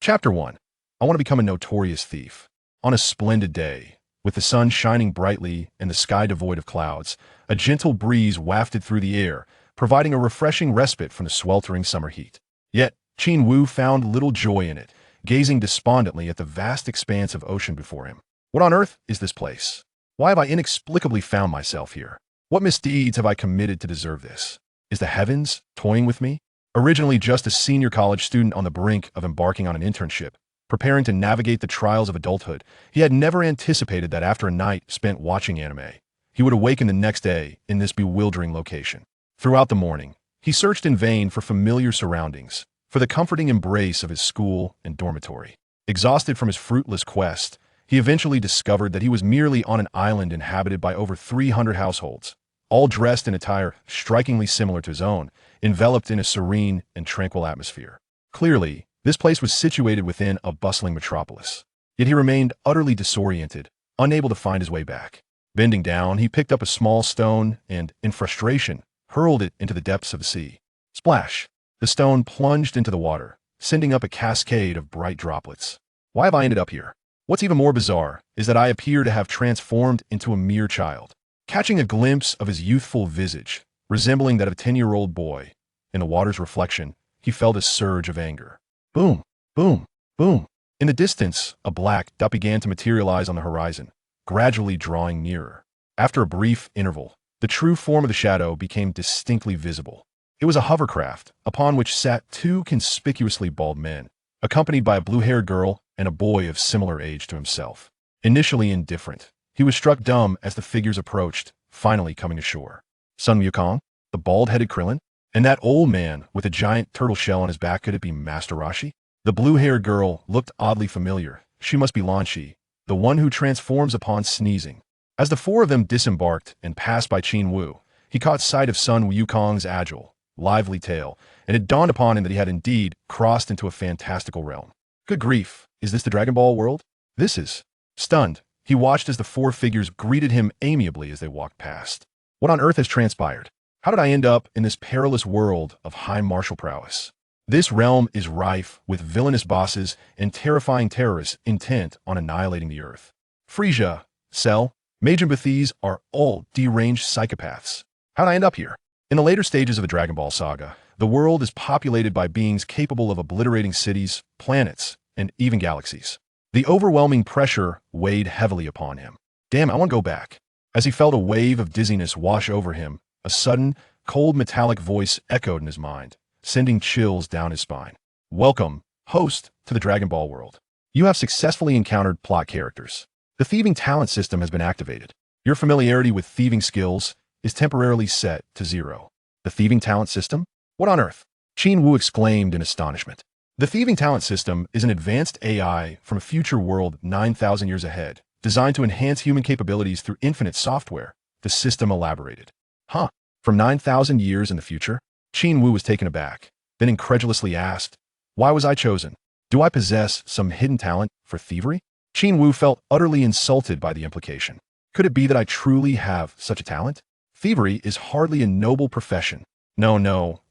Chapter 1. I want to become a notorious thief. On a splendid day, with the sun shining brightly and the sky devoid of clouds, a gentle breeze wafted through the air, providing a refreshing respite from the sweltering summer heat. Yet, Qin Wu found little joy in it, gazing despondently at the vast expanse of ocean before him. What on earth is this place? Why have I inexplicably found myself here? What misdeeds have I committed to deserve this? Is the heavens toying with me? Originally just a senior college student on the brink of embarking on an internship, preparing to navigate the trials of adulthood, he had never anticipated that after a night spent watching anime, he would awaken the next day in this bewildering location. Throughout the morning, he searched in vain for familiar surroundings, for the comforting embrace of his school and dormitory. Exhausted from his fruitless quest, he eventually discovered that he was merely on an island inhabited by over 300 households, all dressed in attire strikingly similar to his own, enveloped in a serene and tranquil atmosphere. Clearly, this place was situated within a bustling metropolis. Yet he remained utterly disoriented, unable to find his way back. Bending down, he picked up a small stone and, in frustration, hurled it into the depths of the sea. Splash! The stone plunged into the water, sending up a cascade of bright droplets. Why have I ended up here? What's even more bizarre is that I appear to have transformed into a mere child. Catching a glimpse of his youthful visage, resembling that of a 10-year-old boy, in the water's reflection, he felt a surge of anger. Boom, boom, boom. In the distance, a black dot began to materialize on the horizon, gradually drawing nearer. After a brief interval, the true form of the shadow became distinctly visible. It was a hovercraft, upon which sat two conspicuously bald men, accompanied by a blue-haired girl and a boy of similar age to himself. Initially indifferent, he was struck dumb as the figures approached, finally coming ashore. Sun Wukong, the bald-headed Krillin, and that old man with a giant turtle shell on his back, could it be Master Roshi? The blue-haired girl looked oddly familiar. She must be Lan Shi, the one who transforms upon sneezing. As the four of them disembarked and passed by Qin Wu, he caught sight of Sun Wukong's agile, lively tail, and it dawned upon him that he had indeed crossed into a fantastical realm. Good grief, is this the Dragon Ball world? This is. Stunned, he watched as the four figures greeted him amiably as they walked past. What on earth has transpired? How did I end up in this perilous world of high martial prowess? This realm is rife with villainous bosses and terrifying terrorists intent on annihilating the earth. Frieza, Cell, Majin Buu, these are all deranged psychopaths. How did I end up here? In the later stages of the Dragon Ball saga, the world is populated by beings capable of obliterating cities, planets, and even galaxies. The overwhelming pressure weighed heavily upon him. Damn, I want to go back. As he felt a wave of dizziness wash over him, a sudden, cold metallic voice echoed in his mind, sending chills down his spine. Welcome, host, to the Dragon Ball world. You have successfully encountered plot characters. The thieving talent system has been activated. Your familiarity with thieving skills is temporarily set to 0. The thieving talent system? What on earth? Qin Wu exclaimed in astonishment. The thieving talent system is an advanced AI from a future world 9,000 years ahead, designed to enhance human capabilities through infinite software, the system elaborated. Huh? From 9,000 years in the future? Qin Wu was taken aback, then incredulously asked, why was I chosen? Do I possess some hidden talent for thievery? Qin Wu felt utterly insulted by the implication. Could it be that I truly have such a talent? Thievery is hardly a noble profession. No.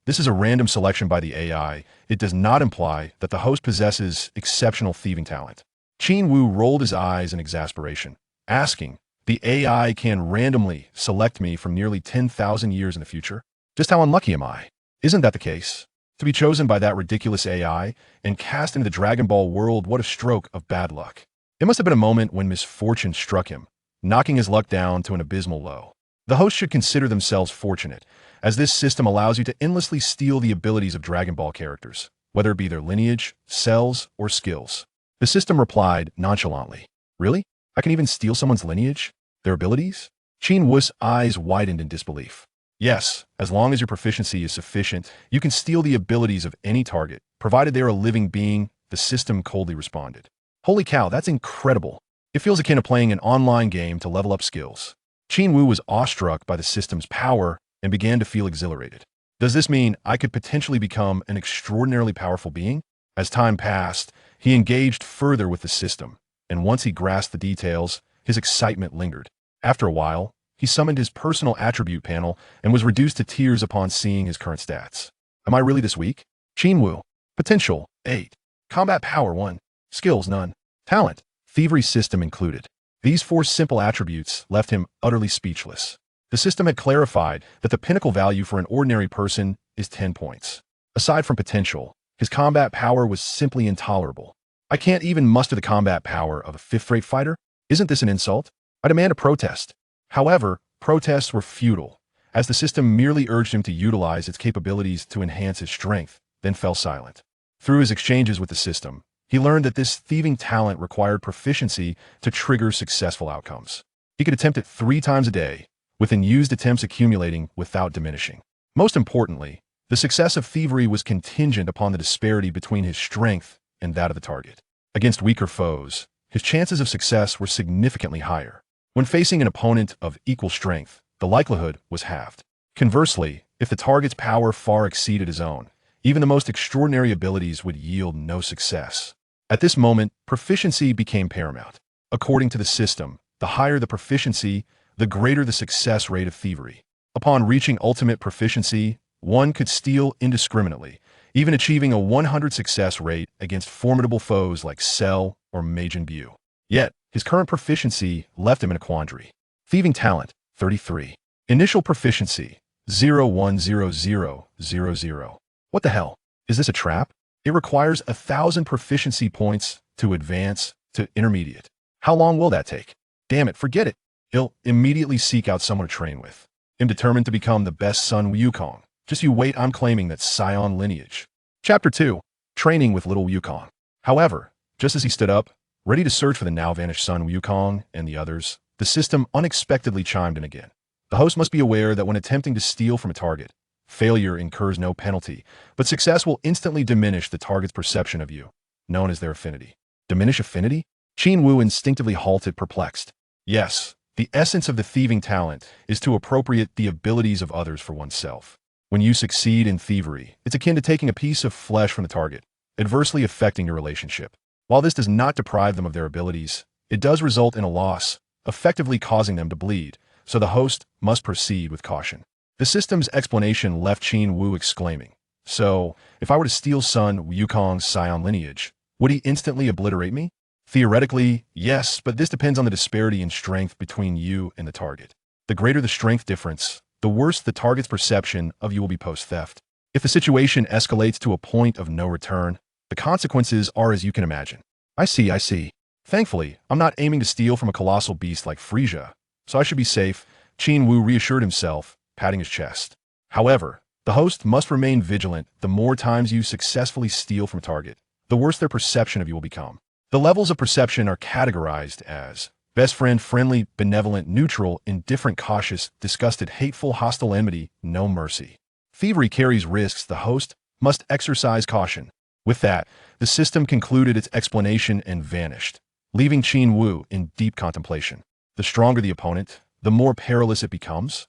This is a random selection by the AI. It does not imply that the host possesses exceptional thieving talent. Qin Wu rolled his eyes in exasperation, asking, the AI can randomly select me from nearly 10,000 years in the future? Just how unlucky am I? Isn't that the case? To be chosen by that ridiculous AI and cast into the Dragon Ball world, what a stroke of bad luck. It must have been a moment when misfortune struck him, knocking his luck down to an abysmal low. The host should consider themselves fortunate, as this system allows you to endlessly steal the abilities of Dragon Ball characters, whether it be their lineage, cells, or skills. The system replied nonchalantly, really? I can even steal someone's lineage? Their abilities? Qin Wu's eyes widened in disbelief. Yes, as long as your proficiency is sufficient, you can steal the abilities of any target, provided they are a living being, the system coldly responded. Holy cow, that's incredible. It feels akin to playing an online game to level up skills. Qin Wu was awestruck by the system's power and began to feel exhilarated. Does this mean I could potentially become an extraordinarily powerful being? As time passed, he engaged further with the system, and once he grasped the details, his excitement lingered. After a while, he summoned his personal attribute panel and was reduced to tears upon seeing his current stats. Am I really this weak? Qin Wu. Potential, 8. Combat power 1. Skills none. Talent, thievery system included. These 4 simple attributes left him utterly speechless. The system had clarified that the pinnacle value for an ordinary person is 10 points. Aside from potential, his combat power was simply intolerable. I can't even muster the combat power of a 5th-rate fighter? Isn't this an insult? I demand a protest. However, protests were futile, as the system merely urged him to utilize its capabilities to enhance his strength, then fell silent. Through his exchanges with the system, he learned that this thieving talent required proficiency to trigger successful outcomes. He could attempt it 3 times a day, with unused attempts accumulating without diminishing. Most importantly, the success of thievery was contingent upon the disparity between his strength and that of the target. Against weaker foes, his chances of success were significantly higher. When facing an opponent of equal strength, the likelihood was halved. Conversely, if the target's power far exceeded his own, even the most extraordinary abilities would yield no success. At this moment, proficiency became paramount. According to the system, the higher the proficiency, the greater the success rate of thievery. Upon reaching ultimate proficiency, one could steal indiscriminately, even achieving a 100 success rate against formidable foes like Cell or Majin Buu. Yet, his current proficiency left him in a quandary. Thieving talent, 33. Initial proficiency, 010000. What the hell? Is this a trap? It requires 1,000 proficiency points to advance to intermediate. How long will that take? Damn it, forget it. He'll immediately seek out someone to train with. I'm determined to become the best Sun Wukong. Just you wait, I'm claiming that Saiyan lineage. Chapter 2. Training with Little Wukong. However, just as he stood up, ready to search for the now-vanished Sun Wukong and the others, the system unexpectedly chimed in again. The host must be aware that when attempting to steal from a target, failure incurs no penalty, but success will instantly diminish the target's perception of you, known as their affinity. Diminish affinity? Qin Wu instinctively halted, perplexed. Yes, the essence of the thieving talent is to appropriate the abilities of others for oneself. When you succeed in thievery, it's akin to taking a piece of flesh from the target, adversely affecting your relationship. While this does not deprive them of their abilities, it does result in a loss, effectively causing them to bleed, so the host must proceed with caution. The system's explanation left Qin Wu exclaiming, "So, if I were to steal Sun Wukong's Saiyan lineage, would he instantly obliterate me?" Theoretically, yes, but this depends on the disparity in strength between you and the target. The greater the strength difference, the worse the target's perception of you will be post-theft. If the situation escalates to a point of no return, the consequences are as you can imagine. I see. Thankfully, I'm not aiming to steal from a colossal beast like Frieza, so I should be safe, Qin Wu reassured himself, patting his chest. However, the host must remain vigilant. The more times you successfully steal from a target, the worse their perception of you will become. The levels of perception are categorized as best friend, friendly, benevolent, neutral, indifferent, cautious, disgusted, hateful, hostile, enmity, no mercy. Thievery carries risks. The host must exercise caution. With that, the system concluded its explanation and vanished, leaving Qin Wu in deep contemplation. The stronger the opponent, the more perilous it becomes.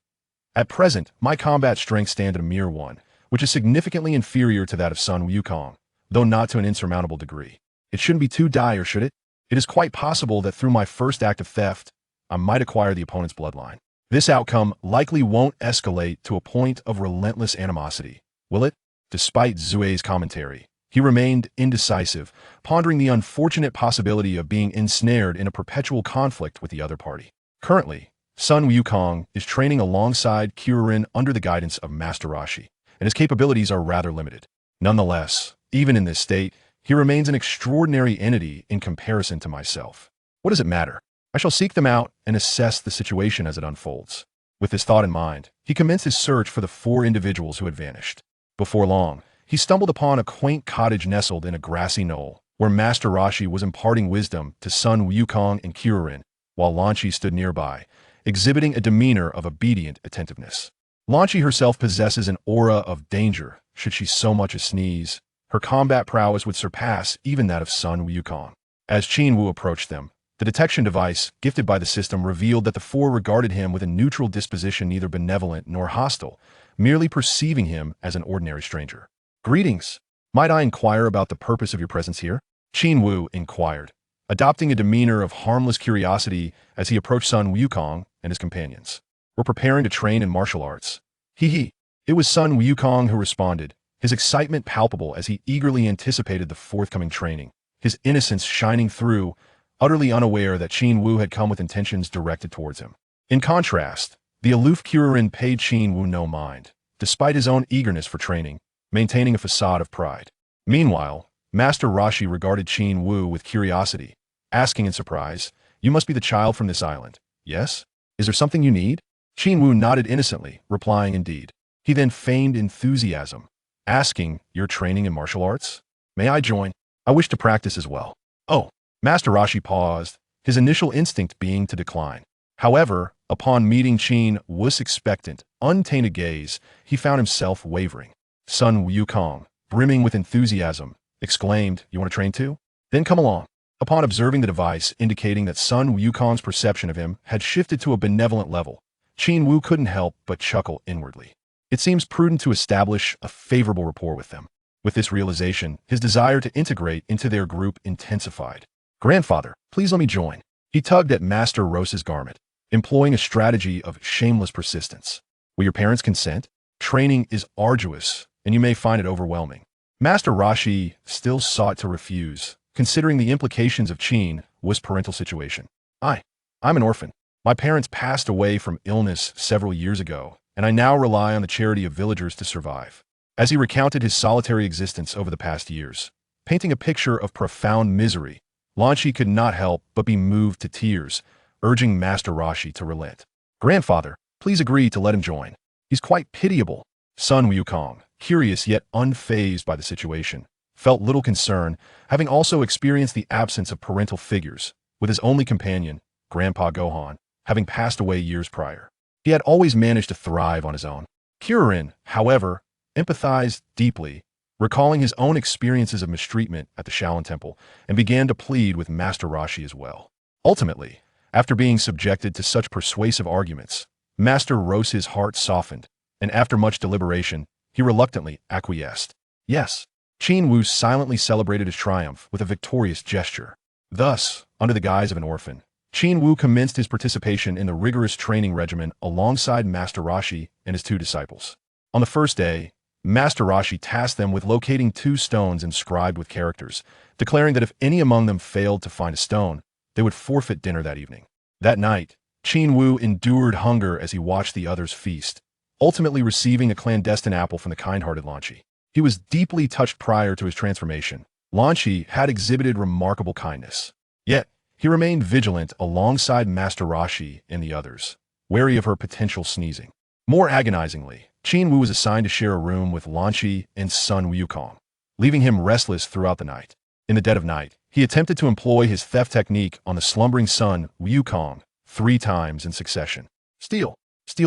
At present, my combat strength stands at a mere 1, which is significantly inferior to that of Sun Wukong, though not to an insurmountable degree. It shouldn't be too dire, should it? It is quite possible that through my first act of theft, I might acquire the opponent's bloodline. This outcome likely won't escalate to a point of relentless animosity, will it? Despite Zue's commentary, he remained indecisive, pondering the unfortunate possibility of being ensnared in a perpetual conflict with the other party. Currently, Sun Wukong is training alongside Kyorin under the guidance of Master Roshi, and his capabilities are rather limited. Nonetheless, even in this state, he remains an extraordinary entity in comparison to myself. What does it matter? I shall seek them out and assess the situation as it unfolds. With this thought in mind, he commenced his search for the 4 individuals who had vanished. Before long, he stumbled upon a quaint cottage nestled in a grassy knoll, where Master Roshi was imparting wisdom to Sun Wukong and Kyorin, while Lanchi stood nearby, exhibiting a demeanor of obedient attentiveness. Lanchi herself possesses an aura of danger. Should she so much as sneeze, her combat prowess would surpass even that of Sun Wukong. As Qin Wu approached them, the detection device, gifted by the system, revealed that the 4 regarded him with a neutral disposition, neither benevolent nor hostile, merely perceiving him as an ordinary stranger. "Greetings. Might I inquire about the purpose of your presence here?" Qin Wu inquired, adopting a demeanor of harmless curiosity as he approached Sun Wukong and his companions. "We're preparing to train in martial arts." Hee. It was Sun Wukong who responded, his excitement palpable as he eagerly anticipated the forthcoming training, his innocence shining through, utterly unaware that Qin Wu had come with intentions directed towards him. In contrast, the aloof Kuririn paid Qin Wu no mind, despite his own eagerness for training, maintaining a facade of pride. Meanwhile, Master Roshi regarded Qin Wu with curiosity, asking in surprise, "You must be the child from this island, yes? Is there something you need?" Qin Wu nodded innocently, replying indeed. He then feigned enthusiasm, asking, "You're training in martial arts? May I join? I wish to practice as well." "Oh." Master Roshi paused, his initial instinct being to decline. However, upon meeting Qin Wu's expectant, untainted gaze, he found himself wavering. Sun Wukong, brimming with enthusiasm, exclaimed, "You want to train too? Then come along." Upon observing the device indicating that Sun Wukong's perception of him had shifted to a benevolent level, Qin Wu couldn't help but chuckle inwardly. It seems prudent to establish a favorable rapport with them. With this realization, his desire to integrate into their group intensified. "Grandfather, please let me join." He tugged at Master Rose's garment, employing a strategy of shameless persistence. "Will your parents consent? Training is arduous, and you may find it overwhelming." Master Roshi still sought to refuse, considering the implications of Qin Wu's parental situation. I'm an orphan. My parents passed away from illness several years ago, and I now rely on the charity of villagers to survive." As he recounted his solitary existence over the past years, painting a picture of profound misery, Lan Shi could not help but be moved to tears, urging Master Roshi to relent. "Grandfather, please agree to let him join. He's quite pitiable." Sun Wukong, curious yet unfazed by the situation, felt little concern, having also experienced the absence of parental figures, with his only companion, Grandpa Gohan, having passed away years prior. He had always managed to thrive on his own. Kuririn, however, empathized deeply, recalling his own experiences of mistreatment at the Shaolin Temple, and began to plead with Master Roshi as well. Ultimately, after being subjected to such persuasive arguments, Master Rose's heart softened, and after much deliberation, he reluctantly acquiesced. Yes, Qin Wu silently celebrated his triumph with a victorious gesture. Thus, under the guise of an orphan, Qin Wu commenced his participation in the rigorous training regimen alongside Master Roshi and his two disciples. On the first day, Master Roshi tasked them with locating 2 stones inscribed with characters, declaring that if any among them failed to find a stone, they would forfeit dinner that evening. That night, Qin Wu endured hunger as he watched the others feast, ultimately receiving a clandestine apple from the kind-hearted Lan Shi. He was deeply touched prior to his transformation. Lan Shi had exhibited remarkable kindness. Yet, he remained vigilant alongside Master Roshi and the others, wary of her potential sneezing. More agonizingly, Qin Wu was assigned to share a room with Lan Shi and Sun Wukong, leaving him restless throughout the night. In the dead of night, he attempted to employ his theft technique on the slumbering Sun Wukong 3 times in succession. Steal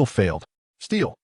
failed. Steal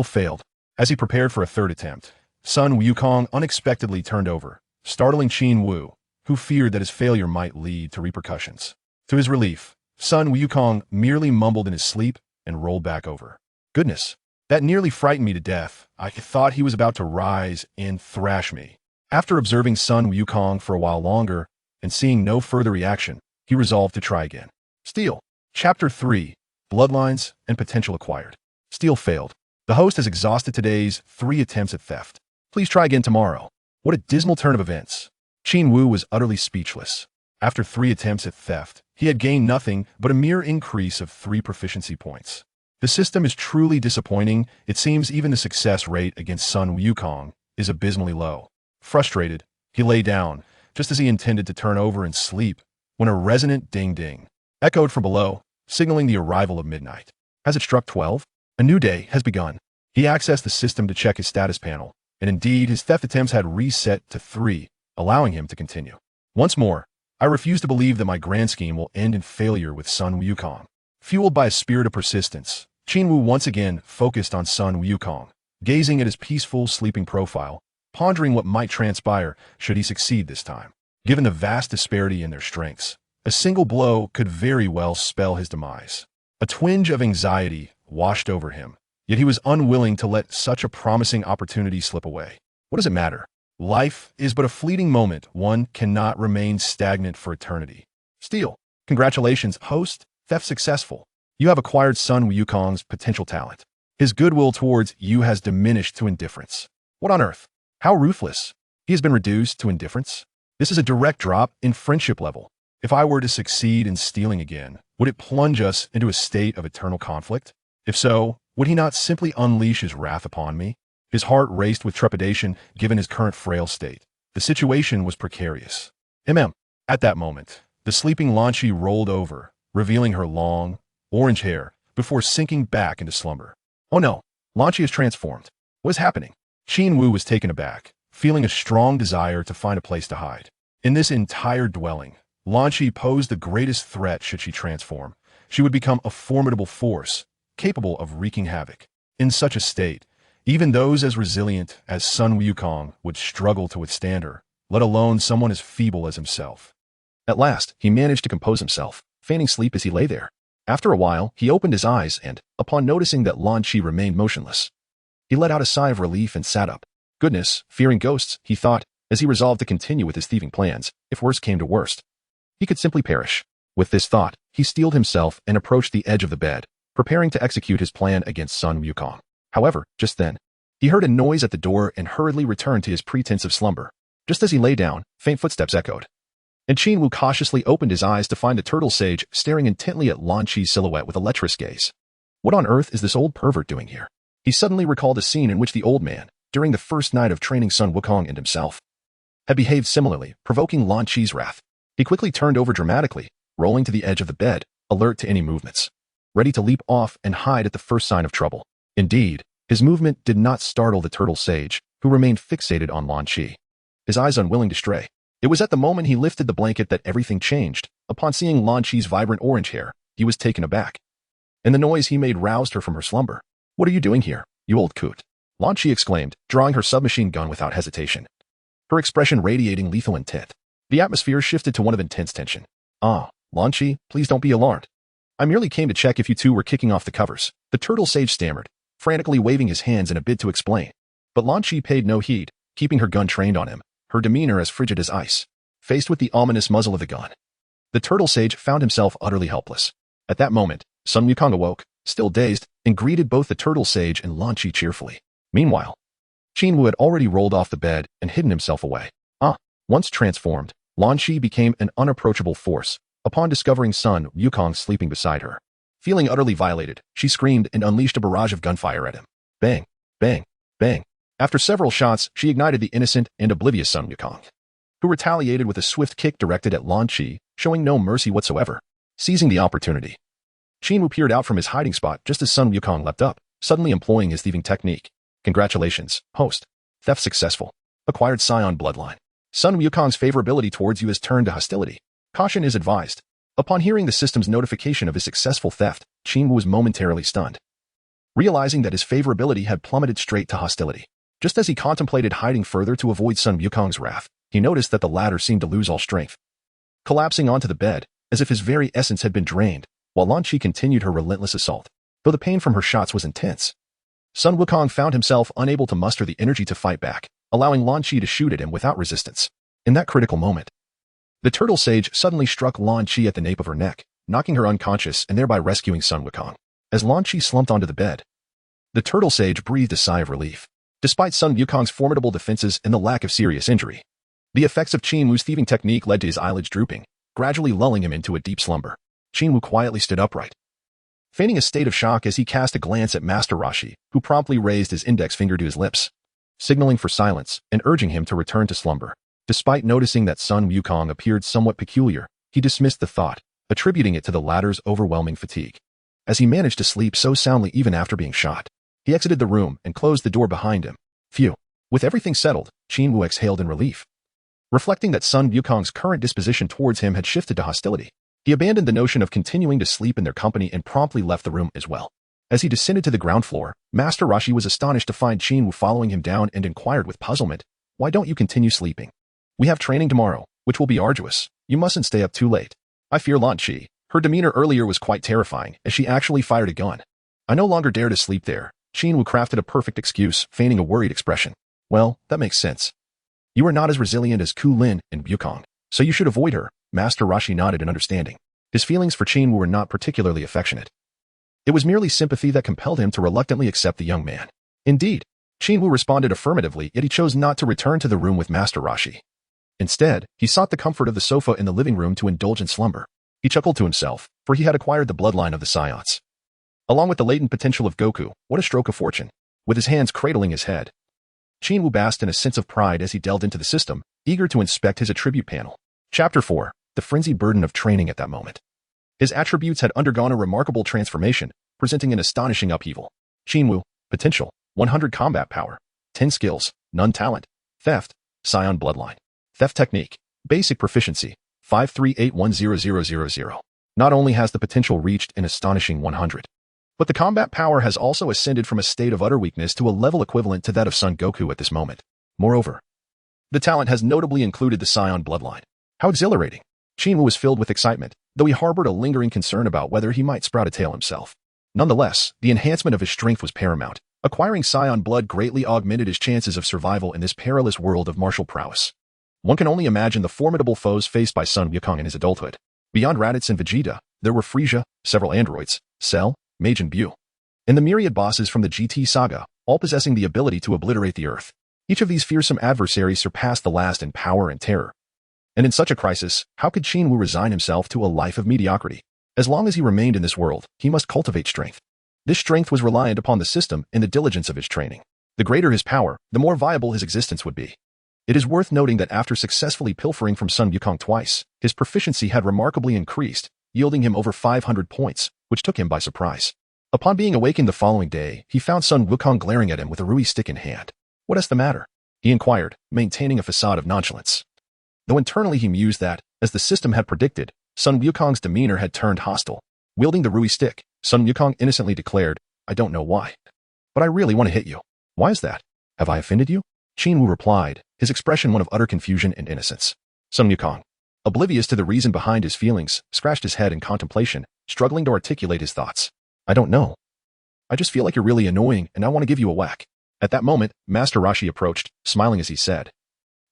failed. As he prepared for a 3rd attempt, Sun Wukong unexpectedly turned over, startling Qin Wu, who feared that his failure might lead to repercussions. To his relief, Sun Wukong merely mumbled in his sleep and rolled back over. "Goodness, that nearly frightened me to death. I thought he was about to rise and thrash me." After observing Sun Wukong for a while longer and seeing no further reaction, he resolved to try again. Steal. Chapter 3, Bloodlines and Potential Acquired. Steal failed. The host has exhausted today's 3 attempts at theft. Please try again tomorrow. What a dismal turn of events. Qin Wu was utterly speechless. After 3 attempts at theft, he had gained nothing but a mere increase of 3 proficiency points. The system is truly disappointing. It seems even the success rate against Sun Wukong is abysmally low. Frustrated, he lay down, just as he intended to turn over and sleep, when a resonant ding-ding echoed from below, signaling the arrival of midnight. Has it struck 12? A new day has begun. He accessed the system to check his status panel, and indeed his theft attempts had reset to 3, allowing him to continue. Once more, I refuse to believe that my grand scheme will end in failure with Sun Wukong. Fueled by a spirit of persistence, Qin Wu once again focused on Sun Wukong, gazing at his peaceful, sleeping profile, pondering what might transpire should he succeed this time. Given the vast disparity in their strengths, a single blow could very well spell his demise. A twinge of anxiety washed over him, yet he was unwilling to let such a promising opportunity slip away. What does it matter? Life is but a fleeting moment. One cannot remain stagnant for eternity. Steal. Congratulations, host. Theft successful. You have acquired Sun Wukong's potential talent. His goodwill towards you has diminished to indifference. What on earth? How ruthless. He has been reduced to indifference. This is a direct drop in friendship level. If I were to succeed in stealing again, would it plunge us into a state of eternal conflict? If so, would he not simply unleash his wrath upon me? His heart raced with trepidation given his current frail state. The situation was precarious. At that moment, the sleeping Lanchi rolled over, revealing her long, orange hair before sinking back into slumber. Oh no, Lanchi is transformed. What is happening? Qin Wu was taken aback, feeling a strong desire to find a place to hide. In this entire dwelling, Lanchi posed the greatest threat should she transform. She would become a formidable force, capable of wreaking havoc. In such a state, even those as resilient as Sun Wukong would struggle to withstand her, let alone someone as feeble as himself. At last, he managed to compose himself, feigning sleep as he lay there. After a while, he opened his eyes and, upon noticing that Lanchi remained motionless, he let out a sigh of relief and sat up. Goodness, fearing ghosts, he thought, as he resolved to continue with his thieving plans, if worst came to worst. He could simply perish. With this thought, he steeled himself and approached the edge of the bed, preparing to execute his plan against Sun Wukong. However, just then, he heard a noise at the door and hurriedly returned to his pretense of slumber. Just as he lay down, faint footsteps echoed. And Qin Wu cautiously opened his eyes to find the turtle sage staring intently at Lanchi's silhouette with a lecherous gaze. What on earth is this old pervert doing here? He suddenly recalled a scene in which the old man, during the first night of training Sun Wukong and himself, had behaved similarly, provoking Lanchi's wrath. He quickly turned over dramatically, rolling to the edge of the bed, alert to any movements, ready to leap off and hide at the first sign of trouble. Indeed, his movement did not startle the turtle sage, who remained fixated on Lanchi, his eyes unwilling to stray. It was at the moment he lifted the blanket that everything changed. Upon seeing Lanchi's vibrant orange hair, he was taken aback, and the noise he made roused her from her slumber. What are you doing here, you old coot? Lanchi exclaimed, drawing her submachine gun without hesitation, her expression radiating lethal intent. The atmosphere shifted to one of intense tension. Ah, Lanchi, please don't be alarmed. I merely came to check if you two were kicking off the covers. The turtle sage stammered, frantically waving his hands in a bid to explain. But Lanchi paid no heed, keeping her gun trained on him, her demeanor as frigid as ice. Faced with the ominous muzzle of the gun, the turtle sage found himself utterly helpless. At that moment, Sun Wukong awoke, still dazed, and greeted both the turtle sage and Lanchi cheerfully. Meanwhile, Qin Wu had already rolled off the bed and hidden himself away. Once transformed, Lanchi became an unapproachable force upon discovering Sun Wukong sleeping beside her. Feeling utterly violated, she screamed and unleashed a barrage of gunfire at him. Bang, bang, bang. After several shots, she ignited the innocent and oblivious Sun Wukong, who retaliated with a swift kick directed at Lanchi, showing no mercy whatsoever. Seizing the opportunity, Qin Wu peered out from his hiding spot just as Sun Wukong leapt up, suddenly employing his thieving technique. Congratulations, host. Theft successful. Acquired Saiyan bloodline. Sun Wukong's favorability towards you has turned to hostility. Caution is advised. Upon hearing the system's notification of his successful theft, Qin Wu was momentarily stunned, realizing that his favorability had plummeted straight to hostility. Just as he contemplated hiding further to avoid Sun Wukong's wrath, he noticed that the latter seemed to lose all strength, collapsing onto the bed, as if his very essence had been drained, while Lanchi continued her relentless assault. Though the pain from her shots was intense, Sun Wukong found himself unable to muster the energy to fight back, allowing Lanchi to shoot at him without resistance. In that critical moment, the turtle sage suddenly struck Lanchi at the nape of her neck, knocking her unconscious and thereby rescuing Sun Wukong. As Lanchi slumped onto the bed, the turtle sage breathed a sigh of relief. Despite Sun Wukong's formidable defenses and the lack of serious injury, the effects of Qin Wu's thieving technique led to his eyelids drooping, gradually lulling him into a deep slumber. Qin Wu quietly stood upright, feigning a state of shock as he cast a glance at Master Roshi, who promptly raised his index finger to his lips, signaling for silence and urging him to return to slumber. Despite noticing that Sun Wukong appeared somewhat peculiar, he dismissed the thought, attributing it to the latter's overwhelming fatigue. As he managed to sleep so soundly even after being shot, he exited the room and closed the door behind him. Phew. With everything settled, Qin Wu exhaled in relief, reflecting that Sun Wukong's current disposition towards him had shifted to hostility. He abandoned the notion of continuing to sleep in their company and promptly left the room as well. As he descended to the ground floor, Master Roshi was astonished to find Qin Wu following him down and inquired with puzzlement, "Why don't you continue sleeping? We have training tomorrow, which will be arduous. You mustn't stay up too late." I fear Lanchi. Her demeanor earlier was quite terrifying, as she actually fired a gun. I no longer dare to sleep there. Qin Wu crafted a perfect excuse, feigning a worried expression. Well, that makes sense. You are not as resilient as Ku Lin and Wukong, so you should avoid her. Master Roshi nodded in understanding. His feelings for Qin Wu were not particularly affectionate. It was merely sympathy that compelled him to reluctantly accept the young man. Indeed, Qin Wu responded affirmatively, yet he chose not to return to the room with Master Roshi. Instead, he sought the comfort of the sofa in the living room to indulge in slumber. He chuckled to himself, for he had acquired the bloodline of the Saiyans. Along with the latent potential of Goku, what a stroke of fortune. With his hands cradling his head, Qin Wu basked in a sense of pride as he delved into the system, eager to inspect his attribute panel. Chapter 4. The frenzied burden of training at that moment. His attributes had undergone a remarkable transformation, presenting an astonishing upheaval. Qin Wu, potential, 100 combat power, 10 skills, none talent, theft, Saiyan bloodline. Theft technique, basic proficiency, 538100000. Not only has the potential reached an astonishing 100, but the combat power has also ascended from a state of utter weakness to a level equivalent to that of Son Goku at this moment. Moreover, the talent has notably included the Saiyan bloodline. How exhilarating! Qin Wu was filled with excitement, though he harbored a lingering concern about whether he might sprout a tail himself. Nonetheless, the enhancement of his strength was paramount. Acquiring Saiyan blood greatly augmented his chances of survival in this perilous world of martial prowess. One can only imagine the formidable foes faced by Sun Wukong in his adulthood. Beyond Raditz and Vegeta, there were Frieza, several androids, Cell, Majin Buu, and the myriad bosses from the GT saga, all possessing the ability to obliterate the Earth. Each of these fearsome adversaries surpassed the last in power and terror. And in such a crisis, how could Qin Wu resign himself to a life of mediocrity? As long as he remained in this world, he must cultivate strength. This strength was reliant upon the system and the diligence of his training. The greater his power, the more viable his existence would be. It is worth noting that after successfully pilfering from Sun Wukong twice, his proficiency had remarkably increased, yielding him over 500 points, which took him by surprise. Upon being awakened the following day, he found Sun Wukong glaring at him with a Rui stick in hand. "What is the matter?" he inquired, maintaining a facade of nonchalance. Though internally he mused that, as the system had predicted, Sun Wukong's demeanor had turned hostile. Wielding the Rui stick, Sun Wukong innocently declared, "I don't know why, but I really want to hit you." "Why is that? Have I offended you?" Qin Wu replied, his expression one of utter confusion and innocence. Sun Wukong, oblivious to the reason behind his feelings, scratched his head in contemplation, struggling to articulate his thoughts. "I don't know. I just feel like you're really annoying and I want to give you a whack." At that moment, Master Roshi approached, smiling as he said,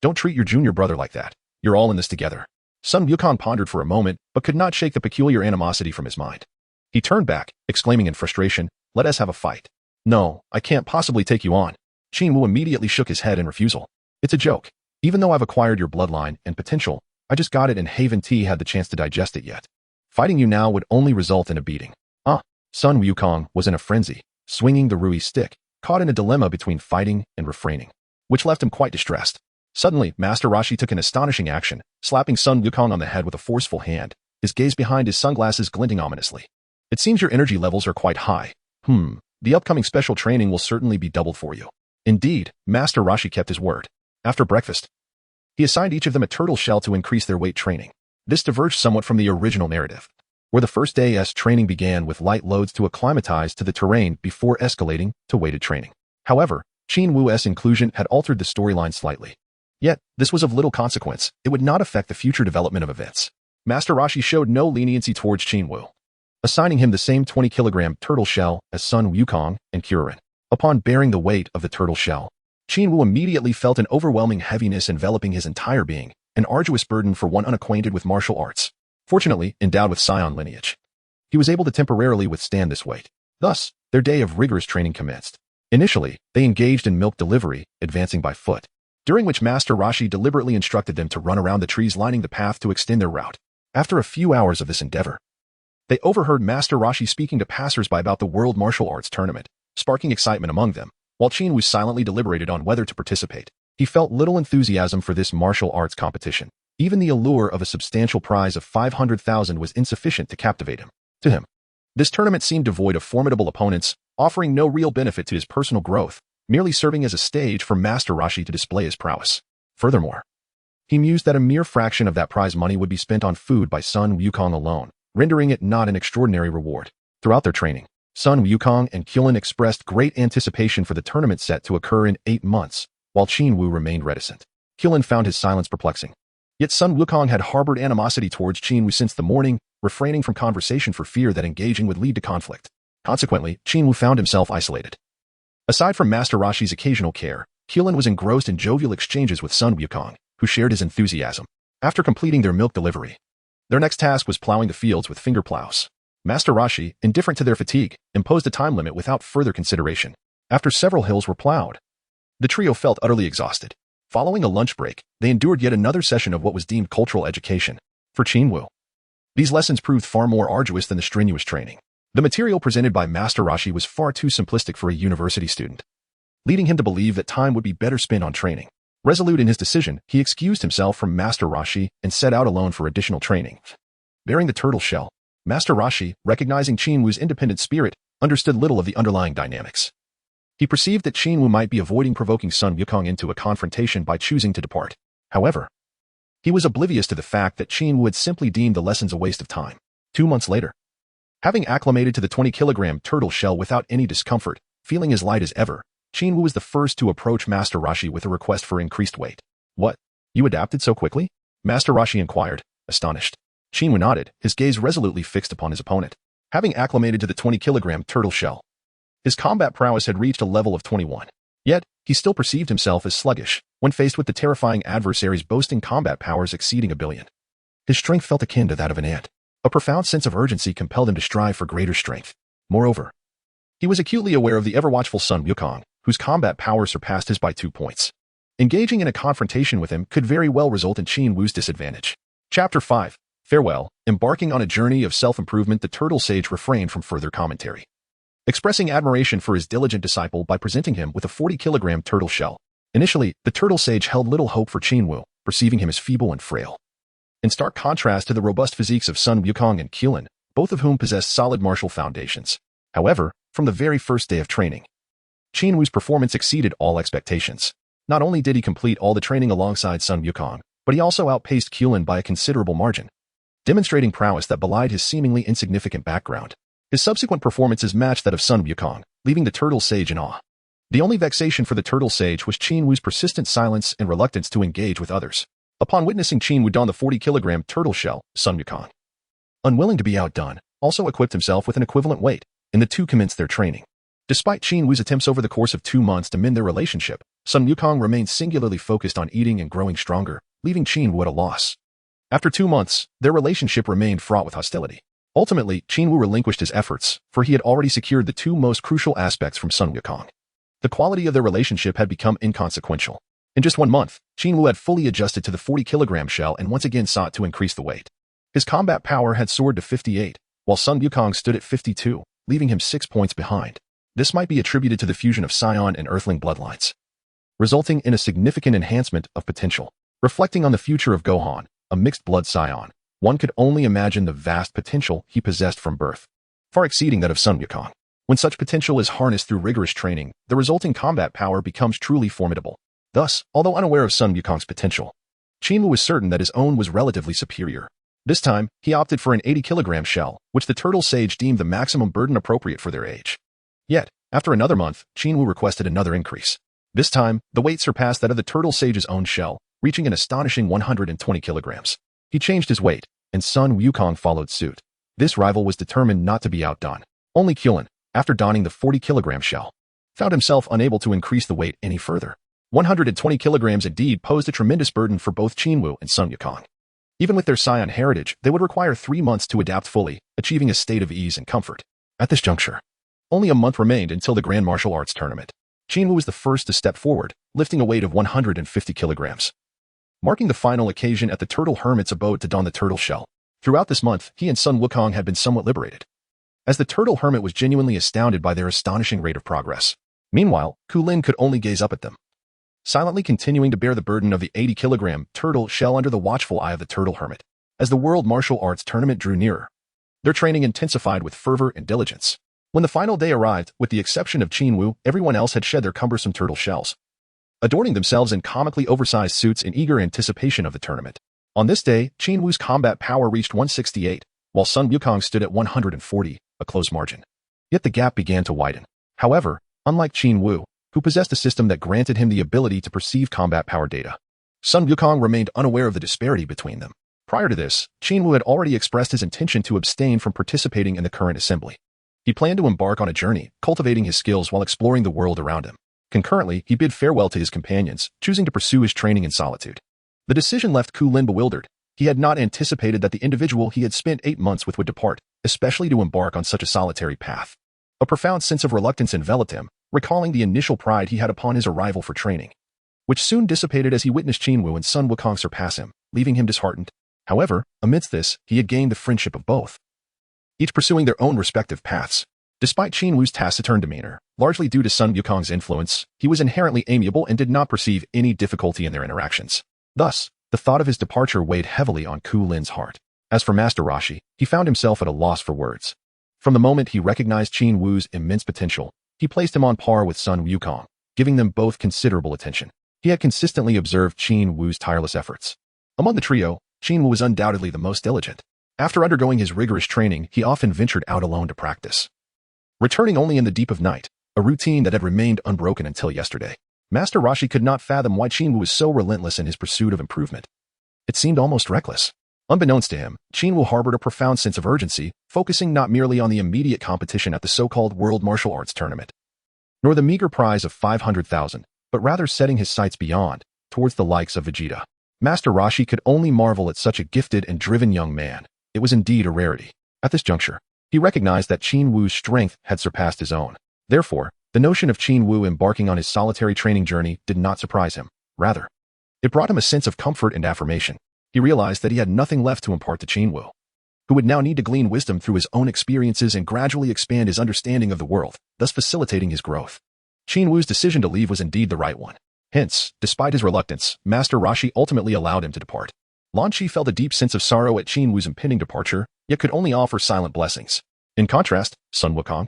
"Don't treat your junior brother like that. You're all in this together." Sun Wukong pondered for a moment, but could not shake the peculiar animosity from his mind. He turned back, exclaiming in frustration, "Let us have a fight." "No, I can't possibly take you on." Qin Wu immediately shook his head in refusal. "It's a joke. Even though I've acquired your bloodline and potential, I just got it and haven't had the chance to digest it yet. Fighting you now would only result in a beating." Sun Wukong was in a frenzy, swinging the Rui stick, caught in a dilemma between fighting and refraining, which left him quite distressed. Suddenly, Master Roshi took an astonishing action, slapping Sun Wukong on the head with a forceful hand, his gaze behind his sunglasses glinting ominously. "It seems your energy levels are quite high. The upcoming special training will certainly be doubled for you." Indeed, Master Roshi kept his word. After breakfast, he assigned each of them a turtle shell to increase their weight training. This diverged somewhat from the original narrative, where the first day's training began with light loads to acclimatize to the terrain before escalating to weighted training. However, Qin Wu's inclusion had altered the storyline slightly. Yet, this was of little consequence. It would not affect the future development of events. Master Roshi showed no leniency towards Qin Wu, assigning him the same 20-kilogram turtle shell as Sun Wukong and Kuririn. Upon bearing the weight of the turtle shell, Qin Wu immediately felt an overwhelming heaviness enveloping his entire being, an arduous burden for one unacquainted with martial arts. Fortunately, endowed with Saiyan lineage, he was able to temporarily withstand this weight. Thus, their day of rigorous training commenced. Initially, they engaged in milk delivery, advancing by foot, during which Master Roshi deliberately instructed them to run around the trees lining the path to extend their route. After a few hours of this endeavor, they overheard Master Roshi speaking to passers-by about the World Martial Arts Tournament, sparking excitement among them, while Qin Wu silently deliberated on whether to participate. He felt little enthusiasm for this martial arts competition. Even the allure of a substantial prize of 500,000 was insufficient to captivate him. To him, this tournament seemed devoid of formidable opponents, offering no real benefit to his personal growth, merely serving as a stage for Master Roshi to display his prowess. Furthermore, he mused that a mere fraction of that prize money would be spent on food by Sun Wukong alone, rendering it not an extraordinary reward. Throughout their training, Sun Wukong and Kuririn expressed great anticipation for the tournament set to occur in 8 months, while Qin Wu remained reticent. Kuririn found his silence perplexing. Yet Sun Wukong had harbored animosity towards Qin Wu since the morning, refraining from conversation for fear that engaging would lead to conflict. Consequently, Qin Wu found himself isolated. Aside from Master Roshi's occasional care, Kuririn was engrossed in jovial exchanges with Sun Wukong, who shared his enthusiasm. After completing their milk delivery, their next task was plowing the fields with finger plows. Master Roshi, indifferent to their fatigue, imposed a time limit without further consideration. After several hills were plowed, The trio felt utterly exhausted. Following a lunch break, they endured yet another session of what was deemed cultural education for Qin Wu. These lessons proved far more arduous than the strenuous training. The material presented by Master Roshi was far too simplistic for a university student, leading him to believe that time would be better spent on training. Resolute in his decision, he excused himself from Master Roshi and set out alone for additional training. Bearing the turtle shell, Master Roshi, recognizing Qin Wu's independent spirit, understood little of the underlying dynamics. He perceived that Qin Wu might be avoiding provoking Sun Wukong into a confrontation by choosing to depart. However, he was oblivious to the fact that Qin Wu had simply deemed the lessons a waste of time. 2 months later, having acclimated to the 20-kilogram turtle shell without any discomfort, feeling as light as ever, Qin Wu was the first to approach Master Roshi with a request for increased weight. What? You adapted so quickly? Master Roshi inquired, astonished. Qin Wu nodded, his gaze resolutely fixed upon his opponent. Having acclimated to the 20-kilogram turtle shell, his combat prowess had reached a level of 21. Yet, he still perceived himself as sluggish when faced with the terrifying adversaries boasting combat powers exceeding 1 billion. His strength felt akin to that of an ant. A profound sense of urgency compelled him to strive for greater strength. Moreover, he was acutely aware of the ever-watchful Sun Wukong, whose combat power surpassed his by 2 points. Engaging in a confrontation with him could very well result in Qin Wu's disadvantage. Chapter 5. Farewell. Embarking on a journey of self-improvement, the turtle sage refrained from further commentary, expressing admiration for his diligent disciple by presenting him with a 40-kilogram turtle shell. Initially, the turtle sage held little hope for Qin Wu, perceiving him as feeble and frail. In stark contrast to the robust physiques of Sun Wukong and Qilin, both of whom possessed solid martial foundations. However, from the very first day of training, Qin Wu's performance exceeded all expectations. Not only did he complete all the training alongside Sun Wukong, but he also outpaced Qilin by a considerable margin, demonstrating prowess that belied his seemingly insignificant background. His subsequent performances matched that of Sun Wukong, leaving the turtle sage in awe. The only vexation for the turtle sage was Qin Wu's persistent silence and reluctance to engage with others. Upon witnessing Qin Wu don the 40-kilogram turtle shell, Sun Wukong, unwilling to be outdone, also equipped himself with an equivalent weight, and the two commenced their training. Despite Qin Wu's attempts over the course of 2 months to mend their relationship, Sun Wukong remained singularly focused on eating and growing stronger, leaving Qin Wu at a loss. After 2 months, their relationship remained fraught with hostility. Ultimately, Qin Wu relinquished his efforts, for he had already secured the 2 most crucial aspects from Sun Wukong. The quality of their relationship had become inconsequential. In just 1 month, Qin Wu had fully adjusted to the 40-kilogram shell and once again sought to increase the weight. His combat power had soared to 58, while Sun Wukong stood at 52, leaving him 6 points behind. This might be attributed to the fusion of Saiyan and Earthling bloodlines, resulting in a significant enhancement of potential. Reflecting on the future of Gohan, a mixed-blood Saiyan, one could only imagine the vast potential he possessed from birth, far exceeding that of Sun Wukong. When such potential is harnessed through rigorous training, the resulting combat power becomes truly formidable. Thus, although unaware of Sun Wukong's potential, Qin Wu was certain that his own was relatively superior. This time, he opted for an 80-kilogram shell, which the turtle sage deemed the maximum burden appropriate for their age. Yet, after another month, Qin Wu requested another increase. This time, the weight surpassed that of the turtle sage's own shell, reaching an astonishing 120 kilograms. He changed his weight, and Sun Wukong followed suit. This rival was determined not to be outdone. Only Qilin, after donning the 40-kilogram shell, found himself unable to increase the weight any further. 120 kilograms indeed posed a tremendous burden for both Qin Wu and Sun Wukong. Even with their Saiyan heritage, they would require 3 months to adapt fully, achieving a state of ease and comfort. At this juncture, only a month remained until the Grand Martial Arts Tournament. Qin Wu was the first to step forward, lifting a weight of 150 kilograms, marking the final occasion at the Turtle Hermit's abode to don the turtle shell. Throughout this month, he and Sun Wukong had been somewhat liberated, as the Turtle Hermit was genuinely astounded by their astonishing rate of progress. Meanwhile, Kulin could only gaze up at them, silently continuing to bear the burden of the 80-kilogram turtle shell under the watchful eye of the Turtle Hermit. As the World Martial Arts Tournament drew nearer, their training intensified with fervor and diligence. When the final day arrived, with the exception of Qin Wu, everyone else had shed their cumbersome turtle shells, adorning themselves in comically oversized suits in eager anticipation of the tournament. On this day, Qin Wu's combat power reached 168, while Sun Wukong stood at 140, a close margin. Yet the gap began to widen. However, unlike Qin Wu, who possessed a system that granted him the ability to perceive combat power data, Sun Wukong remained unaware of the disparity between them. Prior to this, Qin Wu had already expressed his intention to abstain from participating in the current assembly. He planned to embark on a journey, cultivating his skills while exploring the world around him. Concurrently, he bid farewell to his companions, choosing to pursue his training in solitude. The decision left Kulin bewildered. He had not anticipated that the individual he had spent 8 months with would depart, especially to embark on such a solitary path. A profound sense of reluctance enveloped him, recalling the initial pride he had upon his arrival for training, which soon dissipated as he witnessed Qin Wu and Sun Wukong surpass him, leaving him disheartened. However, amidst this, he had gained the friendship of both, each pursuing their own respective paths. Despite Qin Wu's taciturn demeanor, largely due to Sun Wukong's influence, he was inherently amiable and did not perceive any difficulty in their interactions. Thus, the thought of his departure weighed heavily on Ku Lin's heart. As for Master Roshi, he found himself at a loss for words. From the moment he recognized Qin Wu's immense potential, he placed him on par with Sun Wukong, giving them both considerable attention. He had consistently observed Qin Wu's tireless efforts. Among the trio, Qin Wu was undoubtedly the most diligent. After undergoing his rigorous training, he often ventured out alone to practice, returning only in the deep of night, a routine that had remained unbroken until yesterday. Master Roshi could not fathom why Qin Wu was so relentless in his pursuit of improvement. It seemed almost reckless. Unbeknownst to him, Qin Wu harbored a profound sense of urgency, focusing not merely on the immediate competition at the so-called World Martial Arts Tournament, nor the meager prize of 500,000, but rather setting his sights beyond, towards the likes of Vegeta. Master Roshi could only marvel at such a gifted and driven young man. It was indeed a rarity. At this juncture, he recognized that Qin Wu's strength had surpassed his own. Therefore, the notion of Qin Wu embarking on his solitary training journey did not surprise him. Rather, it brought him a sense of comfort and affirmation. He realized that he had nothing left to impart to Qin Wu, who would now need to glean wisdom through his own experiences and gradually expand his understanding of the world, thus facilitating his growth. Qin Wu's decision to leave was indeed the right one. Hence, despite his reluctance, Master Roshi ultimately allowed him to depart. Lan Qi felt a deep sense of sorrow at Qin Wu's impending departure, yet could only offer silent blessings. In contrast, Sun Wukong,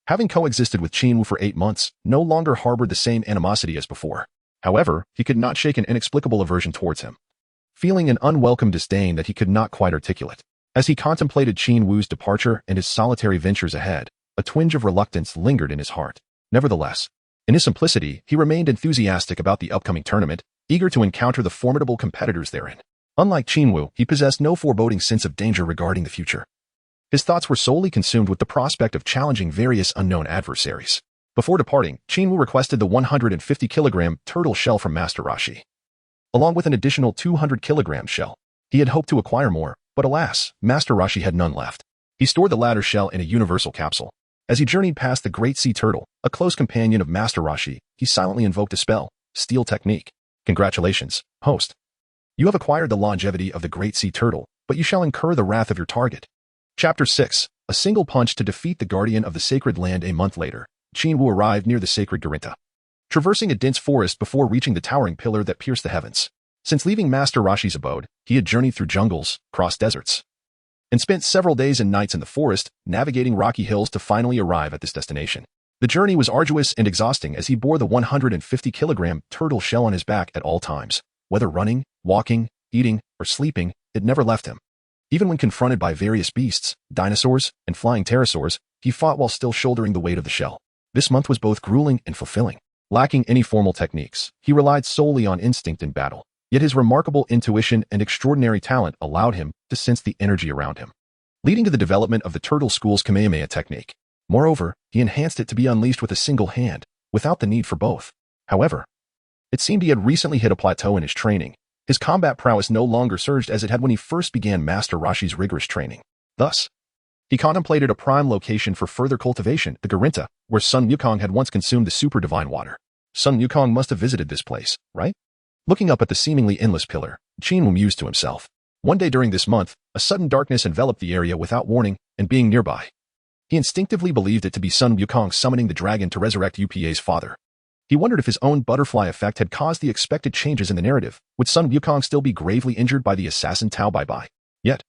having coexisted with Qin Wu for 8 months, no longer harbored the same animosity as before. However, he could not shake an inexplicable aversion towards him, feeling an unwelcome disdain that he could not quite articulate. As he contemplated Qin Wu's departure and his solitary ventures ahead, a twinge of reluctance lingered in his heart. Nevertheless, in his simplicity, he remained enthusiastic about the upcoming tournament, eager to encounter the formidable competitors therein. Unlike Qin Wu, he possessed no foreboding sense of danger regarding the future. His thoughts were solely consumed with the prospect of challenging various unknown adversaries. Before departing, Qin Wu requested the 150-kilogram turtle shell from Master Roshi, along with an additional 200-kilogram shell. He had hoped to acquire more, but alas, Master Roshi had none left. He stored the latter shell in a universal capsule. As he journeyed past the Great Sea Turtle, a close companion of Master Roshi, he silently invoked a spell, Steel Technique. Congratulations, host. You have acquired the longevity of the Great Sea Turtle, but you shall incur the wrath of your target. Chapter 6. A single punch to defeat the Guardian of the Sacred Land. A month later, Qin Wu arrived near the sacred Garinta, traversing a dense forest before reaching the towering pillar that pierced the heavens. Since leaving Master Roshi's abode, he had journeyed through jungles, crossed deserts, and spent several days and nights in the forest, navigating rocky hills to finally arrive at this destination. The journey was arduous and exhausting as he bore the 150-kilogram turtle shell on his back at all times. Whether running, walking, eating, or sleeping, it never left him. Even when confronted by various beasts, dinosaurs, and flying pterosaurs, he fought while still shouldering the weight of the shell. This month was both grueling and fulfilling. Lacking any formal techniques, he relied solely on instinct in battle. Yet his remarkable intuition and extraordinary talent allowed him to sense the energy around him, leading to the development of the Turtle School's Kamehameha technique. Moreover, he enhanced it to be unleashed with a single hand, without the need for both. However, it seemed he had recently hit a plateau in his training. His combat prowess no longer surged as it had when he first began Master Roshi's rigorous training. Thus, he contemplated a prime location for further cultivation, the Garinta, where Sun Wukong had once consumed the super divine water. Sun Wukong must have visited this place, right? Looking up at the seemingly endless pillar, Qin Wu mused to himself. One day during this month, a sudden darkness enveloped the area without warning, and being nearby, he instinctively believed it to be Sun Wukong summoning the dragon to resurrect Upa's father. He wondered if his own butterfly effect had caused the expected changes in the narrative. Would Sun Wukong still be gravely injured by the assassin Tao Bai? Yet,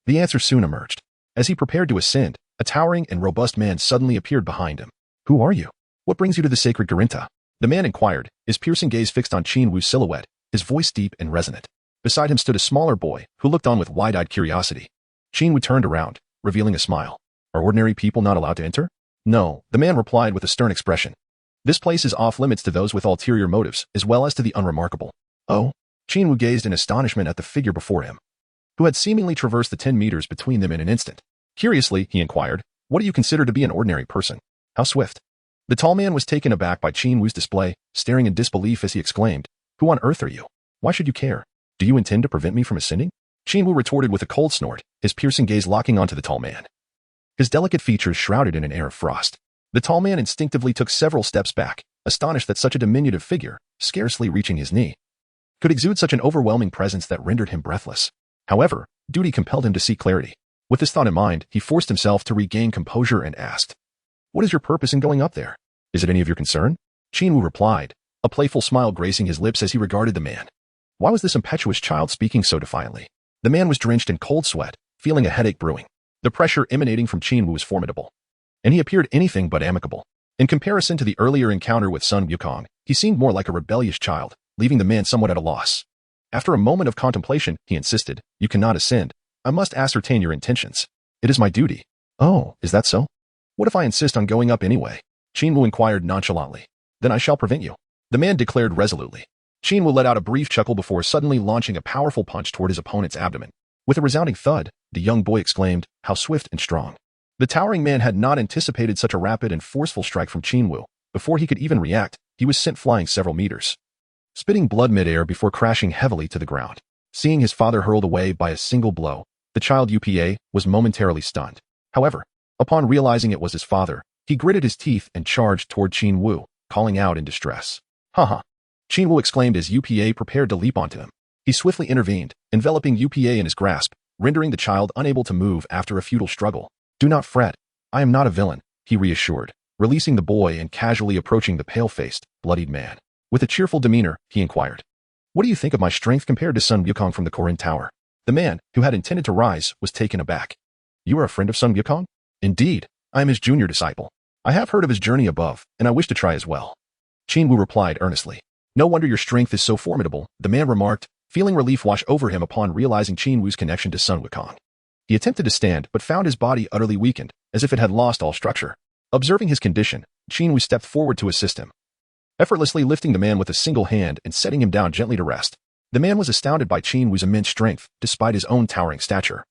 the answer soon emerged. As he prepared to ascend, a towering and robust man suddenly appeared behind him. Who are you? What brings you to the sacred Garinta? The man inquired, his piercing gaze fixed on Qin Wu's silhouette, his voice deep and resonant. Beside him stood a smaller boy, who looked on with wide-eyed curiosity. Qin Wu turned around, revealing a smile. Are ordinary people not allowed to enter? No, the man replied with a stern expression. This place is off-limits to those with ulterior motives, as well as to the unremarkable. Oh? Qin Wu gazed in astonishment at the figure before him, who had seemingly traversed the 10 meters between them in an instant. Curiously, he inquired, what do you consider to be an ordinary person? How swift? The tall man was taken aback by Qin Wu's display, staring in disbelief as he exclaimed, Who on earth are you? Why should you care? Do you intend to prevent me from ascending? Qin Wu retorted with a cold snort, his piercing gaze locking onto the tall man, his delicate features shrouded in an air of frost. The tall man instinctively took several steps back, astonished that such a diminutive figure, scarcely reaching his knee, could exude such an overwhelming presence that rendered him breathless. However, duty compelled him to seek clarity. With this thought in mind, he forced himself to regain composure and asked, "What is your purpose in going up there? Is it any of your concern?" Qin Wu replied, a playful smile gracing his lips as he regarded the man. Why was this impetuous child speaking so defiantly? The man was drenched in cold sweat, feeling a headache brewing. The pressure emanating from Qin Wu was formidable, and he appeared anything but amicable. In comparison to the earlier encounter with Sun Wukong, he seemed more like a rebellious child, leaving the man somewhat at a loss. After a moment of contemplation, he insisted, "You cannot ascend. I must ascertain your intentions. It is my duty." "Oh, is that so? What if I insist on going up anyway?" Qin Wu inquired nonchalantly. "Then I shall prevent you," the man declared resolutely. Qin Wu let out a brief chuckle before suddenly launching a powerful punch toward his opponent's abdomen. With a resounding thud, the young boy exclaimed, "How swift and strong." The towering man had not anticipated such a rapid and forceful strike from Qin Wu. Before he could even react, he was sent flying several meters, spitting blood mid-air before crashing heavily to the ground. Seeing his father hurled away by a single blow, the child UPA was momentarily stunned. However, upon realizing it was his father, he gritted his teeth and charged toward Qin Wu, calling out in distress. "Haha!" Qin Wu exclaimed as UPA prepared to leap onto him. He swiftly intervened, enveloping UPA in his grasp, rendering the child unable to move after a futile struggle. "Do not fret. I am not a villain," he reassured, releasing the boy and casually approaching the pale-faced, bloodied man. With a cheerful demeanor, he inquired, "What do you think of my strength compared to Sun Wukong from the Qin Tower?" The man, who had intended to rise, was taken aback. "You are a friend of Sun Wukong?" "Indeed, I am his junior disciple. I have heard of his journey above, and I wish to try as well." Qin Wu replied earnestly. "No wonder your strength is so formidable," the man remarked, feeling relief wash over him upon realizing Qin Wu's connection to Sun Wukong. He attempted to stand but found his body utterly weakened, as if it had lost all structure. Observing his condition, Qin Wu stepped forward to assist him, effortlessly lifting the man with a single hand and setting him down gently to rest. The man was astounded by Qin Wu's immense strength, despite his own towering stature.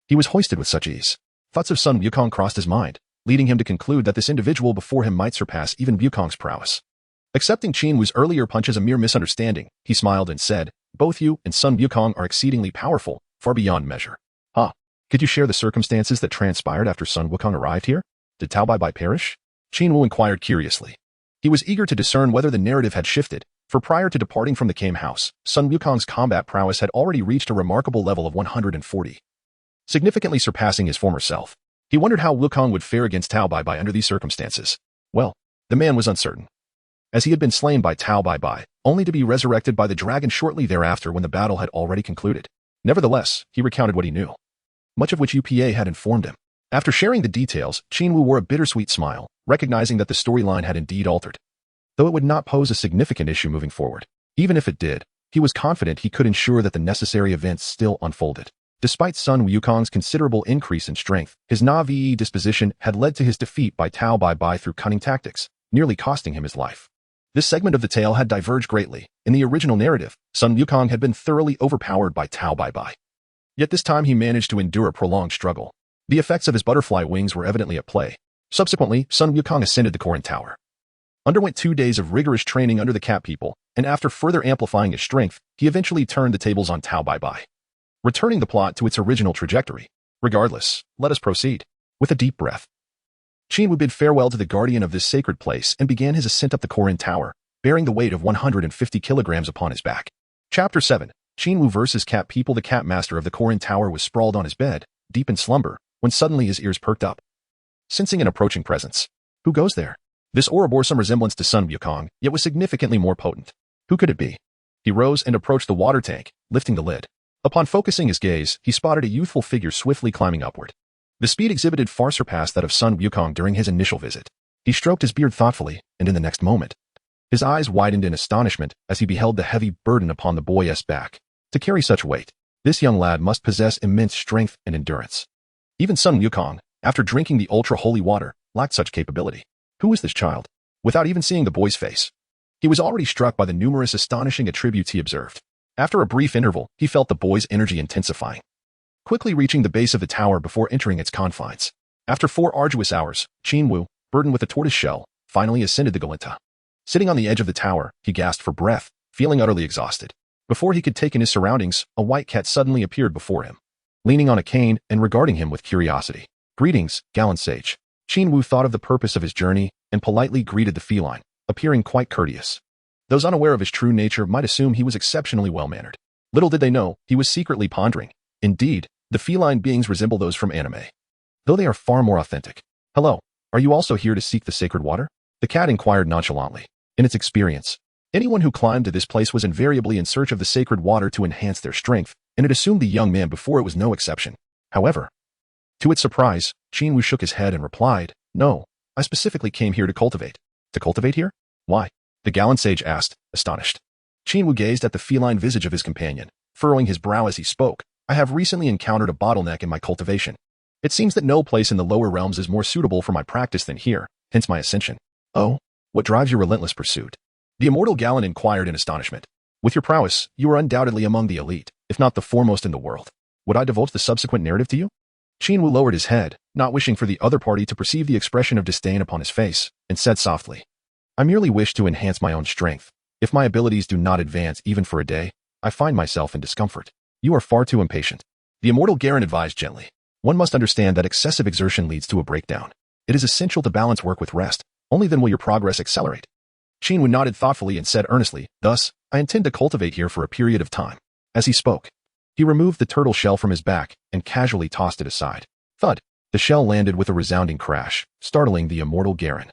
He was hoisted with such ease. Thoughts of Sun Wukong crossed his mind, leading him to conclude that this individual before him might surpass even Wukong's prowess. Accepting Qin Wu's earlier punch as a mere misunderstanding, he smiled and said, "Both you and Sun Wukong are exceedingly powerful, far beyond measure." "Huh. Could you share the circumstances that transpired after Sun Wukong arrived here? Did Tao Bai perish?" Qin Wu inquired curiously. He was eager to discern whether the narrative had shifted, for prior to departing from the Kam house, Sun Wukong's combat prowess had already reached a remarkable level of 140, significantly surpassing his former self. He wondered how Wukong would fare against Tao Bai under these circumstances. Well, the man was uncertain, as he had been slain by Tao Bai, only to be resurrected by the dragon shortly thereafter when the battle had already concluded. Nevertheless, he recounted what he knew, much of which UPA had informed him. After sharing the details, Qin Wu wore a bittersweet smile, recognizing that the storyline had indeed altered, though it would not pose a significant issue moving forward. Even if it did, he was confident he could ensure that the necessary events still unfolded. Despite Sun Wukong's considerable increase in strength, his Na'vi disposition had led to his defeat by Tao Bai through cunning tactics, nearly costing him his life. This segment of the tale had diverged greatly. In the original narrative, Sun Wukong had been thoroughly overpowered by Tao Bai. Yet this time he managed to endure a prolonged struggle. The effects of his butterfly wings were evidently at play. Subsequently, Sun Wukong ascended the Qin Tower, underwent 2 days of rigorous training under the Cat People, and after further amplifying his strength, he eventually turned the tables on Tao Bai, returning the plot to its original trajectory. Regardless, let us proceed. With a deep breath, Qin Wu bid farewell to the guardian of this sacred place and began his ascent up the Qin Tower, bearing the weight of 150 kilograms upon his back. Chapter 7. Qin Wu vs. Cat People. The Cat Master of the Qin Tower was sprawled on his bed, deep in slumber, when suddenly his ears perked up, sensing an approaching presence. Who goes there? This aura bore some resemblance to Sun Wukong, yet was significantly more potent. Who could it be? He rose and approached the water tank, lifting the lid. Upon focusing his gaze, he spotted a youthful figure swiftly climbing upward. The speed exhibited far surpassed that of Sun Wukong during his initial visit. He stroked his beard thoughtfully, and in the next moment, his eyes widened in astonishment as he beheld the heavy burden upon the boy's back. To carry such weight, this young lad must possess immense strength and endurance. Even Sun Wukong, after drinking the ultra-holy water, lacked such capability. Who was this child? Without even seeing the boy's face, he was already struck by the numerous astonishing attributes he observed. After a brief interval, he felt the boy's energy intensifying, quickly reaching the base of the tower before entering its confines. After 4 arduous hours, Qin Wu, burdened with a tortoise shell, finally ascended the Galinta. Sitting on the edge of the tower, he gasped for breath, feeling utterly exhausted. Before he could take in his surroundings, a white cat suddenly appeared before him, leaning on a cane and regarding him with curiosity. "Greetings, gallant sage." Qin Wu thought of the purpose of his journey, and politely greeted the feline, appearing quite courteous. Those unaware of his true nature might assume he was exceptionally well-mannered. Little did they know, he was secretly pondering. Indeed, the feline beings resemble those from anime, though they are far more authentic. Hello, are you also here to seek the sacred water? The cat inquired nonchalantly. In its experience, anyone who climbed to this place was invariably in search of the sacred water to enhance their strength, and it assumed the young man before it was no exception. However, to its surprise, Qin Wu shook his head and replied, "No, I specifically came here to cultivate." "To cultivate here? Why?" the gallant sage asked, astonished. Qin Wu gazed at the feline visage of his companion, furrowing his brow as he spoke. "I have recently encountered a bottleneck in my cultivation. It seems that no place in the lower realms is more suitable for my practice than here, hence my ascension." "Oh, what drives your relentless pursuit?" the immortal gallant inquired in astonishment. "With your prowess, you are undoubtedly among the elite, if not the foremost in the world. Would I divulge the subsequent narrative to you?" Qin Wu lowered his head, not wishing for the other party to perceive the expression of disdain upon his face, and said softly, "I merely wish to enhance my own strength. If my abilities do not advance even for a day, I find myself in discomfort." "You are far too impatient," the immortal Garen advised gently. "One must understand that excessive exertion leads to a breakdown. It is essential to balance work with rest. Only then will your progress accelerate." Qin Wu nodded thoughtfully and said earnestly, "Thus, I intend to cultivate here for a period of time." As he spoke, he removed the turtle shell from his back and casually tossed it aside. Thud! The shell landed with a resounding crash, startling the immortal Garen,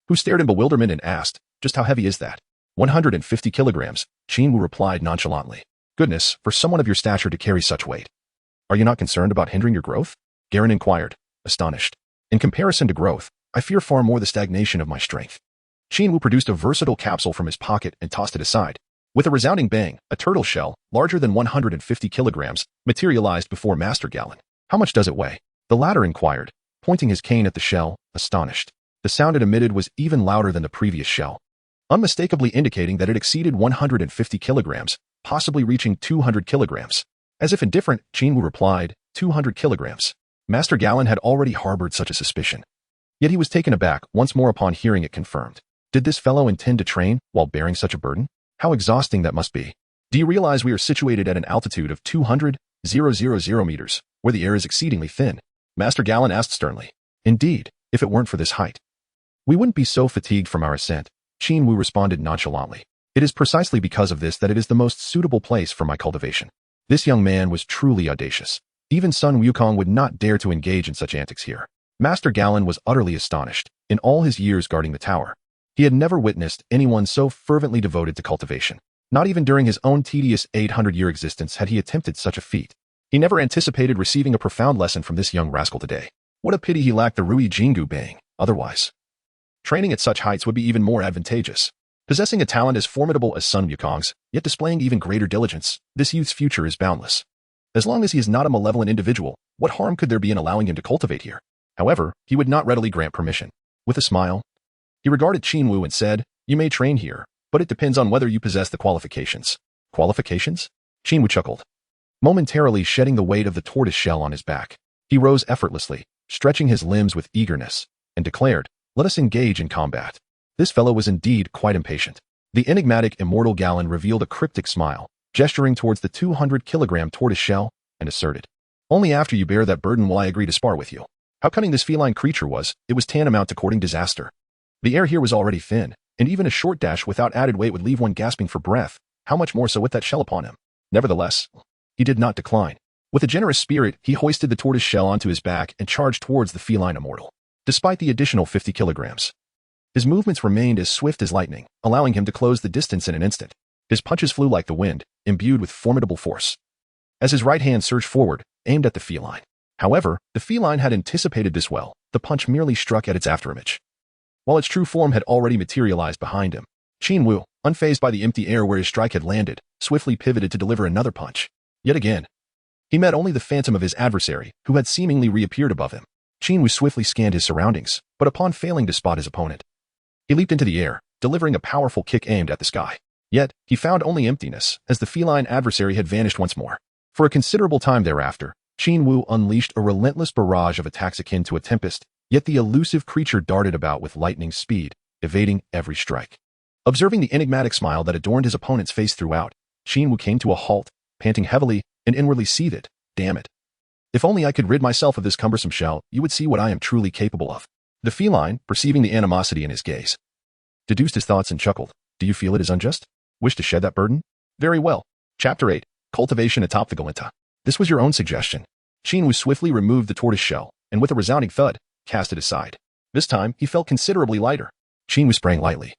who stared in bewilderment and asked, "Just how heavy is that?" 150 kilograms, Qin Wu replied nonchalantly. "Goodness, for someone of your stature to carry such weight. Are you not concerned about hindering your growth?" Garen inquired, astonished. "In comparison to growth, I fear far more the stagnation of my strength." Qin Wu produced a versatile capsule from his pocket and tossed it aside. With a resounding bang, a turtle shell, larger than 150 kilograms, materialized before Master Gallon. "How much does it weigh?" the latter inquired, pointing his cane at the shell, astonished. The sound it emitted was even louder than the previous shell, unmistakably indicating that it exceeded 150 kilograms, possibly reaching 200 kilograms. As if indifferent, Qin Wu replied, 200 kilograms. Master Gallon had already harbored such a suspicion. Yet he was taken aback once more upon hearing it confirmed. Did this fellow intend to train while bearing such a burden? How exhausting that must be. "Do you realize we are situated at an altitude of 200,000 meters, where the air is exceedingly thin?" Master Gallon asked sternly. "Indeed, if it weren't for this height, we wouldn't be so fatigued from our ascent," Qin Wu responded nonchalantly. "It is precisely because of this that it is the most suitable place for my cultivation." This young man was truly audacious. Even Sun Wukong would not dare to engage in such antics here. Master Gallon was utterly astonished. In all his years guarding the tower, he had never witnessed anyone so fervently devoted to cultivation. Not even during his own tedious 800-year existence had he attempted such a feat. He never anticipated receiving a profound lesson from this young rascal today. What a pity he lacked the Rui Jingu Bang, otherwise training at such heights would be even more advantageous. Possessing a talent as formidable as Sun Wukong's, yet displaying even greater diligence, this youth's future is boundless. As long as he is not a malevolent individual, what harm could there be in allowing him to cultivate here? However, he would not readily grant permission. With a smile, he regarded Qin Wu and said, "You may train here, but it depends on whether you possess the qualifications." "Qualifications?" Qin Wu chuckled, momentarily shedding the weight of the tortoise shell on his back. He rose effortlessly, stretching his limbs with eagerness, and declared, "Let us engage in combat." This fellow was indeed quite impatient. The enigmatic immortal Gallon revealed a cryptic smile, gesturing towards the 200-kilogram tortoise shell, and asserted, "Only after you bear that burden will I agree to spar with you." How cunning this feline creature was, it was tantamount to courting disaster. The air here was already thin, and even a short dash without added weight would leave one gasping for breath, how much more so with that shell upon him. Nevertheless, he did not decline. With a generous spirit, he hoisted the tortoise shell onto his back and charged towards the feline immortal. Despite the additional 50 kilograms, his movements remained as swift as lightning, allowing him to close the distance in an instant. His punches flew like the wind, imbued with formidable force, as his right hand surged forward, aimed at the feline. However, the feline had anticipated this well. The punch merely struck at its afterimage, while its true form had already materialized behind him. Qin Wu, unfazed by the empty air where his strike had landed, swiftly pivoted to deliver another punch. Yet again, he met only the phantom of his adversary, who had seemingly reappeared above him. Qin Wu swiftly scanned his surroundings, but upon failing to spot his opponent, he leaped into the air, delivering a powerful kick aimed at the sky. Yet, he found only emptiness, as the feline adversary had vanished once more. For a considerable time thereafter, Qin Wu unleashed a relentless barrage of attacks akin to a tempest, yet the elusive creature darted about with lightning speed, evading every strike. Observing the enigmatic smile that adorned his opponent's face throughout, Qin Wu came to a halt, panting heavily, and inwardly seethed. "Damn it. If only I could rid myself of this cumbersome shell, you would see what I am truly capable of." The feline, perceiving the animosity in his gaze, deduced his thoughts and chuckled. Do you feel it is unjust? Wish to shed that burden? Very well. Chapter 8. Cultivation atop the Galinta. This was your own suggestion. Qin Wu swiftly removed the tortoise shell, and with a resounding thud, cast it aside. This time, he felt considerably lighter. Qin Wu sprang lightly,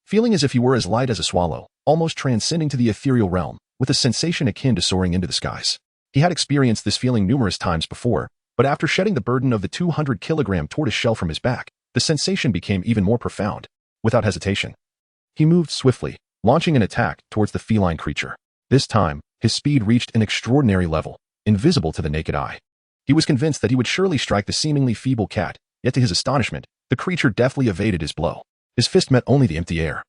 feeling as if he were as light as a swallow, almost transcending to the ethereal realm, with a sensation akin to soaring into the skies. He had experienced this feeling numerous times before, but after shedding the burden of the 200-kilogram tortoise shell from his back, the sensation became even more profound. Without hesitation, he moved swiftly, launching an attack towards the feline creature. This time, his speed reached an extraordinary level, invisible to the naked eye. He was convinced that he would surely strike the seemingly feeble cat, yet to his astonishment, the creature deftly evaded his blow. His fist met only the empty air,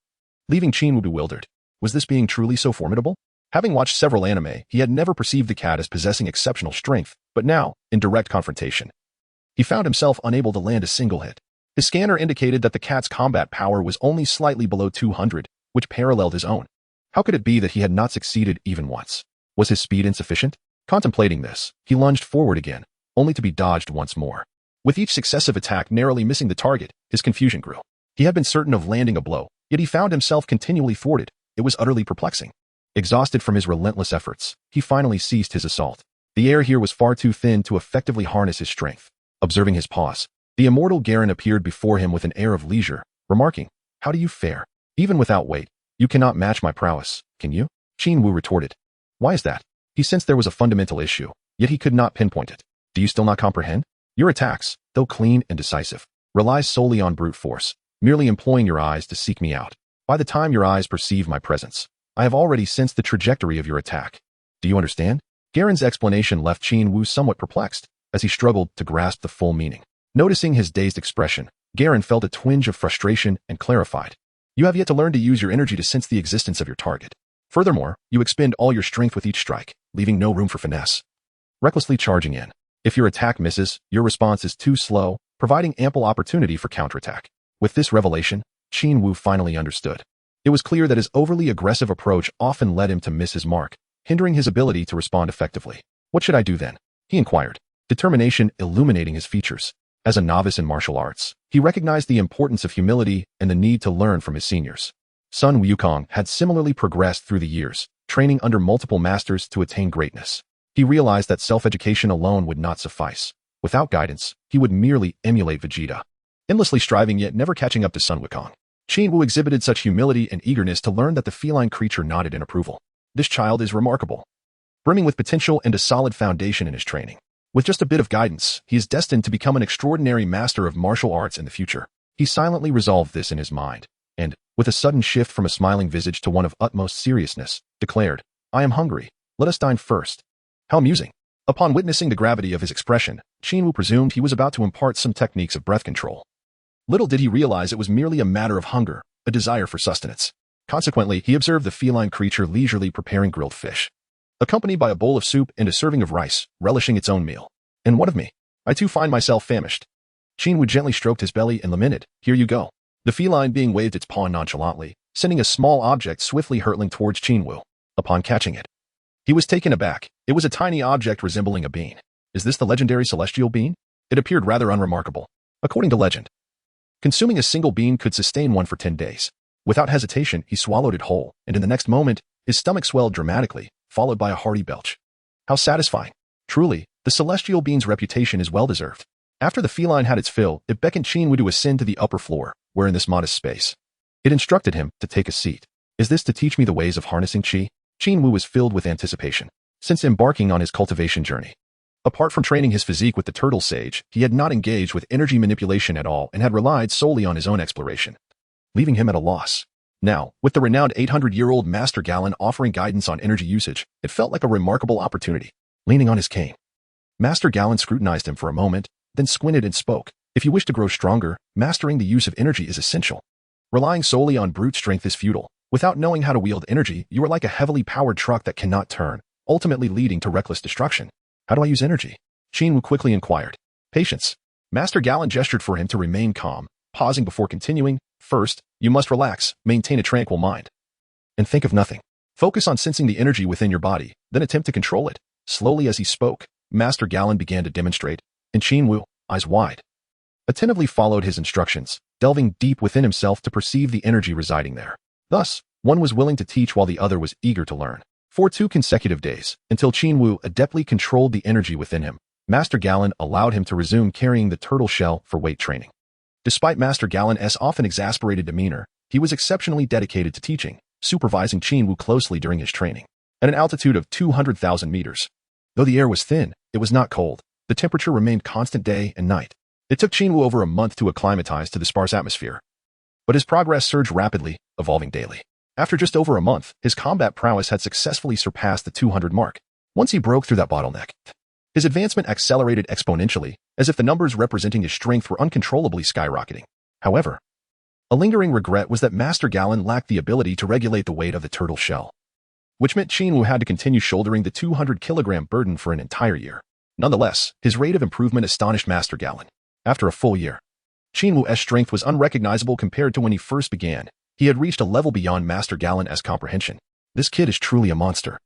leaving Qin Wu bewildered. Was this being truly so formidable? Having watched several anime, he had never perceived the cat as possessing exceptional strength, but now, in direct confrontation, he found himself unable to land a single hit. His scanner indicated that the cat's combat power was only slightly below 200, which paralleled his own. How could it be that he had not succeeded even once? Was his speed insufficient? Contemplating this, he lunged forward again, only to be dodged once more. With each successive attack narrowly missing the target, his confusion grew. He had been certain of landing a blow, yet he found himself continually thwarted. It was utterly perplexing. Exhausted from his relentless efforts, he finally ceased his assault. The air here was far too thin to effectively harness his strength. Observing his pause, the immortal Garen appeared before him with an air of leisure, remarking, "How do you fare? Even without weight, you cannot match my prowess, can you?" Qin Wu retorted. Why is that? He sensed there was a fundamental issue, yet he could not pinpoint it. Do you still not comprehend? Your attacks, though clean and decisive, rely solely on brute force, merely employing your eyes to seek me out. By the time your eyes perceive my presence, I have already sensed the trajectory of your attack. Do you understand? Garen's explanation left Qin Wu somewhat perplexed, as he struggled to grasp the full meaning. Noticing his dazed expression, Garen felt a twinge of frustration and clarified. You have yet to learn to use your energy to sense the existence of your target. Furthermore, you expend all your strength with each strike, leaving no room for finesse. Recklessly charging in. If your attack misses, your response is too slow, providing ample opportunity for counterattack. With this revelation, Qin Wu finally understood. It was clear that his overly aggressive approach often led him to miss his mark, hindering his ability to respond effectively. What should I do then? He inquired, determination illuminating his features. As a novice in martial arts, he recognized the importance of humility and the need to learn from his seniors. Sun Wukong had similarly progressed through the years, training under multiple masters to attain greatness. He realized that self-education alone would not suffice. Without guidance, he would merely emulate Vegeta, endlessly striving yet never catching up to Sun Wukong. Qin Wu exhibited such humility and eagerness to learn that the feline creature nodded in approval. This child is remarkable, brimming with potential and a solid foundation in his training. With just a bit of guidance, he is destined to become an extraordinary master of martial arts in the future. He silently resolved this in his mind, and, with a sudden shift from a smiling visage to one of utmost seriousness, declared, I am hungry. Let us dine first. How amusing. Upon witnessing the gravity of his expression, Qin Wu presumed he was about to impart some techniques of breath control. Little did he realize it was merely a matter of hunger, a desire for sustenance. Consequently, he observed the feline creature leisurely preparing grilled fish, accompanied by a bowl of soup and a serving of rice, relishing its own meal. And what of me? I too find myself famished. Qin Wu gently stroked his belly and lamented, Here you go. The feline being waved its paw nonchalantly, sending a small object swiftly hurtling towards Qin Wu. Upon catching it, he was taken aback. It was a tiny object resembling a bean. Is this the legendary celestial bean? It appeared rather unremarkable. According to legend, consuming a single bean could sustain one for 10 days. Without hesitation, he swallowed it whole, and in the next moment, his stomach swelled dramatically, followed by a hearty belch. How satisfying. Truly, the celestial bean's reputation is well-deserved. After the feline had its fill, it beckoned Qin Wu to ascend to the upper floor, where in this modest space, it instructed him to take a seat. Is this to teach me the ways of harnessing qi? Qin Wu was filled with anticipation. Since embarking on his cultivation journey, apart from training his physique with the turtle sage, he had not engaged with energy manipulation at all and had relied solely on his own exploration, leaving him at a loss. Now, with the renowned 800-year-old Master Galen offering guidance on energy usage, it felt like a remarkable opportunity. Leaning on his cane, Master Galen scrutinized him for a moment, then squinted and spoke. If you wish to grow stronger, mastering the use of energy is essential. Relying solely on brute strength is futile. Without knowing how to wield energy, you are like a heavily powered truck that cannot turn, ultimately leading to reckless destruction. How do I use energy? Qin Wu quickly inquired. Patience. Master Galen gestured for him to remain calm, pausing before continuing. First, you must relax, maintain a tranquil mind, and think of nothing. Focus on sensing the energy within your body, then attempt to control it. Slowly as he spoke, Master Galen began to demonstrate, and Qin Wu, eyes wide, attentively followed his instructions, delving deep within himself to perceive the energy residing there. Thus, one was willing to teach while the other was eager to learn. For 2 consecutive days, until Qin Wu adeptly controlled the energy within him, Master Galen allowed him to resume carrying the turtle shell for weight training. Despite Master Galen's often exasperated demeanor, he was exceptionally dedicated to teaching, supervising Qin Wu closely during his training. At an altitude of 200,000 meters. Though the air was thin, it was not cold. The temperature remained constant day and night. It took Qin Wu over a month to acclimatize to the sparse atmosphere. But his progress surged rapidly, evolving daily. After just over a month, his combat prowess had successfully surpassed the 200 mark. Once he broke through that bottleneck, his advancement accelerated exponentially, as if the numbers representing his strength were uncontrollably skyrocketing. However, a lingering regret was that Master Galen lacked the ability to regulate the weight of the turtle shell, which meant Qin Wu had to continue shouldering the 200-kilogram burden for an entire year. Nonetheless, his rate of improvement astonished Master Galen. After a full year, Qin Wu's strength was unrecognizable compared to when he first began. He had reached a level beyond Master Galen's comprehension. This kid is truly a monster.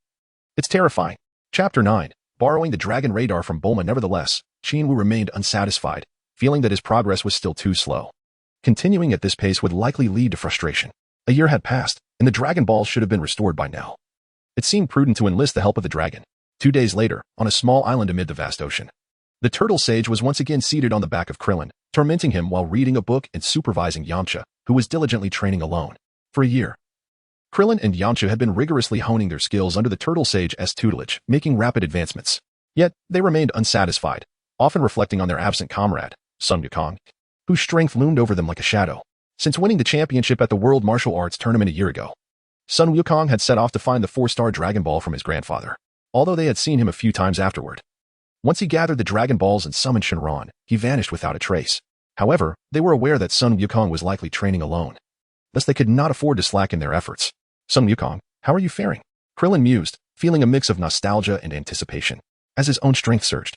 It's terrifying. Chapter 9. Borrowing the dragon radar from Bulma. Nevertheless, Qin Wu remained unsatisfied, feeling that his progress was still too slow. Continuing at this pace would likely lead to frustration. A year had passed, and the Dragon Balls should have been restored by now. It seemed prudent to enlist the help of the dragon. 2 days later, on a small island amid the vast ocean, the turtle sage was once again seated on the back of Krillin, tormenting him while reading a book and supervising Yamcha, who was diligently training alone. For a year, Krillin and Yamcha had been rigorously honing their skills under the turtle sage's tutelage, making rapid advancements. Yet, they remained unsatisfied, often reflecting on their absent comrade, Sun Wukong, whose strength loomed over them like a shadow. Since winning the championship at the World Martial Arts Tournament a year ago, Sun Wukong had set off to find the 4-star Dragon Ball from his grandfather, although they had seen him a few times afterward. Once he gathered the Dragon Balls and summoned Shenron, he vanished without a trace. However, they were aware that Sun Wukong was likely training alone. Thus they could not afford to slacken their efforts. Sun Wukong, how are you faring? Krillin mused, feeling a mix of nostalgia and anticipation, as his own strength surged.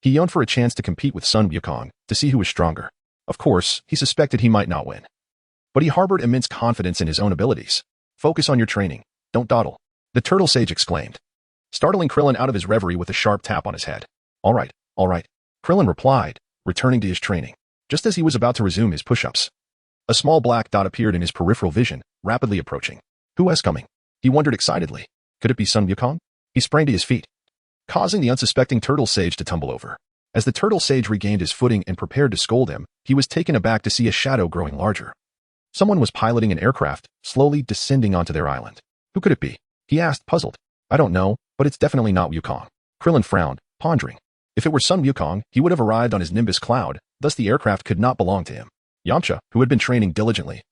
He yearned for a chance to compete with Sun Wukong, to see who was stronger. Of course, he suspected he might not win. But he harbored immense confidence in his own abilities. Focus on your training. Don't dawdle. The turtle sage exclaimed, startling Krillin out of his reverie with a sharp tap on his head. All right. Krillin replied, returning to his training. Just as he was about to resume his push-ups, a small black dot appeared in his peripheral vision, rapidly approaching. Who is coming? He wondered excitedly. Could it be Sun Wukong? He sprang to his feet, causing the unsuspecting turtle sage to tumble over. As the turtle sage regained his footing and prepared to scold him, he was taken aback to see a shadow growing larger. Someone was piloting an aircraft, slowly descending onto their island. Who could it be? He asked, puzzled. I don't know, but it's definitely not Wukong. Krillin frowned, pondering. If it were Sun Wukong, he would have arrived on his Nimbus cloud, thus the aircraft could not belong to him. Yamcha, who had been training diligently,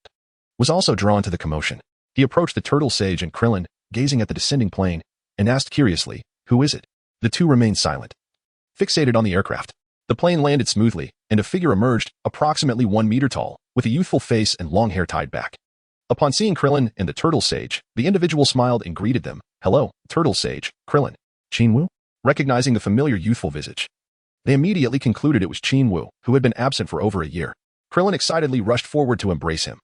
was also drawn to the commotion. He approached the turtle sage and Krillin, gazing at the descending plane, and asked curiously, who is it? The two remained silent, fixated on the aircraft. The plane landed smoothly, and a figure emerged, approximately 1 meter tall, with a youthful face and long hair tied back. Upon seeing Krillin and the turtle sage, the individual smiled and greeted them. Hello, turtle sage, Krillin. Qin Wu? Recognizing the familiar youthful visage, they immediately concluded it was Qin Wu, who had been absent for over a year. Krillin excitedly rushed forward to embrace him,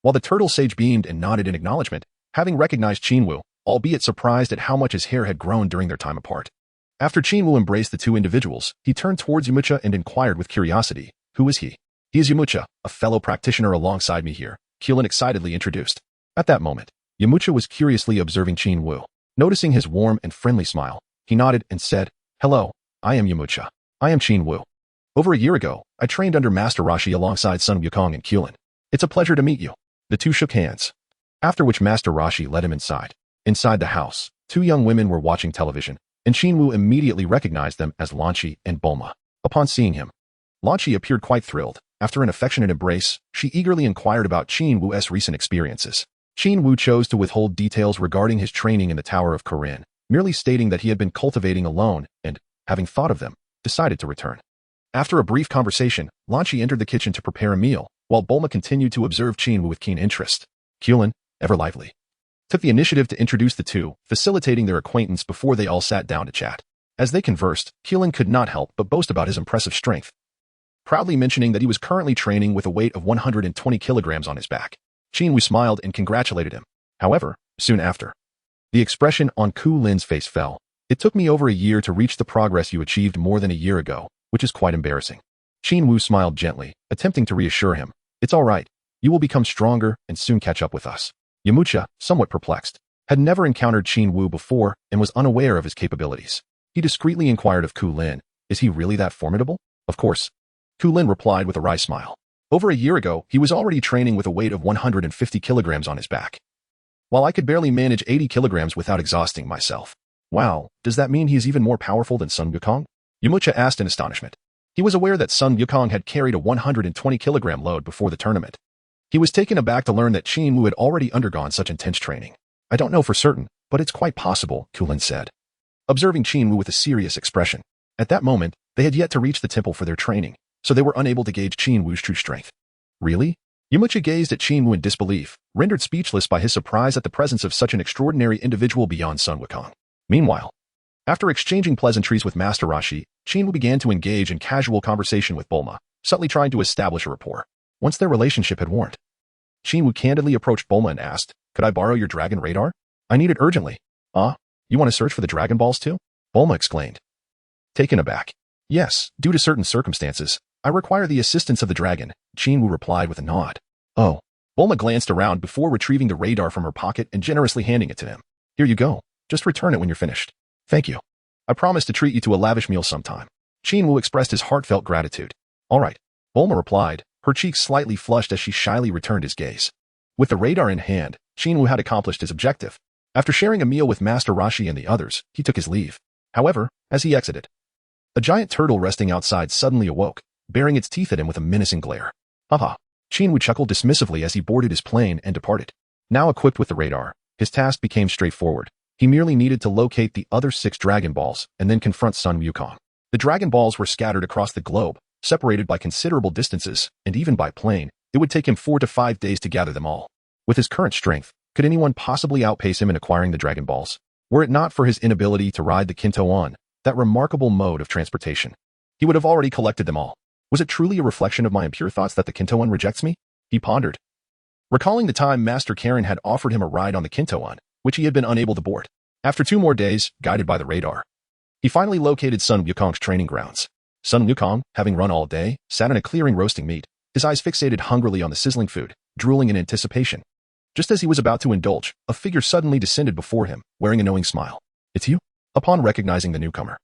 while the turtle sage beamed and nodded in acknowledgement, having recognized Qin Wu, albeit surprised at how much his hair had grown during their time apart. After Qin Wu embraced the two individuals, he turned towards Yamcha and inquired with curiosity, who is he? He is Yamcha, a fellow practitioner alongside me here, Krillin excitedly introduced. At that moment, Yamcha was curiously observing Qin Wu. Noticing his warm and friendly smile, he nodded and said, Hello, I am Yamcha. I am Qin Wu. Over a year ago, I trained under Master Roshi alongside Sun Wukong and Krillin. It's a pleasure to meet you. The two shook hands, after which Master Roshi led him inside. Inside the house, two young women were watching television, and Qin Wu immediately recognized them as Lanchi and Bulma. Upon seeing him, Lanchi appeared quite thrilled. After an affectionate embrace, she eagerly inquired about Qin Wu's recent experiences. Qin Wu chose to withhold details regarding his training in the Tower of Corinne, merely stating that he had been cultivating alone and, having thought of them, decided to return. After a brief conversation, Lanchi entered the kitchen to prepare a meal, while Bulma continued to observe Qin Wu with keen interest. Krillin, ever lively, took the initiative to introduce the two, facilitating their acquaintance before they all sat down to chat. As they conversed, Krillin could not help but boast about his impressive strength, proudly mentioning that he was currently training with a weight of 120 kilograms on his back. Qin Wu smiled and congratulated him. However, soon after, the expression on Ku Lin's face fell. It took me over a year to reach the progress you achieved more than a year ago, which is quite embarrassing. Qin Wu smiled gently, attempting to reassure him. It's all right. You will become stronger and soon catch up with us. Yamcha, somewhat perplexed, had never encountered Qin Wu before and was unaware of his capabilities. He discreetly inquired of Ku Lin, is he really that formidable? Of course. Ku Lin replied with a wry smile. Over a year ago, he was already training with a weight of 150 kilograms on his back, while I could barely manage 80 kilograms without exhausting myself. Wow, does that mean he is even more powerful than Sun Wukong? Yamcha asked in astonishment. He was aware that Sun Wukong had carried a 120-kilogram load before the tournament. He was taken aback to learn that Qin Wu had already undergone such intense training. I don't know for certain, but it's quite possible, Ku Lin said, observing Qin Wu with a serious expression. At that moment, they had yet to reach the temple for their training, so they were unable to gauge Qin Wu's true strength. Really? Yamcha gazed at Qin Wu in disbelief, rendered speechless by his surprise at the presence of such an extraordinary individual beyond Sun Wukong. Meanwhile, after exchanging pleasantries with Master Roshi, Qin Wu began to engage in casual conversation with Bulma, subtly trying to establish a rapport. Once their relationship had warmed, Qin Wu candidly approached Bulma and asked, could I borrow your dragon radar? I need it urgently. You want to search for the Dragon Balls too? Bulma exclaimed, taken aback. Yes, due to certain circumstances, I require the assistance of the dragon, Qin Wu replied with a nod. Oh. Bulma glanced around before retrieving the radar from her pocket and generously handing it to him. Here you go. Just return it when you're finished. Thank you. I promise to treat you to a lavish meal sometime. Qin Wu expressed his heartfelt gratitude. All right. Bulma replied, her cheeks slightly flushed as she shyly returned his gaze. With the radar in hand, Qin Wu had accomplished his objective. After sharing a meal with Master Roshi and the others, he took his leave. However, as he exited, a giant turtle resting outside suddenly awoke, baring its teeth at him with a menacing glare. Haha. Qin Wu chuckled dismissively as he boarded his plane and departed. Now equipped with the radar, his task became straightforward. He merely needed to locate the other 6 Dragon Balls and then confront Sun Wukong. The Dragon Balls were scattered across the globe, separated by considerable distances, and even by plane, it would take him 4 to 5 days to gather them all. With his current strength, could anyone possibly outpace him in acquiring the Dragon Balls? Were it not for his inability to ride the Kinto-on, that remarkable mode of transportation, he would have already collected them all. Was it truly a reflection of my impure thoughts that the Kinto-on rejects me? He pondered, recalling the time Master Karen had offered him a ride on the Kinto-on, which he had been unable to board. After 2 more days, guided by the radar, he finally located Sun Wukong's training grounds. Sun Wukong, having run all day, sat in a clearing roasting meat, his eyes fixated hungrily on the sizzling food, drooling in anticipation. Just as he was about to indulge, a figure suddenly descended before him, wearing a knowing smile. It's you? Upon recognizing the newcomer,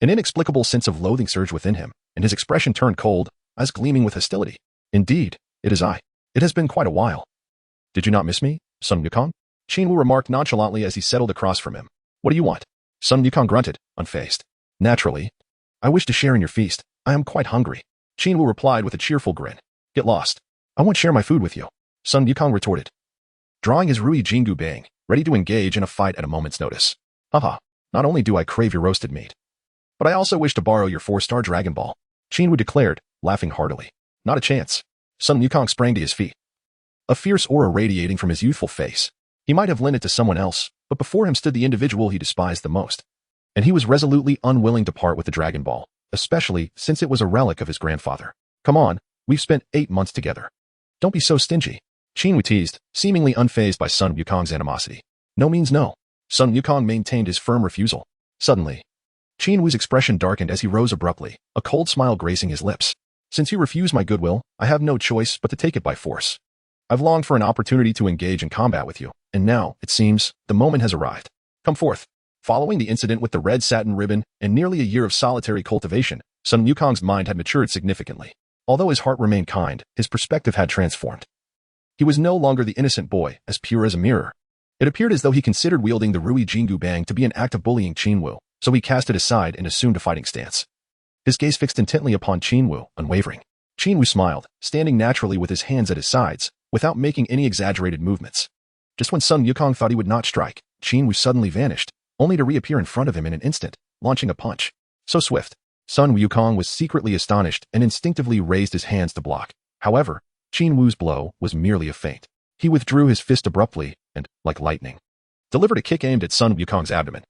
an inexplicable sense of loathing surged within him, and his expression turned cold, eyes gleaming with hostility. Indeed, it is I. It has been quite a while. Did you not miss me, Sun Wukong? Qin Wu remarked nonchalantly as he settled across from him. What do you want? Sun Wukong grunted, unfazed. Naturally. I wish to share in your feast. I am quite hungry. Qin Wu replied with a cheerful grin. Get lost. I won't share my food with you. Sun Wukong retorted, drawing his Rui Jingu Bang, ready to engage in a fight at a moment's notice. Haha, not only do I crave your roasted meat, but I also wish to borrow your 4-star Dragon Ball. Qin Wu declared, laughing heartily. Not a chance. Sun Wukong sprang to his feet, a fierce aura radiating from his youthful face. He might have lent it to someone else, but before him stood the individual he despised the most. And he was resolutely unwilling to part with the Dragon Ball, especially since it was a relic of his grandfather. Come on, we've spent 8 months together. Don't be so stingy. Qin Wu teased, seemingly unfazed by Sun Wukong's animosity. No means no. Sun Wukong maintained his firm refusal. Suddenly, Qin Wu's expression darkened as he rose abruptly, a cold smile gracing his lips. Since you refuse my goodwill, I have no choice but to take it by force. I've longed for an opportunity to engage in combat with you, and now, it seems, the moment has arrived. Come forth. Following the incident with the red satin ribbon and nearly a year of solitary cultivation, Sun Wukong's mind had matured significantly. Although his heart remained kind, his perspective had transformed. He was no longer the innocent boy, as pure as a mirror. It appeared as though he considered wielding the Rui Jingu Bang to be an act of bullying Qin Wu, so he cast it aside and assumed a fighting stance. His gaze fixed intently upon Qin Wu, unwavering. Qin Wu smiled, standing naturally with his hands at his sides, without making any exaggerated movements. Just when Sun Wukong thought he would not strike, Qin Wu suddenly vanished, only to reappear in front of him in an instant, launching a punch. So swift. Sun Wukong was secretly astonished and instinctively raised his hands to block. However, Qin Wu's blow was merely a feint. He withdrew his fist abruptly and, like lightning, delivered a kick aimed at Sun Wukong's abdomen.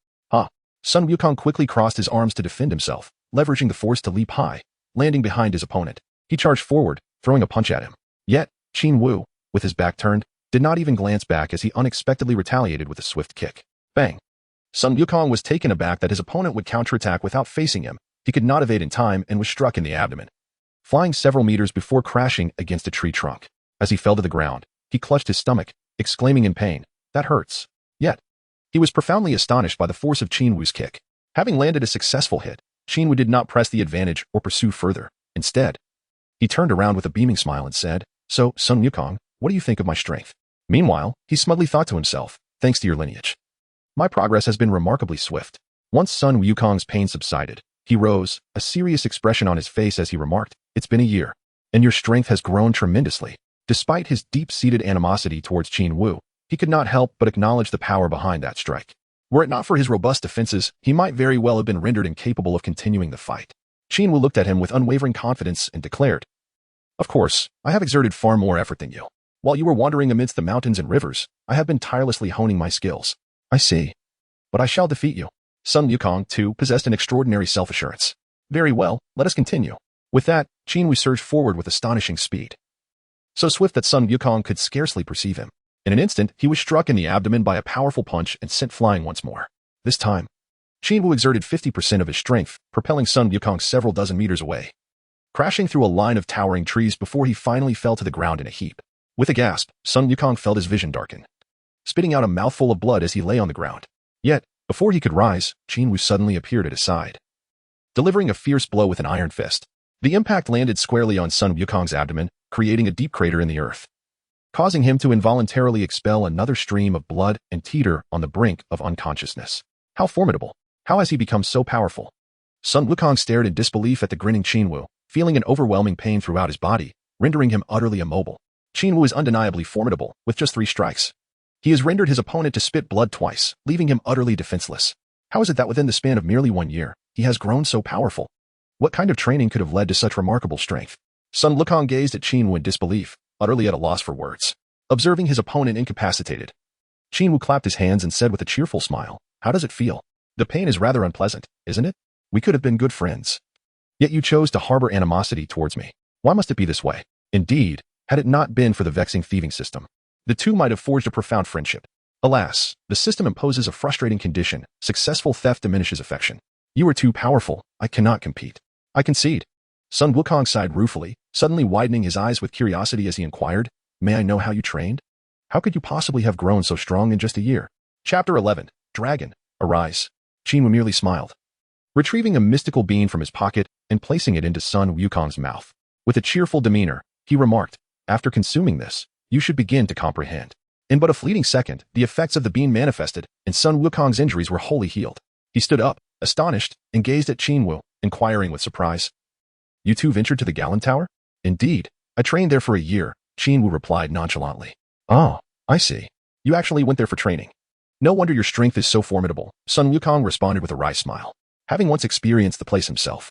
Sun Wukong quickly crossed his arms to defend himself, leveraging the force to leap high, landing behind his opponent. He charged forward, throwing a punch at him. Yet, Qin Wu, with his back turned, did not even glance back as he unexpectedly retaliated with a swift kick. Bang! Sun Wukong was taken aback that his opponent would counterattack without facing him. He could not evade in time and was struck in the abdomen. flying several meters before crashing against a tree trunk. As he fell to the ground, he clutched his stomach, exclaiming in pain, "That hurts." Yet, he was profoundly astonished by the force of Qin Wu's kick. Having landed a successful hit, Qin Wu did not press the advantage or pursue further. Instead, he turned around with a beaming smile and said, "So, Sun Wukong, what do you think of my strength?" Meanwhile, he smugly thought to himself, "Thanks to your lineage, my progress has been remarkably swift." Once Sun Wukong's pain subsided, he rose, a serious expression on his face as he remarked, "It's been a year, and your strength has grown tremendously." Despite his deep-seated animosity towards Qin Wu, he could not help but acknowledge the power behind that strike. Were it not for his robust defenses, he might very well have been rendered incapable of continuing the fight. Qin Wu looked at him with unwavering confidence and declared, "Of course, I have exerted far more effort than you. While you were wandering amidst the mountains and rivers, I have been tirelessly honing my skills." "I see. But I shall defeat you." Sun Wukong, too, possessed an extraordinary self-assurance. "Very well, let us continue." With that, Qin Wu surged forward with astonishing speed, so swift that Sun Wukong could scarcely perceive him. In an instant, he was struck in the abdomen by a powerful punch and sent flying once more. This time, Qin Wu exerted 50% of his strength, propelling Sun Wukong several dozen meters away, crashing through a line of towering trees before he finally fell to the ground in a heap. With a gasp, Sun Wukong felt his vision darken, spitting out a mouthful of blood as he lay on the ground. Yet, before he could rise, Qin Wu suddenly appeared at his side, delivering a fierce blow with an iron fist. The impact landed squarely on Sun Wukong's abdomen, creating a deep crater in the earth, causing him to involuntarily expel another stream of blood and teeter on the brink of unconsciousness. How formidable! How has he become so powerful? Sun Wukong stared in disbelief at the grinning Qin Wu, feeling an overwhelming pain throughout his body, rendering him utterly immobile. Qin Wu is undeniably formidable, with just 3 strikes. He has rendered his opponent to spit blood twice, leaving him utterly defenseless. How is it that within the span of merely 1 year, he has grown so powerful? What kind of training could have led to such remarkable strength? Sun Wukong gazed at Qin Wu in disbelief, utterly at a loss for words. Observing his opponent incapacitated, Qin Wu clapped his hands and said with a cheerful smile, "How does it feel? The pain is rather unpleasant, isn't it? We could have been good friends. Yet you chose to harbor animosity towards me. Why must it be this way?" Indeed, had it not been for the vexing thieving system, the two might have forged a profound friendship. Alas, the system imposes a frustrating condition: successful theft diminishes affection. You are too powerful, I cannot compete. I concede. Sun Wukong sighed ruefully, suddenly widening his eyes with curiosity as he inquired, "May I know how you trained? How could you possibly have grown so strong in just a year?" Chapter 11. Dragon, Arise. Qin Wu merely smiled, retrieving a mystical bean from his pocket and placing it into Sun Wukong's mouth. With a cheerful demeanor, he remarked, "After consuming this, you should begin to comprehend." In but a fleeting second, the effects of the bean manifested, and Sun Wukong's injuries were wholly healed. He stood up, astonished, and gazed at Qin Wu, inquiring with surprise, "You too ventured to the Galen Tower?" "Indeed, I trained there for a year," Qin Wu replied nonchalantly. "Oh, I see. You actually went there for training. No wonder your strength is so formidable," Sun Wukong responded with a wry smile. Having once experienced the place himself,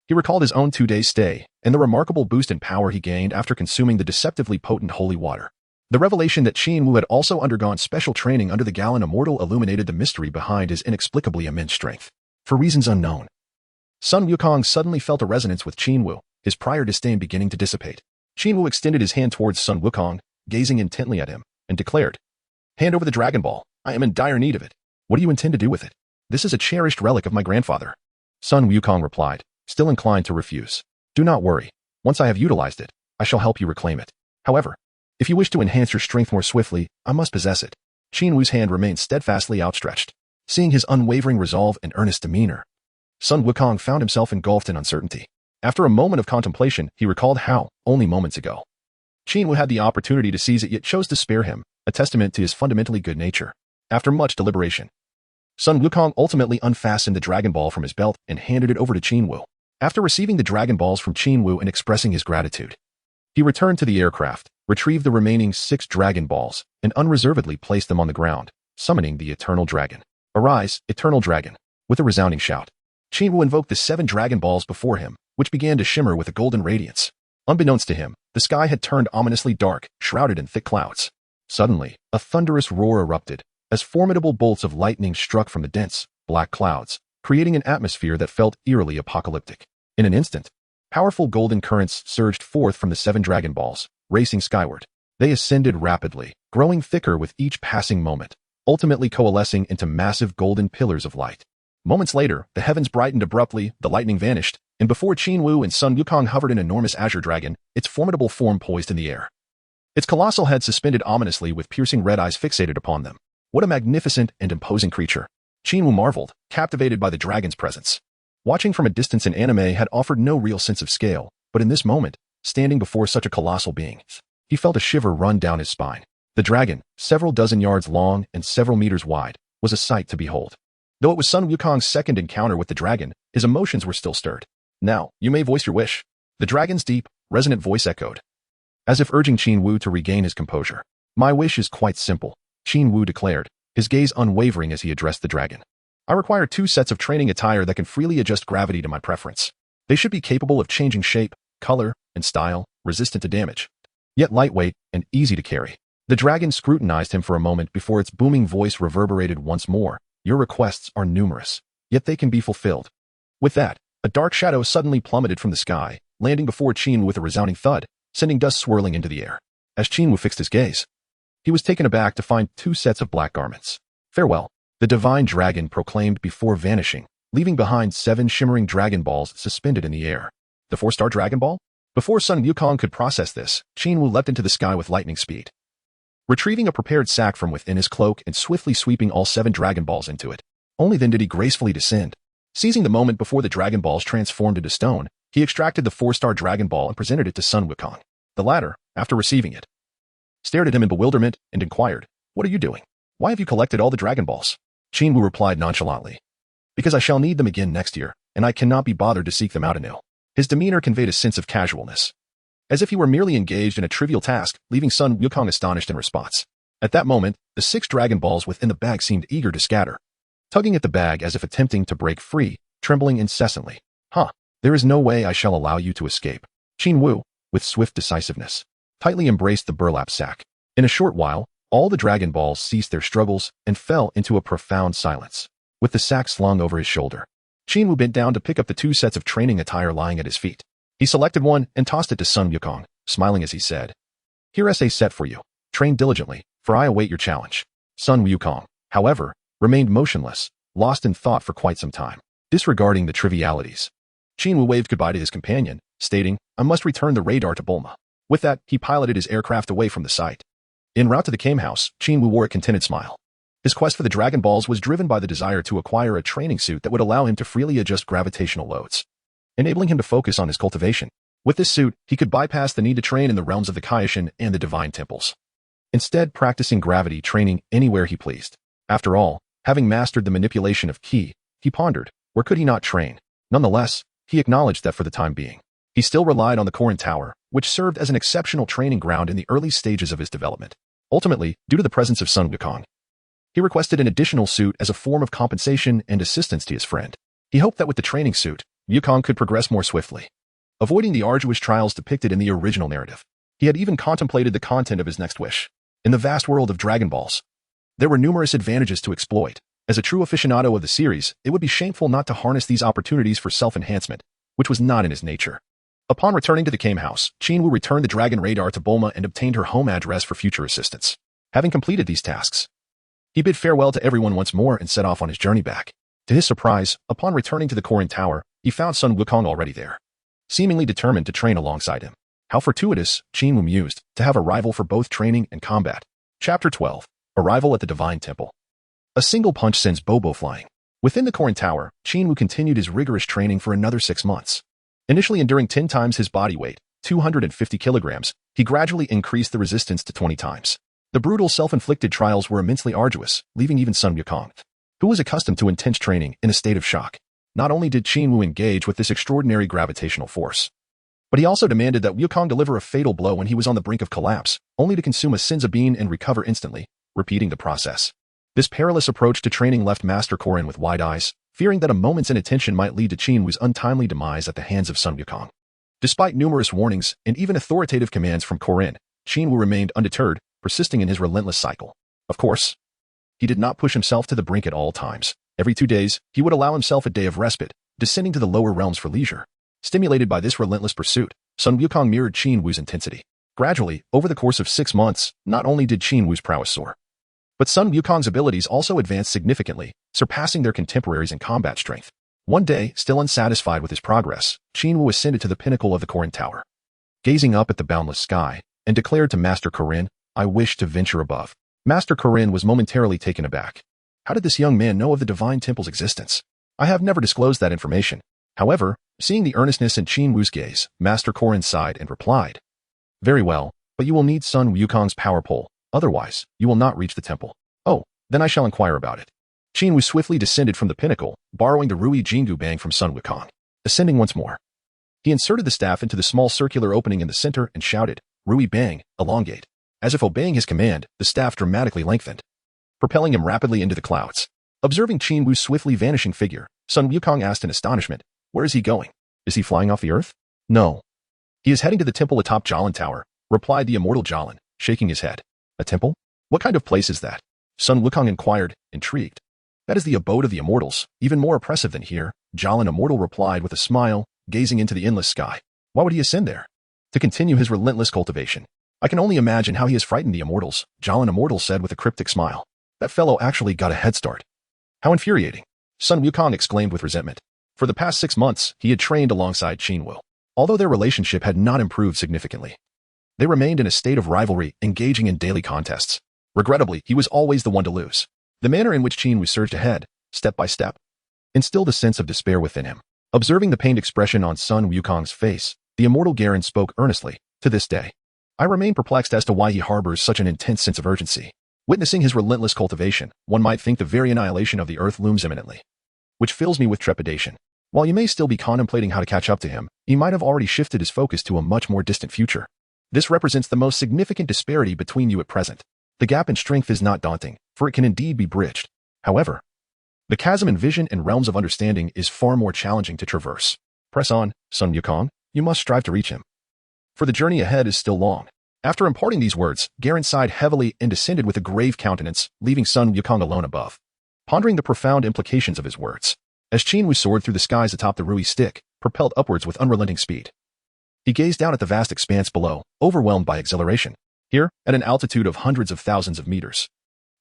he recalled his own 2-day stay and the remarkable boost in power he gained after consuming the deceptively potent holy water. The revelation that Qin Wu had also undergone special training under the Galen Immortal illuminated the mystery behind his inexplicably immense strength. For reasons unknown, Sun Wukong suddenly felt a resonance with Qin Wu, his prior disdain beginning to dissipate. Qin Wu extended his hand towards Sun Wukong, gazing intently at him, and declared, "Hand over the Dragon Ball. I am in dire need of it." "What do you intend to do with it?" "This is a cherished relic of my grandfather." Sun Wukong replied, still inclined to refuse. "Do not worry. Once I have utilized it, I shall help you reclaim it. However, if you wish to enhance your strength more swiftly, I must possess it." Qin Wu's hand remained steadfastly outstretched. Seeing his unwavering resolve and earnest demeanor, Sun Wukong found himself engulfed in uncertainty. After a moment of contemplation, he recalled how, only moments ago, Qin Wu had the opportunity to seize it yet chose to spare him, a testament to his fundamentally good nature. After much deliberation, Sun Wukong ultimately unfastened the Dragon Ball from his belt and handed it over to Qin Wu. After receiving the Dragon Balls from Qin Wu and expressing his gratitude, he returned to the aircraft, retrieved the remaining 6 Dragon Balls, and unreservedly placed them on the ground, summoning the Eternal Dragon. "Arise, Eternal Dragon." With a resounding shout, Qin Wu invoked the 7 Dragon Balls before him, which began to shimmer with a golden radiance. Unbeknownst to him, the sky had turned ominously dark, shrouded in thick clouds. Suddenly, a thunderous roar erupted, as formidable bolts of lightning struck from the dense, black clouds, creating an atmosphere that felt eerily apocalyptic. In an instant, powerful golden currents surged forth from the 7 Dragon Balls, racing skyward. They ascended rapidly, growing thicker with each passing moment, ultimately coalescing into massive golden pillars of light. Moments later, the heavens brightened abruptly, the lightning vanished, and before Qin Wu and Sun Wukong hovered an enormous azure dragon, its formidable form poised in the air. Its colossal head suspended ominously with piercing red eyes fixated upon them. What a magnificent and imposing creature! Qin Wu marveled, captivated by the dragon's presence. Watching from a distance in anime had offered no real sense of scale, but in this moment, standing before such a colossal being, he felt a shiver run down his spine. The dragon, several dozen yards long and several meters wide, was a sight to behold. Though it was Sun Wukong's second encounter with the dragon, his emotions were still stirred. Now, you may voice your wish. The dragon's deep, resonant voice echoed, as if urging Qin Wu to regain his composure. My wish is quite simple, Qin Wu declared, his gaze unwavering as he addressed the dragon. I require 2 sets of training attire that can freely adjust gravity to my preference. They should be capable of changing shape, color, and style, resistant to damage, yet lightweight and easy to carry. The dragon scrutinized him for a moment before its booming voice reverberated once more. Your requests are numerous, yet they can be fulfilled. With that, a dark shadow suddenly plummeted from the sky, landing before Qin Wu with a resounding thud, sending dust swirling into the air. As Qin Wu fixed his gaze, he was taken aback to find 2 sets of black garments. Farewell, the divine dragon proclaimed before vanishing, leaving behind 7 shimmering dragon balls suspended in the air. The 4-star Dragon Ball? Before Sun Wukong could process this, Qin Wu leapt into the sky with lightning speed, retrieving a prepared sack from within his cloak and swiftly sweeping all 7 Dragon Balls into it. Only then did he gracefully descend. Seizing the moment before the Dragon Balls transformed into stone, he extracted the 4-star Dragon Ball and presented it to Sun Wukong. The latter, after receiving it, stared at him in bewilderment and inquired, "What are you doing? Why have you collected all the Dragon Balls?" Qin Wu replied nonchalantly, "Because I shall need them again next year, and I cannot be bothered to seek them out anew." His demeanor conveyed a sense of casualness, as if he were merely engaged in a trivial task, leaving Sun Wukong astonished in response. At that moment, the 6 Dragon Balls within the bag seemed eager to scatter, tugging at the bag as if attempting to break free, trembling incessantly. There is no way I shall allow you to escape. Qin Wu, with swift decisiveness, tightly embraced the burlap sack. In a short while, all the Dragon Balls ceased their struggles and fell into a profound silence. With the sack slung over his shoulder, Qin Wu bent down to pick up the 2 sets of training attire lying at his feet. He selected one and tossed it to Sun Wukong, smiling as he said, "Here is a set for you. Train diligently, for I await your challenge." Sun Wukong, however, remained motionless, lost in thought for quite some time. Disregarding the trivialities, Qin Wu waved goodbye to his companion, stating, "I must return the radar to Bulma." With that, he piloted his aircraft away from the site. En route to the Kame house, Qin Wu wore a contented smile. His quest for the Dragon Balls was driven by the desire to acquire a training suit that would allow him to freely adjust gravitational loads, enabling him to focus on his cultivation. With this suit, he could bypass the need to train in the realms of the Kaioshin and the divine temples, instead practicing gravity training anywhere he pleased. After all, having mastered the manipulation of ki, he pondered, where could he not train? Nonetheless, he acknowledged that for the time being, he still relied on the Korin Tower, which served as an exceptional training ground in the early stages of his development. Ultimately, due to the presence of Sun Wukong, he requested an additional suit as a form of compensation and assistance to his friend. He hoped that with the training suit, Wukong could progress more swiftly, avoiding the arduous trials depicted in the original narrative. He had even contemplated the content of his next wish. In the vast world of Dragon Balls, there were numerous advantages to exploit. As a true aficionado of the series, it would be shameful not to harness these opportunities for self-enhancement, which was not in his nature. Upon returning to the Kame house, Qin Wu returned the Dragon Radar to Bulma and obtained her home address for future assistance. Having completed these tasks, he bid farewell to everyone once more and set off on his journey back. To his surprise, upon returning to the Korin Tower, he found Sun Wukong already there, seemingly determined to train alongside him. How fortuitous, Qin Wu mused, to have a rival for both training and combat. Chapter 12. Arrival at the Divine Temple. A single punch sends Bobo flying. Within the Korin Tower, Qin Wu continued his rigorous training for another 6 months. Initially enduring 10 times his body weight, 250 kilograms, he gradually increased the resistance to 20 times. The brutal self-inflicted trials were immensely arduous, leaving even Sun Wukong, who was accustomed to intense training, in a state of shock. Not only did Qin Wu engage with this extraordinary gravitational force, but he also demanded that Wukong deliver a fatal blow when he was on the brink of collapse, only to consume a Senza bean and recover instantly, repeating the process. This perilous approach to training left Master Korin with wide eyes, fearing that a moment's inattention might lead to Qin Wu's untimely demise at the hands of Sun Wukong. Despite numerous warnings and even authoritative commands from Korin, Qin Wu remained undeterred, persisting in his relentless cycle. Of course, he did not push himself to the brink at all times. Every 2 days, he would allow himself a day of respite, descending to the lower realms for leisure. Stimulated by this relentless pursuit, Sun Wukong mirrored Qin Wu's intensity. Gradually, over the course of 6 months, not only did Qin Wu's prowess soar, but Sun Wukong's abilities also advanced significantly, surpassing their contemporaries in combat strength. One day, still unsatisfied with his progress, Qin Wu ascended to the pinnacle of the Korin Tower, gazing up at the boundless sky, and declared to Master Korin, "I wish to venture above." Master Korin was momentarily taken aback. How did this young man know of the divine temple's existence? I have never disclosed that information. However, seeing the earnestness in Qin Wu's gaze, Master Korin sighed and replied, "Very well, but you will need Sun Wukong's power pole, otherwise, you will not reach the temple." "Oh, then I shall inquire about it." Qin Wu swiftly descended from the pinnacle, borrowing the Rui Jingu Bang from Sun Wukong. Ascending once more, he inserted the staff into the small circular opening in the center and shouted, "Rui Bang, elongate." As if obeying his command, the staff dramatically lengthened, propelling him rapidly into the clouds. Observing Qin Wu's swiftly vanishing figure, Sun Wukong asked in astonishment, "Where is he going? Is he flying off the earth?" "No. He is heading to the temple atop Jialan Tower," replied the immortal Jialan, shaking his head. "A temple? What kind of place is that?" Sun Wukong inquired, intrigued. "That is the abode of the immortals, even more oppressive than here," Jialan Immortal replied with a smile, gazing into the endless sky. "Why would he ascend there?" "To continue his relentless cultivation." "I can only imagine how he has frightened the immortals," Jialan Immortal said with a cryptic smile. "That fellow actually got a head start." "How infuriating," Sun Wukong exclaimed with resentment. For the past 6 months, he had trained alongside Qin Wu. Although their relationship had not improved significantly, they remained in a state of rivalry, engaging in daily contests. Regrettably, he was always the one to lose. The manner in which Qin Wu surged ahead, step by step, instilled a sense of despair within him. Observing the pained expression on Sun Wukong's face, the immortal Garen spoke earnestly, "To this day, I remain perplexed as to why he harbors such an intense sense of urgency. Witnessing his relentless cultivation, one might think the very annihilation of the earth looms imminently, which fills me with trepidation. While you may still be contemplating how to catch up to him, he might have already shifted his focus to a much more distant future. This represents the most significant disparity between you at present. The gap in strength is not daunting, for it can indeed be bridged. However, the chasm in vision and realms of understanding is far more challenging to traverse. Press on, Sun Wukong. You must strive to reach him, for the journey ahead is still long." After imparting these words, Garen sighed heavily and descended with a grave countenance, leaving Sun Wukong alone above, pondering the profound implications of his words. As Qin Wu soared through the skies atop the Rui stick, propelled upwards with unrelenting speed, he gazed down at the vast expanse below, overwhelmed by exhilaration. Here, at an altitude of hundreds of thousands of meters,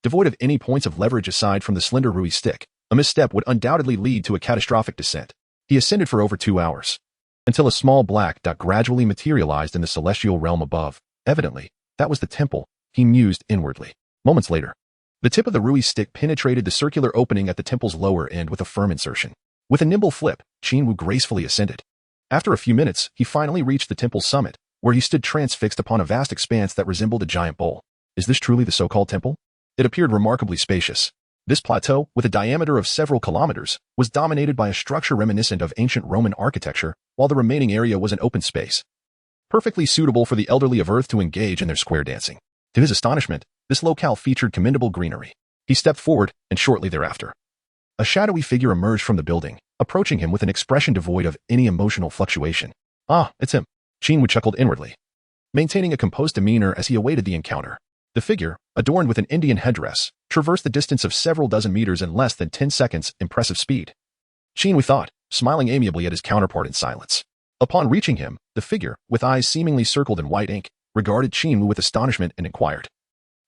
devoid of any points of leverage aside from the slender Rui stick, a misstep would undoubtedly lead to a catastrophic descent. He ascended for over 2 hours, until a small black dot gradually materialized in the celestial realm above. Evidently, that was the temple, he mused inwardly. Moments later, the tip of the Rui stick penetrated the circular opening at the temple's lower end with a firm insertion. With a nimble flip, Qin Wu gracefully ascended. After a few minutes, he finally reached the temple's summit, where he stood transfixed upon a vast expanse that resembled a giant bowl. Is this truly the so-called temple? It appeared remarkably spacious. This plateau, with a diameter of several kilometers, was dominated by a structure reminiscent of ancient Roman architecture, while the remaining area was an open space, perfectly suitable for the elderly of Earth to engage in their square dancing. To his astonishment, this locale featured commendable greenery. He stepped forward, and shortly thereafter, a shadowy figure emerged from the building, approaching him with an expression devoid of any emotional fluctuation. "Ah, it's him," Qin Wu chuckled inwardly, maintaining a composed demeanor as he awaited the encounter. The figure, adorned with an Indian headdress, traversed the distance of several dozen meters in less than 10 seconds' impressive speed. Qin Wu thought, smiling amiably at his counterpart in silence. Upon reaching him, the figure, with eyes seemingly circled in white ink, regarded Qin Wu with astonishment and inquired,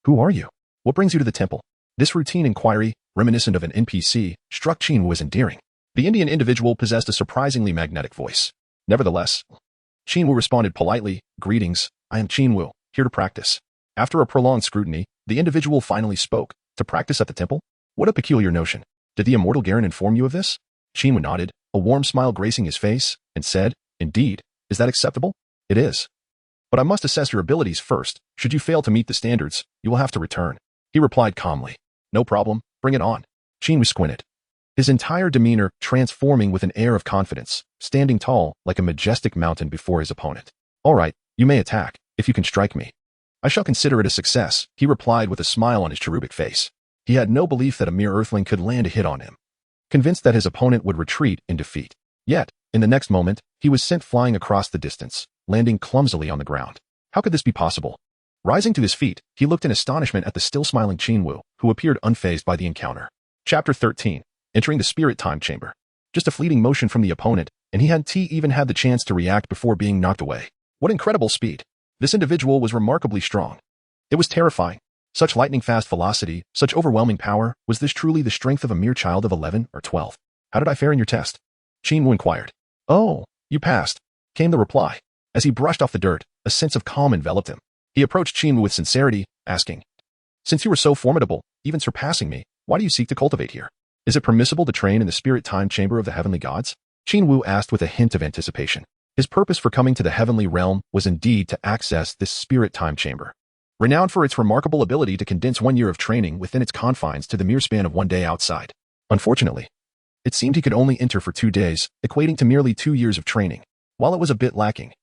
"Who are you? What brings you to the temple?" This routine inquiry, reminiscent of an NPC, struck Qin Wu as endearing. The Indian individual possessed a surprisingly magnetic voice. Nevertheless, Qin Wu responded politely, "Greetings, I am Qin Wu, here to practice." After a prolonged scrutiny, the individual finally spoke. "To practice at the temple? What a peculiar notion. Did the immortal Garen inform you of this?" Qin Wu nodded, a warm smile gracing his face, and said, "Indeed, is that acceptable?" "It is. But I must assess your abilities first. Should you fail to meet the standards, you will have to return." He replied calmly. "No problem, bring it on." Qin Wu squinted, his entire demeanor transforming with an air of confidence, standing tall like a majestic mountain before his opponent. "All right, you may attack, if you can strike me. I shall consider it a success," he replied with a smile on his cherubic face. He had no belief that a mere earthling could land a hit on him, convinced that his opponent would retreat in defeat. Yet, in the next moment, he was sent flying across the distance, landing clumsily on the ground. How could this be possible? Rising to his feet, he looked in astonishment at the still-smiling Qin Wu, who appeared unfazed by the encounter. Chapter 13. Entering the Spirit Time Chamber. Just a fleeting motion from the opponent, and he hadn't even had the chance to react before being knocked away. What incredible speed! This individual was remarkably strong. It was terrifying. Such lightning-fast velocity, such overwhelming power. Was this truly the strength of a mere child of 11 or 12? "How did I fare in your test?" Qin Wu inquired. "Oh, you passed," came the reply. As he brushed off the dirt, a sense of calm enveloped him. He approached Qin Wu with sincerity, asking, "Since you were so formidable, even surpassing me, why do you seek to cultivate here? Is it permissible to train in the spirit time chamber of the heavenly gods?" Qin Wu asked with a hint of anticipation. His purpose for coming to the heavenly realm was indeed to access this spirit time chamber. Renowned for its remarkable ability to condense 1 year of training within its confines to the mere span of 1 day outside. Unfortunately, it seemed he could only enter for 2 days, equating to merely 2 years of training. While it was a bit lacking,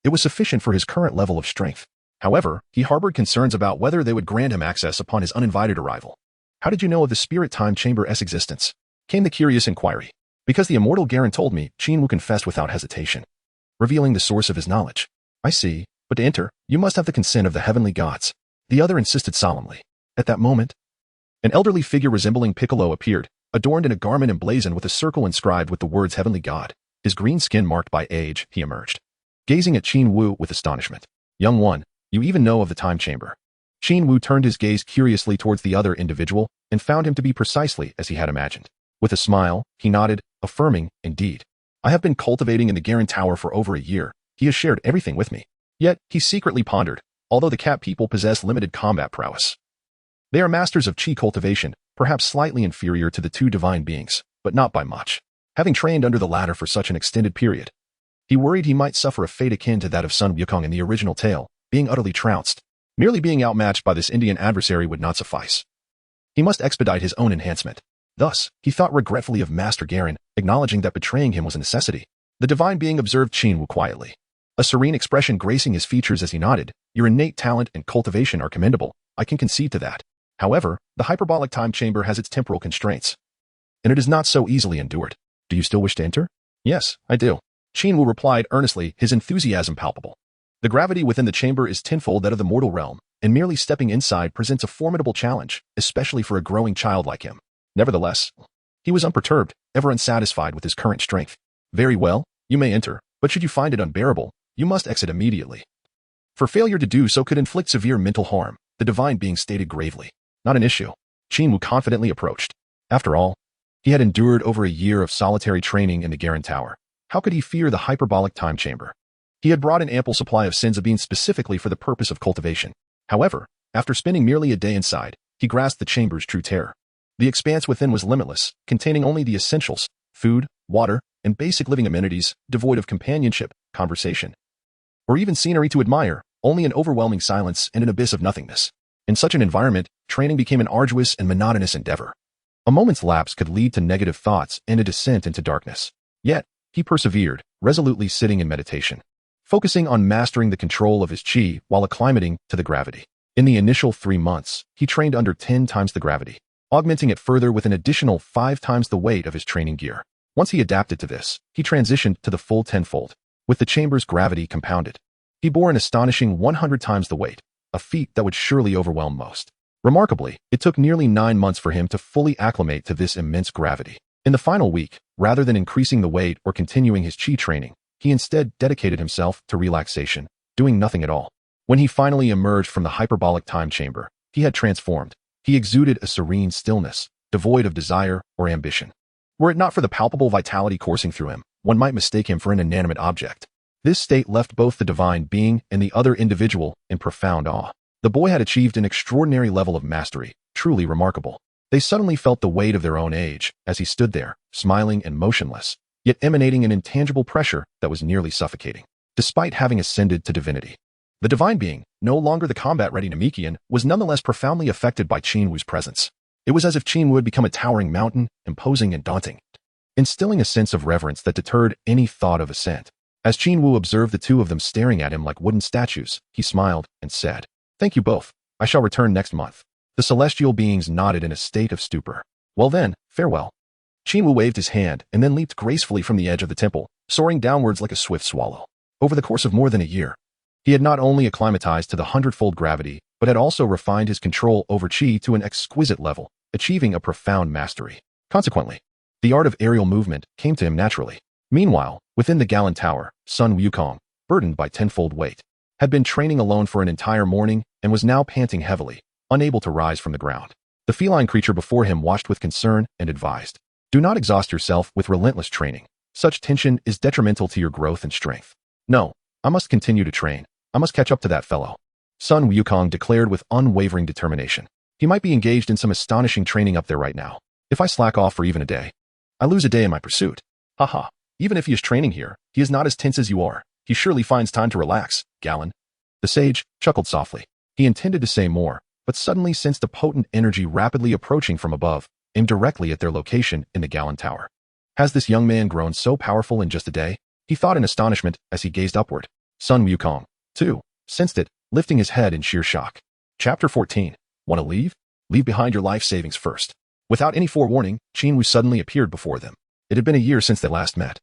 it was sufficient for his current level of strength. However, he harbored concerns about whether they would grant him access upon his uninvited arrival. "How did you know of the spirit time chamber's existence?" came the curious inquiry. "Because the immortal Garen told me," Qin Wu confessed without hesitation, revealing the source of his knowledge. "I see, but to enter, you must have the consent of the heavenly gods," the other insisted solemnly. At that moment, an elderly figure resembling Piccolo appeared, adorned in a garment emblazoned with a circle inscribed with the words Heavenly God. His green skin marked by age, he emerged, gazing at Qin Wu with astonishment. "Young one, you even know of the time chamber." Qin Wu turned his gaze curiously towards the other individual and found him to be precisely as he had imagined. With a smile, he nodded, affirming, "Indeed. I have been cultivating in the Garen Tower for over a year. He has shared everything with me." Yet, he secretly pondered, although the cat people possess limited combat prowess, they are masters of chi cultivation, perhaps slightly inferior to the two divine beings, but not by much. Having trained under the latter for such an extended period, he worried he might suffer a fate akin to that of Sun Wukong in the original tale, being utterly trounced. Merely being outmatched by this Indian adversary would not suffice. He must expedite his own enhancement. Thus, he thought regretfully of Master Garen, acknowledging that betraying him was a necessity. The divine being observed Qin Wu quietly, a serene expression gracing his features as he nodded. "Your innate talent and cultivation are commendable. I can concede to that. However, the hyperbolic time chamber has its temporal constraints, and it is not so easily endured. Do you still wish to enter?" "Yes, I do," Qin Wu replied earnestly, his enthusiasm palpable. The gravity within the chamber is tenfold that of the mortal realm, and merely stepping inside presents a formidable challenge, especially for a growing child like him. Nevertheless, he was unperturbed, ever unsatisfied with his current strength. "Very well, you may enter, but should you find it unbearable, you must exit immediately. For failure to do so could inflict severe mental harm," the divine being stated gravely. "Not an issue," Qin Wu confidently approached. After all, he had endured over a year of solitary training in the Garen Tower. How could he fear the hyperbolic time chamber? He had brought an ample supply of senza beans specifically for the purpose of cultivation. However, after spending merely a day inside, he grasped the chamber's true terror. The expanse within was limitless, containing only the essentials, food, water, and basic living amenities, devoid of companionship, conversation, or even scenery to admire, only an overwhelming silence and an abyss of nothingness. In such an environment, training became an arduous and monotonous endeavor. A moment's lapse could lead to negative thoughts and a descent into darkness. Yet, he persevered, resolutely sitting in meditation, focusing on mastering the control of his chi while acclimating to the gravity. In the initial 3 months, he trained under 10 times the gravity, augmenting it further with an additional 5 times the weight of his training gear. Once he adapted to this, he transitioned to the full tenfold, with the chamber's gravity compounded. He bore an astonishing 100 times the weight, a feat that would surely overwhelm most. Remarkably, it took nearly 9 months for him to fully acclimate to this immense gravity. In the final week, rather than increasing the weight or continuing his chi training, he instead dedicated himself to relaxation, doing nothing at all. When he finally emerged from the hyperbolic time chamber, he had transformed. He exuded a serene stillness, devoid of desire or ambition. Were it not for the palpable vitality coursing through him, one might mistake him for an inanimate object. This state left both the divine being and the other individual in profound awe. The boy had achieved an extraordinary level of mastery, truly remarkable. They suddenly felt the weight of their own age as he stood there, smiling and motionless, yet emanating an intangible pressure that was nearly suffocating. Despite having ascended to divinity, the divine being, no longer the combat-ready Namekian, was nonetheless profoundly affected by Qin Wu's presence. It was as if Qin Wu had become a towering mountain, imposing and daunting, instilling a sense of reverence that deterred any thought of ascent. As Qin Wu observed the two of them staring at him like wooden statues, he smiled and said, "Thank you both. I shall return next month." The celestial beings nodded in a state of stupor. "Well then, farewell." Qin Wu waved his hand and then leaped gracefully from the edge of the temple, soaring downwards like a swift swallow. Over the course of more than a year, he had not only acclimatized to the 100-fold gravity, but had also refined his control over chi to an exquisite level, achieving a profound mastery. Consequently, the art of aerial movement came to him naturally. Meanwhile, within the Galen Tower, Sun Wukong, burdened by tenfold weight, had been training alone for an entire morning and was now panting heavily, unable to rise from the ground. The feline creature before him watched with concern and advised, "Do not exhaust yourself with relentless training. Such tension is detrimental to your growth and strength. No, I must continue to train. I must catch up to that fellow. Sun Wukong declared with unwavering determination. He might be engaged in some astonishing training up there right now. If I slack off for even a day, I lose a day in my pursuit. Haha. Even if he is training here, he is not as tense as you are. He surely finds time to relax, Galen. The sage chuckled softly. He intended to say more, but suddenly sensed a potent energy rapidly approaching from above, aimed directly at their location in the Galen Tower. Has this young man grown so powerful in just a day? He thought in astonishment as he gazed upward. Sun Wukong, too, sensed it, lifting his head in sheer shock. Chapter 14. Want to leave? Leave behind your life savings first. Without any forewarning, Qin Wu suddenly appeared before them. It had been a year since they last met,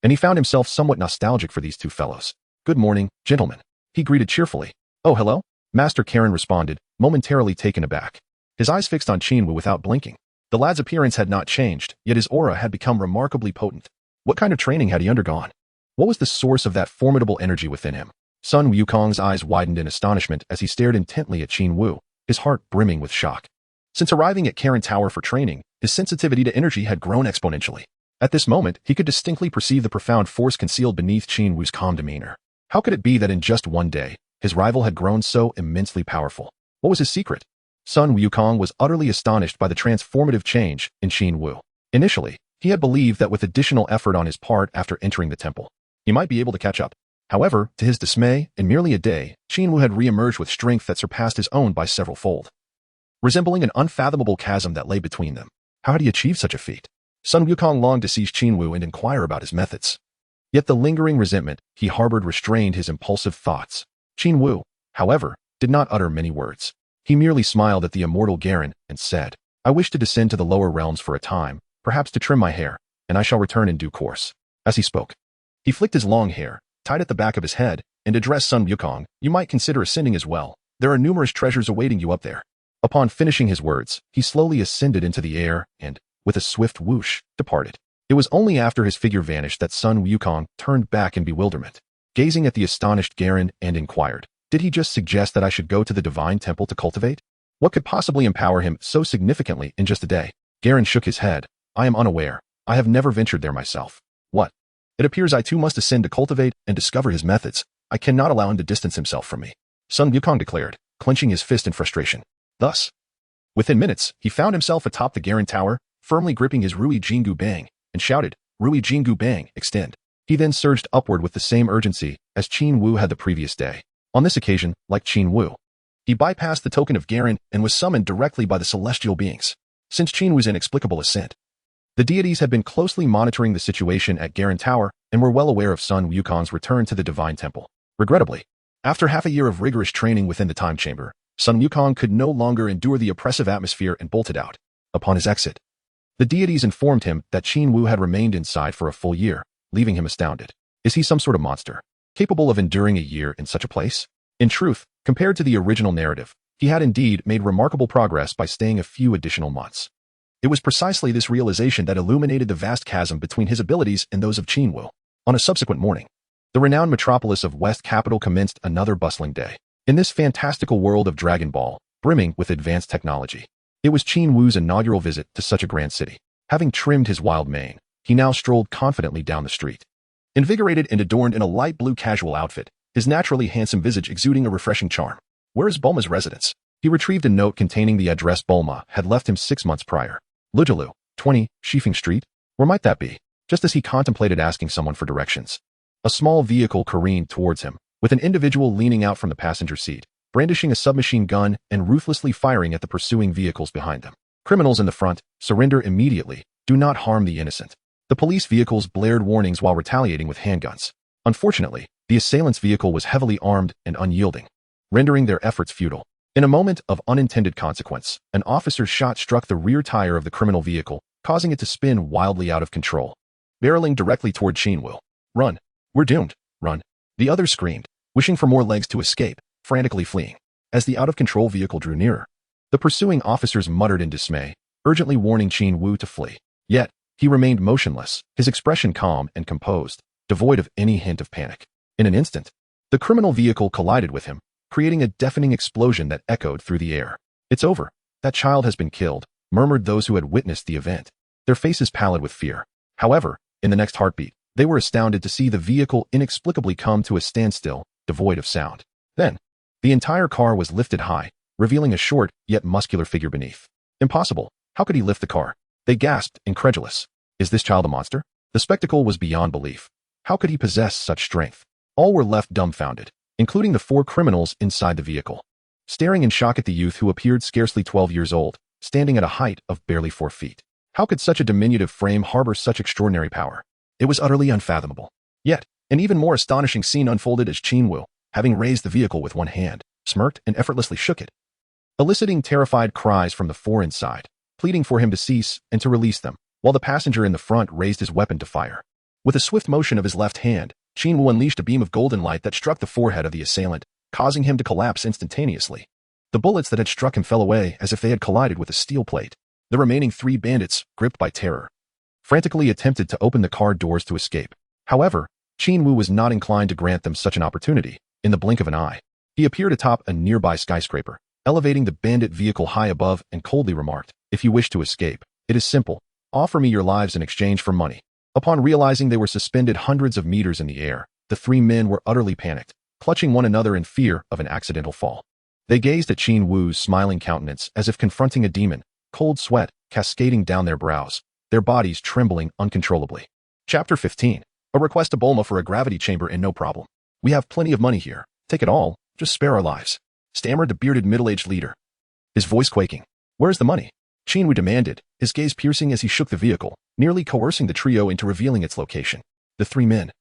and he found himself somewhat nostalgic for these two fellows. Good morning, gentlemen. He greeted cheerfully. Oh, hello? Master Karen responded, momentarily taken aback. His eyes fixed on Qin Wu without blinking. The lad's appearance had not changed, yet his aura had become remarkably potent. What kind of training had he undergone? What was the source of that formidable energy within him? Sun Wukong's eyes widened in astonishment as he stared intently at Qin Wu, his heart brimming with shock. Since arriving at Karen Tower for training, his sensitivity to energy had grown exponentially. At this moment, he could distinctly perceive the profound force concealed beneath Qin Wu's calm demeanor. How could it be that in just one day, his rival had grown so immensely powerful? What was his secret? Sun Wukong was utterly astonished by the transformative change in Qin Wu. Initially, he had believed that with additional effort on his part after entering the temple, he might be able to catch up. However, to his dismay, in merely a day, Qin Wu had re-emerged with strength that surpassed his own by several fold, resembling an unfathomable chasm that lay between them. How had he achieved such a feat? Sun Wukong longed to seize Qin Wu and inquire about his methods. Yet the lingering resentment he harbored restrained his impulsive thoughts. Qin Wu, however, did not utter many words. He merely smiled at the immortal Garen and said, I wish to descend to the lower realms for a time, perhaps to trim my hair, and I shall return in due course. As he spoke, he flicked his long hair, tied at the back of his head, and addressed Sun Wukong. You might consider ascending as well. There are numerous treasures awaiting you up there. Upon finishing his words, he slowly ascended into the air and, with a swift whoosh, departed. It was only after his figure vanished that Sun Wukong turned back in bewilderment, gazing at the astonished Garen, and inquired, did he just suggest that I should go to the divine temple to cultivate? What could possibly empower him so significantly in just a day? Garen shook his head. I am unaware. I have never ventured there myself. What? It appears I too must ascend to cultivate and discover his methods. I cannot allow him to distance himself from me, Sun Wukong declared, clenching his fist in frustration. Thus, within minutes, he found himself atop the Garen Tower, firmly gripping his Rui Jingu Bang, and shouted, Rui Jingu Bang, extend. He then surged upward with the same urgency as Qin Wu had the previous day. On this occasion, like Qin Wu, he bypassed the token of Garen and was summoned directly by the celestial beings. Since Qin Wu's inexplicable ascent, the deities had been closely monitoring the situation at Garen Tower and were well aware of Sun Wukong's return to the divine temple. Regrettably, after half a year of rigorous training within the time chamber, Sun Wukong could no longer endure the oppressive atmosphere and bolted out. Upon his exit, the deities informed him that Qin Wu had remained inside for a full year, leaving him astounded. Is he some sort of monster, capable of enduring a year in such a place? In truth, compared to the original narrative, he had indeed made remarkable progress by staying a few additional months. It was precisely this realization that illuminated the vast chasm between his abilities and those of Qin Wu. On a subsequent morning, the renowned metropolis of West Capital commenced another bustling day. In this fantastical world of Dragon Ball, brimming with advanced technology, it was Qin Wu's inaugural visit to such a grand city. Having trimmed his wild mane, he now strolled confidently down the street. Invigorated and adorned in a light blue casual outfit, his naturally handsome visage exuding a refreshing charm. Where is Bulma's residence? He retrieved a note containing the address Bulma had left him 6 months prior. Lujalu, 20, Shifeng Street? Where might that be? Just as he contemplated asking someone for directions, a small vehicle careened towards him, with an individual leaning out from the passenger seat, brandishing a submachine gun and ruthlessly firing at the pursuing vehicles behind them. Criminals in the front, surrender immediately, do not harm the innocent. The police vehicles blared warnings while retaliating with handguns. Unfortunately, the assailant's vehicle was heavily armed and unyielding, rendering their efforts futile. In a moment of unintended consequence, an officer's shot struck the rear tire of the criminal vehicle, causing it to spin wildly out of control, barreling directly toward Qin Wu. Run! We're doomed! Run! The others screamed, wishing for more legs to escape, frantically fleeing. As the out-of-control vehicle drew nearer, the pursuing officers muttered in dismay, urgently warning Qin Wu to flee. Yet, he remained motionless, his expression calm and composed, devoid of any hint of panic. In an instant, the criminal vehicle collided with him, creating a deafening explosion that echoed through the air. It's over. That child has been killed, murmured those who had witnessed the event, their faces pallid with fear. However, In the next heartbeat, they were astounded to see the vehicle inexplicably come to a standstill, devoid of sound. Then, the entire car was lifted high, revealing a short yet muscular figure beneath. Impossible. How could he lift the car? They gasped, incredulous. Is this child a monster? The spectacle was beyond belief. How could he possess such strength? All were left dumbfounded, including the 4 criminals inside the vehicle, staring in shock at the youth who appeared scarcely 12 years old, standing at a height of barely 4 feet. How could such a diminutive frame harbor such extraordinary power? It was utterly unfathomable. Yet, an even more astonishing scene unfolded as Qin Wu, having raised the vehicle with one hand, smirked and effortlessly shook it, eliciting terrified cries from the 4 inside, pleading for him to cease and to release them, while the passenger in the front raised his weapon to fire. With a swift motion of his left hand, Qin Wu unleashed a beam of golden light that struck the forehead of the assailant, causing him to collapse instantaneously. The bullets that had struck him fell away as if they had collided with a steel plate. The remaining 3 bandits, gripped by terror, frantically attempted to open the car doors to escape. However, Qin Wu was not inclined to grant them such an opportunity. In the blink of an eye, he appeared atop a nearby skyscraper, elevating the bandit vehicle high above and coldly remarked, "If you wish to escape, it is simple. Offer me your lives in exchange for money." Upon realizing they were suspended hundreds of meters in the air, the 3 men were utterly panicked, clutching one another in fear of an accidental fall. They gazed at Qin Wu's smiling countenance as if confronting a demon, cold sweat cascading down their brows, their bodies trembling uncontrollably. Chapter 15. A request to Bulma for a gravity chamber and no problem. "We have plenty of money here. Take it all, just spare our lives," stammered the bearded middle-aged leader, his voice quaking. "Where's the money?" Qin Wu demanded, his gaze piercing as he shook the vehicle, nearly coercing the trio into revealing its location. The 3 men,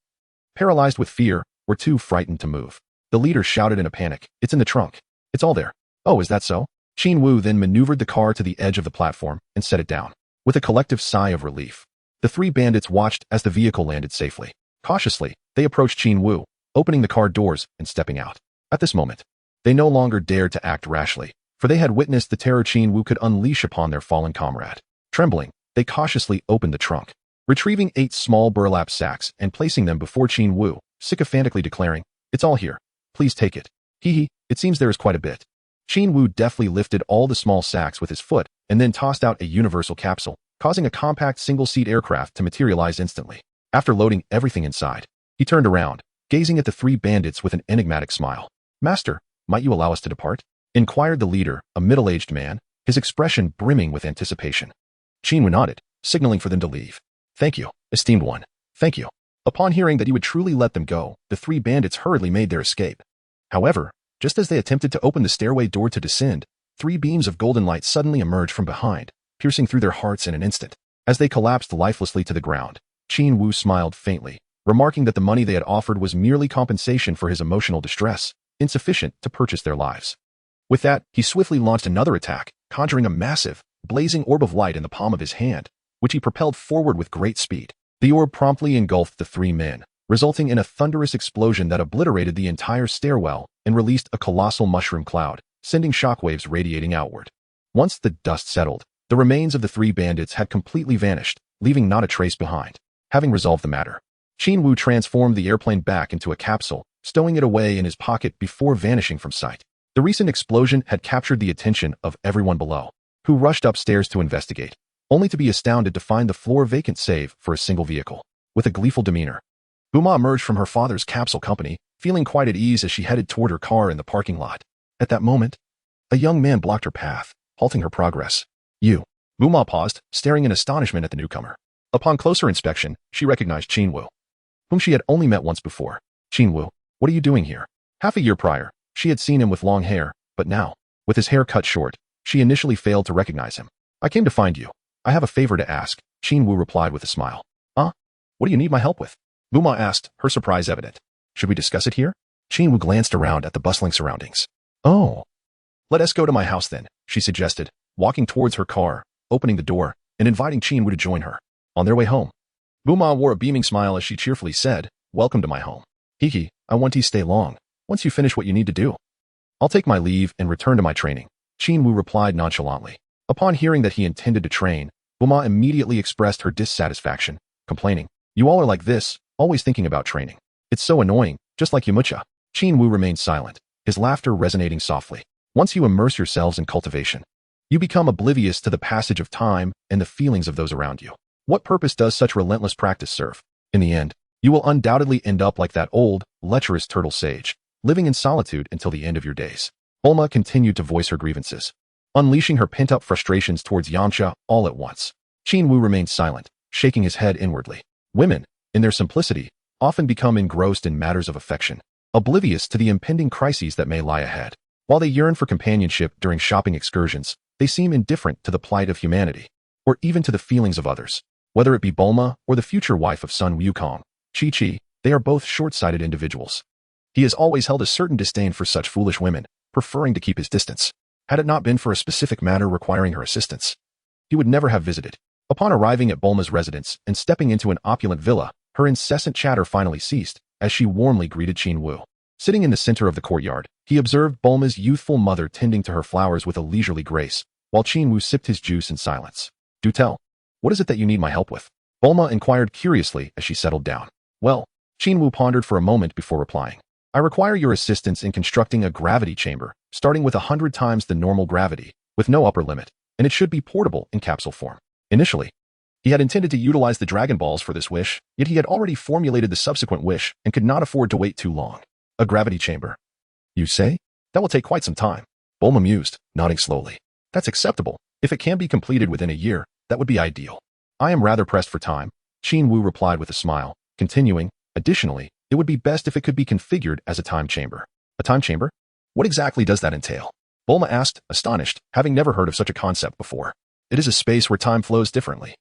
paralyzed with fear, were too frightened to move. The leader shouted in a panic, "It's in the trunk. It's all there." "Oh, is that so?" Qin Wu then maneuvered the car to the edge of the platform and set it down. With a collective sigh of relief, the 3 bandits watched as the vehicle landed safely. Cautiously, they approached Qin Wu, opening the car doors and stepping out. At this moment, they no longer dared to act rashly, for they had witnessed the terror Qin Wu could unleash upon their fallen comrade. Trembling, they cautiously opened the trunk, retrieving 8 small burlap sacks and placing them before Qin Wu, sycophantically declaring, "It's all here. Please take it." "Hee, it seems there is quite a bit." Qin Wu deftly lifted all the small sacks with his foot and then tossed out a universal capsule, causing a compact single-seat aircraft to materialize instantly. After loading everything inside, he turned around, gazing at the 3 bandits with an enigmatic smile. "Master, might you allow us to depart?" inquired the leader, a middle-aged man, his expression brimming with anticipation. Qin Wu nodded, signaling for them to leave. "Thank you, esteemed one. Thank you." Upon hearing that he would truly let them go, the 3 bandits hurriedly made their escape. However, just as they attempted to open the stairway door to descend, 3 beams of golden light suddenly emerged from behind, piercing through their hearts in an instant. As they collapsed lifelessly to the ground, Qin Wu smiled faintly, remarking that the money they had offered was merely compensation for his emotional distress, insufficient to purchase their lives. With that, he swiftly launched another attack, conjuring a massive, blazing orb of light in the palm of his hand, which he propelled forward with great speed. The orb promptly engulfed the 3 men, resulting in a thunderous explosion that obliterated the entire stairwell and released a colossal mushroom cloud, sending shockwaves radiating outward. Once the dust settled, the remains of the 3 bandits had completely vanished, leaving not a trace behind. Having resolved the matter, Qin Wu transformed the airplane back into a capsule, stowing it away in his pocket before vanishing from sight. The recent explosion had captured the attention of everyone below, who rushed upstairs to investigate, only to be astounded to find the floor vacant save for a single vehicle. With a gleeful demeanor, Bulma emerged from her father's capsule company, feeling quite at ease as she headed toward her car in the parking lot. At that moment, a young man blocked her path, halting her progress. "You." Bulma paused, staring in astonishment at the newcomer. Upon closer inspection, she recognized Qin Wu, whom she had only met once before. "Qin Wu, what are you doing here?" Half a year prior, she had seen him with long hair, but now, with his hair cut short, she initially failed to recognize him. "I came to find you. I have a favor to ask," Qin Wu replied with a smile. What do you need my help with?" Bulma asked, her surprise evident. "Should we discuss it here?" Qin Wu glanced around at the bustling surroundings. "Oh. Let us go to my house then," she suggested, walking towards her car, opening the door, and inviting Qin Wu to join her. On their way home, Bulma wore a beaming smile as she cheerfully said, "Welcome to my home. Hiki, I want you to stay long. Once you finish what you need to do, I'll take my leave and return to my training," Qin Wu replied nonchalantly. Upon hearing that he intended to train, Bulma immediately expressed her dissatisfaction, complaining, "You all are like this, always thinking about training. It's so annoying, just like Yamcha." Qin Wu remained silent, his laughter resonating softly. Once you immerse yourselves in cultivation, you become oblivious to the passage of time and the feelings of those around you. What purpose does such relentless practice serve? In the end, you will undoubtedly end up like that old, lecherous turtle sage, living in solitude until the end of your days. Bulma continued to voice her grievances, unleashing her pent-up frustrations towards Yamcha all at once. Qin Wu remained silent, shaking his head inwardly. Women, in their simplicity, often become engrossed in matters of affection, oblivious to the impending crises that may lie ahead. While they yearn for companionship during shopping excursions, they seem indifferent to the plight of humanity, or even to the feelings of others. Whether it be Bulma or the future wife of Sun Wukong, Chi-Chi, they are both short-sighted individuals. He has always held a certain disdain for such foolish women, preferring to keep his distance. Had it not been for a specific matter requiring her assistance, he would never have visited. Upon arriving at Bulma's residence and stepping into an opulent villa, her incessant chatter finally ceased, as she warmly greeted Qin Wu. Sitting in the center of the courtyard, he observed Bulma's youthful mother tending to her flowers with a leisurely grace, while Qin Wu sipped his juice in silence. "Do tell. What is it that you need my help with?" Bulma inquired curiously as she settled down. "Well," Qin Wu pondered for a moment before replying, "I require your assistance in constructing a gravity chamber, starting with 100 times the normal gravity, with no upper limit, and it should be portable in capsule form." Initially, he had intended to utilize the Dragon Balls for this wish, yet he had already formulated the subsequent wish and could not afford to wait too long. "A gravity chamber, you say? That will take quite some time." Bulma mused, nodding slowly. "That's acceptable. If it can be completed within a year, that would be ideal." "I am rather pressed for time," Qin Wu replied with a smile, continuing, "Additionally, it would be best if it could be configured as a time chamber." "A time chamber? What exactly does that entail?" Bulma asked, astonished, having never heard of such a concept before. "It is a space where time flows differently.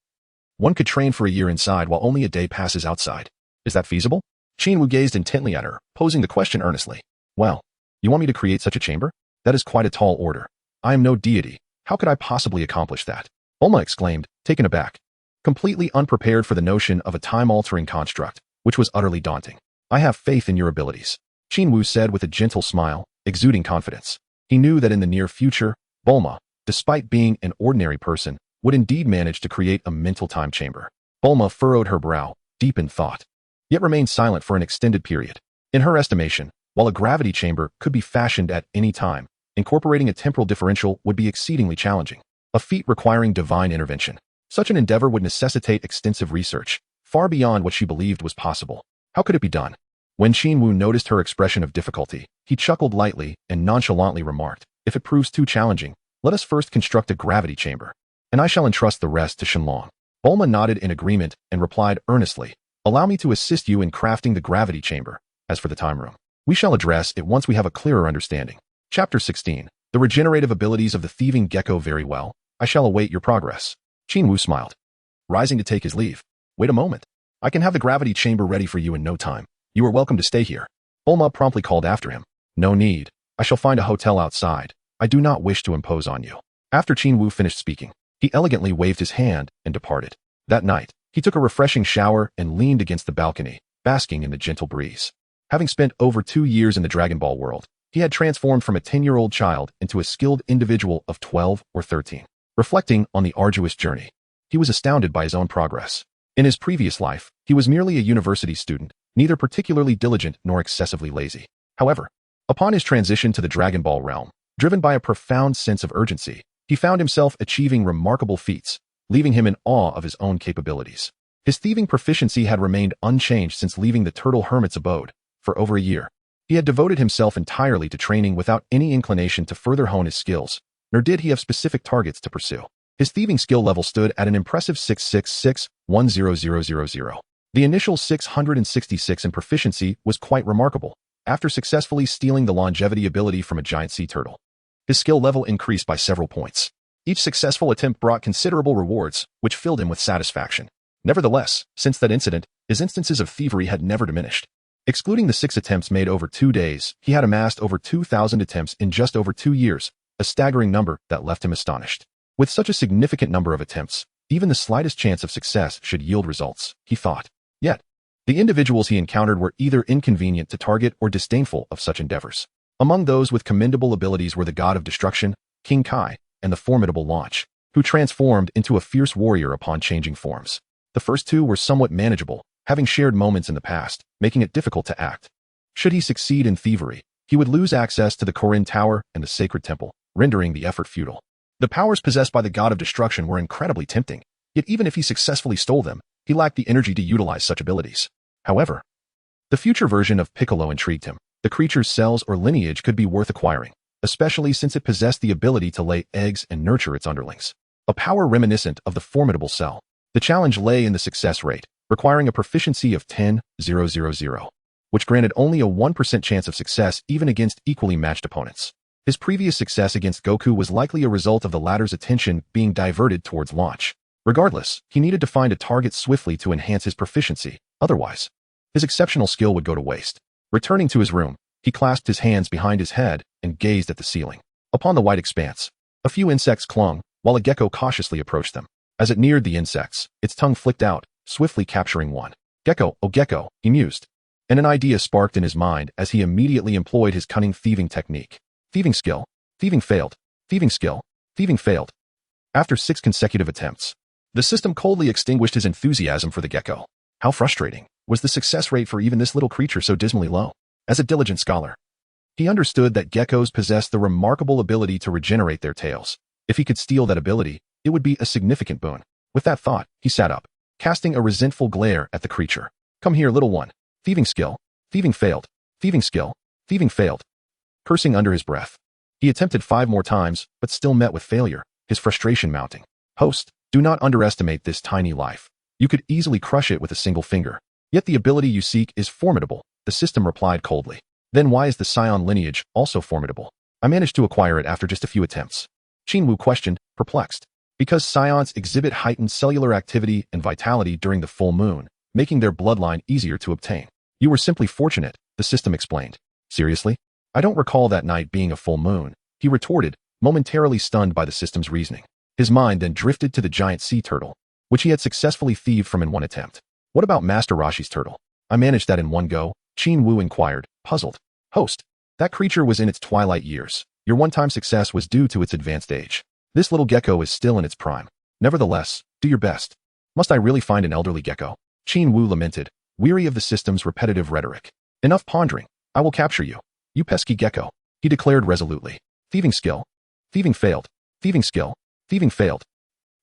One could train for a year inside while only a day passes outside. Is that feasible?" Qin Wu gazed intently at her, posing the question earnestly. "Well, you want me to create such a chamber? That is quite a tall order. I am no deity. How could I possibly accomplish that?" Bulma exclaimed, taken aback, completely unprepared for the notion of a time-altering construct, which was utterly daunting. "I have faith in your abilities," Qin Wu said with a gentle smile, exuding confidence. He knew that in the near future, Bulma, despite being an ordinary person, would indeed manage to create a mental time chamber. Bulma furrowed her brow, deep in thought, yet remained silent for an extended period. In her estimation, while a gravity chamber could be fashioned at any time, incorporating a temporal differential would be exceedingly challenging, a feat requiring divine intervention. Such an endeavor would necessitate extensive research, far beyond what she believed was possible. How could it be done? When Qin Wu noticed her expression of difficulty, he chuckled lightly and nonchalantly remarked, "If it proves too challenging, let us first construct a gravity chamber, and I shall entrust the rest to Shenlong." Bulma nodded in agreement and replied earnestly, "Allow me to assist you in crafting the gravity chamber. As for the time room, we shall address it once we have a clearer understanding." Chapter 16. The regenerative abilities of the thieving gecko. "Very well. I shall await your progress." Qin Wu smiled, rising to take his leave. "Wait a moment. I can have the gravity chamber ready for you in no time. You are welcome to stay here." Bulma promptly called after him. "No need. I shall find a hotel outside. I do not wish to impose on you." After Qin Wu finished speaking, he elegantly waved his hand and departed. That night, he took a refreshing shower and leaned against the balcony, basking in the gentle breeze. Having spent over 2 years in the Dragon Ball world, he had transformed from a 10-year-old child into a skilled individual of 12 or 13. Reflecting on the arduous journey, he was astounded by his own progress. In his previous life, he was merely a university student, neither particularly diligent nor excessively lazy. However, upon his transition to the Dragon Ball realm, driven by a profound sense of urgency, he found himself achieving remarkable feats, leaving him in awe of his own capabilities. His thieving proficiency had remained unchanged since leaving the Turtle Hermit's abode. For over a year, he had devoted himself entirely to training without any inclination to further hone his skills, nor did he have specific targets to pursue. His thieving skill level stood at an impressive 666-10000. The initial 666 in proficiency was quite remarkable. After successfully stealing the longevity ability from a giant sea turtle, his skill level increased by several points. Each successful attempt brought considerable rewards, which filled him with satisfaction. Nevertheless, since that incident, his instances of thievery had never diminished. Excluding the 6 attempts made over 2 days, he had amassed over 2,000 attempts in just over 2 years, a staggering number that left him astonished. With such a significant number of attempts, even the slightest chance of success should yield results, he thought. Yet, the individuals he encountered were either inconvenient to target or disdainful of such endeavors. Among those with commendable abilities were the God of Destruction, King Kai, and the formidable Launch, who transformed into a fierce warrior upon changing forms. The first 2 were somewhat manageable, having shared moments in the past, making it difficult to act. Should he succeed in thievery, he would lose access to the Korin Tower and the Sacred Temple, rendering the effort futile. The powers possessed by the God of Destruction were incredibly tempting, Yet even if he successfully stole them, he lacked the energy to utilize such abilities. However, the future version of Piccolo intrigued him. The creature's cells or lineage could be worth acquiring, especially since it possessed the ability to lay eggs and nurture its underlings. A power reminiscent of the formidable cell. The challenge lay in the success rate, requiring a proficiency of 10,000, which granted only a 1% chance of success even against equally matched opponents. His previous success against Goku was likely a result of the latter's attention being diverted towards launch. Regardless, he needed to find a target swiftly to enhance his proficiency, otherwise, his exceptional skill would go to waste. Returning to his room, he clasped his hands behind his head and gazed at the ceiling. Upon the white expanse, a few insects clung, while a gecko cautiously approached them. As it neared the insects, its tongue flicked out, swiftly capturing one. "Gecko, oh gecko," he mused. And an idea sparked in his mind as he immediately employed his cunning thieving technique. Thieving skill. Thieving failed. Thieving skill. Thieving failed. After 6 consecutive attempts, the system coldly extinguished his enthusiasm for the gecko. How frustrating. Was the success rate for even this little creature so dismally low? As a diligent scholar, he understood that geckos possessed the remarkable ability to regenerate their tails. If he could steal that ability, it would be a significant boon. With that thought, he sat up, casting a resentful glare at the creature. "Come here, little one." Thieving skill. Thieving failed. Thieving skill. Thieving failed. Cursing under his breath, he attempted 5 more times, but still met with failure, his frustration mounting. "Host, do not underestimate this tiny life. You could easily crush it with a single finger. Yet the ability you seek is formidable," the system replied coldly. "Then why is the Saiyan lineage also formidable? I managed to acquire it after just a few attempts." Qin Wu questioned, perplexed. "Because Saiyans exhibit heightened cellular activity and vitality during the full moon, making their bloodline easier to obtain. You were simply fortunate," the system explained. "Seriously? I don't recall that night being a full moon," he retorted, momentarily stunned by the system's reasoning. His mind then drifted to the giant sea turtle, which he had successfully thieved from in one attempt. "What about Master Roshi's turtle? I managed that in one go," Qin Wu inquired, puzzled. "Host, that creature was in its twilight years. Your one-time success was due to its advanced age. This little gecko is still in its prime. Nevertheless, do your best." "Must I really find an elderly gecko?" Qin Wu lamented, weary of the system's repetitive rhetoric. "Enough pondering. I will capture you. You pesky gecko," he declared resolutely. Thieving skill. Thieving failed. Thieving skill. Thieving failed.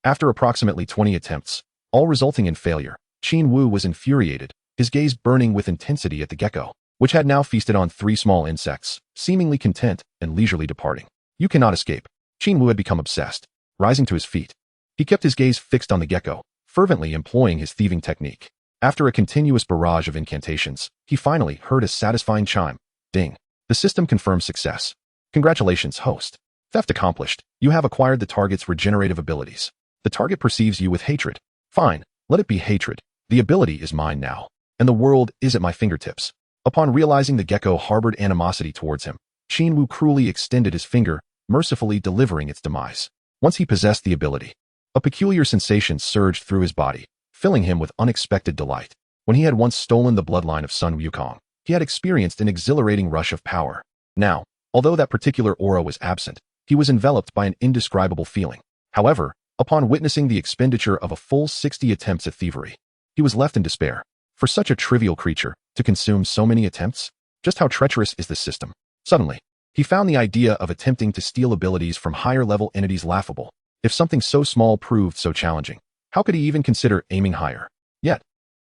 After approximately 20 attempts, all resulting in failure, Qin Wu was infuriated, his gaze burning with intensity at the gecko, which had now feasted on 3 small insects, seemingly content and leisurely departing. "You cannot escape." Qin Wu had become obsessed. Rising to his feet, he kept his gaze fixed on the gecko, fervently employing his thieving technique. After a continuous barrage of incantations, he finally heard a satisfying chime. Ding. The system confirmed success. "Congratulations, host. Theft accomplished. You have acquired the target's regenerative abilities. The target perceives you with hatred. Fine, let it be hatred. The ability is mine now, and the world is at my fingertips." Upon realizing the gecko harbored animosity towards him, Qin Wu cruelly extended his finger, mercifully delivering its demise. Once he possessed the ability, a peculiar sensation surged through his body, filling him with unexpected delight. When he had once stolen the bloodline of Sun Wukong, he had experienced an exhilarating rush of power. Now, although that particular aura was absent, he was enveloped by an indescribable feeling. However, upon witnessing the expenditure of a full 60 attempts at thievery, he was left in despair. For such a trivial creature to consume so many attempts? Just how treacherous is this system? Suddenly, he found the idea of attempting to steal abilities from higher-level entities laughable. If something so small proved so challenging, how could he even consider aiming higher? Yet,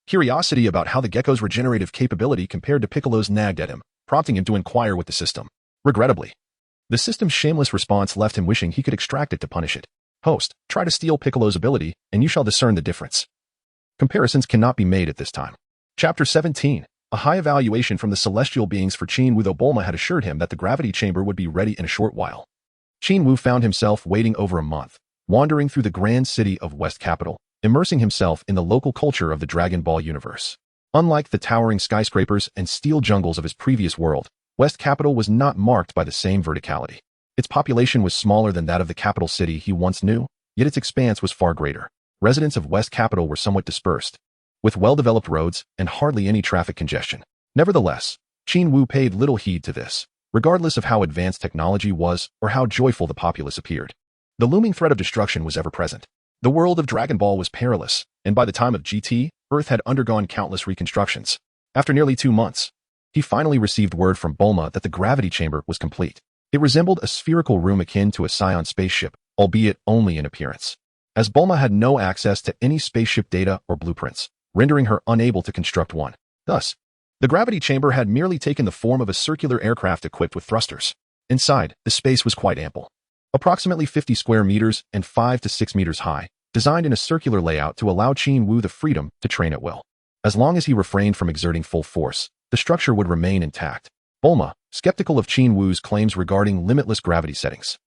curiosity about how the gecko's regenerative capability compared to Piccolo's nagged at him, prompting him to inquire with the system. Regrettably, the system's shameless response left him wishing he could extract it to punish it. "Host, try to steal Piccolo's ability, and you shall discern the difference." Comparisons cannot be made at this time. Chapter 17. A high evaluation from the celestial beings for Qin Wu, though Bulma had assured him that the gravity chamber would be ready in a short while. Qin Wu found himself waiting over a month, wandering through the grand city of West Capital, immersing himself in the local culture of the Dragon Ball universe. Unlike the towering skyscrapers and steel jungles of his previous world, West Capital was not marked by the same verticality. Its population was smaller than that of the capital city he once knew, yet its expanse was far greater. Residents of West Capital were somewhat dispersed, with well-developed roads and hardly any traffic congestion. Nevertheless, Qin Wu paid little heed to this, regardless of how advanced technology was or how joyful the populace appeared. The looming threat of destruction was ever present. The world of Dragon Ball was perilous, and by the time of GT, Earth had undergone countless reconstructions. After nearly 2 months, he finally received word from Bulma that the gravity chamber was complete. It resembled a spherical room akin to a Saiyan spaceship, albeit only in appearance. as Bulma had no access to any spaceship data or blueprints, rendering her unable to construct one. Thus, the gravity chamber had merely taken the form of a circular aircraft equipped with thrusters. Inside, the space was quite ample, approximately 50 square meters and 5 to 6 meters high, designed in a circular layout to allow Qin Wu the freedom to train at will. As long as he refrained from exerting full force, the structure would remain intact. Bulma, skeptical of Qin Wu's claims regarding limitless gravity settings,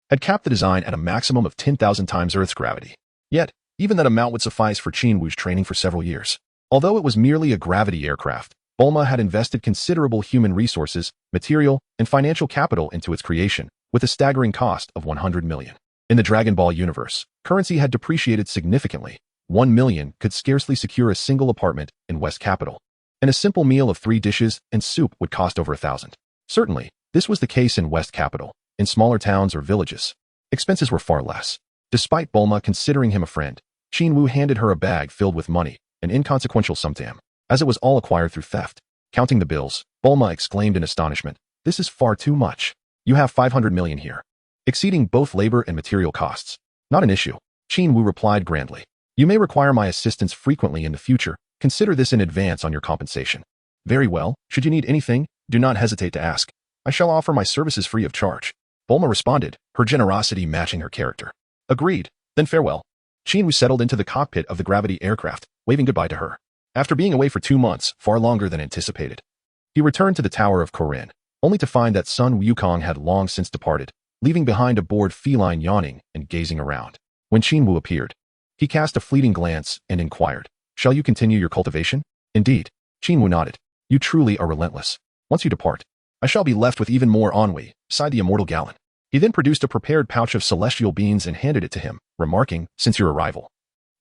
had capped the design at a maximum of 10,000 times Earth's gravity. Yet, even that amount would suffice for Qin Wu's training for several years. Although it was merely a gravity aircraft, Bulma had invested considerable human resources, material, and financial capital into its creation, with a staggering cost of 100 million. In the Dragon Ball universe, currency had depreciated significantly. 1 million could scarcely secure a single apartment in West Capital, and a simple meal of 3 dishes and soup would cost over 1,000. Certainly, this was the case in West Capital. In smaller towns or villages, expenses were far less. Despite Bulma considering him a friend, Qin Wu handed her a bag filled with money, an inconsequential sum to him, as it was all acquired through theft. Counting the bills, Bulma exclaimed in astonishment, "This is far too much. You have 500 million here, exceeding both labor and material costs." "Not an issue," Qin Wu replied grandly. "You may require my assistance frequently in the future. Consider this in advance on your compensation." "Very well. Should you need anything, do not hesitate to ask. I shall offer my services free of charge." Bulma responded, her generosity matching her character. "Agreed. Then farewell." Qin Wu settled into the cockpit of the gravity aircraft, waving goodbye to her. After being away for 2 months, far longer than anticipated, he returned to the Tower of Korin, only to find that Sun Wukong had long since departed, leaving behind a bored feline yawning and gazing around. When Qin Wu appeared, he cast a fleeting glance and inquired, "Shall you continue your cultivation?" "Indeed." Qin Wu nodded. "You truly are relentless. Once you depart, I shall be left with even more ennui," sighed the immortal Galen. He then produced a prepared pouch of celestial beans and handed it to him, remarking, "Since your arrival,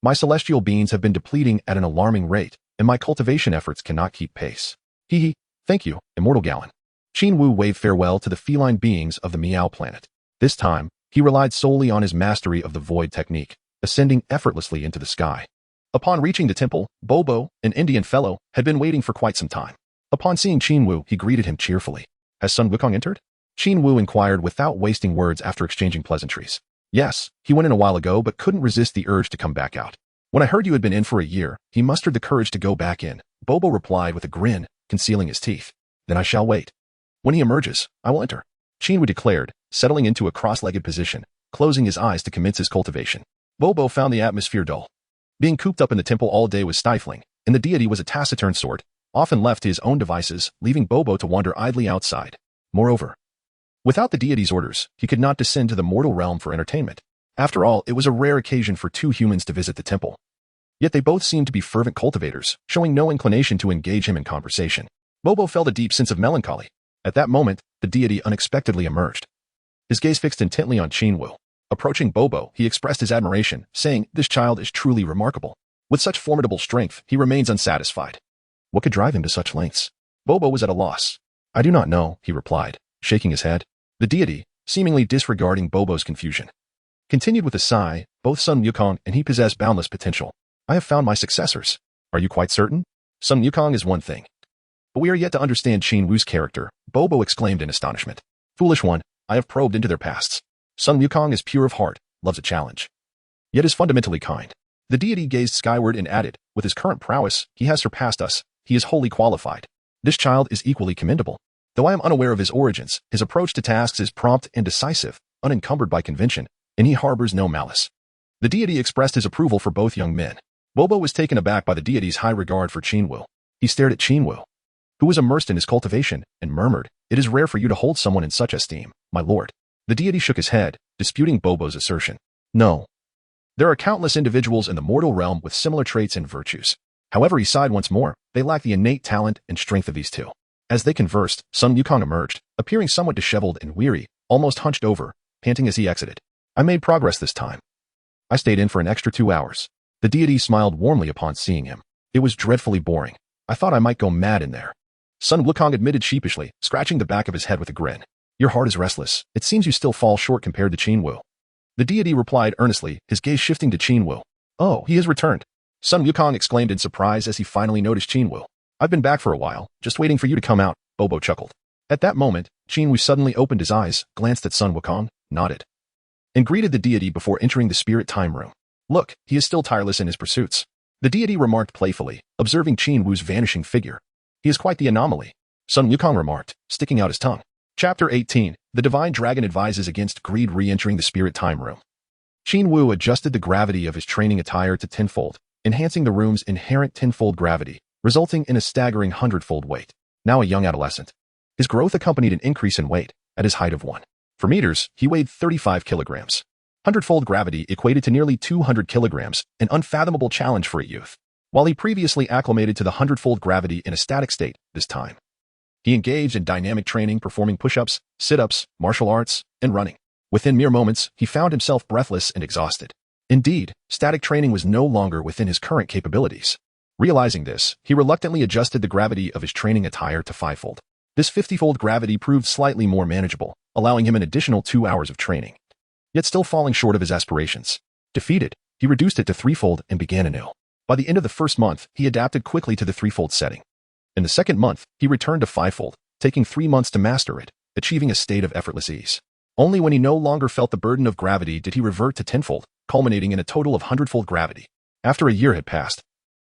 my celestial beans have been depleting at an alarming rate, and my cultivation efforts cannot keep pace." "Hee. Thank you, immortal Galen." Qin Wu waved farewell to the feline beings of the Meow planet. This time, he relied solely on his mastery of the void technique, ascending effortlessly into the sky. Upon reaching the temple, Bobo, an Indian fellow, had been waiting for quite some time. Upon seeing Qin Wu, he greeted him cheerfully. "Has Sun Wukong entered?" Qin Wu inquired without wasting words after exchanging pleasantries. "Yes, he went in a while ago but couldn't resist the urge to come back out. When I heard you had been in for a year, he mustered the courage to go back in," Bobo replied with a grin, concealing his teeth. "Then I shall wait. When he emerges, I will enter," Qin Wu declared, settling into a cross-legged position, closing his eyes to commence his cultivation. Bobo found the atmosphere dull. Being cooped up in the temple all day was stifling, and the deity was a taciturn sort, often left to his own devices, leaving Bobo to wander idly outside. Moreover, without the deity's orders, he could not descend to the mortal realm for entertainment. After all, it was a rare occasion for 2 humans to visit the temple. Yet they both seemed to be fervent cultivators, showing no inclination to engage him in conversation. Bobo felt a deep sense of melancholy. At that moment, the deity unexpectedly emerged, his gaze fixed intently on Qin Wu. Approaching Bobo, he expressed his admiration, saying, "This child is truly remarkable. With such formidable strength, he remains unsatisfied. What could drive him to such lengths?" Bobo was at a loss. "I do not know," he replied, shaking his head. The deity, seemingly disregarding Bobo's confusion, continued with a sigh, "Both Sun Wukong and he possess boundless potential. I have found my successors." "Are you quite certain?" "Sun Wukong is one thing, but we are yet to understand Qin Wu's character," Bobo exclaimed in astonishment. "Foolish one, I have probed into their pasts. Sun Wukong is pure of heart, loves a challenge, yet is fundamentally kind." The deity gazed skyward and added, "With his current prowess, he has surpassed us. He is wholly qualified. This child is equally commendable. Though I am unaware of his origins, his approach to tasks is prompt and decisive, unencumbered by convention, and he harbors no malice." The deity expressed his approval for both young men. Bobo was taken aback by the deity's high regard for Qin Wu. He stared at Qin Wu, who was immersed in his cultivation, and murmured, "It is rare for you to hold someone in such esteem, my lord." The deity shook his head, disputing Bobo's assertion. "No. There are countless individuals in the mortal realm with similar traits and virtues. However," he sighed once more, "they lack the innate talent and strength of these 2. As they conversed, Sun Wukong emerged, appearing somewhat disheveled and weary, almost hunched over, panting as he exited. "I made progress this time. I stayed in for an extra 2 hours. The deity smiled warmly upon seeing him. "It was dreadfully boring. I thought I might go mad in there." Sun Wukong admitted sheepishly, scratching the back of his head with a grin. "Your heart is restless. It seems you still fall short compared to Qin Wu." The deity replied earnestly, his gaze shifting to Qin Wu. "Oh, he has returned." Sun Wukong exclaimed in surprise as he finally noticed Qin Wu. "I've been back for a while, just waiting for you to come out," Bobo chuckled. At that moment, Qin Wu suddenly opened his eyes, glanced at Sun Wukong, nodded, and greeted the deity before entering the spirit time room. Look, he is still tireless in his pursuits. The deity remarked playfully, observing Qin Wu's vanishing figure. He is quite the anomaly, Sun Wukong remarked, sticking out his tongue. Chapter 18. The Divine Dragon advises against greed re-entering the spirit time room. Qin Wu adjusted the gravity of his training attire to tenfold, enhancing the room's inherent tenfold gravity, resulting in a staggering hundredfold weight. Now a young adolescent. His growth accompanied an increase in weight, at his height of 1. For meters, he weighed 35 kilograms. Hundredfold gravity equated to nearly 200 kilograms, an unfathomable challenge for a youth. While he previously acclimated to the hundredfold gravity in a static state, this time, he engaged in dynamic training, performing push-ups, sit-ups, martial arts, and running. Within mere moments, he found himself breathless and exhausted. Indeed, static training was no longer within his current capabilities. Realizing this, he reluctantly adjusted the gravity of his training attire to 5-fold. This 50-fold gravity proved slightly more manageable, allowing him an additional 2 hours of training. Yet still falling short of his aspirations. Defeated, he reduced it to 3-fold and began anew. By the end of the first month, he adapted quickly to the 3-fold setting. In the second month, he returned to 5-fold, taking 3 months to master it, achieving a state of effortless ease. Only when he no longer felt the burden of gravity did he revert to 10-fold, culminating in a total of 100-fold gravity. After a year had passed,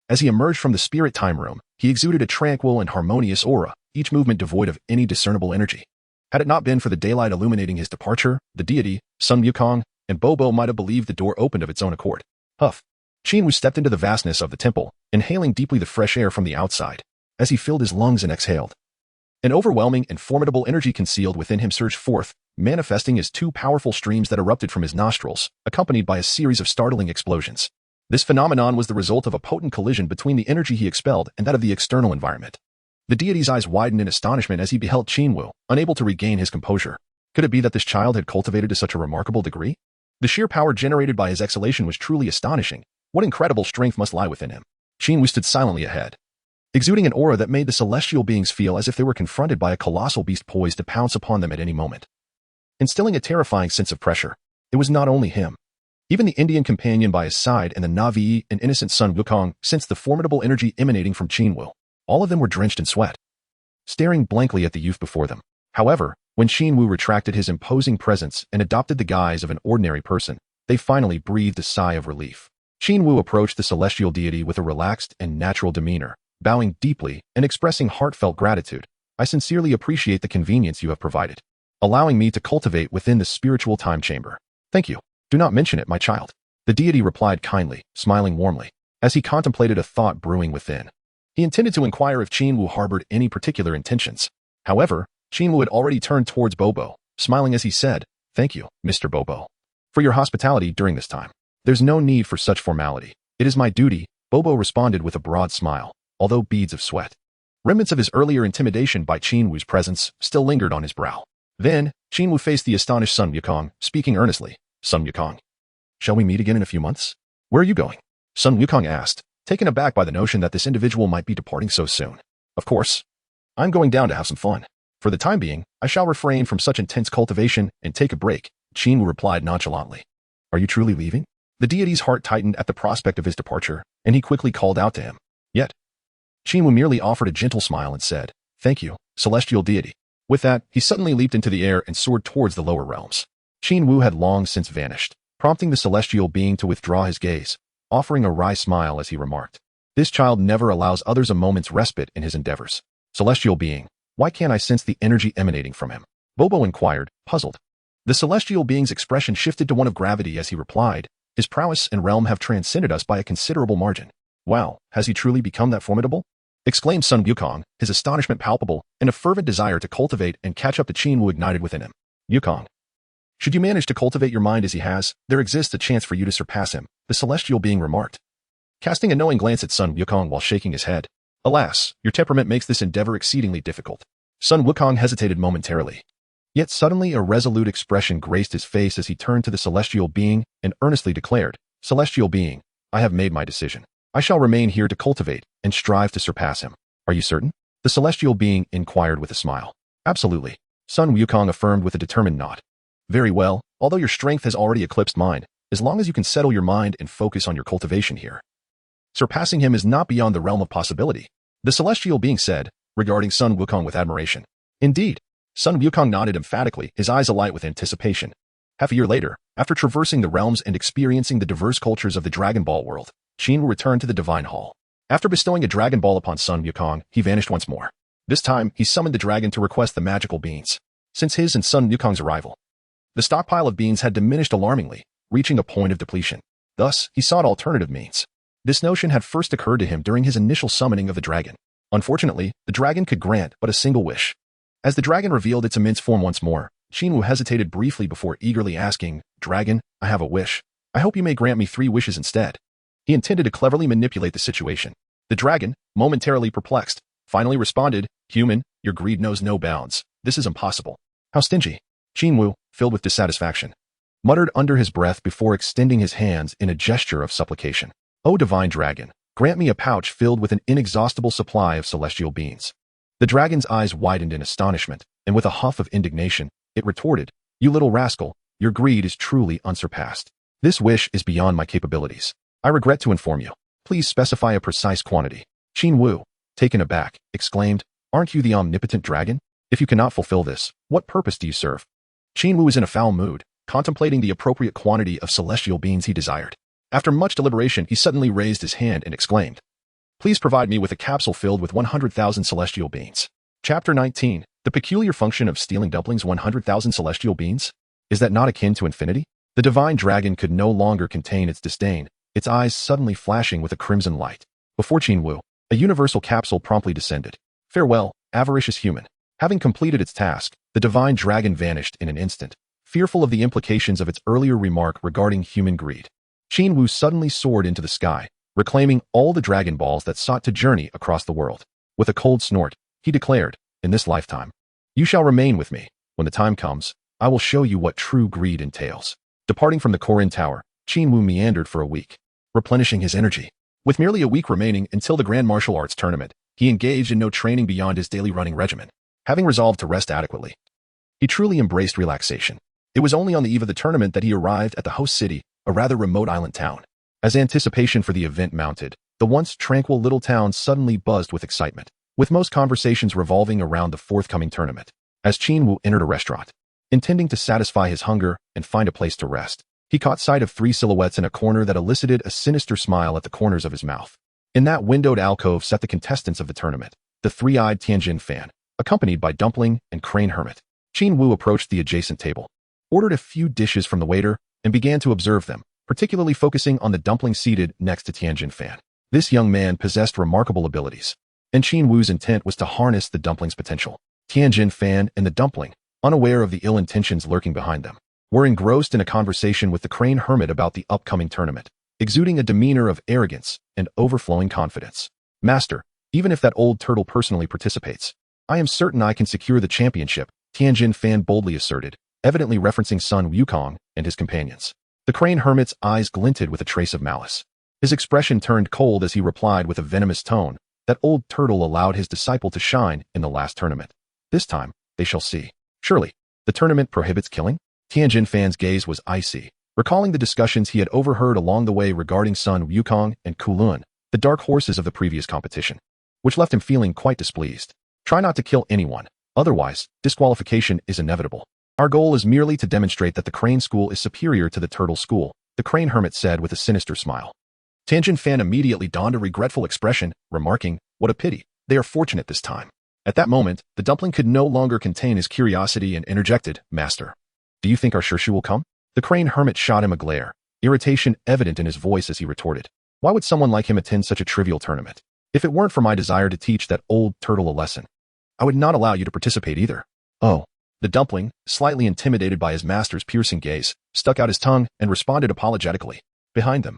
as he emerged from the spirit time room, he exuded a tranquil and harmonious aura, each movement devoid of any discernible energy. Had it not been for the daylight illuminating his departure, the deity, Sun Wukong, and Bobo might have believed the door opened of its own accord. Huff. Qin Wu stepped into the vastness of the temple, inhaling deeply the fresh air from the outside. As he filled his lungs and exhaled, an overwhelming and formidable energy concealed within him surged forth, manifesting as 2 powerful streams that erupted from his nostrils, accompanied by a series of startling explosions. This phenomenon was the result of a potent collision between the energy he expelled and that of the external environment. The deity's eyes widened in astonishment as he beheld Qin Wu, unable to regain his composure. Could it be that this child had cultivated to such a remarkable degree? The sheer power generated by his exhalation was truly astonishing. What incredible strength must lie within him? Qin Wu stood silently ahead, exuding an aura that made the celestial beings feel as if they were confronted by a colossal beast poised to pounce upon them at any moment. Instilling a terrifying sense of pressure, it was not only him. Even the Indian companion by his side and the Na'vi and innocent Sun Wukong sensed the formidable energy emanating from Qin Wu. All of them were drenched in sweat, staring blankly at the youth before them. However, when Qin Wu retracted his imposing presence and adopted the guise of an ordinary person, they finally breathed a sigh of relief. Qin Wu approached the celestial deity with a relaxed and natural demeanor, bowing deeply and expressing heartfelt gratitude. I sincerely appreciate the convenience you have provided, allowing me to cultivate within the spiritual time chamber. Thank you. Do not mention it, my child. The deity replied kindly, smiling warmly, as he contemplated a thought brewing within. He intended to inquire if Qin Wu harbored any particular intentions. However, Qin Wu had already turned towards Bobo, smiling as he said, "Thank you, Mr. Bobo, for your hospitality during this time. There's no need for such formality. It is my duty," Bobo responded with a broad smile, although beads of sweat, remnants of his earlier intimidation by Qin Wu's presence, still lingered on his brow. Then, Qin Wu faced the astonished Sun Wukong, speaking earnestly. "Sun Wukong, shall we meet again in a few months? Where are you going?" Sun Wukong asked, taken aback by the notion that this individual might be departing so soon. "Of course. I'm going down to have some fun. For the time being, I shall refrain from such intense cultivation and take a break," Qin Wu replied nonchalantly. "Are you truly leaving?" The deity's heart tightened at the prospect of his departure, and he quickly called out to him. Yet, Qin Wu merely offered a gentle smile and said, "Thank you, celestial deity." With that, he suddenly leaped into the air and soared towards the lower realms. Qin Wu had long since vanished, prompting the celestial being to withdraw his gaze, offering a wry smile as he remarked, "This child never allows others a moment's respite in his endeavors. Celestial being, why can't I sense the energy emanating from him?" Bobo inquired, puzzled. The celestial being's expression shifted to one of gravity as he replied, "His prowess and realm have transcended us by a considerable margin." "Wow, has he truly become that formidable?" exclaimed Sun Wukong, his astonishment palpable, and a fervent desire to cultivate and catch up to Qin Wu ignited within him. "Wukong, should you manage to cultivate your mind as he has, there exists a chance for you to surpass him," the celestial being remarked, casting a knowing glance at Sun Wukong while shaking his head. "Alas, your temperament makes this endeavor exceedingly difficult." Sun Wukong hesitated momentarily. Yet suddenly a resolute expression graced his face as he turned to the celestial being and earnestly declared, "Celestial being, I have made my decision. I shall remain here to cultivate and strive to surpass him." "Are you certain?" the celestial being inquired with a smile. "Absolutely," Sun Wukong affirmed with a determined nod. "Very well, although your strength has already eclipsed mine, as long as you can settle your mind and focus on your cultivation here, surpassing him is not beyond the realm of possibility," the celestial being said, regarding Sun Wukong with admiration. "Indeed," Sun Wukong nodded emphatically, his eyes alight with anticipation. Half a year later, After traversing the realms and experiencing the diverse cultures of the Dragon Ball world, Qin Wu returned to the Divine Hall. After bestowing a Dragon Ball upon Sun Wukong, he vanished once more. This time, he summoned the dragon to request the magical beans. Since his and Sun Wukong's arrival, the stockpile of beans had diminished alarmingly, reaching a point of depletion. Thus, he sought alternative means. This notion had first occurred to him during his initial summoning of the dragon. Unfortunately, the dragon could grant but a single wish. As the dragon revealed its immense form once more, Qin Wu hesitated briefly before eagerly asking, "Dragon, I have a wish. I hope you may grant me 3 wishes instead." He intended to cleverly manipulate the situation. The dragon, momentarily perplexed, finally responded, "Human, your greed knows no bounds. This is impossible." "How stingy." Qin Wu, filled with dissatisfaction, muttered under his breath before extending his hands in a gesture of supplication. "O divine dragon, grant me a pouch filled with an inexhaustible supply of celestial beans." The dragon's eyes widened in astonishment, and with a huff of indignation, it retorted, "You little rascal, your greed is truly unsurpassed. This wish is beyond my capabilities. I regret to inform you. Please specify a precise quantity." Qin Wu, taken aback, exclaimed, "Aren't you the omnipotent dragon? If you cannot fulfill this, what purpose do you serve?" Qin Wu was in a foul mood, contemplating the appropriate quantity of celestial beans he desired. After much deliberation, he suddenly raised his hand and exclaimed, "Please provide me with a capsule filled with 100,000 celestial beans." Chapter 19. The peculiar function of stealing dumplings. 100,000 celestial beans? Is that not akin to infinity? The divine dragon could no longer contain its disdain, its eyes suddenly flashing with a crimson light. Before Qin Wu, a universal capsule promptly descended. "Farewell, avaricious human." Having completed its task, the divine dragon vanished in an instant, fearful of the implications of its earlier remark regarding human greed. Qin Wu suddenly soared into the sky, reclaiming all the Dragon Balls that sought to journey across the world. With a cold snort, he declared, "In this lifetime, you shall remain with me. When the time comes, I will show you what true greed entails." Departing from the Korin Tower, Qin Wu meandered for a week, replenishing his energy. With merely a week remaining until the Grand Martial Arts Tournament, he engaged in no training beyond his daily running regimen. Having resolved to rest adequately, he truly embraced relaxation. It was only on the eve of the tournament that he arrived at the host city, a rather remote island town. As anticipation for the event mounted, the once tranquil little town suddenly buzzed with excitement, with most conversations revolving around the forthcoming tournament. As Qin Wu entered a restaurant, intending to satisfy his hunger and find a place to rest, he caught sight of 3 silhouettes in a corner that elicited a sinister smile at the corners of his mouth. In that windowed alcove sat the contestants of the tournament, the 3-eyed Tianjin fan, accompanied by Dumpling and Crane Hermit. Qin Wu approached the adjacent table, ordered a few dishes from the waiter, and began to observe them, particularly focusing on the Dumpling seated next to Tianjin fan. This young man possessed remarkable abilities, and Qin Wu's intent was to harness the Dumpling's potential. Tianjin fan and the Dumpling, unaware of the ill intentions lurking behind them, were engrossed in a conversation with the Crane Hermit about the upcoming tournament, exuding a demeanor of arrogance and overflowing confidence. "Master, even if that old turtle personally participates, I am certain I can secure the championship," Tianjin fan boldly asserted, evidently referencing Sun Wukong and his companions. The Crane Hermit's eyes glinted with a trace of malice. His expression turned cold as he replied with a venomous tone, "That old turtle allowed his disciple to shine in the last tournament. This time, they shall see." "Surely, the tournament prohibits killing?" Tianjin fan's gaze was icy, recalling the discussions he had overheard along the way regarding Sun Wukong and Kulun, the dark horses of the previous competition, which left him feeling quite displeased. "Try not to kill anyone, otherwise, disqualification is inevitable. Our goal is merely to demonstrate that the Crane School is superior to the Turtle School," the Crane Hermit said with a sinister smile. Tianjin fan immediately donned a regretful expression, remarking, "What a pity, they are fortunate this time." At that moment, the Dumpling could no longer contain his curiosity and interjected, "Master, do you think our Shirshu will come?" The Crane Hermit shot him a glare, irritation evident in his voice as he retorted, "Why would someone like him attend such a trivial tournament? If it weren't for my desire to teach that old turtle a lesson, I would not allow you to participate either." "Oh." The Dumpling, slightly intimidated by his master's piercing gaze, stuck out his tongue and responded apologetically. Behind them,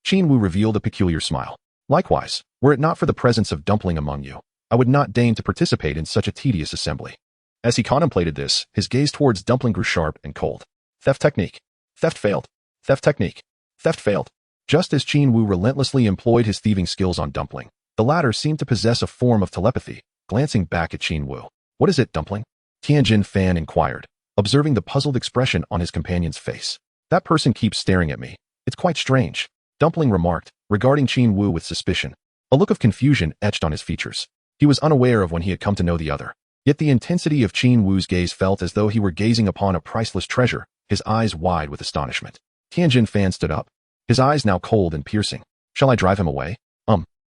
Qin Wu revealed a peculiar smile. "Likewise, were it not for the presence of Dumpling among you, I would not deign to participate in such a tedious assembly." As he contemplated this, his gaze towards Dumpling grew sharp and cold. "Theft technique. Theft failed. Theft technique. Theft failed." Just as Qin Wu relentlessly employed his thieving skills on Dumpling, the latter seemed to possess a form of telepathy, glancing back at Qin Wu. "What is it, Dumpling?" Tianjin fan inquired, observing the puzzled expression on his companion's face. "That person keeps staring at me. It's quite strange," Dumpling remarked, regarding Qin Wu with suspicion. A look of confusion etched on his features. He was unaware of when he had come to know the other. Yet the intensity of Qin Wu's gaze felt as though he were gazing upon a priceless treasure, his eyes wide with astonishment. Tianjin Fan stood up, his eyes now cold and piercing. Shall I drive him away?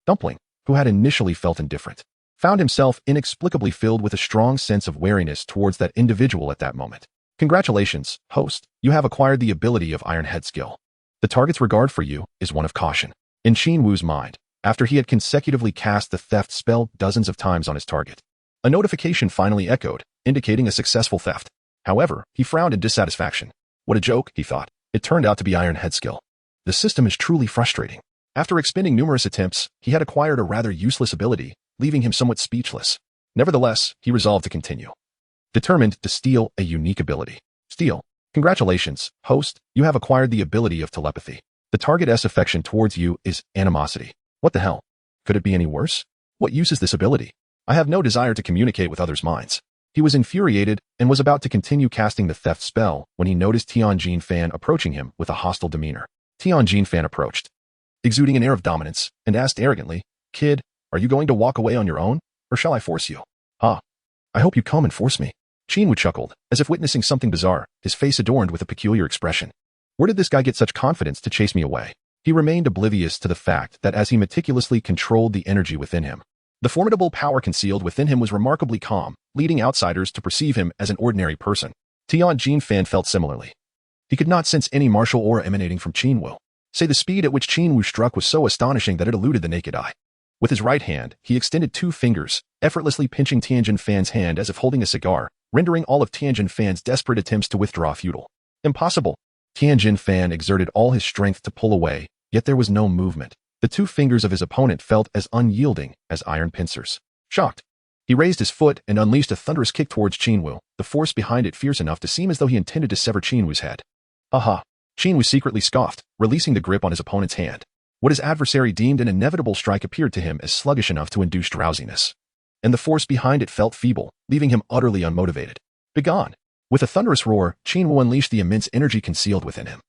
Dumpling, who had initially felt indifferent, found himself inexplicably filled with a strong sense of wariness towards that individual at that moment. Congratulations, host, you have acquired the ability of Iron Head skill. The target's regard for you is one of caution. In Qin Wu's mind, after he had consecutively cast the theft spell dozens of times on his target, a notification finally echoed, indicating a successful theft. However, he frowned in dissatisfaction. What a joke, he thought. It turned out to be Iron Head skill. The system is truly frustrating. After expending numerous attempts, he had acquired a rather useless ability, leaving him somewhat speechless. Nevertheless, he resolved to continue. Determined to steal a unique ability. Steal. Congratulations, host, you have acquired the ability of telepathy. The target's affection towards you is animosity. What the hell? Could it be any worse? What use is this ability? I have no desire to communicate with others' minds. He was infuriated and was about to continue casting the theft spell when he noticed Tianjin Fan approaching him with a hostile demeanor. Tianjin Fan approached, exuding an air of dominance, and asked arrogantly, Kid, are you going to walk away on your own, or shall I force you? I hope you come and force me. Qin Wu chuckled, as if witnessing something bizarre, his face adorned with a peculiar expression. Where did this guy get such confidence to chase me away? He remained oblivious to the fact that as he meticulously controlled the energy within him, the formidable power concealed within him was remarkably calm, leading outsiders to perceive him as an ordinary person. Tianjin Fan felt similarly. He could not sense any martial aura emanating from Qin Wu. The speed at which Qin Wu struck was so astonishing that it eluded the naked eye. With his right hand, he extended 2 fingers, effortlessly pinching Tianjin Fan's hand as if holding a cigar, rendering all of Tianjin Fan's desperate attempts to withdraw futile. Impossible. Tianjin Fan exerted all his strength to pull away, yet there was no movement. The 2 fingers of his opponent felt as unyielding as iron pincers. Shocked, he raised his foot and unleashed a thunderous kick towards Qin Wu, the force behind it fierce enough to seem as though he intended to sever Qin Wu's head. Aha! Qin Wu secretly scoffed, releasing the grip on his opponent's hand. What his adversary deemed an inevitable strike appeared to him as sluggish enough to induce drowsiness, and the force behind it felt feeble, leaving him utterly unmotivated. Begone! With a thunderous roar, Qin Wu unleashed the immense energy concealed within him,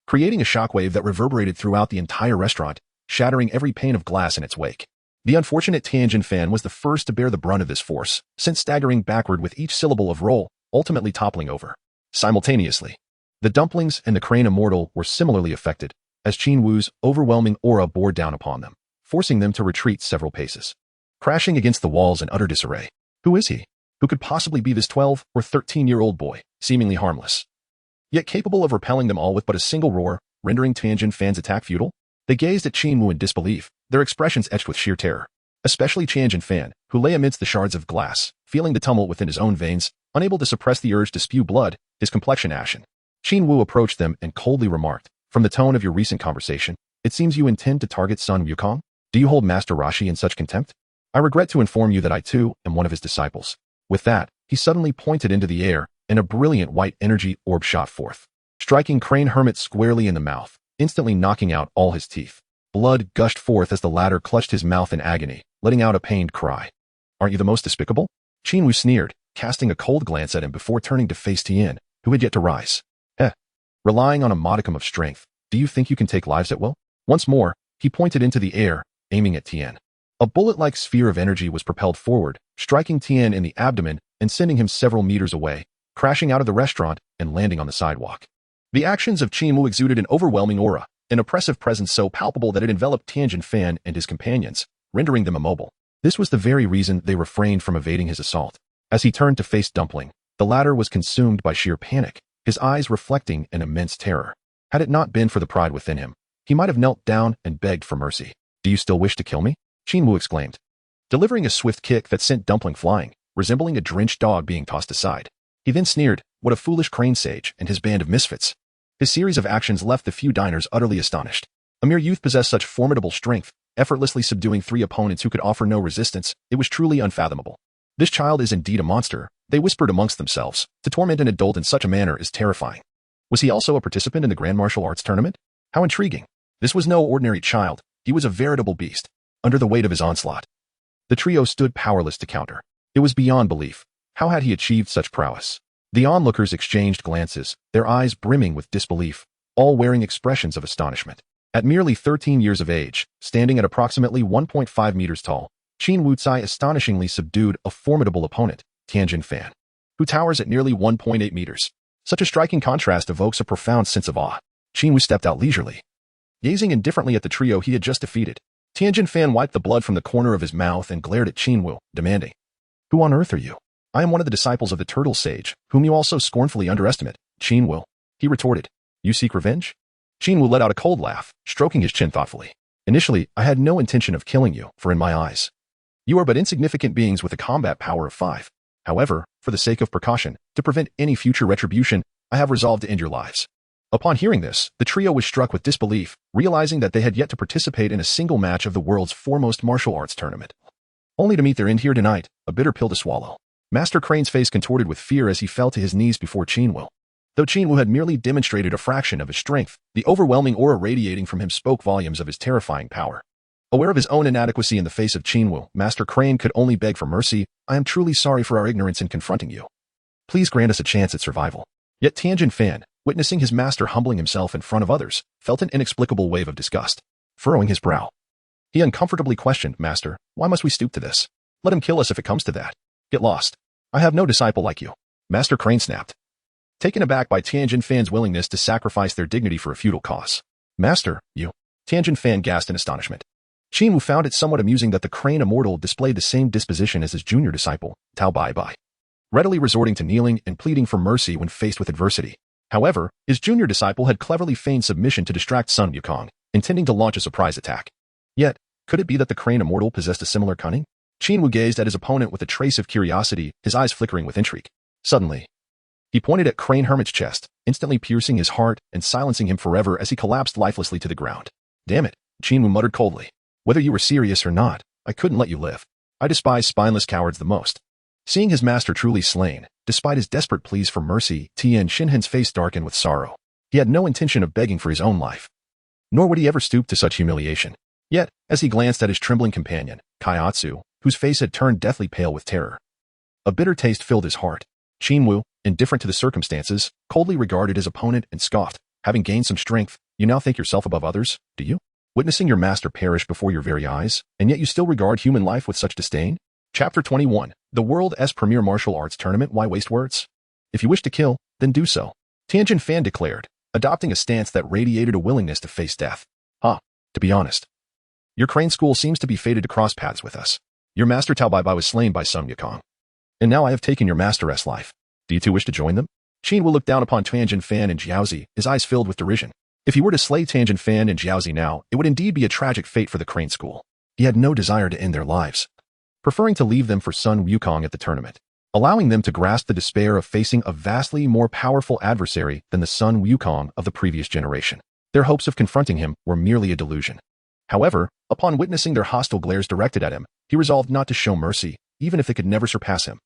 creating a shockwave that reverberated throughout the entire restaurant, shattering every pane of glass in its wake. The unfortunate Tianjin Fan was the first to bear the brunt of this force, since staggering backward with each syllable of roll, ultimately toppling over. Simultaneously, the dumplings and the crane immortal were similarly affected, as Qin Wu's overwhelming aura bore down upon them, forcing them to retreat several paces, crashing against the walls in utter disarray. Who is he? Who could possibly be this 12 or 13-year-old boy, seemingly harmless, yet capable of repelling them all with but a single roar, rendering Tianjin Fan's attack futile? They gazed at Qin Wu in disbelief, their expressions etched with sheer terror. Especially Tianjin Fan, who lay amidst the shards of glass, feeling the tumult within his own veins, unable to suppress the urge to spew blood, his complexion ashen. Qin Wu approached them and coldly remarked, from the tone of your recent conversation, it seems you intend to target Sun Wukong? Do you hold Master Rashi in such contempt? I regret to inform you that I too am one of his disciples. With that, he suddenly pointed into the air, and a brilliant white energy orb shot forth, striking Crane Hermit squarely in the mouth, instantly knocking out all his teeth. Blood gushed forth as the latter clutched his mouth in agony, letting out a pained cry. Aren't you the most despicable? Qin Wu sneered, casting a cold glance at him before turning to face Tien, who had yet to rise. Relying on a modicum of strength, do you think you can take lives at will? Once more, he pointed into the air, aiming at Tien. A bullet-like sphere of energy was propelled forward, striking Tien in the abdomen and sending him several meters away, crashing out of the restaurant and landing on the sidewalk. The actions of Qin Wu exuded an overwhelming aura, an oppressive presence so palpable that it enveloped Tianjin Fan and his companions, rendering them immobile. This was the very reason they refrained from evading his assault. As he turned to face Dumpling, the latter was consumed by sheer panic, his eyes reflecting an immense terror. Had it not been for the pride within him, he might have knelt down and begged for mercy. Do you still wish to kill me? Qin Wu exclaimed, delivering a swift kick that sent Dumpling flying, resembling a drenched dog being tossed aside. He then sneered, what a foolish crane sage and his band of misfits. His series of actions left the few diners utterly astonished. A mere youth possessed such formidable strength, effortlessly subduing 3 opponents who could offer no resistance. It was truly unfathomable. This child is indeed a monster, they whispered amongst themselves. To torment an adult in such a manner is terrifying. Was he also a participant in the Grand Martial Arts tournament? How intriguing. This was no ordinary child, he was a veritable beast. Under the weight of his onslaught, the trio stood powerless to counter. It was beyond belief. How had he achieved such prowess? The onlookers exchanged glances, their eyes brimming with disbelief, all wearing expressions of astonishment. At merely 13 years of age, standing at approximately 1.5 meters tall, Qin Wu astonishingly subdued a formidable opponent, Tianjin Fan, who towers at nearly 1.8 meters. Such a striking contrast evokes a profound sense of awe. Qin Wu stepped out leisurely, gazing indifferently at the trio he had just defeated. Tianjin Fan wiped the blood from the corner of his mouth and glared at Qin Wu, demanding, "Who on earth are you?" "I am one of the disciples of the Turtle Sage, whom you also scornfully underestimate, Qin Wu," he retorted. "You seek revenge?" Qin Wu let out a cold laugh, stroking his chin thoughtfully. "Initially, I had no intention of killing you, for in my eyes, you are but insignificant beings with a combat power of 5. However, for the sake of precaution, to prevent any future retribution, I have resolved to end your lives." Upon hearing this, the trio was struck with disbelief, realizing that they had yet to participate in a single match of the world's foremost martial arts tournament. Only to meet their end here tonight, a bitter pill to swallow. Master Crane's face contorted with fear as he fell to his knees before Qin Wu. Though Qin Wu had merely demonstrated a fraction of his strength, the overwhelming aura radiating from him spoke volumes of his terrifying power. Aware of his own inadequacy in the face of Qin Wu, Master Crane could only beg for mercy. "I am truly sorry for our ignorance in confronting you. Please grant us a chance at survival." Yet Tianjin Fan, witnessing his master humbling himself in front of others, felt an inexplicable wave of disgust. Furrowing his brow, he uncomfortably questioned, "Master, why must we stoop to this? Let him kill us if it comes to that. Get lost. I have no disciple like you." Master Crane snapped, taken aback by Tianjin Fan's willingness to sacrifice their dignity for a futile cause. "Master, you?" Tianjin Fan gasped in astonishment. Qin Wu found it somewhat amusing that the Crane Immortal displayed the same disposition as his junior disciple, Tao Bai, readily resorting to kneeling and pleading for mercy when faced with adversity. However, his junior disciple had cleverly feigned submission to distract Sun Wukong, intending to launch a surprise attack. Yet, could it be that the Crane Immortal possessed a similar cunning? Qin Wu gazed at his opponent with a trace of curiosity, his eyes flickering with intrigue. Suddenly, he pointed at Crane Hermit's chest, instantly piercing his heart and silencing him forever as he collapsed lifelessly to the ground. "Damn it," Qin Wu muttered coldly. "Whether you were serious or not, I couldn't let you live. I despise spineless cowards the most." Seeing his master truly slain, despite his desperate pleas for mercy, Tian Shinhan's face darkened with sorrow. He had no intention of begging for his own life, nor would he ever stoop to such humiliation. Yet, as he glanced at his trembling companion, Kaiatsu, whose face had turned deathly pale with terror, a bitter taste filled his heart. Qin Wu, indifferent to the circumstances, coldly regarded his opponent and scoffed, "Having gained some strength, you now think yourself above others, do you? Witnessing your master perish before your very eyes, and yet you still regard human life with such disdain?" Chapter 21. The World's Premier Martial Arts Tournament. Why waste words? If you wish to kill, then do so, Tianjin Fan declared, adopting a stance that radiated a willingness to face death. To be honest, your Crane School seems to be fated to cross paths with us. Your master Tao Bai was slain by Sun Wukong, and now I have taken your master's life. Do you two wish to join them? Qin Wu looked down upon Tianjin Fan and Jiaozi, his eyes filled with derision. If he were to slay Tianjin Fan and Jiaozi now, it would indeed be a tragic fate for the Crane School. He had no desire to end their lives, preferring to leave them for Sun Wukong at the tournament, allowing them to grasp the despair of facing a vastly more powerful adversary than the Sun Wukong of the previous generation. Their hopes of confronting him were merely a delusion. However, upon witnessing their hostile glares directed at him, he resolved not to show mercy, even if they could never surpass him.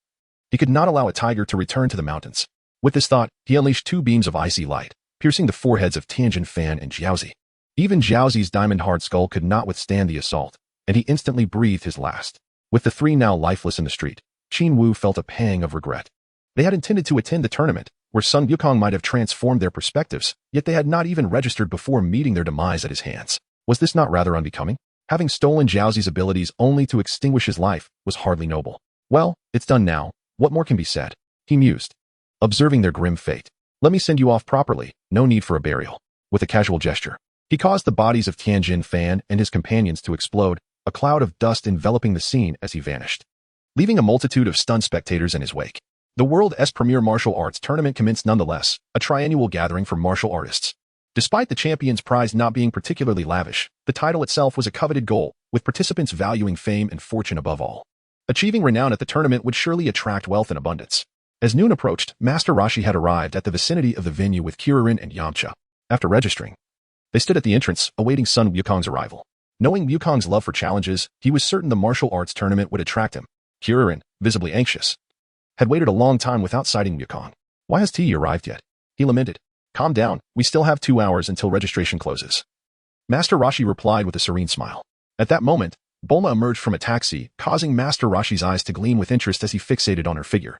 He could not allow a tiger to return to the mountains. With this thought, he unleashed 2 beams of icy light, piercing the foreheads of Tianjin Fan and Jiaozi. Even Jiaozi's diamond-hard skull could not withstand the assault, and he instantly breathed his last. With the 3 now lifeless in the street, Qin Wu felt a pang of regret. They had intended to attend the tournament, where Sun Wukong might have transformed their perspectives, yet they had not even registered before meeting their demise at his hands. Was this not rather unbecoming? Having stolen Jiaozi's abilities only to extinguish his life was hardly noble. Well, it's done now. What more can be said? He mused, observing their grim fate. Let me send you off properly. No need for a burial. With a casual gesture, he caused the bodies of Tianjin Fan and his companions to explode, a cloud of dust enveloping the scene as he vanished, leaving a multitude of stunned spectators in his wake. The World's Premier Martial Arts Tournament commenced nonetheless, a triannual gathering for martial artists. Despite the champion's prize not being particularly lavish, the title itself was a coveted goal, with participants valuing fame and fortune above all. Achieving renown at the tournament would surely attract wealth in abundance. As noon approached, Master Rashi had arrived at the vicinity of the venue with Kuririn and Yamcha. After registering, they stood at the entrance, awaiting Sun Wukong's arrival. Knowing Wukong's love for challenges, he was certain the martial arts tournament would attract him. Kuririn, visibly anxious, had waited a long time without sighting Wukong. Why has he arrived yet? He lamented. Calm down, we still have 2 hours until registration closes. Master Rashi replied with a serene smile. At that moment, Bulma emerged from a taxi, causing Master Rashi's eyes to gleam with interest as he fixated on her figure,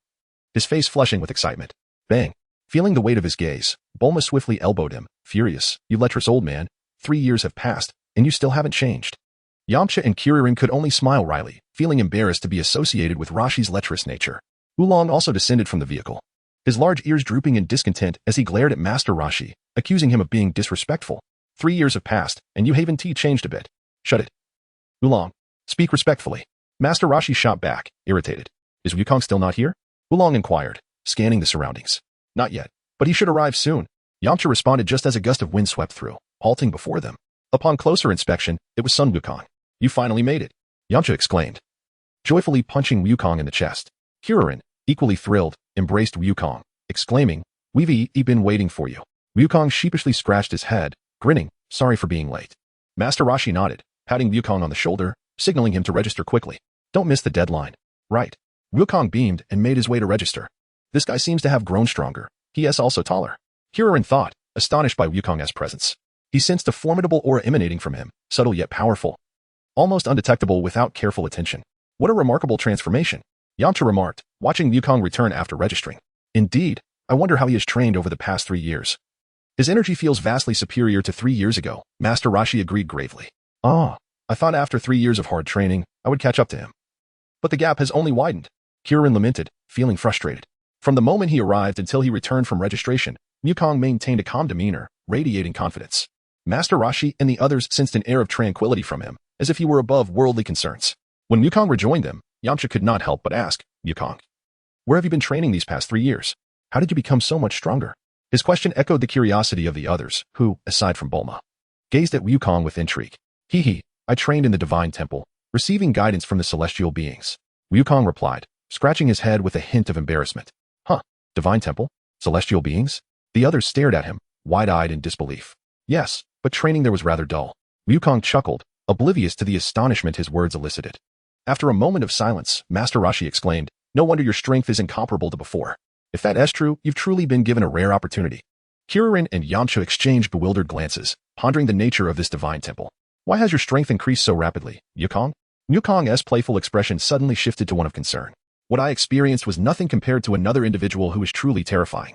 his face flushing with excitement. Bang! Feeling the weight of his gaze, Bulma swiftly elbowed him. Furious, you lecherous old man, 3 years have passed, and you still haven't changed. Yamcha and Kuririn could only smile wryly, feeling embarrassed to be associated with Rashi's lecherous nature. Oolong also descended from the vehicle, his large ears drooping in discontent as he glared at Master Roshi, accusing him of being disrespectful. 3 years have passed, and you haven't changed a bit. Shut it. Wulong, speak respectfully. Master Roshi shot back, irritated. Is Wukong still not here? Wulong inquired, scanning the surroundings. Not yet, but he should arrive soon. Yamcha responded just as a gust of wind swept through, halting before them. Upon closer inspection, it was Sun Wukong. You finally made it, Yamcha exclaimed, joyfully punching Wukong in the chest. Kiririn, equally thrilled, embraced Wukong, exclaiming, We've been waiting for you. Wukong sheepishly scratched his head, grinning, sorry for being late. Master Roshi nodded, patting Wukong on the shoulder, signaling him to register quickly. Don't miss the deadline. Right. Wukong beamed and made his way to register. This guy seems to have grown stronger. He is also taller. Kiririn thought, astonished by Wukong's presence. He sensed a formidable aura emanating from him, subtle yet powerful. Almost undetectable without careful attention. What a remarkable transformation, Yamcha remarked, watching Wukong return after registering. Indeed, I wonder how he has trained over the past 3 years. His energy feels vastly superior to 3 years ago, Master Roshi agreed gravely. I thought after 3 years of hard training, I would catch up to him. But the gap has only widened, Kiririn lamented, feeling frustrated. From the moment he arrived until he returned from registration, Wukong maintained a calm demeanor, radiating confidence. Master Roshi and the others sensed an air of tranquility from him, as if he were above worldly concerns. When Wukong rejoined them, Yamcha could not help but ask, Wukong, where have you been training these past 3 years? How did you become so much stronger? His question echoed the curiosity of the others, who, aside from Bulma, gazed at Wukong with intrigue. I trained in the Divine Temple, receiving guidance from the celestial beings. Wukong replied, scratching his head with a hint of embarrassment. Divine Temple? Celestial beings? The others stared at him, wide-eyed in disbelief. Yes, but training there was rather dull. Wukong chuckled, oblivious to the astonishment his words elicited. After a moment of silence, Master Roshi exclaimed, no wonder your strength is incomparable to before. If that is true, you've truly been given a rare opportunity. Kiririn and Yamcha exchanged bewildered glances, pondering the nature of this divine temple. Why has your strength increased so rapidly, Wukong? Wukong's playful expression suddenly shifted to one of concern. What I experienced was nothing compared to another individual who is truly terrifying.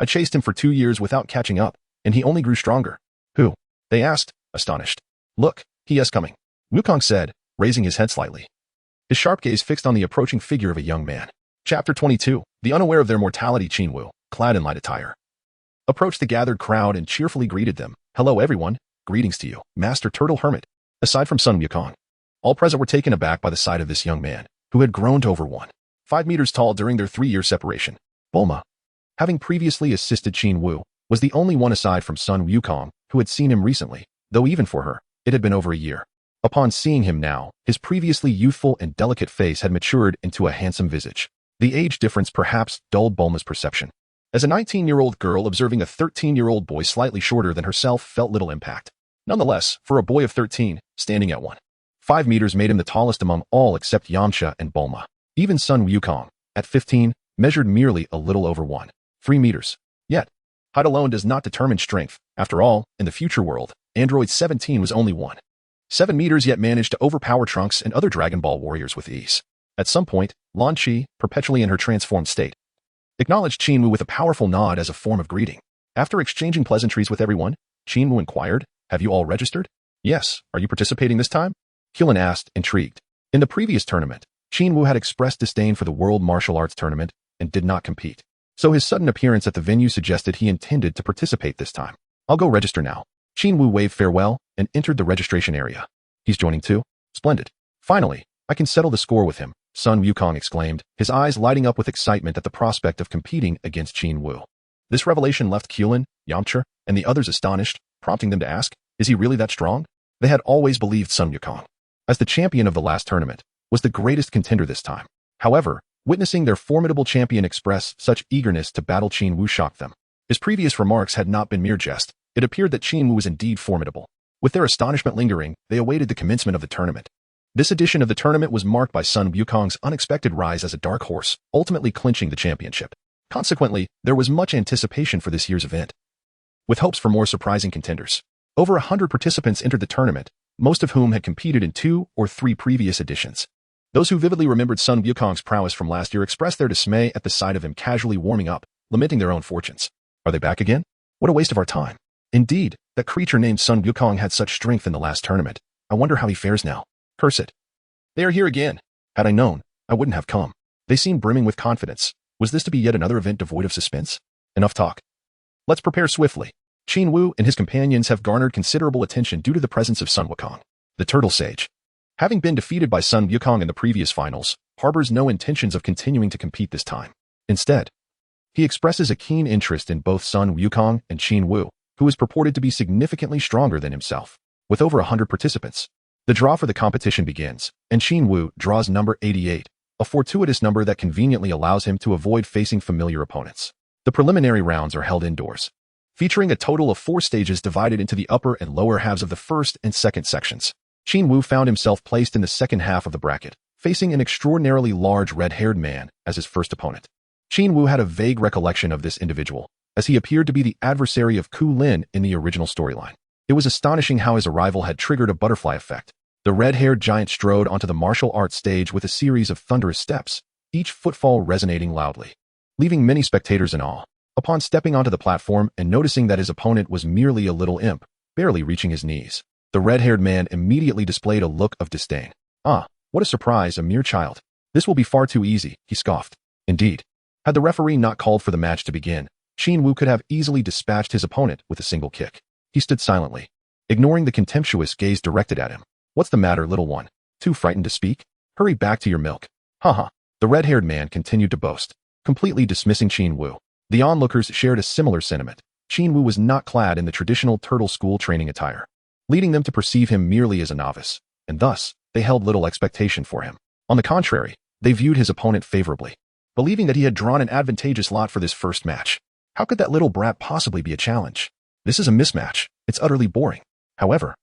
I chased him for 2 years without catching up, and he only grew stronger. Who? They asked, astonished. Look, he is coming, Wukong said, raising his head slightly. His sharp gaze fixed on the approaching figure of a young man. Chapter 22. The unaware of their mortality Qin Wu, clad in light attire, approached the gathered crowd and cheerfully greeted them. Hello everyone, greetings to you, Master Turtle Hermit. Aside from Sun Wukong, all present were taken aback by the sight of this young man, who had grown to over 5 meters tall during their 3-year separation. Bulma, having previously assisted Qin Wu, was the only one aside from Sun Wukong who had seen him recently, though even for her, it had been over a year. Upon seeing him now, his previously youthful and delicate face had matured into a handsome visage. The age difference perhaps dulled Bulma's perception. As a 19-year-old girl observing a 13-year-old boy slightly shorter than herself felt little impact. Nonetheless, for a boy of 13, standing at 5 meters made him the tallest among all except Yamcha and Bulma. Even Sun Wukong, at 15, measured merely a little over 3 meters. Yet, height alone does not determine strength. After all, in the future world, Android 17 was only 7 meters yet managed to overpower Trunks and other Dragon Ball warriors with ease. At some point, Lan Chi, perpetually in her transformed state, acknowledged Qin Wu with a powerful nod as a form of greeting. After exchanging pleasantries with everyone, Qin Wu inquired, have you all registered? Yes, are you participating this time? Qilin asked, intrigued. In the previous tournament, Qin Wu had expressed disdain for the World Martial Arts Tournament and did not compete. So his sudden appearance at the venue suggested he intended to participate this time. I'll go register now. Qin Wu waved farewell and entered the registration area. He's joining too? Splendid. Finally, I can settle the score with him, Sun Wukong exclaimed, his eyes lighting up with excitement at the prospect of competing against Qin Wu. This revelation left Kiririn, Yamcha, and the others astonished, prompting them to ask, is he really that strong? They had always believed Sun Wukong, as the champion of the last tournament, was the greatest contender this time. However, witnessing their formidable champion express such eagerness to battle Qin Wu shocked them. His previous remarks had not been mere jest. It appeared that Qin Wu was indeed formidable. With their astonishment lingering, they awaited the commencement of the tournament. This edition of the tournament was marked by Sun Wukong's unexpected rise as a dark horse, ultimately clinching the championship. Consequently, there was much anticipation for this year's event, with hopes for more surprising contenders. Over 100 participants entered the tournament, most of whom had competed in 2 or 3 previous editions. Those who vividly remembered Sun Wukong's prowess from last year expressed their dismay at the sight of him casually warming up, lamenting their own fortunes. Are they back again? What a waste of our time. Indeed, that creature named Sun Wukong had such strength in the last tournament. I wonder how he fares now. Curse it. They are here again. Had I known, I wouldn't have come. They seemed brimming with confidence. Was this to be yet another event devoid of suspense? Enough talk. Let's prepare swiftly. Qin Wu and his companions have garnered considerable attention due to the presence of Sun Wukong, the Turtle Sage. Having been defeated by Sun Wukong in the previous finals, harbors no intentions of continuing to compete this time. Instead, he expresses a keen interest in both Sun Wukong and Qin Wu, who is purported to be significantly stronger than himself. With over 100 participants, the draw for the competition begins, and Qin Wu draws number 88, a fortuitous number that conveniently allows him to avoid facing familiar opponents. The preliminary rounds are held indoors, featuring a total of 4 stages divided into the upper and lower halves of the first and second sections. Qin Wu found himself placed in the second half of the bracket, facing an extraordinarily large red-haired man as his first opponent. Qin Wu had a vague recollection of this individual, as he appeared to be the adversary of Ku Lin in the original storyline. It was astonishing how his arrival had triggered a butterfly effect. The red-haired giant strode onto the martial arts stage with a series of thunderous steps, each footfall resonating loudly, leaving many spectators in awe. Upon stepping onto the platform and noticing that his opponent was merely a little imp, barely reaching his knees, the red-haired man immediately displayed a look of disdain. "Ah, what a surprise, a mere child. This will be far too easy," he scoffed. Indeed, had the referee not called for the match to begin, Qin Wu could have easily dispatched his opponent with a single kick. He stood silently, ignoring the contemptuous gaze directed at him. "What's the matter, little one? Too frightened to speak? Hurry back to your milk." Haha. The red-haired man continued to boast, completely dismissing Qin Wu. The onlookers shared a similar sentiment. Qin Wu was not clad in the traditional turtle school training attire, leading them to perceive him merely as a novice, and thus, they held little expectation for him. On the contrary, they viewed his opponent favorably, believing that he had drawn an advantageous lot for this first match. How could that little brat possibly be a challenge? This is a mismatch. It's utterly boring. However,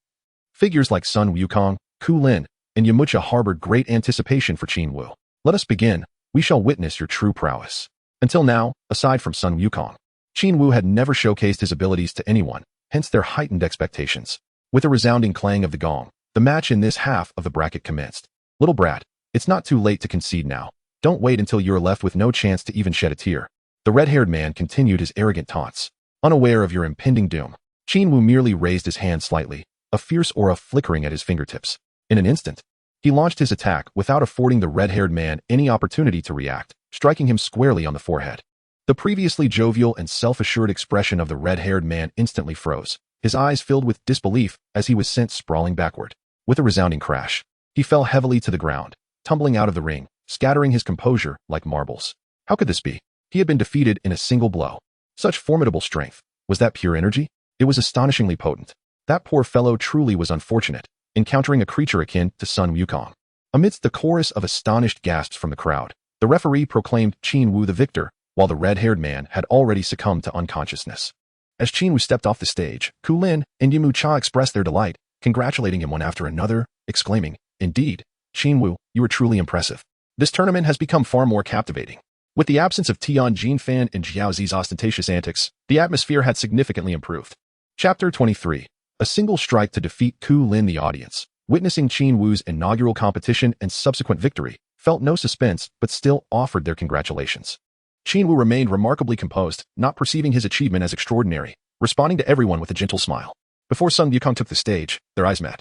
figures like Sun Wukong, Ku Lin, and Yamcha harbored great anticipation for Qin Wu. "Let us begin. We shall witness your true prowess." Until now, aside from Sun Wukong, Qin Wu had never showcased his abilities to anyone, hence their heightened expectations. With a resounding clang of the gong, the match in this half of the bracket commenced. "Little brat, it's not too late to concede now. Don't wait until you're left with no chance to even shed a tear." The red-haired man continued his arrogant taunts. Unaware of your impending doom, Qin Wu merely raised his hand slightly, a fierce aura flickering at his fingertips. In an instant, he launched his attack without affording the red-haired man any opportunity to react, striking him squarely on the forehead. The previously jovial and self-assured expression of the red-haired man instantly froze, his eyes filled with disbelief as he was sent sprawling backward. With a resounding crash, he fell heavily to the ground, tumbling out of the ring, scattering his composure like marbles. How could this be? He had been defeated in a single blow. Such formidable strength. Was that pure energy? It was astonishingly potent. That poor fellow truly was unfortunate, encountering a creature akin to Sun Wukong. Amidst the chorus of astonished gasps from the crowd, the referee proclaimed Qin Wu the victor, while the red-haired man had already succumbed to unconsciousness. As Qin Wu stepped off the stage, Ku Lin and Yamcha expressed their delight, congratulating him one after another, exclaiming, "Indeed, Qin Wu, you are truly impressive. This tournament has become far more captivating." With the absence of Tian Jinfan and Jiao Zi's ostentatious antics, the atmosphere had significantly improved. Chapter 23. A single strike to defeat Ku Lin. The audience, witnessing Qin Wu's inaugural competition and subsequent victory, felt no suspense but still offered their congratulations. Qin Wu remained remarkably composed, not perceiving his achievement as extraordinary, responding to everyone with a gentle smile. Before Sun Wukong took the stage, their eyes met,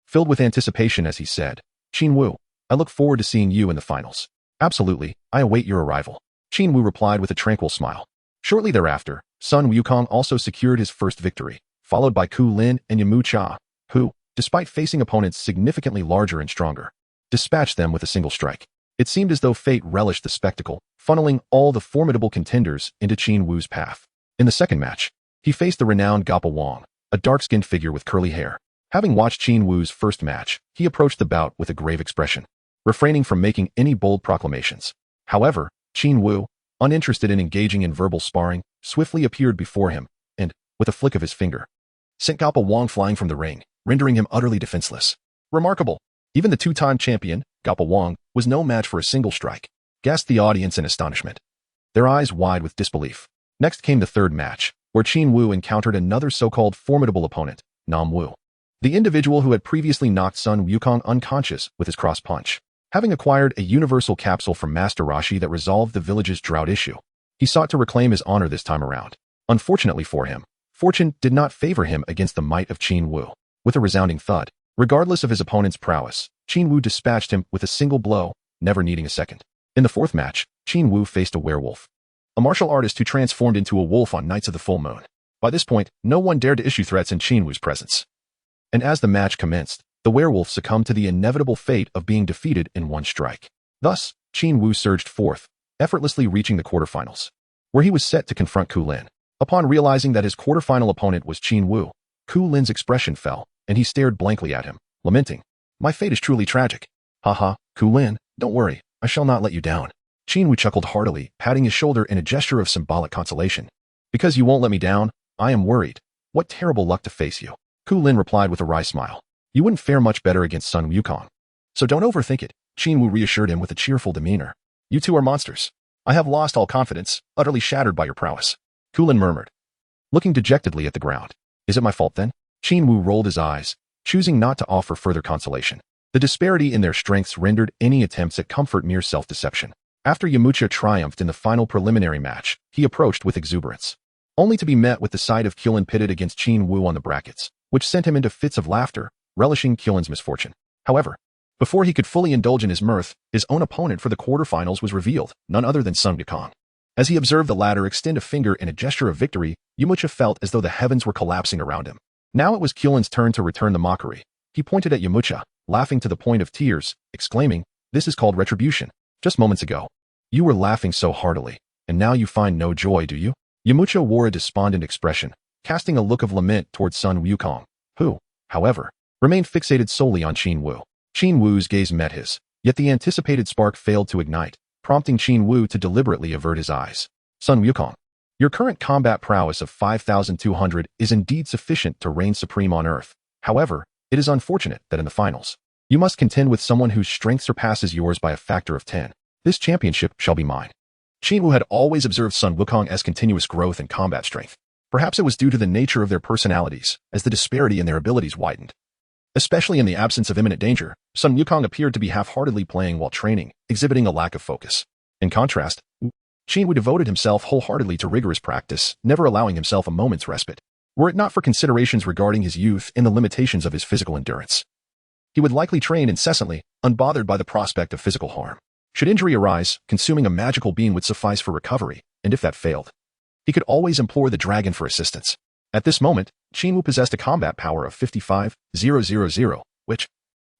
filled with anticipation as he said, "Qin Wu, I look forward to seeing you in the finals." "Absolutely, I await your arrival," Qin Wu replied with a tranquil smile. Shortly thereafter, Sun Wukong also secured his first victory, followed by Ku Lin and Yamcha, who, despite facing opponents significantly larger and stronger, dispatched them with a single strike. It seemed as though fate relished the spectacle, funneling all the formidable contenders into Qin Wu's path. In the second match, he faced the renowned Gappa Wang, a dark-skinned figure with curly hair. Having watched Qin Wu's first match, he approached the bout with a grave expression, refraining from making any bold proclamations. However, Qin Wu, uninterested in engaging in verbal sparring, swiftly appeared before him, and, with a flick of his finger, sent Gappa Wang flying from the ring, rendering him utterly defenseless. Remarkable! Even the two-time champion, Gappa Wang, was no match for a single strike, gasped the audience in astonishment, their eyes wide with disbelief. Next came the third match, where Qin Wu encountered another so-called formidable opponent, Nam Wu, the individual who had previously knocked Sun Wukong unconscious with his cross-punch. Having acquired a universal capsule from Master Roshi that resolved the village's drought issue, he sought to reclaim his honor this time around. Unfortunately for him, fortune did not favor him against the might of Qin Wu. With a resounding thud, regardless of his opponent's prowess, Qin Wu dispatched him with a single blow, never needing a second. In the fourth match, Qin Wu faced a werewolf, a martial artist who transformed into a wolf on nights of the full moon. By this point, no one dared to issue threats in Qin Wu's presence. And as the match commenced, the werewolf succumbed to the inevitable fate of being defeated in one strike. Thus, Qin Wu surged forth, effortlessly reaching the quarterfinals, where he was set to confront Ku Lin. Upon realizing that his quarterfinal opponent was Qin Wu, Ku Lin's expression fell, and he stared blankly at him, lamenting, "My fate is truly tragic. Haha, Ku Lin, don't worry, I shall not let you down." Qin Wu chuckled heartily, patting his shoulder in a gesture of symbolic consolation. "Because you won't let me down, I am worried. What terrible luck to face you." Ku Lin replied with a wry smile. "You wouldn't fare much better against Sun Wukong. So don't overthink it," Qin Wu reassured him with a cheerful demeanor. "You two are monsters. I have lost all confidence, utterly shattered by your prowess." Ku Lin murmured, looking dejectedly at the ground. "Is it my fault then?" Qin Wu rolled his eyes, choosing not to offer further consolation. The disparity in their strengths rendered any attempts at comfort mere self-deception. After Yamcha triumphed in the final preliminary match, he approached with exuberance, only to be met with the sight of Qilin pitted against Qin Wu on the brackets, which sent him into fits of laughter, relishing Qilin's misfortune. However, before he could fully indulge in his mirth, his own opponent for the quarterfinals was revealed, none other than Sun Wukong. As he observed the latter extend a finger in a gesture of victory, Yamcha felt as though the heavens were collapsing around him. Now it was Qilin's turn to return the mockery. He pointed at Yamcha, laughing to the point of tears, exclaiming, "This is called retribution. Just moments ago, you were laughing so heartily, and now you find no joy, do you?" Yamcha wore a despondent expression, casting a look of lament towards Sun Wukong, who, however, remained fixated solely on Qin Wu. Qin Wu's gaze met his, yet the anticipated spark failed to ignite, prompting Qin Wu to deliberately avert his eyes. "Sun Wukong, your current combat prowess of 5,200 is indeed sufficient to reign supreme on Earth. However, it is unfortunate that in the finals, you must contend with someone whose strength surpasses yours by a factor of 10. This championship shall be mine." Qin Wu had always observed Sun Wukong's continuous growth in combat strength. Perhaps it was due to the nature of their personalities, as the disparity in their abilities widened. Especially in the absence of imminent danger, Sun Wukong appeared to be half-heartedly playing while training, exhibiting a lack of focus. In contrast, Qin Wu devoted himself wholeheartedly to rigorous practice, never allowing himself a moment's respite. Were it not for considerations regarding his youth and the limitations of his physical endurance, he would likely train incessantly, unbothered by the prospect of physical harm. Should injury arise, consuming a magical bean would suffice for recovery, and if that failed, he could always implore the dragon for assistance. At this moment, Qin Wu possessed a combat power of 55,000, which,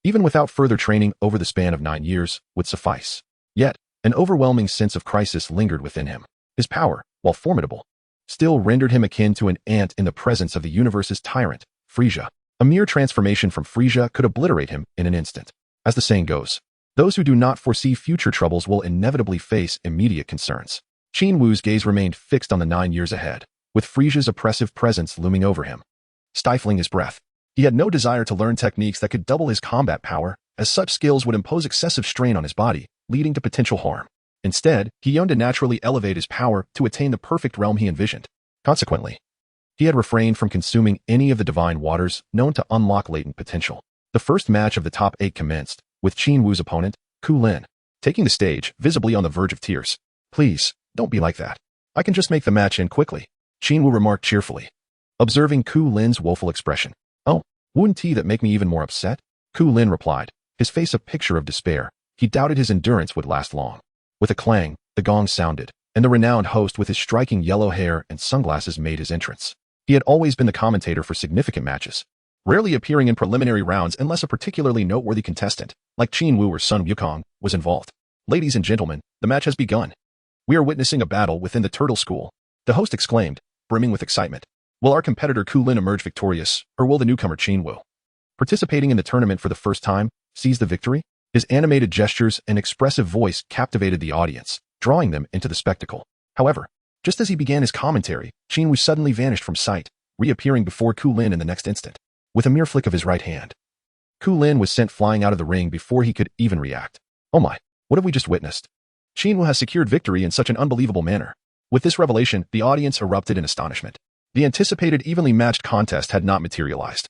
even without further training over the span of 9 years, would suffice. Yet, an overwhelming sense of crisis lingered within him. His power, while formidable, still rendered him akin to an ant in the presence of the universe's tyrant, Frieza. A mere transformation from Frieza could obliterate him in an instant. As the saying goes, those who do not foresee future troubles will inevitably face immediate concerns. Qin Wu's gaze remained fixed on the 9 years ahead, with Frieza's oppressive presence looming over him, stifling his breath. He had no desire to learn techniques that could double his combat power, as such skills would impose excessive strain on his body, leading to potential harm. Instead, he yearned to naturally elevate his power to attain the perfect realm he envisioned. Consequently, he had refrained from consuming any of the divine waters known to unlock latent potential. The first match of the top 8 commenced, with Qin Wu's opponent, Ku Lin, taking the stage, visibly on the verge of tears. "Please, don't be like that. I can just make the match end quickly," Qin Wu remarked cheerfully, observing Ku Lin's woeful expression. "Oh, wouldn't that make me even more upset?" Ku Lin replied, his face a picture of despair. He doubted his endurance would last long. With a clang, the gong sounded, and the renowned host with his striking yellow hair and sunglasses made his entrance. He had always been the commentator for significant matches, rarely appearing in preliminary rounds unless a particularly noteworthy contestant, like Qin Wu or Sun Wukong, was involved. "Ladies and gentlemen, the match has begun. We are witnessing a battle within the Turtle School," the host exclaimed, brimming with excitement. "Will our competitor Ku Lin emerge victorious, or will the newcomer Qin Wu, participating in the tournament for the first time, seize the victory?" His animated gestures and expressive voice captivated the audience, drawing them into the spectacle. However, just as he began his commentary, Qin Wu suddenly vanished from sight, reappearing before Ku Lin in the next instant. With a mere flick of his right hand, Ku Lin was sent flying out of the ring before he could even react. "Oh my, what have we just witnessed? Qin Wu has secured victory in such an unbelievable manner." With this revelation, the audience erupted in astonishment. The anticipated evenly matched contest had not materialized,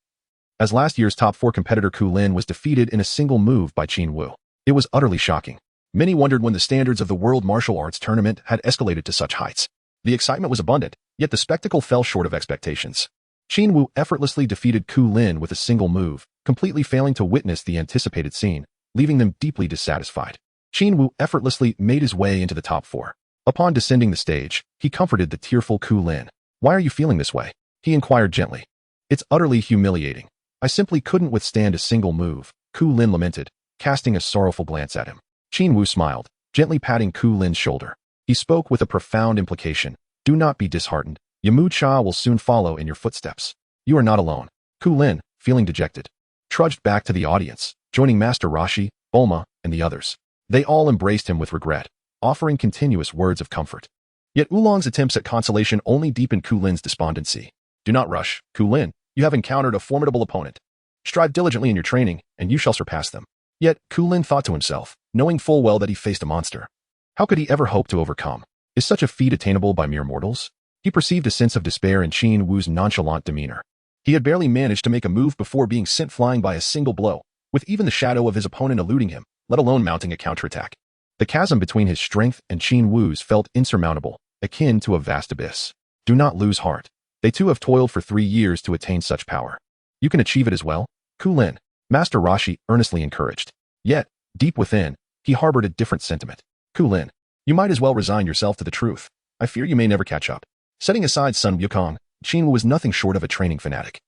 as last year's top 4 competitor Ku Lin was defeated in a single move by Qin Wu. It was utterly shocking. Many wondered when the standards of the World Martial Arts Tournament had escalated to such heights. The excitement was abundant, yet the spectacle fell short of expectations. Qin Wu effortlessly defeated Ku Lin with a single move, completely failing to witness the anticipated scene, leaving them deeply dissatisfied. Qin Wu effortlessly made his way into the top four. Upon descending the stage, he comforted the tearful Ku Lin. "Why are you feeling this way?" he inquired gently. "It's utterly humiliating. I simply couldn't withstand a single move," Ku Lin lamented, casting a sorrowful glance at him. Qin Wu smiled, gently patting Ku Lin's shoulder. He spoke with a profound implication. "Do not be disheartened. Yamcha will soon follow in your footsteps. You are not alone." Ku Lin, feeling dejected, trudged back to the audience, joining Master Roshi, Bulma, and the others. They all embraced him with regret, offering continuous words of comfort. Yet Oolong's attempts at consolation only deepened Ku Lin's despondency. "Do not rush, Ku Lin. You have encountered a formidable opponent. Strive diligently in your training, and you shall surpass them." Yet, Ku Lin thought to himself, knowing full well that he faced a monster. How could he ever hope to overcome? Is such a feat attainable by mere mortals? He perceived a sense of despair in Qin Wu's nonchalant demeanor. He had barely managed to make a move before being sent flying by a single blow, with even the shadow of his opponent eluding him, let alone mounting a counterattack. The chasm between his strength and Qin Wu's felt insurmountable, akin to a vast abyss. Do not lose heart. They too have toiled for 3 years to attain such power. You can achieve it as well, Ku Lin, Master Roshi earnestly encouraged. Yet, deep within, he harbored a different sentiment. "Ku Lin, you might as well resign yourself to the truth. I fear you may never catch up." Setting aside Sun Wukong, Qin Wu was nothing short of a training fanatic.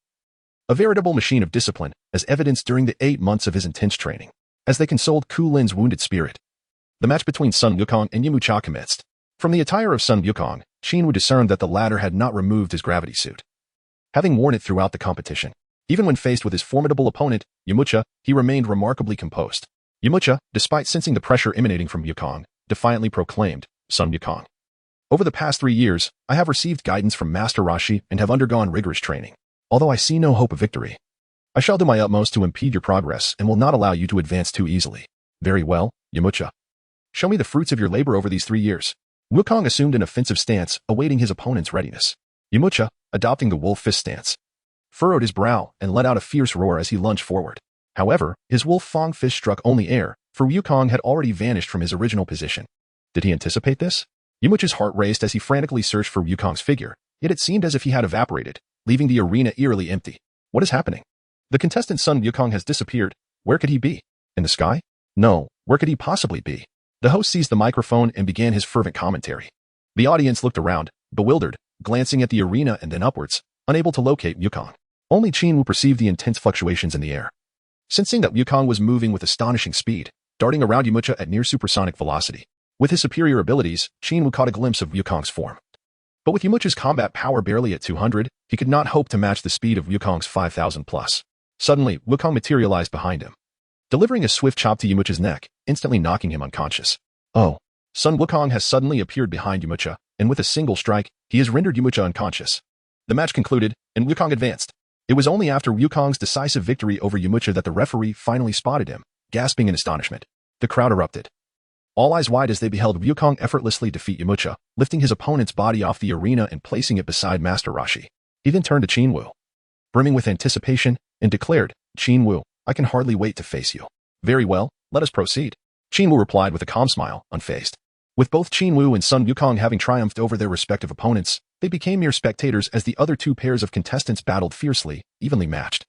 A veritable machine of discipline, as evidenced during the 8 months of his intense training. As they consoled Ku Lin's wounded spirit, the match between Sun Wukong and Yamcha commenced. From the attire of Sun Wukong, Qin Wu discerned that the latter had not removed his gravity suit, having worn it throughout the competition. Even when faced with his formidable opponent, Yamcha, he remained remarkably composed. Yamcha, despite sensing the pressure emanating from Wukong, defiantly proclaimed, "Sun Wukong. Over the past 3 years, I have received guidance from Master Roshi and have undergone rigorous training. Although I see no hope of victory, I shall do my utmost to impede your progress and will not allow you to advance too easily." "Very well, Yamcha. Show me the fruits of your labor over these 3 years." Wukong assumed an offensive stance, awaiting his opponent's readiness. Yamcha, adopting the wolf fist stance, furrowed his brow and let out a fierce roar as he lunged forward. However, his wolf fang fist struck only air, for Wukong had already vanished from his original position. Did he anticipate this? Yamcha's heart raced as he frantically searched for Wukong's figure, yet it seemed as if he had evaporated, leaving the arena eerily empty. What is happening? The contestant Sun Wukong has disappeared. Where could he be? In the sky? No, where could he possibly be? The host seized the microphone and began his fervent commentary. The audience looked around, bewildered, glancing at the arena and then upwards, unable to locate Wukong. Only Qin Wu perceived the intense fluctuations in the air. Sensing that Wukong was moving with astonishing speed, darting around Yamcha at near supersonic velocity. With his superior abilities, Qin Wu caught a glimpse of Wukong's form. But with Yamcha's combat power barely at 200, he could not hope to match the speed of Wukong's 5,000 plus. Suddenly, Wukong materialized behind him, delivering a swift chop to Yamcha's neck, instantly knocking him unconscious. Oh, Sun Wukong has suddenly appeared behind Yamcha, and with a single strike, he has rendered Yamcha unconscious. The match concluded, and Wukong advanced. It was only after Wukong's decisive victory over Yamcha that the referee finally spotted him, gasping in astonishment. The crowd erupted, all eyes wide as they beheld Wukong effortlessly defeat Yamcha, lifting his opponent's body off the arena and placing it beside Master Roshi. He then turned to Qin Wu, brimming with anticipation, and declared, "Qin Wu, I can hardly wait to face you." "Very well, let us proceed." Qin Wu replied with a calm smile, unfazed. With both Qin Wu and Sun Wukong having triumphed over their respective opponents, they became mere spectators as the other 2 pairs of contestants battled fiercely, evenly matched,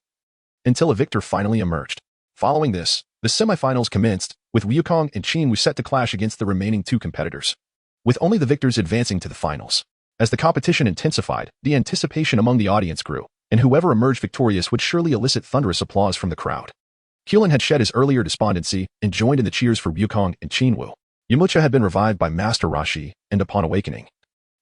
until a victor finally emerged. Following this, the semifinals commenced, with Wukong and Qin Wu set to clash against the remaining 2 competitors, with only the victors advancing to the finals. As the competition intensified, the anticipation among the audience grew, and whoever emerged victorious would surely elicit thunderous applause from the crowd. Qilin had shed his earlier despondency and joined in the cheers for Wukong and Qin Wu. Yamcha had been revived by Master Roshi, and upon awakening,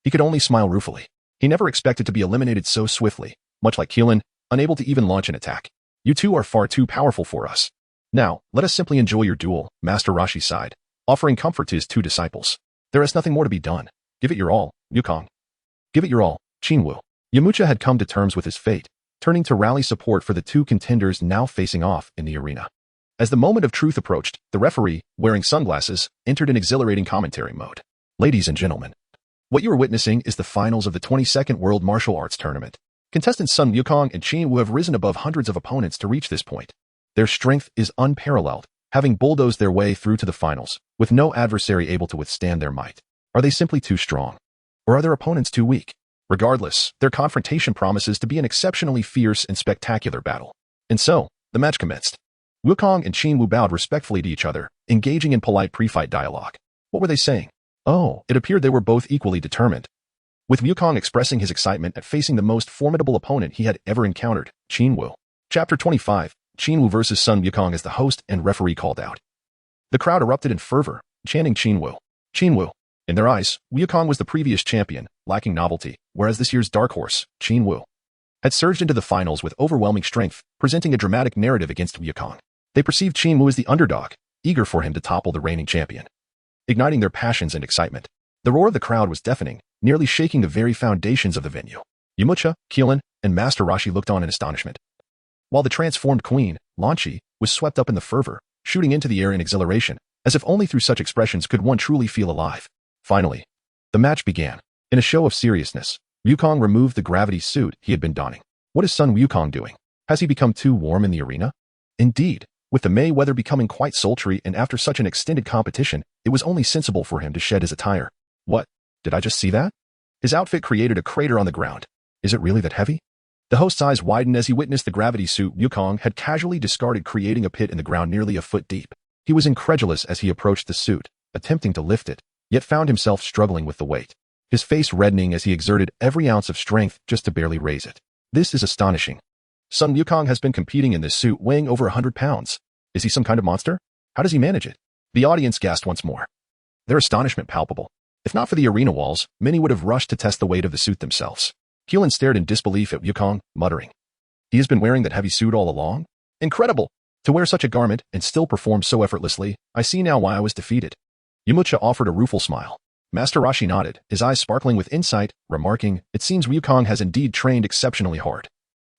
he could only smile ruefully. He never expected to be eliminated so swiftly, much like Qilin, unable to even launch an attack. "You two are far too powerful for us. Now, let us simply enjoy your duel," Master Roshi sighed, offering comfort to his 2 disciples. "There is nothing more to be done. Give it your all, Wukong. Give it your all, Qin Wu." Yamcha had come to terms with his fate, turning to rally support for the 2 contenders now facing off in the arena. As the moment of truth approached, the referee, wearing sunglasses, entered in exhilarating commentary mode. "Ladies and gentlemen, what you are witnessing is the finals of the 22nd World Martial Arts Tournament. Contestants Sun Wukong and Qin Wu have risen above hundreds of opponents to reach this point. Their strength is unparalleled, having bulldozed their way through to the finals, with no adversary able to withstand their might. Are they simply too strong? Or are their opponents too weak? Regardless, their confrontation promises to be an exceptionally fierce and spectacular battle." And so, the match commenced. Wukong and Qin Wu bowed respectfully to each other, engaging in polite pre-fight dialogue. What were they saying? Oh, it appeared they were both equally determined. With Wukong expressing his excitement at facing the most formidable opponent he had ever encountered, Qin Wu. Chapter 25, Qin Wu versus Sun Wukong as the host and referee called out. The crowd erupted in fervor, chanting Qin Wu. Qin Wu. In their eyes, Wukong was the previous champion, lacking novelty, whereas this year's dark horse, Qin Wu, had surged into the finals with overwhelming strength, presenting a dramatic narrative against Wukong. They perceived Qin Wu as the underdog, eager for him to topple the reigning champion, igniting their passions and excitement. The roar of the crowd was deafening, nearly shaking the very foundations of the venue. Yamcha, Keelan, and Master Roshi looked on in astonishment, while the transformed queen, Lan Shi, was swept up in the fervor, shooting into the air in exhilaration, as if only through such expressions could one truly feel alive. Finally, the match began. In a show of seriousness, Wukong removed the gravity suit he had been donning. What is Sun Wukong doing? Has he become too warm in the arena? Indeed, with the May weather becoming quite sultry and after such an extended competition, it was only sensible for him to shed his attire. What? Did I just see that? His outfit created a crater on the ground. Is it really that heavy? The host's eyes widened as he witnessed the gravity suit Wukong had casually discarded, creating a pit in the ground nearly a foot deep. He was incredulous as he approached the suit, attempting to lift it, yet found himself struggling with the weight, his face reddening as he exerted every ounce of strength just to barely raise it. This is astonishing. Sun Wukong has been competing in this suit weighing over 100 pounds. Is he some kind of monster? How does he manage it? The audience gasped once more, their astonishment palpable. If not for the arena walls, many would have rushed to test the weight of the suit themselves. Keelan stared in disbelief at Wukong, muttering, he has been wearing that heavy suit all along? Incredible! To wear such a garment and still perform so effortlessly, I see now why I was defeated. Yamcha offered a rueful smile. Master Roshi nodded, his eyes sparkling with insight, remarking, it seems Wukong has indeed trained exceptionally hard.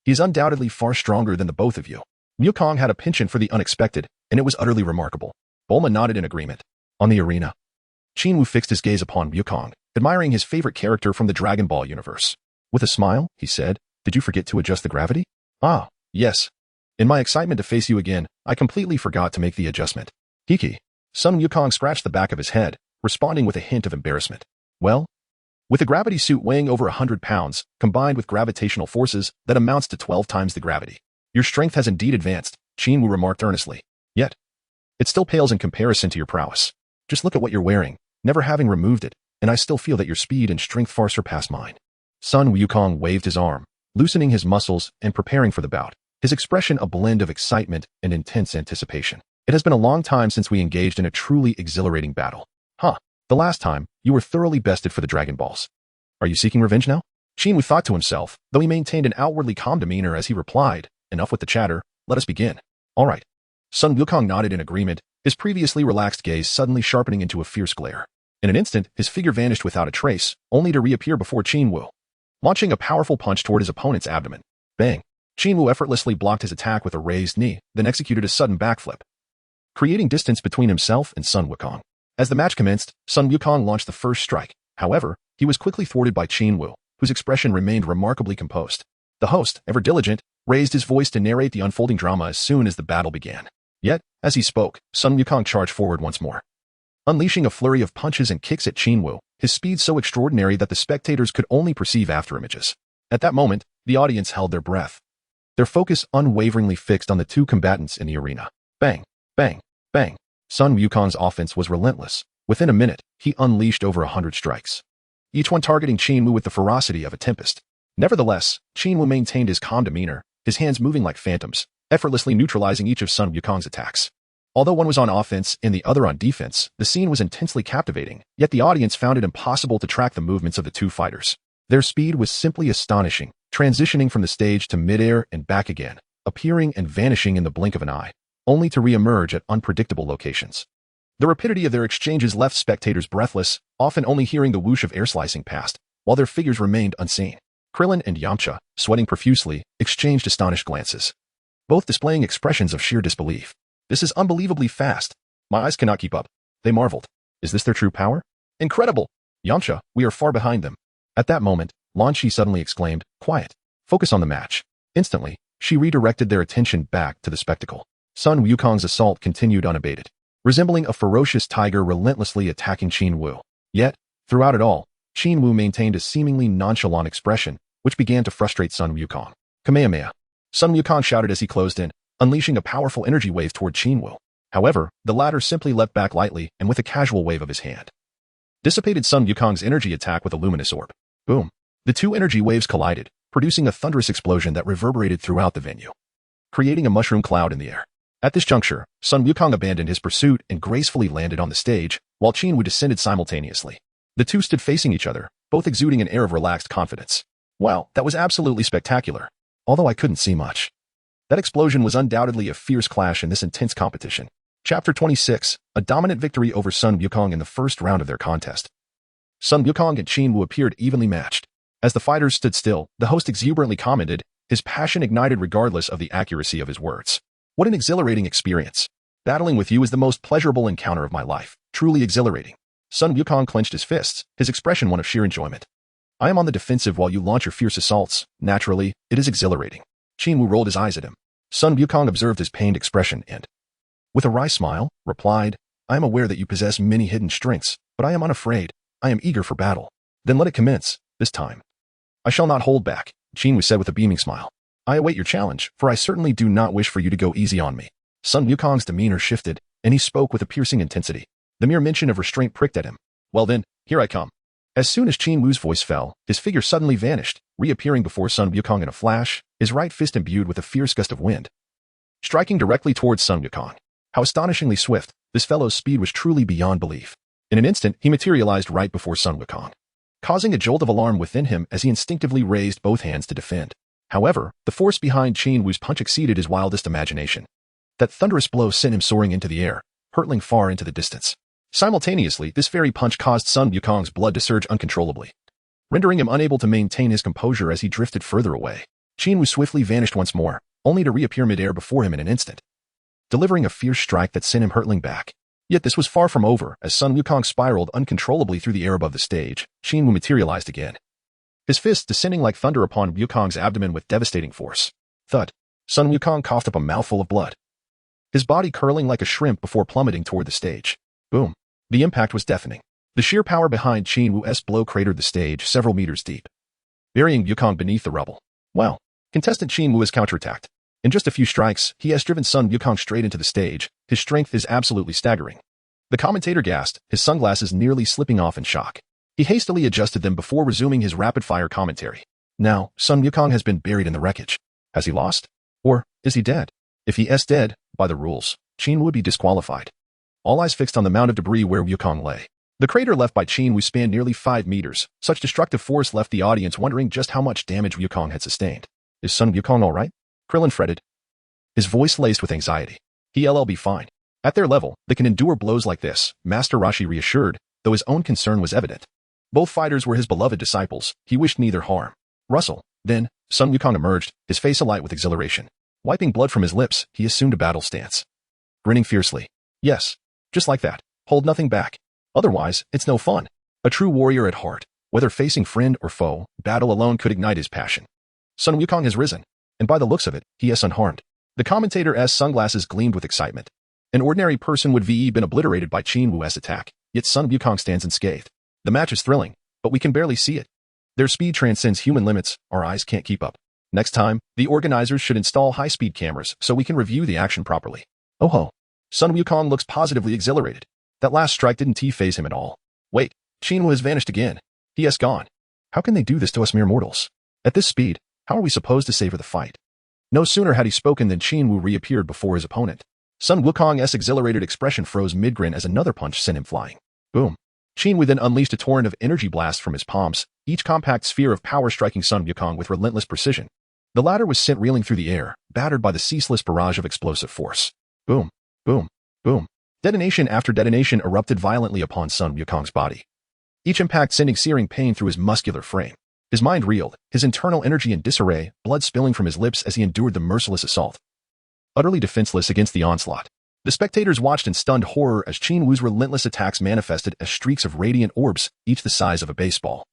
He is undoubtedly far stronger than the both of you. Wukong had a penchant for the unexpected, and it was utterly remarkable. Bulma nodded in agreement. On the arena, Qin Wu fixed his gaze upon Wukong, admiring his favorite character from the Dragon Ball universe. With a smile, he said, did you forget to adjust the gravity? Ah, yes. In my excitement to face you again, I completely forgot to make the adjustment. Hiki. Sun Wukong scratched the back of his head, responding with a hint of embarrassment. Well, with a gravity suit weighing over 100 pounds, combined with gravitational forces, that amounts to 12 times the gravity. Your strength has indeed advanced, Qin Wu remarked earnestly. Yet, it still pales in comparison to your prowess. Just look at what you're wearing, never having removed it, and I still feel that your speed and strength far surpass mine. Sun Wukong waved his arm, loosening his muscles and preparing for the bout, his expression a blend of excitement and intense anticipation. It has been a long time since we engaged in a truly exhilarating battle. Huh, the last time, you were thoroughly bested for the Dragon Balls. Are you seeking revenge now? Qin Wu thought to himself, though he maintained an outwardly calm demeanor as he replied, enough with the chatter, let us begin. All right. Sun Wukong nodded in agreement, his previously relaxed gaze suddenly sharpening into a fierce glare. In an instant, his figure vanished without a trace, only to reappear before Qin Wu, launching a powerful punch toward his opponent's abdomen. Bang! Qin Wu effortlessly blocked his attack with a raised knee, then executed a sudden backflip, creating distance between himself and Sun Wukong. As the match commenced, Sun Wukong launched the first strike. However, he was quickly thwarted by Qin Wu, whose expression remained remarkably composed. The host, ever diligent, raised his voice to narrate the unfolding drama as soon as the battle began. Yet, as he spoke, Sun Wukong charged forward once more, unleashing a flurry of punches and kicks at Qin Wu, his speed so extraordinary that the spectators could only perceive afterimages. At that moment, the audience held their breath, their focus unwaveringly fixed on the two combatants in the arena. Bang! Bang! Bang! Sun Wukong's offense was relentless. Within a minute, he unleashed over 100 strikes, each one targeting Qin Wu with the ferocity of a tempest. Nevertheless, Qin Wu maintained his calm demeanor, his hands moving like phantoms, effortlessly neutralizing each of Sun Wukong's attacks. Although one was on offense and the other on defense, the scene was intensely captivating, yet the audience found it impossible to track the movements of the two fighters. Their speed was simply astonishing, transitioning from the stage to midair and back again, appearing and vanishing in the blink of an eye, only to re-emerge at unpredictable locations. The rapidity of their exchanges left spectators breathless, often only hearing the whoosh of air slicing past, while their figures remained unseen. Krillin and Yamcha, sweating profusely, exchanged astonished glances, both displaying expressions of sheer disbelief. This is unbelievably fast. My eyes cannot keep up. They marveled. Is this their true power? Incredible! Yamcha, we are far behind them. At that moment, Lan Shi suddenly exclaimed, quiet. Focus on the match. Instantly, she redirected their attention back to the spectacle. Sun Wukong's assault continued unabated, resembling a ferocious tiger relentlessly attacking Qin Wu. Yet, throughout it all, Qin Wu maintained a seemingly nonchalant expression, which began to frustrate Sun Wukong. Kamehameha! Sun Wukong shouted as he closed in, unleashing a powerful energy wave toward Qin Wu. However, the latter simply leapt back lightly and with a casual wave of his hand dissipated Sun Wukong's energy attack with a luminous orb. Boom. The two energy waves collided, producing a thunderous explosion that reverberated throughout the venue, creating a mushroom cloud in the air. At this juncture, Sun Wukong abandoned his pursuit and gracefully landed on the stage, while Qin Wu descended simultaneously. The two stood facing each other, both exuding an air of relaxed confidence. Wow, that was absolutely spectacular. Although I couldn't see much. That explosion was undoubtedly a fierce clash in this intense competition. Chapter 26, a dominant victory over Sun Wukong in the first round of their contest. Sun Wukong and Qin Wu appeared evenly matched. As the fighters stood still, the host exuberantly commented, his passion ignited regardless of the accuracy of his words. What an exhilarating experience. Battling with you is the most pleasurable encounter of my life. Truly exhilarating. Sun Wukong clenched his fists, his expression one of sheer enjoyment. I am on the defensive while you launch your fierce assaults. Naturally, it is exhilarating. Qin Wu rolled his eyes at him. Sun Wukong observed his pained expression and, with a wry smile, replied, I am aware that you possess many hidden strengths, but I am unafraid. I am eager for battle. Then let it commence, this time. I shall not hold back, Qin Wu said with a beaming smile. I await your challenge, for I certainly do not wish for you to go easy on me. Sun Wukong's demeanor shifted, and he spoke with a piercing intensity. The mere mention of restraint pricked at him. Well then, here I come. As soon as Qin Wu's voice fell, his figure suddenly vanished, reappearing before Sun Wukong in a flash, his right fist imbued with a fierce gust of wind, striking directly towards Sun Wukong. How astonishingly swift, this fellow's speed was truly beyond belief. In an instant, he materialized right before Sun Wukong, causing a jolt of alarm within him as he instinctively raised both hands to defend. However, the force behind Qin Wu's punch exceeded his wildest imagination. That thunderous blow sent him soaring into the air, hurtling far into the distance. Simultaneously, this very punch caused Sun Wukong's blood to surge uncontrollably, rendering him unable to maintain his composure as he drifted further away. Qin Wu swiftly vanished once more, only to reappear midair before him in an instant, delivering a fierce strike that sent him hurtling back. Yet this was far from over. As Sun Wukong spiraled uncontrollably through the air above the stage, Qin Wu materialized again, his fists descending like thunder upon Wukong's abdomen with devastating force. Thud. Sun Wukong coughed up a mouthful of blood, his body curling like a shrimp before plummeting toward the stage. Boom. The impact was deafening. The sheer power behind Qin Wu's blow cratered the stage several meters deep, burying Wukong beneath the rubble. Well, contestant Qin Wu has counterattacked. In just a few strikes, he has driven Sun Wukong straight into the stage. His strength is absolutely staggering. The commentator gasped, his sunglasses nearly slipping off in shock. He hastily adjusted them before resuming his rapid-fire commentary. Now, Sun Wukong has been buried in the wreckage. Has he lost? Or is he dead? If he is dead, by the rules, Qin Wu would be disqualified. All eyes fixed on the mound of debris where Wukong lay. The crater left by Qin Wu spanned nearly 5 meters. Such destructive force left the audience wondering just how much damage Wukong had sustained. Is Sun Wukong all right? Krillin fretted, his voice laced with anxiety. He'll be fine. At their level, they can endure blows like this, Master Roshi reassured, though his own concern was evident. Both fighters were his beloved disciples. He wished neither harm. Russell. Then, Sun Wukong emerged, his face alight with exhilaration. Wiping blood from his lips, he assumed a battle stance, grinning fiercely. Yes, just like that. Hold nothing back. Otherwise, it's no fun. A true warrior at heart, whether facing friend or foe, battle alone could ignite his passion. Sun Wukong has risen, and by the looks of it, he is unharmed. The commentator's sunglasses gleamed with excitement. An ordinary person would have been obliterated by Qin Wu's attack, yet Sun Wukong stands unscathed. The match is thrilling, but we can barely see it. Their speed transcends human limits, our eyes can't keep up. Next time, the organizers should install high-speed cameras so we can review the action properly. Oh ho. Sun Wukong looks positively exhilarated. That last strike didn't phase him at all. Wait, Qin Wu has vanished again. He has gone. How can they do this to us mere mortals? At this speed, how are we supposed to savor the fight? No sooner had he spoken than Qin Wu reappeared before his opponent. Sun Wukong's exhilarated expression froze mid-grin as another punch sent him flying. Boom. Qin Wu then unleashed a torrent of energy blasts from his palms, each compact sphere of power striking Sun Wukong with relentless precision. The latter was sent reeling through the air, battered by the ceaseless barrage of explosive force. Boom. Boom. Boom. Detonation after detonation erupted violently upon Sun Wukong's body, each impact sending searing pain through his muscular frame. His mind reeled, his internal energy in disarray, blood spilling from his lips as he endured the merciless assault. Utterly defenseless against the onslaught, the spectators watched in stunned horror as Qin Wu's relentless attacks manifested as streaks of radiant orbs, each the size of a baseball,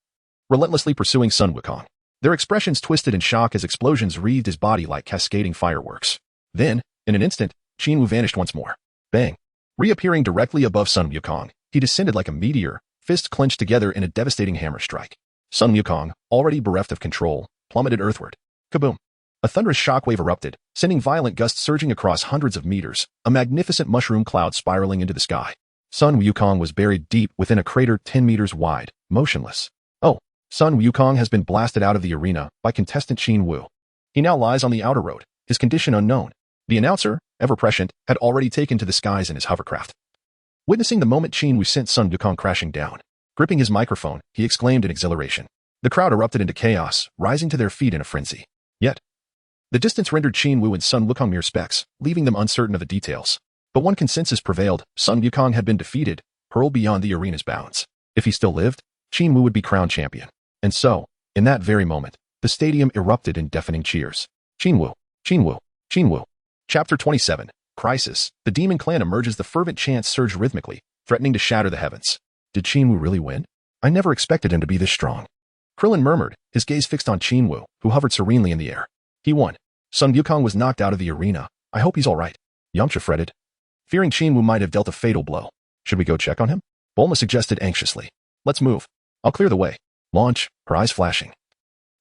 relentlessly pursuing Sun Wukong. Their expressions twisted in shock as explosions wreathed his body like cascading fireworks. Then, in an instant, Qin Wu vanished once more. Bang! Reappearing directly above Sun Wukong, he descended like a meteor, fists clenched together in a devastating hammer strike. Sun Wukong, already bereft of control, plummeted earthward. Kaboom! A thunderous shockwave erupted, sending violent gusts surging across hundreds of meters, a magnificent mushroom cloud spiraling into the sky. Sun Wukong was buried deep within a crater 10 meters wide, motionless. Oh, Sun Wukong has been blasted out of the arena by contestant Qin Wu. He now lies on the outer road, his condition unknown. The announcer, ever prescient, had already taken to the skies in his hovercraft. Witnessing the moment Qin Wu sent Sun Wukong crashing down. Gripping his microphone, he exclaimed in exhilaration. The crowd erupted into chaos, rising to their feet in a frenzy. Yet, the distance rendered Qin Wu and Sun Wukong mere specks, leaving them uncertain of the details. But one consensus prevailed: Sun Wukong had been defeated, hurled beyond the arena's bounds. If he still lived, Qin Wu would be crowned champion. And so, in that very moment, the stadium erupted in deafening cheers. Qin Wu, Qin Wu, Qin Wu. Chapter 27, Crisis. The Demon Clan emerges. The fervent chants surge rhythmically, threatening to shatter the heavens. Did Qin Wu really win? I never expected him to be this strong. Krillin murmured, his gaze fixed on Qin Wu, who hovered serenely in the air. He won. Sun Wukong was knocked out of the arena. I hope he's all right. Yamcha fretted, fearing Qin Wu might have dealt a fatal blow. Should we go check on him? Bulma suggested anxiously. Let's move. I'll clear the way. Launch, her eyes flashing,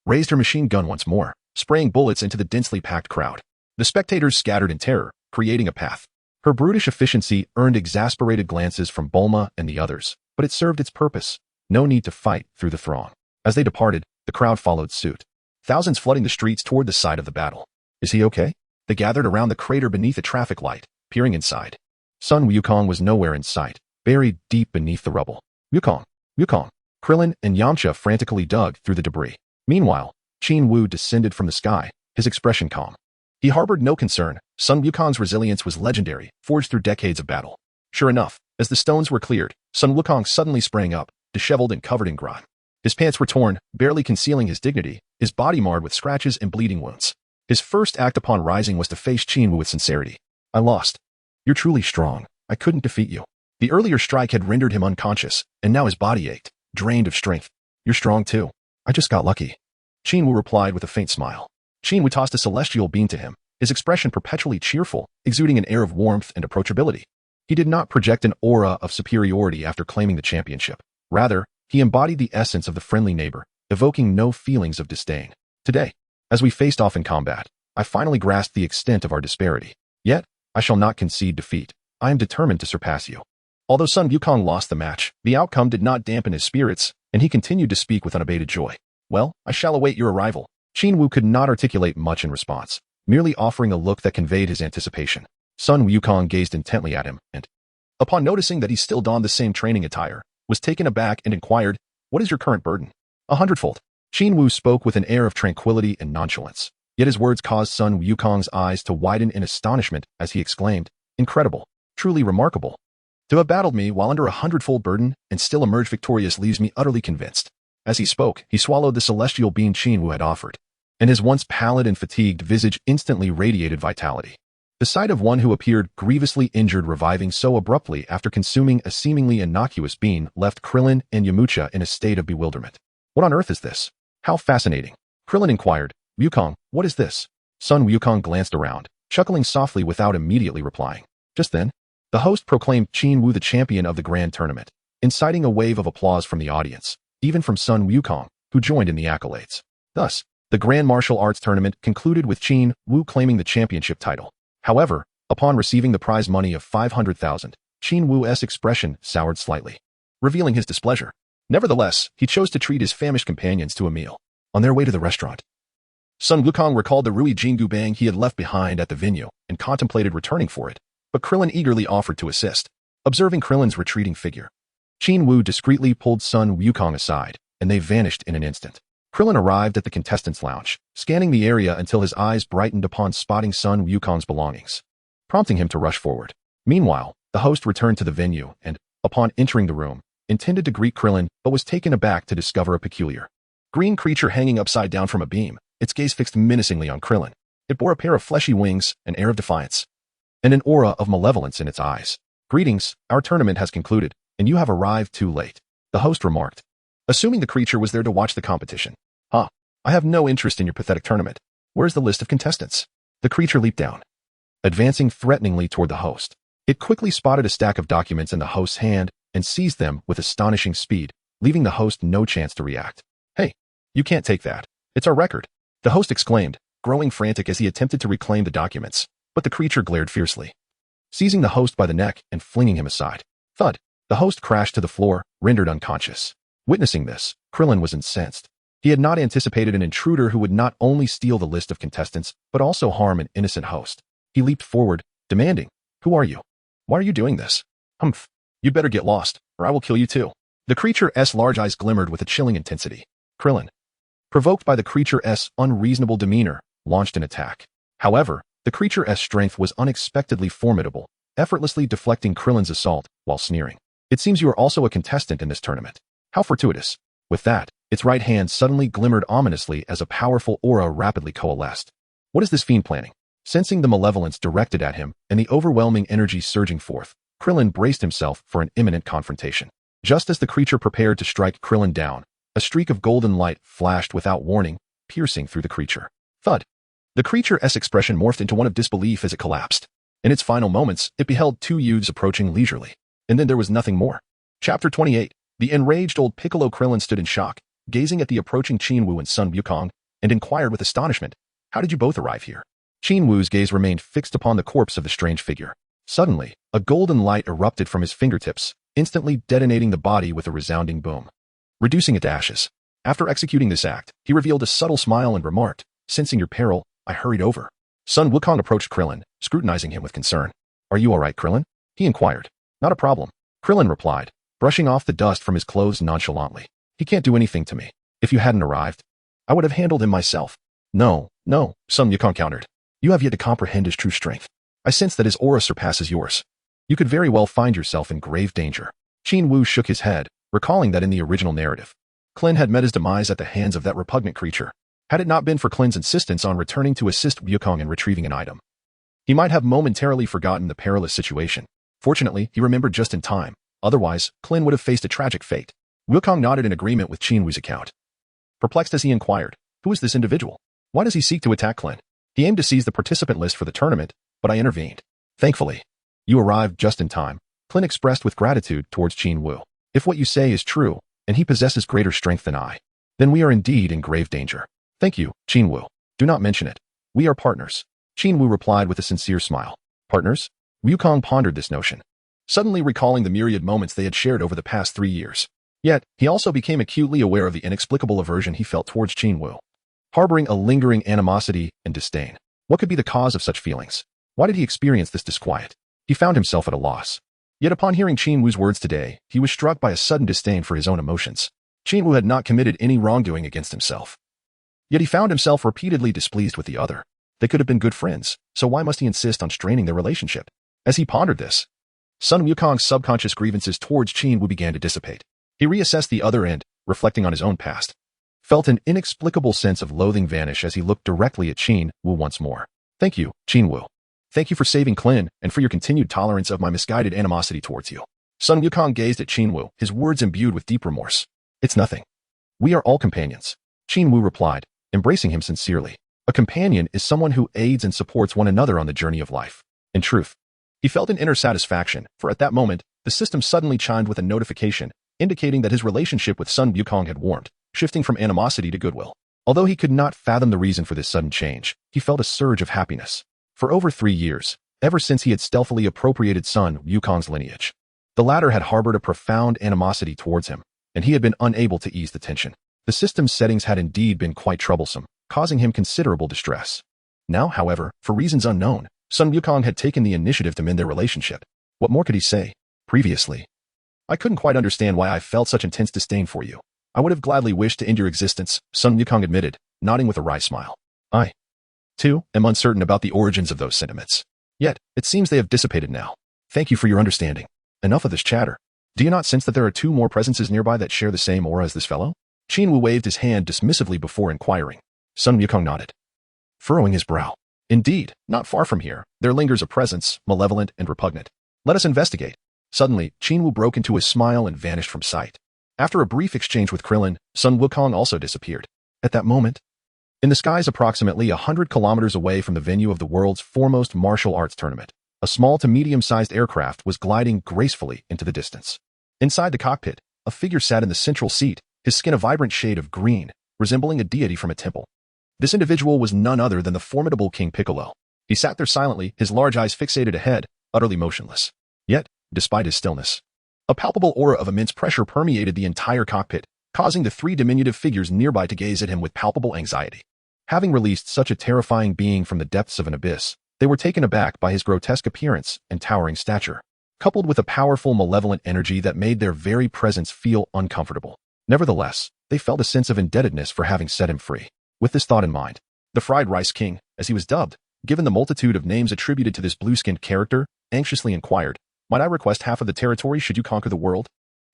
raised her machine gun once more, spraying bullets into the densely packed crowd. The spectators scattered in terror, creating a path. Her brutish efficiency earned exasperated glances from Bulma and the others, but it served its purpose. No need to fight through the throng. As they departed, the crowd followed suit, thousands flooding the streets toward the site of the battle. Is he okay? They gathered around the crater beneath a traffic light, peering inside. Sun Wukong was nowhere in sight, buried deep beneath the rubble. Wukong, Wukong. Krillin and Yamcha frantically dug through the debris. Meanwhile, Qin Wu descended from the sky, his expression calm. He harbored no concern. Sun Wukong's resilience was legendary, forged through decades of battle. Sure enough, as the stones were cleared, Sun Wukong suddenly sprang up, disheveled and covered in grime. His pants were torn, barely concealing his dignity, his body marred with scratches and bleeding wounds. His first act upon rising was to face Qin Wu with sincerity. I lost. You're truly strong. I couldn't defeat you. The earlier strike had rendered him unconscious, and now his body ached, drained of strength. You're strong too. I just got lucky. Qin Wu replied with a faint smile. Qin Wu tossed a celestial beam to him, his expression perpetually cheerful, exuding an air of warmth and approachability. He did not project an aura of superiority after claiming the championship. Rather, he embodied the essence of the friendly neighbor, evoking no feelings of disdain. Today, as we faced off in combat, I finally grasped the extent of our disparity. Yet, I shall not concede defeat. I am determined to surpass you. Although Sun Wukong lost the match, the outcome did not dampen his spirits, and he continued to speak with unabated joy. Well, I shall await your arrival. Qin Wu could not articulate much in response, merely offering a look that conveyed his anticipation. Sun Wukong gazed intently at him, and, upon noticing that he still donned the same training attire, was taken aback and inquired, "What is your current burden?" "A hundredfold." Qin Wu spoke with an air of tranquility and nonchalance, yet his words caused Sun Wukong's eyes to widen in astonishment as he exclaimed, "Incredible, truly remarkable. To have battled me while under a hundredfold burden and still emerge victorious leaves me utterly convinced." As he spoke, he swallowed the celestial beam Qin Wu had offered, and his once pallid and fatigued visage instantly radiated vitality. The sight of one who appeared grievously injured reviving so abruptly after consuming a seemingly innocuous bean left Krillin and Yamcha in a state of bewilderment. What on earth is this? How fascinating. Krillin inquired, "Wukong, what is this?" Sun Wukong glanced around, chuckling softly without immediately replying. Just then, the host proclaimed Qin Wu the champion of the grand tournament, inciting a wave of applause from the audience, even from Sun Wukong, who joined in the accolades. Thus, the Grand Martial Arts Tournament concluded with Qin Wu claiming the championship title. However, upon receiving the prize money of 500,000, Qin Wu's expression soured slightly, revealing his displeasure. Nevertheless, he chose to treat his famished companions to a meal. On their way to the restaurant, Sun Wukong recalled the Rui Jingu Bang he had left behind at the venue and contemplated returning for it, but Krillin eagerly offered to assist. Observing Krillin's retreating figure, Qin Wu discreetly pulled Sun Wukong aside, and they vanished in an instant. Krillin arrived at the contestants' lounge, scanning the area until his eyes brightened upon spotting Sun Wukong's belongings, prompting him to rush forward. Meanwhile, the host returned to the venue and, upon entering the room, intended to greet Krillin but was taken aback to discover a peculiar green creature hanging upside down from a beam, its gaze fixed menacingly on Krillin. It bore a pair of fleshy wings, an air of defiance, and an aura of malevolence in its eyes. "Greetings, our tournament has concluded, and you have arrived too late," the host remarked, assuming the creature was there to watch the competition. "Huh, I have no interest in your pathetic tournament. Where's the list of contestants?" The creature leaped down, advancing threateningly toward the host. It quickly spotted a stack of documents in the host's hand and seized them with astonishing speed, leaving the host no chance to react. "Hey, you can't take that. It's our record," the host exclaimed, growing frantic as he attempted to reclaim the documents, but the creature glared fiercely, seizing the host by the neck and flinging him aside. Thud! The host crashed to the floor, rendered unconscious. Witnessing this, Krillin was incensed. He had not anticipated an intruder who would not only steal the list of contestants, but also harm an innocent host. He leaped forward, demanding, "Who are you? Why are you doing this?" "Humph. You'd better get lost, or I will kill you too." The creature's large eyes glimmered with a chilling intensity. Krillin, provoked by the creature's unreasonable demeanor, launched an attack. However, the creature's strength was unexpectedly formidable, effortlessly deflecting Krillin's assault while sneering. "It seems you are also a contestant in this tournament. How fortuitous." With that, its right hand suddenly glimmered ominously as a powerful aura rapidly coalesced. What is this fiend planning? Sensing the malevolence directed at him and the overwhelming energy surging forth, Krillin braced himself for an imminent confrontation. Just as the creature prepared to strike Krillin down, a streak of golden light flashed without warning, piercing through the creature. Thud! The creature's expression morphed into one of disbelief as it collapsed. In its final moments, it beheld two youths approaching leisurely. And then there was nothing more. Chapter 28. The enraged old Piccolo. Krillin stood in shock, gazing at the approaching Qin Wu and Sun Wukong, and inquired with astonishment, "How did you both arrive here?" Qin Wu's gaze remained fixed upon the corpse of the strange figure. Suddenly, a golden light erupted from his fingertips, instantly detonating the body with a resounding boom, reducing it to ashes. After executing this act, he revealed a subtle smile and remarked, "Sensing your peril, I hurried over." Sun Wukong approached Krillin, scrutinizing him with concern. "Are you all right, Krillin?" he inquired. "Not a problem," Krillin replied, brushing off the dust from his clothes nonchalantly. "He can't do anything to me. If you hadn't arrived, I would have handled him myself." No, Sun Wukong countered. "You have yet to comprehend his true strength. I sense that his aura surpasses yours. You could very well find yourself in grave danger." Qin Wu shook his head, recalling that in the original narrative, Klin had met his demise at the hands of that repugnant creature. Had it not been for Klin's insistence on returning to assist Wukong in retrieving an item, he might have momentarily forgotten the perilous situation. Fortunately, he remembered just in time. Otherwise, Klin would have faced a tragic fate. Wukong nodded in agreement with Qin Wu's account, perplexed as he inquired, "Who is this individual? Why does he seek to attack Klin?" "He aimed to seize the participant list for the tournament, but I intervened. Thankfully, you arrived just in time." Klin expressed with gratitude towards Qin Wu. "If what you say is true, and he possesses greater strength than I, then we are indeed in grave danger." "Thank you, Qin Wu. Do not mention it. We are partners." Qin Wu replied with a sincere smile. Partners? Wukong pondered this notion, suddenly recalling the myriad moments they had shared over the past 3 years. Yet, he also became acutely aware of the inexplicable aversion he felt towards Qin Wu, harboring a lingering animosity and disdain. What could be the cause of such feelings? Why did he experience this disquiet? He found himself at a loss. Yet upon hearing Qin Wu's words today, he was struck by a sudden disdain for his own emotions. Qin Wu had not committed any wrongdoing against himself. Yet he found himself repeatedly displeased with the other. They could have been good friends, so why must he insist on straining their relationship? As he pondered this, Sun Wukong's subconscious grievances towards Qin Wu began to dissipate. He reassessed the other end, reflecting on his own past, felt an inexplicable sense of loathing vanish as he looked directly at Qin Wu once more. "Thank you, Qin Wu. Thank you for saving Klin and for your continued tolerance of my misguided animosity towards you." Sun Wukong gazed at Qin Wu, his words imbued with deep remorse. "It's nothing. We are all companions," Qin Wu replied, embracing him sincerely. A companion is someone who aids and supports one another on the journey of life. In truth, he felt an inner satisfaction, for at that moment, the system suddenly chimed with a notification, indicating that his relationship with Sun Wukong had warmed, shifting from animosity to goodwill. Although he could not fathom the reason for this sudden change, he felt a surge of happiness. For over 3 years, ever since he had stealthily appropriated Sun Wukong's lineage, the latter had harbored a profound animosity towards him, and he had been unable to ease the tension. The system's settings had indeed been quite troublesome, causing him considerable distress. Now, however, for reasons unknown, Sun Wukong had taken the initiative to mend their relationship. What more could he say? Previously, "I couldn't quite understand why I felt such intense disdain for you. I would have gladly wished to end your existence," Sun Wukong admitted, nodding with a wry smile. "I, too, am uncertain about the origins of those sentiments. Yet, it seems they have dissipated now. Thank you for your understanding. Enough of this chatter. Do you not sense that there are 2 more presences nearby that share the same aura as this fellow?" Qin Wu waved his hand dismissively before inquiring. Sun Wukong nodded, furrowing his brow. "Indeed, not far from here, there lingers a presence, malevolent and repugnant. Let us investigate." Suddenly, Qin Wu broke into a smile and vanished from sight. After a brief exchange with Krillin, Sun Wukong also disappeared. At that moment, in the skies approximately 100 kilometers away from the venue of the world's foremost martial arts tournament, a small to medium-sized aircraft was gliding gracefully into the distance. Inside the cockpit, a figure sat in the central seat, his skin a vibrant shade of green, resembling a deity from a temple. This individual was none other than the formidable King Piccolo. He sat there silently, his large eyes fixated ahead, utterly motionless. Yet, despite his stillness, a palpable aura of immense pressure permeated the entire cockpit, causing the three diminutive figures nearby to gaze at him with palpable anxiety. Having released such a terrifying being from the depths of an abyss, they were taken aback by his grotesque appearance and towering stature, coupled with a powerful malevolent energy that made their very presence feel uncomfortable. Nevertheless, they felt a sense of indebtedness for having set him free. With this thought in mind, the Fried Rice King, as he was dubbed, given the multitude of names attributed to this blue-skinned character, anxiously inquired, "Might I request half of the territory should you conquer the world?"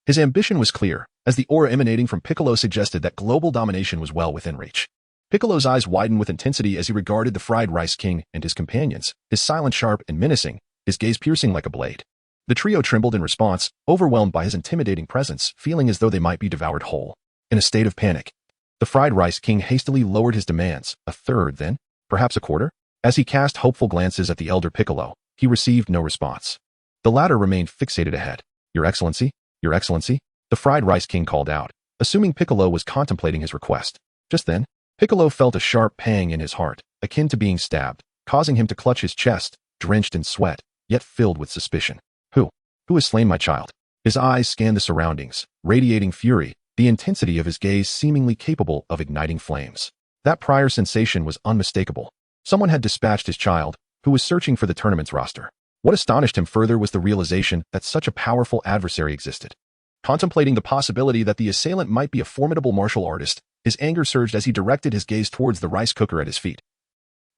His ambition was clear, as the aura emanating from Piccolo suggested that global domination was well within reach. Piccolo's eyes widened with intensity as he regarded the Fried Rice King and his companions, his silence sharp and menacing, his gaze piercing like a blade. The trio trembled in response, overwhelmed by his intimidating presence, feeling as though they might be devoured whole. In a state of panic, the Fried Rice King hastily lowered his demands, a third then, perhaps a quarter. As he cast hopeful glances at the elder Piccolo, he received no response. The latter remained fixated ahead. "Your Excellency, Your Excellency," the Fried Rice King called out, assuming Piccolo was contemplating his request. Just then, Piccolo felt a sharp pang in his heart, akin to being stabbed, causing him to clutch his chest, drenched in sweat, yet filled with suspicion. Who has slain my child?" His eyes scanned the surroundings, radiating fury, the intensity of his gaze seemingly capable of igniting flames. That prior sensation was unmistakable. Someone had dispatched his child, who was searching for the tournament's roster. What astonished him further was the realization that such a powerful adversary existed. Contemplating the possibility that the assailant might be a formidable martial artist, his anger surged as he directed his gaze towards the rice cooker at his feet.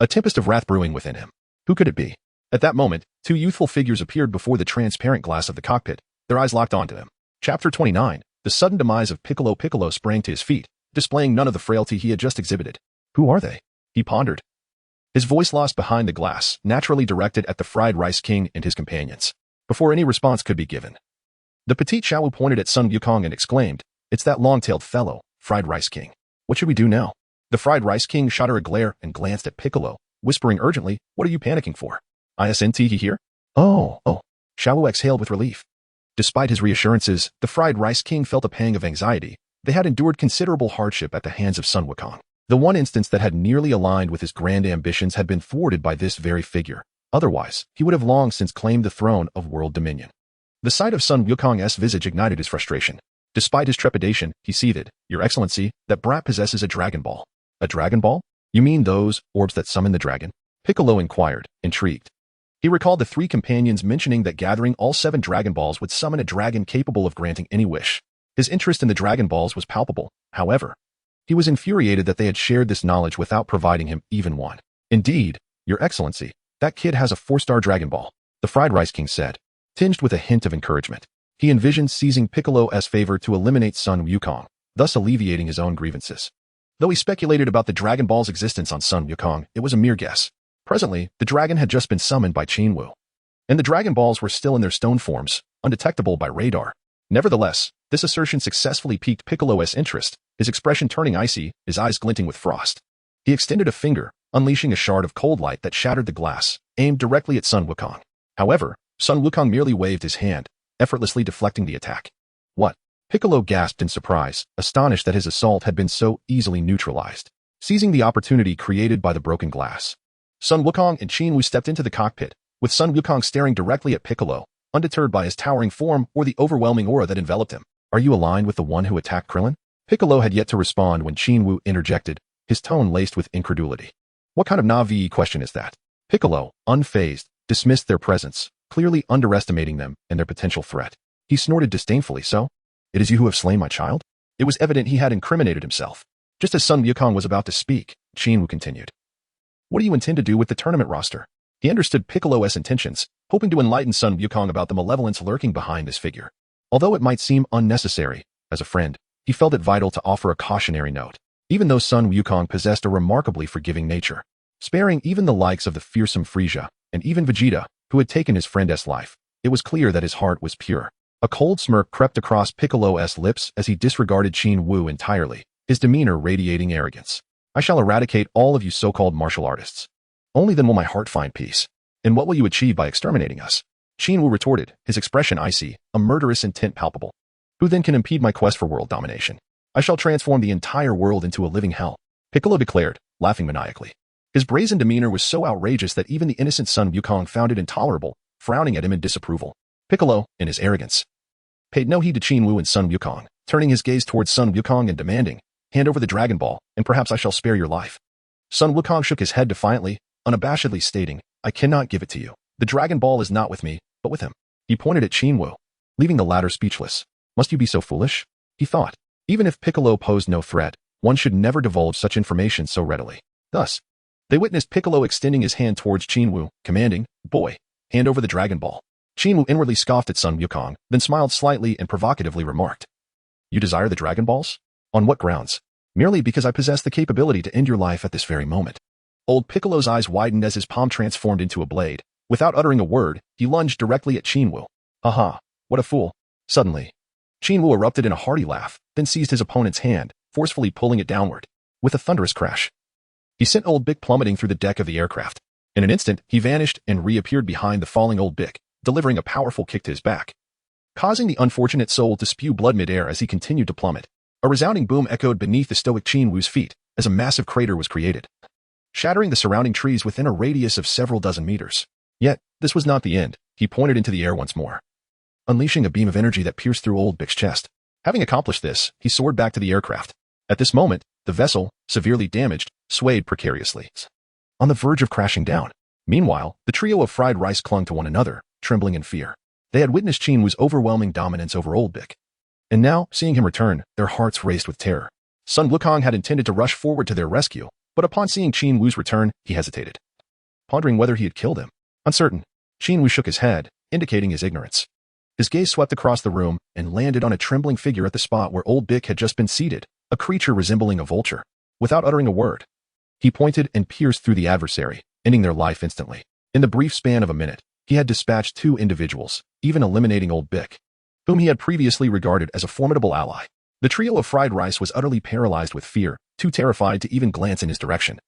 A tempest of wrath brewing within him. Who could it be? At that moment, two youthful figures appeared before the transparent glass of the cockpit, their eyes locked onto him. Chapter 29, The Sudden Demise of Piccolo. Piccolo sprang to his feet, displaying none of the frailty he had just exhibited. "Who are they?" he pondered. His voice lost behind the glass, naturally directed at the Fried Rice King and his companions. Before any response could be given, the petite Qian Wu pointed at Sun Wukong and exclaimed, "It's that long-tailed fellow, Fried Rice King. What should we do now?" The Fried Rice King shot her a glare and glanced at Piccolo, whispering urgently, "What are you panicking for? Isn't he here?" Oh. Qian Wu exhaled with relief. Despite his reassurances, the Fried Rice King felt a pang of anxiety. They had endured considerable hardship at the hands of Sun Wukong. The one instance that had nearly aligned with his grand ambitions had been thwarted by this very figure. Otherwise, he would have long since claimed the throne of world dominion. The sight of Sun Wukong's visage ignited his frustration. Despite his trepidation, he seethed, "Your Excellency, that brat possesses a Dragon Ball." "A Dragon Ball? You mean those orbs that summon the dragon?" Piccolo inquired, intrigued. He recalled the three companions mentioning that gathering all 7 Dragon Balls would summon a dragon capable of granting any wish. His interest in the Dragon Balls was palpable, however. He was infuriated that they had shared this knowledge without providing him even one. "Indeed, Your Excellency, that kid has a 4-star Dragon Ball," the Fried Rice King said, tinged with a hint of encouragement. He envisioned seizing Piccolo's favor to eliminate Sun Wukong, thus alleviating his own grievances. Though he speculated about the Dragon Ball's existence on Sun Wukong, it was a mere guess. Presently, the dragon had just been summoned by Qin Wu, and the Dragon Balls were still in their stone forms, undetectable by radar. Nevertheless, this assertion successfully piqued Piccolo's interest, his expression turning icy, his eyes glinting with frost. He extended a finger, unleashing a shard of cold light that shattered the glass, aimed directly at Sun Wukong. However, Sun Wukong merely waved his hand, effortlessly deflecting the attack. "What?" Piccolo gasped in surprise, astonished that his assault had been so easily neutralized. Seizing the opportunity created by the broken glass, Sun Wukong and Qin Wu stepped into the cockpit, with Sun Wukong staring directly at Piccolo, undeterred by his towering form or the overwhelming aura that enveloped him. "Are you aligned with the one who attacked Krillin?" Piccolo had yet to respond when Qin Wu interjected, his tone laced with incredulity. "What kind of Na'vi question is that?" Piccolo, unfazed, dismissed their presence, clearly underestimating them and their potential threat. He snorted disdainfully, "So? It is you who have slain my child?" It was evident he had incriminated himself. Just as Sun Wukong was about to speak, Qin Wu continued, "What do you intend to do with the tournament roster?" He understood Piccolo's intentions, hoping to enlighten Sun Wukong about the malevolence lurking behind this figure. Although it might seem unnecessary, as a friend, he felt it vital to offer a cautionary note. Even though Sun Wukong possessed a remarkably forgiving nature, sparing even the likes of the fearsome Frieza, and even Vegeta, who had taken his friend's life, it was clear that his heart was pure. A cold smirk crept across Piccolo's lips as he disregarded Qin Wu entirely, his demeanor radiating arrogance. "I shall eradicate all of you so-called martial artists. Only then will my heart find peace. And what will you achieve by exterminating us?" Qin Wu retorted, his expression icy, a murderous intent palpable. "Who then can impede my quest for world domination? I shall transform the entire world into a living hell," Piccolo declared, laughing maniacally. His brazen demeanor was so outrageous that even the innocent Sun Wukong found it intolerable, frowning at him in disapproval. Piccolo, in his arrogance, paid no heed to Qin Wu and Sun Wukong, turning his gaze towards Sun Wukong and demanding, "Hand over the Dragon Ball, and perhaps I shall spare your life." Sun Wukong shook his head defiantly, unabashedly stating, "I cannot give it to you. The Dragon Ball is not with me, but with him." He pointed at Qin Wu, leaving the latter speechless. Must you be so foolish? He thought. Even if Piccolo posed no threat, one should never divulge such information so readily. Thus, they witnessed Piccolo extending his hand towards Qin Wu, commanding, "Boy, hand over the Dragon Ball." Qin Wu inwardly scoffed at Sun Wukong, then smiled slightly and provocatively remarked, "You desire the Dragon Balls? On what grounds? Merely because I possess the capability to end your life at this very moment." Old Piccolo's eyes widened as his palm transformed into a blade. Without uttering a word, he lunged directly at Qin Wu. "Aha, what a fool." Suddenly, Qin Wu erupted in a hearty laugh, then seized his opponent's hand, forcefully pulling it downward. With a thunderous crash, he sent Old Bick plummeting through the deck of the aircraft. In an instant, he vanished and reappeared behind the falling Old Bick, delivering a powerful kick to his back, causing the unfortunate soul to spew blood mid-air as he continued to plummet. A resounding boom echoed beneath the stoic Qin Wu's feet, as a massive crater was created, shattering the surrounding trees within a radius of several dozen meters. Yet, this was not the end. He pointed into the air once more, unleashing a beam of energy that pierced through Old Bick's chest. Having accomplished this, he soared back to the aircraft. At this moment, the vessel, severely damaged, swayed precariously, on the verge of crashing down. Meanwhile, the trio of fried rice clung to one another, trembling in fear. They had witnessed Qin Wu's overwhelming dominance over Old Bick, and now, seeing him return, their hearts raced with terror. Sun Wukong had intended to rush forward to their rescue, but upon seeing Qin Wu's return, he hesitated, pondering whether he had killed him. Uncertain, Qin Wu shook his head, indicating his ignorance. His gaze swept across the room and landed on a trembling figure at the spot where Old Bick had just been seated, a creature resembling a vulture. Without uttering a word, he pointed and pierced through the adversary, ending their life instantly. In the brief span of a minute, he had dispatched 2 individuals, even eliminating Old Bick, whom he had previously regarded as a formidable ally. The trio of fried rice was utterly paralyzed with fear, too terrified to even glance in his direction,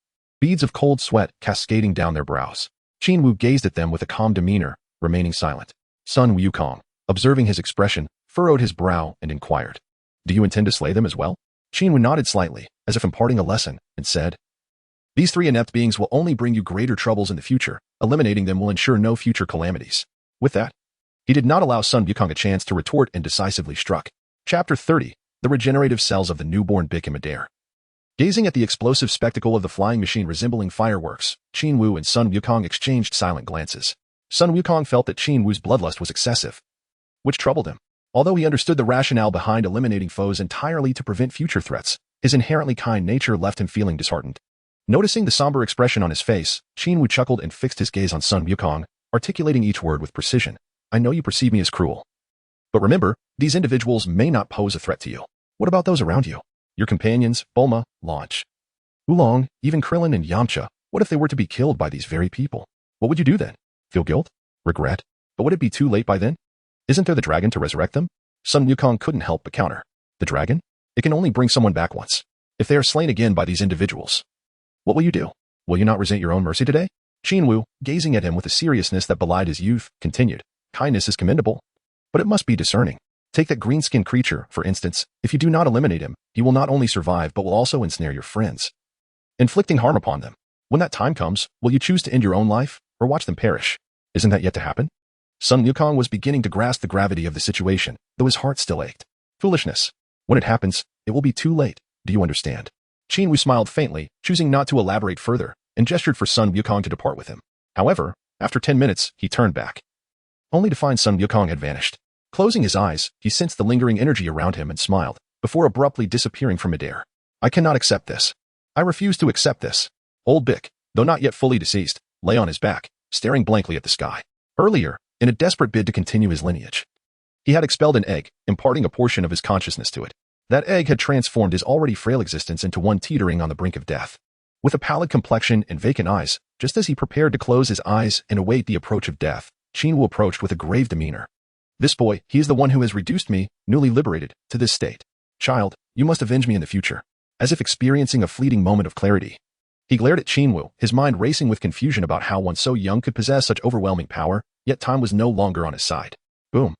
beads of cold sweat cascading down their brows. Qin Wu gazed at them with a calm demeanor, remaining silent. Sun Wukong, observing his expression, furrowed his brow and inquired, "Do you intend to slay them as well?" Qin Wu nodded slightly, as if imparting a lesson, and said, "These 3 inept beings will only bring you greater troubles in the future. Eliminating them will ensure no future calamities." With that, he did not allow Sun Wukong a chance to retort and decisively struck. Chapter 30, The Regenerative Cells of the Newborn Bick in Midair. Gazing at the explosive spectacle of the flying machine resembling fireworks, Qin Wu and Sun Wukong exchanged silent glances. Sun Wukong felt that Qin Wu's bloodlust was excessive, which troubled him. Although he understood the rationale behind eliminating foes entirely to prevent future threats, his inherently kind nature left him feeling disheartened. Noticing the somber expression on his face, Qin Wu chuckled and fixed his gaze on Sun Wukong, articulating each word with precision. "I know you perceive me as cruel, but remember, these individuals may not pose a threat to you. What about those around you? Your companions, Bulma, Launch, Oolong, even Krillin and Yamcha. What if they were to be killed by these very people? What would you do then? Feel guilt? Regret? But would it be too late by then? Isn't there the dragon to resurrect them?" Sun Wukong couldn't help but counter. "The dragon? It can only bring someone back once. If they are slain again by these individuals, what will you do? Will you not resent your own mercy today?" Qin Wu, gazing at him with a seriousness that belied his youth, continued, "Kindness is commendable, but it must be discerning. Take that green-skinned creature, for instance. If you do not eliminate him, he will not only survive but will also ensnare your friends, inflicting harm upon them. When that time comes, will you choose to end your own life, or watch them perish? Isn't that yet to happen?" Sun Wukong was beginning to grasp the gravity of the situation, though his heart still ached. "Foolishness. When it happens, it will be too late. Do you understand?" Qin Wu smiled faintly, choosing not to elaborate further, and gestured for Sun Wukong to depart with him. However, after 10 minutes, he turned back, only to find Sun Wukong had vanished. Closing his eyes, he sensed the lingering energy around him and smiled, before abruptly disappearing from midair. "I cannot accept this. I refuse to accept this." Old Bick, though not yet fully deceased, lay on his back, staring blankly at the sky. Earlier, in a desperate bid to continue his lineage, he had expelled an egg, imparting a portion of his consciousness to it. That egg had transformed his already frail existence into one teetering on the brink of death. With a pallid complexion and vacant eyes, just as he prepared to close his eyes and await the approach of death, Qin Wu approached with a grave demeanor. "This boy, he is the one who has reduced me, newly liberated, to this state. Child, you must avenge me in the future." As if experiencing a fleeting moment of clarity, he glared at Qin Wu, his mind racing with confusion about how one so young could possess such overwhelming power, yet time was no longer on his side. Boom.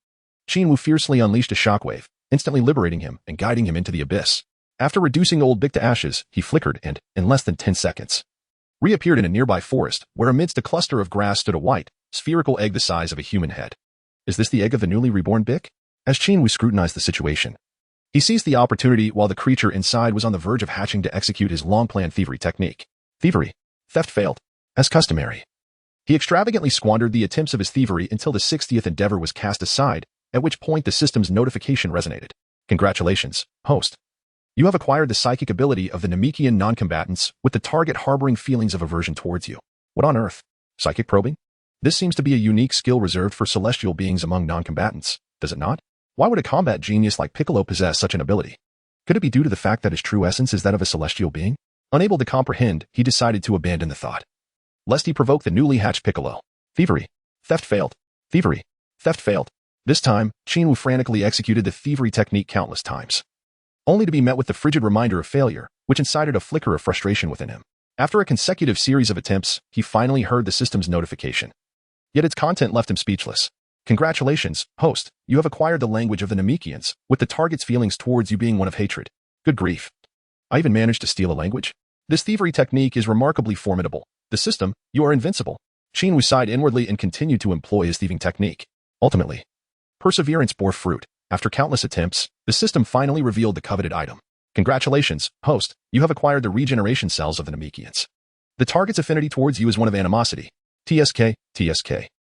Qin Wu fiercely unleashed a shockwave, instantly liberating him and guiding him into the abyss. After reducing old Bic to ashes, he flickered and, in less than 10 seconds, reappeared in a nearby forest where amidst a cluster of grass stood a white, spherical egg the size of a human head. Is this the egg of the newly reborn Bic? As Qin Wu scrutinized the situation, he seized the opportunity while the creature inside was on the verge of hatching to execute his long-planned thievery technique. Theft failed. As customary, he extravagantly squandered the attempts of his thievery until the 60th endeavor was cast aside, at which point the system's notification resonated. Congratulations, host. You have acquired the psychic ability of the Namekian non-combatants, with the target harboring feelings of aversion towards you. What on earth? Psychic probing? This seems to be a unique skill reserved for celestial beings among non-combatants, does it not? Why would a combat genius like Piccolo possess such an ability? Could it be due to the fact that his true essence is that of a celestial being? Unable to comprehend, he decided to abandon the thought, lest he provoke the newly hatched Piccolo. Theft failed. Theft failed. This time, Qin Wu frantically executed the thievery technique countless times, only to be met with the frigid reminder of failure, which incited a flicker of frustration within him. After a consecutive series of attempts, he finally heard the system's notification. Yet its content left him speechless. Congratulations, host, you have acquired the language of the Namekians, with the target's feelings towards you being one of hatred. Good grief. I even managed to steal a language? This thievery technique is remarkably formidable. The system, you are invincible. Qin Wu sighed inwardly and continued to employ his thieving technique. Ultimately, perseverance bore fruit. After countless attempts, the system finally revealed the coveted item. Congratulations, host, you have acquired the regeneration cells of the Namekians. The target's affinity towards you is one of animosity. TSK.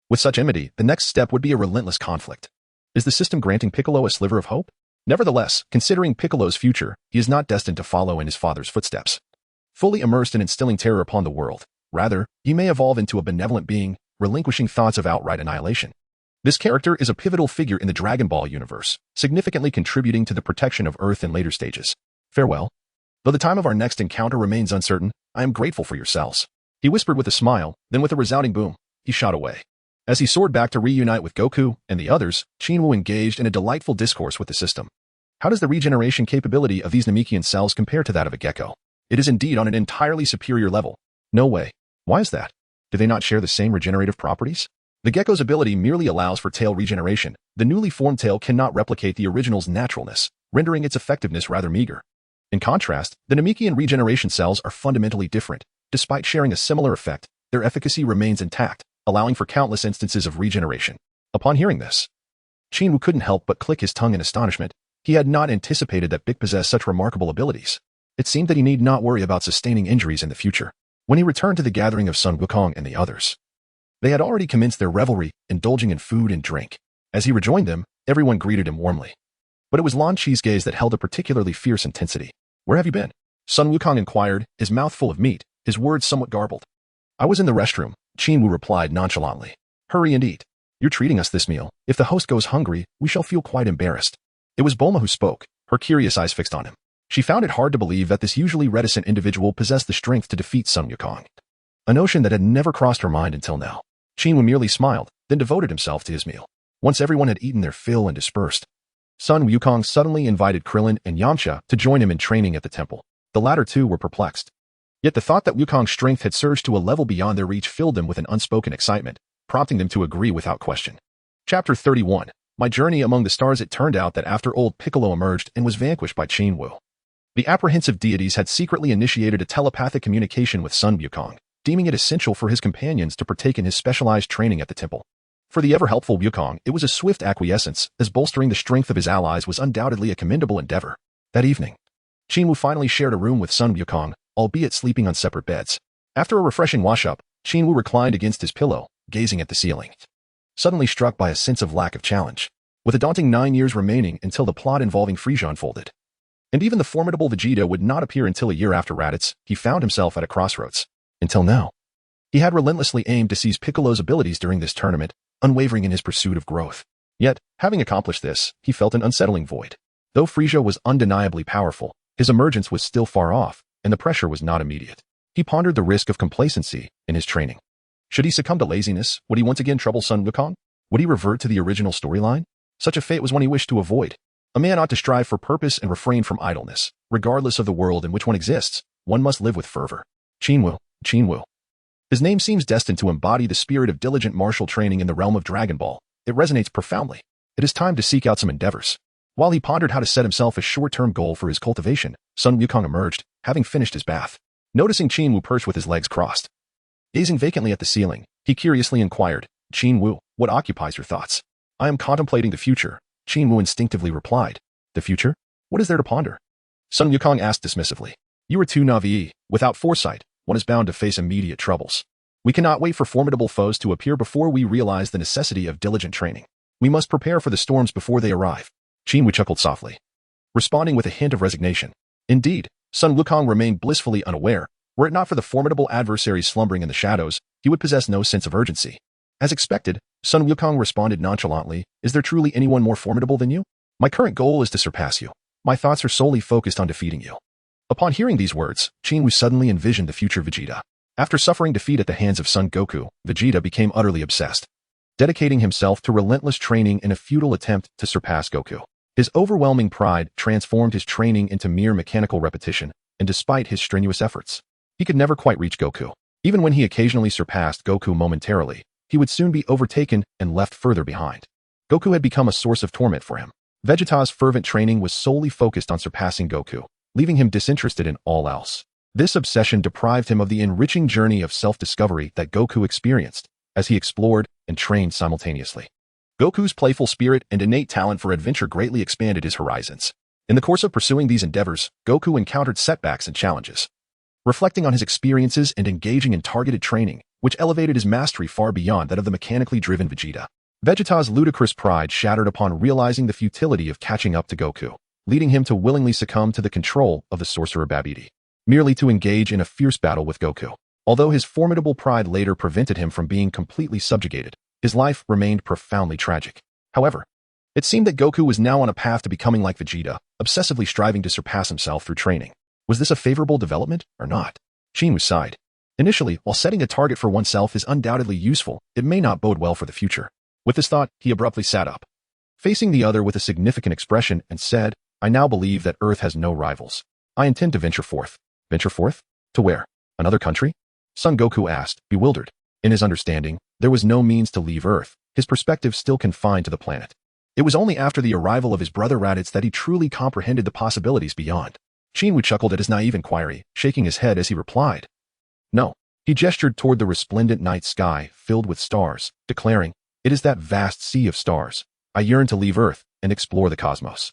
With such enmity, the next step would be a relentless conflict. Is the system granting Piccolo a sliver of hope? Nevertheless, considering Piccolo's future, he is not destined to follow in his father's footsteps, fully immersed in instilling terror upon the world. Rather, he may evolve into a benevolent being, relinquishing thoughts of outright annihilation. This character is a pivotal figure in the Dragon Ball universe, significantly contributing to the protection of Earth in later stages. Farewell. Though the time of our next encounter remains uncertain, I am grateful for your cells. He whispered with a smile, then with a resounding boom, he shot away. As he soared back to reunite with Goku and the others, Qin Wu engaged in a delightful discourse with the system. How does the regeneration capability of these Namekian cells compare to that of a gecko? It is indeed on an entirely superior level. No way. Why is that? Do they not share the same regenerative properties? The gecko's ability merely allows for tail regeneration. The newly formed tail cannot replicate the original's naturalness, rendering its effectiveness rather meager. In contrast, the Namekian regeneration cells are fundamentally different. Despite sharing a similar effect, their efficacy remains intact, allowing for countless instances of regeneration. Upon hearing this, Qin Wu couldn't help but click his tongue in astonishment. He had not anticipated that Bic possessed such remarkable abilities. It seemed that he need not worry about sustaining injuries in the future. When he returned to the gathering of Sun Wukong and the others, they had already commenced their revelry, indulging in food and drink. As he rejoined them, everyone greeted him warmly. But it was Lan Chi's gaze that held a particularly fierce intensity. Where have you been? Sun Wukong inquired, his mouth full of meat, his words somewhat garbled. I was in the restroom, Qin Wu replied nonchalantly. Hurry and eat. You're treating us this meal. If the host goes hungry, we shall feel quite embarrassed. It was Bulma who spoke, her curious eyes fixed on him. She found it hard to believe that this usually reticent individual possessed the strength to defeat Sun Wukong, a notion that had never crossed her mind until now. Qin Wu merely smiled, then devoted himself to his meal. Once everyone had eaten their fill and dispersed, Sun Wukong suddenly invited Krillin and Yamcha to join him in training at the temple. The latter two were perplexed. Yet the thought that Wukong's strength had surged to a level beyond their reach filled them with an unspoken excitement, prompting them to agree without question. Chapter 31. My journey among the stars. It turned out that after old Piccolo emerged and was vanquished by Qin Wu, the apprehensive deities had secretly initiated a telepathic communication with Sun Wukong, deeming it essential for his companions to partake in his specialized training at the temple. For the ever-helpful Wukong, it was a swift acquiescence, as bolstering the strength of his allies was undoubtedly a commendable endeavor. That evening, Qin Wu finally shared a room with Sun Wukong, albeit sleeping on separate beds. After a refreshing wash-up, Qin Wu reclined against his pillow, gazing at the ceiling, suddenly struck by a sense of lack of challenge. With a daunting 9 years remaining until the plot involving Frieza unfolded, and even the formidable Vegeta would not appear until a year after Raditz, he found himself at a crossroads. Until now, he had relentlessly aimed to seize Piccolo's abilities during this tournament, unwavering in his pursuit of growth. Yet, having accomplished this, he felt an unsettling void. Though Frieza was undeniably powerful, his emergence was still far off, and the pressure was not immediate. He pondered the risk of complacency in his training. Should he succumb to laziness? Would he once again trouble Sun Wukong? Would he revert to the original storyline? Such a fate was one he wished to avoid. A man ought to strive for purpose and refrain from idleness. Regardless of the world in which one exists, one must live with fervor. Qin Wu. His name seems destined to embody the spirit of diligent martial training in the realm of Dragon Ball. It resonates profoundly. It is time to seek out some endeavors. While he pondered how to set himself a short-term goal for his cultivation, Sun Wukong emerged, having finished his bath. Noticing Qin Wu perched with his legs crossed, gazing vacantly at the ceiling, he curiously inquired, "Qin Wu, what occupies your thoughts?" "I am contemplating the future," Qin Wu instinctively replied. "The future? What is there to ponder?" Sun Wukong asked dismissively. "You are too naive. Without foresight, one is bound to face immediate troubles. We cannot wait for formidable foes to appear before we realize the necessity of diligent training. We must prepare for the storms before they arrive." Qin Wu chuckled softly, responding with a hint of resignation. Indeed, Sun Wukong remained blissfully unaware. Were it not for the formidable adversaries slumbering in the shadows, he would possess no sense of urgency. As expected, Sun Wukong responded nonchalantly, "Is there truly anyone more formidable than you? My current goal is to surpass you. My thoughts are solely focused on defeating you." Upon hearing these words, Qin Wu suddenly envisioned the future Vegeta. After suffering defeat at the hands of Son Goku, Vegeta became utterly obsessed, dedicating himself to relentless training in a futile attempt to surpass Goku. His overwhelming pride transformed his training into mere mechanical repetition, and despite his strenuous efforts, he could never quite reach Goku. Even when he occasionally surpassed Goku momentarily, he would soon be overtaken and left further behind. Goku had become a source of torment for him. Vegeta's fervent training was solely focused on surpassing Goku, leaving him disinterested in all else. This obsession deprived him of the enriching journey of self-discovery that Goku experienced as he explored and trained simultaneously. Goku's playful spirit and innate talent for adventure greatly expanded his horizons. In the course of pursuing these endeavors, Goku encountered setbacks and challenges. Reflecting on his experiences and engaging in targeted training, which elevated his mastery far beyond that of the mechanically driven Vegeta. Vegeta's ludicrous pride shattered upon realizing the futility of catching up to Goku, leading him to willingly succumb to the control of the sorcerer Babidi, merely to engage in a fierce battle with Goku. Although his formidable pride later prevented him from being completely subjugated, his life remained profoundly tragic. However, it seemed that Goku was now on a path to becoming like Vegeta, obsessively striving to surpass himself through training. Was this a favorable development or not? Qin Wu sighed. Initially, while setting a target for oneself is undoubtedly useful, it may not bode well for the future. With this thought, he abruptly sat up, facing the other with a significant expression, and said, "I now believe that Earth has no rivals. I intend to venture forth." Venture forth? To where? Another country? Son Goku asked, bewildered. In his understanding, there was no means to leave Earth, his perspective still confined to the planet. It was only after the arrival of his brother Raditz that he truly comprehended the possibilities beyond. Qin Wu chuckled at his naive inquiry, shaking his head as he replied, "No." He gestured toward the resplendent night sky filled with stars, declaring, "It is that vast sea of stars. I yearn to leave Earth and explore the cosmos."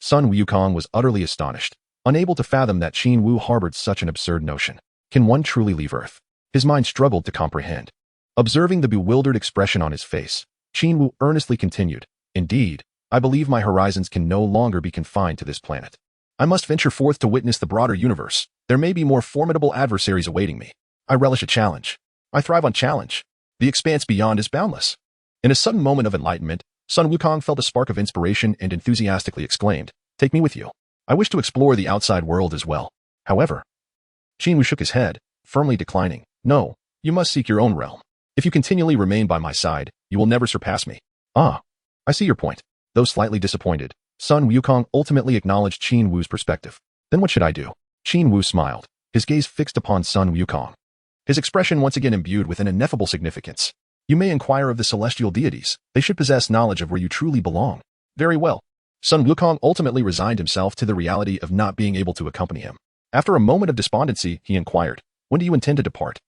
Sun Wukong was utterly astonished, unable to fathom that Qin Wu harbored such an absurd notion. Can one truly leave Earth? His mind struggled to comprehend. Observing the bewildered expression on his face, Qin Wu earnestly continued, "Indeed, I believe my horizons can no longer be confined to this planet. I must venture forth to witness the broader universe. There may be more formidable adversaries awaiting me. I relish a challenge. I thrive on challenge. The expanse beyond is boundless." In a sudden moment of enlightenment, Sun Wukong felt a spark of inspiration and enthusiastically exclaimed, "Take me with you. I wish to explore the outside world as well." However, Qin Wu shook his head, firmly declining. "No, you must seek your own realm. If you continually remain by my side, you will never surpass me." "Ah, I see your point." Though slightly disappointed, Sun Wukong ultimately acknowledged Qin Wu's perspective. "Then what should I do?" Qin Wu smiled, his gaze fixed upon Sun Wukong, his expression once again imbued with an ineffable significance. "You may inquire of the celestial deities. They should possess knowledge of where you truly belong." "Very well." Sun Wukong ultimately resigned himself to the reality of not being able to accompany him. After a moment of despondency, he inquired, "When do you intend to depart?"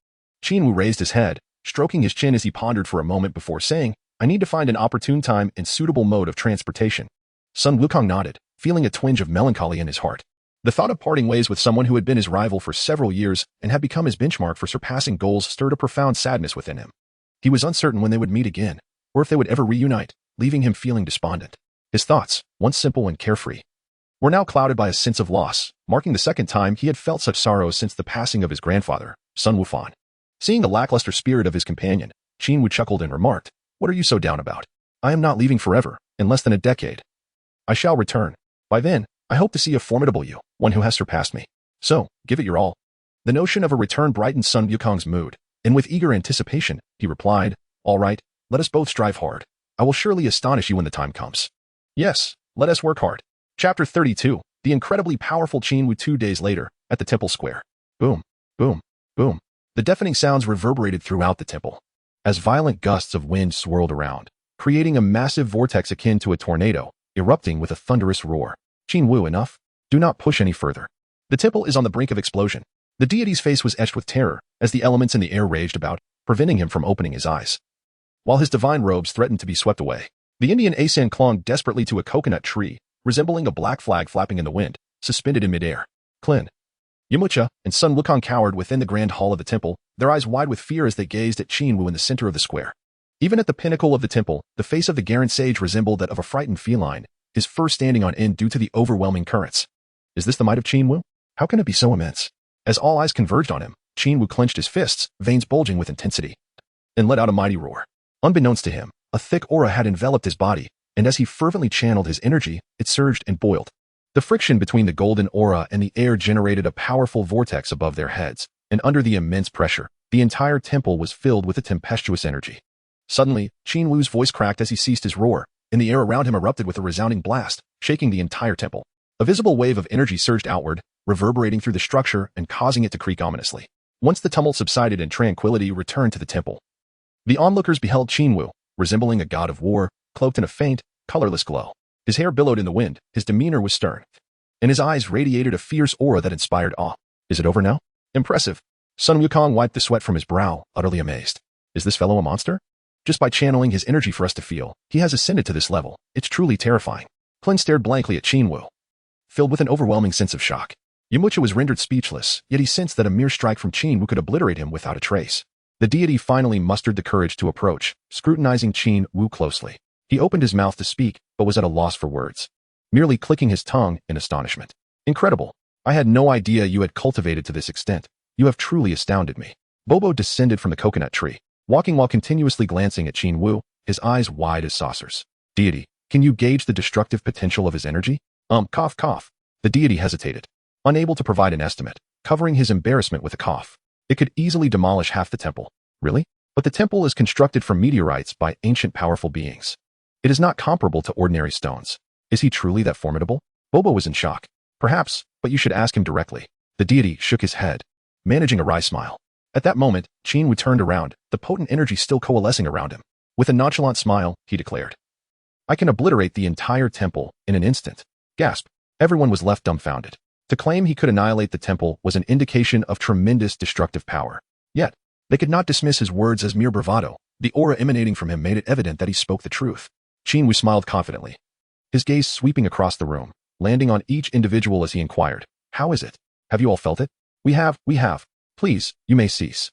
Qin Wu raised his head, stroking his chin as he pondered for a moment before saying, "I need to find an opportune time and suitable mode of transportation." Sun Wukong nodded, feeling a twinge of melancholy in his heart. The thought of parting ways with someone who had been his rival for several years and had become his benchmark for surpassing goals stirred a profound sadness within him. He was uncertain when they would meet again, or if they would ever reunite, leaving him feeling despondent. His thoughts, once simple and carefree, were now clouded by a sense of loss, marking the second time he had felt such sorrow since the passing of his grandfather, Sun Wufan. Seeing the lackluster spirit of his companion, Qin Wu chuckled and remarked, "What are you so down about? I am not leaving forever, in less than a decade. I shall return. By then, I hope to see a formidable you, one who has surpassed me. So, give it your all." The notion of a return brightened Sun Wukong's mood, and with eager anticipation, he replied, "All right, let us both strive hard. I will surely astonish you when the time comes." "Yes, let us work hard." Chapter 32, The Incredibly Powerful Qin Wu. 2 days later, at the temple square. Boom, boom, boom. The deafening sounds reverberated throughout the temple, as violent gusts of wind swirled around, creating a massive vortex akin to a tornado. erupting with a thunderous roar. Qin Wu, enough. Do not push any further. The temple is on the brink of explosion. The deity's face was etched with terror as the elements in the air raged about, preventing him from opening his eyes. While his divine robes threatened to be swept away, the Indian Saiyan clung desperately to a coconut tree, resembling a black flag flapping in the wind, suspended in midair. Qin, Yamcha, and Sun Wukong cowered within the grand hall of the temple, their eyes wide with fear as they gazed at Qin Wu in the center of the square. Even at the pinnacle of the temple, the face of the Garen sage resembled that of a frightened feline, his fur standing on end due to the overwhelming currents. Is this the might of Qin Wu? How can it be so immense? As all eyes converged on him, Qin Wu clenched his fists, veins bulging with intensity, and let out a mighty roar. Unbeknownst to him, a thick aura had enveloped his body, and as he fervently channeled his energy, it surged and boiled. The friction between the golden aura and the air generated a powerful vortex above their heads, and under the immense pressure, the entire temple was filled with a tempestuous energy. Suddenly, Qin Wu's voice cracked as he ceased his roar, and the air around him erupted with a resounding blast, shaking the entire temple. A visible wave of energy surged outward, reverberating through the structure and causing it to creak ominously. Once the tumult subsided and tranquility returned to the temple, the onlookers beheld Qin Wu, resembling a god of war, cloaked in a faint, colorless glow. His hair billowed in the wind, his demeanor was stern, and his eyes radiated a fierce aura that inspired awe. Is it over now? Impressive. Sun Wukong wiped the sweat from his brow, utterly amazed. Is this fellow a monster? Just by channeling his energy for us to feel, he has ascended to this level. It's truly terrifying. Qin stared blankly at Qin Wu, filled with an overwhelming sense of shock. Yamcha was rendered speechless, yet he sensed that a mere strike from Qin Wu could obliterate him without a trace. The deity finally mustered the courage to approach, scrutinizing Qin Wu closely. He opened his mouth to speak, but was at a loss for words, merely clicking his tongue in astonishment. Incredible. I had no idea you had cultivated to this extent. You have truly astounded me. Bobo descended from the coconut tree, walking while continuously glancing at Qin Wu, his eyes wide as saucers. Deity, can you gauge the destructive potential of his energy? Cough, cough. The deity hesitated, unable to provide an estimate, covering his embarrassment with a cough. It could easily demolish half the temple. Really? But the temple is constructed from meteorites by ancient powerful beings. It is not comparable to ordinary stones. Is he truly that formidable? Bobo was in shock. Perhaps, but you should ask him directly. The deity shook his head, managing a wry smile. At that moment, Qin Wu turned around, the potent energy still coalescing around him. With a nonchalant smile, he declared, I can obliterate the entire temple in an instant. Gasp. Everyone was left dumbfounded. To claim he could annihilate the temple was an indication of tremendous destructive power. Yet, they could not dismiss his words as mere bravado. The aura emanating from him made it evident that he spoke the truth. Qin Wu smiled confidently, his gaze sweeping across the room, landing on each individual as he inquired, How is it? Have you all felt it? We have. Please, you may cease.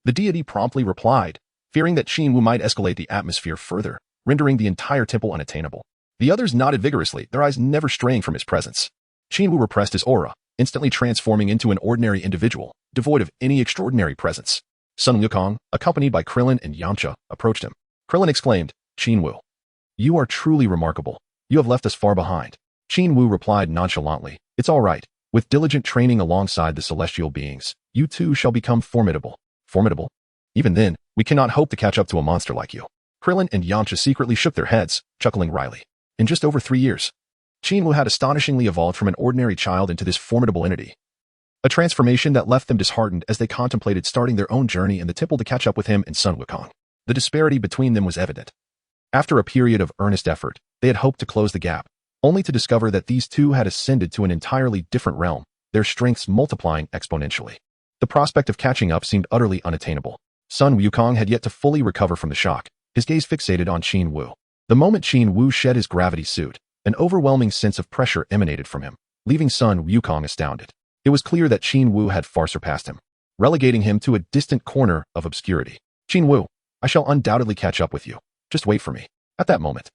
The deity promptly replied, fearing that Qin Wu might escalate the atmosphere further, rendering the entire temple unattainable. The others nodded vigorously, their eyes never straying from his presence. Qin Wu repressed his aura, instantly transforming into an ordinary individual, devoid of any extraordinary presence. Sun Wukong, accompanied by Krillin and Yamcha, approached him. Krillin exclaimed, Qin Wu, you are truly remarkable. You have left us far behind. Qin Wu replied nonchalantly, It's all right. With diligent training alongside the celestial beings, you too shall become formidable. Formidable? Even then, we cannot hope to catch up to a monster like you. Krillin and Yamcha secretly shook their heads, chuckling wryly. In just over 3 years, Qin Wu had astonishingly evolved from an ordinary child into this formidable entity. A transformation that left them disheartened as they contemplated starting their own journey in the temple to catch up with him and Sun Wukong. The disparity between them was evident. After a period of earnest effort, they had hoped to close the gap, only to discover that these two had ascended to an entirely different realm, their strengths multiplying exponentially. The prospect of catching up seemed utterly unattainable. Sun Wukong had yet to fully recover from the shock, his gaze fixated on Qin Wu. The moment Qin Wu shed his gravity suit, an overwhelming sense of pressure emanated from him, leaving Sun Wukong astounded. It was clear that Qin Wu had far surpassed him, relegating him to a distant corner of obscurity. Qin Wu, I shall undoubtedly catch up with you. Just wait for me. At that moment,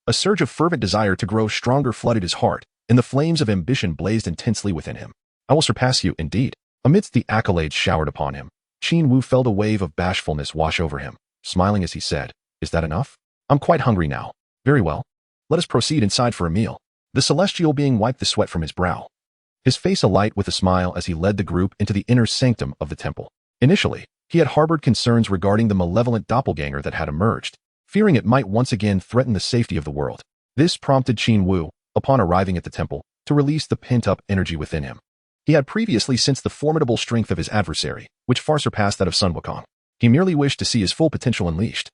a surge of fervent desire to grow stronger flooded his heart, and the flames of ambition blazed intensely within him. I will surpass you, indeed. Amidst the accolades showered upon him, Qin Wu felt a wave of bashfulness wash over him, smiling as he said, Is that enough? I'm quite hungry now. Very well. Let us proceed inside for a meal. The celestial being wiped the sweat from his brow, his face alight with a smile as he led the group into the inner sanctum of the temple. Initially, he had harbored concerns regarding the malevolent doppelganger that had emerged, fearing it might once again threaten the safety of the world. This prompted Qin Wu, upon arriving at the temple, to release the pent-up energy within him. He had previously sensed the formidable strength of his adversary, which far surpassed that of Sun Wukong. He merely wished to see his full potential unleashed.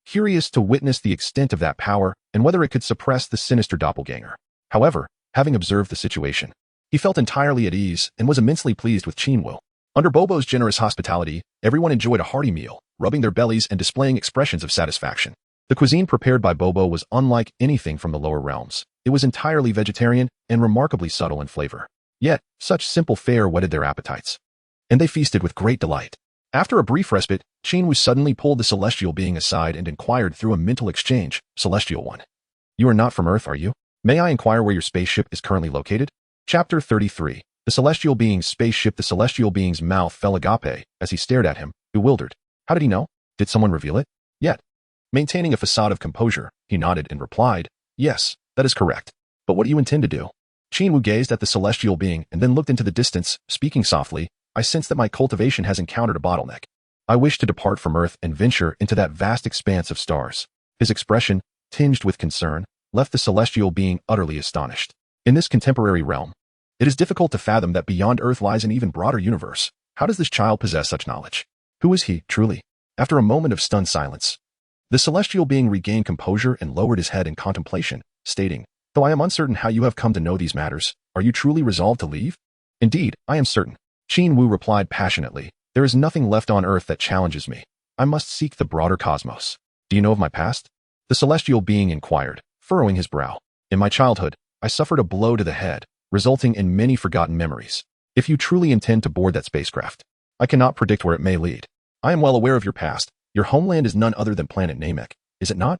curious to witness the extent of that power and whether it could suppress the sinister doppelganger. However, having observed the situation, he felt entirely at ease and was immensely pleased with Qin Wu. Under Bobo's generous hospitality, everyone enjoyed a hearty meal, rubbing their bellies and displaying expressions of satisfaction. The cuisine prepared by Bobo was unlike anything from the lower realms. It was entirely vegetarian and remarkably subtle in flavor. Yet, such simple fare whetted their appetites, and they feasted with great delight. After a brief respite, Qin Wu suddenly pulled the celestial being aside and inquired through a mental exchange, "Celestial one, you are not from Earth, are you? May I inquire where your spaceship is currently located?" Chapter 33. The celestial being's spaceship. The celestial being's mouth fell agape as he stared at him, bewildered. How did he know? Did someone reveal it? Yet, maintaining a facade of composure, he nodded and replied, "Yes, that is correct. But what do you intend to do?" Qin Wu gazed at the celestial being and then looked into the distance, speaking softly, "I sense that my cultivation has encountered a bottleneck. I wish to depart from Earth and venture into that vast expanse of stars." His expression, tinged with concern, left the celestial being utterly astonished. In this contemporary realm, it is difficult to fathom that beyond Earth lies an even broader universe. How does this child possess such knowledge? Who is he, truly? After a moment of stunned silence, the celestial being regained composure and lowered his head in contemplation, stating, "Though I am uncertain how you have come to know these matters, are you truly resolved to leave?" "Indeed, I am certain," Qin Wu replied passionately. "There is nothing left on Earth that challenges me. I must seek the broader cosmos." "Do you know of my past?" the celestial being inquired, furrowing his brow. "In my childhood, I suffered a blow to the head, resulting in many forgotten memories. If you truly intend to board that spacecraft, I cannot predict where it may lead. I am well aware of your past. Your homeland is none other than planet Namek, is it not?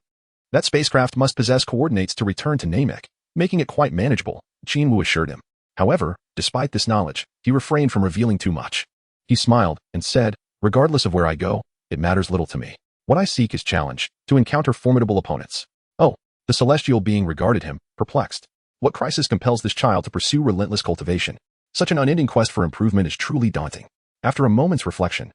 That spacecraft must possess coordinates to return to Namek, making it quite manageable," Qin Wu assured him. However, despite this knowledge, he refrained from revealing too much. He smiled and said, "Regardless of where I go, it matters little to me. What I seek is challenge, to encounter formidable opponents." "Oh," the celestial being regarded him, perplexed. What crisis compels this child to pursue relentless cultivation? Such an unending quest for improvement is truly daunting. After a moment's reflection,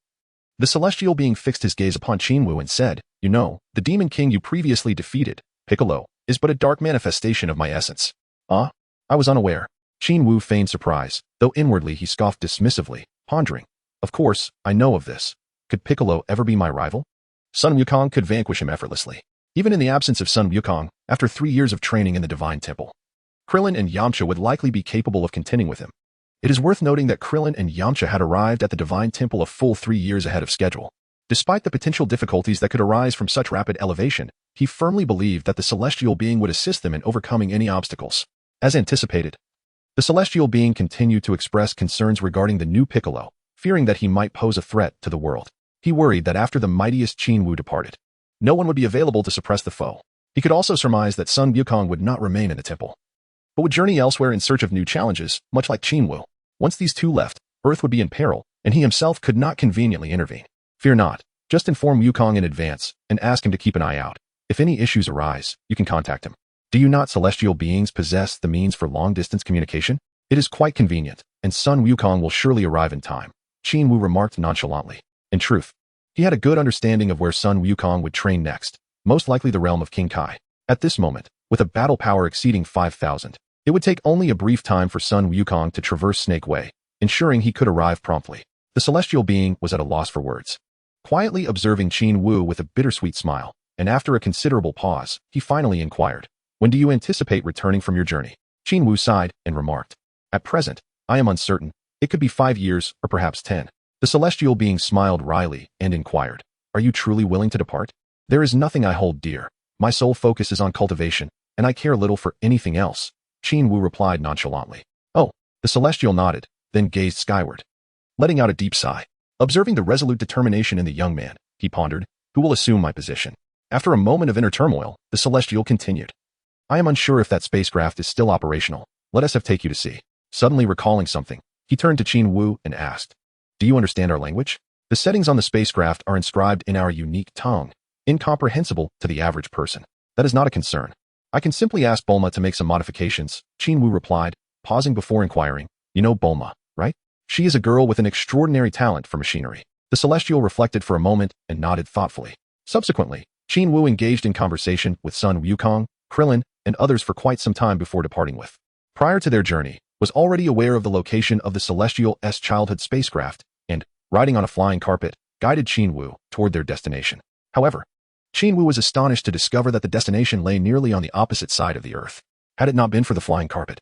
the celestial being fixed his gaze upon Qin Wu and said, "You know, the demon king you previously defeated, Piccolo, is but a dark manifestation of my essence." "Ah? I was unaware." Qin Wu feigned surprise, though inwardly he scoffed dismissively, pondering, "Of course, I know of this. Could Piccolo ever be my rival? Sun Wukong could vanquish him effortlessly. Even in the absence of Sun Wukong, after 3 years of training in the Divine Temple, Krillin and Yamcha would likely be capable of contending with him." It is worth noting that Krillin and Yamcha had arrived at the Divine Temple a full 3 years ahead of schedule. Despite the potential difficulties that could arise from such rapid elevation, he firmly believed that the celestial being would assist them in overcoming any obstacles. As anticipated, the celestial being continued to express concerns regarding the new Piccolo, fearing that he might pose a threat to the world. He worried that after the mightiest Qin Wu departed, no one would be available to suppress the foe. He could also surmise that Sun Wukong would not remain in the temple, but would journey elsewhere in search of new challenges, much like Qin Wu. Once these two left, Earth would be in peril, and he himself could not conveniently intervene. "Fear not. Just inform Wukong in advance and ask him to keep an eye out. If any issues arise, you can contact him. Do you not celestial beings possess the means for long-distance communication? It is quite convenient, and Sun Wukong will surely arrive in time," Qin Wu remarked nonchalantly. In truth, he had a good understanding of where Sun Wukong would train next, most likely the realm of King Kai. At this moment, with a battle power exceeding 5,000, it would take only a brief time for Sun Wukong to traverse Snake Way, ensuring he could arrive promptly. The celestial being was at a loss for words, quietly observing Qin Wu with a bittersweet smile, and after a considerable pause, he finally inquired, "When do you anticipate returning from your journey?" Qin Wu sighed and remarked, "At present, I am uncertain. It could be 5 years or perhaps 10. The celestial being smiled wryly and inquired, "Are you truly willing to depart?" "There is nothing I hold dear. My sole focus is on cultivation, and I care little for anything else," Qin Wu replied nonchalantly. "Oh," the celestial nodded, then gazed skyward, letting out a deep sigh. Observing the resolute determination in the young man, he pondered, "Who will assume my position?" After a moment of inner turmoil, the celestial continued, "I am unsure if that spacecraft is still operational. Let us have take you to see." Suddenly recalling something, he turned to Qin Wu and asked, "Do you understand our language? The settings on the spacecraft are inscribed in our unique tongue, incomprehensible to the average person. That is not a concern. I can simply ask Bulma to make some modifications," Qin Wu replied, pausing before inquiring, "You know Bulma, right? She is a girl with an extraordinary talent for machinery." The celestial reflected for a moment and nodded thoughtfully. Subsequently, Qin Wu engaged in conversation with Sun Wukong, Krillin, and others for quite some time before departing with. Prior to their journey, was already aware of the location of the Celestial's childhood spacecraft, and, riding on a flying carpet, guided Qin Wu toward their destination. However, Qin Wu was astonished to discover that the destination lay nearly on the opposite side of the Earth. Had it not been for the flying carpet,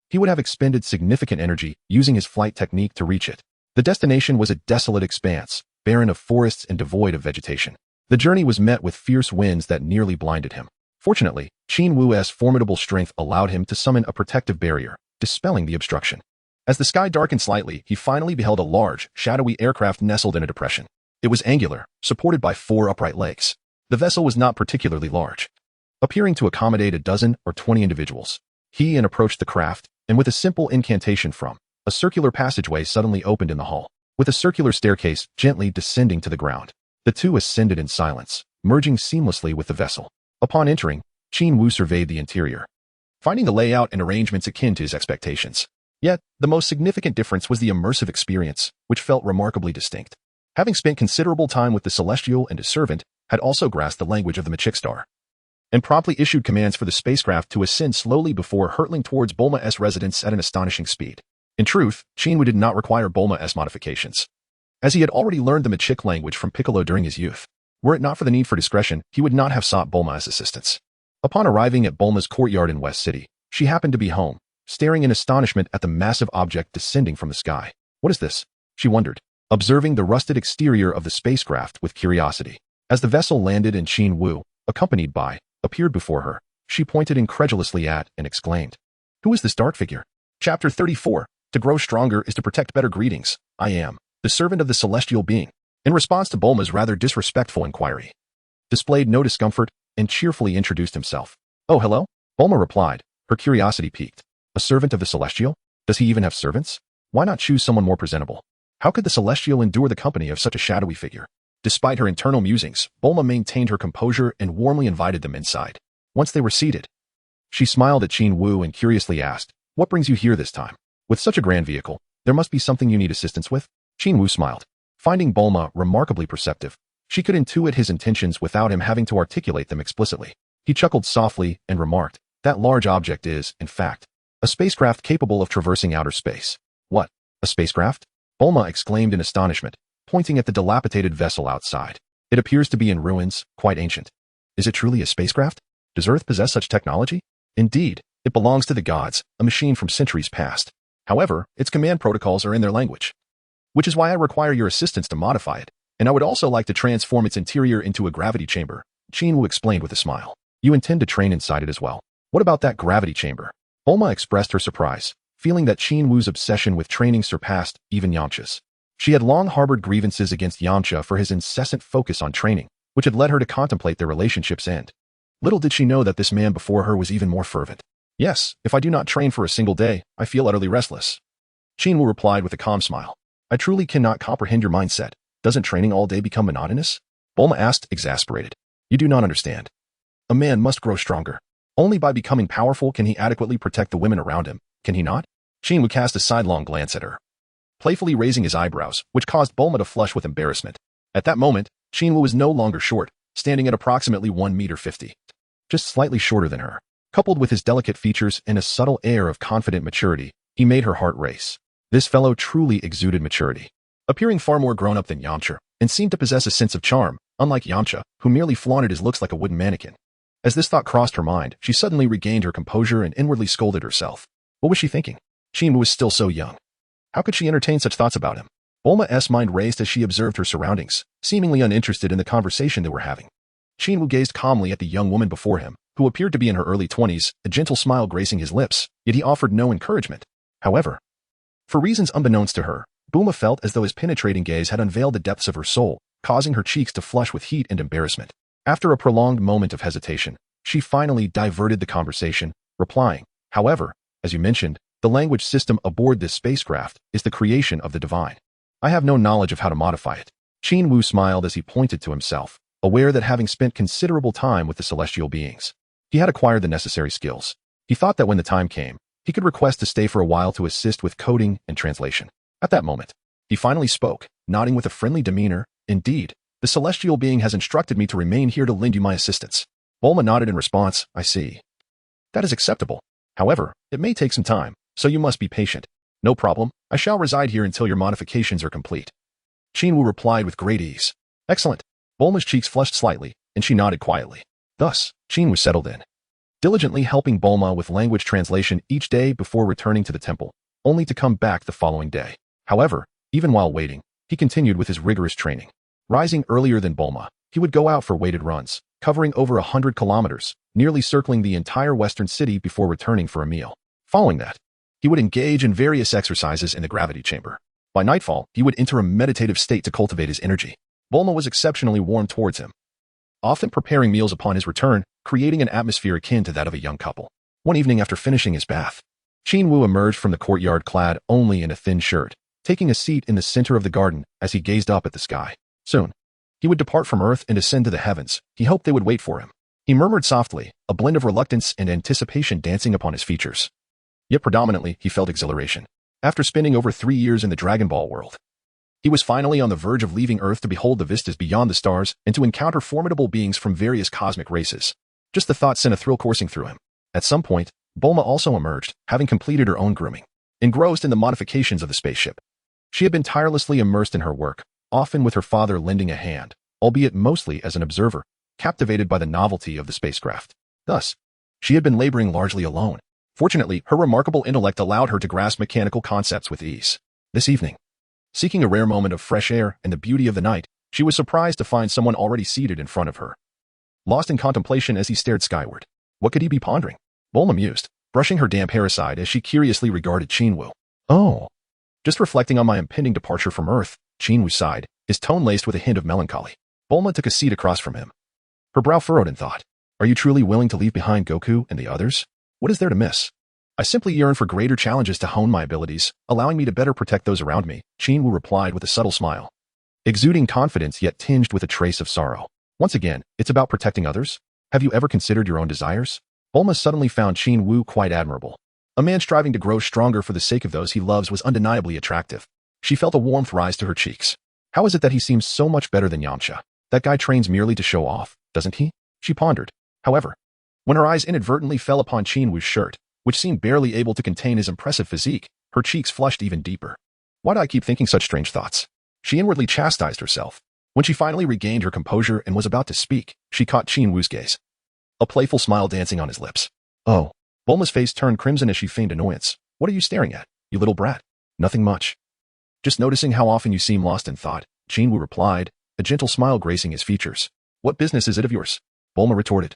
he would have expended significant energy using his flight technique to reach it. The destination was a desolate expanse, barren of forests and devoid of vegetation. The journey was met with fierce winds that nearly blinded him. Fortunately, Qin Wu's formidable strength allowed him to summon a protective barrier, dispelling the obstruction. As the sky darkened slightly, he finally beheld a large, shadowy aircraft nestled in a depression. It was angular, supported by 4 upright legs. The vessel was not particularly large, appearing to accommodate a dozen or 20 individuals. He approached the craft, and with a simple incantation from a circular passageway suddenly opened in the hull, with a circular staircase gently descending to the ground. The two ascended in silence, merging seamlessly with the vessel. Upon entering, Qin Wu surveyed the interior, finding the layout and arrangements akin to his expectations. Yet, the most significant difference was the immersive experience, which felt remarkably distinct. Having spent considerable time with the Celestial and his servant, had also grasped the language of the Machic star, and promptly issued commands for the spacecraft to ascend slowly before hurtling towards Bulma's residence at an astonishing speed. In truth, Qin Wu did not require Bulma's modifications, as he had already learned the Machic language from Piccolo during his youth. Were it not for the need for discretion, he would not have sought Bulma's assistance. Upon arriving at Bulma's courtyard in West City, she happened to be home, staring in astonishment at the massive object descending from the sky. What is this? She wondered, observing the rusted exterior of the spacecraft with curiosity. As the vessel landed and Qin Wu, accompanied by, appeared before her, she pointed incredulously at and exclaimed, "Who is this dark figure?" Chapter 34. To grow stronger is to protect better. Greetings. I am the servant of the celestial being. In response to Bulma's rather disrespectful inquiry, displayed no discomfort and cheerfully introduced himself. "Oh, hello?" Bulma replied, her curiosity piqued. "A servant of the celestial? Does he even have servants? Why not choose someone more presentable? How could the celestial endure the company of such a shadowy figure?" Despite her internal musings, Bulma maintained her composure and warmly invited them inside. Once they were seated, she smiled at Qin Wu and curiously asked, "What brings you here this time? With such a grand vehicle, there must be something you need assistance with?" Qin Wu smiled. Finding Bulma remarkably perceptive, she could intuit his intentions without him having to articulate them explicitly. He chuckled softly and remarked, "That large object is, in fact, a spacecraft capable of traversing outer space." "What? A spacecraft?" Bulma exclaimed in astonishment, pointing at the dilapidated vessel outside. "It appears to be in ruins, quite ancient. Is it truly a spacecraft? Does Earth possess such technology?" "Indeed, it belongs to the gods, a machine from centuries past. However, its command protocols are in their language, which is why I require your assistance to modify it, and I would also like to transform its interior into a gravity chamber," Qin Wu explained with a smile. "You intend to train inside it as well? What about that gravity chamber?" Bulma expressed her surprise, feeling that Qin Wu's obsession with training surpassed even Yamcha's. She had long harbored grievances against Yamcha for his incessant focus on training, which had led her to contemplate their relationship's end. Little did she know that this man before her was even more fervent. "Yes, if I do not train for a single day, I feel utterly restless," Qin Wu replied with a calm smile. "I truly cannot comprehend your mindset. Doesn't training all day become monotonous?" Bulma asked, exasperated. "You do not understand. A man must grow stronger. Only by becoming powerful can he adequately protect the women around him, can he not?" Qin Wu cast a sidelong glance at her, playfully raising his eyebrows, which caused Bulma to flush with embarrassment. At that moment, Qin Wu was no longer short, standing at approximately 1.50 meters, just slightly shorter than her. Coupled with his delicate features and a subtle air of confident maturity, he made her heart race. This fellow truly exuded maturity, appearing far more grown-up than Yamcha, and seemed to possess a sense of charm, unlike Yamcha, who merely flaunted his looks like a wooden mannequin. As this thought crossed her mind, she suddenly regained her composure and inwardly scolded herself. What was she thinking? Qin Wu was still so young. How could she entertain such thoughts about him? Bulma's mind raced as she observed her surroundings, seemingly uninterested in the conversation they were having. Qin Wu gazed calmly at the young woman before him, who appeared to be in her early 20s, a gentle smile gracing his lips, yet he offered no encouragement. However, for reasons unbeknownst to her, Bulma felt as though his penetrating gaze had unveiled the depths of her soul, causing her cheeks to flush with heat and embarrassment. After a prolonged moment of hesitation, she finally diverted the conversation, replying, "However, as you mentioned, the language system aboard this spacecraft is the creation of the divine. I have no knowledge of how to modify it." Qin Wu smiled as he pointed to himself, aware that having spent considerable time with the celestial beings, he had acquired the necessary skills. He thought that when the time came, he could request to stay for a while to assist with coding and translation. At that moment, he finally spoke, nodding with a friendly demeanor, "Indeed, the celestial being has instructed me to remain here to lend you my assistance." Bulma nodded in response, "I see. That is acceptable. However, it may take some time, so you must be patient." "No problem. I shall reside here until your modifications are complete," Qin Wu replied with great ease. "Excellent." Bulma's cheeks flushed slightly, and she nodded quietly. Thus, Qin was settled in, diligently helping Bulma with language translation each day before returning to the temple, only to come back the following day. However, even while waiting, he continued with his rigorous training. Rising earlier than Bulma, he would go out for weighted runs, covering over 100 kilometers, nearly circling the entire western city before returning for a meal. Following that, he would engage in various exercises in the gravity chamber. By nightfall, he would enter a meditative state to cultivate his energy. Bulma was exceptionally warm towards him, often preparing meals upon his return, creating an atmosphere akin to that of a young couple. One evening after finishing his bath, Qin Wu emerged from the courtyard clad only in a thin shirt, taking a seat in the center of the garden as he gazed up at the sky. Soon, he would depart from Earth and ascend to the heavens. He hoped they would wait for him. He murmured softly, a blend of reluctance and anticipation dancing upon his features. Yet predominantly, he felt exhilaration. After spending over 3 years in the Dragon Ball world, he was finally on the verge of leaving Earth to behold the vistas beyond the stars and to encounter formidable beings from various cosmic races. Just the thought sent a thrill coursing through him. At some point, Bulma also emerged, having completed her own grooming. Engrossed in the modifications of the spaceship, she had been tirelessly immersed in her work, often with her father lending a hand, albeit mostly as an observer, captivated by the novelty of the spacecraft. Thus, she had been laboring largely alone. Fortunately, her remarkable intellect allowed her to grasp mechanical concepts with ease. This evening, seeking a rare moment of fresh air and the beauty of the night, she was surprised to find someone already seated in front of her. Lost in contemplation as he stared skyward. What could he be pondering? Bulma mused, brushing her damp hair aside as she curiously regarded Qin Wu. Oh. Just reflecting on my impending departure from Earth, Qin Wu sighed, his tone laced with a hint of melancholy. Bulma took a seat across from him, her brow furrowed in thought. Are you truly willing to leave behind Goku and the others? What is there to miss? I simply yearn for greater challenges to hone my abilities, allowing me to better protect those around me, Qin Wu replied with a subtle smile, exuding confidence yet tinged with a trace of sorrow. Once again, it's about protecting others? Have you ever considered your own desires? Bulma suddenly found Qin Wu quite admirable. A man striving to grow stronger for the sake of those he loves was undeniably attractive. She felt a warmth rise to her cheeks. How is it that he seems so much better than Yamcha? That guy trains merely to show off, doesn't he? She pondered. However, when her eyes inadvertently fell upon Qin Wu's shirt, which seemed barely able to contain his impressive physique, her cheeks flushed even deeper. Why do I keep thinking such strange thoughts? She inwardly chastised herself. When she finally regained her composure and was about to speak, she caught Qin Wu's gaze, a playful smile dancing on his lips. Oh. Bulma's face turned crimson as she feigned annoyance. What are you staring at, you little brat? Nothing much. Just noticing how often you seem lost in thought, Qin Wu replied, a gentle smile gracing his features. What business is it of yours? Bulma retorted,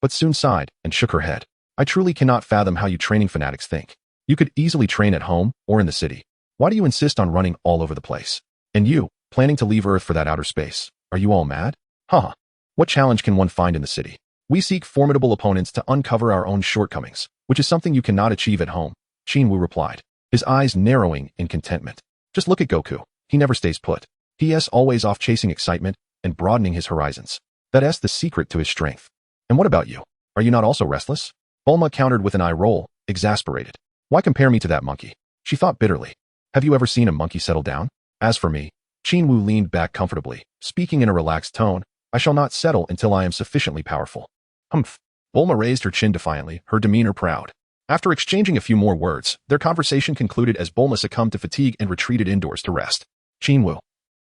but soon sighed and shook her head. I truly cannot fathom how you training fanatics think. You could easily train at home or in the city. Why do you insist on running all over the place? And you, planning to leave Earth for that outer space. Are you all mad? Haha. What challenge can one find in the city? We seek formidable opponents to uncover our own shortcomings, which is something you cannot achieve at home, Qin Wu replied, his eyes narrowing in contentment. Just look at Goku. He never stays put. He is always off chasing excitement and broadening his horizons. That's the secret to his strength. And what about you? Are you not also restless? Bulma countered with an eye roll, exasperated. Why compare me to that monkey? She thought bitterly. Have you ever seen a monkey settle down? As for me, Qin Wu leaned back comfortably, speaking in a relaxed tone, I shall not settle until I am sufficiently powerful. Humph. Bulma raised her chin defiantly, her demeanor proud. After exchanging a few more words, their conversation concluded as Bulma succumbed to fatigue and retreated indoors to rest. Qin Wu,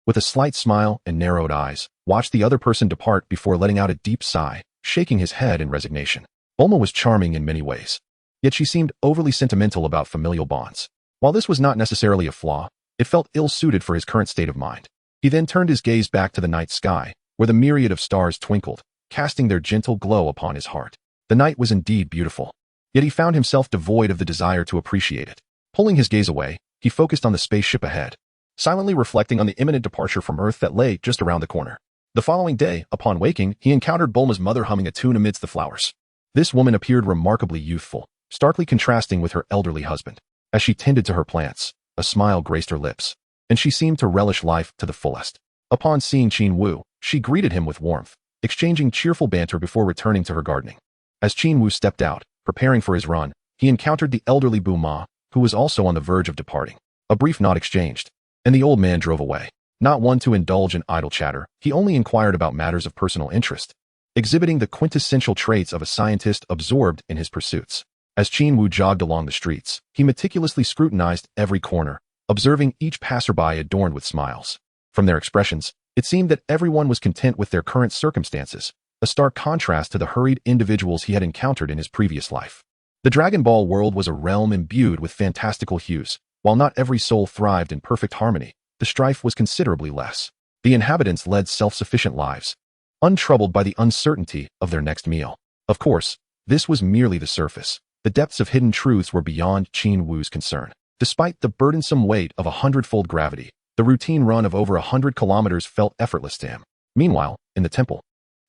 with a slight smile and narrowed eyes, watched the other person depart before letting out a deep sigh, shaking his head in resignation. Bulma was charming in many ways, yet she seemed overly sentimental about familial bonds. While this was not necessarily a flaw, it felt ill-suited for his current state of mind. He then turned his gaze back to the night sky, where the myriad of stars twinkled, casting their gentle glow upon his heart. The night was indeed beautiful, yet he found himself devoid of the desire to appreciate it. Pulling his gaze away, he focused on the spaceship ahead, silently reflecting on the imminent departure from Earth that lay just around the corner. The following day, upon waking, he encountered Bulma's mother humming a tune amidst the flowers. This woman appeared remarkably youthful, starkly contrasting with her elderly husband. As she tended to her plants, a smile graced her lips, and she seemed to relish life to the fullest. Upon seeing Qin Wu, she greeted him with warmth, exchanging cheerful banter before returning to her gardening. As Qin Wu stepped out, preparing for his run, he encountered the elderly Bulma, who was also on the verge of departing. A brief nod exchanged, and the old man drove away. Not one to indulge in idle chatter, he only inquired about matters of personal interest, exhibiting the quintessential traits of a scientist absorbed in his pursuits. As Qin Wu jogged along the streets, he meticulously scrutinized every corner, observing each passerby adorned with smiles. From their expressions, it seemed that everyone was content with their current circumstances, a stark contrast to the hurried individuals he had encountered in his previous life. The Dragon Ball world was a realm imbued with fantastical hues. While not every soul thrived in perfect harmony, the strife was considerably less. The inhabitants led self-sufficient lives, untroubled by the uncertainty of their next meal. Of course, this was merely the surface. The depths of hidden truths were beyond Qin Wu's concern. Despite the burdensome weight of 100-fold gravity, the routine run of over 100 kilometers felt effortless to him. Meanwhile, in the temple,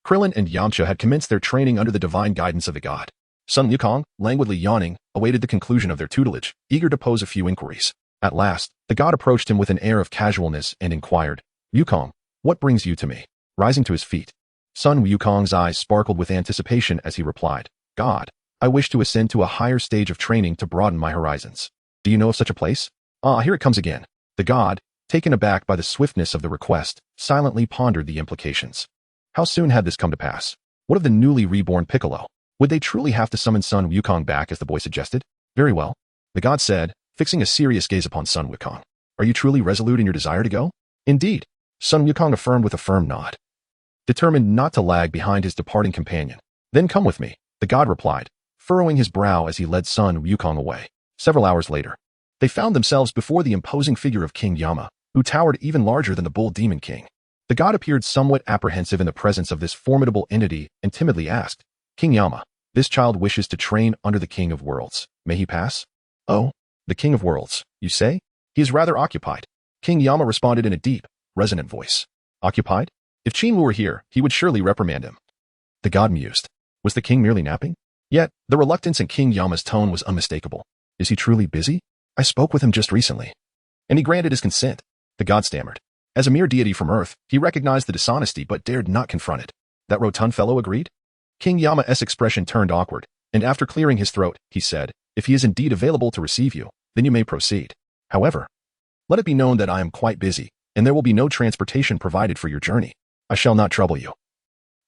Krillin and Yamcha had commenced their training under the divine guidance of the god. Sun Wukong, languidly yawning, awaited the conclusion of their tutelage, eager to pose a few inquiries. At last, the god approached him with an air of casualness and inquired, "Wukong, what brings you to me?" Rising to his feet, Sun Wukong's eyes sparkled with anticipation as he replied, "God, I wish to ascend to a higher stage of training to broaden my horizons. Do you know of such a place?" "Ah, here it comes again." The god, taken aback by the swiftness of the request, silently pondered the implications. How soon had this come to pass? What of the newly reborn Piccolo? Would they truly have to summon Sun Wukong back as the boy suggested? "Very well," the god said, fixing a serious gaze upon Sun Wukong. "Are you truly resolute in your desire to go?" "Indeed," Sun Wukong affirmed with a firm nod, determined not to lag behind his departing companion. "Then come with me," the god replied, furrowing his brow as he led Sun Wukong away. Several hours later, they found themselves before the imposing figure of King Yama, who towered even larger than the Bull Demon King. The god appeared somewhat apprehensive in the presence of this formidable entity and timidly asked, "King Yama, this child wishes to train under the King of Worlds. May he pass?" "Oh, the King of Worlds, you say? He is rather occupied," King Yama responded in a deep, resonant voice. "Occupied? If Qin Wu were here, he would surely reprimand him." The god mused. Was the king merely napping? Yet, the reluctance in King Yama's tone was unmistakable. "Is he truly busy? I spoke with him just recently." "And he granted his consent," the god stammered. As a mere deity from Earth, he recognized the dishonesty but dared not confront it. "That rotund fellow agreed?" King Yama's expression turned awkward, and after clearing his throat, he said, "If he is indeed available to receive you, then you may proceed. However, let it be known that I am quite busy, and there will be no transportation provided for your journey. I shall not trouble you."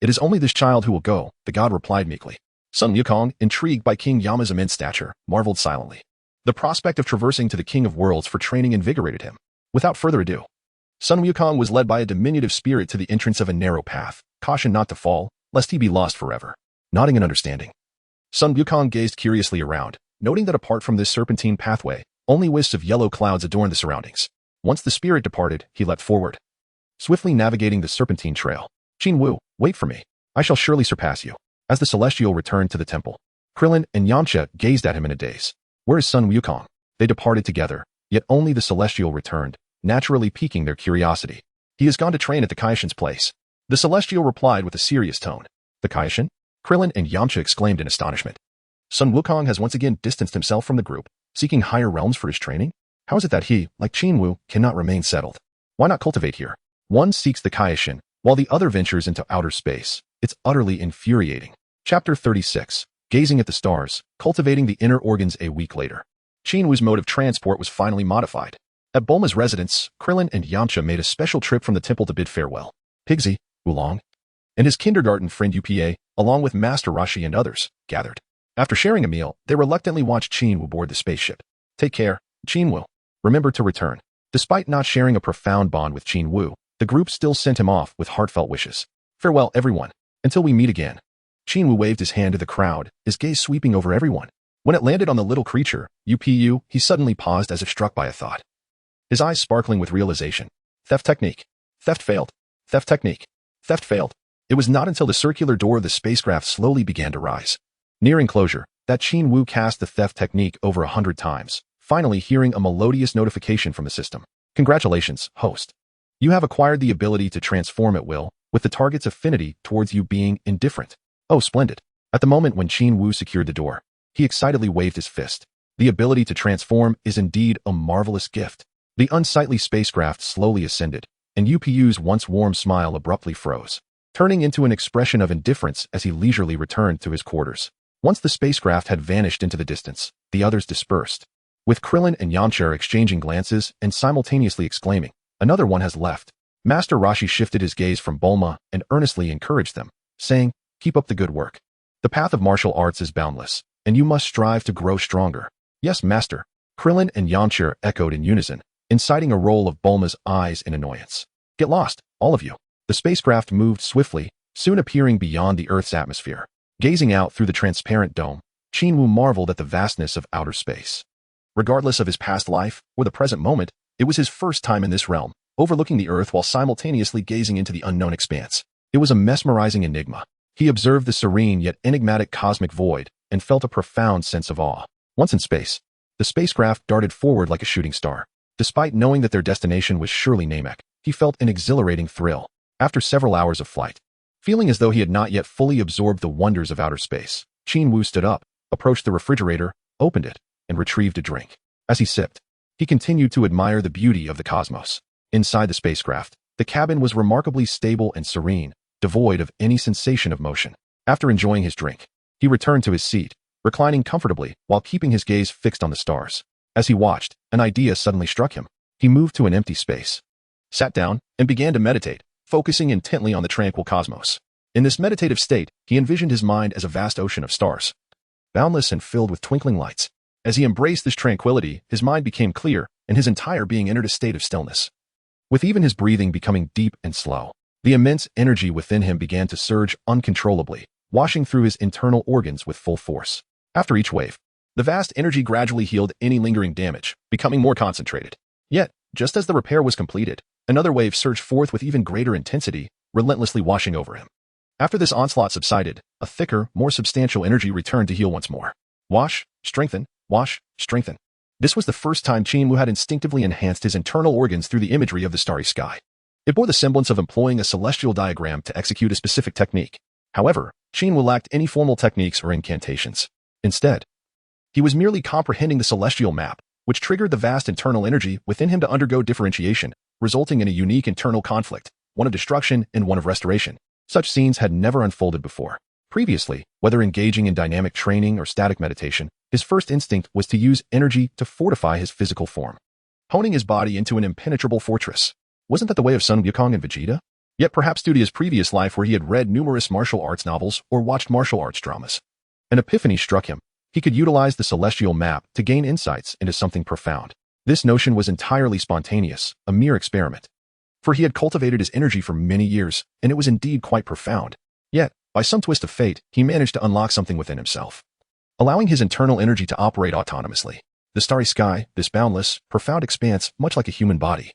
"It is only this child who will go," the god replied meekly. Sun Wukong, intrigued by King Yama's immense stature, marveled silently. The prospect of traversing to the King of Worlds for training invigorated him. Without further ado, Sun Wukong was led by a diminutive spirit to the entrance of a narrow path, cautioned not to fall, lest he be lost forever. Nodding in understanding, Sun Wukong gazed curiously around, noting that apart from this serpentine pathway, only wisps of yellow clouds adorned the surroundings. Once the spirit departed, he leapt forward, swiftly navigating the serpentine trail. "Qin Wu, wait for me. I shall surely surpass you." As the Celestial returned to the temple, Krillin and Yamcha gazed at him in a daze. "Where is Sun Wukong?" They departed together, yet only the Celestial returned, naturally piquing their curiosity. "He has gone to train at the Kaishin's place," the Celestial replied with a serious tone. "The Kaishin?" Krillin and Yamcha exclaimed in astonishment. "Sun Wukong has once again distanced himself from the group, seeking higher realms for his training? How is it that he, like Qin Wu, cannot remain settled? Why not cultivate here? One seeks the Kaishin, while the other ventures into outer space. It's utterly infuriating." Chapter 36. Gazing at the stars, cultivating the inner organs. A week later, Qin Wu's mode of transport was finally modified. At Bulma's residence, Krillin and Yamcha made a special trip from the temple to bid farewell. Pigsy, Oolong, and his kindergarten friend Upa, along with Master Roshi and others, gathered. After sharing a meal, they reluctantly watched Qin Wu board the spaceship. "Take care, Qin Wu. Remember to return." Despite not sharing a profound bond with Qin Wu, the group still sent him off with heartfelt wishes. "Farewell, everyone. Until we meet again." Qin Wu waved his hand to the crowd, his gaze sweeping over everyone. When it landed on the little creature, Upu, he suddenly paused as if struck by a thought, his eyes sparkling with realization. Theft technique. Theft failed. Theft technique. Theft failed. It was not until the circular door of the spacecraft slowly began to rise, nearing closure, that Qin Wu cast the theft technique over 100 times, finally hearing a melodious notification from the system. "Congratulations, host. You have acquired the ability to transform at will, with the target's affinity towards you being indifferent." "Oh, splendid." At the moment when Qin Wu secured the door, he excitedly waved his fist. The ability to transform is indeed a marvelous gift. The unsightly spacecraft slowly ascended, and Upu's once warm smile abruptly froze, turning into an expression of indifference as he leisurely returned to his quarters. Once the spacecraft had vanished into the distance, the others dispersed, with Krillin and Yamcha exchanging glances and simultaneously exclaiming, "Another one has left." Master Roshi shifted his gaze from Bulma and earnestly encouraged them, saying, "Keep up the good work. The path of martial arts is boundless, and you must strive to grow stronger." "Yes, master." Krillin and Yamcha echoed in unison, inciting a roll of Bulma's eyes in annoyance. "Get lost, all of you." The spacecraft moved swiftly, soon appearing beyond the Earth's atmosphere. Gazing out through the transparent dome, Qin Wu marveled at the vastness of outer space. Regardless of his past life or the present moment, it was his first time in this realm, overlooking the Earth while simultaneously gazing into the unknown expanse. It was a mesmerizing enigma. He observed the serene yet enigmatic cosmic void and felt a profound sense of awe. Once in space, the spacecraft darted forward like a shooting star. Despite knowing that their destination was surely Namek, he felt an exhilarating thrill. After several hours of flight, feeling as though he had not yet fully absorbed the wonders of outer space, Qin Wu stood up, approached the refrigerator, opened it, and retrieved a drink. As he sipped, he continued to admire the beauty of the cosmos. Inside the spacecraft, the cabin was remarkably stable and serene, devoid of any sensation of motion. After enjoying his drink, he returned to his seat, reclining comfortably while keeping his gaze fixed on the stars. As he watched, an idea suddenly struck him. He moved to an empty space, sat down, and began to meditate, focusing intently on the tranquil cosmos. In this meditative state, he envisioned his mind as a vast ocean of stars, boundless and filled with twinkling lights. As he embraced this tranquility, his mind became clear, and his entire being entered a state of stillness. With even his breathing becoming deep and slow, the immense energy within him began to surge uncontrollably, washing through his internal organs with full force. After each wave, the vast energy gradually healed any lingering damage, becoming more concentrated. Yet, just as the repair was completed, another wave surged forth with even greater intensity, relentlessly washing over him. After this onslaught subsided, a thicker, more substantial energy returned to heal once more. Wash, strengthen, wash, strengthen. This was the first time Qin Wu had instinctively enhanced his internal organs through the imagery of the starry sky. It bore the semblance of employing a celestial diagram to execute a specific technique. However, Qin Wu lacked any formal techniques or incantations. Instead, he was merely comprehending the celestial map, which triggered the vast internal energy within him to undergo differentiation, resulting in a unique internal conflict, one of destruction and one of restoration. Such scenes had never unfolded before. Previously, whether engaging in dynamic training or static meditation, his first instinct was to use energy to fortify his physical form, honing his body into an impenetrable fortress. Wasn't that the way of Sun Wukong and Vegeta? Yet perhaps due to his previous life where he had read numerous martial arts novels or watched martial arts dramas, an epiphany struck him. He could utilize the celestial map to gain insights into something profound. This notion was entirely spontaneous, a mere experiment. For he had cultivated his energy for many years, and it was indeed quite profound. Yet, by some twist of fate, he managed to unlock something within himself, allowing his internal energy to operate autonomously. The starry sky, this boundless, profound expanse, much like a human body.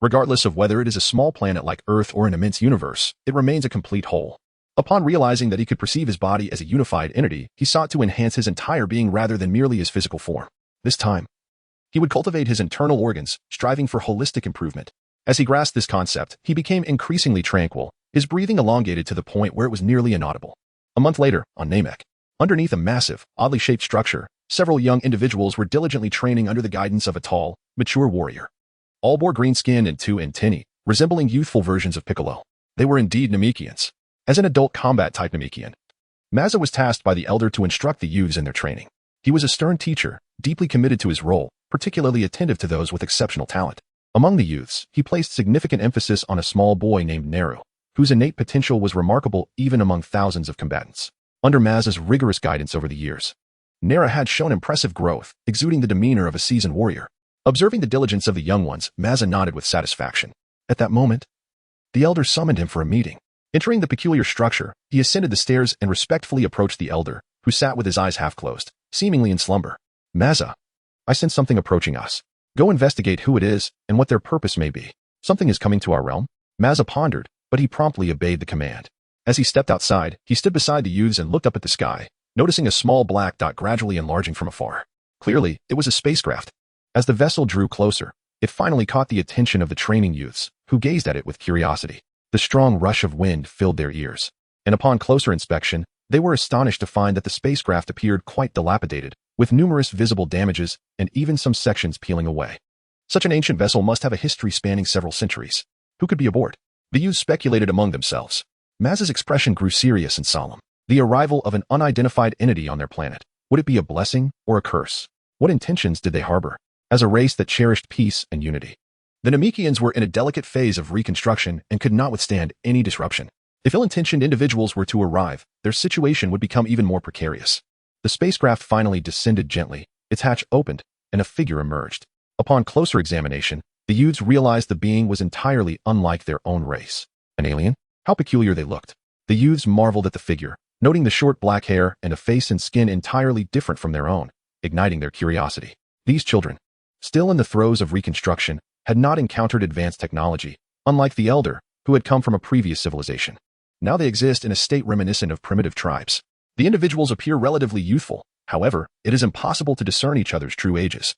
Regardless of whether it is a small planet like Earth or an immense universe, it remains a complete whole. Upon realizing that he could perceive his body as a unified entity, he sought to enhance his entire being rather than merely his physical form. This time, he would cultivate his internal organs, striving for holistic improvement. As he grasped this concept, he became increasingly tranquil, his breathing elongated to the point where it was nearly inaudible. A month later, on Namek, underneath a massive, oddly shaped structure, several young individuals were diligently training under the guidance of a tall, mature warrior. All bore green skin and two antennae, resembling youthful versions of Piccolo. They were indeed Namekians. As an adult combat-type Namekian, Maza was tasked by the elder to instruct the youths in their training. He was a stern teacher, deeply committed to his role, particularly attentive to those with exceptional talent. Among the youths, he placed significant emphasis on a small boy named Naru, whose innate potential was remarkable even among thousands of combatants. Under Maza's rigorous guidance over the years, Nara had shown impressive growth, exuding the demeanor of a seasoned warrior. Observing the diligence of the young ones, Maza nodded with satisfaction. At that moment, the elder summoned him for a meeting. Entering the peculiar structure, he ascended the stairs and respectfully approached the elder, who sat with his eyes half closed, seemingly in slumber. Maza, I sense something approaching us. Go investigate who it is and what their purpose may be. Something is coming to our realm. Maza pondered, but he promptly obeyed the command. As he stepped outside, he stood beside the youths and looked up at the sky, noticing a small black dot gradually enlarging from afar. Clearly, it was a spacecraft. As the vessel drew closer, it finally caught the attention of the training youths, who gazed at it with curiosity. The strong rush of wind filled their ears, and upon closer inspection, they were astonished to find that the spacecraft appeared quite dilapidated, with numerous visible damages and even some sections peeling away. Such an ancient vessel must have a history spanning several centuries. Who could be aboard? The youths speculated among themselves. Maz's expression grew serious and solemn. The arrival of an unidentified entity on their planet. Would it be a blessing or a curse? What intentions did they harbor? As a race that cherished peace and unity, the Namekians were in a delicate phase of reconstruction and could not withstand any disruption. If ill-intentioned individuals were to arrive, their situation would become even more precarious. The spacecraft finally descended gently, its hatch opened, and a figure emerged. Upon closer examination, the youths realized the being was entirely unlike their own race. An alien? How peculiar they looked. The youths marveled at the figure, noting the short black hair and a face and skin entirely different from their own, igniting their curiosity. These children, still in the throes of reconstruction, had not encountered advanced technology, unlike the elder, who had come from a previous civilization. Now they exist in a state reminiscent of primitive tribes. The individuals appear relatively youthful, however, it is impossible to discern each other's true ages.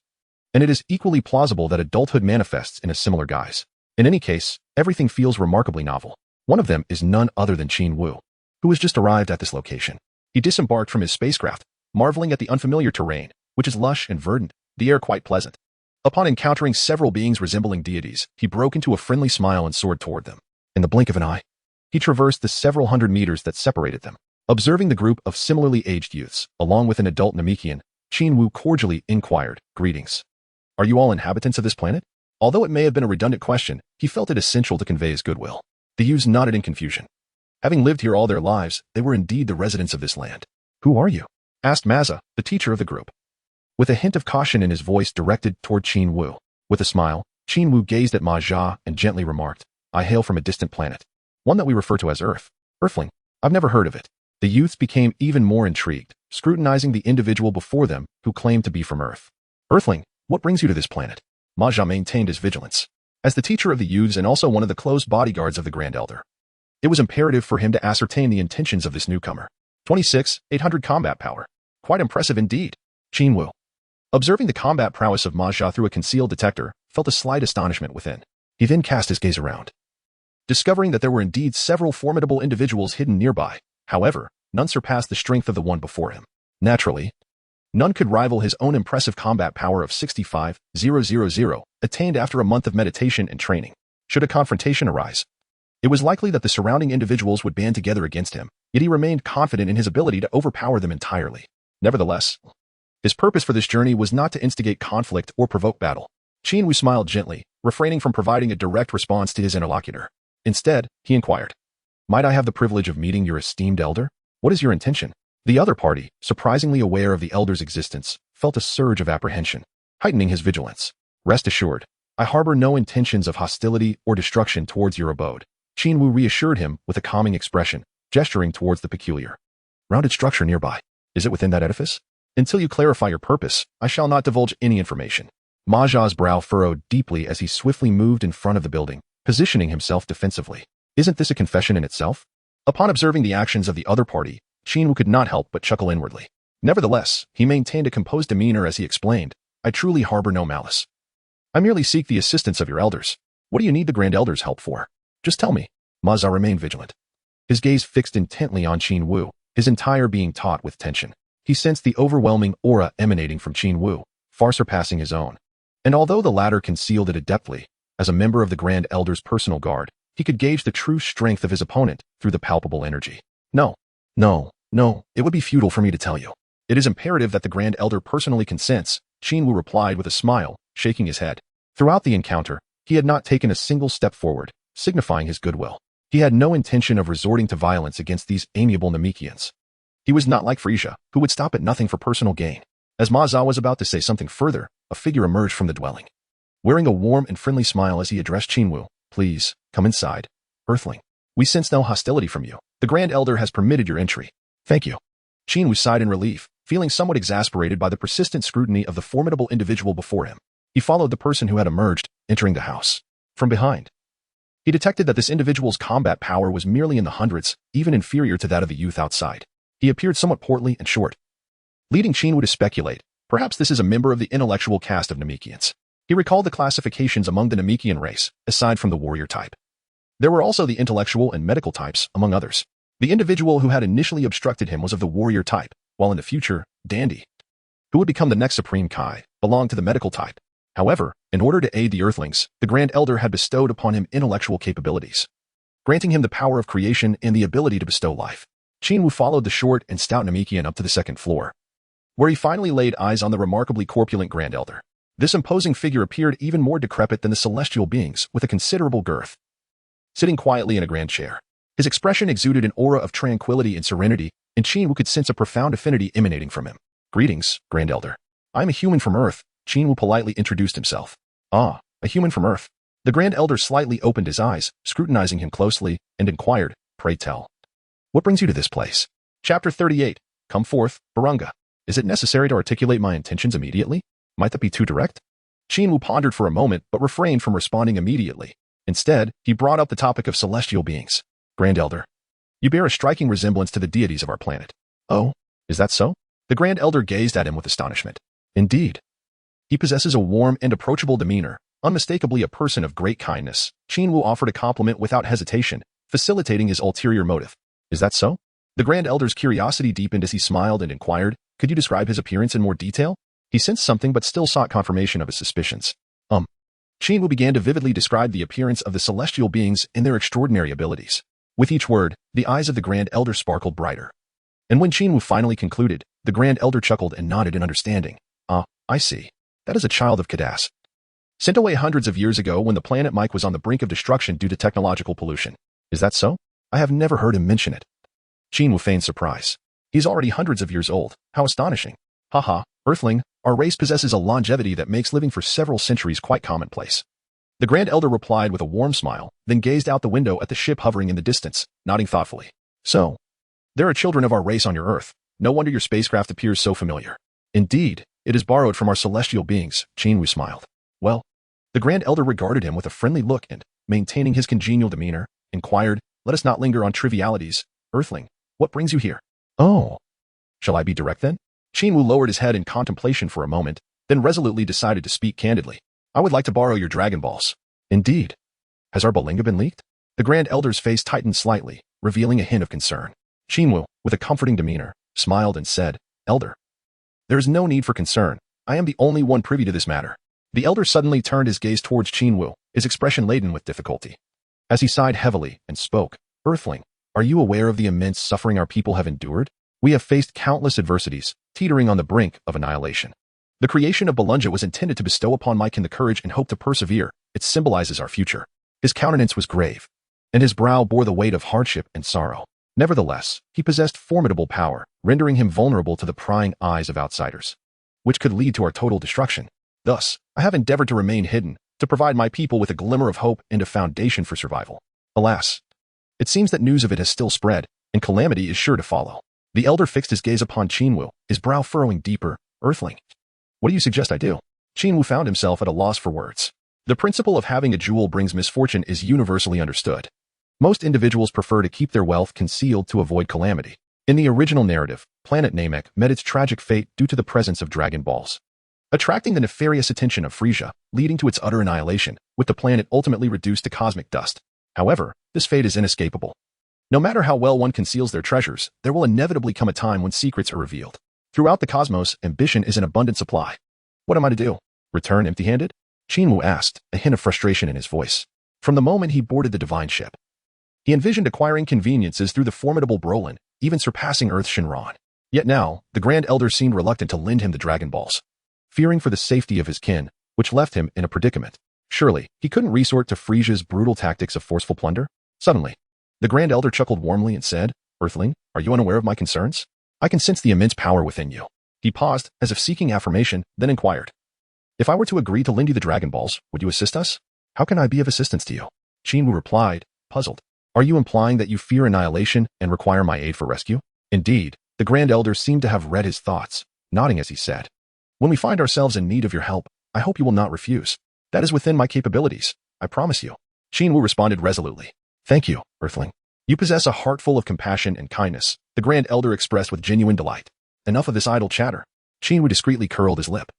And it is equally plausible that adulthood manifests in a similar guise. In any case, everything feels remarkably novel. One of them is none other than Qin Wu, who has just arrived at this location. He disembarked from his spacecraft, marveling at the unfamiliar terrain, which is lush and verdant, the air quite pleasant. Upon encountering several beings resembling deities, he broke into a friendly smile and soared toward them. In the blink of an eye, he traversed the several hundred meters that separated them. Observing the group of similarly aged youths, along with an adult Namekian, Qin Wu cordially inquired, "Greetings. Are you all inhabitants of this planet?" Although it may have been a redundant question, he felt it essential to convey his goodwill. The youths nodded in confusion. Having lived here all their lives, they were indeed the residents of this land. "Who are you?" asked Maza, the teacher of the group, with a hint of caution in his voice directed toward Qin Wu. With a smile, Qin Wu gazed at Maja and gently remarked, "I hail from a distant planet, one that we refer to as Earth." "Earthling? I've never heard of it." The youths became even more intrigued, scrutinizing the individual before them who claimed to be from Earth. "Earthling, what brings you to this planet?" Maja maintained his vigilance. As the teacher of the youths and also one of the close bodyguards of the Grand Elder, it was imperative for him to ascertain the intentions of this newcomer. 800 combat power. Quite impressive indeed. Qin Wu, observing the combat prowess of Maja through a concealed detector, felt a slight astonishment within. He then cast his gaze around, discovering that there were indeed several formidable individuals hidden nearby. However, none surpassed the strength of the one before him. Naturally, none could rival his own impressive combat power of 65,000, attained after a month of meditation and training. Should a confrontation arise, it was likely that the surrounding individuals would band together against him, yet he remained confident in his ability to overpower them entirely. Nevertheless, his purpose for this journey was not to instigate conflict or provoke battle. Qin Wu smiled gently, refraining from providing a direct response to his interlocutor. Instead, he inquired, "Might I have the privilege of meeting your esteemed elder? What is your intention?" The other party, surprisingly aware of the elder's existence, felt a surge of apprehension, heightening his vigilance. "Rest assured, I harbor no intentions of hostility or destruction towards your abode." Qin Wu reassured him with a calming expression, gesturing towards the peculiar, rounded structure nearby. "Is it within that edifice? Until you clarify your purpose, I shall not divulge any information." Maja's brow furrowed deeply as he swiftly moved in front of the building, positioning himself defensively. Isn't this a confession in itself? Upon observing the actions of the other party, Qin Wu could not help but chuckle inwardly. Nevertheless, he maintained a composed demeanor as he explained, "I truly harbor no malice. I merely seek the assistance of your elders. What do you need the Grand Elder's help for? Just tell me." Maza remained vigilant, his gaze fixed intently on Qin Wu, his entire being taut with tension. He sensed the overwhelming aura emanating from Qin Wu, far surpassing his own. And although the latter concealed it adeptly, as a member of the Grand Elder's personal guard, he could gauge the true strength of his opponent through the palpable energy. No, it would be futile for me to tell you. It is imperative that the Grand Elder personally consents, Qin Wu replied with a smile, shaking his head. Throughout the encounter, he had not taken a single step forward, signifying his goodwill. He had no intention of resorting to violence against these amiable Namekians. He was not like Frieza, who would stop at nothing for personal gain. As Maza was about to say something further, a figure emerged from the dwelling, wearing a warm and friendly smile as he addressed Qin Wu. "Please, come inside, Earthling. We sense no hostility from you. The Grand Elder has permitted your entry." "Thank you." Qin Wu sighed in relief, feeling somewhat exasperated by the persistent scrutiny of the formidable individual before him. He followed the person who had emerged, entering the house. From behind, he detected that this individual's combat power was merely in the hundreds, even inferior to that of the youth outside. He appeared somewhat portly and short, leading Qin Wu to speculate, perhaps this is a member of the intellectual caste of Namekians. He recalled the classifications among the Namekian race, aside from the warrior type. There were also the intellectual and medical types, among others. The individual who had initially obstructed him was of the warrior type, while in the future, Dandy, who would become the next Supreme Kai, belonged to the medical type. However, in order to aid the Earthlings, the Grand Elder had bestowed upon him intellectual capabilities, granting him the power of creation and the ability to bestow life. Qin Wu followed the short and stout Namekian up to the second floor, where he finally laid eyes on the remarkably corpulent Grand Elder. This imposing figure appeared even more decrepit than the celestial beings, with a considerable girth. Sitting quietly in a grand chair, his expression exuded an aura of tranquility and serenity, and Qin Wu could sense a profound affinity emanating from him. "Greetings, Grand Elder. I am a human from Earth," Qin Wu politely introduced himself. "Ah, a human from Earth." The Grand Elder slightly opened his eyes, scrutinizing him closely, and inquired, "Pray tell, What brings you to this place? Chapter 38. Come forth, Barunga. Is it necessary to articulate my intentions immediately? Might that be too direct? Qin Wu pondered for a moment, but refrained from responding immediately. Instead, he brought up the topic of celestial beings. Grand Elder, you bear a striking resemblance to the deities of our planet. Oh, is that so? The Grand Elder gazed at him with astonishment. Indeed. He possesses a warm and approachable demeanor, unmistakably a person of great kindness. Qin Wu offered a compliment without hesitation, facilitating his ulterior motive. Is that so? The Grand Elder's curiosity deepened as he smiled and inquired, could you describe his appearance in more detail? He sensed something but still sought confirmation of his suspicions. Qin Wu began to vividly describe the appearance of the celestial beings and their extraordinary abilities. With each word, the eyes of the Grand Elder sparkled brighter. And when Qin Wu finally concluded, the Grand Elder chuckled and nodded in understanding. I see. That is a child of Kadas. Sent away hundreds of years ago when the planet Mike was on the brink of destruction due to technological pollution. Is that so? I have never heard him mention it. Qin Wu feigned surprise. He's already hundreds of years old. How astonishing. Haha, Earthling, our race possesses a longevity that makes living for several centuries quite commonplace. The Grand Elder replied with a warm smile, then gazed out the window at the ship hovering in the distance, nodding thoughtfully. So, there are children of our race on your Earth. No wonder your spacecraft appears so familiar. Indeed, it is borrowed from our celestial beings, Qin Wu smiled. Well, the Grand Elder regarded him with a friendly look and, maintaining his congenial demeanor, inquired, let us not linger on trivialities. Earthling, what brings you here? Oh. Shall I be direct then? Qin Wu lowered his head in contemplation for a moment, then resolutely decided to speak candidly. I would like to borrow your Dragon Balls. Indeed. Has our Balinga been leaked? The Grand Elder's face tightened slightly, revealing a hint of concern. Qin Wu, with a comforting demeanor, smiled and said, Elder, there is no need for concern. I am the only one privy to this matter. The Elder suddenly turned his gaze towards Qin Wu, his expression laden with difficulty. As he sighed heavily and spoke, Earthling, are you aware of the immense suffering our people have endured? We have faced countless adversities, teetering on the brink of annihilation. The creation of Balunga was intended to bestow upon Namekian the courage and hope to persevere. It symbolizes our future. His countenance was grave, and his brow bore the weight of hardship and sorrow. Nevertheless, he possessed formidable power, rendering him vulnerable to the prying eyes of outsiders, which could lead to our total destruction. Thus, I have endeavored to remain hidden, to provide my people with a glimmer of hope and a foundation for survival. Alas, it seems that news of it has still spread, and calamity is sure to follow. The Elder fixed his gaze upon Qin Wu, his brow furrowing deeper. Earthling, what do you suggest I do? Qin Wu found himself at a loss for words. The principle of having a jewel brings misfortune is universally understood. Most individuals prefer to keep their wealth concealed to avoid calamity. In the original narrative, planet Namek met its tragic fate due to the presence of Dragon Balls, attracting the nefarious attention of Frieza, leading to its utter annihilation, with the planet ultimately reduced to cosmic dust. However, this fate is inescapable. No matter how well one conceals their treasures, there will inevitably come a time when secrets are revealed. Throughout the cosmos, ambition is in abundant supply. What am I to do? Return empty-handed? Qin Wu asked, a hint of frustration in his voice. From the moment he boarded the divine ship, he envisioned acquiring conveniences through the formidable Brolin, even surpassing Earth's Shinran. Yet now, the Grand Elder seemed reluctant to lend him the Dragon Balls, fearing for the safety of his kin, which left him in a predicament. Surely, he couldn't resort to Frieza's brutal tactics of forceful plunder? Suddenly, the Grand Elder chuckled warmly and said, Earthling, are you unaware of my concerns? I can sense the immense power within you. He paused, as if seeking affirmation, then inquired. If I were to agree to lend you the Dragon Balls, would you assist us? How can I be of assistance to you? Qin Wu replied, puzzled. Are you implying that you fear annihilation and require my aid for rescue? Indeed, the Grand Elder seemed to have read his thoughts, nodding as he said, when we find ourselves in need of your help, I hope you will not refuse. That is within my capabilities, I promise you. Qin Wu responded resolutely. Thank you, Earthling. You possess a heart full of compassion and kindness, the Grand Elder expressed with genuine delight. Enough of this idle chatter. Qin Wu discreetly curled his lip.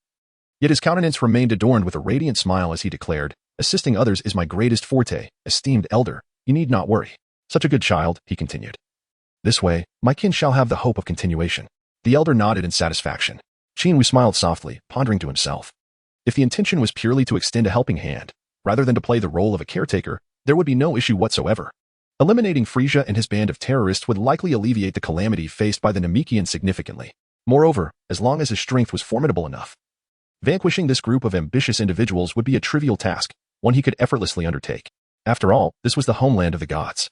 Yet his countenance remained adorned with a radiant smile as he declared, assisting others is my greatest forte, esteemed Elder. You need not worry. Such a good child, he continued. This way, my kin shall have the hope of continuation. The Elder nodded in satisfaction. Qin Wu smiled softly, pondering to himself. If the intention was purely to extend a helping hand, rather than to play the role of a caretaker, there would be no issue whatsoever. Eliminating Frieza and his band of terrorists would likely alleviate the calamity faced by the Namekian significantly. Moreover, as long as his strength was formidable enough, vanquishing this group of ambitious individuals would be a trivial task, one he could effortlessly undertake. After all, this was the homeland of the gods.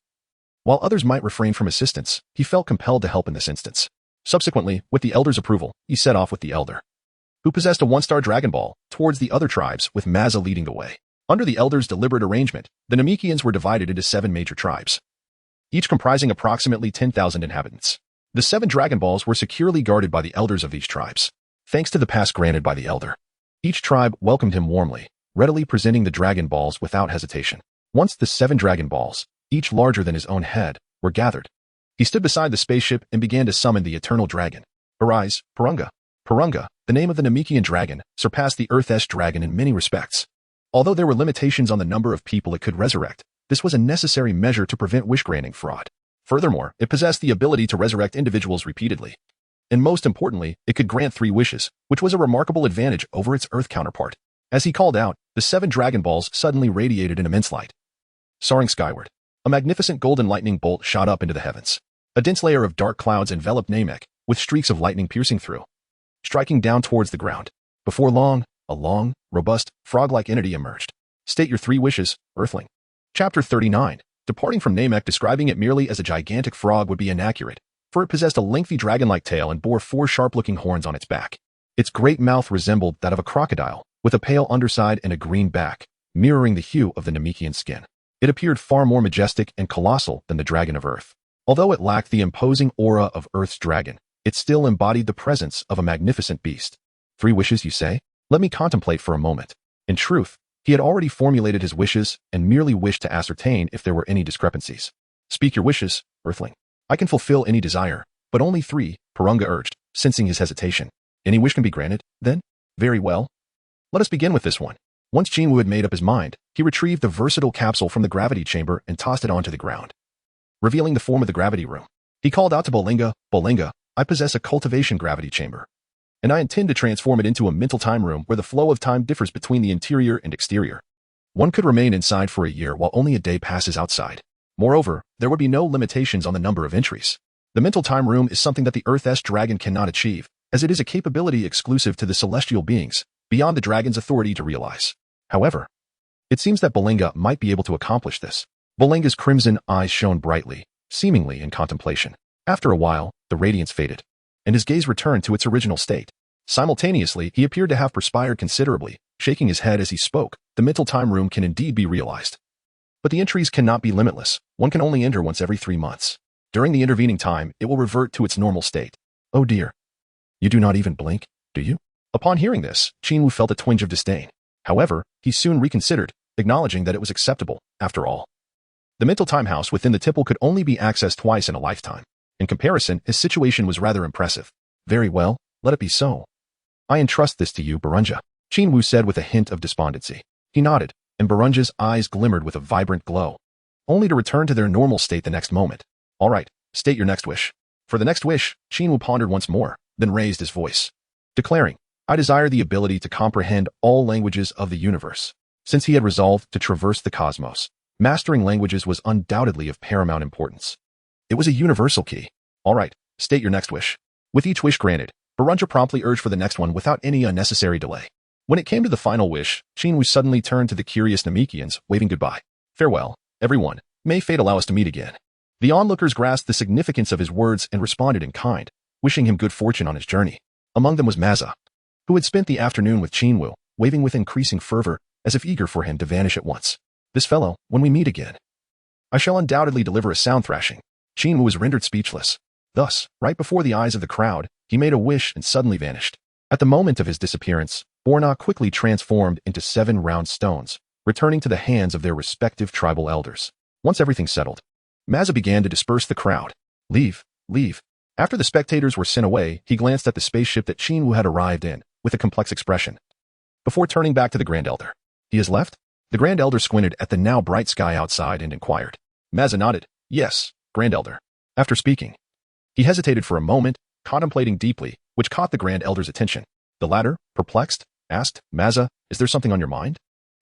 While others might refrain from assistance, he felt compelled to help in this instance. Subsequently, with the Elder's approval, he set off with the Elder, who possessed a one-star Dragon Ball, towards the other tribes, with Mazza leading the way. Under the Elder's deliberate arrangement, the Namekians were divided into 7 major tribes. each comprising approximately 10,000 inhabitants. The 7 Dragon Balls were securely guarded by the elders of these tribes. Thanks to the pass granted by the elder, each tribe welcomed him warmly, readily presenting the Dragon Balls without hesitation. Once the 7 Dragon Balls, each larger than his own head, were gathered, he stood beside the spaceship and began to summon the eternal dragon. Arise, Purunga. Purunga, the name of the Namekian dragon, surpassed the Earth-esque dragon in many respects. Although there were limitations on the number of people it could resurrect, this was a necessary measure to prevent wish-granting fraud. Furthermore, it possessed the ability to resurrect individuals repeatedly. And most importantly, it could grant 3 wishes, which was a remarkable advantage over its Earth counterpart. As he called out, the 7 Dragon Balls suddenly radiated an immense light. Soaring skyward, a magnificent golden lightning bolt shot up into the heavens. A dense layer of dark clouds enveloped Namek, with streaks of lightning piercing through, striking down towards the ground. Before long, a long, robust, frog-like entity emerged. State your 3 wishes, Earthling. Chapter 39. Departing from Namek, describing it merely as a gigantic frog would be inaccurate, for it possessed a lengthy dragon-like tail and bore 4 sharp-looking horns on its back. Its great mouth resembled that of a crocodile, with a pale underside and a green back, mirroring the hue of the Namekian skin. It appeared far more majestic and colossal than the Dragon of Earth. Although it lacked the imposing aura of Earth's dragon, it still embodied the presence of a magnificent beast. 3 wishes, you say? Let me contemplate for a moment. In truth, he had already formulated his wishes and merely wished to ascertain if there were any discrepancies. Speak your wishes, Earthling. I can fulfill any desire, but only 3, Purunga urged, sensing his hesitation. Any wish can be granted, then? Very well. Let us begin with this one. Once Qin Wu had made up his mind, he retrieved the versatile capsule from the gravity chamber and tossed it onto the ground, revealing the form of the gravity room. He called out to Bolinga, Bolinga, I possess a cultivation gravity chamber, and I intend to transform it into a mental time room where the flow of time differs between the interior and exterior. One could remain inside for a year while only a day passes outside. Moreover, there would be no limitations on the number of entries. The mental time room is something that the Earth-esque dragon cannot achieve, as it is a capability exclusive to the celestial beings, beyond the dragon's authority to realize. However, it seems that Bolinga might be able to accomplish this. Bolinga's crimson eyes shone brightly, seemingly in contemplation. After a while, the radiance faded, and his gaze returned to its original state. Simultaneously, he appeared to have perspired considerably, shaking his head as he spoke. The mental time room can indeed be realized, but the entries cannot be limitless. One can only enter once every 3 months. During the intervening time, it will revert to its normal state. Oh dear. You do not even blink, do you? Upon hearing this, Qin Wu felt a twinge of disdain. However, he soon reconsidered, acknowledging that it was acceptable, after all. The mental time house within the temple could only be accessed twice in a lifetime. In comparison, his situation was rather impressive. Very well, let it be so. I entrust this to you, Purunga, Qin Wu said with a hint of despondency. He nodded, and Purunga's eyes glimmered with a vibrant glow, only to return to their normal state the next moment. All right, state your next wish. For the next wish, Qin Wu pondered once more, then raised his voice, declaring, I desire the ability to comprehend all languages of the universe. Since he had resolved to traverse the cosmos, mastering languages was undoubtedly of paramount importance. It was a universal key. All right, state your next wish. With each wish granted, Purunga promptly urged for the next one without any unnecessary delay. When it came to the final wish, Qin Wu suddenly turned to the curious Namekians, waving goodbye. Farewell, everyone. May fate allow us to meet again. The onlookers grasped the significance of his words and responded in kind, wishing him good fortune on his journey. Among them was Maza, who had spent the afternoon with Qin Wu, waving with increasing fervor, as if eager for him to vanish at once. This fellow, when we meet again, I shall undoubtedly deliver a sound thrashing. Qin Wu was rendered speechless. Thus, right before the eyes of the crowd, he made a wish and suddenly vanished. At the moment of his disappearance, Borna quickly transformed into 7 round stones, returning to the hands of their respective tribal elders. Once everything settled, Maza began to disperse the crowd. Leave, leave. After the spectators were sent away, he glanced at the spaceship that Qin Wu had arrived in, with a complex expression, before turning back to the Grand Elder. He has left? The Grand Elder squinted at the now bright sky outside and inquired. Maza nodded. Yes, Grand Elder. After speaking, he hesitated for a moment, contemplating deeply, which caught the Grand Elder's attention. The latter, perplexed, asked, Maza, is there something on your mind?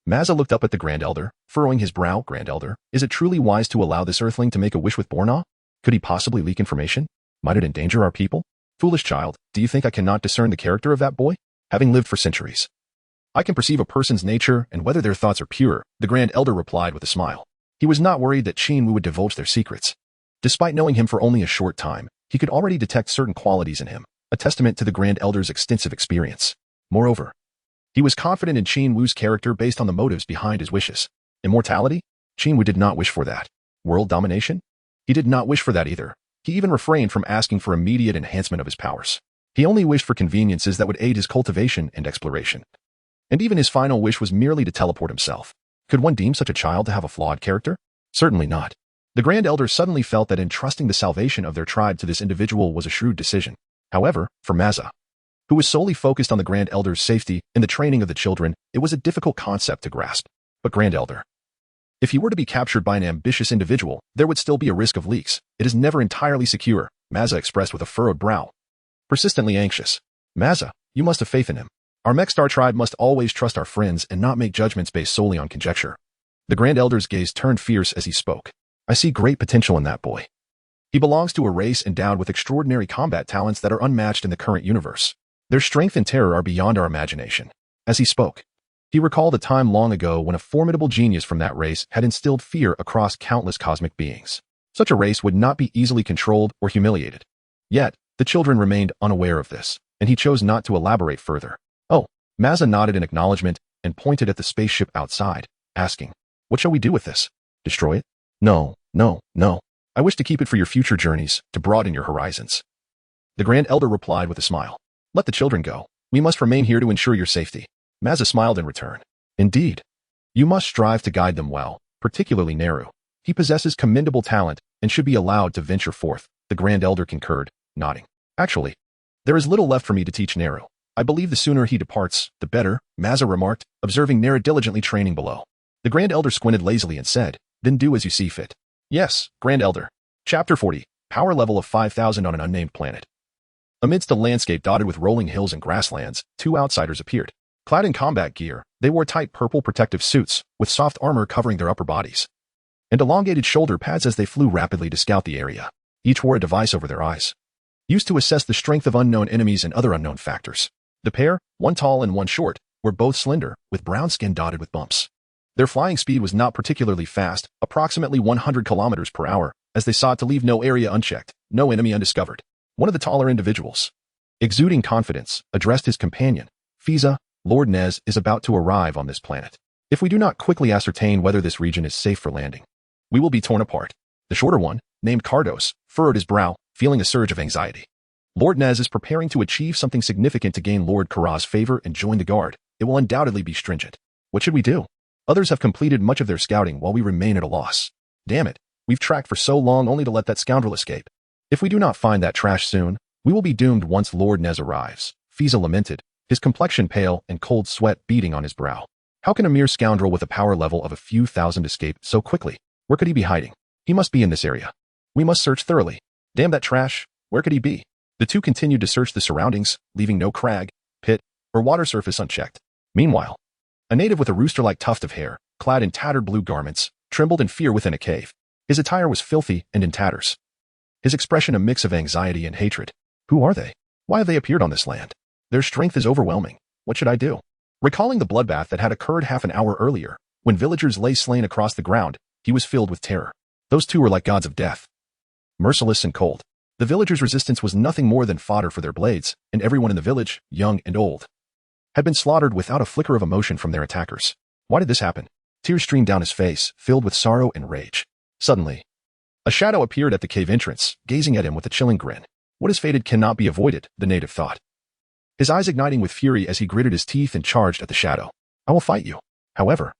Maza looked up at the Grand Elder, furrowing his brow. Grand Elder, is it truly wise to allow this Earthling to make a wish with Borna? Could he possibly leak information? Might it endanger our people? Foolish child, do you think I cannot discern the character of that boy? Having lived for centuries, I can perceive a person's nature and whether their thoughts are pure, the Grand Elder replied with a smile. He was not worried that Qin Wu would divulge their secrets. Despite knowing him for only a short time, he could already detect certain qualities in him, a testament to the Grand Elder's extensive experience. Moreover, he was confident in Qin Wu's character based on the motives behind his wishes. Immortality? Qin Wu did not wish for that. World domination? He did not wish for that either. He even refrained from asking for immediate enhancement of his powers. He only wished for conveniences that would aid his cultivation and exploration. And even his final wish was merely to teleport himself. Could one deem such a child to have a flawed character? Certainly not. The Grand Elder suddenly felt that entrusting the salvation of their tribe to this individual was a shrewd decision. However, for Maza, who was solely focused on the Grand Elder's safety and the training of the children, it was a difficult concept to grasp. But Grand Elder, if he were to be captured by an ambitious individual, there would still be a risk of leaks. It is never entirely secure, Maza expressed with a furrowed brow. Persistently anxious. Maza, you must have faith in him. Our Mechstar tribe must always trust our friends and not make judgments based solely on conjecture. The Grand Elder's gaze turned fierce as he spoke. I see great potential in that boy. He belongs to a race endowed with extraordinary combat talents that are unmatched in the current universe. Their strength and terror are beyond our imagination. As he spoke, he recalled a time long ago when a formidable genius from that race had instilled fear across countless cosmic beings. Such a race would not be easily controlled or humiliated. Yet, the children remained unaware of this, and he chose not to elaborate further. Oh, Maza nodded in acknowledgement and pointed at the spaceship outside, asking, what shall we do with this? Destroy it? No. I wish to keep it for your future journeys, to broaden your horizons. The Grand Elder replied with a smile. Let the children go. We must remain here to ensure your safety. Maza smiled in return. Indeed. You must strive to guide them well, particularly Neru. He possesses commendable talent and should be allowed to venture forth, the Grand Elder concurred, nodding. Actually, there is little left for me to teach Neru. I believe the sooner he departs, the better, Maza remarked, observing Neru diligently training below. The Grand Elder squinted lazily and said, then do as you see fit. Yes, Grand Elder. Chapter 40, Power Level of 5,000 on an Unnamed Planet. Amidst a landscape dotted with rolling hills and grasslands, two outsiders appeared. Clad in combat gear, they wore tight purple protective suits, with soft armor covering their upper bodies, and elongated shoulder pads as they flew rapidly to scout the area. Each wore a device over their eyes, used to assess the strength of unknown enemies and other unknown factors. The pair, one tall and one short, were both slender, with brown skin dotted with bumps. Their flying speed was not particularly fast, approximately 100 kilometers per hour, as they sought to leave no area unchecked, no enemy undiscovered. One of the taller individuals, exuding confidence, addressed his companion. Frieza, Lord Nez is about to arrive on this planet. If we do not quickly ascertain whether this region is safe for landing, we will be torn apart. The shorter one, named Cardos, furrowed his brow, feeling a surge of anxiety. Lord Nez is preparing to achieve something significant to gain Lord Kara's favor and join the guard. It will undoubtedly be stringent. What should we do? Others have completed much of their scouting while we remain at a loss. Damn it, we've tracked for so long only to let that scoundrel escape. If we do not find that trash soon, we will be doomed once Lord Nez arrives. Frieza lamented, his complexion pale and cold sweat beading on his brow. How can a mere scoundrel with a power level of a few thousand escape so quickly? Where could he be hiding? He must be in this area. We must search thoroughly. Damn that trash, where could he be? The two continued to search the surroundings, leaving no crag, pit, or water surface unchecked. Meanwhile, a native with a rooster-like tuft of hair, clad in tattered blue garments, trembled in fear within a cave. His attire was filthy and in tatters, his expression a mix of anxiety and hatred. Who are they? Why have they appeared on this land? Their strength is overwhelming. What should I do? Recalling the bloodbath that had occurred half an hour earlier, when villagers lay slain across the ground, he was filled with terror. Those two were like gods of death, merciless and cold. The villagers' resistance was nothing more than fodder for their blades, and everyone in the village, young and old, had been slaughtered without a flicker of emotion from their attackers. Why did this happen? Tears streamed down his face, filled with sorrow and rage. Suddenly, a shadow appeared at the cave entrance, gazing at him with a chilling grin. What is fated cannot be avoided, the native thought, his eyes igniting with fury as he gritted his teeth and charged at the shadow. I will fight you. However,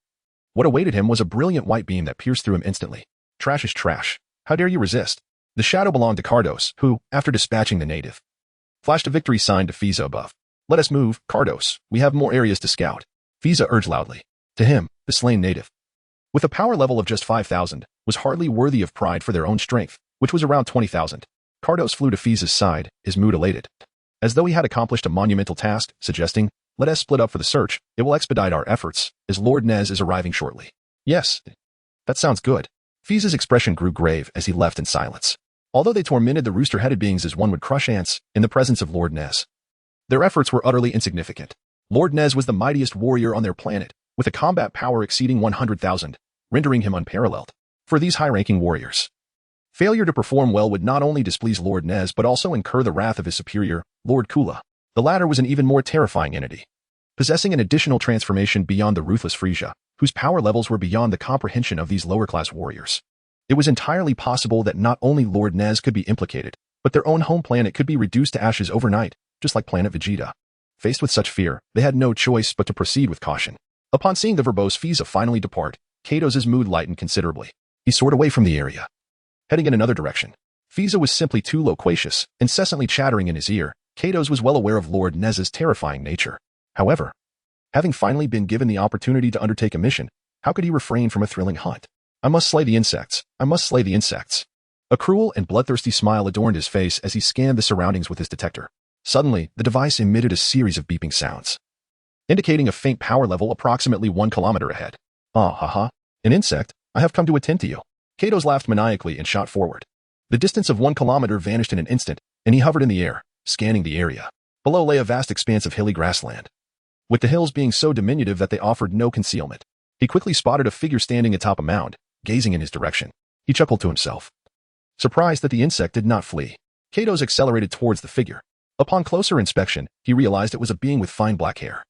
what awaited him was a brilliant white beam that pierced through him instantly. Trash is trash. How dare you resist? The shadow belonged to Cardos, who, after dispatching the native, flashed a victory sign to Frieza above. Let us move, Cardos. We have more areas to scout. Frieza urged loudly. To him, the slain native, with a power level of just 5,000, was hardly worthy of pride for their own strength, which was around 20,000. Cardos flew to Frieza's side, his mood elated, as though he had accomplished a monumental task, suggesting, let us split up for the search. It will expedite our efforts, as Lord Nez is arriving shortly. Yes, that sounds good. Frieza's expression grew grave as he left in silence. Although they tormented the rooster-headed beings as one would crush ants in the presence of Lord Nez, their efforts were utterly insignificant. Lord Nez was the mightiest warrior on their planet, with a combat power exceeding 100,000, rendering him unparalleled. For these high-ranking warriors, failure to perform well would not only displease Lord Nez but also incur the wrath of his superior, Lord Kula. The latter was an even more terrifying entity, possessing an additional transformation beyond the ruthless Frieza, whose power levels were beyond the comprehension of these lower-class warriors. It was entirely possible that not only Lord Nez could be implicated, but their own home planet could be reduced to ashes overnight, just like planet Vegeta. Faced with such fear, they had no choice but to proceed with caution. Upon seeing the verbose Frieza finally depart, Kato's mood lightened considerably. He soared away from the area, heading in another direction. Frieza was simply too loquacious, incessantly chattering in his ear. Kato's was well aware of Lord Nez's terrifying nature. However, having finally been given the opportunity to undertake a mission, how could he refrain from a thrilling hunt? I must slay the insects. I must slay the insects. A cruel and bloodthirsty smile adorned his face as he scanned the surroundings with his detector. Suddenly, the device emitted a series of beeping sounds, indicating a faint power level approximately 1 kilometer ahead. Ah, haha. An insect? I have come to attend to you. Kato's laughed maniacally and shot forward. The distance of 1 kilometer vanished in an instant, and he hovered in the air, scanning the area. Below lay a vast expanse of hilly grassland, with the hills being so diminutive that they offered no concealment. He quickly spotted a figure standing atop a mound, gazing in his direction. He chuckled to himself, surprised that the insect did not flee. Kato's accelerated towards the figure. Upon closer inspection, he realized it was a being with fine black hair,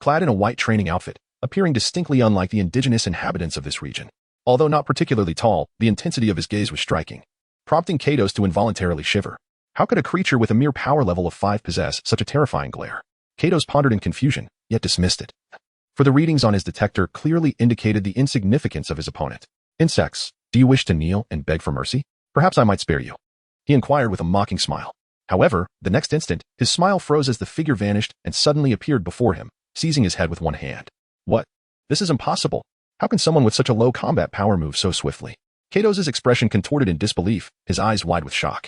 clad in a white training outfit, appearing distinctly unlike the indigenous inhabitants of this region. Although not particularly tall, the intensity of his gaze was striking, prompting Kato's to involuntarily shiver. How could a creature with a mere power level of 5 possess such a terrifying glare? Kato's pondered in confusion, yet dismissed it, for the readings on his detector clearly indicated the insignificance of his opponent. Insects, do you wish to kneel and beg for mercy? Perhaps I might spare you, he inquired with a mocking smile. However, the next instant, his smile froze as the figure vanished and suddenly appeared before him, seizing his head with one hand. What? This is impossible. How can someone with such a low combat power move so swiftly? Kato's expression contorted in disbelief, his eyes wide with shock.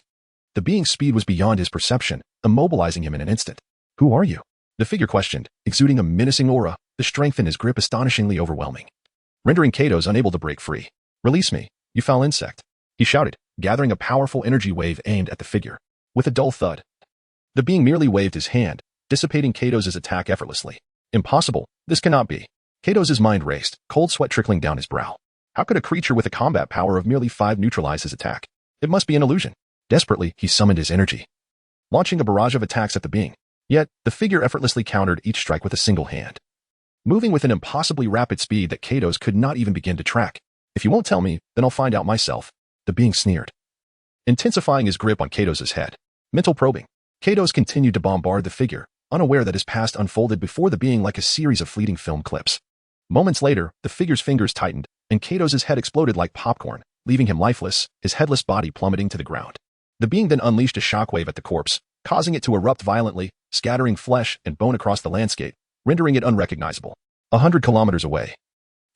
The being's speed was beyond his perception, immobilizing him in an instant. Who are you? The figure questioned, exuding a menacing aura, the strength in his grip astonishingly overwhelming, rendering Kato's unable to break free. Release me, you foul insect, he shouted, gathering a powerful energy wave aimed at the figure. With a dull thud, the being merely waved his hand, dissipating Kato's attack effortlessly. Impossible, this cannot be. Kato's mind raced, cold sweat trickling down his brow. How could a creature with a combat power of merely 5 neutralize his attack? It must be an illusion. Desperately, he summoned his energy, launching a barrage of attacks at the being. Yet, the figure effortlessly countered each strike with a single hand, moving with an impossibly rapid speed that Kato's could not even begin to track. If you won't tell me, then I'll find out myself, the being sneered, intensifying his grip on Kato's head. Mental probing. Kato's continued to bombard the figure, unaware that his past unfolded before the being like a series of fleeting film clips. Moments later, the figure's fingers tightened, and Kato's head exploded like popcorn, leaving him lifeless, his headless body plummeting to the ground. The being then unleashed a shockwave at the corpse, causing it to erupt violently, scattering flesh and bone across the landscape, rendering it unrecognizable. 100 kilometers away,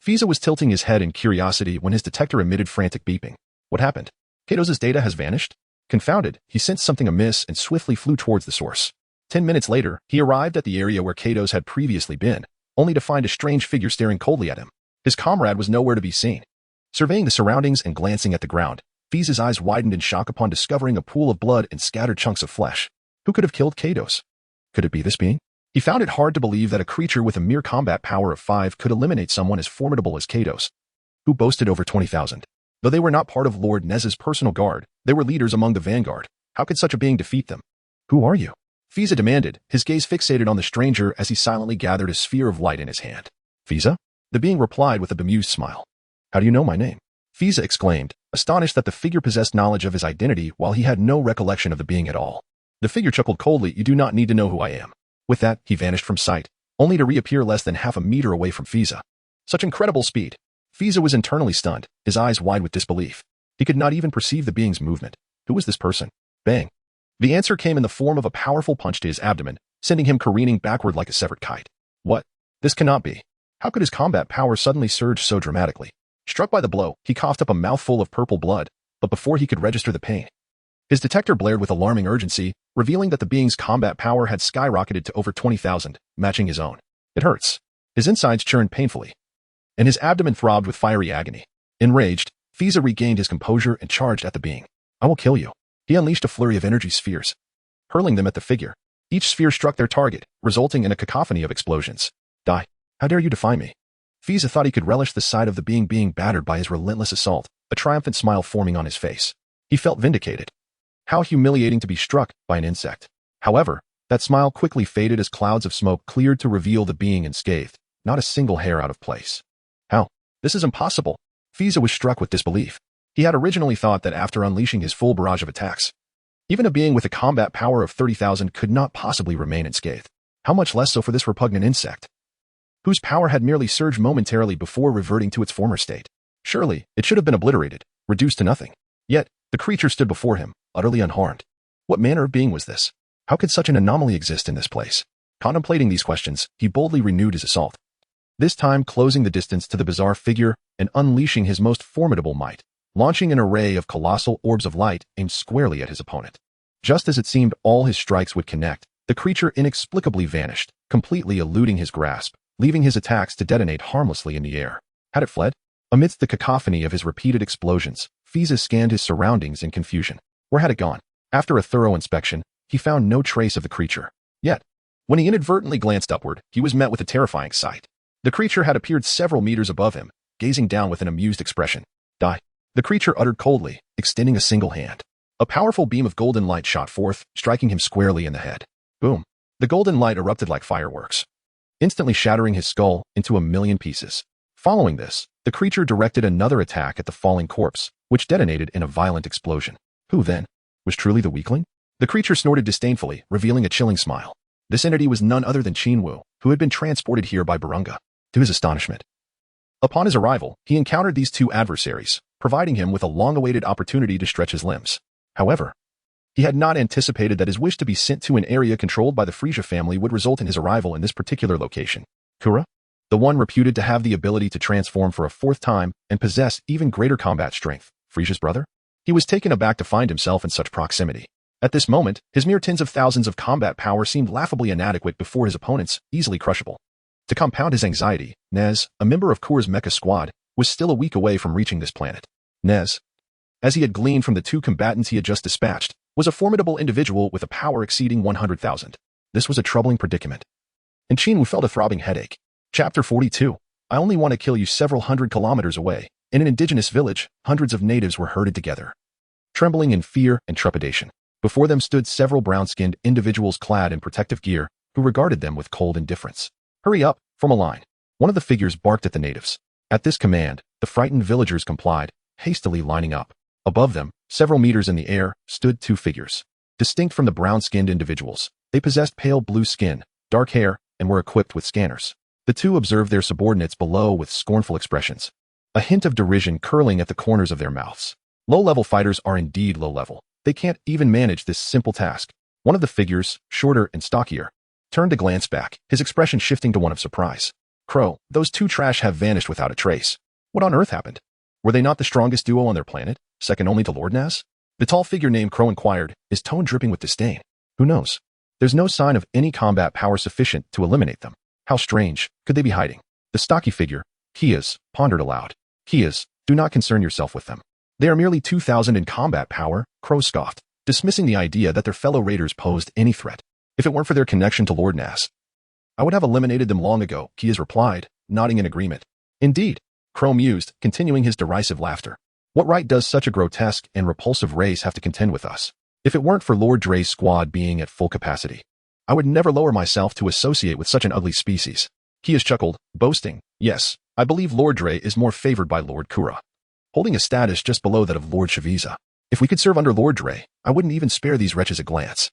Frieza was tilting his head in curiosity when his detector emitted frantic beeping. What happened? Kato's data has vanished? Confounded, he sensed something amiss and swiftly flew towards the source. 10 minutes later, he arrived at the area where Kato's had previously been, only to find a strange figure staring coldly at him. His comrade was nowhere to be seen. Surveying the surroundings and glancing at the ground, Frieza's eyes widened in shock upon discovering a pool of blood and scattered chunks of flesh. Who could have killed Kato's? Could it be this being? He found it hard to believe that a creature with a mere combat power of 5 could eliminate someone as formidable as Kato's, who boasted over 20,000. Though they were not part of Lord Nez's personal guard, they were leaders among the vanguard. How could such a being defeat them? Who are you? Frieza demanded, his gaze fixated on the stranger as he silently gathered a sphere of light in his hand. Frieza? The being replied with a bemused smile. How do you know my name? Frieza exclaimed, astonished that the figure possessed knowledge of his identity while he had no recollection of the being at all. The figure chuckled coldly, you do not need to know who I am. With that, he vanished from sight, only to reappear less than half a meter away from Frieza. Such incredible speed. Frieza was internally stunned, his eyes wide with disbelief. He could not even perceive the being's movement. Who was this person? Bang. The answer came in the form of a powerful punch to his abdomen, sending him careening backward like a severed kite. What? This cannot be. How could his combat power suddenly surge so dramatically? Struck by the blow, he coughed up a mouthful of purple blood, but before he could register the pain, his detector blared with alarming urgency, revealing that the being's combat power had skyrocketed to over 20,000, matching his own. It hurts. His insides churned painfully, and his abdomen throbbed with fiery agony. Enraged, Frieza regained his composure and charged at the being. I will kill you. He unleashed a flurry of energy spheres, hurling them at the figure. Each sphere struck their target, resulting in a cacophony of explosions. Die. How dare you defy me? Frieza thought he could relish the sight of the being battered by his relentless assault, a triumphant smile forming on his face. He felt vindicated. How humiliating to be struck by an insect. However, that smile quickly faded as clouds of smoke cleared to reveal the being unscathed, not a single hair out of place. How? This is impossible. Frieza was struck with disbelief. He had originally thought that after unleashing his full barrage of attacks, even a being with a combat power of 30,000 could not possibly remain unscathed. How much less so for this repugnant insect, whose power had merely surged momentarily before reverting to its former state. Surely, it should have been obliterated, reduced to nothing. Yet, the creature stood before him, utterly unharmed. What manner of being was this? How could such an anomaly exist in this place? Contemplating these questions, he boldly renewed his assault, this time closing the distance to the bizarre figure and unleashing his most formidable might, launching an array of colossal orbs of light aimed squarely at his opponent. Just as it seemed all his strikes would connect, the creature inexplicably vanished, completely eluding his grasp, leaving his attacks to detonate harmlessly in the air. Had it fled? Amidst the cacophony of his repeated explosions, Frieza scanned his surroundings in confusion. Where had it gone? After a thorough inspection, he found no trace of the creature. Yet, when he inadvertently glanced upward, he was met with a terrifying sight. The creature had appeared several meters above him, gazing down with an amused expression. Die. The creature uttered coldly, extending a single hand. A powerful beam of golden light shot forth, striking him squarely in the head. Boom. The golden light erupted like fireworks, instantly shattering his skull into a million pieces. Following this, the creature directed another attack at the falling corpse, which detonated in a violent explosion. Who, then, was truly the weakling? The creature snorted disdainfully, revealing a chilling smile. This entity was none other than Qin Wu, who had been transported here by Barunga. To his astonishment, upon his arrival, he encountered these two adversaries, providing him with a long-awaited opportunity to stretch his limbs. However, he had not anticipated that his wish to be sent to an area controlled by the Frieza family would result in his arrival in this particular location. Kura, the one reputed to have the ability to transform for a fourth time and possess even greater combat strength, Frieza's brother? He was taken aback to find himself in such proximity. At this moment, his mere tens of thousands of combat power seemed laughably inadequate before his opponent's, easily crushable. To compound his anxiety, Nez, a member of Kura's mecha squad, was still a week away from reaching this planet. Nez, as he had gleaned from the two combatants he had just dispatched, was a formidable individual with a power exceeding 100,000. This was a troubling predicament. And Qin Wu felt a throbbing headache. Chapter 42. I only want to kill you several hundred kilometers away. In an indigenous village, hundreds of natives were herded together, trembling in fear and trepidation. Before them stood several brown-skinned individuals clad in protective gear, who regarded them with cold indifference. Hurry up, form a line. One of the figures barked at the natives. At this command, the frightened villagers complied, hastily lining up. Above them, several meters in the air, stood two figures. Distinct from the brown-skinned individuals, they possessed pale blue skin, dark hair, and were equipped with scanners. The two observed their subordinates below with scornful expressions, a hint of derision curling at the corners of their mouths. Low-level fighters are indeed low-level. They can't even manage this simple task. One of the figures, shorter and stockier, turned to glance back, his expression shifting to one of surprise. Crow, those two trash have vanished without a trace. What on earth happened? Were they not the strongest duo on their planet, second only to Lord Naz? The tall figure named Crow inquired, his tone dripping with disdain. Who knows? There's no sign of any combat power sufficient to eliminate them. How strange, could they be hiding? The stocky figure, Kias, pondered aloud. Kias, do not concern yourself with them. They are merely 2,000 in combat power, Crow scoffed, dismissing the idea that their fellow raiders posed any threat. If it weren't for their connection to Lord Naz, I would have eliminated them long ago, Kias replied, nodding in agreement. Indeed, Crow mused, continuing his derisive laughter. What right does such a grotesque and repulsive race have to contend with us? If it weren't for Lord Dre's squad being at full capacity, I would never lower myself to associate with such an ugly species. Kias chuckled, boasting, yes, I believe Lord Dre is more favored by Lord Kura, holding a status just below that of Lord Shaviza. If we could serve under Lord Dre, I wouldn't even spare these wretches a glance.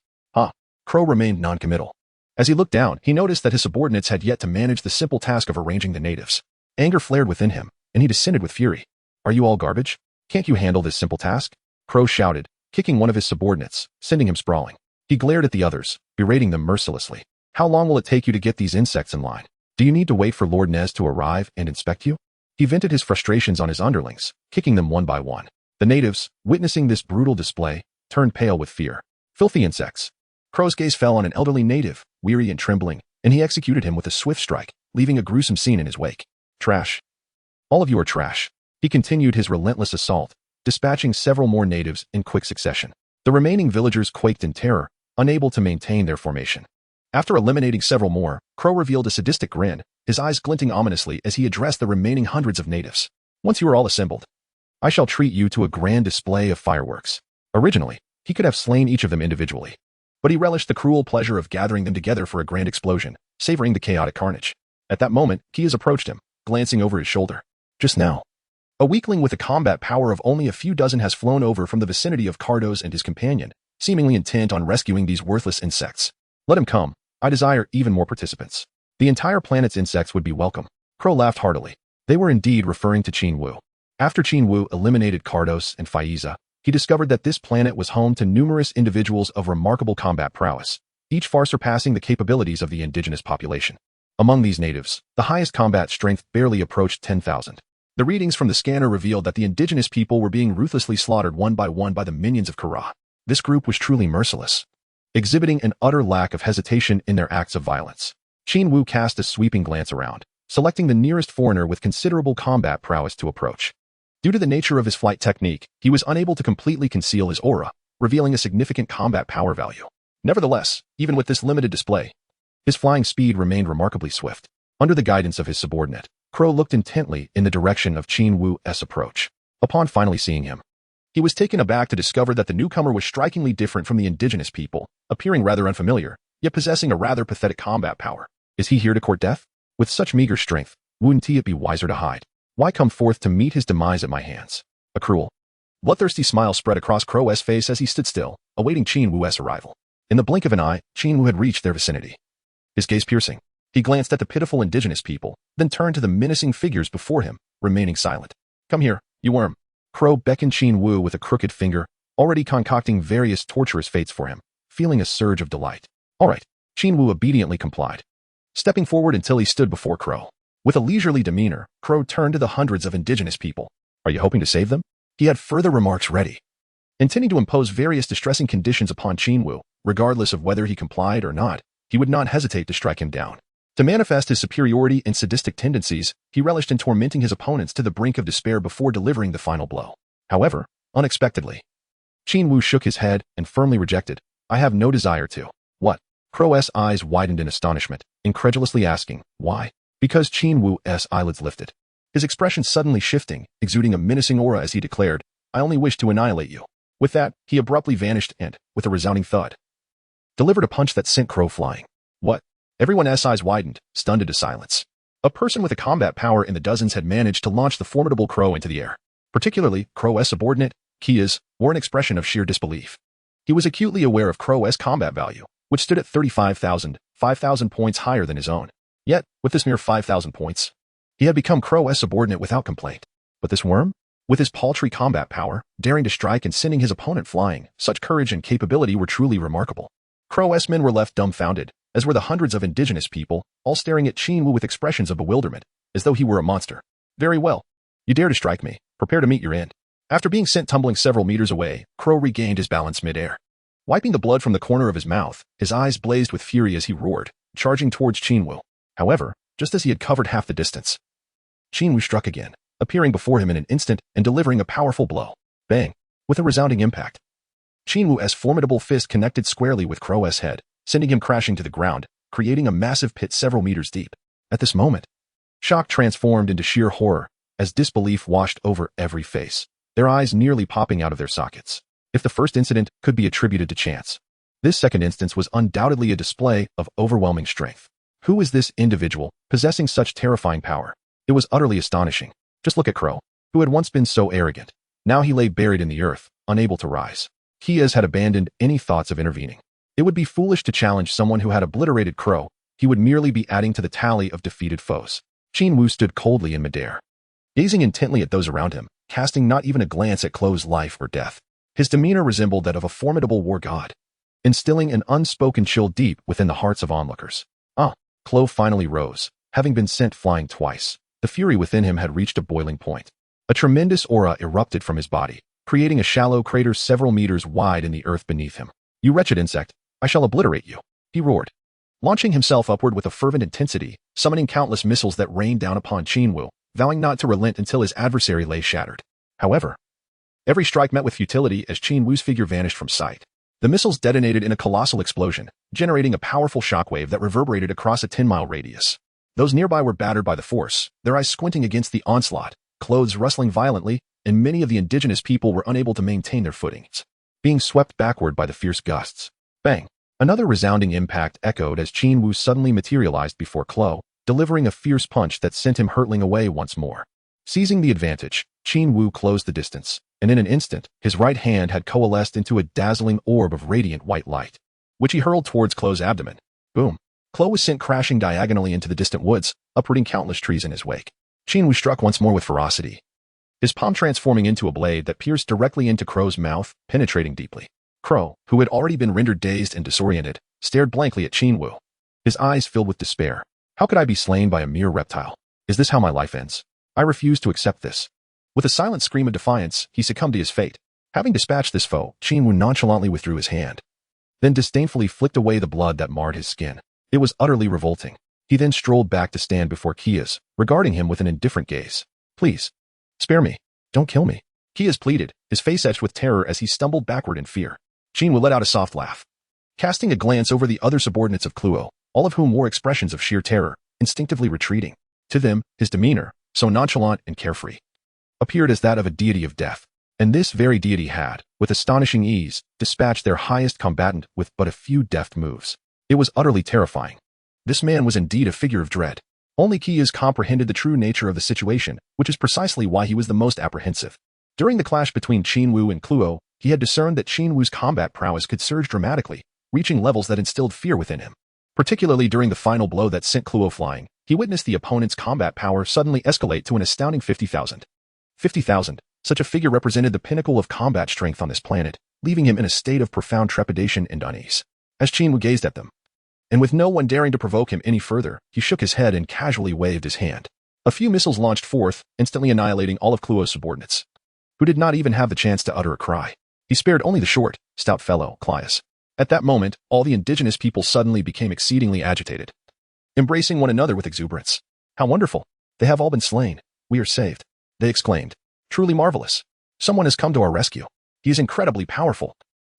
Crow remained non-committal. As he looked down, he noticed that his subordinates had yet to manage the simple task of arranging the natives. Anger flared within him, and he descended with fury. Are you all garbage? Can't you handle this simple task? Crow shouted, kicking one of his subordinates, sending him sprawling. He glared at the others, berating them mercilessly. How long will it take you to get these insects in line? Do you need to wait for Lord Nez to arrive and inspect you? He vented his frustrations on his underlings, kicking them one by one. The natives, witnessing this brutal display, turned pale with fear. Filthy insects. Crow's gaze fell on an elderly native, weary and trembling, and he executed him with a swift strike, leaving a gruesome scene in his wake. Trash. All of you are trash. He continued his relentless assault, dispatching several more natives in quick succession. The remaining villagers quaked in terror, unable to maintain their formation. After eliminating several more, Crow revealed a sadistic grin, his eyes glinting ominously as he addressed the remaining hundreds of natives. Once you are all assembled, I shall treat you to a grand display of fireworks. Originally, he could have slain each of them individually, but he relished the cruel pleasure of gathering them together for a grand explosion, savoring the chaotic carnage. At that moment, Kias approached him, glancing over his shoulder. Just now, A weakling with a combat power of only a few dozen has flown over from the vicinity of Cardos and his companion, seemingly intent on rescuing these worthless insects. Let him come. I desire even more participants. The entire planet's insects would be welcome. Crow laughed heartily. They were indeed referring to Qin Wu. After Qin Wu eliminated Cardos and Frieza, he discovered that this planet was home to numerous individuals of remarkable combat prowess, each far surpassing the capabilities of the indigenous population. Among these natives, the highest combat strength barely approached 10,000. The readings from the scanner revealed that the indigenous people were being ruthlessly slaughtered one by the minions of Kara. This group was truly merciless, exhibiting an utter lack of hesitation in their acts of violence. Qin Wu cast a sweeping glance around, selecting the nearest foreigner with considerable combat prowess to approach. Due to the nature of his flight technique, he was unable to completely conceal his aura, revealing a significant combat power value. Nevertheless, even with this limited display, his flying speed remained remarkably swift. Under the guidance of his subordinate, Crow looked intently in the direction of Qin Wu's approach. Upon finally seeing him, he was taken aback to discover that the newcomer was strikingly different from the indigenous people, appearing rather unfamiliar, yet possessing a rather pathetic combat power. Is he here to court death? With such meager strength, wouldn't it be wiser to hide? Why come forth to meet his demise at my hands? A cruel, bloodthirsty smile spread across Crow's face as he stood still, awaiting Qin Wu's arrival. In the blink of an eye, Qin Wu had reached their vicinity. His gaze piercing, he glanced at the pitiful indigenous people, then turned to the menacing figures before him, remaining silent. Come here, you worm. Crow beckoned Qin Wu with a crooked finger, already concocting various torturous fates for him, feeling a surge of delight. All right, Qin Wu obediently complied, stepping forward until he stood before Crow. With a leisurely demeanor, Crow turned to the hundreds of indigenous people. Are you hoping to save them? He had further remarks ready, intending to impose various distressing conditions upon Qin Wu, regardless of whether he complied or not. He would not hesitate to strike him down. To manifest his superiority and sadistic tendencies, he relished in tormenting his opponents to the brink of despair before delivering the final blow. However, unexpectedly, Qin Wu shook his head and firmly rejected. I have no desire to. What? Crow's eyes widened in astonishment, incredulously asking, why? Because Qin Wu's eyelids lifted, his expression suddenly shifting, exuding a menacing aura as he declared, I only wish to annihilate you. With that, he abruptly vanished and, with a resounding thud, delivered a punch that sent Crow flying. What? Everyone's eyes widened, stunned into silence. A person with a combat power in the dozens had managed to launch the formidable Crow into the air. Particularly, Crow's subordinate, Kia's, wore an expression of sheer disbelief. He was acutely aware of Crow's combat value, which stood at 35,000, 5,000 points higher than his own. Yet, with this mere 5,000 points, he had become Crow's subordinate without complaint. But this worm? With his paltry combat power, daring to strike and sending his opponent flying, such courage and capability were truly remarkable. Crow's men were left dumbfounded, as were the hundreds of indigenous people, all staring at Qin Wu with expressions of bewilderment, as though he were a monster. Very well. You dare to strike me. Prepare to meet your end. After being sent tumbling several meters away, Crow regained his balance mid-air. Wiping the blood from the corner of his mouth, his eyes blazed with fury as he roared, charging towards Qin Wu. However, just as he had covered half the distance, Qin Wu struck again, appearing before him in an instant and delivering a powerful blow. Bang! With a resounding impact, Qin Wu's formidable fist connected squarely with Crow's head, sending him crashing to the ground, creating a massive pit several meters deep. At this moment, shock transformed into sheer horror, as disbelief washed over every face, their eyes nearly popping out of their sockets. If the first incident could be attributed to chance, this second instance was undoubtedly a display of overwhelming strength. Who is this individual, possessing such terrifying power? It was utterly astonishing. Just look at Crow, who had once been so arrogant. Now he lay buried in the earth, unable to rise. He had abandoned any thoughts of intervening. It would be foolish to challenge someone who had obliterated Crow. He would merely be adding to the tally of defeated foes. Qin Wu stood coldly in midair, gazing intently at those around him, casting not even a glance at Crow's life or death. His demeanor resembled that of a formidable war god, instilling an unspoken chill deep within the hearts of onlookers. Crow finally rose, having been sent flying twice. The fury within him had reached a boiling point. A tremendous aura erupted from his body, creating a shallow crater several meters wide in the earth beneath him. You wretched insect, I shall obliterate you, he roared, launching himself upward with a fervent intensity, summoning countless missiles that rained down upon Qin Wu, vowing not to relent until his adversary lay shattered. However, every strike met with futility as Qin Wu's figure vanished from sight. The missiles detonated in a colossal explosion, generating a powerful shockwave that reverberated across a 10-mile radius. Those nearby were battered by the force, their eyes squinting against the onslaught, clothes rustling violently, and many of the indigenous people were unable to maintain their footings, being swept backward by the fierce gusts. Bang! Another resounding impact echoed as Qin Wu suddenly materialized before Crow, delivering a fierce punch that sent him hurtling away once more. Seizing the advantage, Qin Wu closed the distance, and in an instant, his right hand had coalesced into a dazzling orb of radiant white light, which he hurled towards Klo's abdomen. Boom! Klo was sent crashing diagonally into the distant woods, uprooting countless trees in his wake. Qin Wu struck once more with ferocity, his palm transforming into a blade that pierced directly into Crow's mouth, penetrating deeply. Crow, who had already been rendered dazed and disoriented, stared blankly at Qin Wu, his eyes filled with despair. How could I be slain by a mere reptile? Is this how my life ends? I refuse to accept this. With a silent scream of defiance, he succumbed to his fate. Having dispatched this foe, Qin Wu nonchalantly withdrew his hand, then disdainfully flicked away the blood that marred his skin. It was utterly revolting. He then strolled back to stand before Kia's, regarding him with an indifferent gaze. Please, spare me. Don't kill me. Kia's pleaded, his face etched with terror as he stumbled backward in fear. Qin Wu let out a soft laugh. Casting a glance over the other subordinates of Kluo, all of whom wore expressions of sheer terror, instinctively retreating. To them, his demeanor, so nonchalant and carefree, appeared as that of a deity of death. And this very deity had, with astonishing ease, dispatched their highest combatant with but a few deft moves. It was utterly terrifying. This man was indeed a figure of dread. Only Kias comprehended the true nature of the situation, which is precisely why he was the most apprehensive. During the clash between Qin Wu and Kluo, he had discerned that Qin Wu's combat prowess could surge dramatically, reaching levels that instilled fear within him. Particularly during the final blow that sent Kluo flying, he witnessed the opponent's combat power suddenly escalate to an astounding 50,000. 50,000. Such a figure represented the pinnacle of combat strength on this planet, leaving him in a state of profound trepidation and unease. As Qin Wu gazed at them, and with no one daring to provoke him any further, he shook his head and casually waved his hand. A few missiles launched forth, instantly annihilating all of Kluo's subordinates, who did not even have the chance to utter a cry. He spared only the short, stout fellow, Clias. At that moment, all the indigenous people suddenly became exceedingly agitated, embracing one another with exuberance. How wonderful! They have all been slain. We are saved, they exclaimed. Truly marvelous. Someone has come to our rescue. He is incredibly powerful.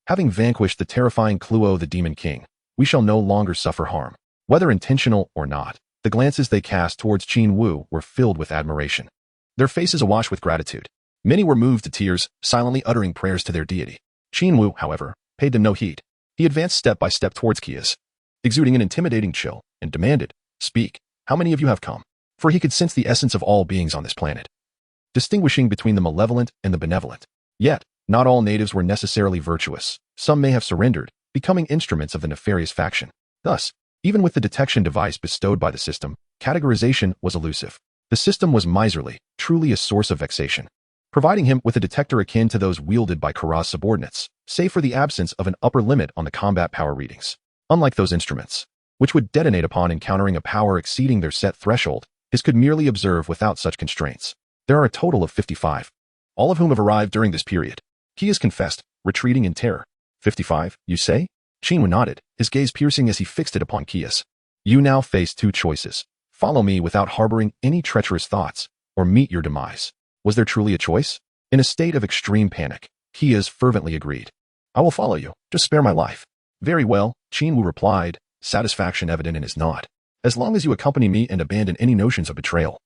Having vanquished the terrifying Kluo the Demon King, we shall no longer suffer harm. Whether intentional or not, the glances they cast towards Qin Wu were filled with admiration, their faces awash with gratitude. Many were moved to tears, silently uttering prayers to their deity. Qin Wu, however, paid them no heed. He advanced step by step towards Kias, exuding an intimidating chill, and demanded, "Speak, how many of you have come?" For he could sense the essence of all beings on this planet, distinguishing between the malevolent and the benevolent. Yet, not all natives were necessarily virtuous. Some may have surrendered, becoming instruments of the nefarious faction. Thus, even with the detection device bestowed by the system, categorization was elusive. The system was miserly, truly a source of vexation, providing him with a detector akin to those wielded by Kara's subordinates, save for the absence of an upper limit on the combat power readings. Unlike those instruments, which would detonate upon encountering a power exceeding their set threshold, his could merely observe without such constraints. There are a total of 55, all of whom have arrived during this period. Kias confessed, retreating in terror. 55, you say? Qin Wu nodded, his gaze piercing as he fixed it upon Kias. You now face two choices. Follow me without harboring any treacherous thoughts, or meet your demise. Was there truly a choice? In a state of extreme panic, Kias fervently agreed. I will follow you, just spare my life. Very well, Qin Wu replied, satisfaction evident in his nod. As long as you accompany me and abandon any notions of betrayal,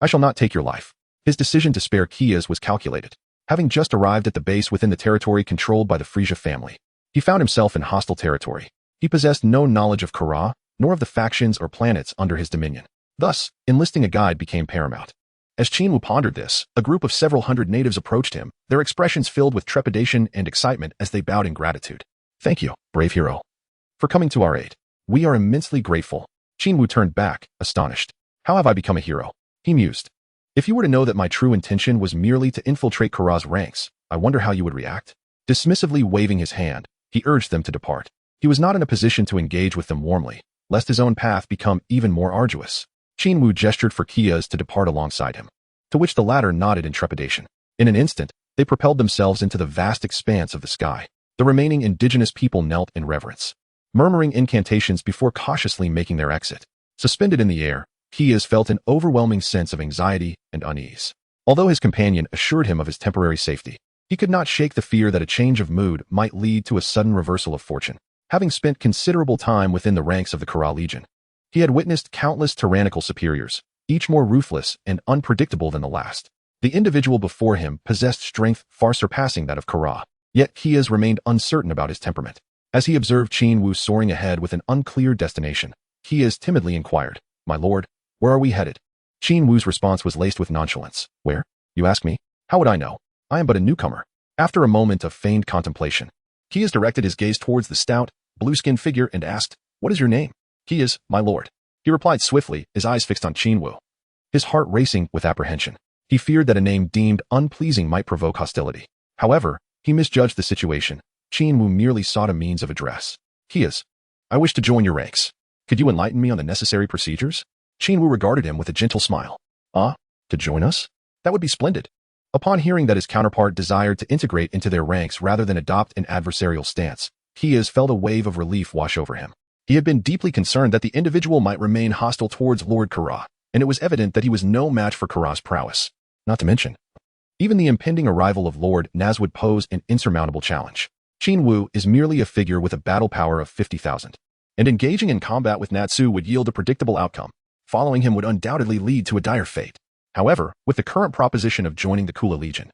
I shall not take your life. His decision to spare Kias was calculated. Having just arrived at the base within the territory controlled by the Frieza family, he found himself in hostile territory. He possessed no knowledge of Kara, nor of the factions or planets under his dominion. Thus, enlisting a guide became paramount. As Qin Wu pondered this, a group of several hundred natives approached him, their expressions filled with trepidation and excitement as they bowed in gratitude. Thank you, brave hero, for coming to our aid. We are immensely grateful. Qin Wu turned back, astonished. How have I become a hero? He mused. If you were to know that my true intention was merely to infiltrate Kara's ranks, I wonder how you would react. Dismissively waving his hand, he urged them to depart. He was not in a position to engage with them warmly, lest his own path become even more arduous. Qin Wu gestured for Kias to depart alongside him, to which the latter nodded in trepidation. In an instant, they propelled themselves into the vast expanse of the sky. The remaining indigenous people knelt in reverence, murmuring incantations before cautiously making their exit. Suspended in the air, Kias felt an overwhelming sense of anxiety and unease. Although his companion assured him of his temporary safety, he could not shake the fear that a change of mood might lead to a sudden reversal of fortune. Having spent considerable time within the ranks of the Kara Legion, he had witnessed countless tyrannical superiors, each more ruthless and unpredictable than the last. The individual before him possessed strength far surpassing that of Kara, yet Kias remained uncertain about his temperament. As he observed Qin Wu soaring ahead with an unclear destination, Kias timidly inquired, "My lord, where are we headed?" Qin Wu's response was laced with nonchalance. Where? You ask me? How would I know? I am but a newcomer. After a moment of feigned contemplation, Kias directed his gaze towards the stout, blue-skinned figure and asked, What is your name? Kias, my lord. He replied swiftly, his eyes fixed on Qin Wu. His heart racing with apprehension. He feared that a name deemed unpleasing might provoke hostility. However, he misjudged the situation. Qin Wu merely sought a means of address. Kias, I wish to join your ranks. Could you enlighten me on the necessary procedures? Qin Wu regarded him with a gentle smile. Ah, to join us? That would be splendid. Upon hearing that his counterpart desired to integrate into their ranks rather than adopt an adversarial stance, Kias felt a wave of relief wash over him. He had been deeply concerned that the individual might remain hostile towards Lord Kara, and it was evident that he was no match for Kara's prowess. Not to mention, even the impending arrival of Lord Naz would pose an insurmountable challenge. Qin Wu is merely a figure with a battle power of 50,000, and engaging in combat with Natsu would yield a predictable outcome. Following him would undoubtedly lead to a dire fate. However, with the current proposition of joining the Kula Legion,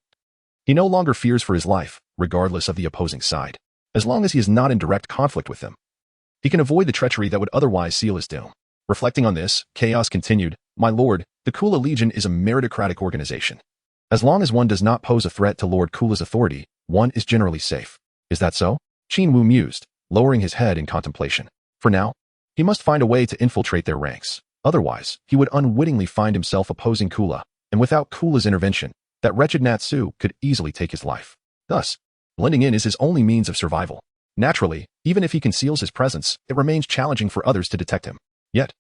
he no longer fears for his life, regardless of the opposing side. As long as he is not in direct conflict with them, he can avoid the treachery that would otherwise seal his doom. Reflecting on this, Chaos continued, My lord, the Kula Legion is a meritocratic organization. As long as one does not pose a threat to Lord Kula's authority, one is generally safe. Is that so? Qin Wu mused, lowering his head in contemplation. For now, he must find a way to infiltrate their ranks. Otherwise, he would unwittingly find himself opposing Kula, and without Kula's intervention, that wretched Natsu could easily take his life. Thus, blending in is his only means of survival. Naturally, even if he conceals his presence, it remains challenging for others to detect him. Yet,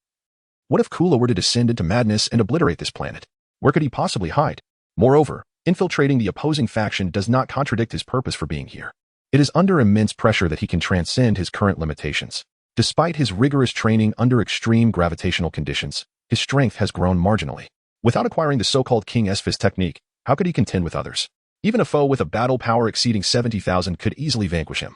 what if Kula were to descend into madness and obliterate this planet? Where could he possibly hide? Moreover, infiltrating the opposing faction does not contradict his purpose for being here. It is under immense pressure that he can transcend his current limitations. Despite his rigorous training under extreme gravitational conditions, his strength has grown marginally. Without acquiring the so-called King Esphus technique, how could he contend with others? Even a foe with a battle power exceeding 70,000 could easily vanquish him.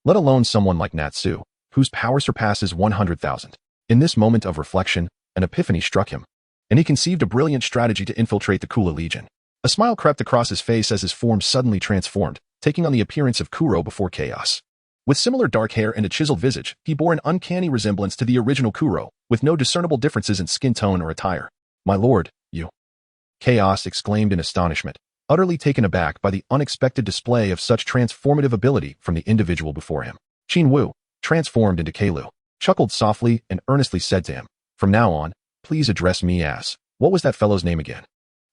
Let alone someone like Natsu, whose power surpasses 100,000. In this moment of reflection, an epiphany struck him, and he conceived a brilliant strategy to infiltrate the Kula Legion. A smile crept across his face as his form suddenly transformed, taking on the appearance of Kuro before chaos. With similar dark hair and a chiseled visage, he bore an uncanny resemblance to the original Kuro, with no discernible differences in skin tone or attire. My lord, you. Chaos exclaimed in astonishment, utterly taken aback by the unexpected display of such transformative ability from the individual before him. Qin Wu, transformed into Keilu, chuckled softly and earnestly said to him, From now on, please address me as, what was that fellow's name again?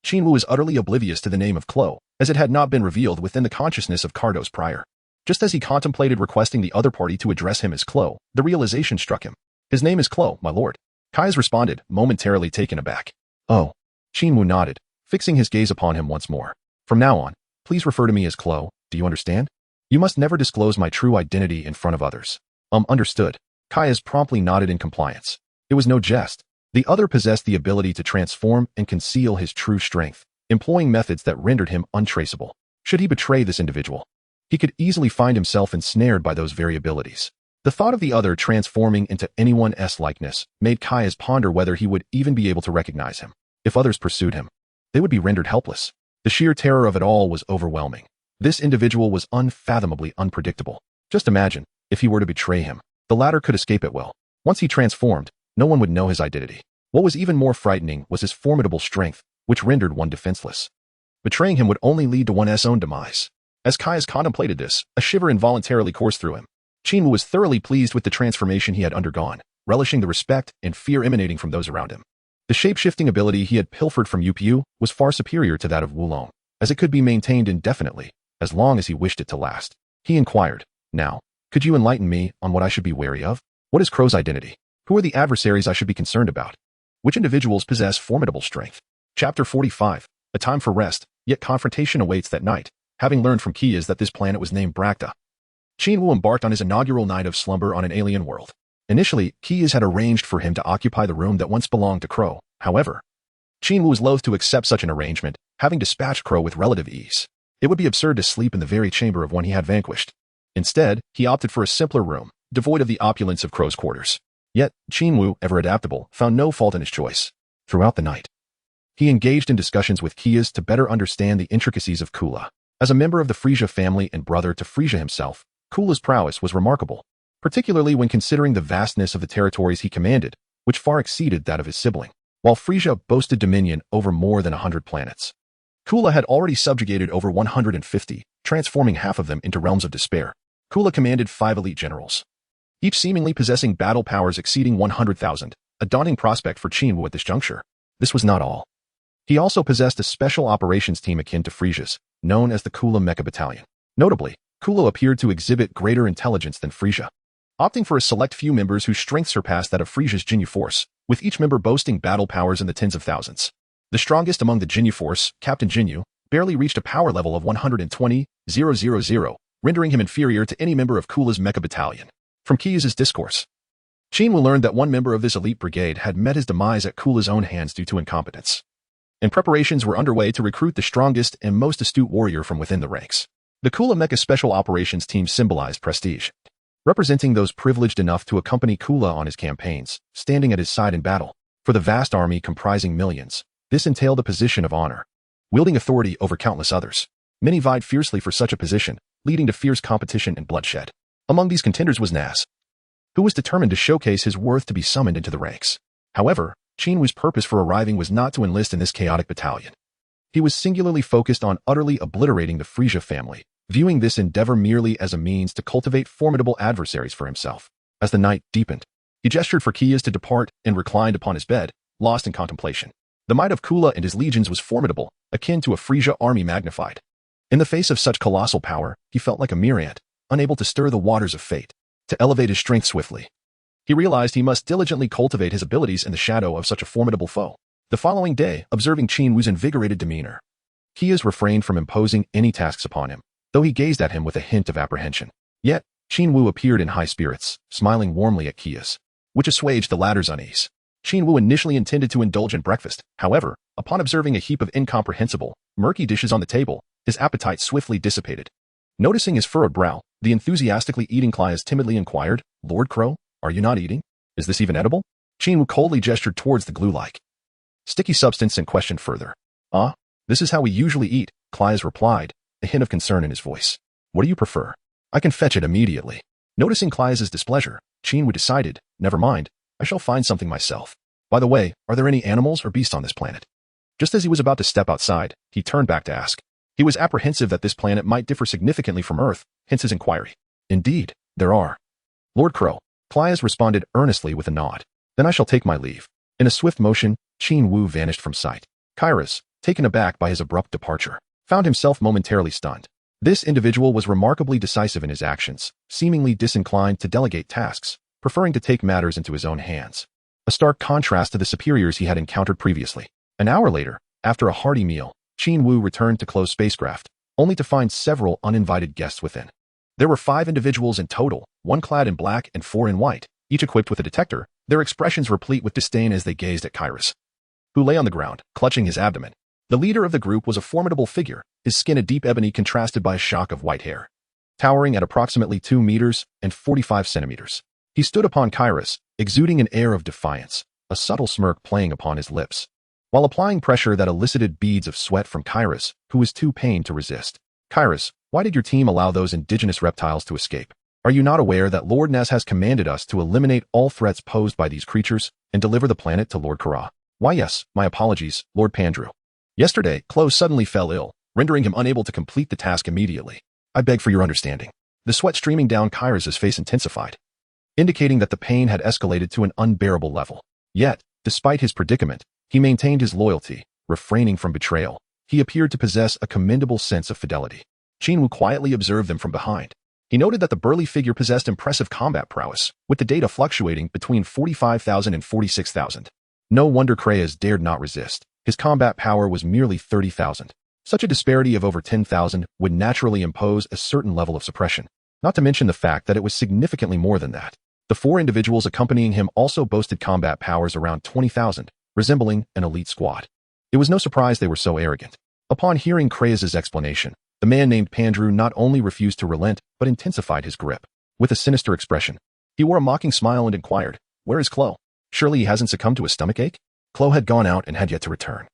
Qin Wu was utterly oblivious to the name of Klo, as it had not been revealed within the consciousness of Cardos prior. Just as he contemplated requesting the other party to address him as Klo, the realization struck him. His name is Klo, my lord. Kai's responded, momentarily taken aback. Oh. Qin Wu nodded, fixing his gaze upon him once more. From now on, please refer to me as Klo, do you understand? You must never disclose my true identity in front of others. Understood. Kai's promptly nodded in compliance. It was no jest. The other possessed the ability to transform and conceal his true strength, employing methods that rendered him untraceable. Should he betray this individual, he could easily find himself ensnared by those variabilities. The thought of the other transforming into anyone's likeness made Kai's ponder whether he would even be able to recognize him. If others pursued him, they would be rendered helpless. The sheer terror of it all was overwhelming. This individual was unfathomably unpredictable. Just imagine, if he were to betray him, the latter could escape at will. Once he transformed, no one would know his identity. What was even more frightening was his formidable strength, which rendered one defenseless. Betraying him would only lead to one's own demise. As Caius contemplated this, a shiver involuntarily coursed through him. Qin Wu was thoroughly pleased with the transformation he had undergone, relishing the respect and fear emanating from those around him. The shape-shifting ability he had pilfered from Yu was far superior to that of Wulong, as it could be maintained indefinitely, as long as he wished it to last. He inquired, Now, could you enlighten me on what I should be wary of? What is Crow's identity? Who are the adversaries I should be concerned about? Which individuals possess formidable strength? Chapter 45. A time for rest, yet confrontation awaits that night, having learned from Kias that this planet was named Bracta. Qin Wu embarked on his inaugural night of slumber on an alien world. Initially, Kias had arranged for him to occupy the room that once belonged to Crow. However, Qin Wu was loath to accept such an arrangement, having dispatched Crow with relative ease. It would be absurd to sleep in the very chamber of one he had vanquished. Instead, he opted for a simpler room, devoid of the opulence of Crow's quarters. Yet, Qin Wu, ever adaptable, found no fault in his choice. Throughout the night, he engaged in discussions with Kias to better understand the intricacies of Kula. As a member of the Frieza family and brother to Frieza himself, Kula's prowess was remarkable, particularly when considering the vastness of the territories he commanded, which far exceeded that of his sibling. while Frieza boasted dominion over more than 100 planets. Kula had already subjugated over 150, transforming half of them into realms of despair. Kula commanded 5 elite generals, each seemingly possessing battle powers exceeding 100,000, a daunting prospect for Qin Wu at this juncture. This was not all. He also possessed a special operations team akin to Frieza's, known as the Kula Mecha Battalion. Notably, Kula appeared to exhibit greater intelligence than Frieza, opting for a select few members whose strength surpassed that of Frieza's Jinyu force, with each member boasting battle powers in the tens of thousands. The strongest among the Jinyu force, Captain Jinyu, barely reached a power level of 120,000, rendering him inferior to any member of Kula's Mecha Battalion. From Kia's discourse, Qin Wu learned that one member of this elite brigade had met his demise at Kula's own hands due to incompetence, and preparations were underway to recruit the strongest and most astute warrior from within the ranks. The Kula Mecha Special Operations Team symbolized prestige, representing those privileged enough to accompany Kula on his campaigns, standing at his side in battle. For the vast army comprising millions, this entailed a position of honor, wielding authority over countless others. Many vied fiercely for such a position, leading to fierce competition and bloodshed. Among these contenders was Nas, who was determined to showcase his worth to be summoned into the ranks. However, Qin Wu's purpose for arriving was not to enlist in this chaotic battalion. He was singularly focused on utterly obliterating the Frieza family, viewing this endeavor merely as a means to cultivate formidable adversaries for himself. As the night deepened, he gestured for Kias to depart and reclined upon his bed, lost in contemplation. The might of Kula and his legions was formidable, akin to a Frieza army magnified. In the face of such colossal power, he felt like a mere ant, unable to stir the waters of fate, to elevate his strength swiftly. He realized he must diligently cultivate his abilities in the shadow of such a formidable foe. The following day, observing Qin Wu's invigorated demeanor, Kias refrained from imposing any tasks upon him, though he gazed at him with a hint of apprehension. Yet, Qin Wu appeared in high spirits, smiling warmly at Kias, which assuaged the latter's unease. Qin Wu initially intended to indulge in breakfast. However, upon observing a heap of incomprehensible, murky dishes on the table, his appetite swiftly dissipated. Noticing his furrowed brow, the enthusiastically eating Kias timidly inquired, "Lord Crow, are you not eating? Is this even edible?" Qin Wu coldly gestured towards the glue-like, sticky substance and questioned further. "Ah, this is how we usually eat," Kias replied, a hint of concern in his voice. "What do you prefer? I can fetch it immediately." Noticing Kias's displeasure, Qin Wu decided, "Never mind, I shall find something myself. By the way, are there any animals or beasts on this planet?" Just as he was about to step outside, he turned back to ask. He was apprehensive that this planet might differ significantly from Earth, hence his inquiry. "Indeed, there are, Lord Crow," Kias responded earnestly with a nod. "Then I shall take my leave." In a swift motion, Qin Wu vanished from sight. Kairos, taken aback by his abrupt departure, found himself momentarily stunned. This individual was remarkably decisive in his actions, seemingly disinclined to delegate tasks, preferring to take matters into his own hands. A stark contrast to the superiors he had encountered previously. An hour later, after a hearty meal, Qin Wu returned to closed spacecraft, only to find several uninvited guests within. There were 5 individuals in total, 1 clad in black and 4 in white, each equipped with a detector, their expressions replete with disdain as they gazed at Kairos, who lay on the ground, clutching his abdomen. The leader of the group was a formidable figure, his skin a deep ebony contrasted by a shock of white hair. Towering at approximately 2 meters and 45 centimeters, he stood upon Kairos, exuding an air of defiance, a subtle smirk playing upon his lips, while applying pressure that elicited beads of sweat from Kairos, who was too pained to resist. "Kairos, why did your team allow those indigenous reptiles to escape? Are you not aware that Lord Ness has commanded us to eliminate all threats posed by these creatures and deliver the planet to Lord Kara?" "Why yes, my apologies, Lord Pandru. Yesterday, Klo suddenly fell ill, rendering him unable to complete the task immediately. I beg for your understanding." The sweat streaming down Kairos' face intensified, indicating that the pain had escalated to an unbearable level. Yet, despite his predicament, he maintained his loyalty, refraining from betrayal. He appeared to possess a commendable sense of fidelity. Qin Wu quietly observed them from behind. He noted that the burly figure possessed impressive combat prowess, with the data fluctuating between 45,000 and 46,000. No wonder Kreyas dared not resist. His combat power was merely 30,000. Such a disparity of over 10,000 would naturally impose a certain level of suppression, not to mention the fact that it was significantly more than that. The 4 individuals accompanying him also boasted combat powers around 20,000, resembling an elite squad. It was no surprise they were so arrogant. Upon hearing Kreyas' explanation, the man named Pandru not only refused to relent, but intensified his grip. With a sinister expression, he wore a mocking smile and inquired, "Where is Klo? Surely he hasn't succumbed to a stomachache?" Klo had gone out and had yet to return.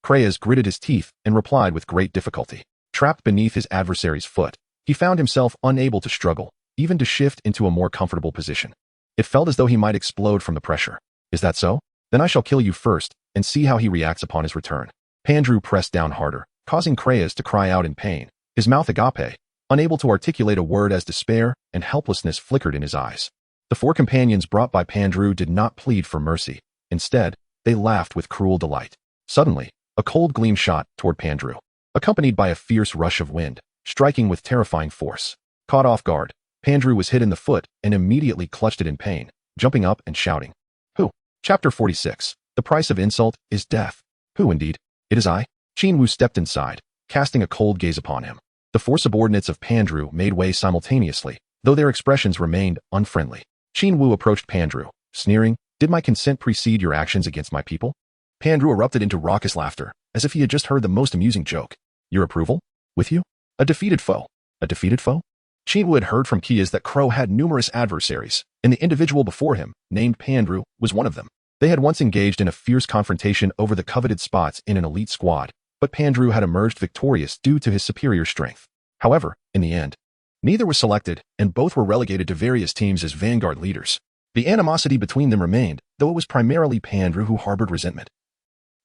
Kreyas gritted his teeth and replied with great difficulty. Trapped beneath his adversary's foot, he found himself unable to struggle, even to shift into a more comfortable position. It felt as though he might explode from the pressure. "Is that so? Then I shall kill you first," and see how he reacts upon his return. Pandru pressed down harder, causing Krayas to cry out in pain. His mouth agape, unable to articulate a word as despair and helplessness flickered in his eyes. The four companions brought by Pandru did not plead for mercy. Instead, they laughed with cruel delight. Suddenly, a cold gleam shot toward Pandru, accompanied by a fierce rush of wind, striking with terrifying force. Caught off guard, Pandru was hit in the foot and immediately clutched it in pain, jumping up and shouting. Who? Chapter 46. The price of insult is death. Who indeed? It is I. Qin Wu stepped inside, casting a cold gaze upon him. The four subordinates of Pandru made way simultaneously, though their expressions remained unfriendly. Qin Wu approached Pandru, sneering, "Did my consent precede your actions against my people?" Pandru erupted into raucous laughter, as if he had just heard the most amusing joke. "Your approval? With you? A defeated foe." A defeated foe? Qin Wu had heard from Kias that Crow had numerous adversaries, and the individual before him, named Pandru, was one of them. They had once engaged in a fierce confrontation over the coveted spots in an elite squad, but Pandru had emerged victorious due to his superior strength. However, in the end, neither was selected, and both were relegated to various teams as vanguard leaders. The animosity between them remained, though it was primarily Pandru who harbored resentment,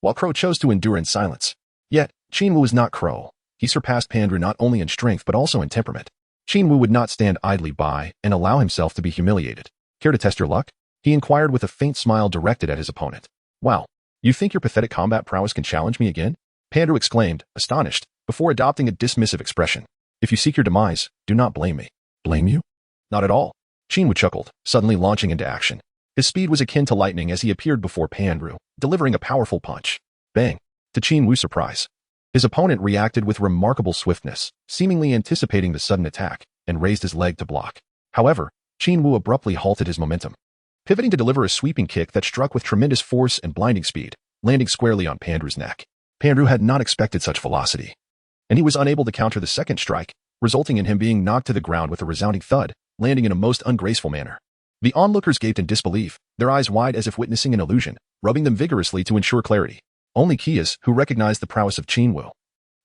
while Crow chose to endure in silence. Yet, Qin Wu was not Crow. He surpassed Pandru not only in strength but also in temperament. Qin Wu would not stand idly by and allow himself to be humiliated. "Care to test your luck?" he inquired with a faint smile directed at his opponent. "Wow, you think your pathetic combat prowess can challenge me again?" Pandru exclaimed, astonished, before adopting a dismissive expression. "If you seek your demise, do not blame me." "Blame you?" "Not at all." Qin Wu chuckled, suddenly launching into action. His speed was akin to lightning as he appeared before Pandru, delivering a powerful punch. Bang! To Qin Wu's surprise, his opponent reacted with remarkable swiftness, seemingly anticipating the sudden attack, and raised his leg to block. However, Qin Wu abruptly halted his momentum, pivoting to deliver a sweeping kick that struck with tremendous force and blinding speed, landing squarely on Pandru's neck. Pandru had not expected such velocity, and he was unable to counter the second strike, resulting in him being knocked to the ground with a resounding thud, landing in a most ungraceful manner. The onlookers gaped in disbelief, their eyes wide as if witnessing an illusion, rubbing them vigorously to ensure clarity. Only Kias, who recognized the prowess of Qin Wu,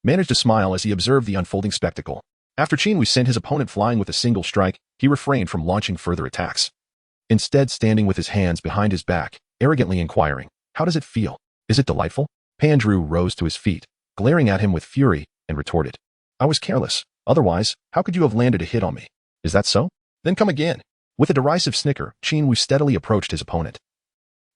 managed to smile as he observed the unfolding spectacle. After Qin Wu sent his opponent flying with a single strike, he refrained from launching further attacks, instead standing with his hands behind his back, arrogantly inquiring, "How does it feel? Is it delightful?" Pandru rose to his feet, glaring at him with fury, and retorted, "I was careless. Otherwise, how could you have landed a hit on me? Is that so? Then come again." With a derisive snicker, Qin Wu steadily approached his opponent,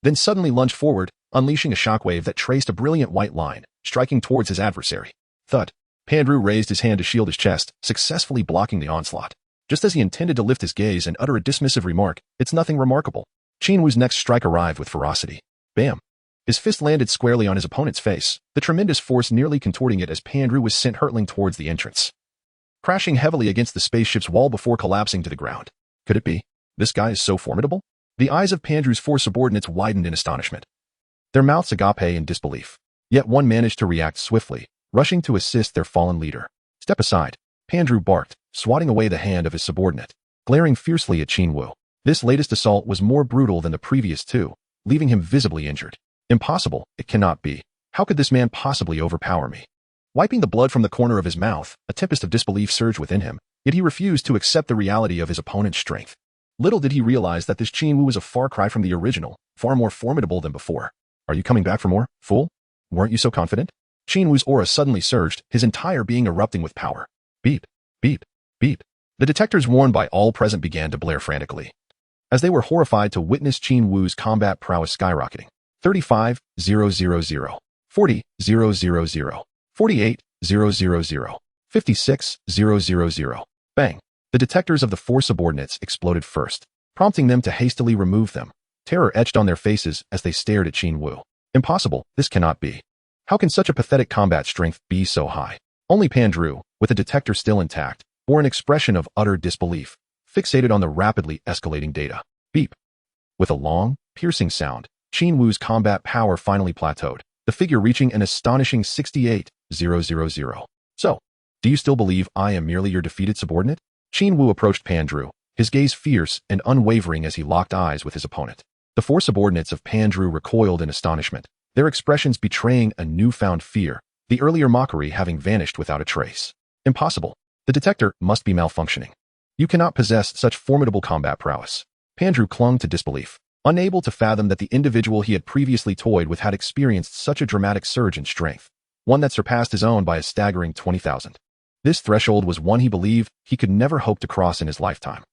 then suddenly lunged forward, unleashing a shockwave that traced a brilliant white line, striking towards his adversary. Thud. Pandru raised his hand to shield his chest, successfully blocking the onslaught. Just as he intended to lift his gaze and utter a dismissive remark, "It's nothing remarkable," Qin Wu's next strike arrived with ferocity. Bam! His fist landed squarely on his opponent's face, the tremendous force nearly contorting it as Pandru was sent hurtling towards the entrance, crashing heavily against the spaceship's wall before collapsing to the ground. Could it be? This guy is so formidable? The eyes of Pandru's four subordinates widened in astonishment, their mouths agape in disbelief. Yet one managed to react swiftly, rushing to assist their fallen leader. "Step aside," Pandru barked, swatting away the hand of his subordinate, glaring fiercely at Qin Wu. This latest assault was more brutal than the previous two, leaving him visibly injured. "Impossible, it cannot be. How could this man possibly overpower me?" Wiping the blood from the corner of his mouth, a tempest of disbelief surged within him, yet he refused to accept the reality of his opponent's strength. Little did he realize that this Qin Wu was a far cry from the original, far more formidable than before. "Are you coming back for more, fool? Weren't you so confident?" Qin Wu's aura suddenly surged, his entire being erupting with power. Beep, beep, beep. The detectors worn by all present began to blare frantically, as they were horrified to witness Qin Wu's combat prowess skyrocketing. 35,000, 40,000, 48,000, 56,000. Bang! The detectors of the four subordinates exploded first, prompting them to hastily remove them. Terror etched on their faces as they stared at Qin Wu. "Impossible, this cannot be. How can such a pathetic combat strength be so high?" Only Pandru, with the detector still intact, bore an expression of utter disbelief, fixated on the rapidly escalating data. Beep. With a long, piercing sound, Qin Wu's combat power finally plateaued, the figure reaching an astonishing 68,000. "So, do you still believe I am merely your defeated subordinate?" Qin Wu approached Pandru, his gaze fierce and unwavering as he locked eyes with his opponent. The four subordinates of Pandru recoiled in astonishment, their expressions betraying a newfound fear, the earlier mockery having vanished without a trace. "Impossible. The detector must be malfunctioning. You cannot possess such formidable combat prowess." Pandru clung to disbelief, unable to fathom that the individual he had previously toyed with had experienced such a dramatic surge in strength, one that surpassed his own by a staggering 20,000. This threshold was one he believed he could never hope to cross in his lifetime.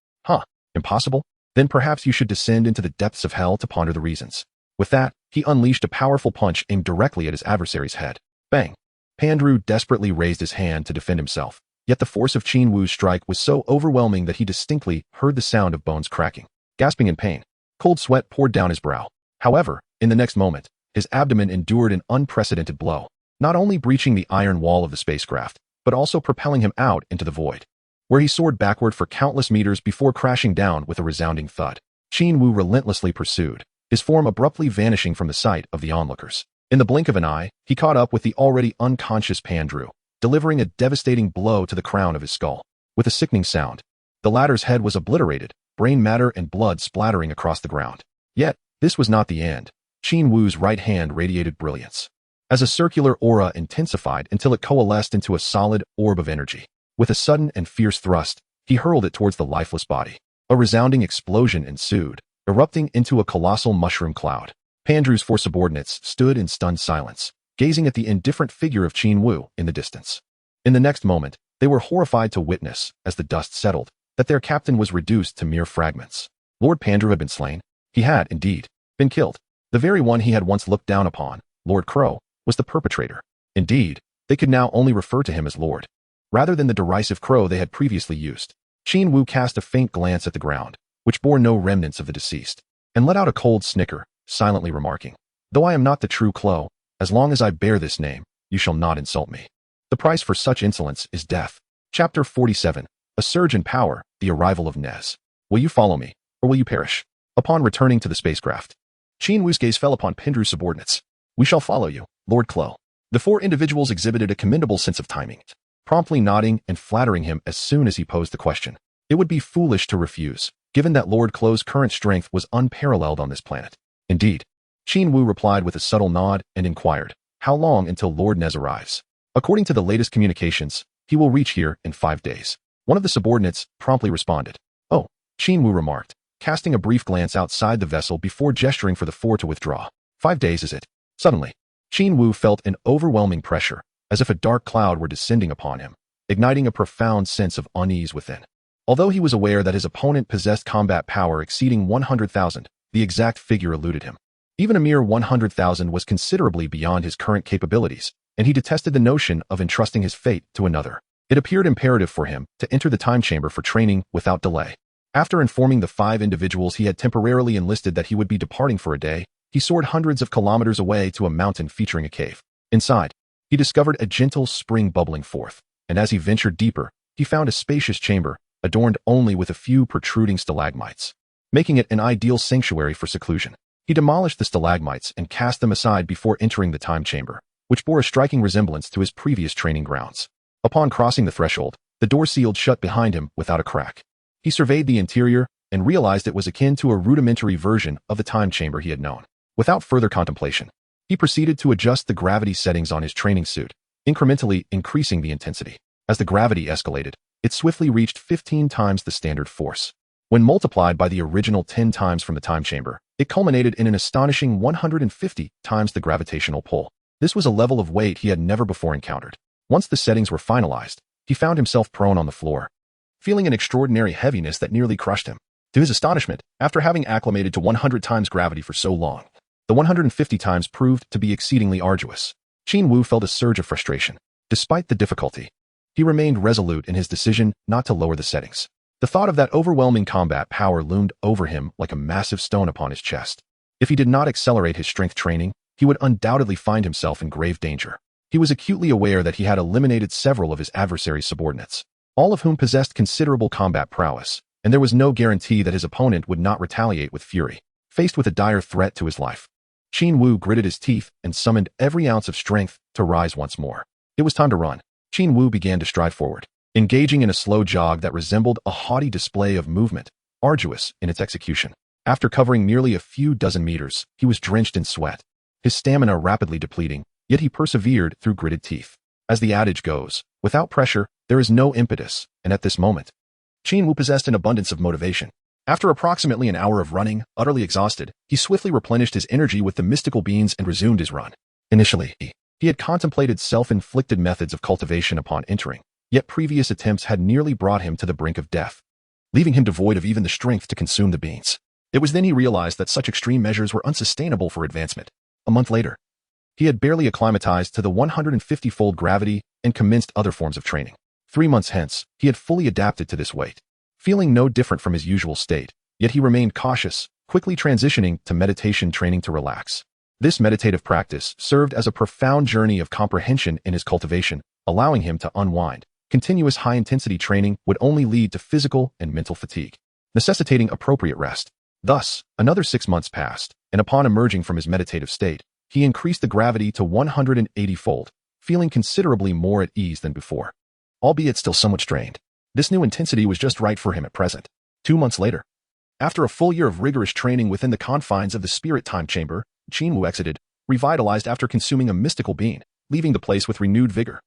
Impossible? Then perhaps you should descend into the depths of hell to ponder the reasons. With that, he unleashed a powerful punch aimed directly at his adversary's head. Bang! Pandru desperately raised his hand to defend himself, yet the force of Qin Wu's strike was so overwhelming that he distinctly heard the sound of bones cracking. Gasping in pain, cold sweat poured down his brow. However, in the next moment, his abdomen endured an unprecedented blow, not only breaching the iron wall of the spacecraft, but also propelling him out into the void, where he soared backward for countless meters before crashing down with a resounding thud. Qin Wu relentlessly pursued, his form abruptly vanishing from the sight of the onlookers. In the blink of an eye, he caught up with the already unconscious Pandru, delivering a devastating blow to the crown of his skull. With a sickening sound, the latter's head was obliterated, brain matter and blood splattering across the ground. Yet, this was not the end. Qin Wu's right hand radiated brilliance, as a circular aura intensified until it coalesced into a solid orb of energy. With a sudden and fierce thrust, he hurled it towards the lifeless body. A resounding explosion ensued, erupting into a colossal mushroom cloud. Pandru's four subordinates stood in stunned silence, gazing at the indifferent figure of Qin Wu in the distance. In the next moment, they were horrified to witness, as the dust settled, that their captain was reduced to mere fragments. Lord Pandru had been slain. He had, indeed, been killed. The very one he had once looked down upon, Lord Crow, was the perpetrator. Indeed, they could now only refer to him as Lord, rather than the derisive Crow they had previously used. Qin Wu cast a faint glance at the ground, which bore no remnants of the deceased, and let out a cold snicker, silently remarking, "Though I am not the true Clo, as long as I bear this name, you shall not insult me. The price for such insolence is death." Chapter 47. A surge in power, the arrival of Nez. Will you follow me, or will you perish? Upon returning to the spacecraft, Qin Wu's gaze fell upon Pandru's subordinates. "We shall follow you, Lord Clo." The four individuals exhibited a commendable sense of timing, promptly nodding and flattering him as soon as he posed the question. It would be foolish to refuse, given that Lord Clo's current strength was unparalleled on this planet. Indeed, Qin Wu replied with a subtle nod and inquired, "How long until Lord Nez arrives?" "According to the latest communications, he will reach here in 5 days." One of the subordinates promptly responded. "Oh," Qin Wu remarked, casting a brief glance outside the vessel before gesturing for the four to withdraw. 5 days, is it?" Suddenly, Qin Wu felt an overwhelming pressure, as if a dark cloud were descending upon him, igniting a profound sense of unease within. Although he was aware that his opponent possessed combat power exceeding 100,000, the exact figure eluded him. Even a mere 100,000 was considerably beyond his current capabilities, and he detested the notion of entrusting his fate to another. It appeared imperative for him to enter the time chamber for training without delay. After informing the 5 individuals he had temporarily enlisted that he would be departing for a day, he soared hundreds of kilometers away to a mountain featuring a cave. Inside, he discovered a gentle spring bubbling forth, and as he ventured deeper, he found a spacious chamber, adorned only with a few protruding stalagmites, making it an ideal sanctuary for seclusion. He demolished the stalagmites and cast them aside before entering the time chamber, which bore a striking resemblance to his previous training grounds. Upon crossing the threshold, the door sealed shut behind him without a crack. He surveyed the interior and realized it was akin to a rudimentary version of the time chamber he had known. Without further contemplation, he proceeded to adjust the gravity settings on his training suit, incrementally increasing the intensity. As the gravity escalated, it swiftly reached 15 times the standard force. When multiplied by the original 10 times from the time chamber, it culminated in an astonishing 150 times the gravitational pull. This was a level of weight he had never before encountered. Once the settings were finalized, he found himself prone on the floor, feeling an extraordinary heaviness that nearly crushed him. To his astonishment, after having acclimated to 100 times gravity for so long, the 150 times proved to be exceedingly arduous. Qin Wu felt a surge of frustration. Despite the difficulty, he remained resolute in his decision not to lower the settings. The thought of that overwhelming combat power loomed over him like a massive stone upon his chest. If he did not accelerate his strength training, he would undoubtedly find himself in grave danger. He was acutely aware that he had eliminated several of his adversary's subordinates, all of whom possessed considerable combat prowess, and there was no guarantee that his opponent would not retaliate with fury. Faced with a dire threat to his life, Qin Wu gritted his teeth and summoned every ounce of strength to rise once more. It was time to run. Qin Wu began to stride forward, engaging in a slow jog that resembled a haughty display of movement, arduous in its execution. After covering merely a few dozen meters, he was drenched in sweat, his stamina rapidly depleting, yet he persevered through gritted teeth. As the adage goes, without pressure, there is no impetus, and at this moment, Qin Wu possessed an abundance of motivation. After approximately an hour of running, utterly exhausted, he swiftly replenished his energy with the mystical beans and resumed his run. Initially, he had contemplated self-inflicted methods of cultivation upon entering, yet previous attempts had nearly brought him to the brink of death, leaving him devoid of even the strength to consume the beans. It was then he realized that such extreme measures were unsustainable for advancement. A month later, he had barely acclimatized to the 150-fold gravity and commenced other forms of training. 3 months hence, he had fully adapted to this weight, feeling no different from his usual state, yet he remained cautious, quickly transitioning to meditation training to relax. This meditative practice served as a profound journey of comprehension in his cultivation, allowing him to unwind. Continuous high-intensity training would only lead to physical and mental fatigue, necessitating appropriate rest. Thus, another 6 months passed, and upon emerging from his meditative state, he increased the gravity to 180-fold, feeling considerably more at ease than before, albeit still somewhat strained. This new intensity was just right for him at present. 2 months later, after a full year of rigorous training within the confines of the spirit time chamber, Qin Wu exited, revitalized after consuming a mystical bean, leaving the place with renewed vigor.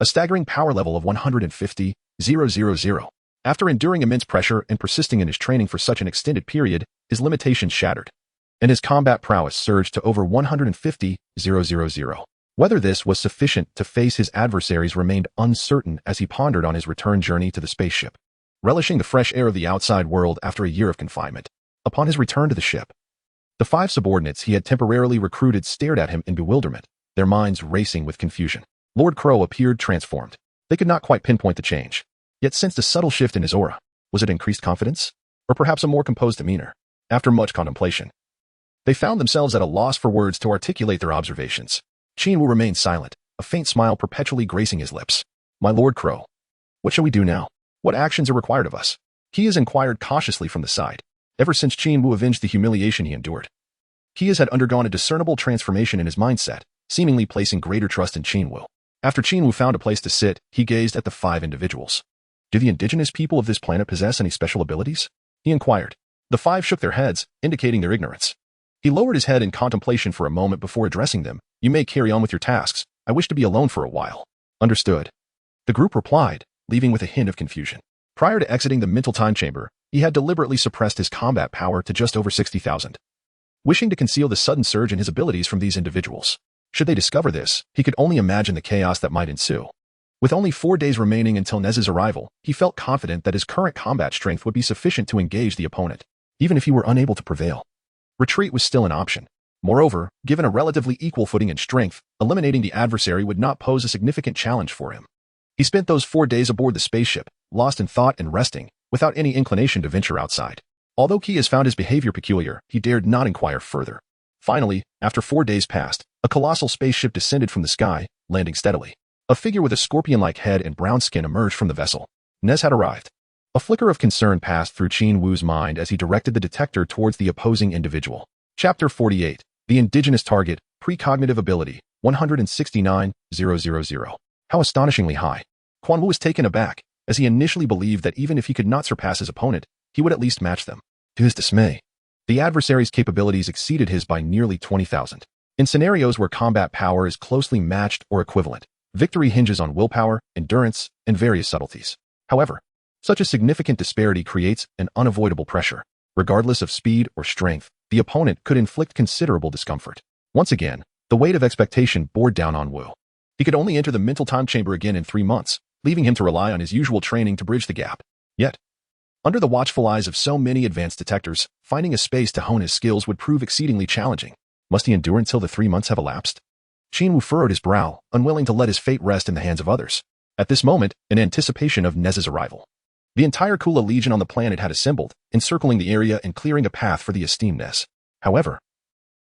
A staggering power level of 150,000. After enduring immense pressure and persisting in his training for such an extended period, his limitations shattered, and his combat prowess surged to over 150,000. Whether this was sufficient to face his adversaries remained uncertain as he pondered on his return journey to the spaceship, relishing the fresh air of the outside world after a year of confinement. Upon his return to the ship, the 5 subordinates he had temporarily recruited stared at him in bewilderment, their minds racing with confusion. Lord Crow appeared transformed. They could not quite pinpoint the change, yet sensed a subtle shift in his aura. Was it increased confidence? Or perhaps a more composed demeanor? After much contemplation, they found themselves at a loss for words to articulate their observations. Qin Wu remained silent, a faint smile perpetually gracing his lips. My Lord Crow, what shall we do now? What actions are required of us? He has inquired cautiously from the side. Ever since Qin Wu avenged the humiliation he endured, he had undergone a discernible transformation in his mindset, seemingly placing greater trust in Qin Wu. After Qin Wu found a place to sit, he gazed at the 5 individuals. Do the indigenous people of this planet possess any special abilities? He inquired. The 5 shook their heads, indicating their ignorance. He lowered his head in contemplation for a moment before addressing them. You may carry on with your tasks. I wish to be alone for a while. Understood. The group replied, leaving with a hint of confusion. Prior to exiting the mental time chamber, he had deliberately suppressed his combat power to just over 60,000, wishing to conceal the sudden surge in his abilities from these individuals. Should they discover this, he could only imagine the chaos that might ensue. With only 4 days remaining until Nez's arrival, he felt confident that his current combat strength would be sufficient to engage the opponent, even if he were unable to prevail. Retreat was still an option. Moreover, given a relatively equal footing in strength, eliminating the adversary would not pose a significant challenge for him. He spent those 4 days aboard the spaceship, lost in thought and resting, without any inclination to venture outside. Although Qi has found his behavior peculiar, he dared not inquire further. Finally, after 4 days passed, a colossal spaceship descended from the sky, landing steadily. A figure with a scorpion-like head and brown skin emerged from the vessel. Nez had arrived. A flicker of concern passed through Qin Wu's mind as he directed the detector towards the opposing individual. Chapter 48. The Indigenous Target, Precognitive Ability, 169,000. How astonishingly high. Quan Wu was taken aback, as he initially believed that even if he could not surpass his opponent, he would at least match them. To his dismay, the adversary's capabilities exceeded his by nearly 20,000. In scenarios where combat power is closely matched or equivalent, victory hinges on willpower, endurance, and various subtleties. However, such a significant disparity creates an unavoidable pressure. Regardless of speed or strength, the opponent could inflict considerable discomfort. Once again, the weight of expectation bore down on Wu. He could only enter the mental time chamber again in 3 months, leaving him to rely on his usual training to bridge the gap. Yet, under the watchful eyes of so many advanced detectors, finding a space to hone his skills would prove exceedingly challenging. Must he endure until the 3 months have elapsed? Qin Wu furrowed his brow, unwilling to let his fate rest in the hands of others. At this moment, in anticipation of Nez's arrival, the entire Kula Legion on the planet had assembled, encircling the area and clearing a path for the esteemed Nez. However,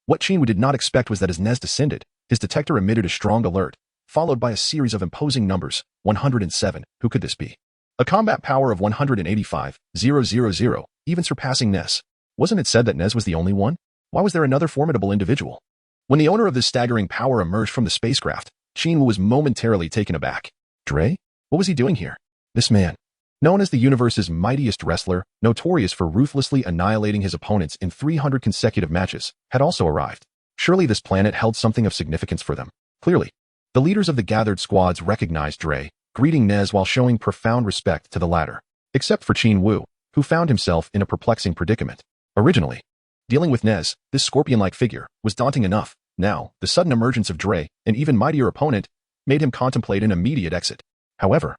what Qin Wu did not expect was that as Nez descended, his detector emitted a strong alert, followed by a series of imposing numbers. 107. Who could this be? A combat power of 185,000, even surpassing Nez. Wasn't it said that Nez was the only one? Why was there another formidable individual? When the owner of this staggering power emerged from the spacecraft, Qin Wu was momentarily taken aback. Dre? What was he doing here? This man, known as the universe's mightiest wrestler, notorious for ruthlessly annihilating his opponents in 300 consecutive matches, had also arrived. Surely this planet held something of significance for them. Clearly, the leaders of the gathered squads recognized Dre, greeting Nez while showing profound respect to the latter. Except for Qin Wu, who found himself in a perplexing predicament. Originally, dealing with Nez, this scorpion-like figure, was daunting enough. Now, the sudden emergence of Dre, an even mightier opponent, made him contemplate an immediate exit. However,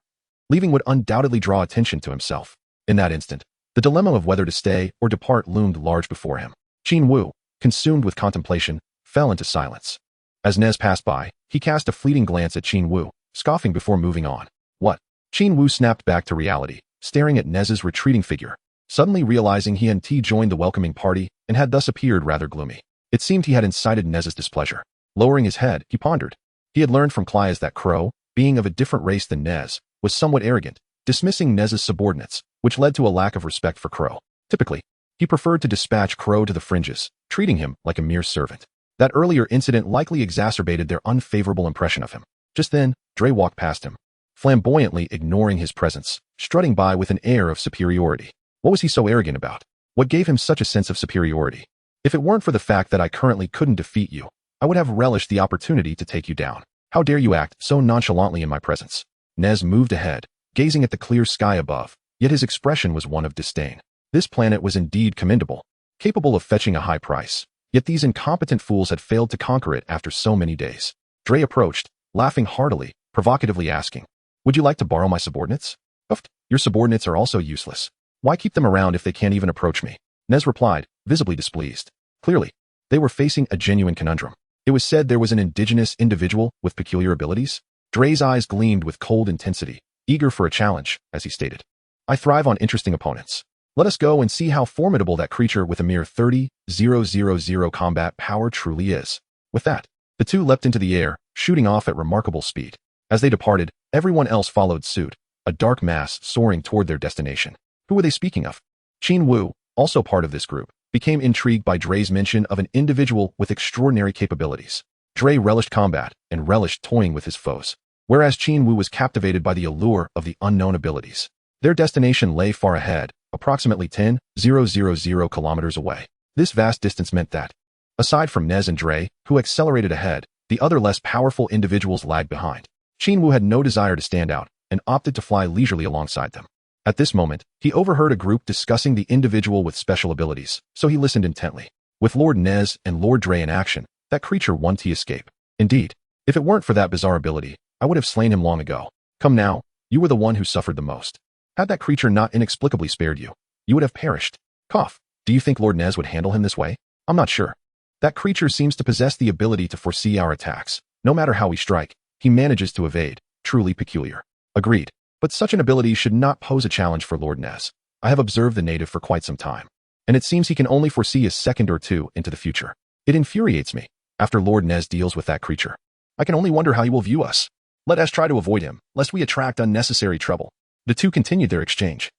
leaving would undoubtedly draw attention to himself. In that instant, the dilemma of whether to stay or depart loomed large before him. Qin Wu, consumed with contemplation, fell into silence. As Nez passed by, he cast a fleeting glance at Qin Wu, scoffing before moving on. What? Qin Wu snapped back to reality, staring at Nez's retreating figure, suddenly realizing he hadn't joined the welcoming party and had thus appeared rather gloomy. It seemed he had incited Nez's displeasure. Lowering his head, he pondered. He had learned from Clias that Crow, being of a different race than Nez, was somewhat arrogant, dismissing Nez's subordinates, which led to a lack of respect for Crow. Typically, he preferred to dispatch Crow to the fringes, treating him like a mere servant. That earlier incident likely exacerbated their unfavorable impression of him. Just then, Dre walked past him, flamboyantly ignoring his presence, strutting by with an air of superiority. What was he so arrogant about? What gave him such a sense of superiority? If it weren't for the fact that I currently couldn't defeat you, I would have relished the opportunity to take you down. How dare you act so nonchalantly in my presence? Nez moved ahead, gazing at the clear sky above, yet his expression was one of disdain. This planet was indeed commendable, capable of fetching a high price, yet these incompetent fools had failed to conquer it after so many days. Dre approached, laughing heartily, provocatively asking, "Would you like to borrow my subordinates?" "Uft, your subordinates are also useless. Why keep them around if they can't even approach me?" Nez replied, visibly displeased. Clearly, they were facing a genuine conundrum. It was said there was an indigenous individual with peculiar abilities. Dre's eyes gleamed with cold intensity, eager for a challenge, as he stated. "I thrive on interesting opponents. Let us go and see how formidable that creature with a mere 30,000 combat power truly is." With that, the two leapt into the air, shooting off at remarkable speed. As they departed, everyone else followed suit, a dark mass soaring toward their destination. Who were they speaking of? Qin Wu, also part of this group, became intrigued by Dre's mention of an individual with extraordinary capabilities. Dre relished combat and relished toying with his foes, whereas Qin Wu was captivated by the allure of the unknown abilities. Their destination lay far ahead, approximately 10,000 kilometers away. This vast distance meant that, aside from Nez and Dre, who accelerated ahead, the other less powerful individuals lagged behind. Qin Wu had no desire to stand out and opted to fly leisurely alongside them. At this moment, he overheard a group discussing the individual with special abilities, so he listened intently. With Lord Nez and Lord Dre in action, that creature won to escape. Indeed, if it weren't for that bizarre ability, I would have slain him long ago. Come now, you were the one who suffered the most. Had that creature not inexplicably spared you, you would have perished. Cough. Do you think Lord Nez would handle him this way? I'm not sure. That creature seems to possess the ability to foresee our attacks. No matter how we strike, he manages to evade. Truly peculiar. Agreed. But such an ability should not pose a challenge for Lord Nez. I have observed the native for quite some time, and it seems he can only foresee a second or two into the future. It infuriates me. After Lord Nez deals with that creature, I can only wonder how he will view us. Let us try to avoid him, lest we attract unnecessary trouble. The two continued their exchange,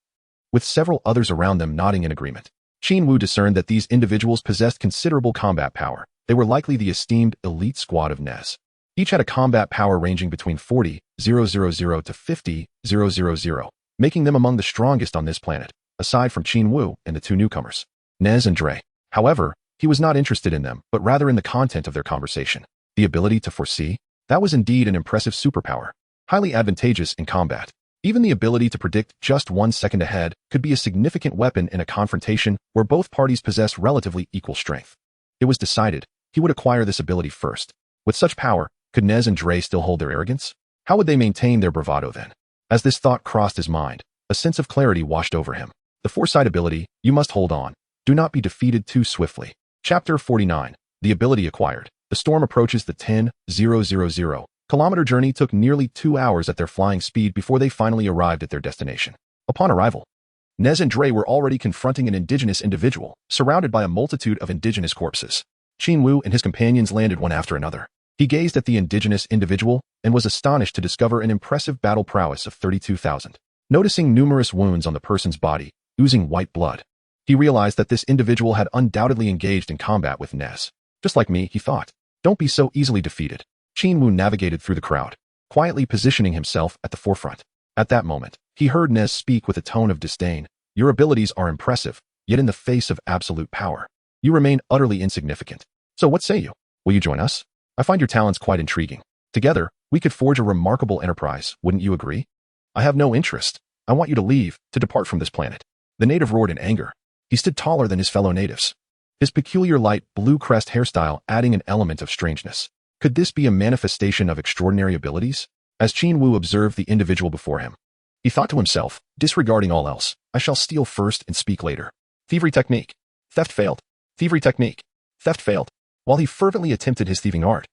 with several others around them nodding in agreement. Qin Wu discerned that these individuals possessed considerable combat power. They were likely the esteemed elite squad of Nez. Each had a combat power ranging between 40,000 to 50,000, making them among the strongest on this planet, aside from Qin Wu and the two newcomers, Nez and Dre. However, he was not interested in them, but rather in the content of their conversation. The ability to foresee? That was indeed an impressive superpower, highly advantageous in combat. Even the ability to predict just 1 second ahead could be a significant weapon in a confrontation where both parties possess relatively equal strength. It was decided he would acquire this ability first. With such power, could Nez and Dre still hold their arrogance? How would they maintain their bravado then? As this thought crossed his mind, a sense of clarity washed over him. The foresight ability, you must hold on. Do not be defeated too swiftly. Chapter 49. The ability acquired. The storm approaches the 10,000 kilometer journey took nearly 2 hours at their flying speed before they finally arrived at their destination. Upon arrival, Nez and Dre were already confronting an indigenous individual, surrounded by a multitude of indigenous corpses. Qin Wu and his companions landed one after another. He gazed at the indigenous individual and was astonished to discover an impressive battle prowess of 32,000. Noticing numerous wounds on the person's body, oozing white blood, he realized that this individual had undoubtedly engaged in combat with Nez. Just like me, he thought. Don't be so easily defeated. Qin Wu navigated through the crowd, quietly positioning himself at the forefront. At that moment, he heard Nez speak with a tone of disdain. Your abilities are impressive, yet in the face of absolute power, you remain utterly insignificant. So what say you? Will you join us? I find your talents quite intriguing. Together, we could forge a remarkable enterprise, wouldn't you agree? I have no interest. I want you to leave, to depart from this planet. The native roared in anger. He stood taller than his fellow natives, his peculiar light blue crest hairstyle adding an element of strangeness. Could this be a manifestation of extraordinary abilities? As Qin Wu observed the individual before him, he thought to himself, disregarding all else, I shall steal first and speak later. Thievery technique. Theft failed. Thievery technique. Theft failed. While he fervently attempted his thieving art,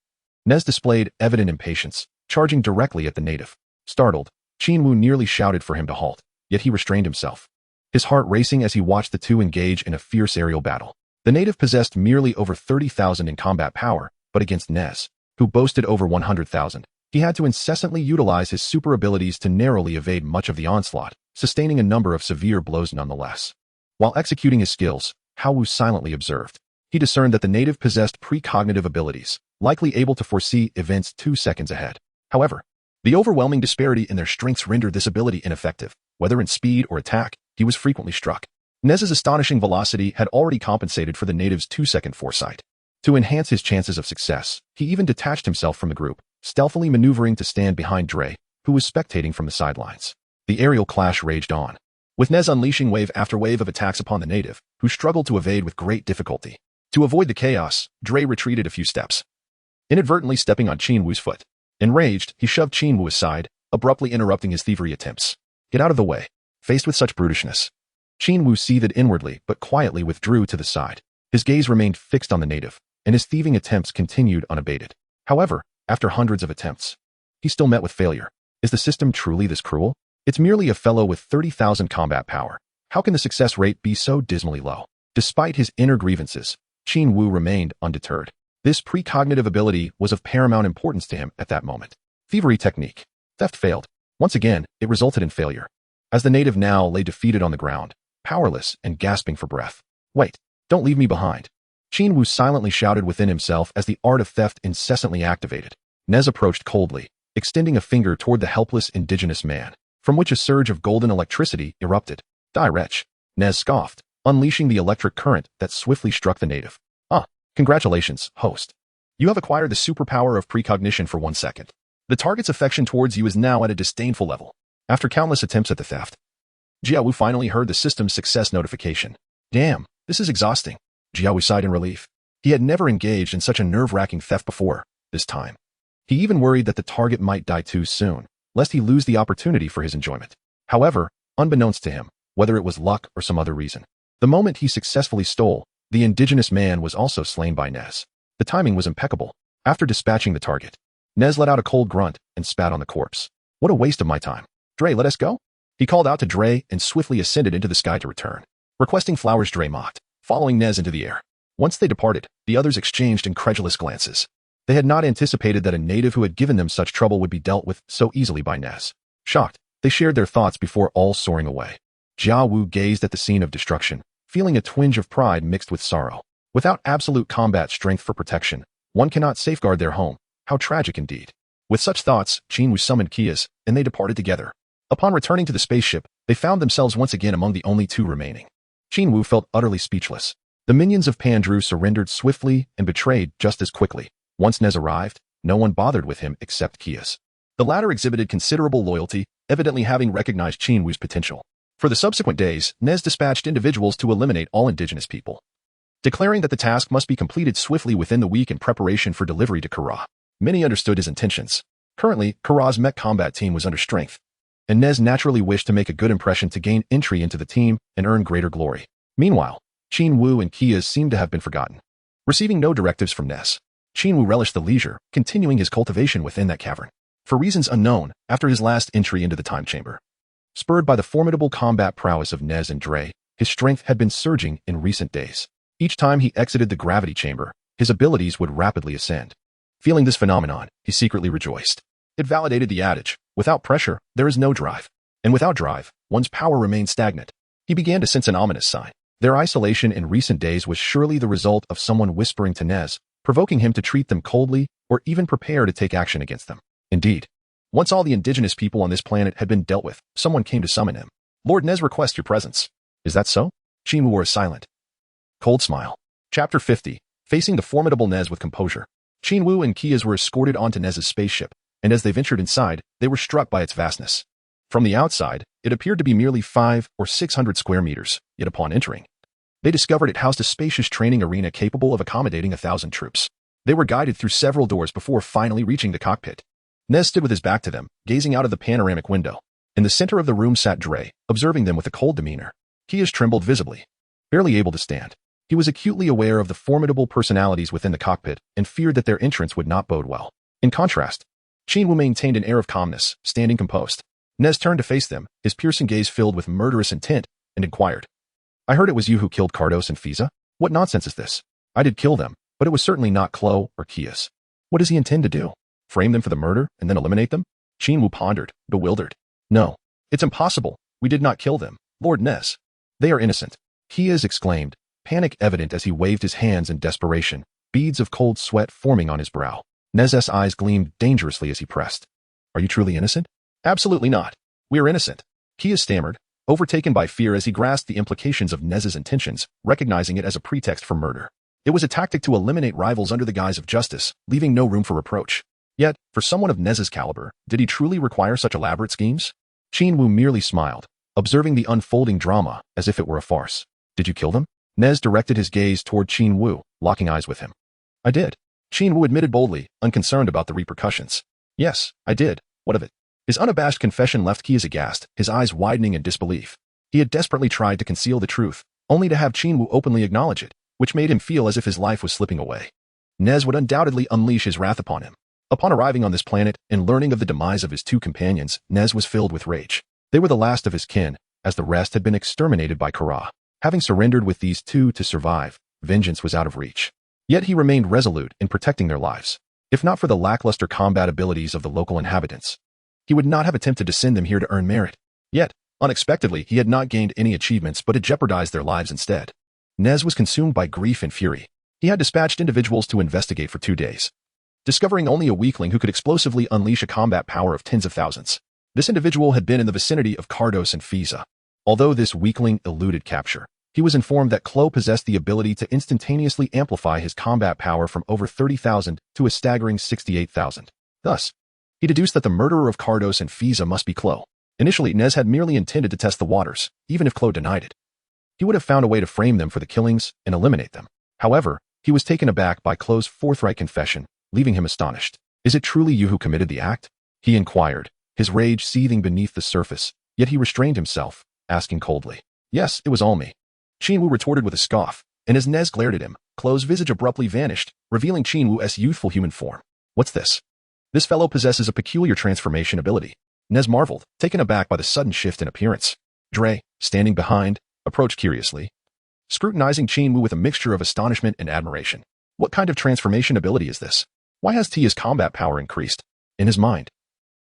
Nez displayed evident impatience, charging directly at the native. Startled, Qin Wu nearly shouted for him to halt, yet he restrained himself, his heart racing as he watched the two engage in a fierce aerial battle. The native possessed merely over 30,000 in combat power, but against Nez, who boasted over 100,000, he had to incessantly utilize his super abilities to narrowly evade much of the onslaught, sustaining a number of severe blows nonetheless. While executing his skills, Wu silently observed. He discerned that the native possessed precognitive abilities, likely able to foresee events 2 seconds ahead. However, the overwhelming disparity in their strengths rendered this ability ineffective. Whether in speed or attack, he was frequently struck. Nez's astonishing velocity had already compensated for the native's 2-second foresight. To enhance his chances of success, he even detached himself from the group, stealthily maneuvering to stand behind Dre, who was spectating from the sidelines. The aerial clash raged on, with Nez unleashing wave after wave of attacks upon the native, who struggled to evade with great difficulty. To avoid the chaos, Dre retreated a few steps, inadvertently stepping on Qin Wu's foot. Enraged, he shoved Qin Wu aside, abruptly interrupting his thievery attempts. Get out of the way. Faced with such brutishness, Qin Wu seethed inwardly but quietly withdrew to the side. His gaze remained fixed on the native, and his thieving attempts continued unabated. However, after hundreds of attempts, he still met with failure. Is the system truly this cruel? It's merely a fellow with 30,000 combat power. How can the success rate be so dismally low? Despite his inner grievances, Qin Wu remained undeterred. This precognitive ability was of paramount importance to him at that moment. Thievery technique. Theft failed. Once again, it resulted in failure, as the native now lay defeated on the ground, powerless and gasping for breath. Wait, don't leave me behind. Qin Wu silently shouted within himself as the art of theft incessantly activated. Nez approached coldly, extending a finger toward the helpless indigenous man, from which a surge of golden electricity erupted. Die, wretch. Nez scoffed, unleashing the electric current that swiftly struck the native. Congratulations, host. You have acquired the superpower of precognition for 1 second. The target's affection towards you is now at a disdainful level. After countless attempts at the theft, Wu finally heard the system's success notification. Damn, this is exhausting. Wu sighed in relief. He had never engaged in such a nerve-wracking theft before, this time. He even worried that the target might die too soon, lest he lose the opportunity for his enjoyment. However, unbeknownst to him, whether it was luck or some other reason, the moment he successfully stole, the indigenous man was also slain by Nez. The timing was impeccable. After dispatching the target, Nez let out a cold grunt and spat on the corpse. What a waste of my time. Dre, let us go? He called out to Dre and swiftly ascended into the sky to return. Requesting flowers, Dre mocked, following Nez into the air. Once they departed, the others exchanged incredulous glances. They had not anticipated that a native who had given them such trouble would be dealt with so easily by Nez. Shocked, they shared their thoughts before all soaring away. Wu gazed at the scene of destruction, feeling a twinge of pride mixed with sorrow. Without absolute combat strength for protection, one cannot safeguard their home. How tragic indeed. With such thoughts, Qin Wu summoned Kias, and they departed together. Upon returning to the spaceship, they found themselves once again among the only two remaining. Qin Wu felt utterly speechless. The minions of Pandru surrendered swiftly and betrayed just as quickly. Once Nez arrived, no one bothered with him except Kias. The latter exhibited considerable loyalty, evidently having recognized Qin Wu's potential. For the subsequent days, Nez dispatched individuals to eliminate all indigenous people, declaring that the task must be completed swiftly within the week in preparation for delivery to Kara. Many understood his intentions. Currently, Kara's mech combat team was under strength, and Nez naturally wished to make a good impression to gain entry into the team and earn greater glory. Meanwhile, Qin Wu and Kias seemed to have been forgotten. Receiving no directives from Nez, Qin Wu relished the leisure, continuing his cultivation within that cavern. For reasons unknown, after his last entry into the time chamber, spurred by the formidable combat prowess of Nez and Dre, his strength had been surging in recent days. Each time he exited the gravity chamber, his abilities would rapidly ascend. Feeling this phenomenon, he secretly rejoiced. It validated the adage, without pressure, there is no drive. And without drive, one's power remains stagnant. He began to sense an ominous sign. Their isolation in recent days was surely the result of someone whispering to Nez, provoking him to treat them coldly or even prepare to take action against them. Indeed, once all the indigenous people on this planet had been dealt with, someone came to summon him. Lord Nez requests your presence. Is that so? Qin Wu wore a silent, cold smile. Chapter 50. Facing the formidable Nez with composure. Qin Wu and Kias were escorted onto Nez's spaceship, and as they ventured inside, they were struck by its vastness. From the outside, it appeared to be merely 500 or 600 square meters, yet upon entering, they discovered it housed a spacious training arena capable of accommodating 1,000 troops. They were guided through several doors before finally reaching the cockpit. Nez stood with his back to them, gazing out of the panoramic window. In the center of the room sat Dre, observing them with a cold demeanor. Kias trembled visibly, barely able to stand. He was acutely aware of the formidable personalities within the cockpit and feared that their entrance would not bode well. In contrast, Qin Wu maintained an air of calmness, standing composed. Nez turned to face them, his piercing gaze filled with murderous intent, and inquired, "I heard it was you who killed Cardos and Frieza? What nonsense is this? I did kill them, but it was certainly not Klo or Kias. What does he intend to do? Frame them for the murder and then eliminate them?" Qin Wu pondered, bewildered. "No, it's impossible. We did not kill them, Lord Nez. They are innocent." Kias exclaimed, panic evident as he waved his hands in desperation, beads of cold sweat forming on his brow. Nez's eyes gleamed dangerously as he pressed. "Are you truly innocent?" "Absolutely not. We are innocent," Kias stammered, overtaken by fear as he grasped the implications of Nez's intentions, recognizing it as a pretext for murder. It was a tactic to eliminate rivals under the guise of justice, leaving no room for reproach. Yet, for someone of Nez's caliber, did he truly require such elaborate schemes? Qin Wu merely smiled, observing the unfolding drama as if it were a farce. "Did you kill them?" Nez directed his gaze toward Qin Wu, locking eyes with him. "I did," Qin Wu admitted boldly, unconcerned about the repercussions. "Yes, I did. What of it?" His unabashed confession left Kias aghast, his eyes widening in disbelief. He had desperately tried to conceal the truth, only to have Qin Wu openly acknowledge it, which made him feel as if his life was slipping away. Nez would undoubtedly unleash his wrath upon him. Upon arriving on this planet and learning of the demise of his two companions, Nez was filled with rage. They were the last of his kin, as the rest had been exterminated by Kara. Having surrendered with these two to survive, vengeance was out of reach. Yet he remained resolute in protecting their lives. If not for the lackluster combat abilities of the local inhabitants, he would not have attempted to send them here to earn merit. Yet, unexpectedly, he had not gained any achievements but had jeopardized their lives instead. Nez was consumed by grief and fury. He had dispatched individuals to investigate for 2 days, discovering only a weakling who could explosively unleash a combat power of tens of thousands. This individual had been in the vicinity of Cardos and Frieza. Although this weakling eluded capture, he was informed that Klo possessed the ability to instantaneously amplify his combat power from over 30,000 to a staggering 68,000. Thus, he deduced that the murderer of Cardos and Frieza must be Klo. Initially, Nez had merely intended to test the waters, even if Klo denied it. He would have found a way to frame them for the killings and eliminate them. However, he was taken aback by Klo's forthright confession, leaving him astonished. "Is it truly you who committed the act?" he inquired, his rage seething beneath the surface, yet he restrained himself, asking coldly. "Yes, it was all me," Qin Wu retorted with a scoff, and as Nez glared at him, Klo's visage abruptly vanished, revealing Qin Wu's youthful human form. "What's this? This fellow possesses a peculiar transformation ability." Nez marveled, taken aback by the sudden shift in appearance. Dre, standing behind, approached curiously, scrutinizing Qin Wu with a mixture of astonishment and admiration. "What kind of transformation ability is this? Why has Tia's combat power increased?" In his mind,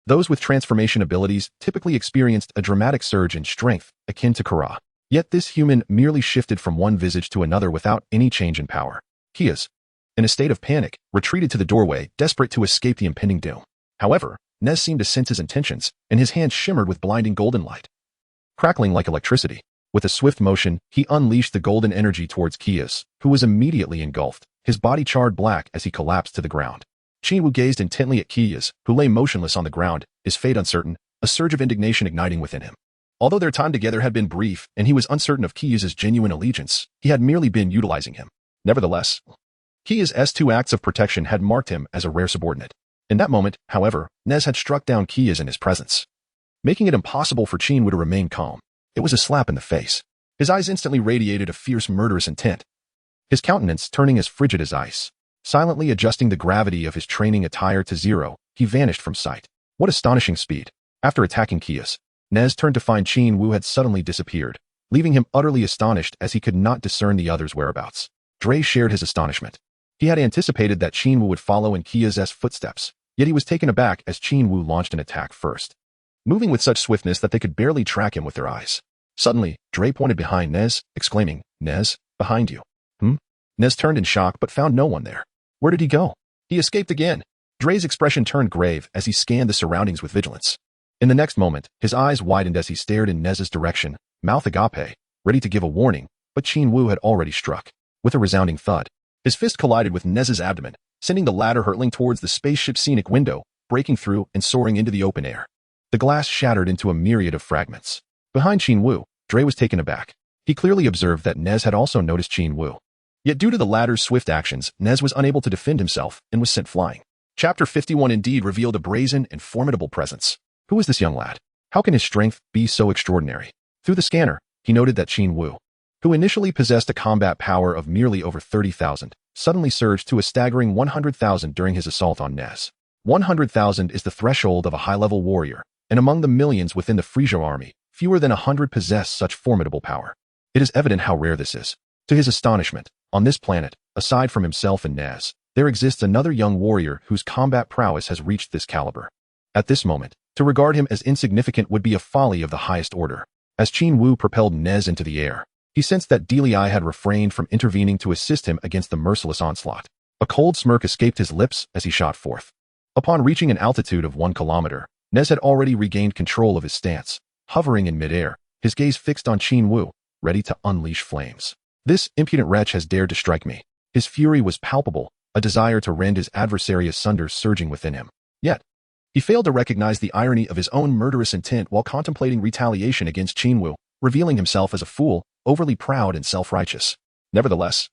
those with transformation abilities typically experienced a dramatic surge in strength, akin to Kara. Yet this human merely shifted from one visage to another without any change in power. Kias, in a state of panic, retreated to the doorway, desperate to escape the impending doom. However, Nez seemed to sense his intentions, and his hand shimmered with blinding golden light, crackling like electricity. With a swift motion, he unleashed the golden energy towards Kias, who was immediately engulfed, his body charred black as he collapsed to the ground. Qin Wu gazed intently at Kias, who lay motionless on the ground, his fate uncertain, a surge of indignation igniting within him. Although their time together had been brief and he was uncertain of Kias' genuine allegiance, he had merely been utilizing him. Nevertheless, Kias' 2 acts of protection had marked him as a rare subordinate. In that moment, however, Nez had struck down Kias in his presence, making it impossible for Qin Wu to remain calm. It was a slap in the face. His eyes instantly radiated a fierce, murderous intent, his countenance turning as frigid as ice. Silently adjusting the gravity of his training attire to 0, he vanished from sight. What astonishing speed! After attacking Kias, Nez turned to find Qin Wu had suddenly disappeared, leaving him utterly astonished as he could not discern the other's whereabouts. Dre shared his astonishment. He had anticipated that Qin Wu would follow in Kias' footsteps, yet he was taken aback as Qin Wu launched an attack first, moving with such swiftness that they could barely track him with their eyes. Suddenly, Dre pointed behind Nez, exclaiming, "Nez, behind you." Nez turned in shock but found no one there. Where did he go? He escaped again. Dre's expression turned grave as he scanned the surroundings with vigilance. In the next moment, his eyes widened as he stared in Nez's direction, mouth agape, ready to give a warning, but Qin Wu had already struck. With a resounding thud, his fist collided with Nez's abdomen, sending the latter hurtling towards the spaceship's scenic window, breaking through and soaring into the open air. The glass shattered into a myriad of fragments. Behind Qin Wu, Dre was taken aback. He clearly observed that Nez had also noticed Qin Wu. Yet due to the latter's swift actions, Nez was unable to defend himself and was sent flying. Chapter 51 indeed revealed a brazen and formidable presence. Who is this young lad? How can his strength be so extraordinary? Through the scanner, he noted that Qin Wu, who initially possessed a combat power of merely over 30,000, suddenly surged to a staggering 100,000 during his assault on Nez. 100,000 is the threshold of a high-level warrior, and among the millions within the Frieza army, fewer than 100 possess such formidable power. It is evident how rare this is. To his astonishment, on this planet, aside from himself and Nez, there exists another young warrior whose combat prowess has reached this caliber. At this moment, to regard him as insignificant would be a folly of the highest order. As Qin Wu propelled Nez into the air, he sensed that Delii had refrained from intervening to assist him against the merciless onslaught. A cold smirk escaped his lips as he shot forth. Upon reaching an altitude of 1 kilometer, Nez had already regained control of his stance. Hovering in midair, his gaze fixed on Qin Wu, ready to unleash flames. This impudent wretch has dared to strike me. His fury was palpable, a desire to rend his adversary asunder surging within him. Yet, he failed to recognize the irony of his own murderous intent while contemplating retaliation against Qin Wu, revealing himself as a fool, overly proud and self-righteous. Nevertheless,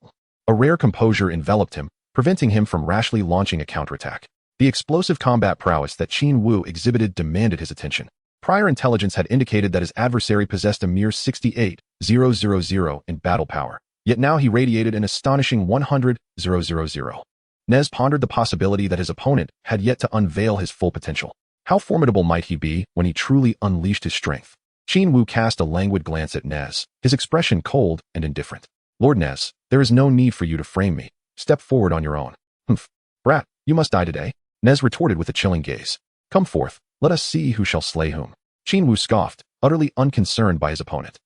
a rare composure enveloped him, preventing him from rashly launching a counterattack. The explosive combat prowess that Qin Wu exhibited demanded his attention. Prior intelligence had indicated that his adversary possessed a mere 68,000 in battle power, yet now he radiated an astonishing 100,000. Nez pondered the possibility that his opponent had yet to unveil his full potential. How formidable might he be when he truly unleashed his strength? Qin Wu cast a languid glance at Nez, his expression cold and indifferent. Lord Nez, there is no need for you to frame me. Step forward on your own. Humph. Brat, you must die today. Nez retorted with a chilling gaze. Come forth, let us see who shall slay whom. Qin Wu scoffed, utterly unconcerned by his opponent.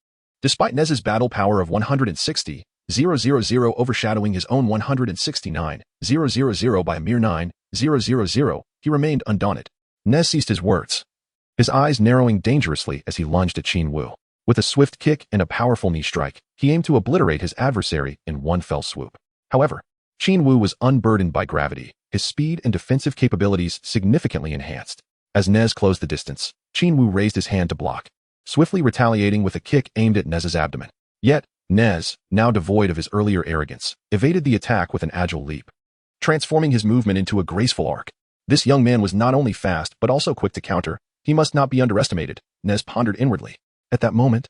Despite Nez's battle power of 160,000 overshadowing his own 169,000 by a mere 9,000, he remained undaunted. Nez ceased his words, his eyes narrowing dangerously as he lunged at Qin Wu. With a swift kick and a powerful knee strike, he aimed to obliterate his adversary in one fell swoop. However, Qin Wu was unburdened by gravity, his speed and defensive capabilities significantly enhanced. As Nez closed the distance, Qin Wu raised his hand to block, swiftly retaliating with a kick aimed at Nez's abdomen. Yet, Nez, now devoid of his earlier arrogance, evaded the attack with an agile leap, transforming his movement into a graceful arc. This young man was not only fast but also quick to counter. He must not be underestimated, Nez pondered inwardly. At that moment,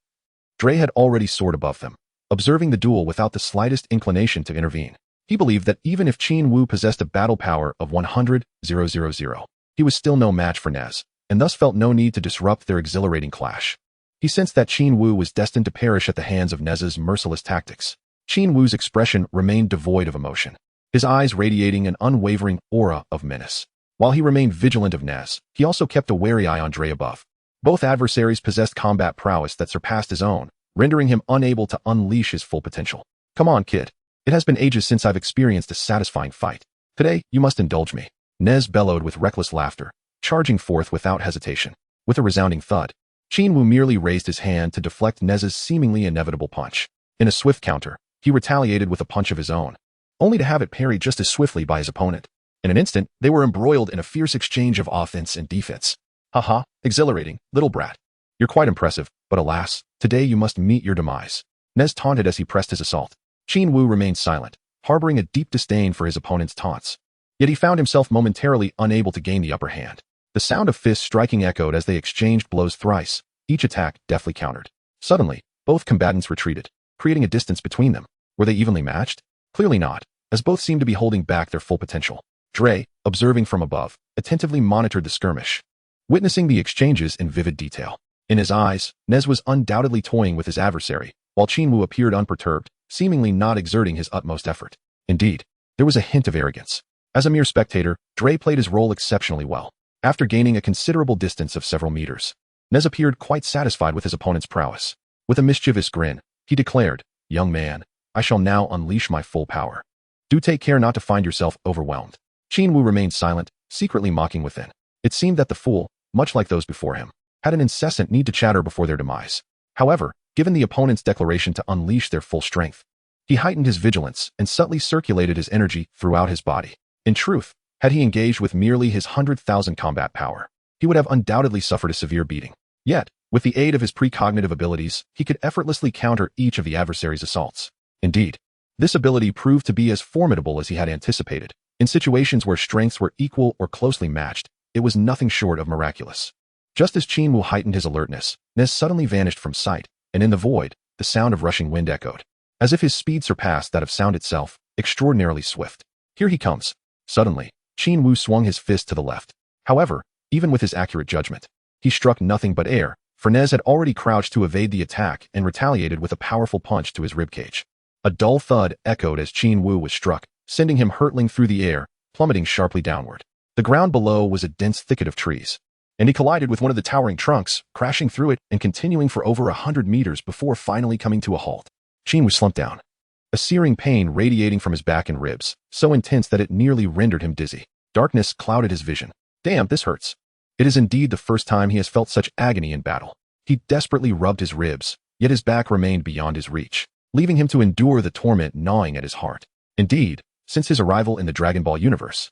Dre had already soared above them, observing the duel without the slightest inclination to intervene. He believed that even if Qin Wu possessed a battle power of 100,000, he was still no match for Nez, and thus felt no need to disrupt their exhilarating clash. He sensed that Qin Wu was destined to perish at the hands of Nez's merciless tactics. Qin Wu's expression remained devoid of emotion, his eyes radiating an unwavering aura of menace. While he remained vigilant of Nez, he also kept a wary eye on Dre above. Both adversaries possessed combat prowess that surpassed his own, rendering him unable to unleash his full potential. Come on, kid. It has been ages since I've experienced a satisfying fight. Today, you must indulge me. Nez bellowed with reckless laughter, charging forth without hesitation. With a resounding thud, Qin Wu merely raised his hand to deflect Nez's seemingly inevitable punch. In a swift counter, he retaliated with a punch of his own, only to have it parried just as swiftly by his opponent. In an instant, they were embroiled in a fierce exchange of offense and defense. Haha, exhilarating, little brat. You're quite impressive, but alas, today you must meet your demise. Nez taunted as he pressed his assault. Qin Wu remained silent, harboring a deep disdain for his opponent's taunts. Yet he found himself momentarily unable to gain the upper hand. The sound of fists striking echoed as they exchanged blows thrice, each attack deftly countered. Suddenly, both combatants retreated, creating a distance between them. Were they evenly matched? Clearly not, as both seemed to be holding back their full potential. Dre, observing from above, attentively monitored the skirmish, witnessing the exchanges in vivid detail. In his eyes, Nez was undoubtedly toying with his adversary, while Qin Wu appeared unperturbed, seemingly not exerting his utmost effort. Indeed, there was a hint of arrogance. As a mere spectator, Dre played his role exceptionally well. After gaining a considerable distance of several meters, Nez appeared quite satisfied with his opponent's prowess. With a mischievous grin, he declared, "Young man, I shall now unleash my full power. Do take care not to find yourself overwhelmed." Qin Wu remained silent, secretly mocking within. It seemed that the fool, much like those before him, had an incessant need to chatter before their demise. However, given the opponent's declaration to unleash their full strength, he heightened his vigilance and subtly circulated his energy throughout his body. In truth, had he engaged with merely his 100,000 combat power, he would have undoubtedly suffered a severe beating. Yet, with the aid of his precognitive abilities, he could effortlessly counter each of the adversary's assaults. Indeed, this ability proved to be as formidable as he had anticipated. In situations where strengths were equal or closely matched, it was nothing short of miraculous. Just as Qin Wu heightened his alertness, Nez suddenly vanished from sight, and in the void, the sound of rushing wind echoed. As if his speed surpassed that of sound itself, extraordinarily swift. Here he comes. Suddenly, Qin Wu swung his fist to the left. However, even with his accurate judgment, he struck nothing but air, for Nez had already crouched to evade the attack and retaliated with a powerful punch to his ribcage. A dull thud echoed as Qin Wu was struck, sending him hurtling through the air, plummeting sharply downward. The ground below was a dense thicket of trees, and he collided with one of the towering trunks, crashing through it and continuing for over 100 meters before finally coming to a halt. Qin Wu slumped down, a searing pain radiating from his back and ribs, so intense that it nearly rendered him dizzy. Darkness clouded his vision. Damn, this hurts. It is indeed the first time he has felt such agony in battle. He desperately rubbed his ribs, yet his back remained beyond his reach, leaving him to endure the torment gnawing at his heart. Indeed, since his arrival in the Dragon Ball universe,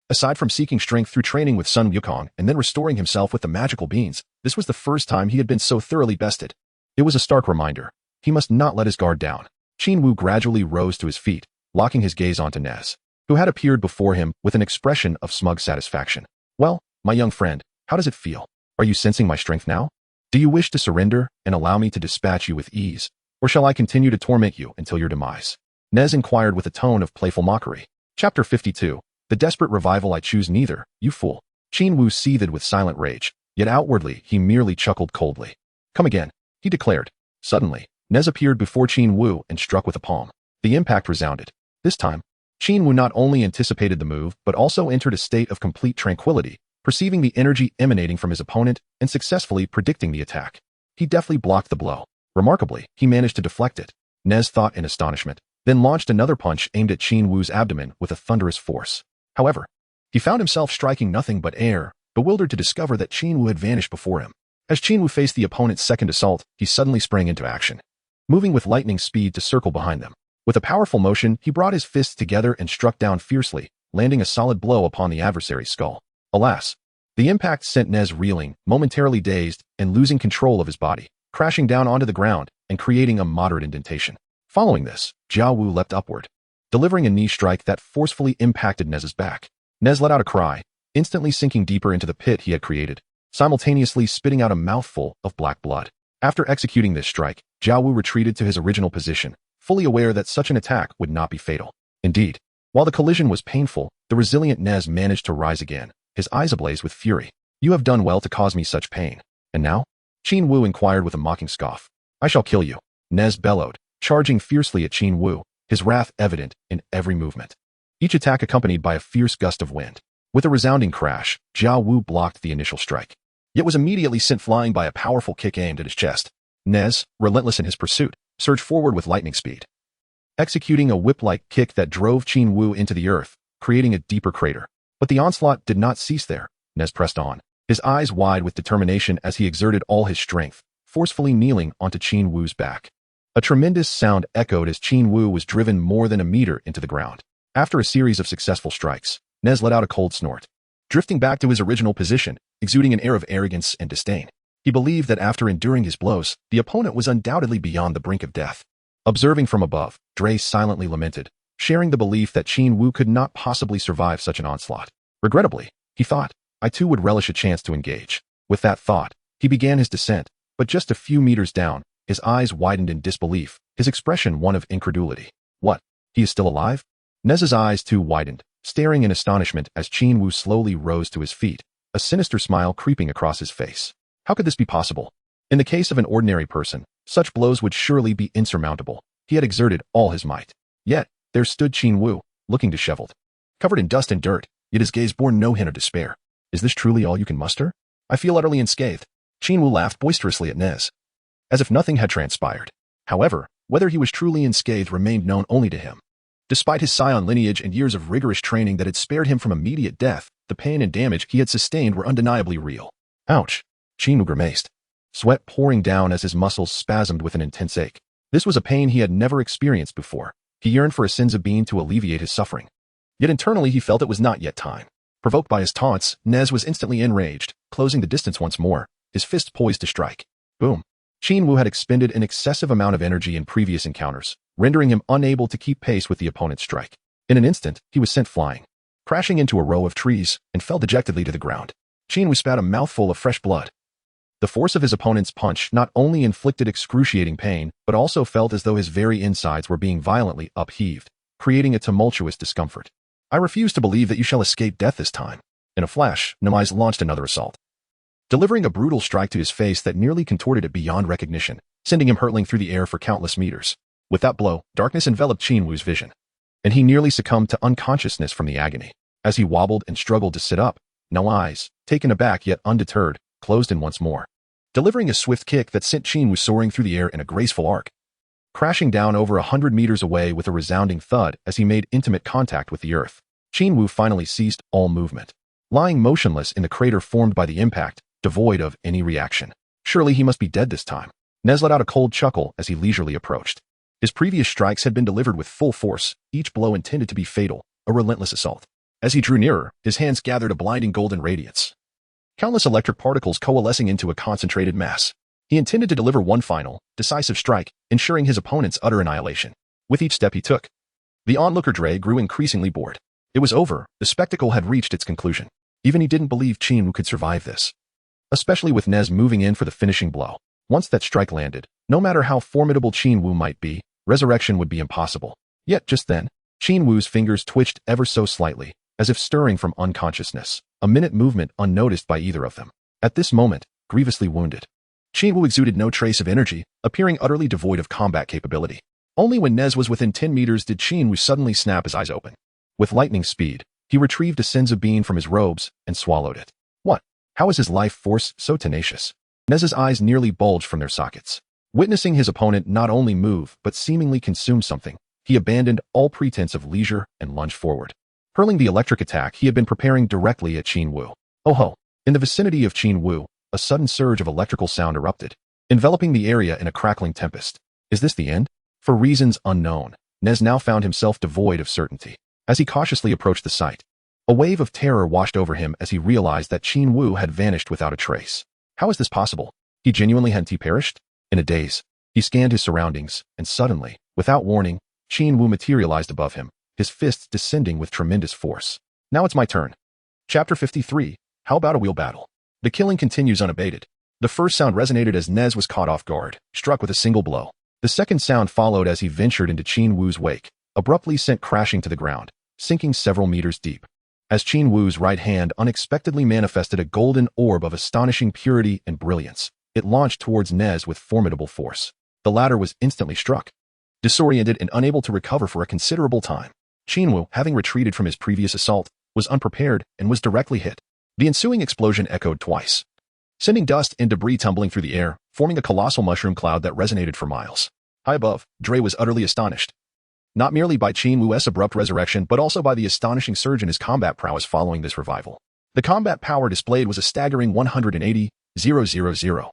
aside from seeking strength through training with Sun Wukong and then restoring himself with the magical beans, this was the first time he had been so thoroughly bested. It was a stark reminder. He must not let his guard down. Qin Wu gradually rose to his feet, locking his gaze onto Nez, who had appeared before him with an expression of smug satisfaction. Well, my young friend, how does it feel? Are you sensing my strength now? Do you wish to surrender and allow me to dispatch you with ease, or shall I continue to torment you until your demise? Nez inquired with a tone of playful mockery. Chapter 52. The desperate revival. I choose neither, you fool. Qin Wu seethed with silent rage, yet outwardly he merely chuckled coldly. Come again, he declared. Suddenly, Nez appeared before Qin Wu and struck with a palm. The impact resounded. This time, Qin Wu not only anticipated the move but also entered a state of complete tranquility, perceiving the energy emanating from his opponent and successfully predicting the attack. He deftly blocked the blow. Remarkably, he managed to deflect it. Nez thought in astonishment, then launched another punch aimed at Qin Wu's abdomen with a thunderous force. However, he found himself striking nothing but air, bewildered to discover that Qin Wu had vanished before him. As Qin Wu faced the opponent's second assault, he suddenly sprang into action, moving with lightning speed to circle behind them. With a powerful motion, he brought his fists together and struck down fiercely, landing a solid blow upon the adversary's skull. Alas, the impact sent Nez reeling, momentarily dazed, and losing control of his body, crashing down onto the ground and creating a moderate indentation. Following this, Jia Wu leapt upward, delivering a knee strike that forcefully impacted Nez's back. Nez let out a cry, instantly sinking deeper into the pit he had created, simultaneously spitting out a mouthful of black blood. After executing this strike, Jia Wu retreated to his original position, fully aware that such an attack would not be fatal. Indeed, while the collision was painful, the resilient Nez managed to rise again, his eyes ablaze with fury. You have done well to cause me such pain. And now? Qin Wu inquired with a mocking scoff. I shall kill you, Nez bellowed, charging fiercely at Qin Wu, his wrath evident in every movement. Each attack accompanied by a fierce gust of wind. With a resounding crash, Jia Wu blocked the initial strike, yet was immediately sent flying by a powerful kick aimed at his chest. Nez, relentless in his pursuit, surged forward with lightning speed, executing a whip-like kick that drove Qin Wu into the earth, creating a deeper crater. But the onslaught did not cease there. Nez pressed on, his eyes wide with determination as he exerted all his strength, forcefully kneeling onto Qin Wu's back. A tremendous sound echoed as Qin Wu was driven more than a meter into the ground. After a series of successful strikes, Nez let out a cold snort, drifting back to his original position, exuding an air of arrogance and disdain. He believed that after enduring his blows, the opponent was undoubtedly beyond the brink of death. Observing from above, Dre silently lamented, sharing the belief that Qin Wu could not possibly survive such an onslaught. Regrettably, he thought, I too would relish a chance to engage. With that thought, he began his descent, but just a few meters down, his eyes widened in disbelief, his expression one of incredulity. What? He is still alive? Nez's eyes too widened, staring in astonishment as Qin Wu slowly rose to his feet, a sinister smile creeping across his face. How could this be possible? In the case of an ordinary person, such blows would surely be insurmountable. He had exerted all his might. Yet, there stood Qin Wu, looking disheveled, covered in dust and dirt, yet his gaze bore no hint of despair. Is this truly all you can muster? I feel utterly unscathed. Qin Wu laughed boisterously at Nez, as if nothing had transpired. However, whether he was truly unscathed remained known only to him. Despite his Saiyan lineage and years of rigorous training that had spared him from immediate death, the pain and damage he had sustained were undeniably real. Ouch! Qin Wu grimaced, sweat pouring down as his muscles spasmed with an intense ache. This was a pain he had never experienced before. He yearned for a senzu bean to alleviate his suffering. Yet internally he felt it was not yet time. Provoked by his taunts, Nez was instantly enraged, closing the distance once more, his fist poised to strike. Boom. Qin Wu had expended an excessive amount of energy in previous encounters, rendering him unable to keep pace with the opponent's strike. In an instant, he was sent flying, crashing into a row of trees, and fell dejectedly to the ground. Qin Wu spat a mouthful of fresh blood. The force of his opponent's punch not only inflicted excruciating pain, but also felt as though his very insides were being violently upheaved, creating a tumultuous discomfort. I refuse to believe that you shall escape death this time. In a flash, Namekian launched another assault, delivering a brutal strike to his face that nearly contorted it beyond recognition, sending him hurtling through the air for countless meters. With that blow, darkness enveloped Qin Wu's vision, and he nearly succumbed to unconsciousness from the agony. As he wobbled and struggled to sit up, no eyes, taken aback yet undeterred, closed in once more, delivering a swift kick that sent Qin Wu soaring through the air in a graceful arc, crashing down over 100 meters away with a resounding thud as he made intimate contact with the earth. Qin Wu finally ceased all movement, lying motionless in the crater formed by the impact, devoid of any reaction. Surely he must be dead this time. Nez let out a cold chuckle as he leisurely approached. His previous strikes had been delivered with full force, each blow intended to be fatal, a relentless assault. As he drew nearer, his hands gathered a blinding golden radiance, countless electric particles coalescing into a concentrated mass. He intended to deliver one final, decisive strike, ensuring his opponent's utter annihilation. With each step he took, the onlooker Dre grew increasingly bored. It was over, the spectacle had reached its conclusion. Even he didn't believe Qin Wu could survive this, especially with Nez moving in for the finishing blow. Once that strike landed, no matter how formidable Qin Wu might be, resurrection would be impossible. Yet just then, Qin Wu's fingers twitched ever so slightly, as if stirring from unconsciousness, a minute movement unnoticed by either of them. At this moment, grievously wounded, Qin Wu exuded no trace of energy, appearing utterly devoid of combat capability. Only when Nez was within 10 meters did Qin Wu suddenly snap his eyes open. With lightning speed, he retrieved a senzu bean from his robes and swallowed it. What? How is his life force so tenacious? Nez's eyes nearly bulged from their sockets. Witnessing his opponent not only move but seemingly consume something, he abandoned all pretense of leisure and lunged forward, hurling the electric attack he had been preparing directly at Qin Wu. Oh ho! In the vicinity of Qin Wu, a sudden surge of electrical sound erupted, enveloping the area in a crackling tempest. Is this the end? For reasons unknown, Nez now found himself devoid of certainty. As he cautiously approached the site, a wave of terror washed over him as he realized that Qin Wu had vanished without a trace. How is this possible? He genuinely hadn't perished? In a daze, he scanned his surroundings, and suddenly, without warning, Qin Wu materialized above him, his fists descending with tremendous force. Now it's my turn. Chapter 53, How About a Wheel Battle? The killing continues unabated. The first sound resonated as Nez was caught off guard, struck with a single blow. The second sound followed as he ventured into Qin Wu's wake, abruptly sent crashing to the ground, sinking several meters deep. As Qin Wu's right hand unexpectedly manifested a golden orb of astonishing purity and brilliance, it launched towards Nez with formidable force. The latter was instantly struck, disoriented and unable to recover for a considerable time. Qin Wu, having retreated from his previous assault, was unprepared and was directly hit. The ensuing explosion echoed twice, sending dust and debris tumbling through the air, forming a colossal mushroom cloud that resonated for miles. High above, Dre was utterly astonished, not merely by Qin Wu's abrupt resurrection but also by the astonishing surge in his combat prowess following this revival. The combat power displayed was a staggering 180,000,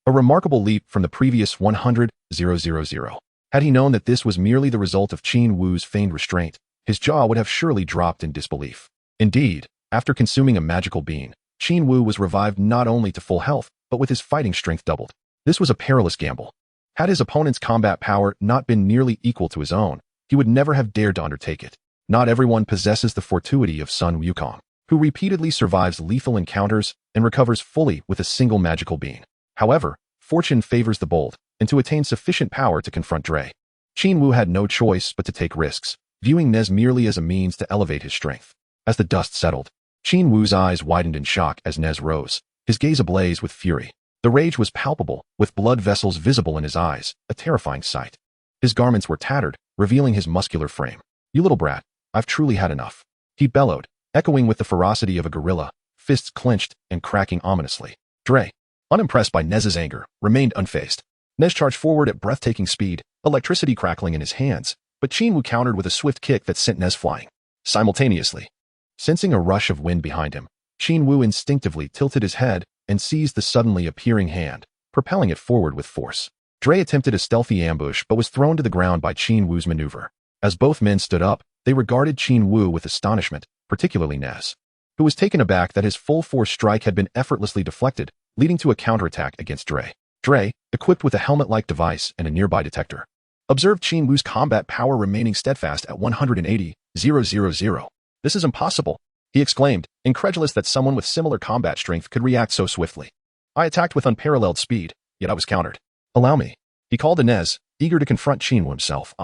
a remarkable leap from the previous 100,000. Had he known that this was merely the result of Qin Wu's feigned restraint, his jaw would have surely dropped in disbelief. Indeed, after consuming a magical bean, Qin Wu was revived not only to full health, but with his fighting strength doubled. This was a perilous gamble. Had his opponent's combat power not been nearly equal to his own, he would never have dared to undertake it. Not everyone possesses the fortuity of Sun Wukong, who repeatedly survives lethal encounters and recovers fully with a single magical bean. However, fortune favors the bold, and to attain sufficient power to confront Dre, Qin Wu had no choice but to take risks, viewing Nez merely as a means to elevate his strength. As the dust settled, Qin Wu's eyes widened in shock as Nez rose, his gaze ablaze with fury. The rage was palpable, with blood vessels visible in his eyes, a terrifying sight. His garments were tattered, revealing his muscular frame. You little brat, I've truly had enough, he bellowed, echoing with the ferocity of a gorilla, fists clenched and cracking ominously. Dre, unimpressed by Nez's anger, remained unfazed. Nez charged forward at breathtaking speed, electricity crackling in his hands, but Qin Wu countered with a swift kick that sent Nez flying. Simultaneously, sensing a rush of wind behind him, Qin Wu instinctively tilted his head and seized the suddenly appearing hand, propelling it forward with force. Dre attempted a stealthy ambush but was thrown to the ground by Qin Wu's maneuver. As both men stood up, they regarded Qin Wu with astonishment, particularly Nez. who was taken aback that his full-force strike had been effortlessly deflected, leading to a counterattack against Dre. Dre, equipped with a helmet-like device and a nearby detector, observed Qin Wu's combat power remaining steadfast at 180,000. "This is impossible," he exclaimed, incredulous that someone with similar combat strength could react so swiftly. "I attacked with unparalleled speed, yet I was countered. Allow me." He called to Nez, eager to confront Qin Wu himself.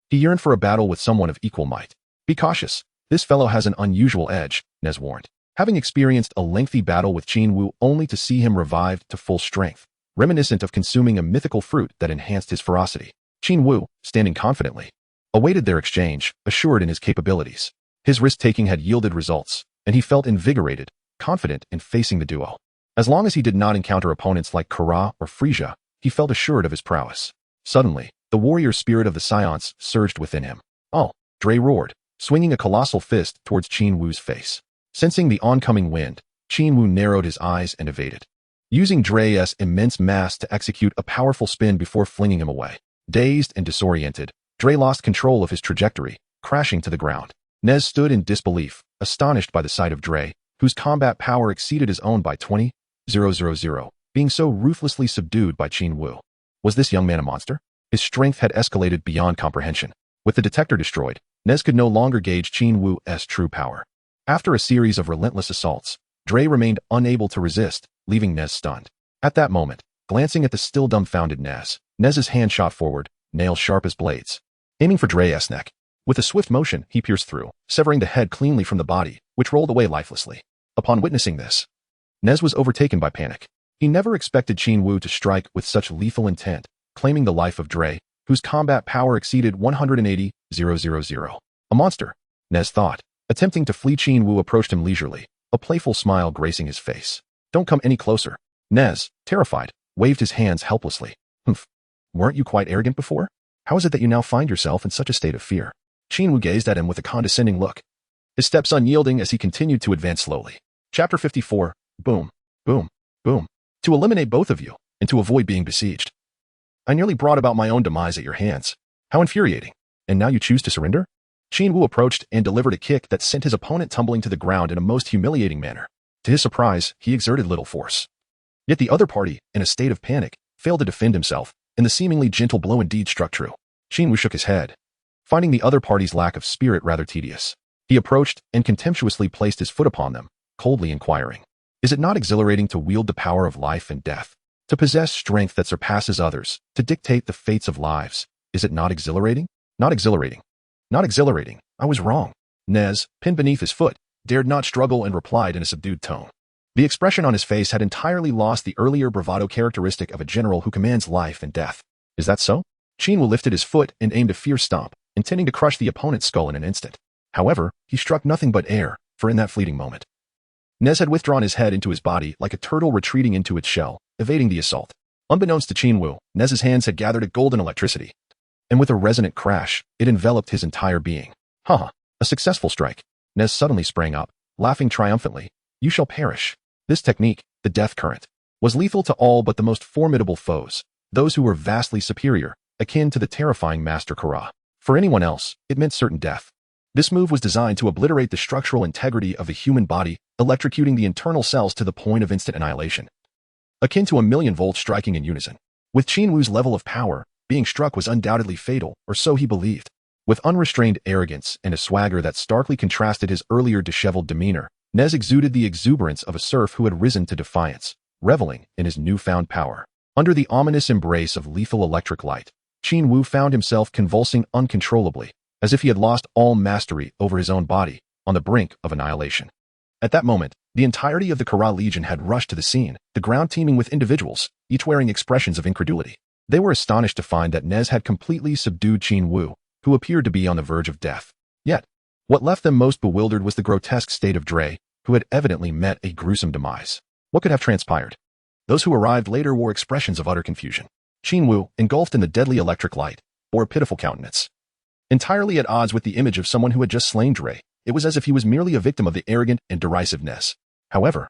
He yearned for a battle with someone of equal might. "Be cautious. This fellow has an unusual edge," Nez warned. Having experienced a lengthy battle with Qin Wu only to see him revived to full strength, reminiscent of consuming a mythical fruit that enhanced his ferocity, Qin Wu, standing confidently, awaited their exchange, assured in his capabilities. His risk-taking had yielded results, and he felt invigorated, confident in facing the duo. As long as he did not encounter opponents like Kara or Frieza, he felt assured of his prowess. Suddenly, the warrior spirit of the Saiyans surged within him. "Oh!" Dre roared, swinging a colossal fist towards Qin Wu's face. Sensing the oncoming wind, Qin Wu narrowed his eyes and evaded, using Dre's immense mass to execute a powerful spin before flinging him away. Dazed and disoriented, Dre lost control of his trajectory, crashing to the ground. Nez stood in disbelief, astonished by the sight of Dre, whose combat power exceeded his own by 20,000, being so ruthlessly subdued by Qin Wu. Was this young man a monster? His strength had escalated beyond comprehension. With the detector destroyed, Nez could no longer gauge Qin Wu's true power. After a series of relentless assaults, Dre remained unable to resist, leaving Nez stunned. At that moment, glancing at the still dumbfounded Nez's hand shot forward, nails sharp as blades, aiming for Dre's neck. With a swift motion, he pierced through, severing the head cleanly from the body, which rolled away lifelessly. Upon witnessing this, Nez was overtaken by panic. He never expected Qin Wu to strike with such lethal intent, claiming the life of Dre, whose combat power exceeded 180,000. A monster, Nez thought. Attempting to flee, Qin Wu approached him leisurely, a playful smile gracing his face. "Don't come any closer." Nez, terrified, waved his hands helplessly. "Humph. Weren't you quite arrogant before? How is it that you now find yourself in such a state of fear?" Qin Wu gazed at him with a condescending look, his steps unyielding as he continued to advance slowly. Chapter 54. Boom. Boom. Boom. "To eliminate both of you, and to avoid being besieged. I nearly brought about my own demise at your hands. How infuriating. And now you choose to surrender?" Qin Wu approached and delivered a kick that sent his opponent tumbling to the ground in a most humiliating manner. To his surprise, he exerted little force. Yet the other party, in a state of panic, failed to defend himself, and the seemingly gentle blow indeed struck true. Qin Wu shook his head, finding the other party's lack of spirit rather tedious. He approached and contemptuously placed his foot upon them, coldly inquiring, "Is it not exhilarating to wield the power of life and death? To possess strength that surpasses others, to dictate the fates of lives? Is it not exhilarating? Not exhilarating. Not exhilarating. I was wrong." Nez, pinned beneath his foot, dared not struggle and replied in a subdued tone. The expression on his face had entirely lost the earlier bravado characteristic of a general who commands life and death. "Is that so?" Qin Wu lifted his foot and aimed a fierce stomp, intending to crush the opponent's skull in an instant. However, he struck nothing but air, for in that fleeting moment, Nez had withdrawn his head into his body like a turtle retreating into its shell, evading the assault. Unbeknownst to Qin Wu, Nez's hands had gathered a golden electricity, and with a resonant crash, it enveloped his entire being. "Ha! A successful strike." Nez suddenly sprang up, laughing triumphantly. "You shall perish." This technique, the death current, was lethal to all but the most formidable foes, those who were vastly superior, akin to the terrifying Master Kara. For anyone else, it meant certain death. This move was designed to obliterate the structural integrity of the human body, electrocuting the internal cells to the point of instant annihilation, akin to a million volts striking in unison. With Qin Wu's level of power, being struck was undoubtedly fatal, or so he believed. With unrestrained arrogance and a swagger that starkly contrasted his earlier disheveled demeanor, Nez exuded the exuberance of a serf who had risen to defiance, reveling in his newfound power. Under the ominous embrace of lethal electric light, Qin Wu found himself convulsing uncontrollably, as if he had lost all mastery over his own body, on the brink of annihilation. At that moment, the entirety of the Kara Legion had rushed to the scene, the ground teeming with individuals, each wearing expressions of incredulity. They were astonished to find that Nez had completely subdued Qin Wu, who appeared to be on the verge of death. Yet, what left them most bewildered was the grotesque state of Dre, who had evidently met a gruesome demise. What could have transpired? Those who arrived later wore expressions of utter confusion. Qin Wu, engulfed in the deadly electric light, bore a pitiful countenance. Entirely at odds with the image of someone who had just slain Dre, it was as if he was merely a victim of the arrogant and derisive Nez. However,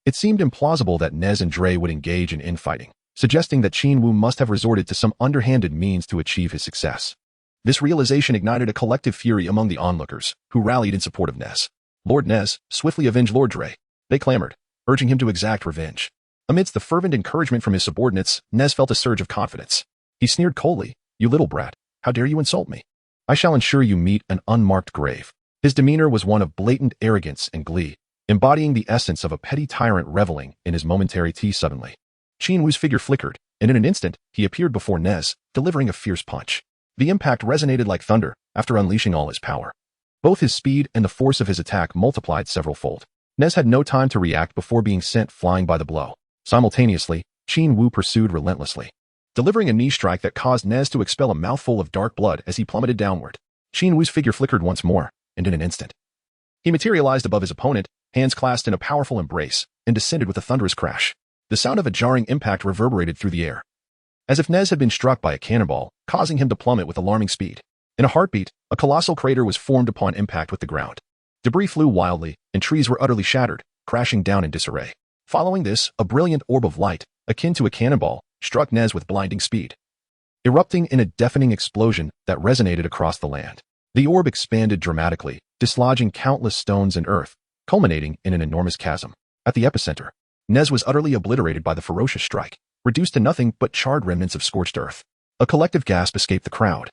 it seemed implausible that Nez and Dre would engage in infighting, suggesting that Qin Wu must have resorted to some underhanded means to achieve his success. This realization ignited a collective fury among the onlookers, who rallied in support of Nez. Lord Nez, swiftly avenge Lord Dre. They clamored, urging him to exact revenge. Amidst the fervent encouragement from his subordinates, Nez felt a surge of confidence. He sneered coldly, "You little brat, how dare you insult me? I shall ensure you meet an unmarked grave." His demeanor was one of blatant arrogance and glee, embodying the essence of a petty tyrant reveling in his momentary tea. Suddenly, Qin Wu's figure flickered, and in an instant, he appeared before Nez, delivering a fierce punch. The impact resonated like thunder after unleashing all his power. Both his speed and the force of his attack multiplied several-fold. Nez had no time to react before being sent flying by the blow. Simultaneously, Qin Wu pursued relentlessly, delivering a knee strike that caused Nez to expel a mouthful of dark blood as he plummeted downward. Qin Wu's figure flickered once more, and in an instant, he materialized above his opponent, hands clasped in a powerful embrace, and descended with a thunderous crash. The sound of a jarring impact reverberated through the air, as if Nez had been struck by a cannonball, causing him to plummet with alarming speed. In a heartbeat, a colossal crater was formed upon impact with the ground. Debris flew wildly, and trees were utterly shattered, crashing down in disarray. Following this, a brilliant orb of light, akin to a cannonball, struck Nez with blinding speed, erupting in a deafening explosion that resonated across the land. The orb expanded dramatically, dislodging countless stones and earth, culminating in an enormous chasm. At the epicenter, Nez was utterly obliterated by the ferocious strike, reduced to nothing but charred remnants of scorched earth. A collective gasp escaped the crowd.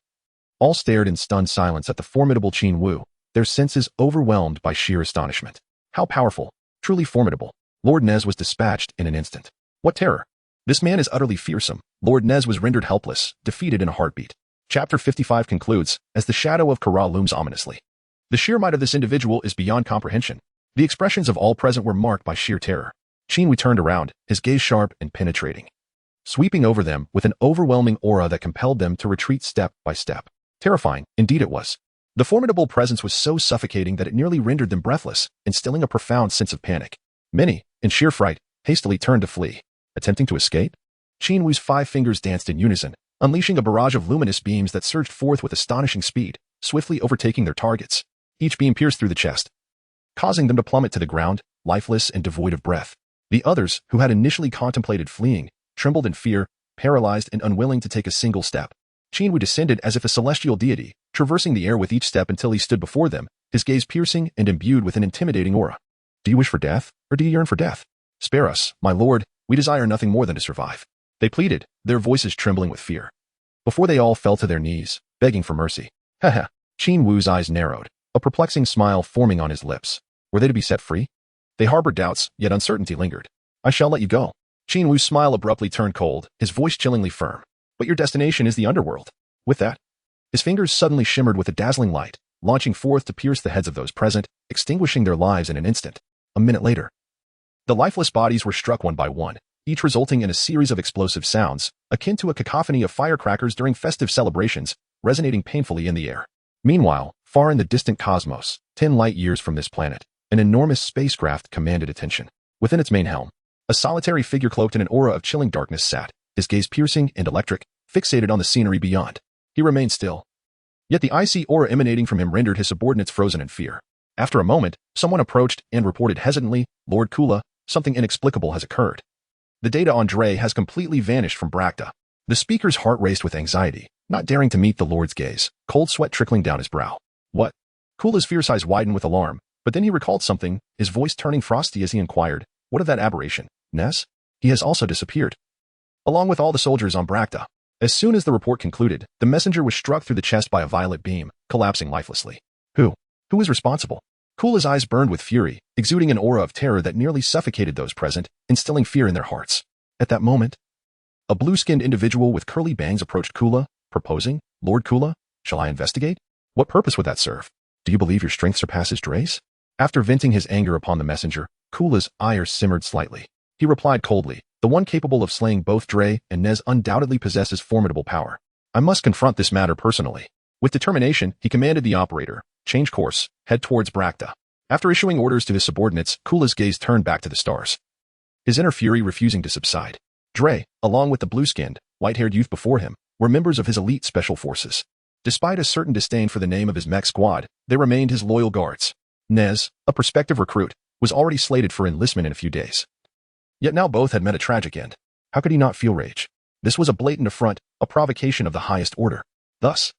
All stared in stunned silence at the formidable Qin Wu, their senses overwhelmed by sheer astonishment. How powerful, truly formidable. Lord Nez was dispatched in an instant. What terror! This man is utterly fearsome. Lord Nez was rendered helpless, defeated in a heartbeat. Chapter 55 concludes, as the shadow of Kara looms ominously. The sheer might of this individual is beyond comprehension. The expressions of all present were marked by sheer terror. Qin Wu turned around, his gaze sharp and penetrating, sweeping over them with an overwhelming aura that compelled them to retreat step by step. Terrifying, indeed it was. The formidable presence was so suffocating that it nearly rendered them breathless, instilling a profound sense of panic. Many, in sheer fright, hastily turned to flee. Attempting to escape? Qin Wu's 5 fingers danced in unison, unleashing a barrage of luminous beams that surged forth with astonishing speed, swiftly overtaking their targets. Each beam pierced through the chest, causing them to plummet to the ground, lifeless and devoid of breath. The others, who had initially contemplated fleeing, trembled in fear, paralyzed and unwilling to take a single step. Qin Wu descended as if a celestial deity, traversing the air with each step until he stood before them, his gaze piercing and imbued with an intimidating aura. "Do you wish for death, or do you yearn for death? Spare us, my lord, we desire nothing more than to survive," they pleaded, their voices trembling with fear. Before they all fell to their knees, begging for mercy. Haha. Qin Wu's eyes narrowed, a perplexing smile forming on his lips. Were they to be set free? They harbored doubts, yet uncertainty lingered. "I shall let you go." Qin Wu's smile abruptly turned cold, his voice chillingly firm. "But your destination is the underworld." With that, his fingers suddenly shimmered with a dazzling light, launching forth to pierce the heads of those present, extinguishing their lives in an instant. A minute later, the lifeless bodies were struck one by one, each resulting in a series of explosive sounds, akin to a cacophony of firecrackers during festive celebrations, resonating painfully in the air. Meanwhile, far in the distant cosmos, 10 light-years from this planet, an enormous spacecraft commanded attention. Within its main helm, a solitary figure cloaked in an aura of chilling darkness sat, his gaze piercing and electric, fixated on the scenery beyond. He remained still, yet the icy aura emanating from him rendered his subordinates frozen in fear. After a moment, someone approached and reported hesitantly, "Lord Kula, something inexplicable has occurred. The data on Dre has completely vanished from Bracta." The speaker's heart raced with anxiety, not daring to meet the Lord's gaze, cold sweat trickling down his brow. "What?" Kula's fierce eyes widened with alarm, but then he recalled something, his voice turning frosty as he inquired, "What of that aberration, Ness? He has also disappeared, along with all the soldiers on Bracta." As soon as the report concluded, the messenger was struck through the chest by a violet beam, collapsing lifelessly. Who? Who is responsible? Kula's eyes burned with fury, exuding an aura of terror that nearly suffocated those present, instilling fear in their hearts. At that moment, a blue-skinned individual with curly bangs approached Kula, proposing, "Lord Kula, shall I investigate? What purpose would that serve? Do you believe your strength surpasses Dre's?" After venting his anger upon the messenger, Kula's ire simmered slightly. He replied coldly, "The one capable of slaying both Dre and Nez undoubtedly possesses formidable power. I must confront this matter personally." With determination, he commanded the operator, "Change course, head towards Bracta." After issuing orders to his subordinates, Kula's gaze turned back to the stars, his inner fury refusing to subside. Dre, along with the blue-skinned, white-haired youth before him, were members of his elite special forces. Despite a certain disdain for the name of his mech squad, they remained his loyal guards. Nez, a prospective recruit, was already slated for enlistment in a few days. Yet now both had met a tragic end. How could he not feel rage? This was a blatant affront, a provocation of the highest order. Thus,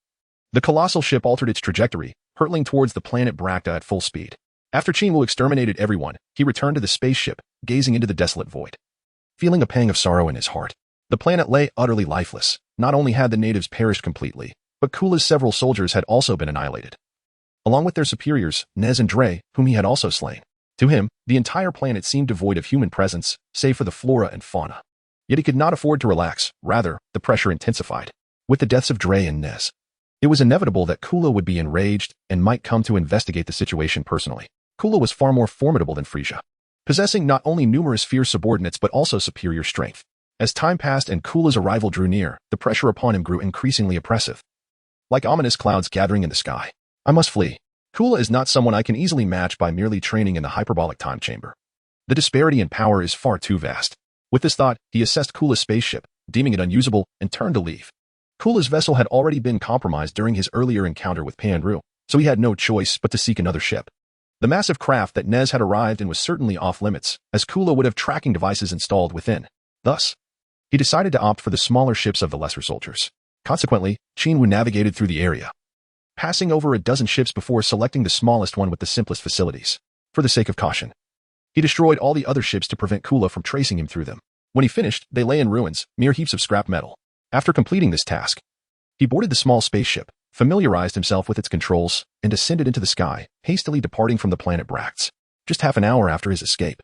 the colossal ship altered its trajectory, hurtling towards the planet Bracta at full speed. After Qin Wu exterminated everyone, he returned to the spaceship, gazing into the desolate void. Feeling a pang of sorrow in his heart, the planet lay utterly lifeless. Not only had the natives perished completely, but Kula's several soldiers had also been annihilated, along with their superiors, Nez and Dre, whom he had also slain. To him, the entire planet seemed devoid of human presence, save for the flora and fauna. Yet he could not afford to relax, rather, the pressure intensified. With the deaths of Dre and Nez, it was inevitable that Kula would be enraged and might come to investigate the situation personally. Kula was far more formidable than Frieza, possessing not only numerous fierce subordinates but also superior strength. As time passed and Kula's arrival drew near, the pressure upon him grew increasingly oppressive. Like ominous clouds gathering in the sky, I must flee. Kula is not someone I can easily match by merely training in the hyperbolic time chamber. The disparity in power is far too vast. With this thought, he assessed Kula's spaceship, deeming it unusable, and turned to leave. Kula's vessel had already been compromised during his earlier encounter with Panru, so he had no choice but to seek another ship. The massive craft that Nez had arrived in was certainly off limits, as Kula would have tracking devices installed within. Thus, he decided to opt for the smaller ships of the lesser soldiers. Consequently, Qin Wu navigated through the area, passing over a dozen ships before selecting the smallest one with the simplest facilities. For the sake of caution, he destroyed all the other ships to prevent Kula from tracing him through them. When he finished, they lay in ruins, mere heaps of scrap metal. After completing this task, he boarded the small spaceship, familiarized himself with its controls, and ascended into the sky, hastily departing from the planet Brax. Just half an hour after his escape,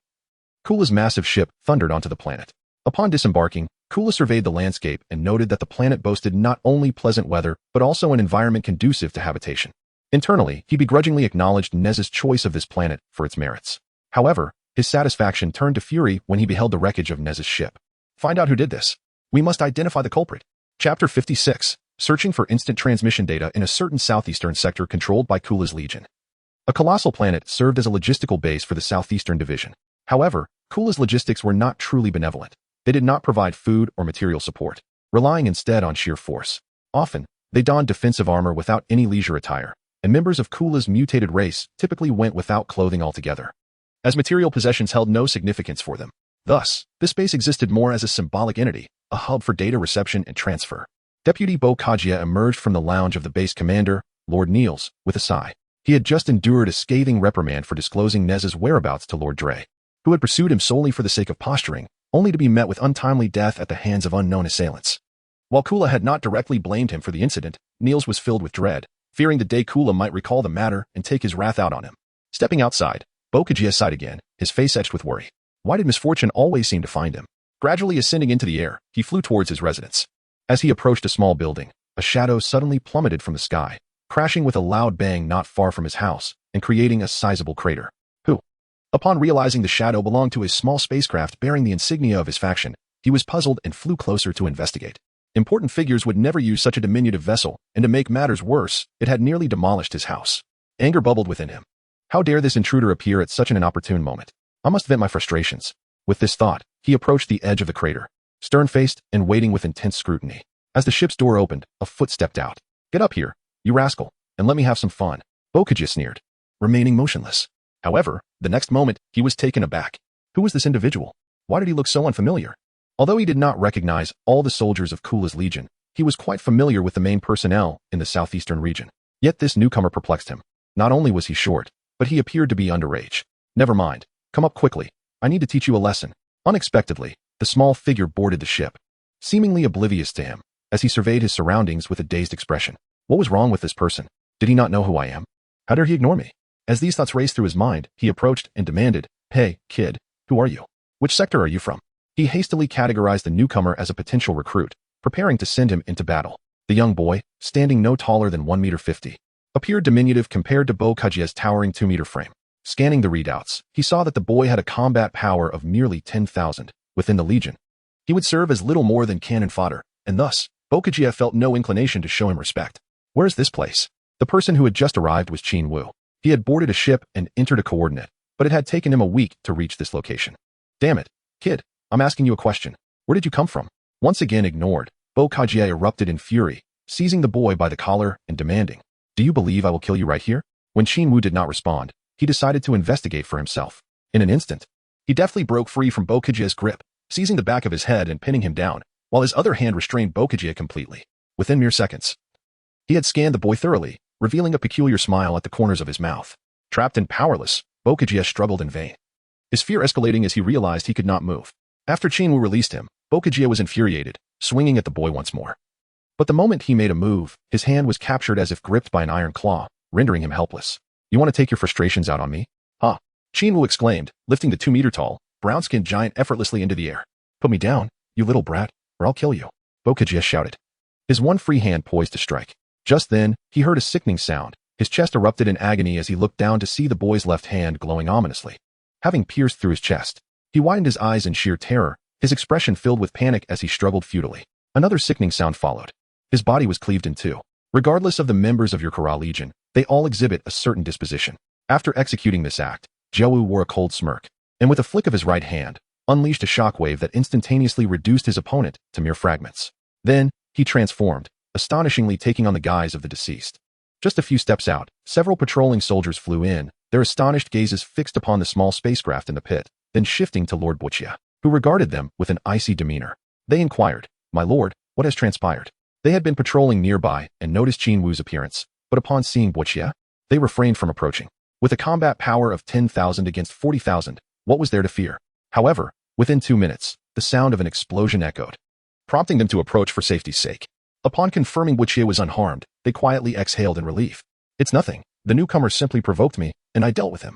Kula's massive ship thundered onto the planet. Upon disembarking, Kula surveyed the landscape and noted that the planet boasted not only pleasant weather, but also an environment conducive to habitation. Internally, he begrudgingly acknowledged Nez's choice of this planet for its merits. However, his satisfaction turned to fury when he beheld the wreckage of Nez's ship. Find out who did this. We must identify the culprit. Chapter 56. Searching for instant transmission data in a certain southeastern sector controlled by Kula's Legion. A colossal planet served as a logistical base for the Southeastern Division. However, Kula's logistics were not truly benevolent. They did not provide food or material support, relying instead on sheer force. Often, they donned defensive armor without any leisure attire, and members of Kula's mutated race typically went without clothing altogether, as material possessions held no significance for them. Thus, this base existed more as a symbolic entity, a hub for data reception and transfer. Deputy Bo Kajia emerged from the lounge of the base commander, Lord Niels, with a sigh. He had just endured a scathing reprimand for disclosing Nez's whereabouts to Lord Dre, who had pursued him solely for the sake of posturing, only to be met with untimely death at the hands of unknown assailants. While Kula had not directly blamed him for the incident, Niels was filled with dread, fearing the day Kula might recall the matter and take his wrath out on him. Stepping outside, Bo Kajia sighed again, his face etched with worry. Why did misfortune always seem to find him? Gradually ascending into the air, he flew towards his residence. As he approached a small building, a shadow suddenly plummeted from the sky, crashing with a loud bang not far from his house and creating a sizable crater. Who? Upon realizing the shadow belonged to a small spacecraft bearing the insignia of his faction, he was puzzled and flew closer to investigate. Important figures would never use such a diminutive vessel, and to make matters worse, it had nearly demolished his house. Anger bubbled within him. How dare this intruder appear at such an inopportune moment? I must vent my frustrations. With this thought, he approached the edge of the crater, stern-faced and waiting with intense scrutiny. As the ship's door opened, a foot stepped out. Get up here, you rascal, and let me have some fun. Bokajia sneered, remaining motionless. However, the next moment, he was taken aback. Who was this individual? Why did he look so unfamiliar? Although he did not recognize all the soldiers of Kula's Legion, he was quite familiar with the main personnel in the southeastern region. Yet this newcomer perplexed him. Not only was he short, but he appeared to be underage. Never mind. Come up quickly. I need to teach you a lesson. Unexpectedly, the small figure boarded the ship, seemingly oblivious to him, as he surveyed his surroundings with a dazed expression. What was wrong with this person? Did he not know who I am? How dare he ignore me? As these thoughts raced through his mind, he approached and demanded, Hey, kid, who are you? Which sector are you from? He hastily categorized the newcomer as a potential recruit, preparing to send him into battle. The young boy, standing no taller than 1.50 meters, appeared diminutive compared to Bo Kajia's towering 2-meter frame. Scanning the readouts, he saw that the boy had a combat power of merely 10,000. Within the Legion, he would serve as little more than cannon fodder, and thus, Bo Kajia felt no inclination to show him respect. Where is this place? The person who had just arrived was Qin Wu. He had boarded a ship and entered a coordinate, but it had taken him a week to reach this location. Damn it, kid, I'm asking you a question. Where did you come from? Once again ignored, Bo Kajia erupted in fury, seizing the boy by the collar and demanding, Do you believe I will kill you right here? When Qin Wu did not respond, he decided to investigate for himself. In an instant, he deftly broke free from Bo Kajia's grip, seizing the back of his head and pinning him down, while his other hand restrained Bo Kajia completely. Within mere seconds, he had scanned the boy thoroughly, revealing a peculiar smile at the corners of his mouth. Trapped and powerless, Bokujie struggled in vain. His fear escalating as he realized he could not move. After Qin Wu released him, Bokujie was infuriated, swinging at the boy once more. But the moment he made a move, his hand was captured as if gripped by an iron claw, rendering him helpless. You want to take your frustrations out on me? Huh? Qin Wu exclaimed, lifting the 2-meter-tall, brown-skinned giant effortlessly into the air. Put me down, you little brat, or I'll kill you, Bokujie shouted. His one free hand poised to strike. Just then, he heard a sickening sound. His chest erupted in agony as he looked down to see the boy's left hand glowing ominously. Having pierced through his chest, he widened his eyes in sheer terror, his expression filled with panic as he struggled futilely. Another sickening sound followed. His body was cleaved in two. Regardless of the members of your Kara Legion, they all exhibit a certain disposition. After executing this act, Jiawu wore a cold smirk, and with a flick of his right hand, unleashed a shockwave that instantaneously reduced his opponent to mere fragments. Then, he transformed, astonishingly taking on the guise of the deceased. Just a few steps out, several patrolling soldiers flew in, their astonished gazes fixed upon the small spacecraft in the pit, then shifting to Lord Bokujie, who regarded them with an icy demeanor. They inquired, "My lord, what has transpired?" They had been patrolling nearby and noticed Qin Wu's appearance, but upon seeing Bokujie, they refrained from approaching. With a combat power of 10,000 against 40,000, what was there to fear? However, within 2 minutes, the sound of an explosion echoed, prompting them to approach for safety's sake. Upon confirming Bokujie was unharmed, they quietly exhaled in relief. It's nothing. The newcomer simply provoked me, and I dealt with him.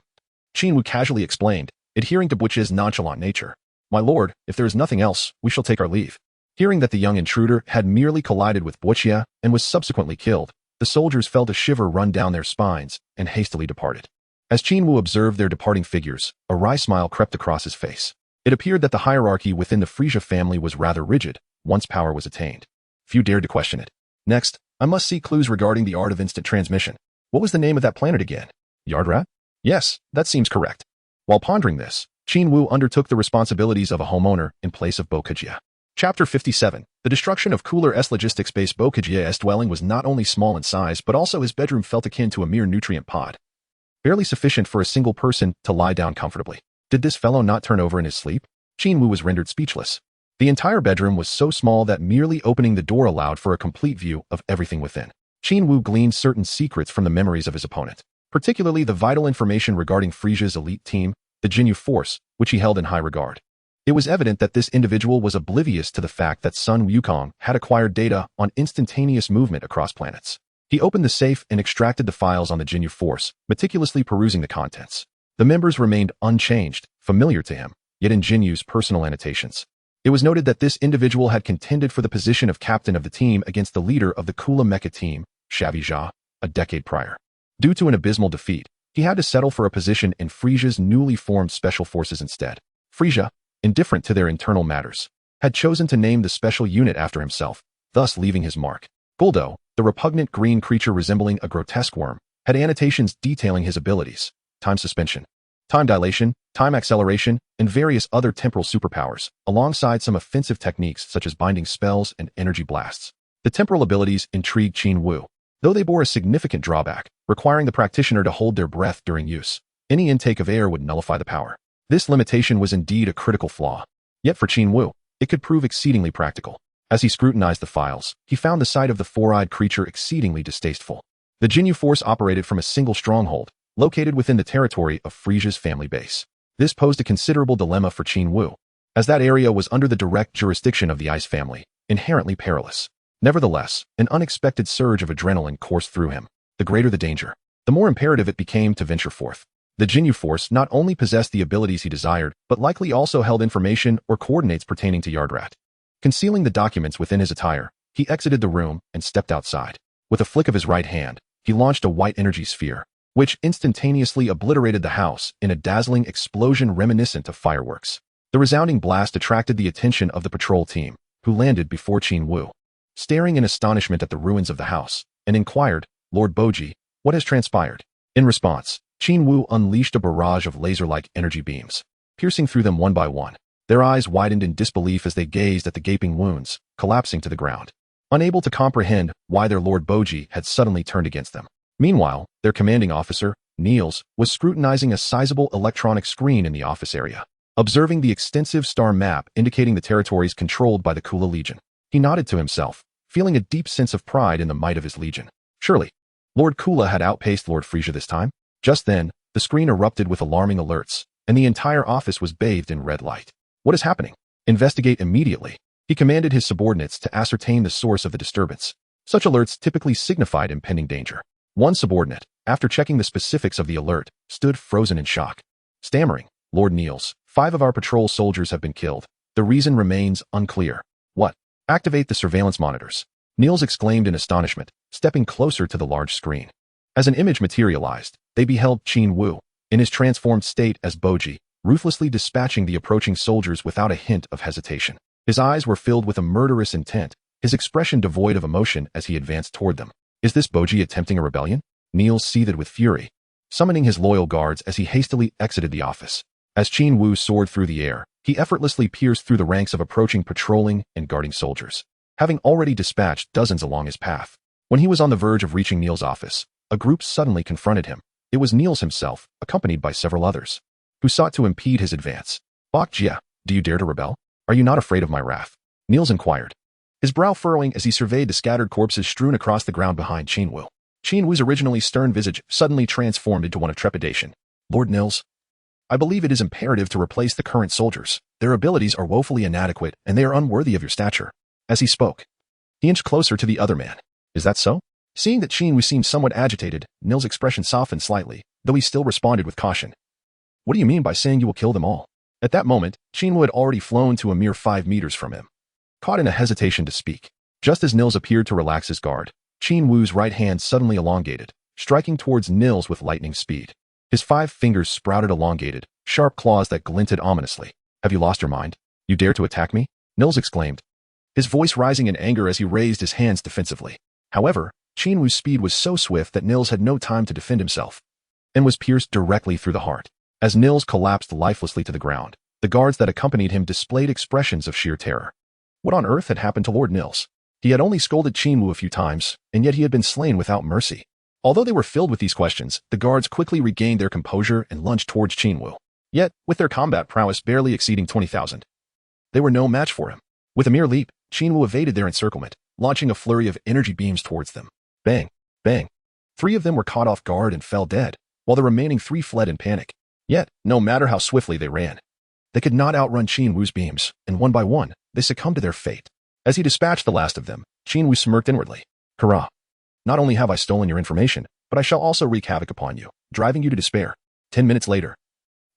Qin Wu casually explained, adhering to Bokujie's nonchalant nature. My lord, if there is nothing else, we shall take our leave. Hearing that the young intruder had merely collided with Bokujie and was subsequently killed, the soldiers felt a shiver run down their spines and hastily departed. As Qin Wu observed their departing figures, a wry smile crept across his face. It appeared that the hierarchy within the Frieza family was rather rigid, once power was attained. Few dared to question it. Next, I must seek clues regarding the art of instant transmission. What was the name of that planet again? Yardrat? Yes, that seems correct. While pondering this, Qin Wu undertook the responsibilities of a homeowner in place of Bokujie. Chapter 57. The destruction of Cooler S logistics base. Bokujie's dwelling was not only small in size but also his bedroom felt akin to a mere nutrient pod. Barely sufficient for a single person to lie down comfortably. Did this fellow not turn over in his sleep? Qin Wu was rendered speechless. The entire bedroom was so small that merely opening the door allowed for a complete view of everything within. Qin Wu gleaned certain secrets from the memories of his opponent, particularly the vital information regarding Frieza's elite team, the Qin Wu Force, which he held in high regard. It was evident that this individual was oblivious to the fact that Sun Wukong had acquired data on instantaneous movement across planets. He opened the safe and extracted the files on the Qin Wu Force, meticulously perusing the contents. The members remained unchanged, familiar to him, yet in Qin Wu's personal annotations. It was noted that this individual had contended for the position of captain of the team against the leader of the Kula Mecha team, Shavi Jia, a decade prior. Due to an abysmal defeat, he had to settle for a position in Frieza's newly formed special forces instead. Frieza, indifferent to their internal matters, had chosen to name the special unit after himself, thus leaving his mark. Guldo, the repugnant green creature resembling a grotesque worm, had annotations detailing his abilities, time suspension, time dilation, time acceleration, and various other temporal superpowers, alongside some offensive techniques such as binding spells and energy blasts. The temporal abilities intrigued Qin Wu, though they bore a significant drawback, requiring the practitioner to hold their breath during use. Any intake of air would nullify the power. This limitation was indeed a critical flaw. Yet for Qin Wu, it could prove exceedingly practical. As he scrutinized the files, he found the sight of the four-eyed creature exceedingly distasteful. The Qin Wu Force operated from a single stronghold, located within the territory of Frieza's family base. This posed a considerable dilemma for Qin Wu, as that area was under the direct jurisdiction of the Ice family, inherently perilous. Nevertheless, an unexpected surge of adrenaline coursed through him. The greater the danger, the more imperative it became to venture forth. The Qin Wu Force not only possessed the abilities he desired, but likely also held information or coordinates pertaining to Yardrat. Concealing the documents within his attire, he exited the room and stepped outside. With a flick of his right hand, he launched a white energy sphere, which instantaneously obliterated the house in a dazzling explosion reminiscent of fireworks. The resounding blast attracted the attention of the patrol team, who landed before Qin Wu, staring in astonishment at the ruins of the house, and inquired, Lord Bokujie, what has transpired? In response, Qin Wu unleashed a barrage of laser-like energy beams, piercing through them one by one. Their eyes widened in disbelief as they gazed at the gaping wounds, collapsing to the ground, unable to comprehend why their Lord Bokujie had suddenly turned against them. Meanwhile, their commanding officer, Niels, was scrutinizing a sizable electronic screen in the office area, observing the extensive star map indicating the territories controlled by the Kula Legion. He nodded to himself, feeling a deep sense of pride in the might of his legion. Surely, Lord Kula had outpaced Lord Frieza this time. Just then, the screen erupted with alarming alerts, and the entire office was bathed in red light. What is happening? Investigate immediately. He commanded his subordinates to ascertain the source of the disturbance. Such alerts typically signified impending danger. One subordinate, after checking the specifics of the alert, stood frozen in shock. Stammering, "Lord Niels, 5 of our patrol soldiers have been killed. The reason remains unclear." "What?" "Activate the surveillance monitors," Niels exclaimed in astonishment, stepping closer to the large screen. As an image materialized, they beheld Qin Wu, in his transformed state as Boji, ruthlessly dispatching the approaching soldiers without a hint of hesitation. His eyes were filled with a murderous intent, his expression devoid of emotion as he advanced toward them. Is this Boji attempting a rebellion? Niels seethed with fury, summoning his loyal guards as he hastily exited the office. As Qin Wu soared through the air, he effortlessly pierced through the ranks of approaching patrolling and guarding soldiers, having already dispatched dozens along his path. When he was on the verge of reaching Niels' office, a group suddenly confronted him. It was Niels himself, accompanied by several others, who sought to impede his advance. "Bok Jia, do you dare to rebel? Are you not afraid of my wrath?" Niels inquired, his brow furrowing as he surveyed the scattered corpses strewn across the ground behind Qin Wu. Qin Wu's originally stern visage suddenly transformed into one of trepidation. "Lord Niels, I believe it is imperative to replace the current soldiers. Their abilities are woefully inadequate, and they are unworthy of your stature." As he spoke, he inched closer to the other man. "Is that so?" Seeing that Qin Wu seemed somewhat agitated, Niels' expression softened slightly, though he still responded with caution. "What do you mean by saying you will kill them all?" At that moment, Qin Wu had already flown to a mere 5 meters from him, caught in a hesitation to speak. Just as Niels appeared to relax his guard, Qin Wu's right hand suddenly elongated, striking towards Niels with lightning speed. His 5 fingers sprouted elongated, sharp claws that glinted ominously. "Have you lost your mind? You dare to attack me?" Niels exclaimed, his voice rising in anger as he raised his hands defensively. However, Qin Wu's speed was so swift that Niels had no time to defend himself, and was pierced directly through the heart. As Niels collapsed lifelessly to the ground, the guards that accompanied him displayed expressions of sheer terror. What on earth had happened to Lord Niels? He had only scolded Qin Wu a few times, and yet he had been slain without mercy. Although they were filled with these questions, the guards quickly regained their composure and lunged towards Qin Wu. Yet, with their combat prowess barely exceeding 20,000, they were no match for him. With a mere leap, Qin Wu evaded their encirclement, launching a flurry of energy beams towards them. Bang! Bang! 3 of them were caught off guard and fell dead, while the remaining 3 fled in panic. Yet, no matter how swiftly they ran, they could not outrun Qin Wu's beams, and one by one, they succumbed to their fate. As he dispatched the last of them, Qin Wu smirked inwardly. "Hurrah! Not only have I stolen your information, but I shall also wreak havoc upon you, driving you to despair." 10 minutes later,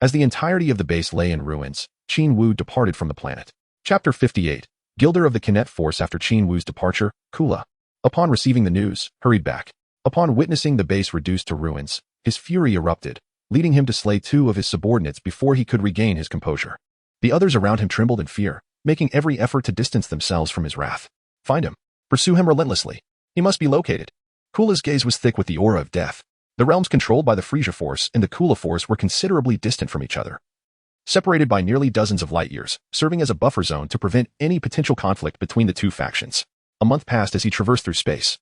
as the entirety of the base lay in ruins, Qin Wu departed from the planet. Chapter 58. Gilder of the Kinet Force. After Qin Wu's departure, Kula, upon receiving the news, hurried back. Upon witnessing the base reduced to ruins, his fury erupted, leading him to slay 2 of his subordinates before he could regain his composure. The others around him trembled in fear, making every effort to distance themselves from his wrath. "Find him. Pursue him relentlessly. He must be located." Kula's gaze was thick with the aura of death. The realms controlled by the Frieza Force and the Kula Force were considerably distant from each other, separated by nearly dozens of light years, serving as a buffer zone to prevent any potential conflict between the 2 factions. A month passed as he traversed through space,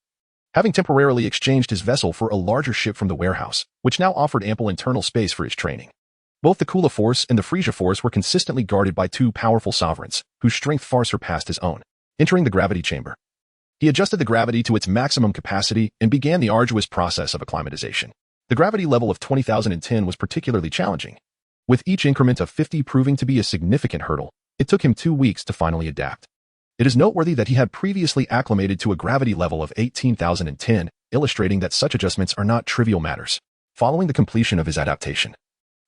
having temporarily exchanged his vessel for a larger ship from the warehouse, which now offered ample internal space for his training. Both the Kula Force and the Frieza Force were consistently guarded by 2 powerful sovereigns, whose strength far surpassed his own. Entering the gravity chamber, he adjusted the gravity to its maximum capacity and began the arduous process of acclimatization. The gravity level of 20,010 was particularly challenging, with each increment of 50 proving to be a significant hurdle. It took him 2 weeks to finally adapt. It is noteworthy that he had previously acclimated to a gravity level of 18,010, illustrating that such adjustments are not trivial matters. Following the completion of his adaptation,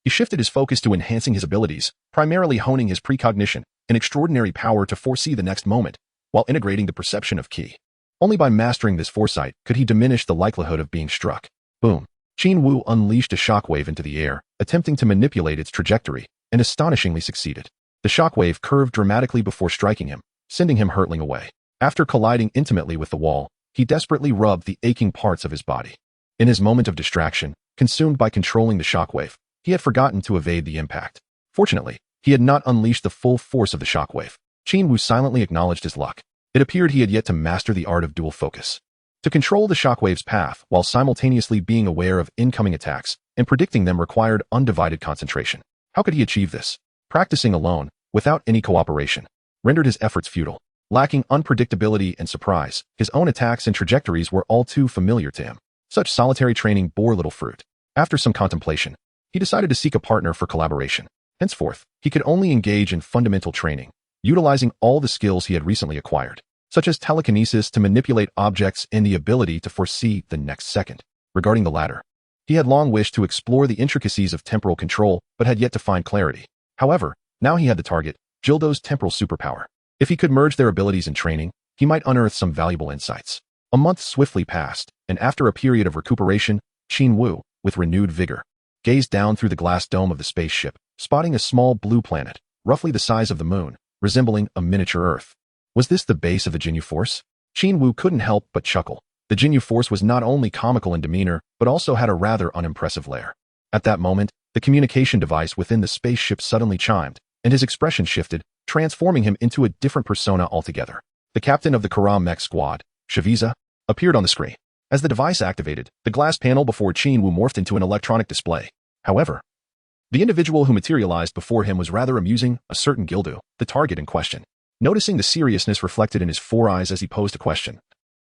he shifted his focus to enhancing his abilities, primarily honing his precognition, an extraordinary power to foresee the next moment, while integrating the perception of ki. Only by mastering this foresight could he diminish the likelihood of being struck. Boom! Qin Wu unleashed a shockwave into the air, attempting to manipulate its trajectory, and astonishingly succeeded. The shockwave curved dramatically before striking him, sending him hurtling away. After colliding intimately with the wall, he desperately rubbed the aching parts of his body. In his moment of distraction, consumed by controlling the shockwave, he had forgotten to evade the impact. Fortunately, he had not unleashed the full force of the shockwave. Qin Wu silently acknowledged his luck. It appeared he had yet to master the art of dual focus, to control the shockwave's path while simultaneously being aware of incoming attacks and predicting them required undivided concentration. How could he achieve this? Practicing alone, without any cooperation, rendered his efforts futile. Lacking unpredictability and surprise, his own attacks and trajectories were all too familiar to him. Such solitary training bore little fruit. After some contemplation, he decided to seek a partner for collaboration. Henceforth, he could only engage in fundamental training, utilizing all the skills he had recently acquired, such as telekinesis to manipulate objects and the ability to foresee the next second. Regarding the latter, he had long wished to explore the intricacies of temporal control, but had yet to find clarity. However, now he had the target, Gildo's temporal superpower. If he could merge their abilities in training, he might unearth some valuable insights. A month swiftly passed, and after a period of recuperation, Qin Wu, with renewed vigor, gazed down through the glass dome of the spaceship, spotting a small blue planet, roughly the size of the moon, resembling a miniature Earth. Was this the base of the Qin Force? Qin Wu couldn't help but chuckle. The Qin Force was not only comical in demeanor, but also had a rather unimpressive lair. At that moment, the communication device within the spaceship suddenly chimed, and his expression shifted, transforming him into a different persona altogether. The captain of the Karam Mech squad, Frieza, appeared on the screen. As the device activated, the glass panel before Qin Wu morphed into an electronic display. However, the individual who materialized before him was rather amusing, a certain Gildo, the target in question. Noticing the seriousness reflected in his four eyes as he posed a question,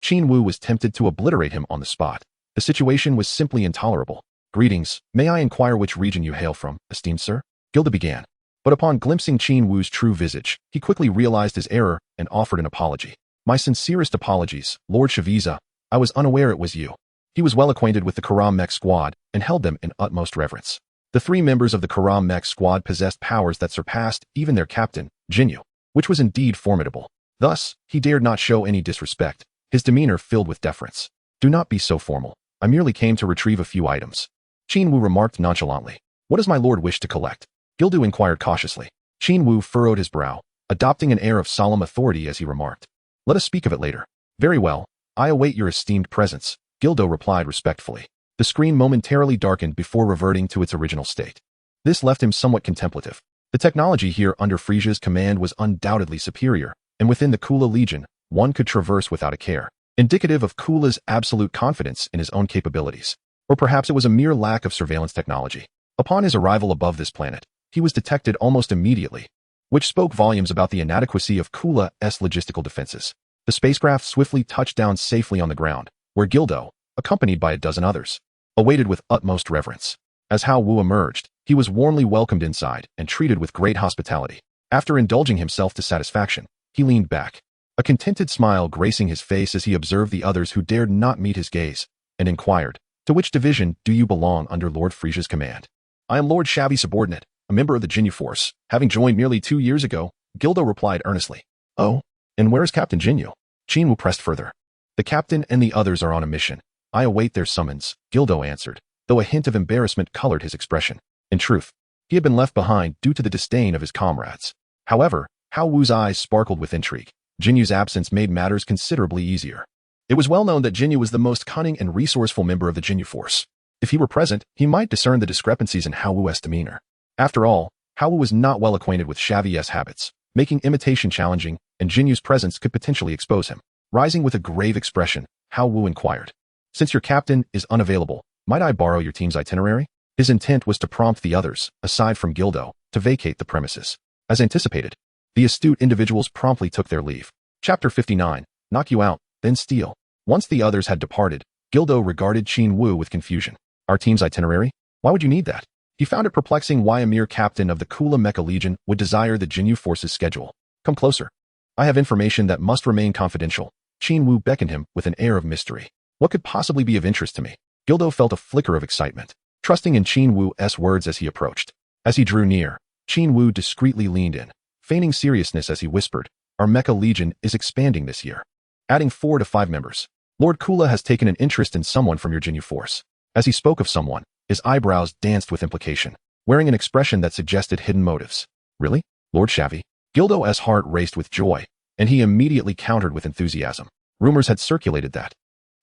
Qin Wu was tempted to obliterate him on the spot. The situation was simply intolerable. "Greetings, may I inquire which region you hail from, esteemed sir?" Gildo began. But upon glimpsing Qin Wu's true visage, he quickly realized his error and offered an apology. "My sincerest apologies, Lord Frieza. I was unaware it was you." He was well acquainted with the Karam Mech squad and held them in utmost reverence. The three members of the Karam Mech squad possessed powers that surpassed even their captain, Qin Wu, which was indeed formidable. Thus, he dared not show any disrespect, his demeanor filled with deference. "Do not be so formal. I merely came to retrieve a few items," Qin Wu remarked nonchalantly. "What does my lord wish to collect?" Gildo inquired cautiously. Qin Wu furrowed his brow, adopting an air of solemn authority as he remarked, "Let us speak of it later." "Very well. I await your esteemed presence," Gildo replied respectfully. The screen momentarily darkened before reverting to its original state. This left him somewhat contemplative. The technology here under Frieza's command was undoubtedly superior, and within the Kula Legion, one could traverse without a care, indicative of Kula's absolute confidence in his own capabilities. Or perhaps it was a mere lack of surveillance technology. Upon his arrival above this planet, he was detected almost immediately, which spoke volumes about the inadequacy of Kula's logistical defenses. The spacecraft swiftly touched down safely on the ground, where Gildo, accompanied by a dozen others, awaited with utmost reverence. As Hao Wu emerged, he was warmly welcomed inside and treated with great hospitality. After indulging himself to satisfaction, he leaned back, a contented smile gracing his face as he observed the others who dared not meet his gaze, and inquired, "To which division do you belong under Lord Frieza's command?" "I am Lord Shabby Subordinate, a member of the Qin Force, having joined nearly 2 years ago," Gildo replied earnestly. "Oh, and where is Captain Qin Wu?" Qin Wu pressed further. "The captain and the others are on a mission. I await their summons," Gildo answered, though a hint of embarrassment colored his expression. In truth, he had been left behind due to the disdain of his comrades. However, Hao Wu's eyes sparkled with intrigue. Qin Yu's absence made matters considerably easier. It was well known that Qin Yu was the most cunning and resourceful member of the Qin Force. If he were present, he might discern the discrepancies in Hao Wu's demeanor. After all, Hao Wu was not well acquainted with Xavier's habits, making imitation challenging, and Qin Yu's presence could potentially expose him. Rising with a grave expression, Hao Wu inquired, "Since your captain is unavailable, might I borrow your team's itinerary?" His intent was to prompt the others, aside from Gildo, to vacate the premises. As anticipated, the astute individuals promptly took their leave. Chapter 59, Knock You Out, Then Steal. Once the others had departed, Gildo regarded Qin Wu with confusion. "Our team's itinerary? Why would you need that?" He found it perplexing why a mere captain of the Kula Mecha Legion would desire the Qin Force's schedule. "Come closer. I have information that must remain confidential." Qin Wu beckoned him with an air of mystery. "What could possibly be of interest to me?" Gildo felt a flicker of excitement, trusting in Qin Wu's words as he approached. As he drew near, Qin Wu discreetly leaned in, feigning seriousness as he whispered, "Our Mecha Legion is expanding this year, adding 4 to 5 members. Lord Kula has taken an interest in someone from your Qin Force." As he spoke of someone, his eyebrows danced with implication, wearing an expression that suggested hidden motives. "Really? Lord Shavy?" Gildo's heart raced with joy, and he immediately countered with enthusiasm. Rumors had circulated that,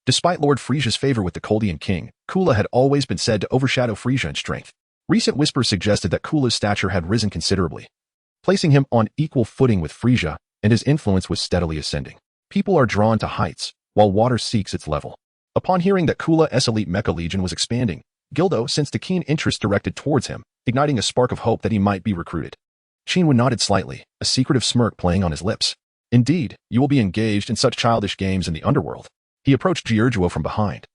despite Lord Frieza's favor with the Koldian king, Kula had always been said to overshadow Frieza in strength. Recent whispers suggested that Kula's stature had risen considerably, placing him on equal footing with Frieza, and his influence was steadily ascending. People are drawn to heights, while water seeks its level. Upon hearing that Kula's elite Mecha Legion was expanding, Gildo sensed a keen interest directed towards him, igniting a spark of hope that he might be recruited. Qin Wu nodded slightly, a secretive smirk playing on his lips. "Indeed, you will be engaged in such childish games in the underworld." He approached Giorgio from behind,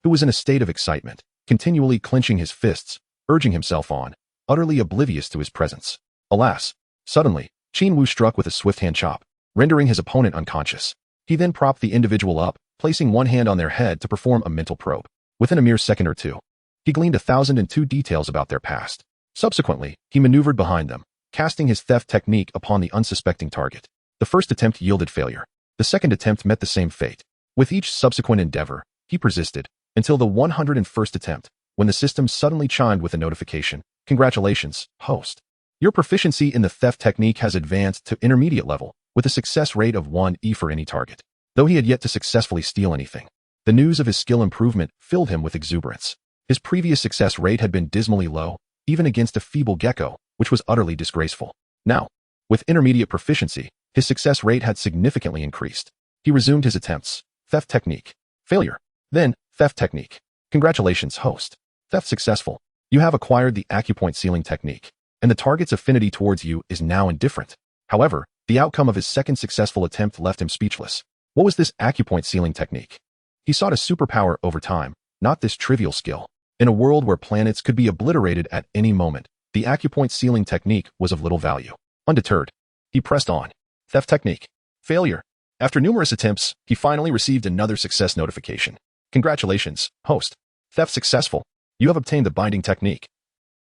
who was in a state of excitement. continually clenching his fists, urging himself on, utterly oblivious to his presence. Alas! Suddenly, Qin Wu struck with a swift hand chop, rendering his opponent unconscious. He then propped the individual up, placing one hand on their head to perform a mental probe. Within a mere second or two, he gleaned 1,002 details about their past. Subsequently, he maneuvered behind them, casting his theft technique upon the unsuspecting target. The first attempt yielded failure. The second attempt met the same fate. With each subsequent endeavor, he persisted, until the 101st attempt, when the system suddenly chimed with a notification. Congratulations, host. Your proficiency in the theft technique has advanced to intermediate level, with a success rate of 1E for any target. Though he had yet to successfully steal anything, the news of his skill improvement filled him with exuberance. His previous success rate had been dismally low, even against a feeble gecko, which was utterly disgraceful. Now, with intermediate proficiency, his success rate had significantly increased. He resumed his attempts. Theft technique. Failure. Then, theft technique. Congratulations, host. Theft successful. You have acquired the acupoint sealing technique, and the target's affinity towards you is now indifferent. However, the outcome of his second successful attempt left him speechless. What was this acupoint sealing technique? He sought a superpower over time, not this trivial skill. In a world where planets could be obliterated at any moment, the acupoint sealing technique was of little value. Undeterred, he pressed on. Theft technique. Failure. After numerous attempts, he finally received another success notification. Congratulations, host. Theft successful. You have obtained the binding technique,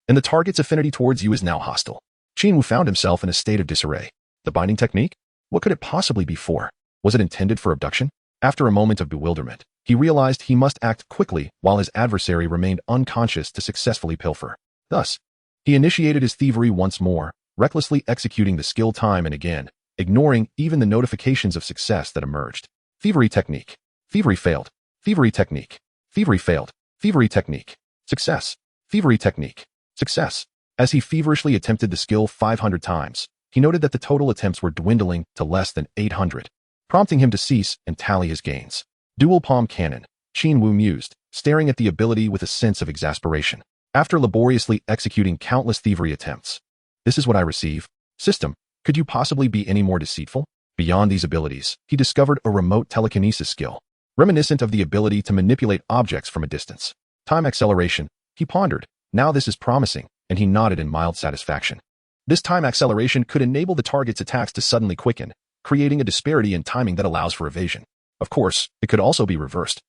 and the target's affinity towards you is now hostile. Qin Wu found himself in a state of disarray. The binding technique? What could it possibly be for? Was it intended for abduction? After a moment of bewilderment, he realized he must act quickly while his adversary remained unconscious to successfully pilfer. Thus, he initiated his thievery once more, recklessly executing the skill time and again, ignoring even the notifications of success that emerged. Thievery technique. Thievery failed. Thievery technique. Thievery failed. Thievery technique. Success. Thievery technique. Success. As he feverishly attempted the skill 500 times, he noted that the total attempts were dwindling to less than 800, prompting him to cease and tally his gains. Dual palm cannon, Qin Wu mused, staring at the ability with a sense of exasperation. After laboriously executing countless thievery attempts, this is what I receive. System, could you possibly be any more deceitful? Beyond these abilities, he discovered a remote telekinesis skill, reminiscent of the ability to manipulate objects from a distance. Time acceleration, he pondered. Now this is promising, and he nodded in mild satisfaction. This time acceleration could enable the target's attacks to suddenly quicken, creating a disparity in timing that allows for evasion. Of course, it could also be reversed,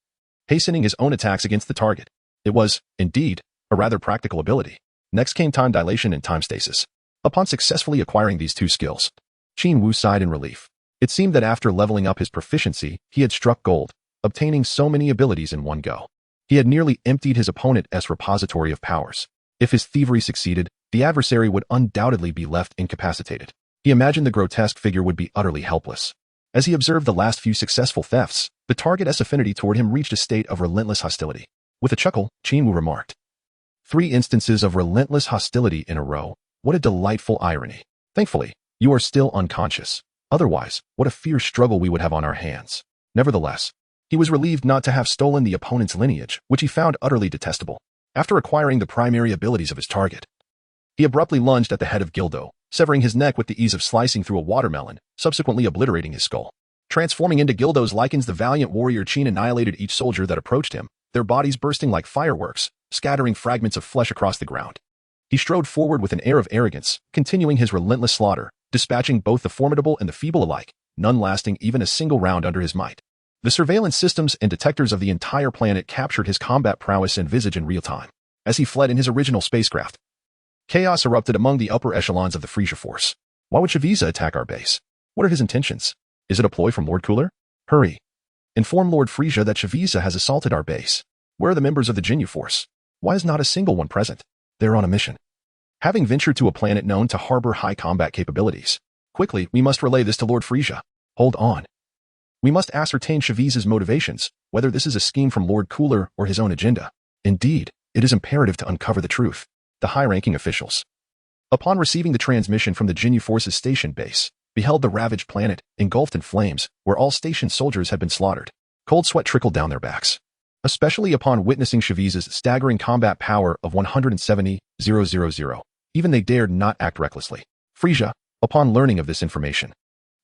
hastening his own attacks against the target. It was, indeed, a rather practical ability. Next came time dilation and time stasis. Upon successfully acquiring these two skills, Qin Wu sighed in relief. It seemed that after leveling up his proficiency, he had struck gold, obtaining so many abilities in one go. He had nearly emptied his opponent's repository of powers. If his thievery succeeded, the adversary would undoubtedly be left incapacitated. He imagined the grotesque figure would be utterly helpless. As he observed the last few successful thefts, the target's affinity toward him reached a state of relentless hostility. With a chuckle, Qin Wu remarked, 3 instances of relentless hostility in a row. What a delightful irony. Thankfully, you are still unconscious. Otherwise, what a fierce struggle we would have on our hands. Nevertheless, he was relieved not to have stolen the opponent's lineage, which he found utterly detestable. After acquiring the primary abilities of his target, he abruptly lunged at the head of Gildo, severing his neck with the ease of slicing through a watermelon, subsequently obliterating his skull. Transforming into Gildo's lichens, the valiant warrior Qin annihilated each soldier that approached him, their bodies bursting like fireworks, scattering fragments of flesh across the ground. He strode forward with an air of arrogance, continuing his relentless slaughter, dispatching both the formidable and the feeble alike, none lasting even a single round under his might. The surveillance systems and detectors of the entire planet captured his combat prowess and visage in real time. As he fled in his original spacecraft, chaos erupted among the upper echelons of the Frieza force. Why would Frieza attack our base? What are his intentions? Is it a ploy from Lord Cooler? Hurry. Inform Lord Frieza that Frieza has assaulted our base. Where are the members of the Ginyu force? Why is not a single one present? They're on a mission. Having ventured to a planet known to harbor high combat capabilities, quickly, we must relay this to Lord Frieza. Hold on. We must ascertain Frieza's motivations, whether this is a scheme from Lord Cooler or his own agenda. Indeed, it is imperative to uncover the truth. The high-ranking officials, upon receiving the transmission from the Ginyu Force's station base, beheld the ravaged planet engulfed in flames, where all station soldiers had been slaughtered. Cold sweat trickled down their backs, especially upon witnessing Frieza's staggering combat power of 170,000. Even they dared not act recklessly. Frieza, upon learning of this information,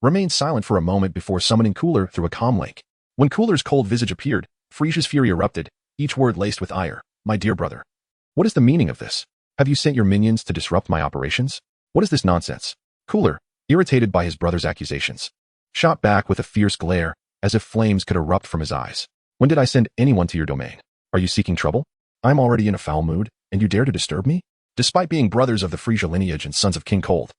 remained silent for a moment before summoning Cooler through a comm link. When Cooler's cold visage appeared, Frieza's fury erupted, each word laced with ire. My dear brother. What is the meaning of this? Have you sent your minions to disrupt my operations? What is this nonsense? Cooler, irritated by his brother's accusations, shot back with a fierce glare, as if flames could erupt from his eyes. When did I send anyone to your domain? Are you seeking trouble? I'm already in a foul mood, and you dare to disturb me? Despite being brothers of the Frieza lineage and sons of King Cold,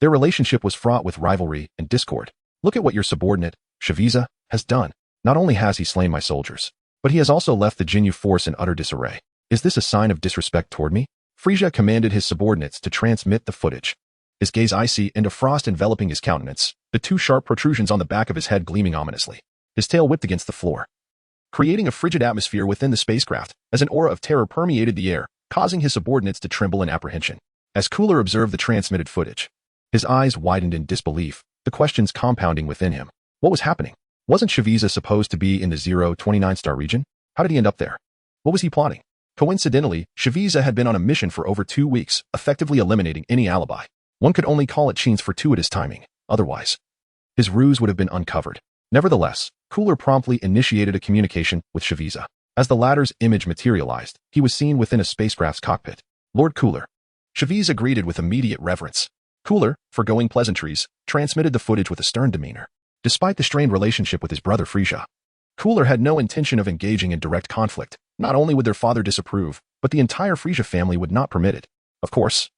their relationship was fraught with rivalry and discord. Look at what your subordinate, Frieza, has done. Not only has he slain my soldiers, but he has also left the Qin Wu force in utter disarray. Is this a sign of disrespect toward me? Frieza commanded his subordinates to transmit the footage. His gaze icy and a frost enveloping his countenance, the two sharp protrusions on the back of his head gleaming ominously. His tail whipped against the floor, creating a frigid atmosphere within the spacecraft, as an aura of terror permeated the air, causing his subordinates to tremble in apprehension. As Cooler observed the transmitted footage, his eyes widened in disbelief, the questions compounding within him. What was happening? Wasn't Frieza supposed to be in the 029-star region? How did he end up there? What was he plotting? Coincidentally, Frieza had been on a mission for over 2 weeks, effectively eliminating any alibi. One could only call it Qin's fortuitous timing. Otherwise, his ruse would have been uncovered. Nevertheless, Cooler promptly initiated a communication with Frieza. As the latter's image materialized, he was seen within a spacecraft's cockpit. Lord Cooler. Frieza greeted with immediate reverence. Cooler, forgoing pleasantries, transmitted the footage with a stern demeanor. Despite the strained relationship with his brother Frieza, Cooler had no intention of engaging in direct conflict. Not only would their father disapprove, but the entire Frieza family would not permit it. Of course,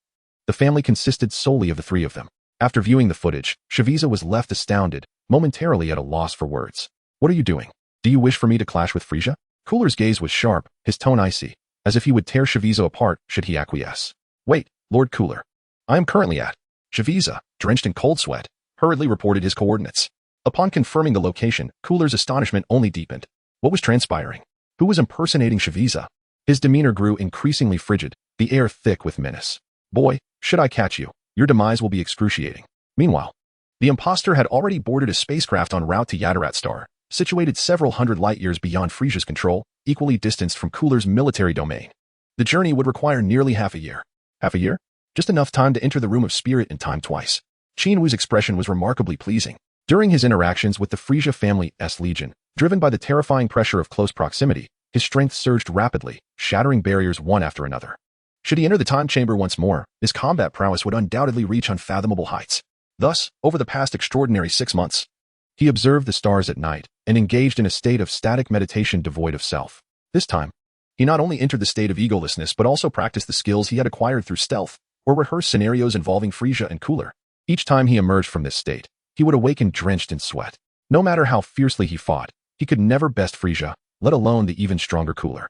the family consisted solely of the three of them. After viewing the footage, Frieza was left astounded, momentarily at a loss for words. What are you doing? Do you wish for me to clash with Frieza? Cooler's gaze was sharp, his tone icy, as if he would tear Frieza apart should he acquiesce. Wait, Lord Cooler. I am currently at. Frieza, drenched in cold sweat, hurriedly reported his coordinates. Upon confirming the location, Cooler's astonishment only deepened. What was transpiring? Who was impersonating Frieza? His demeanor grew increasingly frigid, the air thick with menace. Boy, should I catch you, your demise will be excruciating. Meanwhile, the imposter had already boarded a spacecraft en route to Yadarat Star, situated several hundred light-years beyond Frieza's control, equally distanced from Cooler's military domain. The journey would require nearly half a year. Half a year? Just enough time to enter the Room of Spirit in time twice. Qin Wu's expression was remarkably pleasing. During his interactions with the Frieza family's legion, driven by the terrifying pressure of close proximity, his strength surged rapidly, shattering barriers one after another. Should he enter the time chamber once more, his combat prowess would undoubtedly reach unfathomable heights. Thus, over the past extraordinary 6 months, he observed the stars at night and engaged in a state of static meditation devoid of self. This time, he not only entered the state of egolessness but also practiced the skills he had acquired through stealth, or rehearsed scenarios involving Frieza and Cooler. Each time he emerged from this state, he would awaken drenched in sweat. No matter how fiercely he fought, he could never best Frieza, let alone the even stronger Cooler.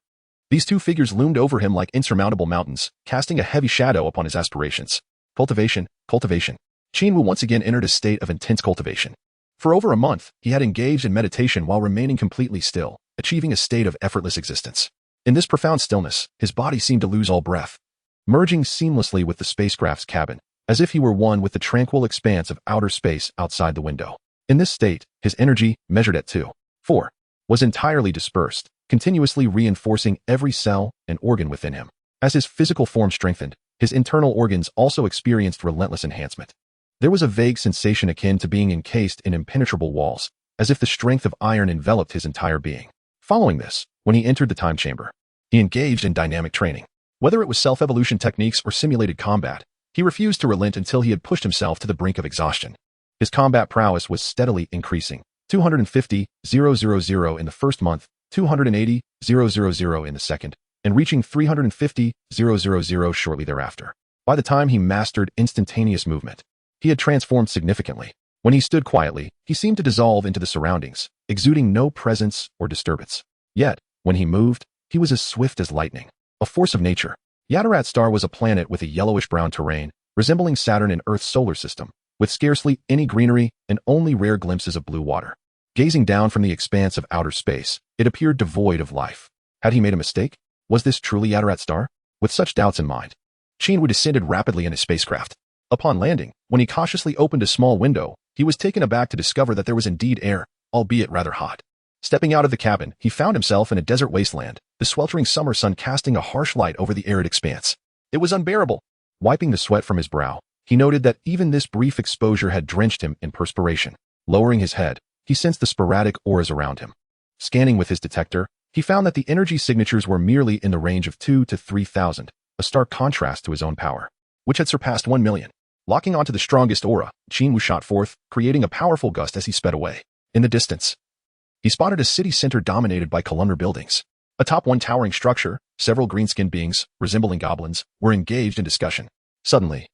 These two figures loomed over him like insurmountable mountains, casting a heavy shadow upon his aspirations. Cultivation. Qin Wu once again entered a state of intense cultivation. For over a month, he had engaged in meditation while remaining completely still, achieving a state of effortless existence. In this profound stillness, his body seemed to lose all breath, merging seamlessly with the spacecraft's cabin, as if he were one with the tranquil expanse of outer space outside the window. In this state, his energy, measured at 2.4, was entirely dispersed, continuously reinforcing every cell and organ within him. As his physical form strengthened, his internal organs also experienced relentless enhancement. There was a vague sensation akin to being encased in impenetrable walls, as if the strength of iron enveloped his entire being. Following this, when he entered the time chamber, he engaged in dynamic training. Whether it was self-evolution techniques or simulated combat, he refused to relent until he had pushed himself to the brink of exhaustion. His combat prowess was steadily increasing. 250,000 in the first month, 280,000 in the second, and reaching 350,000 shortly thereafter. By the time he mastered instantaneous movement, he had transformed significantly. When he stood quietly, he seemed to dissolve into the surroundings, exuding no presence or disturbance. Yet, when he moved, he was as swift as lightning, a force of nature. Yadarat Star was a planet with a yellowish-brown terrain, resembling Saturn and Earth's solar system, with scarcely any greenery and only rare glimpses of blue water. Gazing down from the expanse of outer space, it appeared devoid of life. Had he made a mistake? Was this truly Yadarat Star? With such doubts in mind, Qin Wu descended rapidly in his spacecraft. Upon landing, when he cautiously opened a small window, he was taken aback to discover that there was indeed air, albeit rather hot. Stepping out of the cabin, he found himself in a desert wasteland, the sweltering summer sun casting a harsh light over the arid expanse. It was unbearable. Wiping the sweat from his brow, he noted that even this brief exposure had drenched him in perspiration. Lowering his head, he sensed the sporadic auras around him. Scanning with his detector, He found that the energy signatures were merely in the range of 2 to 3,000, a stark contrast to his own power, which had surpassed 1 million. Locking onto the strongest aura, Qin Wu shot forth, creating a powerful gust as he sped away. In the distance, he spotted a city center dominated by columnar buildings. Atop one towering structure, several green-skinned beings, resembling goblins, were engaged in discussion. Suddenly,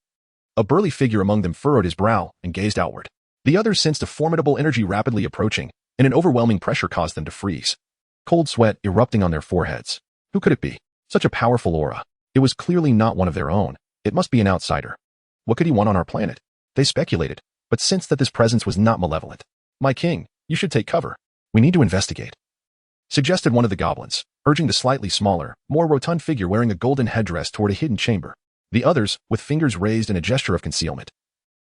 a burly figure among them furrowed his brow and gazed outward. The others sensed a formidable energy rapidly approaching, and an overwhelming pressure caused them to freeze. Cold sweat erupting on their foreheads. Who could it be? Such a powerful aura. It was clearly not one of their own. It must be an outsider. What could he want on our planet? They speculated, but sensed that this presence was not malevolent. My king, you should take cover. We need to investigate, suggested one of the goblins, urging the slightly smaller, more rotund figure wearing a golden headdress toward a hidden chamber. The others, with fingers raised in a gesture of concealment,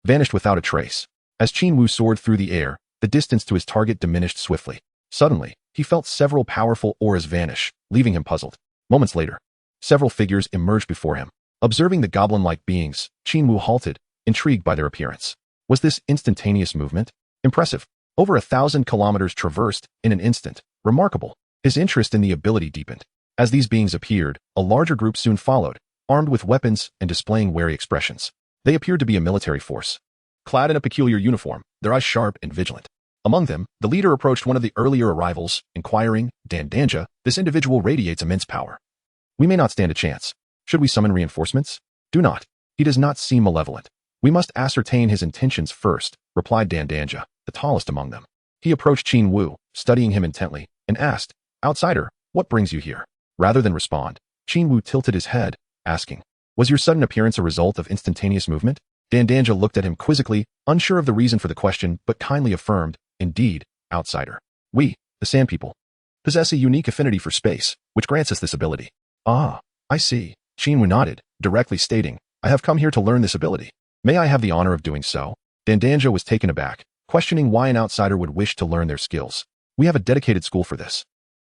vanished without a trace. As Qin Wu soared through the air, the distance to his target diminished swiftly. Suddenly, he felt several powerful auras vanish, leaving him puzzled. Moments later, several figures emerged before him. Observing the goblin-like beings, Qin Wu halted, intrigued by their appearance. Was this instantaneous movement? Impressive. Over 1,000 kilometers traversed in an instant. Remarkable. His interest in the ability deepened. As these beings appeared, a larger group soon followed, armed with weapons and displaying wary expressions. They appeared to be a military force, clad in a peculiar uniform, their eyes sharp and vigilant. Among them, the leader approached one of the earlier arrivals, inquiring, Dandanja, this individual radiates immense power. We may not stand a chance. Should we summon reinforcements? Do not. He does not seem malevolent. We must ascertain his intentions first, replied Dandanja, the tallest among them. He approached Qin Wu, studying him intently, and asked, Outsider, what brings you here? Rather than respond, Qin Wu tilted his head, asking, Was your sudden appearance a result of instantaneous movement? Dandanja looked at him quizzically, unsure of the reason for the question, but kindly affirmed, Indeed, outsider. We, the Sand People, possess a unique affinity for space, which grants us this ability. Ah, I see. Qin Wu nodded, directly stating, I have come here to learn this ability. May I have the honor of doing so? Dandanja was taken aback, questioning why an outsider would wish to learn their skills. We have a dedicated school for this.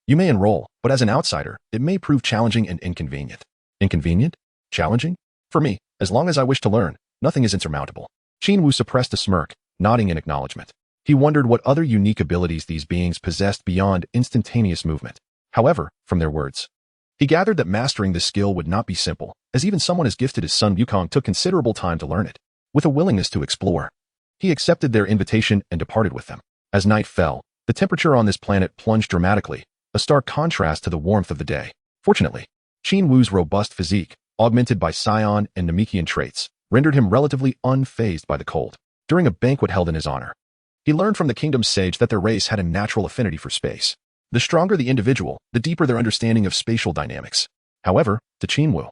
You may enroll, but as an outsider, it may prove challenging and inconvenient. Inconvenient? Challenging? For me, as long as I wish to learn, nothing is insurmountable. Qin Wu suppressed a smirk, nodding in acknowledgement. He wondered what other unique abilities these beings possessed beyond instantaneous movement. However, from their words, he gathered that mastering this skill would not be simple, as even someone as gifted as Sun Wukong took considerable time to learn it. With a willingness to explore, he accepted their invitation and departed with them. As night fell, the temperature on this planet plunged dramatically, a stark contrast to the warmth of the day. Fortunately, Qin Wu's robust physique, augmented by Saiyan and Namekian traits, rendered him relatively unfazed by the cold. During a banquet held in his honor, he learned from the kingdom's sage that their race had a natural affinity for space. The stronger the individual, the deeper their understanding of spatial dynamics. However, to Qin Wu,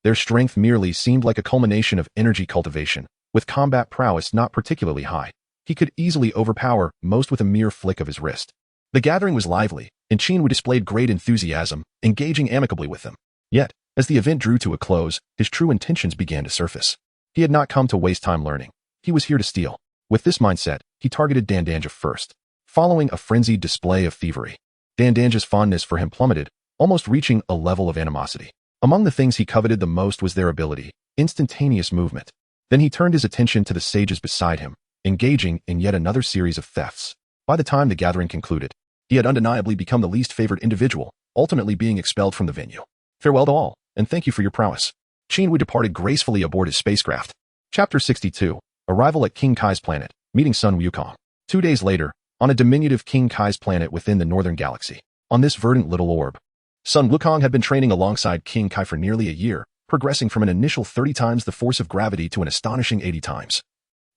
their strength merely seemed like a culmination of energy cultivation, with combat prowess not particularly high. He could easily overpower most with a mere flick of his wrist. The gathering was lively, and Qin Wu displayed great enthusiasm, engaging amicably with them. Yet, as the event drew to a close, his true intentions began to surface. He had not come to waste time learning. He was here to steal. With this mindset, he targeted Dandanja first, following a frenzied display of thievery. Dandanja's fondness for him plummeted, almost reaching a level of animosity. Among the things he coveted the most was their ability, instantaneous movement. Then he turned his attention to the sages beside him, engaging in yet another series of thefts. By the time the gathering concluded, he had undeniably become the least favored individual, ultimately being expelled from the venue. Farewell to all, and thank you for your prowess. Qin Wu departed gracefully aboard his spacecraft. Chapter 62. Arrival at King Kai's planet, meeting Sun Wukong. 2 days later, on a diminutive King Kai's planet within the northern galaxy. On this verdant little orb, Sun Wukong had been training alongside King Kai for nearly a year, progressing from an initial 30 times the force of gravity to an astonishing 80 times.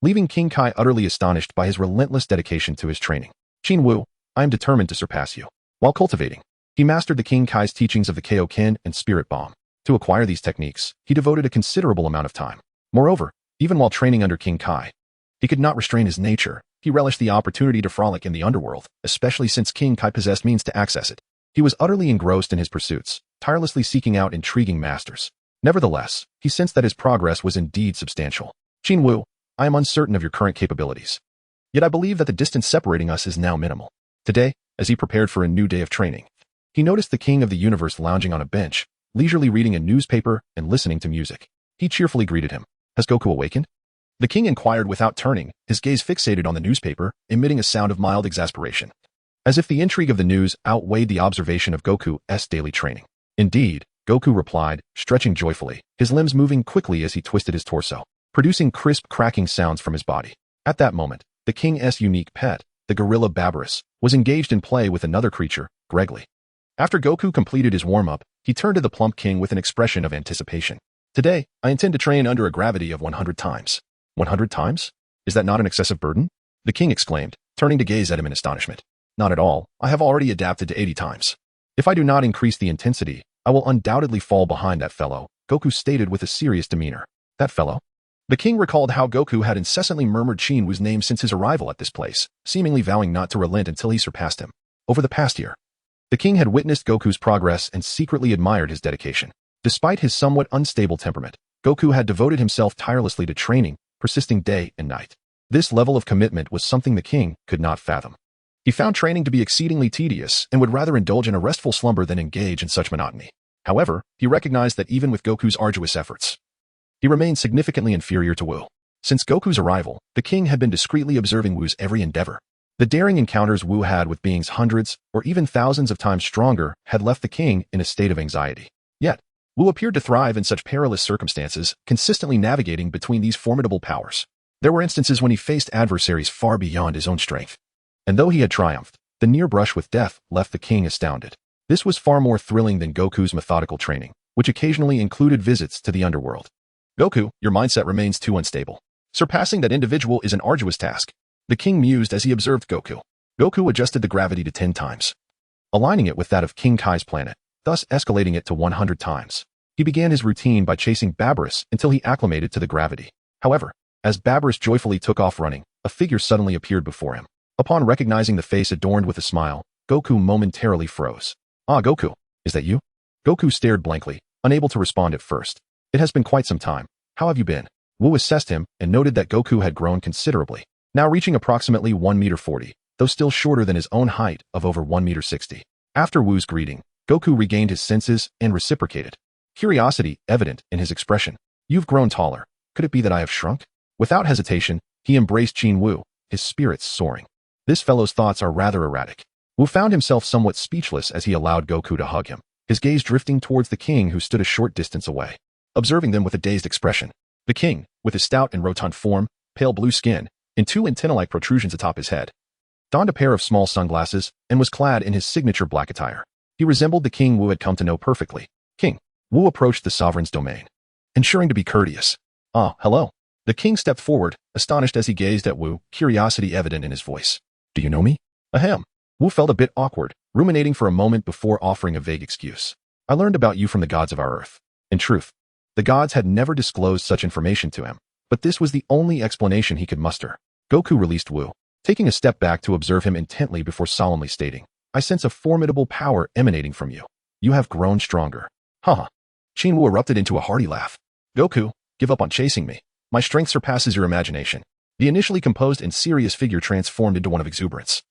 Leaving King Kai utterly astonished by his relentless dedication to his training. Qin Wu, I am determined to surpass you. While cultivating, he mastered the King Kai's teachings of the Kaioken and Spirit Bomb. To acquire these techniques, he devoted a considerable amount of time. Moreover, even while training under King Kai, he could not restrain his nature. He relished the opportunity to frolic in the underworld, especially since King Kai possessed means to access it. He was utterly engrossed in his pursuits, tirelessly seeking out intriguing masters. Nevertheless, he sensed that his progress was indeed substantial. Qin Wu, I am uncertain of your current capabilities. Yet I believe that the distance separating us is now minimal. Today, as he prepared for a new day of training, he noticed the King of the Universe lounging on a bench, leisurely reading a newspaper and listening to music. He cheerfully greeted him. Has Goku awakened? The king inquired without turning, his gaze fixated on the newspaper, emitting a sound of mild exasperation. as if the intrigue of the news outweighed the observation of Goku's daily training. Indeed, Goku replied, stretching joyfully, his limbs moving quickly as he twisted his torso, producing crisp cracking sounds from his body. At that moment, the king's unique pet, the gorilla Barbarous, was engaged in play with another creature, Gregly. After Goku completed his warm-up, he turned to the plump king with an expression of anticipation. Today, I intend to train under a gravity of 100 times. 100 times? Is that not an excessive burden? The king exclaimed, turning to gaze at him in astonishment. Not at all. I have already adapted to 80 times. If I do not increase the intensity, I will undoubtedly fall behind that fellow, Goku stated with a serious demeanor. That fellow? The king recalled how Goku had incessantly murmured Qin Wu's name since his arrival at this place, seemingly vowing not to relent until he surpassed him. Over the past year, the king had witnessed Goku's progress and secretly admired his dedication. Despite his somewhat unstable temperament, Goku had devoted himself tirelessly to training, persisting day and night. This level of commitment was something the king could not fathom. He found training to be exceedingly tedious and would rather indulge in a restful slumber than engage in such monotony. However, he recognized that even with Goku's arduous efforts, he remained significantly inferior to Wu. Since Goku's arrival, the king had been discreetly observing Wu's every endeavor. The daring encounters Wu had with beings hundreds or even thousands of times stronger had left the king in a state of anxiety. Yet, Wu appeared to thrive in such perilous circumstances, consistently navigating between these formidable powers. There were instances when he faced adversaries far beyond his own strength. And though he had triumphed, the near brush with death left the king astounded. This was far more thrilling than Goku's methodical training, which occasionally included visits to the underworld. Goku, your mindset remains too unstable. Surpassing that individual is an arduous task. The king mused as he observed Goku. Goku adjusted the gravity to 10 times, aligning it with that of King Kai's planet, thus escalating it to 100 times. He began his routine by chasing Barbarous until he acclimated to the gravity. However, as Barbarous joyfully took off running, a figure suddenly appeared before him. Upon recognizing the face adorned with a smile, Goku momentarily froze. Ah, Goku, is that you? Goku stared blankly, unable to respond at first. It has been quite some time. How have you been? Wu assessed him and noted that Goku had grown considerably, now reaching approximately 1.40 m, though still shorter than his own height of over 1.60 m. After Wu's greeting, Goku regained his senses and reciprocated, curiosity evident in his expression. You've grown taller. Could it be that I have shrunk? Without hesitation, he embraced Qin Wu, his spirits soaring. This fellow's thoughts are rather erratic. Wu found himself somewhat speechless as he allowed Goku to hug him, his gaze drifting towards the king who stood a short distance away, observing them with a dazed expression. The king, with his stout and rotund form, pale blue skin, and 2 antenna-like protrusions atop his head, donned a pair of small sunglasses and was clad in his signature black attire. He resembled the king Wu had come to know perfectly. King Wu approached the sovereign's domain, ensuring to be courteous. Ah, hello. The king stepped forward, astonished as he gazed at Wu, curiosity evident in his voice. Do you know me? Ahem. Wu felt a bit awkward, ruminating for a moment before offering a vague excuse. I learned about you from the gods of our earth. In truth, the gods had never disclosed such information to him, but this was the only explanation he could muster. Goku released Wu, taking a step back to observe him intently before solemnly stating, I sense a formidable power emanating from you. You have grown stronger. Haha. Qin Wu erupted into a hearty laugh. Goku, give up on chasing me. My strength surpasses your imagination. The initially composed and serious figure transformed into one of exuberance,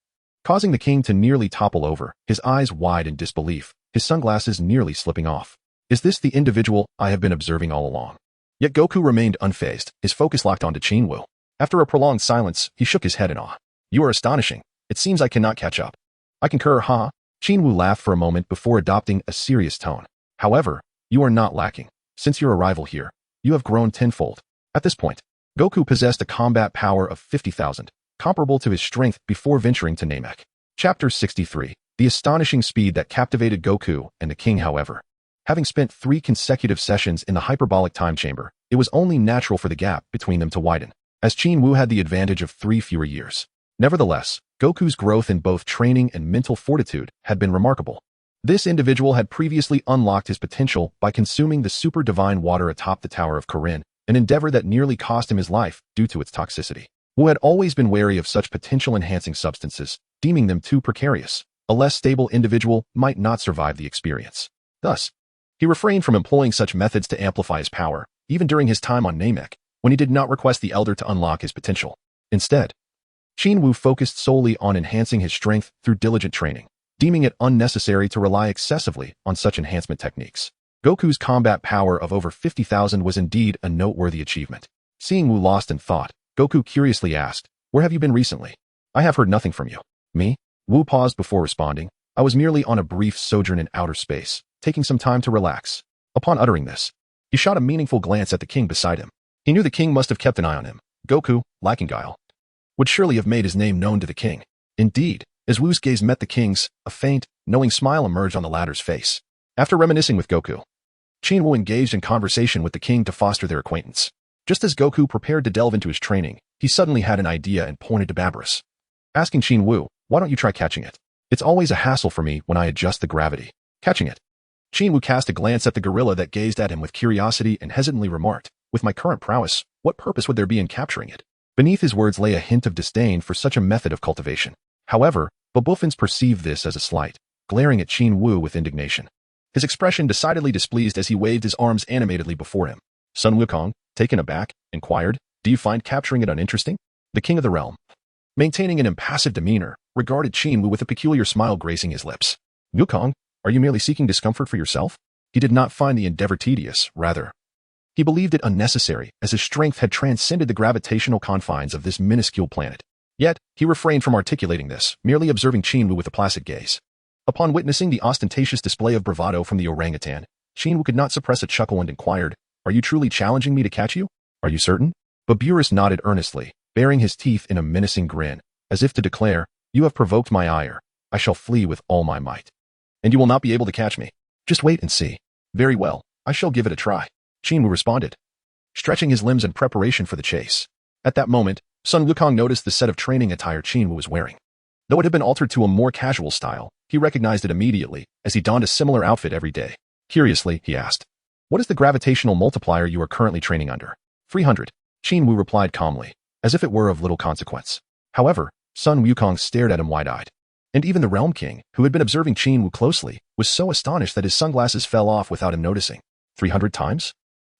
causing the king to nearly topple over, his eyes wide in disbelief, his sunglasses nearly slipping off. Is this the individual I have been observing all along? Yet Goku remained unfazed, his focus locked onto Qin Wu. After a prolonged silence, he shook his head in awe. You are astonishing. It seems I cannot catch up. I concur, ha? Qin Wu laughed for a moment before adopting a serious tone. However, you are not lacking. Since your arrival here, you have grown tenfold. At this point, Goku possessed a combat power of 50,000, comparable to his strength before venturing to Namek. Chapter 63. The astonishing speed that captivated Goku and the king, however. Having spent 3 consecutive sessions in the hyperbolic time chamber, it was only natural for the gap between them to widen, as Qin Wu had the advantage of 3 fewer years. Nevertheless, Goku's growth in both training and mental fortitude had been remarkable. This individual had previously unlocked his potential by consuming the super divine water atop the Tower of Kirin, an endeavor that nearly cost him his life due to its toxicity. Wu had always been wary of such potential-enhancing substances, deeming them too precarious. A less stable individual might not survive the experience. Thus, he refrained from employing such methods to amplify his power, even during his time on Namek, when he did not request the Elder to unlock his potential. Instead, Qin Wu focused solely on enhancing his strength through diligent training, deeming it unnecessary to rely excessively on such enhancement techniques. Goku's combat power of over 50,000 was indeed a noteworthy achievement. Seeing Wu lost in thought, Goku curiously asked, Where have you been recently? I have heard nothing from you. Me? Wu paused before responding. I was merely on a brief sojourn in outer space, taking some time to relax. Upon uttering this, he shot a meaningful glance at the king beside him. He knew the king must have kept an eye on him. Goku, lacking guile, would surely have made his name known to the king. Indeed, as Wu's gaze met the king's, a faint, knowing smile emerged on the latter's face. After reminiscing with Goku, Qin Wu engaged in conversation with the king to foster their acquaintance. Just as Goku prepared to delve into his training, he suddenly had an idea and pointed to Babyrus, asking Qin Wu, why don't you try catching it? It's always a hassle for me when I adjust the gravity. Catching it. Qin Wu cast a glance at the gorilla that gazed at him with curiosity and hesitantly remarked, with my current prowess, what purpose would there be in capturing it? Beneath his words lay a hint of disdain for such a method of cultivation. However, Babuffins perceived this as a slight, glaring at Qin Wu with indignation. His expression decidedly displeased as he waved his arms animatedly before him. Sun Wukong, taken aback, inquired, do you find capturing it uninteresting? The king of the realm, maintaining an impassive demeanor, regarded Qin Wu with a peculiar smile gracing his lips. Wukong, are you merely seeking discomfort for yourself? He did not find the endeavor tedious, rather. He believed it unnecessary, as his strength had transcended the gravitational confines of this minuscule planet. Yet, he refrained from articulating this, merely observing Qin Wu with a placid gaze. Upon witnessing the ostentatious display of bravado from the orangutan, Qin Wu could not suppress a chuckle and inquired, are you truly challenging me to catch you? Are you certain? Babyrus nodded earnestly, baring his teeth in a menacing grin, as if to declare, you have provoked my ire. I shall flee with all my might. And you will not be able to catch me. Just wait and see. Very well, I shall give it a try. Qin Wu responded, stretching his limbs in preparation for the chase. At that moment, Sun Wukong noticed the set of training attire Qin Wu was wearing. Though it had been altered to a more casual style, he recognized it immediately, as he donned a similar outfit every day. Curiously, he asked, what is the gravitational multiplier you are currently training under? 300. Qin Wu replied calmly, as if it were of little consequence. However, Sun Wukong stared at him wide-eyed. And even the Realm King, who had been observing Qin Wu closely, was so astonished that his sunglasses fell off without him noticing. 300 times?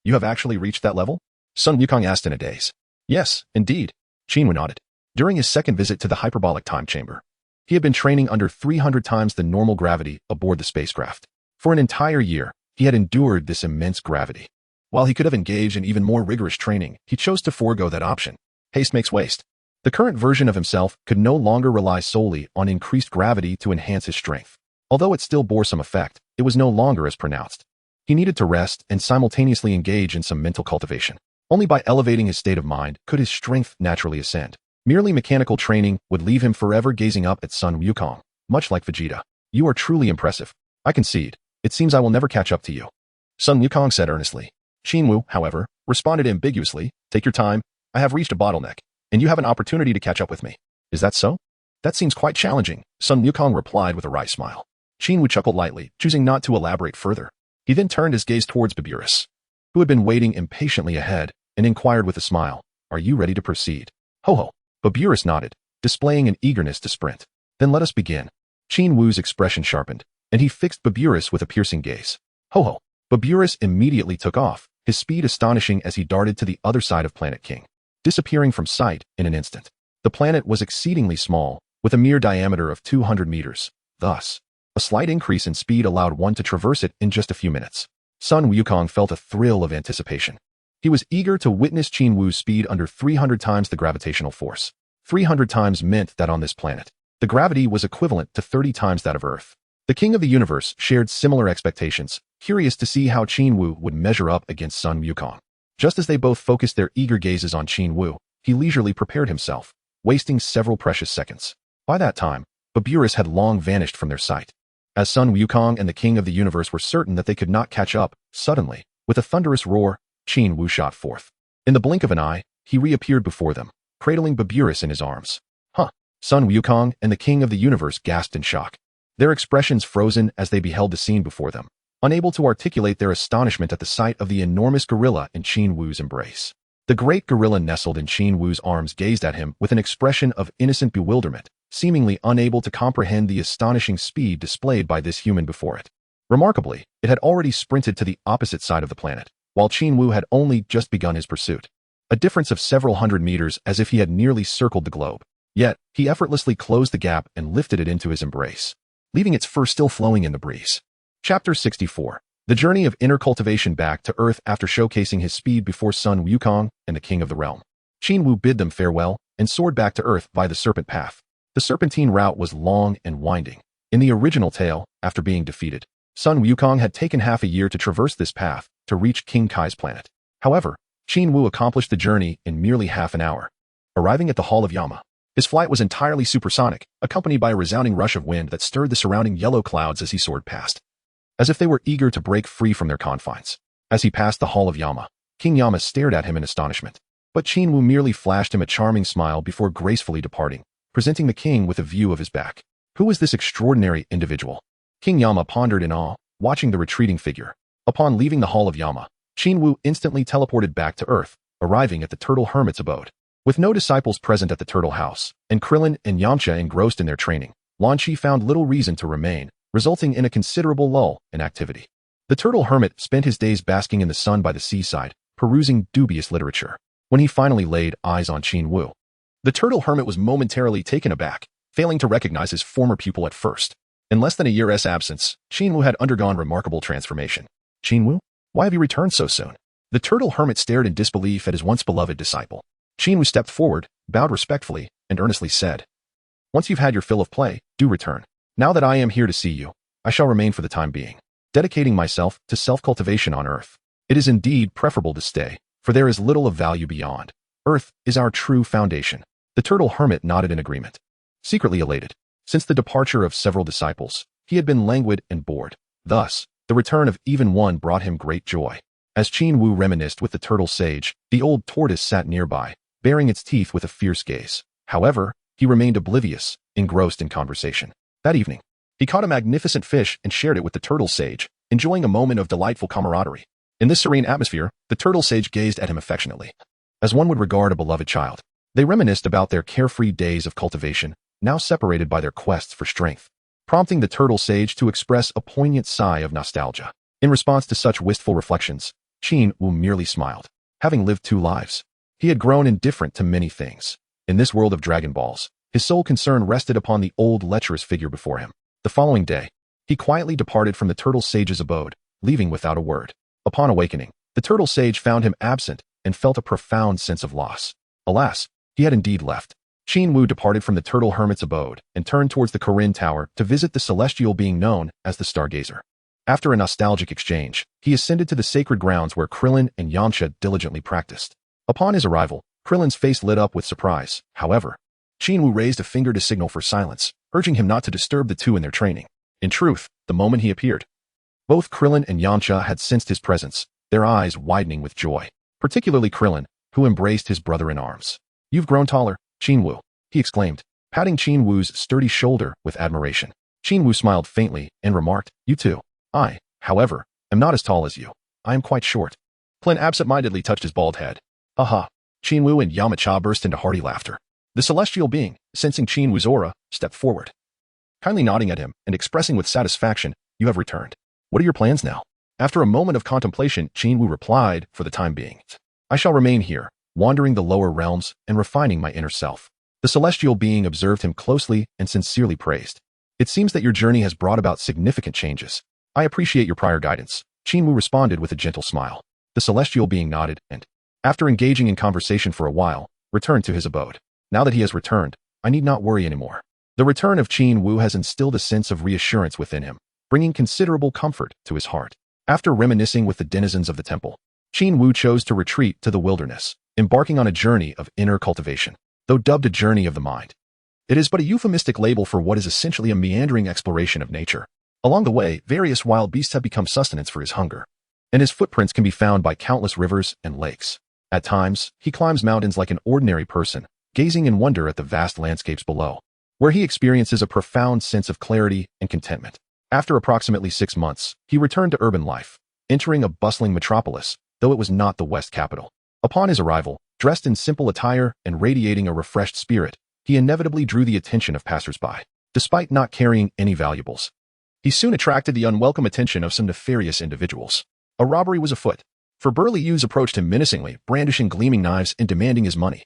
You have actually reached that level? Sun Wukong asked in a daze. Yes, indeed. Qin Wu nodded. During his second visit to the hyperbolic time chamber, he had been training under 300 times the normal gravity aboard the spacecraft. For an entire year, he had endured this immense gravity. While he could have engaged in even more rigorous training, he chose to forego that option. Haste makes waste. The current version of himself could no longer rely solely on increased gravity to enhance his strength. Although it still bore some effect, it was no longer as pronounced. He needed to rest and simultaneously engage in some mental cultivation. Only by elevating his state of mind could his strength naturally ascend. Merely mechanical training would leave him forever gazing up at Sun Wukong, much like Vegeta. You are truly impressive. I concede. It seems I will never catch up to you. Sun Wukong said earnestly. Qin Wu, however, responded ambiguously, take your time. I have reached a bottleneck, and you have an opportunity to catch up with me. Is that so? That seems quite challenging, Sun Wukong replied with a wry smile. Qin Wu chuckled lightly, choosing not to elaborate further. He then turned his gaze towards Babyrus, who had been waiting impatiently ahead, and inquired with a smile, are you ready to proceed? Ho ho. Babyrus nodded, displaying an eagerness to sprint. Then let us begin. Qin Wu's expression sharpened, and he fixed Babyrus with a piercing gaze. Ho ho. Babyrus immediately took off, his speed astonishing as he darted to the other side of Planet King, disappearing from sight in an instant. The planet was exceedingly small, with a mere diameter of 200 meters. Thus, a slight increase in speed allowed one to traverse it in just a few minutes. Sun Wukong felt a thrill of anticipation. He was eager to witness Qin Wu's speed under 300 times the gravitational force. 300 times meant that on this planet, the gravity was equivalent to 30 times that of Earth. The King of the Universe shared similar expectations, curious to see how Qin Wu would measure up against Sun Wukong. Just as they both focused their eager gazes on Qin Wu, he leisurely prepared himself, wasting several precious seconds. By that time, Babyrus had long vanished from their sight. As Sun Wukong and the King of the Universe were certain that they could not catch up, suddenly, with a thunderous roar, Qin Wu shot forth. In the blink of an eye, he reappeared before them, cradling Babyrus in his arms. Huh! Sun Wukong and the King of the Universe gasped in shock, their expressions frozen as they beheld the scene before them, unable to articulate their astonishment at the sight of the enormous gorilla in Qin Wu's embrace. The great gorilla nestled in Qin Wu's arms gazed at him with an expression of innocent bewilderment, seemingly unable to comprehend the astonishing speed displayed by this human before it. Remarkably, it had already sprinted to the opposite side of the planet, while Qin Wu had only just begun his pursuit. A difference of several hundred meters as if he had nearly circled the globe. Yet, he effortlessly closed the gap and lifted it into his embrace, leaving its fur still flowing in the breeze. Chapter 64. The journey of inner cultivation back to Earth after showcasing his speed before Sun Wukong and the King of the Realm. Qin Wu bid them farewell and soared back to Earth by the Serpent Path. The serpentine route was long and winding. In the original tale, after being defeated, Sun Wukong had taken half a year to traverse this path to reach King Kai's planet. However, Qin Wu accomplished the journey in merely half an hour. Arriving at the Hall of Yama, his flight was entirely supersonic, accompanied by a resounding rush of wind that stirred the surrounding yellow clouds as he soared past, as if they were eager to break free from their confines. As he passed the Hall of Yama, King Yama stared at him in astonishment. But Qin Wu merely flashed him a charming smile before gracefully departing, presenting the king with a view of his back. Who was this extraordinary individual? King Yama pondered in awe, watching the retreating figure. Upon leaving the Hall of Yama, Qin Wu instantly teleported back to Earth, arriving at the Turtle Hermit's abode. With no disciples present at the Turtle House, and Krillin and Yamcha engrossed in their training, Lan Chi found little reason to remain, resulting in a considerable lull in activity. The Turtle Hermit spent his days basking in the sun by the seaside, perusing dubious literature. When he finally laid eyes on Qin Wu, the Turtle Hermit was momentarily taken aback, failing to recognize his former pupil at first. In less than a year's absence, Qin Wu had undergone remarkable transformation. Qin Wu? Why have you returned so soon? The Turtle Hermit stared in disbelief at his once beloved disciple. Qin Wu stepped forward, bowed respectfully, and earnestly said, "Once you've had your fill of play, do return. Now that I am here to see you, I shall remain for the time being, dedicating myself to self-cultivation on Earth. It is indeed preferable to stay, for there is little of value beyond. Earth is our true foundation." The Turtle Hermit nodded in agreement, secretly elated. Since the departure of several disciples, he had been languid and bored. Thus, the return of even one brought him great joy. As Qin Wu reminisced with the turtle sage, the old tortoise sat nearby, baring its teeth with a fierce gaze. However, he remained oblivious, engrossed in conversation. That evening, he caught a magnificent fish and shared it with the turtle sage, enjoying a moment of delightful camaraderie. In this serene atmosphere, the turtle sage gazed at him affectionately, as one would regard a beloved child. They reminisced about their carefree days of cultivation, now separated by their quests for strength, prompting the turtle sage to express a poignant sigh of nostalgia. In response to such wistful reflections, Qin Wu merely smiled. Having lived 2 lives, he had grown indifferent to many things. In this world of Dragon Balls, his sole concern rested upon the old lecherous figure before him. The following day, he quietly departed from the turtle sage's abode, leaving without a word. Upon awakening, the turtle sage found him absent and felt a profound sense of loss. Alas, he had indeed left. Qin Wu departed from the Turtle Hermit's abode and turned towards the Corinne Tower to visit the celestial being known as the Stargazer. After a nostalgic exchange, he ascended to the sacred grounds where Krillin and Yamcha diligently practiced. Upon his arrival, Krillin's face lit up with surprise. However, Qin Wu raised a finger to signal for silence, urging him not to disturb the two in their training. In truth, the moment he appeared, both Krillin and Yamcha had sensed his presence, their eyes widening with joy, particularly Krillin, who embraced his brother in arms. "You've grown taller, Qin Wu," he exclaimed, patting Qin Wu's sturdy shoulder with admiration. Qin Wu smiled faintly and remarked, "You too. I, however, am not as tall as you. I am quite short." Plin absent-mindedly touched his bald head. "Aha." Qin Wu and Yamcha burst into hearty laughter. The celestial being, sensing Qin Wu's aura, stepped forward, kindly nodding at him and expressing with satisfaction, "You have returned. What are your plans now?" After a moment of contemplation, Qin Wu replied, "For the time being, I shall remain here, wandering the lower realms and refining my inner self." The celestial being observed him closely and sincerely praised. "It seems that your journey has brought about significant changes. I appreciate your prior guidance." Qin Wu responded with a gentle smile. The celestial being nodded and, after engaging in conversation for a while, returned to his abode. Now that he has returned, I need not worry anymore. The return of Qin Wu has instilled a sense of reassurance within him, bringing considerable comfort to his heart. After reminiscing with the denizens of the temple, Qin Wu chose to retreat to the wilderness, embarking on a journey of inner cultivation. Though dubbed a journey of the mind, it is but a euphemistic label for what is essentially a meandering exploration of nature. Along the way, various wild beasts have become sustenance for his hunger, and his footprints can be found by countless rivers and lakes. At times, he climbs mountains like an ordinary person, gazing in wonder at the vast landscapes below, where he experiences a profound sense of clarity and contentment. After approximately 6 months, he returned to urban life, entering a bustling metropolis, though it was not the West capital. Upon his arrival, dressed in simple attire and radiating a refreshed spirit, he inevitably drew the attention of passers-by. Despite not carrying any valuables, he soon attracted the unwelcome attention of some nefarious individuals. A robbery was afoot, for burly youths approached him menacingly, brandishing gleaming knives and demanding his money.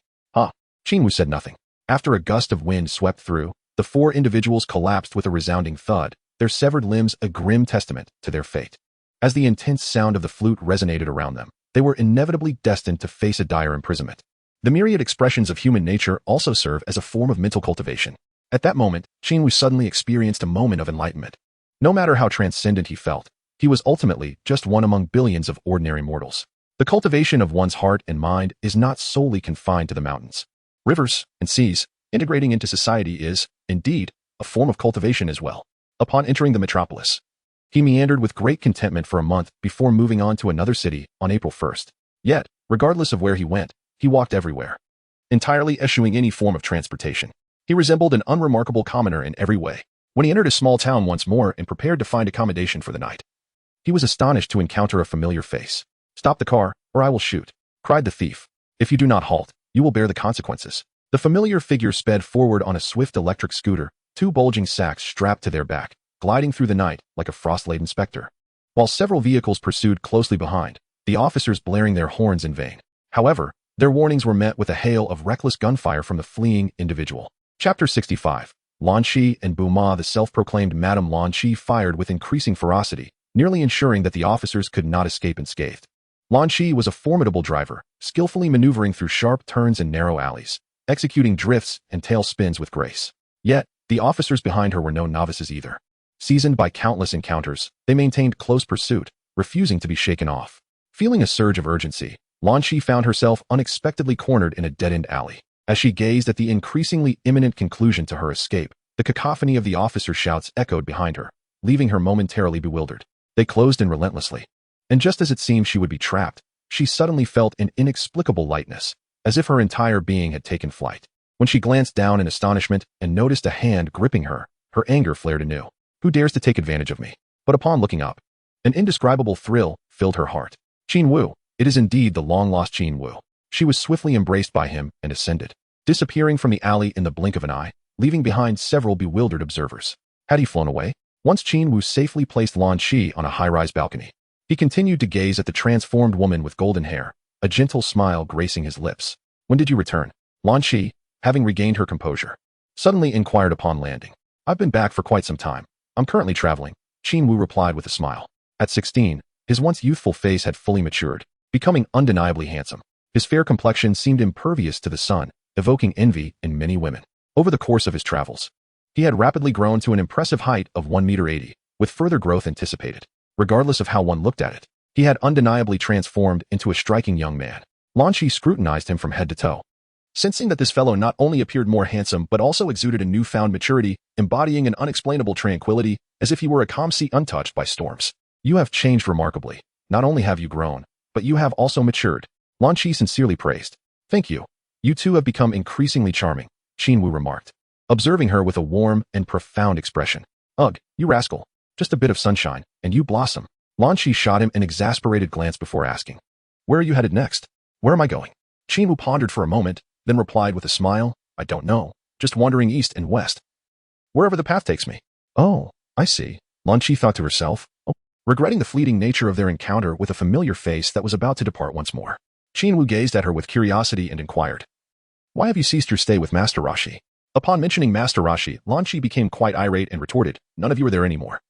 Qin Wu said nothing. After a gust of wind swept through, the 4 individuals collapsed with a resounding thud, their severed limbs a grim testament to their fate. As the intense sound of the flute resonated around them, they were inevitably destined to face a dire imprisonment. The myriad expressions of human nature also serve as a form of mental cultivation. At that moment, Qin Wu suddenly experienced a moment of enlightenment. No matter how transcendent he felt, he was ultimately just one among billions of ordinary mortals. The cultivation of one's heart and mind is not solely confined to the mountains, rivers, and seas. Integrating into society is, indeed, a form of cultivation as well. Upon entering the metropolis, he meandered with great contentment for a month before moving on to another city on April 1st. Yet, regardless of where he went, he walked everywhere, entirely eschewing any form of transportation. He resembled an unremarkable commoner in every way. When he entered a small town once more and prepared to find accommodation for the night, he was astonished to encounter a familiar face. "Stop the car, or I will shoot," cried the thief. "If you do not halt, you will bear the consequences." The familiar figure sped forward on a swift electric scooter, two bulging sacks strapped to their back, gliding through the night like a frost-laden specter. While several vehicles pursued closely behind, the officers blaring their horns in vain. However, their warnings were met with a hail of reckless gunfire from the fleeing individual. Chapter 65. Lan Shi and Bu Ma. The self-proclaimed Madame Lan Shi fired with increasing ferocity, nearly ensuring that the officers could not escape unscathed. Lan Shi was a formidable driver, skillfully maneuvering through sharp turns and narrow alleys, executing drifts and tail spins with grace. Yet, the officers behind her were no novices either. Seasoned by countless encounters, they maintained close pursuit, refusing to be shaken off. Feeling a surge of urgency, Lan Shi found herself unexpectedly cornered in a dead-end alley. As she gazed at the increasingly imminent conclusion to her escape, the cacophony of the officers' shouts echoed behind her, leaving her momentarily bewildered. They closed in relentlessly. And just as it seemed she would be trapped, she suddenly felt an inexplicable lightness, as if her entire being had taken flight. When she glanced down in astonishment and noticed a hand gripping her, her anger flared anew. Who dares to take advantage of me? But upon looking up, an indescribable thrill filled her heart. Qin Wu. It is indeed the long-lost Qin Wu. She was swiftly embraced by him and ascended, disappearing from the alley in the blink of an eye, leaving behind several bewildered observers. Had he flown away? Once Qin Wu safely placed Lan Shi on a high-rise balcony, he continued to gaze at the transformed woman with golden hair, a gentle smile gracing his lips. "When did you return?" Lan Shi, having regained her composure, suddenly inquired upon landing. "I've been back for quite some time. I'm currently traveling," Qin Wu replied with a smile. At 16, his once youthful face had fully matured, becoming undeniably handsome. His fair complexion seemed impervious to the sun, evoking envy in many women. Over the course of his travels, he had rapidly grown to an impressive height of 1.80 m, with further growth anticipated. Regardless of how one looked at it, he had undeniably transformed into a striking young man. Lan Shi scrutinized him from head to toe, sensing that this fellow not only appeared more handsome but also exuded a newfound maturity, embodying an unexplainable tranquility, as if he were a calm sea untouched by storms. "You have changed remarkably. Not only have you grown, but you have also matured," Lan Shi sincerely praised. "Thank you. You too have become increasingly charming," Qin Wu remarked, observing her with a warm and profound expression. "Ugh, you rascal. Just a bit of sunshine, and you blossom." Lan Shi shot him an exasperated glance before asking, "Where are you headed next?" "Where am I going?" Qin Wu pondered for a moment, then replied with a smile, "I don't know. Just wandering east and west. Wherever the path takes me." "Oh, I see," Lan Shi thought to herself, regretting the fleeting nature of their encounter with a familiar face that was about to depart once more. Qin Wu gazed at her with curiosity and inquired, "Why have you ceased your stay with Master Rashi?" Upon mentioning Master Rashi, Lan Shi became quite irate and retorted, "None of you are there anymore.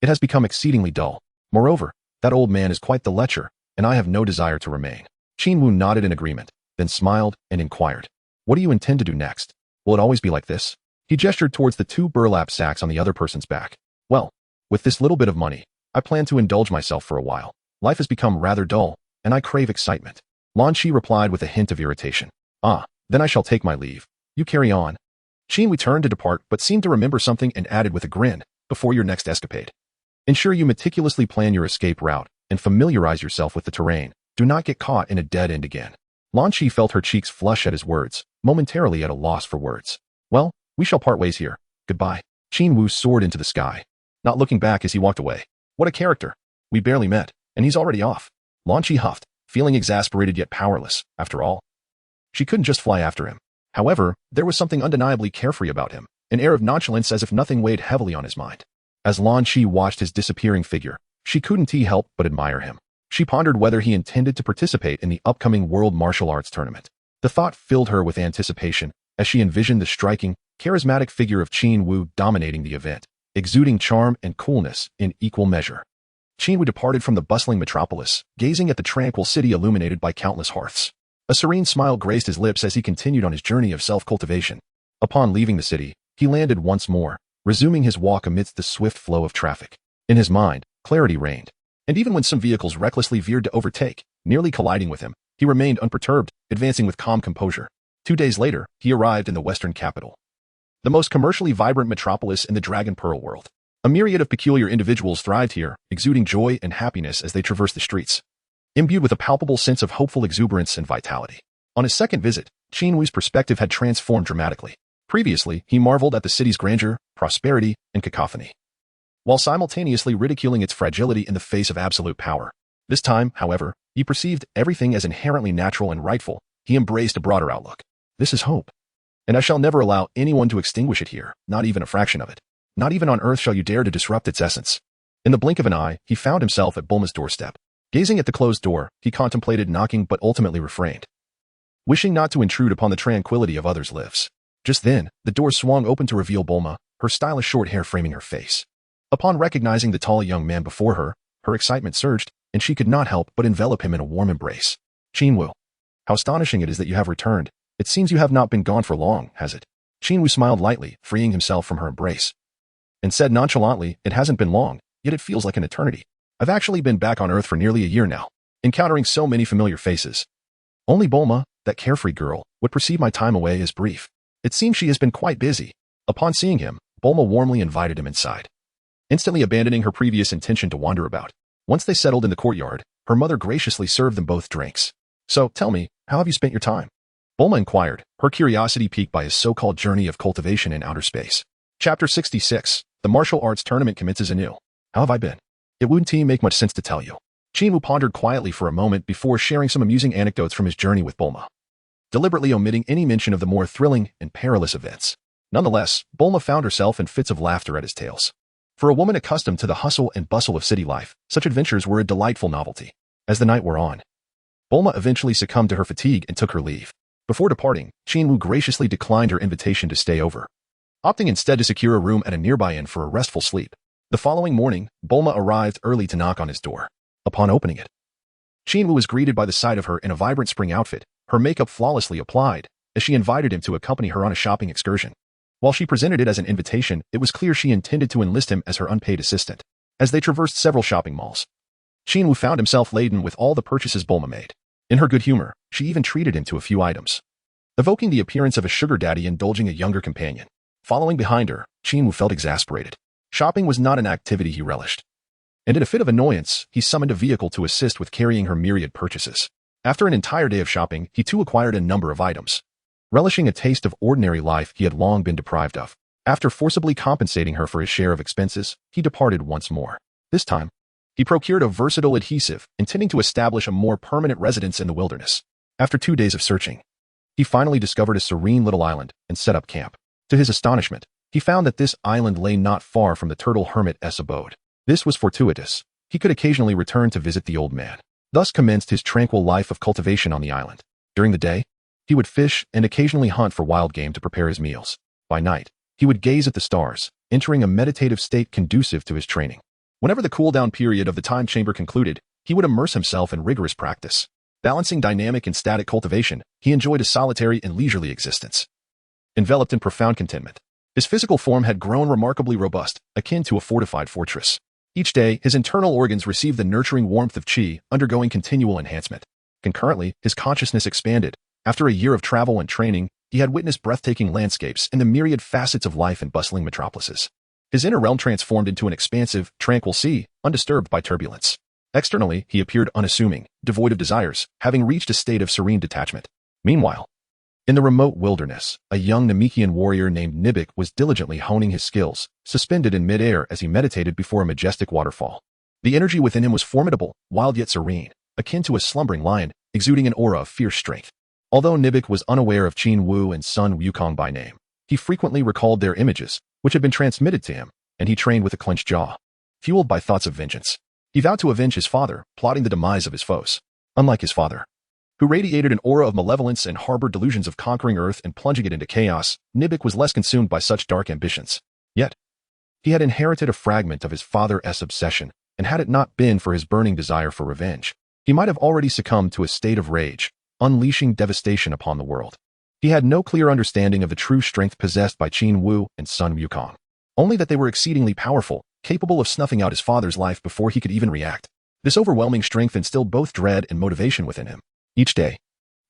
It has become exceedingly dull. Moreover, that old man is quite the lecher, and I have no desire to remain." Qin Wu nodded in agreement, then smiled and inquired, "What do you intend to do next? Will it always be like this?" He gestured towards the two burlap sacks on the other person's back. "Well, with this little bit of money, I plan to indulge myself for a while. Life has become rather dull, and I crave excitement." Lan Shi replied with a hint of irritation. "Ah, then I shall take my leave. You carry on." Qin Wu turned to depart but seemed to remember something and added with a grin, "Before your next escapade, ensure you meticulously plan your escape route and familiarize yourself with the terrain. Do not get caught in a dead end again." Lan Shi felt her cheeks flush at his words, momentarily at a loss for words. "Well, we shall part ways here. Goodbye." Qin Wu soared into the sky, not looking back as he walked away. "What a character. We barely met, and he's already off." Lan Shi huffed, feeling exasperated yet powerless. After all, she couldn't just fly after him. However, there was something undeniably carefree about him, an air of nonchalance as if nothing weighed heavily on his mind. As Lan Shi watched his disappearing figure, she couldn't help but admire him. She pondered whether he intended to participate in the upcoming World Martial Arts Tournament. The thought filled her with anticipation as she envisioned the striking, charismatic figure of Qin Wu dominating the event, exuding charm and coolness in equal measure. Qin Wu departed from the bustling metropolis, gazing at the tranquil city illuminated by countless hearths. A serene smile graced his lips as he continued on his journey of self-cultivation. Upon leaving the city, He landed once more, resuming his walk amidst the swift flow of traffic. In his mind, clarity reigned. And even when some vehicles recklessly veered to overtake, nearly colliding with him, he remained unperturbed, advancing with calm composure. 2 days later, he arrived in the western capital, the most commercially vibrant metropolis in the Dragon Pearl world. A myriad of peculiar individuals thrived here, exuding joy and happiness as they traversed the streets, imbued with a palpable sense of hopeful exuberance and vitality. On his second visit, Qin Wu's perspective had transformed dramatically. Previously, he marveled at the city's grandeur, prosperity, and cacophony, while simultaneously ridiculing its fragility in the face of absolute power. This time, however, he perceived everything as inherently natural and rightful. He embraced a broader outlook. This is hope, and I shall never allow anyone to extinguish it here, not even a fraction of it. Not even on earth shall you dare to disrupt its essence. In the blink of an eye, he found himself at Bulma's doorstep. Gazing at the closed door, he contemplated knocking but ultimately refrained, wishing not to intrude upon the tranquility of others' lives. Just then, the door swung open to reveal Bulma, her stylish short hair framing her face. Upon recognizing the tall young man before her, her excitement surged, and she could not help but envelop him in a warm embrace. Qin Wu, how astonishing it is that you have returned. It seems you have not been gone for long, has it? Qin Wu smiled lightly, freeing himself from her embrace, and said nonchalantly, it hasn't been long, yet it feels like an eternity. I've actually been back on Earth for nearly a year now, encountering so many familiar faces. Only Bulma, that carefree girl, would perceive my time away as brief. It seems she has been quite busy. Upon seeing him, Bulma warmly invited him inside, instantly abandoning her previous intention to wander about. Once they settled in the courtyard, her mother graciously served them both drinks. So, tell me, how have you spent your time? Bulma inquired, her curiosity piqued by his so-called journey of cultivation in outer space. Chapter 66. The martial arts tournament commences anew. How have I been? It wouldn't make much sense to tell you. Qin Wu pondered quietly for a moment before sharing some amusing anecdotes from his journey with Bulma, deliberately omitting any mention of the more thrilling and perilous events. Nonetheless, Bulma found herself in fits of laughter at his tales. For a woman accustomed to the hustle and bustle of city life, such adventures were a delightful novelty. As the night wore on, Bulma eventually succumbed to her fatigue and took her leave. Before departing, Qin Wu graciously declined her invitation to stay over, opting instead to secure a room at a nearby inn for a restful sleep. The following morning, Bulma arrived early to knock on his door. Upon opening it, Qin Wu was greeted by the sight of her in a vibrant spring outfit, her makeup flawlessly applied, as she invited him to accompany her on a shopping excursion. While she presented it as an invitation, it was clear she intended to enlist him as her unpaid assistant. As they traversed several shopping malls, Qin Wu found himself laden with all the purchases Bulma made. In her good humor, she even treated him to a few items, evoking the appearance of a sugar daddy indulging a younger companion. Following behind her, Qin Wu felt exasperated. Shopping was not an activity he relished, and in a fit of annoyance, he summoned a vehicle to assist with carrying her myriad purchases. After an entire day of shopping, he too acquired a number of items, relishing a taste of ordinary life he had long been deprived of. After forcibly compensating her for his share of expenses, he departed once more. This time, he procured a versatile adhesive, intending to establish a more permanent residence in the wilderness. After 2 days of searching, he finally discovered a serene little island and set up camp. To his astonishment, he found that this island lay not far from the turtle hermit's abode. This was fortuitous. He could occasionally return to visit the old man. Thus commenced his tranquil life of cultivation on the island. During the day, he would fish and occasionally hunt for wild game to prepare his meals. By night, he would gaze at the stars, entering a meditative state conducive to his training. Whenever the cool-down period of the time chamber concluded, he would immerse himself in rigorous practice. Balancing dynamic and static cultivation, he enjoyed a solitary and leisurely existence, enveloped in profound contentment. His physical form had grown remarkably robust, akin to a fortified fortress. Each day, his internal organs received the nurturing warmth of qi, undergoing continual enhancement. Concurrently, his consciousness expanded. After a year of travel and training, he had witnessed breathtaking landscapes and the myriad facets of life in bustling metropolises. His inner realm transformed into an expansive, tranquil sea, undisturbed by turbulence. Externally, he appeared unassuming, devoid of desires, having reached a state of serene detachment. Meanwhile, in the remote wilderness, a young Namekian warrior named Nibik was diligently honing his skills, suspended in midair as he meditated before a majestic waterfall. The energy within him was formidable, wild yet serene, akin to a slumbering lion, exuding an aura of fierce strength. Although Nibik was unaware of Qin Wu and Sun Wukong by name, he frequently recalled their images, which had been transmitted to him, and he trained with a clenched jaw, fueled by thoughts of vengeance. He vowed to avenge his father, plotting the demise of his foes. Unlike his father, who radiated an aura of malevolence and harbored delusions of conquering Earth and plunging it into chaos, Nibik was less consumed by such dark ambitions. Yet, he had inherited a fragment of his father's obsession, and had it not been for his burning desire for revenge, he might have already succumbed to a state of rage, unleashing devastation upon the world. He had no clear understanding of the true strength possessed by Qin Wu and Sun Wukong. Only that they were exceedingly powerful, capable of snuffing out his father's life before he could even react. This overwhelming strength instilled both dread and motivation within him. Each day,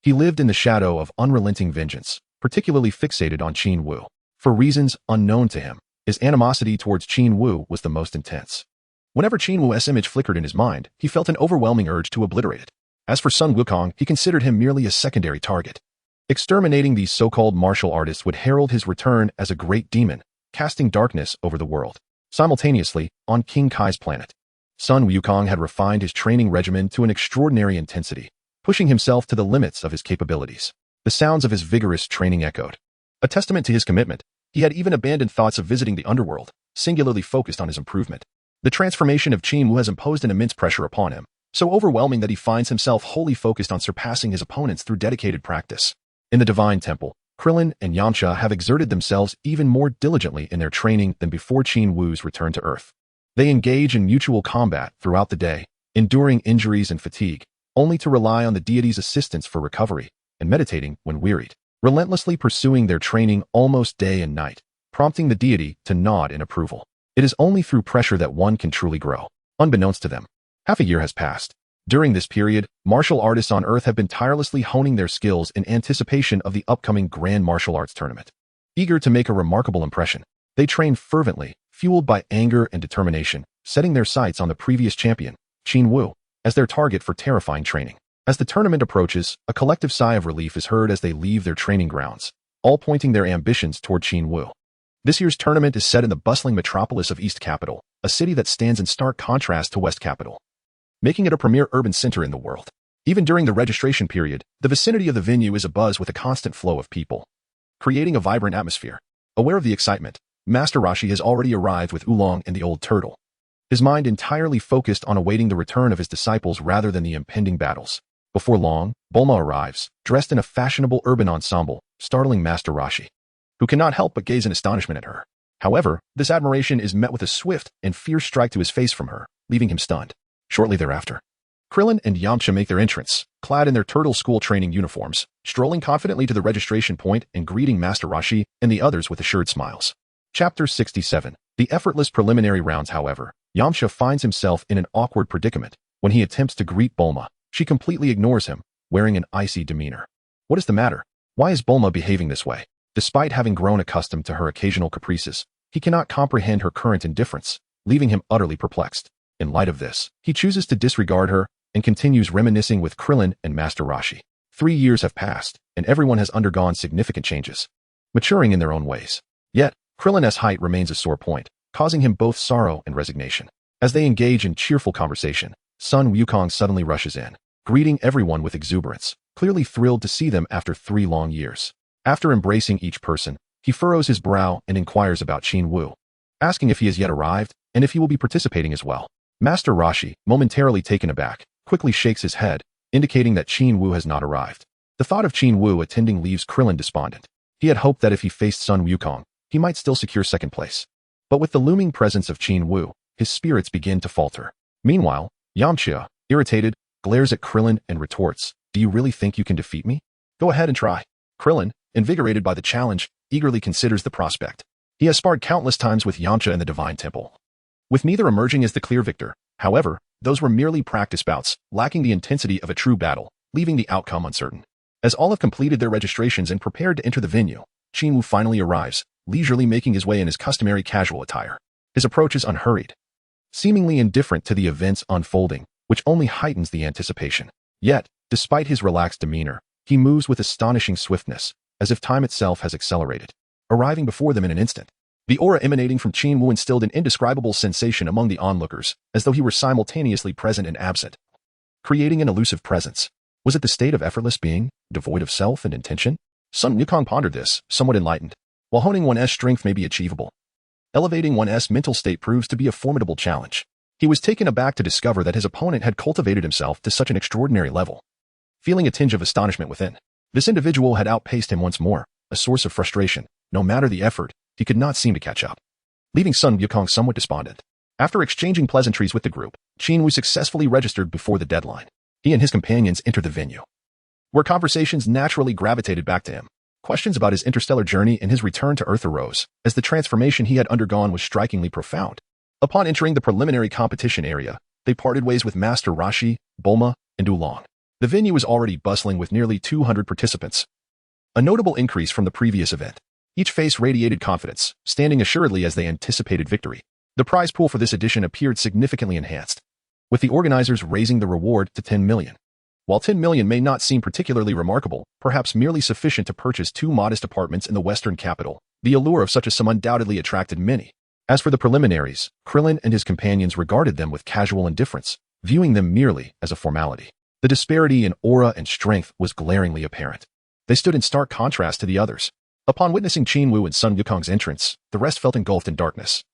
he lived in the shadow of unrelenting vengeance, particularly fixated on Qin Wu. For reasons unknown to him, his animosity towards Qin Wu was the most intense. Whenever Qin Wu's image flickered in his mind, he felt an overwhelming urge to obliterate it. As for Sun Wukong, he considered him merely a secondary target. Exterminating these so-called martial artists would herald his return as a great demon, casting darkness over the world. Simultaneously, on King Kai's planet, Sun Wukong had refined his training regimen to an extraordinary intensity, pushing himself to the limits of his capabilities. The sounds of his vigorous training echoed. A testament to his commitment, he had even abandoned thoughts of visiting the underworld, singularly focused on his improvement. The transformation of Qin Wu has imposed an immense pressure upon him, so overwhelming that he finds himself wholly focused on surpassing his opponents through dedicated practice. In the Divine Temple, Krillin and Yamcha have exerted themselves even more diligently in their training than before Qin Wu's return to Earth. They engage in mutual combat throughout the day, enduring injuries and fatigue, only to rely on the deity's assistance for recovery, and meditating when wearied, relentlessly pursuing their training almost day and night, prompting the deity to nod in approval. It is only through pressure that one can truly grow. Unbeknownst to them, half a year has passed. During this period, martial artists on Earth have been tirelessly honing their skills in anticipation of the upcoming Grand Martial Arts Tournament. Eager to make a remarkable impression, they train fervently, fueled by anger and determination, setting their sights on the previous champion, Qin Wu, as their target for terrifying training. As the tournament approaches, a collective sigh of relief is heard as they leave their training grounds, all pointing their ambitions toward Qin Wu. This year's tournament is set in the bustling metropolis of East Capital, a city that stands in stark contrast to West Capital, making it a premier urban center in the world. Even during the registration period, the vicinity of the venue is abuzz with a constant flow of people, creating a vibrant atmosphere. Aware of the excitement, Master Roshi has already arrived with Oolong and the old turtle, his mind entirely focused on awaiting the return of his disciples rather than the impending battles. Before long, Bulma arrives, dressed in a fashionable urban ensemble, startling Master Roshi, who cannot help but gaze in astonishment at her. However, this admiration is met with a swift and fierce strike to his face from her, leaving him stunned. Shortly thereafter, Krillin and Yamcha make their entrance, clad in their turtle school training uniforms, strolling confidently to the registration point and greeting Master Roshi and the others with assured smiles. Chapter 67. The effortless preliminary rounds. However, Yamcha finds himself in an awkward predicament. When he attempts to greet Bulma, she completely ignores him, wearing an icy demeanor. What is the matter? Why is Bulma behaving this way? Despite having grown accustomed to her occasional caprices, he cannot comprehend her current indifference, leaving him utterly perplexed. In light of this, he chooses to disregard her and continues reminiscing with Krillin and Master Roshi. 3 years have passed, and everyone has undergone significant changes, maturing in their own ways. Yet, Krillin's height remains a sore point, causing him both sorrow and resignation. As they engage in cheerful conversation, Sun Wukong suddenly rushes in, greeting everyone with exuberance, clearly thrilled to see them after 3 long years. After embracing each person, he furrows his brow and inquires about Qin Wu, asking if he has yet arrived and if he will be participating as well. Master Roshi, momentarily taken aback, quickly shakes his head, indicating that Qin Wu has not arrived. The thought of Qin Wu attending leaves Krillin despondent. He had hoped that if he faced Sun Wukong, he might still secure second place. But with the looming presence of Qin Wu, his spirits begin to falter. Meanwhile, Yamcha, irritated, glares at Krillin and retorts, "Do you really think you can defeat me? Go ahead and try." Krillin, invigorated by the challenge, eagerly considers the prospect. He has sparred countless times with Yamcha in the Divine Temple, with neither emerging as the clear victor. However, those were merely practice bouts, lacking the intensity of a true battle, leaving the outcome uncertain. As all have completed their registrations and prepared to enter the venue, Qin Wu finally arrives, leisurely making his way in his customary casual attire. His approach is unhurried, seemingly indifferent to the events unfolding, which only heightens the anticipation. Yet, despite his relaxed demeanor, he moves with astonishing swiftness, as if time itself has accelerated, arriving before them in an instant. The aura emanating from Qin Wu instilled an indescribable sensation among the onlookers, as though he were simultaneously present and absent, creating an elusive presence. Was it the state of effortless being, devoid of self and intention? Sun Wukong pondered this, somewhat enlightened. While honing one's strength may be achievable, elevating one's mental state proves to be a formidable challenge. He was taken aback to discover that his opponent had cultivated himself to such an extraordinary level. Feeling a tinge of astonishment within, this individual had outpaced him once more, a source of frustration. No matter the effort, he could not seem to catch up, leaving Sun Wukong somewhat despondent. After exchanging pleasantries with the group, Qin Wu successfully registered before the deadline. He and his companions entered the venue, where conversations naturally gravitated back to him. Questions about his interstellar journey and his return to Earth arose, as the transformation he had undergone was strikingly profound. Upon entering the preliminary competition area, they parted ways with Master Rashi, Bulma, and Oolong. The venue was already bustling with nearly 200 participants, a notable increase from the previous event. Each face radiated confidence, standing assuredly as they anticipated victory. The prize pool for this edition appeared significantly enhanced, with the organizers raising the reward to 10 million. While 10 million may not seem particularly remarkable, perhaps merely sufficient to purchase 2 modest apartments in the western capital, the allure of such a sum undoubtedly attracted many. As for the preliminaries, Krillin and his companions regarded them with casual indifference, viewing them merely as a formality. The disparity in aura and strength was glaringly apparent. They stood in stark contrast to the others. Upon witnessing Qin Wu and Sun Wukong's entrance, the rest felt engulfed in darkness,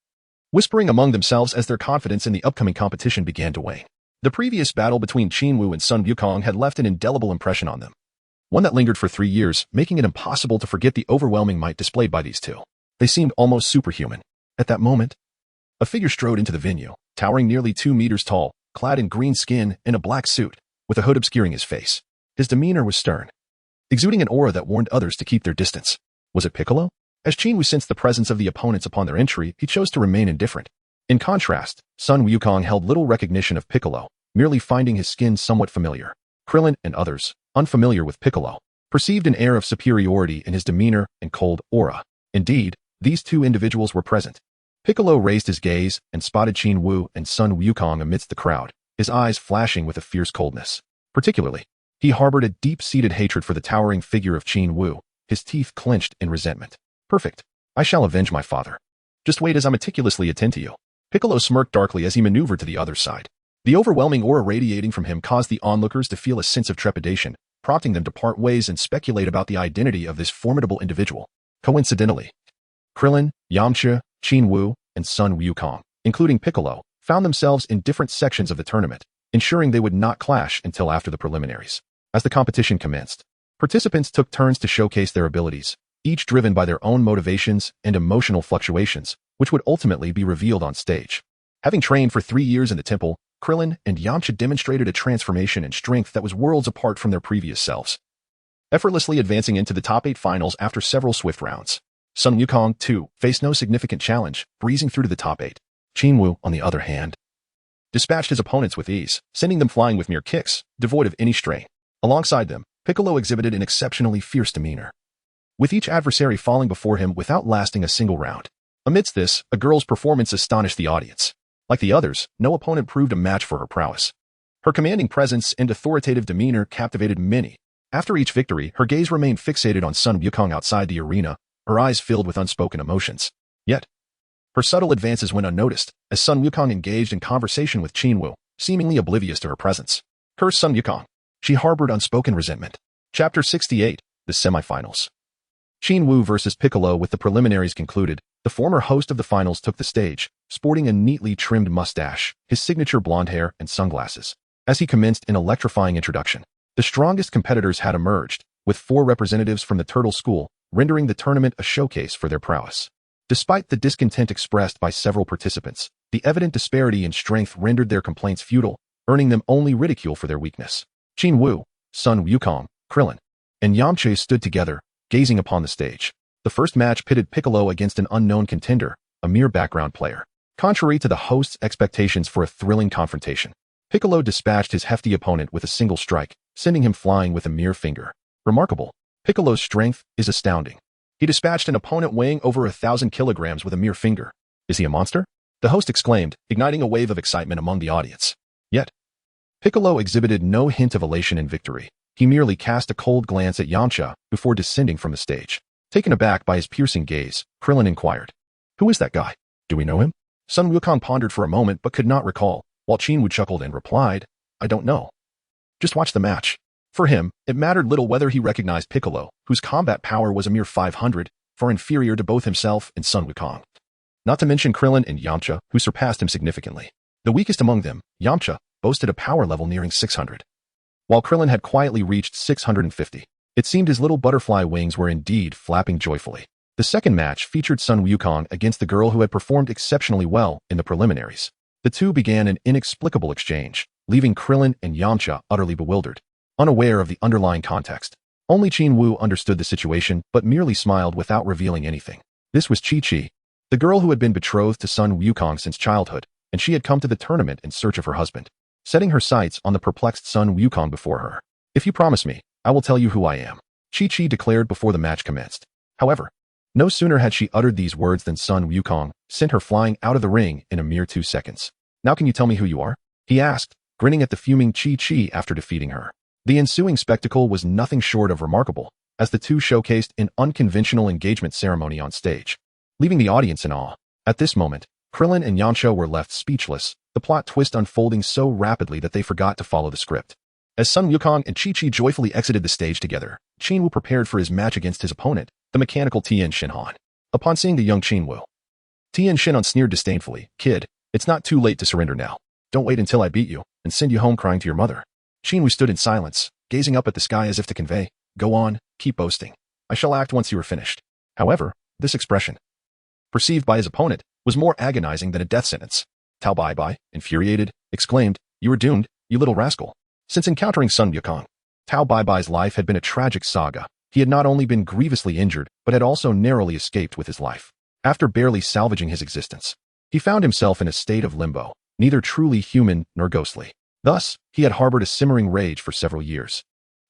whispering among themselves as their confidence in the upcoming competition began to wane. The previous battle between Qin Wu and Sun Wukong had left an indelible impression on them, one that lingered for 3 years, making it impossible to forget the overwhelming might displayed by these two. They seemed almost superhuman. At that moment, a figure strode into the venue, towering nearly 2 meters tall, clad in green skin and a black suit, with a hood obscuring his face. His demeanor was stern, exuding an aura that warned others to keep their distance. Was it Piccolo? As Qin Wu sensed the presence of the opponents upon their entry, he chose to remain indifferent. In contrast, Sun Wukong held little recognition of Piccolo, merely finding his skin somewhat familiar. Krillin and others, unfamiliar with Piccolo, perceived an air of superiority in his demeanor and cold aura. Indeed, these two individuals were present. Piccolo raised his gaze and spotted Qin Wu and Sun Wukong amidst the crowd, his eyes flashing with a fierce coldness. Particularly, he harbored a deep-seated hatred for the towering figure of Qin Wu, his teeth clenched in resentment. Perfect. I shall avenge my father. Just wait as I meticulously attend to you. Piccolo smirked darkly as he maneuvered to the other side. The overwhelming aura radiating from him caused the onlookers to feel a sense of trepidation, prompting them to part ways and speculate about the identity of this formidable individual. Coincidentally, Krillin, Yamcha, Qin Wu, and Sun Wukong, including Piccolo, found themselves in different sections of the tournament, ensuring they would not clash until after the preliminaries. As the competition commenced, participants took turns to showcase their abilities, each driven by their own motivations and emotional fluctuations, which would ultimately be revealed on stage. Having trained for 3 years in the temple, Krillin and Yamcha demonstrated a transformation and strength that was worlds apart from their previous selves, effortlessly advancing into the top 8 finals after several swift rounds. Sun Wukong, too, faced no significant challenge, breezing through to the top 8. Qin Wu, on the other hand, dispatched his opponents with ease, sending them flying with mere kicks, devoid of any strain. Alongside them, Piccolo exhibited an exceptionally fierce demeanor, with each adversary falling before him without lasting a single round. Amidst this, a girl's performance astonished the audience. Like the others, no opponent proved a match for her prowess. Her commanding presence and authoritative demeanor captivated many. After each victory, her gaze remained fixated on Sun Wukong outside the arena, her eyes filled with unspoken emotions. Yet, her subtle advances went unnoticed, as Sun Wukong engaged in conversation with Qin Wu, seemingly oblivious to her presence. Cursed Sun Wukong. She harbored unspoken resentment. Chapter 68, The Semifinals. Qin Wu versus Piccolo. With the preliminaries concluded, the former host of the finals took the stage, sporting a neatly trimmed mustache, his signature blonde hair, and sunglasses. As he commenced an electrifying introduction, the strongest competitors had emerged, with 4 representatives from the Turtle School, rendering the tournament a showcase for their prowess. Despite the discontent expressed by several participants, the evident disparity in strength rendered their complaints futile, earning them only ridicule for their weakness. Qin Wu, Sun Wukong, Krillin, and Yamcha stood together, gazing upon the stage. The first match pitted Piccolo against an unknown contender, a mere background player. Contrary to the host's expectations for a thrilling confrontation, Piccolo dispatched his hefty opponent with a single strike, sending him flying with a mere finger. Remarkable. Piccolo's strength is astounding. He dispatched an opponent weighing over 1,000 kilograms with a mere finger. Is he a monster? The host exclaimed, igniting a wave of excitement among the audience. Yet, Piccolo exhibited no hint of elation in victory. He merely cast a cold glance at Yamcha before descending from the stage. Taken aback by his piercing gaze, Krillin inquired, "Who is that guy? Do we know him?" Sun Wukong pondered for a moment but could not recall, while Qin Wu chuckled and replied, "I don't know. Just watch the match." For him, it mattered little whether he recognized Piccolo, whose combat power was a mere 500, far inferior to both himself and Sun Wukong. Not to mention Krillin and Yamcha, who surpassed him significantly. The weakest among them, Yamcha, boasted a power level nearing 600. While Krillin had quietly reached 650. It seemed his little butterfly wings were indeed flapping joyfully. The second match featured Sun Wukong against the girl who had performed exceptionally well in the preliminaries. The two began an inexplicable exchange, leaving Krillin and Yamcha utterly bewildered, unaware of the underlying context. Only Qin Wu understood the situation but merely smiled without revealing anything. This was Chi-Chi, the girl who had been betrothed to Sun Wukong since childhood, and she had come to the tournament in search of her husband, setting her sights on the perplexed Sun Wukong before her. "If you promise me, I will tell you who I am," Chi-Chi declared before the match commenced. However, no sooner had she uttered these words than Sun Wukong sent her flying out of the ring in a mere 2 seconds. "Now can you tell me who you are?" he asked, grinning at the fuming Chi-Chi after defeating her. The ensuing spectacle was nothing short of remarkable, as the two showcased an unconventional engagement ceremony on stage, leaving the audience in awe. At this moment, Krillin and Yamcha were left speechless, the plot twist unfolding so rapidly that they forgot to follow the script. As Sun Wukong and Chi-Chi joyfully exited the stage together, Qin Wu prepared for his match against his opponent, the mechanical Tien Shinhan. Upon seeing the young Qin Wu, Tien Shinhan sneered disdainfully, "Kid, it's not too late to surrender now. Don't wait until I beat you and send you home crying to your mother." Qin Wu stood in silence, gazing up at the sky as if to convey, "Go on, keep boasting. I shall act once you are finished." However, this expression, perceived by his opponent, was more agonizing than a death sentence. Tao Bai, infuriated, exclaimed, "You are doomed, you little rascal." Since encountering Sun Wukong, Tao Bai's life had been a tragic saga. He had not only been grievously injured, but had also narrowly escaped with his life. After barely salvaging his existence, he found himself in a state of limbo, neither truly human nor ghostly. Thus, he had harbored a simmering rage for several years,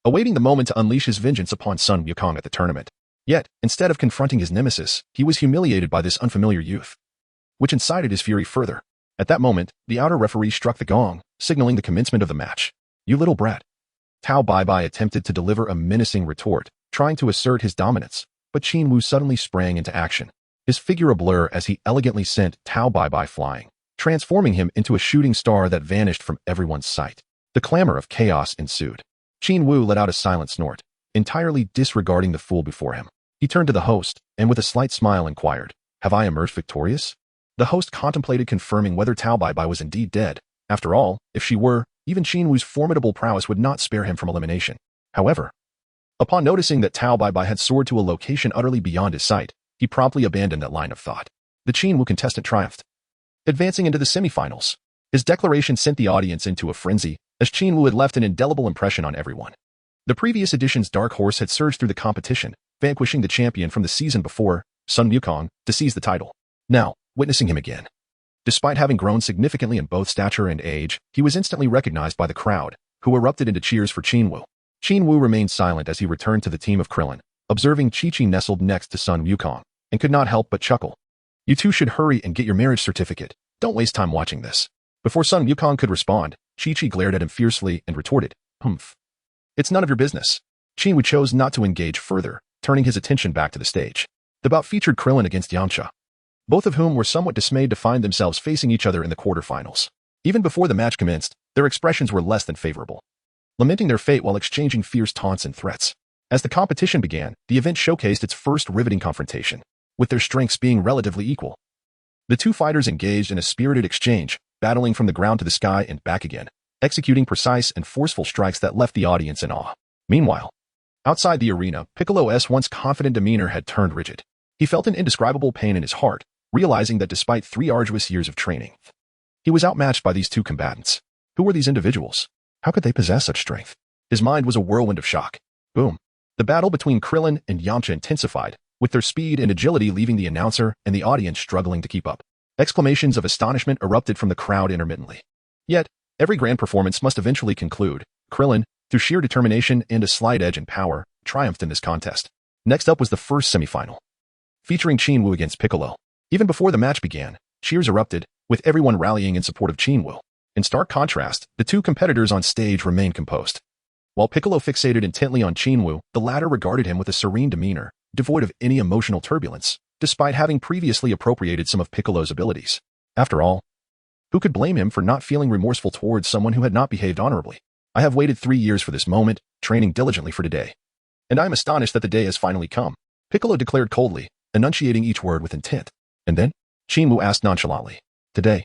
awaiting the moment to unleash his vengeance upon Sun Wukong at the tournament. Yet, instead of confronting his nemesis, he was humiliated by this unfamiliar youth, which incited his fury further. At that moment, the outer referee struck the gong, signaling the commencement of the match. "You little brat." Tao Bai attempted to deliver a menacing retort, trying to assert his dominance, but Qin Wu suddenly sprang into action, his figure a blur as he elegantly sent Tao Bai flying, transforming him into a shooting star that vanished from everyone's sight. The clamor of chaos ensued. Qin Wu let out a silent snort, entirely disregarding the fool before him. He turned to the host, and with a slight smile inquired, "Have I emerged victorious?" The host contemplated confirming whether Tao Bai was indeed dead. After all, if she were, even Qin Wu's formidable prowess would not spare him from elimination. However, upon noticing that Tao Bai had soared to a location utterly beyond his sight, he promptly abandoned that line of thought. The Qin Wu contestant triumphed, advancing into the semifinals. His declaration sent the audience into a frenzy, as Qin Wu had left an indelible impression on everyone. The previous edition's dark horse had surged through the competition, vanquishing the champion from the season before, Sun Wukong, to seize the title. Now, witnessing him again, despite having grown significantly in both stature and age, he was instantly recognized by the crowd, who erupted into cheers for Qin Wu. Qin Wu remained silent as he returned to the team of Krillin, observing Chi-Chi nestled next to Sun Wukong, and could not help but chuckle. "You two should hurry and get your marriage certificate. Don't waste time watching this." Before Sun Wukong could respond, Chi-Chi glared at him fiercely and retorted, "Humph. It's none of your business." Qin Wu chose not to engage further, turning his attention back to the stage. The bout featured Krillin against Yamcha, both of whom were somewhat dismayed to find themselves facing each other in the quarterfinals. Even before the match commenced, their expressions were less than favorable, lamenting their fate while exchanging fierce taunts and threats. As the competition began, the event showcased its first riveting confrontation, with their strengths being relatively equal. The two fighters engaged in a spirited exchange, battling from the ground to the sky and back again, executing precise and forceful strikes that left the audience in awe. Meanwhile, outside the arena, Piccolo's once confident demeanor had turned rigid. He felt an indescribable pain in his heart, realizing that despite 3 arduous years of training, he was outmatched by these two combatants. Who were these individuals? How could they possess such strength? His mind was a whirlwind of shock. Boom. The battle between Krillin and Yamcha intensified, with their speed and agility leaving the announcer and the audience struggling to keep up. Exclamations of astonishment erupted from the crowd intermittently. Yet, every grand performance must eventually conclude. Krillin, through sheer determination and a slight edge in power, triumphed in this contest. Next up was the first semifinal, featuring Qin Wu against Piccolo. Even before the match began, cheers erupted, with everyone rallying in support of Qin Wu. In stark contrast, the two competitors on stage remained composed. While Piccolo fixated intently on Qin Wu, the latter regarded him with a serene demeanor, devoid of any emotional turbulence, despite having previously appropriated some of Piccolo's abilities. After all, who could blame him for not feeling remorseful towards someone who had not behaved honorably? "I have waited 3 years for this moment, training diligently for today. And I am astonished that the day has finally come," Piccolo declared coldly, enunciating each word with intent. And then, Qin Wu asked nonchalantly, "Today,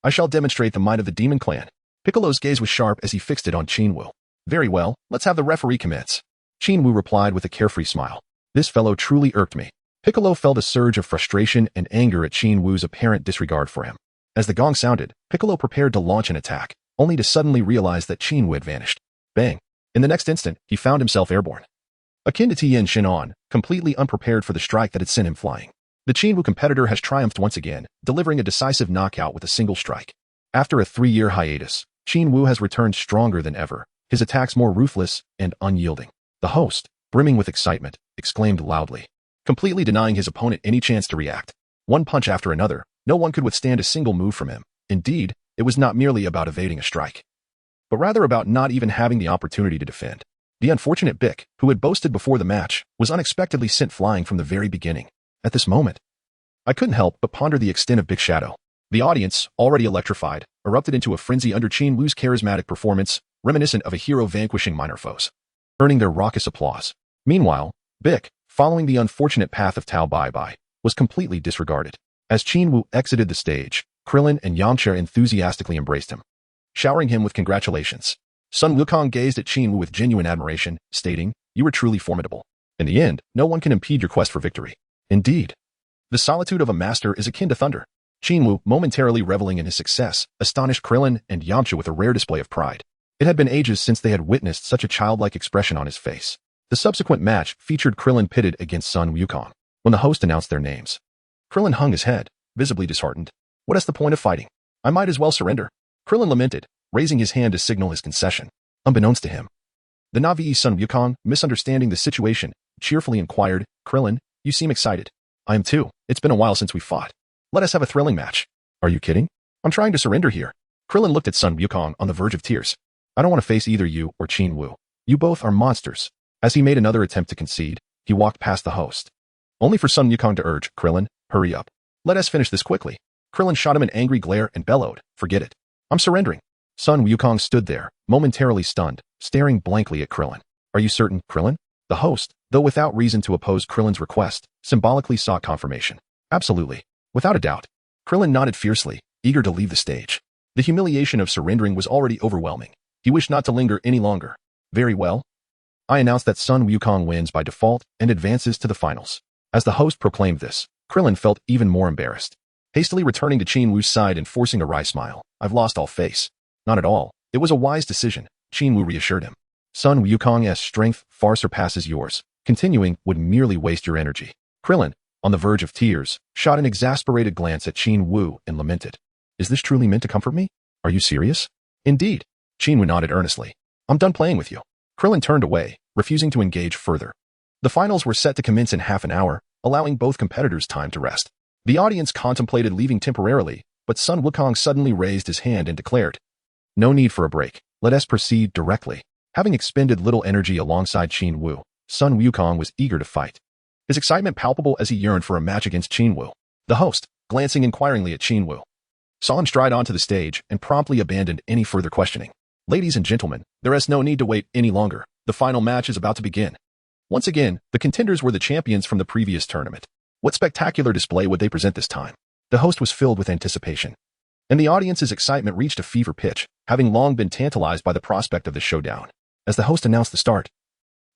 I shall demonstrate the might of the Demon Clan." Piccolo's gaze was sharp as he fixed it on Qin Wu. "Very well, let's have the referee commence." Qin Wu replied with a carefree smile. This fellow truly irked me. Piccolo felt a surge of frustration and anger at Qin Wu's apparent disregard for him. As the gong sounded, Piccolo prepared to launch an attack, only to suddenly realize that Qin Wu had vanished. Bang! In the next instant, he found himself airborne. akin to Tian Xinan, completely unprepared for the strike that had sent him flying. The Qin Wu competitor has triumphed once again, delivering a decisive knockout with a single strike. After a 3-year hiatus, Qin Wu has returned stronger than ever, his attacks more ruthless and unyielding. The host, brimming with excitement, exclaimed loudly, completely denying his opponent any chance to react. One punch after another, no one could withstand a single move from him. Indeed, it was not merely about evading a strike, but rather about not even having the opportunity to defend. The unfortunate Bick, who had boasted before the match, was unexpectedly sent flying from the very beginning. At this moment, I couldn't help but ponder the extent of Bick's shadow. The audience, already electrified, erupted into a frenzy under Qin Wu's charismatic performance, reminiscent of a hero vanquishing minor foes, earning their raucous applause. Meanwhile, Bick, following the unfortunate path of Tao Bai, was completely disregarded. As Qin Wu exited the stage, Krillin and Yamcha enthusiastically embraced him, showering him with congratulations. Sun Wukong gazed at Qin Wu with genuine admiration, stating, "You were truly formidable. In the end, no one can impede your quest for victory." Indeed, the solitude of a master is akin to thunder. Qin Wu, momentarily reveling in his success, astonished Krillin and Yamcha with a rare display of pride. It had been ages since they had witnessed such a childlike expression on his face. The subsequent match featured Krillin pitted against Sun Wukong. When the host announced their names, Krillin hung his head, visibly disheartened. "What is the point of fighting? I might as well surrender." Krillin lamented, raising his hand to signal his concession. Unbeknownst to him, the Navi Sun Wukong, misunderstanding the situation, cheerfully inquired, "Krillin, you seem excited." "I am too. It's been a while since we fought. Let us have a thrilling match." "Are you kidding? I'm trying to surrender here." Krillin looked at Sun Wukong on the verge of tears. "I don't want to face either you or Qin Wu. You both are monsters." As he made another attempt to concede, he walked past the host, only for Sun Wukong to urge, "Krillin, hurry up. Let us finish this quickly." Krillin shot him an angry glare and bellowed, "Forget it. I'm surrendering." Sun Wukong stood there, momentarily stunned, staring blankly at Krillin. "Are you certain, Krillin?" The host, though without reason to oppose Krillin's request, symbolically sought confirmation. "Absolutely. Without a doubt." Krillin nodded fiercely, eager to leave the stage. The humiliation of surrendering was already overwhelming. He wished not to linger any longer. "Very well. I announce that Sun Wukong wins by default and advances to the finals." As the host proclaimed this, Krillin felt even more embarrassed. Hastily returning to Qin Wu's side and forcing a wry smile, "I've lost all face." "Not at all. It was a wise decision," Qin Wu reassured him. "Sun Wukong's strength far surpasses yours. Continuing would merely waste your energy." Krillin, on the verge of tears, shot an exasperated glance at Qin Wu and lamented, "Is this truly meant to comfort me? Are you serious?" "Indeed." Qin Wu nodded earnestly. "I'm done playing with you." Krillin turned away, refusing to engage further. The finals were set to commence in half an hour, allowing both competitors time to rest. The audience contemplated leaving temporarily, but Sun Wukong suddenly raised his hand and declared, "No need for a break. Let us proceed directly." Having expended little energy alongside Qin Wu, Sun Wukong was eager to fight, his excitement palpable as he yearned for a match against Qin Wu. The host, glancing inquiringly at Qin Wu, saw him stride onto the stage and promptly abandoned any further questioning. "Ladies and gentlemen, there is no need to wait any longer. The final match is about to begin." Once again, the contenders were the champions from the previous tournament. What spectacular display would they present this time? The host was filled with anticipation, and the audience's excitement reached a fever pitch, having long been tantalized by the prospect of the showdown. As the host announced the start,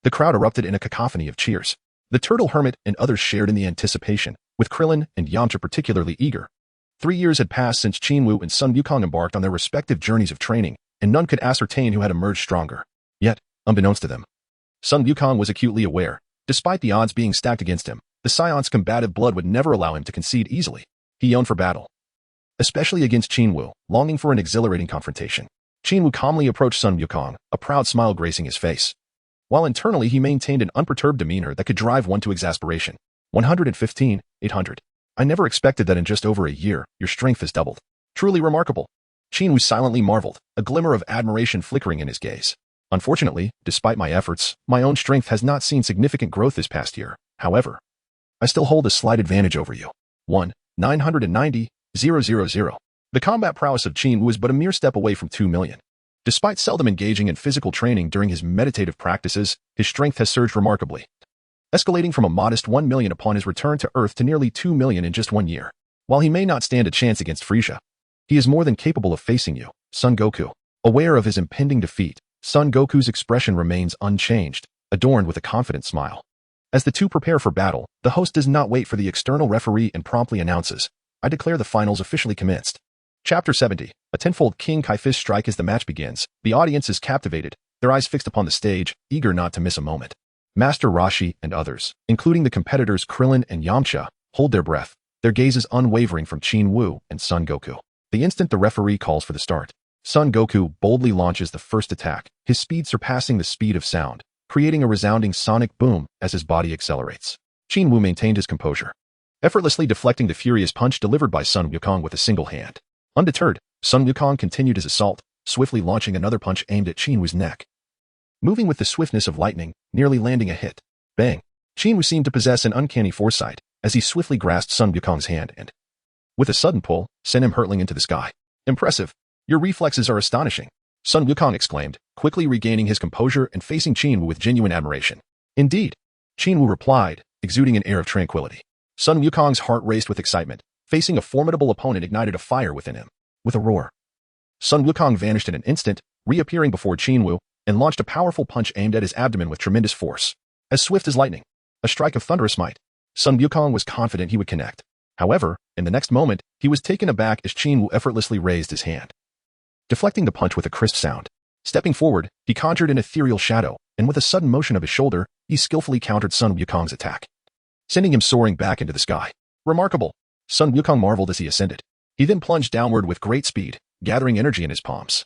the crowd erupted in a cacophony of cheers. The Turtle Hermit and others shared in the anticipation, with Krillin and Yamcha particularly eager. 3 years had passed since Qin Wu and Sun Wukong embarked on their respective journeys of training, and none could ascertain who had emerged stronger. Yet, unbeknownst to them, Sun Wukong was acutely aware, despite the odds being stacked against him, the Saiyans' combative blood would never allow him to concede easily. He yearned for battle, especially against Qin Wu, longing for an exhilarating confrontation. Qin Wu calmly approached Sun Wukong, a proud smile gracing his face, while internally he maintained an unperturbed demeanor that could drive one to exasperation. 115, 800. "I never expected that in just over a year, your strength has doubled. Truly remarkable." Qin Wu silently marveled, a glimmer of admiration flickering in his gaze. "Unfortunately, despite my efforts, my own strength has not seen significant growth this past year. However, I still hold a slight advantage over you." 1,990,000. The combat prowess of Qin Wu was but a mere step away from 2 million. Despite seldom engaging in physical training during his meditative practices, his strength has surged remarkably, escalating from a modest 1 million upon his return to Earth to nearly 2 million in just 1 year. While he may not stand a chance against Frieza, he is more than capable of facing you, Son Goku. Aware of his impending defeat, Son Goku's expression remains unchanged, adorned with a confident smile. As the two prepare for battle, the host does not wait for the external referee and promptly announces, "I declare the finals officially commenced." Chapter 70, a tenfold King Kai fist strike as the match begins. The audience is captivated, their eyes fixed upon the stage, eager not to miss a moment. Master Roshi and others, including the competitors Krillin and Yamcha, hold their breath, their gazes unwavering from Qin Wu and Son Goku. The instant the referee calls for the start, Son Goku boldly launches the first attack, his speed surpassing the speed of sound, creating a resounding sonic boom as his body accelerates. Qin Wu maintained his composure, effortlessly deflecting the furious punch delivered by Sun Wukong with a single hand. Undeterred, Sun Wukong continued his assault, swiftly launching another punch aimed at Qin Wu's neck. Moving with the swiftness of lightning, nearly landing a hit. Bang! Qin Wu seemed to possess an uncanny foresight, as he swiftly grasped Sun Wukong's hand and, with a sudden pull, sent him hurtling into the sky. Impressive. Your reflexes are astonishing, Sun Wukong exclaimed, quickly regaining his composure and facing Qin Wu with genuine admiration. Indeed, Qin Wu replied, exuding an air of tranquility. Sun Wukong's heart raced with excitement. Facing a formidable opponent ignited a fire within him. With a roar, Sun Wukong vanished in an instant, reappearing before Qin Wu, and launched a powerful punch aimed at his abdomen with tremendous force. As swift as lightning, a strike of thunderous might, Sun Wukong was confident he would connect. However, in the next moment, he was taken aback as Qin Wu effortlessly raised his hand, deflecting the punch with a crisp sound. Stepping forward, he conjured an ethereal shadow, and with a sudden motion of his shoulder, he skillfully countered Sun Wukong's attack, sending him soaring back into the sky. Remarkable! Sun Wukong marveled as he ascended. He then plunged downward with great speed, gathering energy in his palms.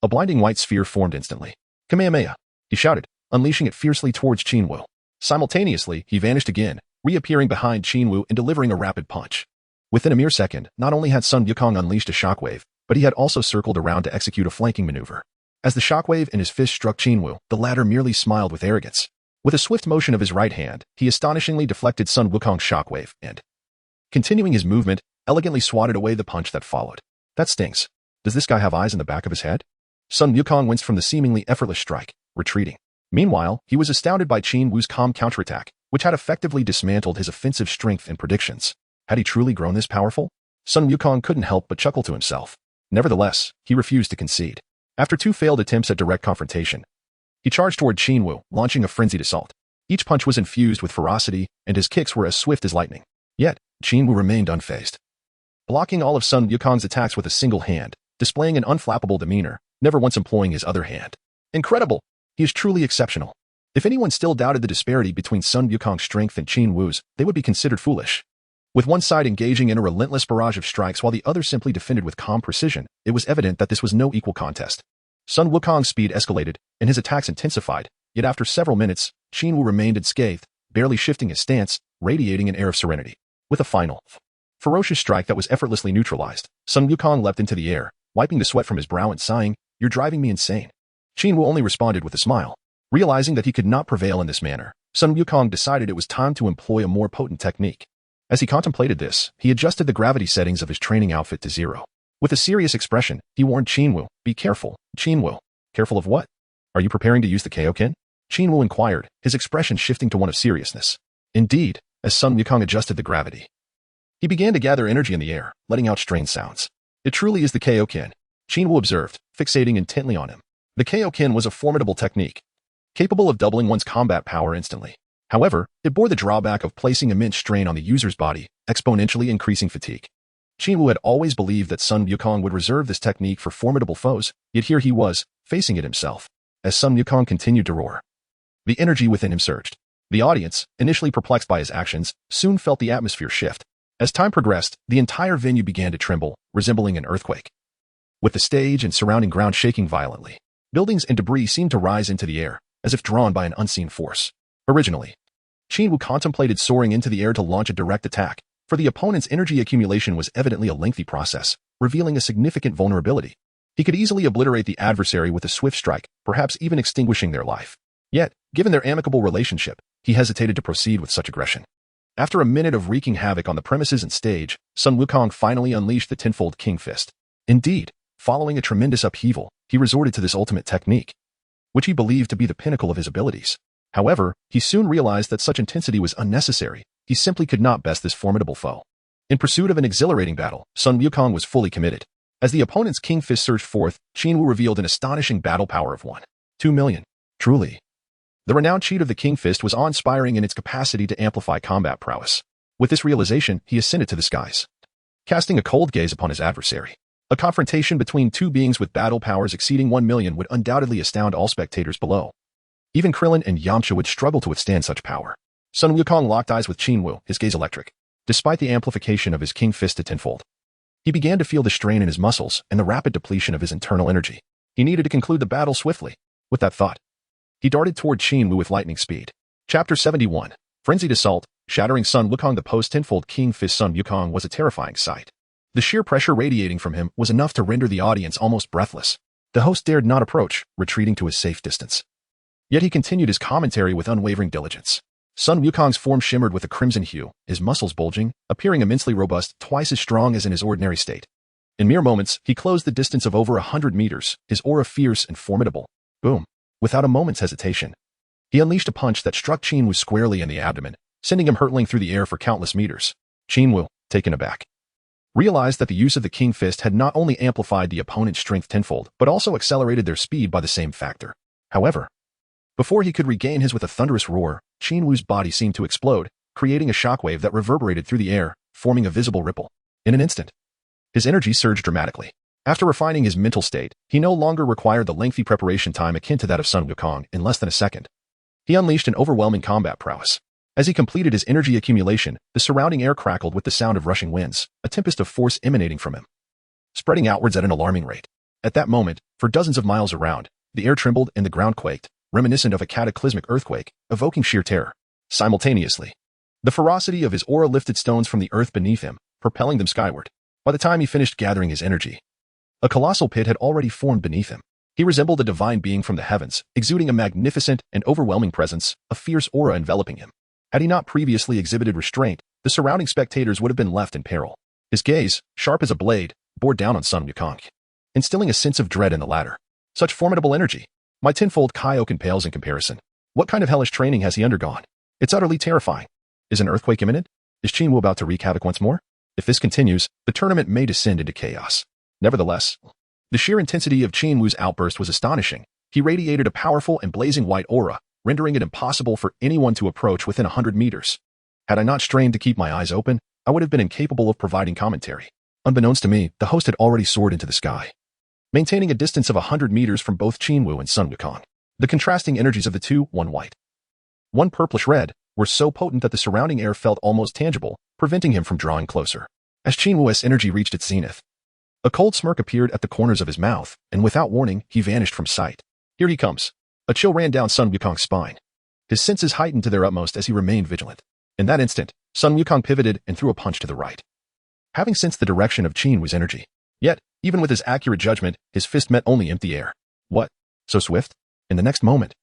A blinding white sphere formed instantly. Kamehameha! He shouted, unleashing it fiercely towards Qin Wu. Simultaneously, he vanished again, reappearing behind Qin Wu and delivering a rapid punch. Within a mere second, not only had Sun Wukong unleashed a shockwave, but he had also circled around to execute a flanking maneuver. As the shockwave in his fist struck Qin Wu, the latter merely smiled with arrogance. With a swift motion of his right hand, he astonishingly deflected Sun Wukong's shockwave and, continuing his movement, elegantly swatted away the punch that followed. That stings. Does this guy have eyes in the back of his head? Sun Wukong winced from the seemingly effortless strike, retreating. Meanwhile, he was astounded by Qin Wu's calm counterattack, which had effectively dismantled his offensive strength and predictions. Had he truly grown this powerful? Sun Wukong couldn't help but chuckle to himself. Nevertheless, he refused to concede. After 2 failed attempts at direct confrontation, he charged toward Qin Wu, launching a frenzied assault. Each punch was infused with ferocity, and his kicks were as swift as lightning. Yet, Qin Wu remained unfazed, blocking all of Sun Wukong's attacks with a single hand, displaying an unflappable demeanor, never once employing his other hand. Incredible! He is truly exceptional. If anyone still doubted the disparity between Sun Wukong's strength and Qin Wu's, they would be considered foolish. With one side engaging in a relentless barrage of strikes while the other simply defended with calm precision, it was evident that this was no equal contest. Sun Wukong's speed escalated, and his attacks intensified, yet after several minutes, Qin Wu remained unscathed, barely shifting his stance, radiating an air of serenity. With a final, ferocious strike that was effortlessly neutralized, Sun Wukong leapt into the air, wiping the sweat from his brow and sighing, "You're driving me insane." Qin Wu only responded with a smile. Realizing that he could not prevail in this manner, Sun Wukong decided it was time to employ a more potent technique. As he contemplated this, he adjusted the gravity settings of his training outfit to 0. With a serious expression, he warned Qin Wu, "Be careful, Qin Wu." "Careful of what? Are you preparing to use the Kaioken?" Qin Wu inquired, his expression shifting to one of seriousness. Indeed, as Sun Wukong adjusted the gravity, he began to gather energy in the air, letting out strange sounds. "It truly is the Kaioken," Qin Wu observed, fixating intently on him. The Kaioken was a formidable technique, capable of doubling one's combat power instantly. However, it bore the drawback of placing immense strain on the user's body, exponentially increasing fatigue. Qin Wu had always believed that Sun Wukong would reserve this technique for formidable foes, yet here he was, facing it himself. As Sun Wukong continued to roar, the energy within him surged. The audience, initially perplexed by his actions, soon felt the atmosphere shift. As time progressed, the entire venue began to tremble, resembling an earthquake. With the stage and surrounding ground shaking violently, buildings and debris seemed to rise into the air, as if drawn by an unseen force. Originally, Qin Wu contemplated soaring into the air to launch a direct attack, for the opponent's energy accumulation was evidently a lengthy process, revealing a significant vulnerability. He could easily obliterate the adversary with a swift strike, perhaps even extinguishing their life. Yet, given their amicable relationship, he hesitated to proceed with such aggression. After a minute of wreaking havoc on the premises and stage, Sun Wukong finally unleashed the tenfold King Fist. Indeed, following a tremendous upheaval, he resorted to this ultimate technique, which he believed to be the pinnacle of his abilities. However, he soon realized that such intensity was unnecessary. He simply could not best this formidable foe. In pursuit of an exhilarating battle, Sun Wukong was fully committed. As the opponent's King Fist surged forth, Qin Wu revealed an astonishing battle power of 1.2 million. Truly, the renowned cheat of the King Fist was awe-inspiring in its capacity to amplify combat prowess. With this realization, he ascended to the skies, casting a cold gaze upon his adversary. A confrontation between two beings with battle powers exceeding 1 million would undoubtedly astound all spectators below. Even Krillin and Yamcha would struggle to withstand such power. Sun Wukong locked eyes with Qin Wu, his gaze electric. Despite the amplification of his king fist to tenfold, he began to feel the strain in his muscles and the rapid depletion of his internal energy. He needed to conclude the battle swiftly. With that thought, he darted toward Qin Wu with lightning speed. Chapter 71. Frenzied Assault. Shattering Sun Wukong. The post-tenfold king fist Sun Wukong was a terrifying sight. The sheer pressure radiating from him was enough to render the audience almost breathless. The host dared not approach, retreating to his safe distance. Yet he continued his commentary with unwavering diligence. Sun Wukong's form shimmered with a crimson hue, his muscles bulging, appearing immensely robust, twice as strong as in his ordinary state. In mere moments, he closed the distance of over 100 meters, his aura fierce and formidable. Boom. Without a moment's hesitation, he unleashed a punch that struck Qin Wu squarely in the abdomen, sending him hurtling through the air for countless meters. Qin Wu, taken aback, realized that the use of the king fist had not only amplified the opponent's strength tenfold, but also accelerated their speed by the same factor. However, before he could regain his with a thunderous roar, Qin Wu's body seemed to explode, creating a shockwave that reverberated through the air, forming a visible ripple. In an instant, his energy surged dramatically. After refining his mental state, he no longer required the lengthy preparation time akin to that of Sun Wukong. In less than a second, he unleashed an overwhelming combat prowess. As he completed his energy accumulation, the surrounding air crackled with the sound of rushing winds, a tempest of force emanating from him, spreading outwards at an alarming rate. At that moment, for dozens of miles around, the air trembled and the ground quaked, reminiscent of a cataclysmic earthquake, evoking sheer terror. Simultaneously, the ferocity of his aura lifted stones from the earth beneath him, propelling them skyward. By the time he finished gathering his energy, a colossal pit had already formed beneath him. He resembled a divine being from the heavens, exuding a magnificent and overwhelming presence, a fierce aura enveloping him. Had he not previously exhibited restraint, the surrounding spectators would have been left in peril. His gaze, sharp as a blade, bore down on Sun Wukong, instilling a sense of dread in the latter. Such formidable energy. My tenfold Kaioken pales in comparison. What kind of hellish training has he undergone? It's utterly terrifying. Is an earthquake imminent? Is Qin Wu about to wreak havoc once more? If this continues, the tournament may descend into chaos. Nevertheless, the sheer intensity of Qin Wu's outburst was astonishing. He radiated a powerful and blazing white aura, rendering it impossible for anyone to approach within 100 meters. Had I not strained to keep my eyes open, I would have been incapable of providing commentary. Unbeknownst to me, the host had already soared into the sky, maintaining a distance of 100 meters from both Qin Wu and Sun Wukong. The contrasting energies of the two, one white, one purplish-red, were so potent that the surrounding air felt almost tangible, preventing him from drawing closer. As Qin Wu's energy reached its zenith, a cold smirk appeared at the corners of his mouth, and without warning, he vanished from sight. Here he comes. A chill ran down Sun Wukong's spine. His senses heightened to their utmost as he remained vigilant. In that instant, Sun Wukong pivoted and threw a punch to the right, having sensed the direction of Qin Wu's energy. Yet, even with his accurate judgment, his fist met only empty air. What? So swift? In the next moment,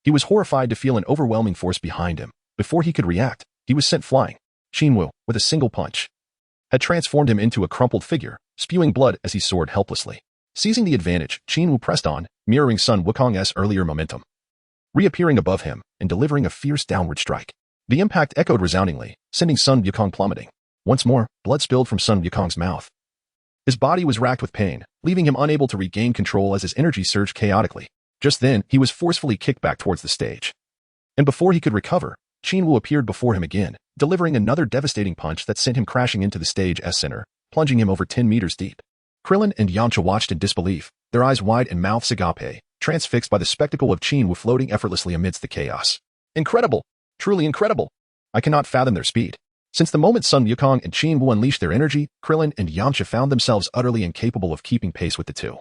he was horrified to feel an overwhelming force behind him. Before he could react, he was sent flying. Qin Wu, with a single punch, had transformed him into a crumpled figure, spewing blood as he soared helplessly. Seizing the advantage, Qin Wu pressed on, mirroring Sun Wukong's earlier momentum, reappearing above him and delivering a fierce downward strike. The impact echoed resoundingly, sending Sun Wukong plummeting. Once more, blood spilled from Sun Wukong's mouth. His body was racked with pain, leaving him unable to regain control as his energy surged chaotically. Just then, he was forcefully kicked back towards the stage. And before he could recover, Qin Wu appeared before him again, delivering another devastating punch that sent him crashing into the stage's center, plunging him over 10 meters deep. Krillin and Yamcha watched in disbelief, their eyes wide and mouths agape, transfixed by the spectacle of Qin Wu floating effortlessly amidst the chaos. Incredible! Truly incredible! I cannot fathom their speed. Since the moment Sun Wukong and Qin Wu unleashed their energy, Krillin and Yamcha found themselves utterly incapable of keeping pace with the two.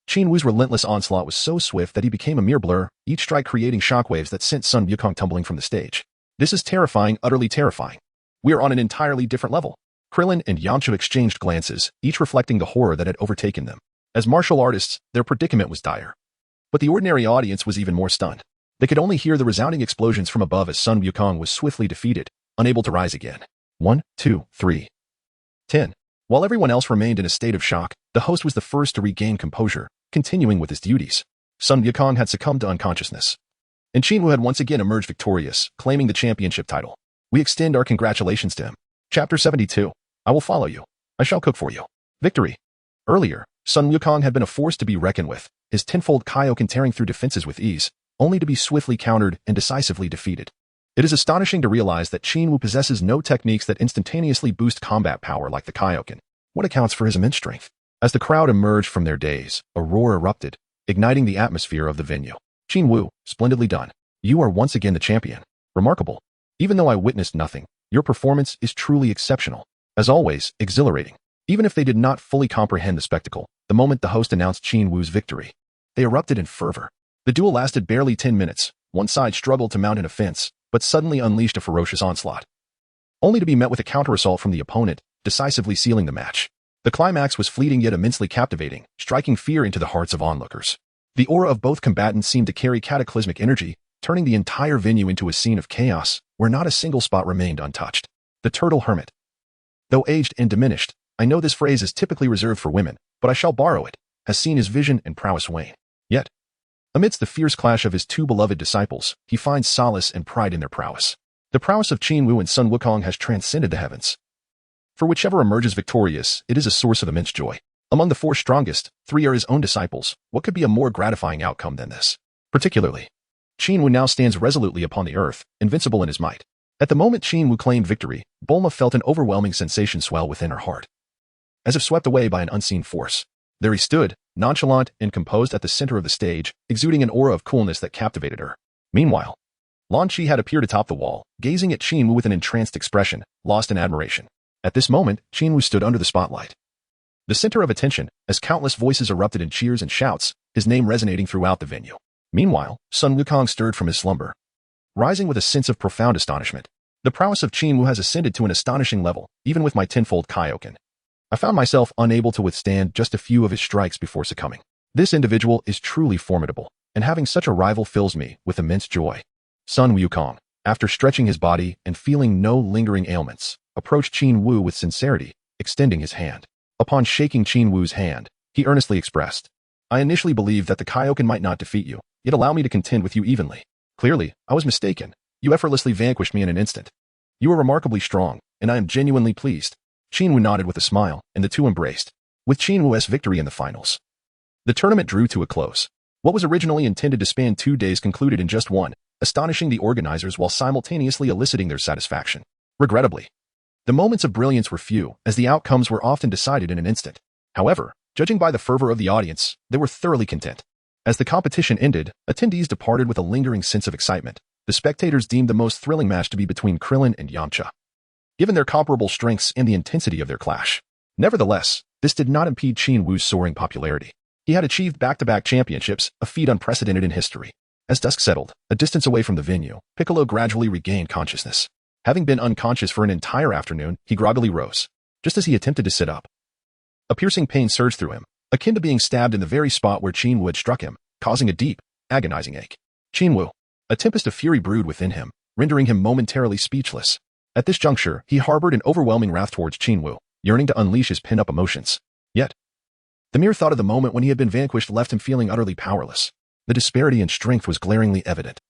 Qin Wu's relentless onslaught was so swift that he became a mere blur, each strike creating shockwaves that sent Sun Wukong tumbling from the stage. This is terrifying, utterly terrifying. We are on an entirely different level. Krillin and Yamcha exchanged glances, each reflecting the horror that had overtaken them. As martial artists, their predicament was dire. But the ordinary audience was even more stunned. They could only hear the resounding explosions from above as Sun Wukong was swiftly defeated, unable to rise again. 1, 2, 3, 10. While everyone else remained in a state of shock, the host was the first to regain composure, continuing with his duties. Sun Wukong had succumbed to unconsciousness, and Qin Wu had once again emerged victorious, claiming the championship title. We extend our congratulations to him. Chapter 72. I will follow you. I shall cook for you. Victory. Earlier, Sun Wukong had been a force to be reckoned with, his tenfold Kaioken tearing through defenses with ease, only to be swiftly countered and decisively defeated. It is astonishing to realize that Qin Wu possesses no techniques that instantaneously boost combat power like the Kaioken. What accounts for his immense strength? As the crowd emerged from their daze, a roar erupted, igniting the atmosphere of the venue. Qin Wu, splendidly done. You are once again the champion. Remarkable. Even though I witnessed nothing, your performance is truly exceptional. As always, exhilarating. Even if they did not fully comprehend the spectacle, the moment the host announced Qin Wu's victory, they erupted in fervor. The duel lasted barely 10 minutes. One side struggled to mount an offense, but suddenly unleashed a ferocious onslaught, only to be met with a counter-assault from the opponent, decisively sealing the match. The climax was fleeting yet immensely captivating, striking fear into the hearts of onlookers. The aura of both combatants seemed to carry cataclysmic energy, turning the entire venue into a scene of chaos, where not a single spot remained untouched. The Turtle Hermit. Though aged and diminished, I know this phrase is typically reserved for women, but I shall borrow it, has seen his vision and prowess wane. Yet, amidst the fierce clash of his two beloved disciples, he finds solace and pride in their prowess. The prowess of Qin Wu and Sun Wukong has transcended the heavens. For whichever emerges victorious, it is a source of immense joy. Among the four strongest, three are his own disciples. What could be a more gratifying outcome than this? Particularly, Qin Wu now stands resolutely upon the earth, invincible in his might. At the moment Qin Wu claimed victory, Bulma felt an overwhelming sensation swell within her heart. As if swept away by an unseen force, there he stood, nonchalant and composed at the center of the stage, exuding an aura of coolness that captivated her. Meanwhile, Lan Chi had appeared atop the wall, gazing at Qin Wu with an entranced expression, lost in admiration. At this moment, Qin Wu stood under the spotlight, the center of attention, as countless voices erupted in cheers and shouts, his name resonating throughout the venue. Meanwhile, Sun Wukong stirred from his slumber, rising with a sense of profound astonishment. The prowess of Qin Wu has ascended to an astonishing level, even with my tenfold Kaioken. I found myself unable to withstand just a few of his strikes before succumbing. This individual is truly formidable, and having such a rival fills me with immense joy. Sun Wukong, after stretching his body and feeling no lingering ailments, approached Qin Wu with sincerity, extending his hand. Upon shaking Qin Wu's hand, he earnestly expressed, I initially believed that the Kaioken might not defeat you, yet allow me to contend with you evenly. Clearly, I was mistaken. You effortlessly vanquished me in an instant. You are remarkably strong, and I am genuinely pleased. Qin Wu nodded with a smile, and the two embraced, with Qin Wu's victory in the finals. The tournament drew to a close. What was originally intended to span 2 days concluded in just one, astonishing the organizers while simultaneously eliciting their satisfaction. Regrettably, the moments of brilliance were few, as the outcomes were often decided in an instant. However, judging by the fervor of the audience, they were thoroughly content. As the competition ended, attendees departed with a lingering sense of excitement. The spectators deemed the most thrilling match to be between Krillin and Yamcha, given their comparable strengths and the intensity of their clash. Nevertheless, this did not impede Qin Wu's soaring popularity. He had achieved back-to-back championships, a feat unprecedented in history. As dusk settled, a distance away from the venue, Piccolo gradually regained consciousness. Having been unconscious for an entire afternoon, he groggily rose. Just as he attempted to sit up, a piercing pain surged through him, akin to being stabbed in the very spot where Qin Wu had struck him, causing a deep, agonizing ache. Qin Wu. A tempest of fury brewed within him, rendering him momentarily speechless. At this juncture, he harbored an overwhelming wrath towards Qin Wu, yearning to unleash his pent-up emotions. Yet, the mere thought of the moment when he had been vanquished left him feeling utterly powerless. The disparity in strength was glaringly evident.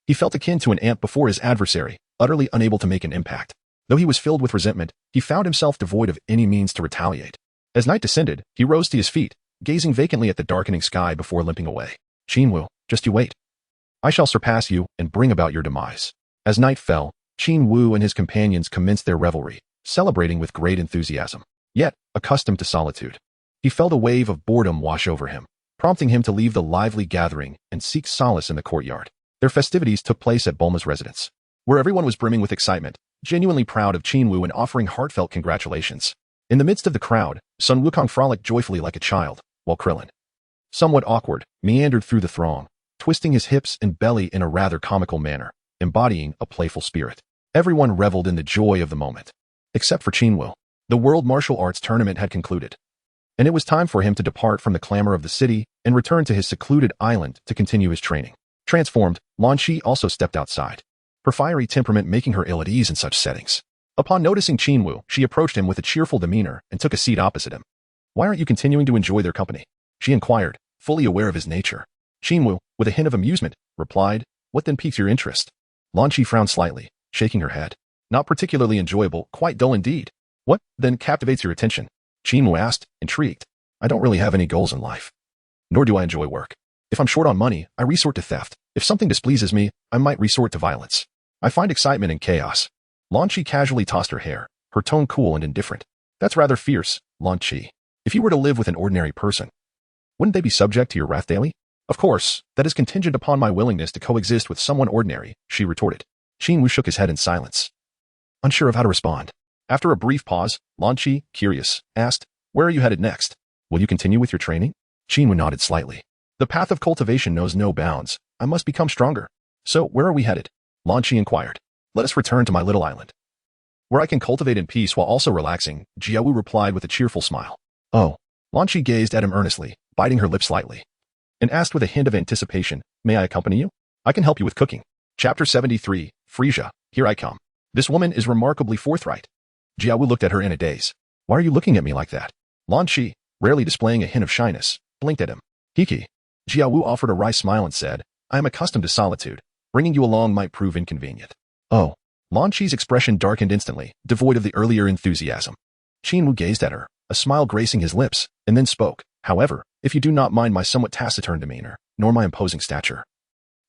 He felt akin to an ant before his adversary, utterly unable to make an impact. Though he was filled with resentment, he found himself devoid of any means to retaliate. As night descended, he rose to his feet, gazing vacantly at the darkening sky before limping away. Qin Wu, just you wait. I shall surpass you and bring about your demise. As night fell, Qin Wu and his companions commenced their revelry, celebrating with great enthusiasm. Yet, accustomed to solitude, he felt a wave of boredom wash over him, prompting him to leave the lively gathering and seek solace in the courtyard. Their festivities took place at Bulma's residence, where everyone was brimming with excitement, genuinely proud of Qin Wu and offering heartfelt congratulations. In the midst of the crowd, Sun Wukong frolicked joyfully like a child, while Krillin, somewhat awkward, meandered through the throng, twisting his hips and belly in a rather comical manner, embodying a playful spirit. Everyone reveled in the joy of the moment, except for Qin Wu. The World Martial Arts Tournament had concluded, and it was time for him to depart from the clamor of the city and return to his secluded island to continue his training. Transformed, Lan Chi also stepped outside, her fiery temperament making her ill at ease in such settings. Upon noticing Qin Wu, she approached him with a cheerful demeanor and took a seat opposite him. Why aren't you continuing to enjoy their company? She inquired, fully aware of his nature. Qin Wu, with a hint of amusement, replied, What then piques your interest? Lan Chi frowned slightly, shaking her head. Not particularly enjoyable, quite dull indeed. What, then, captivates your attention? Qin Wu asked, intrigued. I don't really have any goals in life. Nor do I enjoy work. If I'm short on money, I resort to theft. If something displeases me, I might resort to violence. I find excitement in chaos. Lan Chi casually tossed her hair, her tone cool and indifferent. That's rather fierce, Lan Chi. If you were to live with an ordinary person, wouldn't they be subject to your wrath daily? Of course, that is contingent upon my willingness to coexist with someone ordinary, she retorted. Qin Wu shook his head in silence, unsure of how to respond. After a brief pause, Lan Qi, curious, asked, "Where are you headed next? Will you continue with your training?" Qin Wu nodded slightly. "The path of cultivation knows no bounds. I must become stronger. So, where are we headed?" Lan Qi inquired. "Let us return to my little island, where I can cultivate in peace while also relaxing," Jiao Wu replied with a cheerful smile. "Oh." Lan Qi gazed at him earnestly, biting her lip slightly, and asked with a hint of anticipation, "May I accompany you? I can help you with cooking." Chapter 73, Frieza, Here I Come. This woman is remarkably forthright. Jiao Wu looked at her in a daze. "Why are you looking at me like that?" Lan Qi, rarely displaying a hint of shyness, blinked at him. "Hiki." Jiao Wu offered a wry smile and said, "I am accustomed to solitude. Bringing you along might prove inconvenient." "Oh." Lan Qi's expression darkened instantly, devoid of the earlier enthusiasm. Qin Wu gazed at her, a smile gracing his lips, and then spoke. "However, if you do not mind my somewhat taciturn demeanor, nor my imposing stature,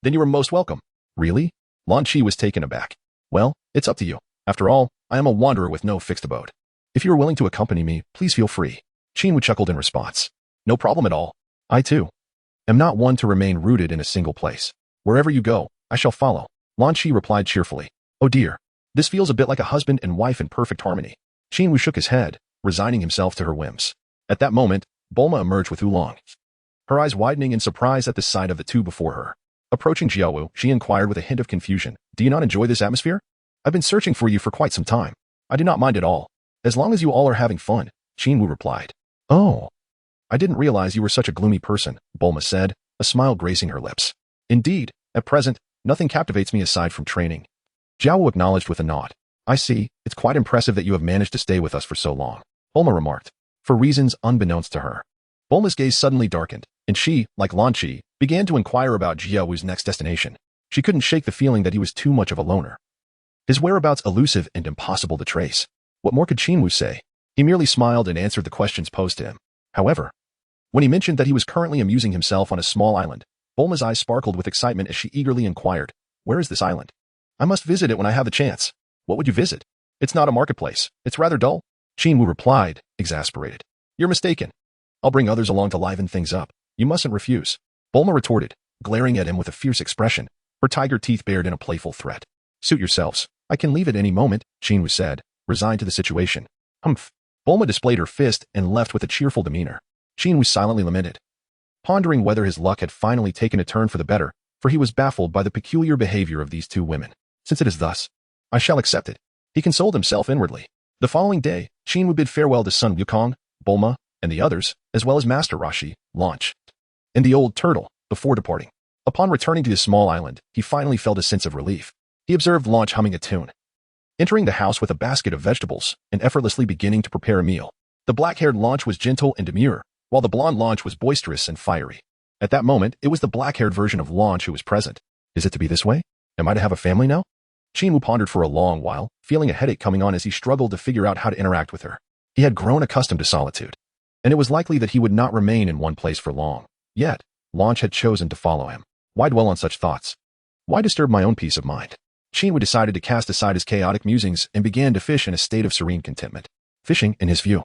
then you are most welcome." "Really?" Lan Qi was taken aback. "Well, it's up to you. After all, I am a wanderer with no fixed abode. If you are willing to accompany me, please feel free." Qin Wu chuckled in response. "No problem at all. I, too, am not one to remain rooted in a single place. Wherever you go, I shall follow." Lan Qi replied cheerfully. "Oh dear. This feels a bit like a husband and wife in perfect harmony." Qin Wu shook his head, resigning himself to her whims. At that moment, Bulma emerged with Oolong, her eyes widening in surprise at the sight of the two before her. Approaching Jiao Wu, she inquired with a hint of confusion, "Do you not enjoy this atmosphere? I've been searching for you for quite some time. I do not mind at all, as long as you all are having fun," Qin Wu replied. "Oh. I didn't realize you were such a gloomy person," Bulma said, a smile gracing her lips. "Indeed, at present, nothing captivates me aside from training." Jiao Wu acknowledged with a nod. "I see, it's quite impressive that you have managed to stay with us for so long," Bulma remarked, for reasons unbeknownst to her. Bulma's gaze suddenly darkened, and she, like Lan Qi, began to inquire about Jiao Wu's next destination. She couldn't shake the feeling that he was too much of a loner, his whereabouts elusive and impossible to trace. What more could Qin Wu say? He merely smiled and answered the questions posed to him. However, when he mentioned that he was currently amusing himself on a small island, Bulma's eyes sparkled with excitement as she eagerly inquired, "Where is this island? I must visit it when I have the chance." "What would you visit?" "It's not a marketplace. It's rather dull," Qin Wu replied, exasperated. "You're mistaken. I'll bring others along to liven things up. You mustn't refuse." Bulma retorted, glaring at him with a fierce expression, her tiger teeth bared in a playful threat. "Suit yourselves. I can leave at any moment," Qin Wu said, resigned to the situation. "Humph." Bulma displayed her fist and left with a cheerful demeanor. Qin Wu silently lamented, pondering whether his luck had finally taken a turn for the better, for he was baffled by the peculiar behavior of these two women. "Since it is thus, I shall accept it," he consoled himself inwardly. The following day, Qin Wu bid farewell to Sun Wukong, Bulma, and the others, as well as Master Roshi, Launch, and the old turtle, before departing. Upon returning to his small island, he finally felt a sense of relief. He observed Launch humming a tune, entering the house with a basket of vegetables, and effortlessly beginning to prepare a meal. The black-haired Launch was gentle and demure, while the blonde Launch was boisterous and fiery. At that moment, it was the black-haired version of Launch who was present. "Is it to be this way? Am I to have a family now?" Qin Wu pondered for a long while, feeling a headache coming on as he struggled to figure out how to interact with her. He had grown accustomed to solitude, and it was likely that he would not remain in one place for long. Yet, Launch had chosen to follow him. Why dwell on such thoughts? Why disturb my own peace of mind? Qin Wu decided to cast aside his chaotic musings and began to fish in a state of serene contentment. Fishing, in his view,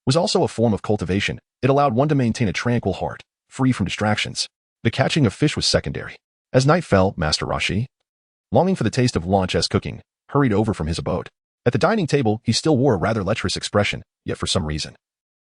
was also a form of cultivation. It allowed one to maintain a tranquil heart, free from distractions. The catching of fish was secondary. As night fell, Master Roshi, longing for the taste of Launch as cooking, hurried over from his abode. At the dining table, he still wore a rather lecherous expression, yet for some reason,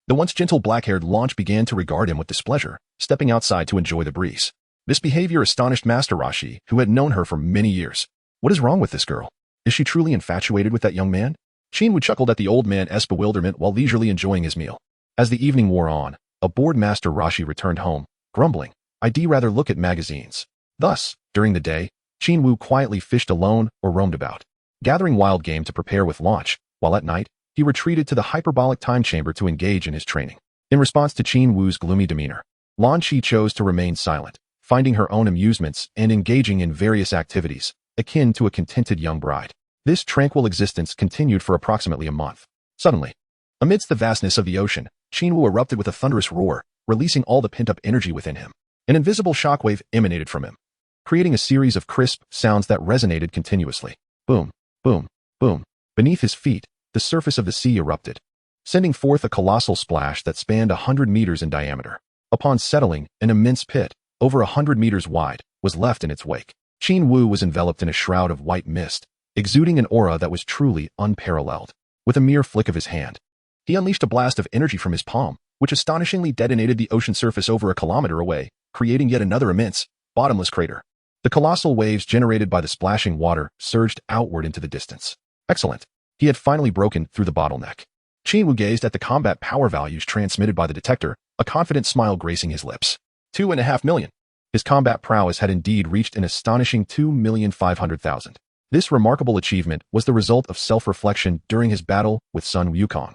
the once gentle black-haired Launch began to regard him with displeasure, stepping outside to enjoy the breeze. This behavior astonished Master Roshi, who had known her for many years. What is wrong with this girl? Is she truly infatuated with that young man? Qin Wu chuckled at the old man's bewilderment while leisurely enjoying his meal. As the evening wore on, a bored Master Roshi returned home, grumbling, "I'd rather look at magazines." Thus, during the day, Qin Wu quietly fished alone or roamed about, gathering wild game to prepare with Launch, while at night, he retreated to the hyperbolic time chamber to engage in his training. In response to Qin Wu's gloomy demeanor, Lan Qi chose to remain silent, finding her own amusements and engaging in various activities, akin to a contented young bride. This tranquil existence continued for approximately a month. Suddenly, amidst the vastness of the ocean, Qin Wu erupted with a thunderous roar, releasing all the pent-up energy within him. An invisible shockwave emanated from him, creating a series of crisp sounds that resonated continuously. Boom, boom, boom. Beneath his feet, the surface of the sea erupted, sending forth a colossal splash that spanned 100 meters in diameter. Upon settling, an immense pit, over 100 meters wide, was left in its wake. Qin Wu was enveloped in a shroud of white mist, exuding an aura that was truly unparalleled. With a mere flick of his hand, he unleashed a blast of energy from his palm, which astonishingly detonated the ocean surface over a kilometer away, creating yet another immense, bottomless crater. The colossal waves generated by the splashing water surged outward into the distance. Excellent. He had finally broken through the bottleneck. Qin Wu gazed at the combat power values transmitted by the detector, a confident smile gracing his lips. 2.5 million. His combat prowess had indeed reached an astonishing 2,500,000. This remarkable achievement was the result of self-reflection during his battle with Sun Wukong,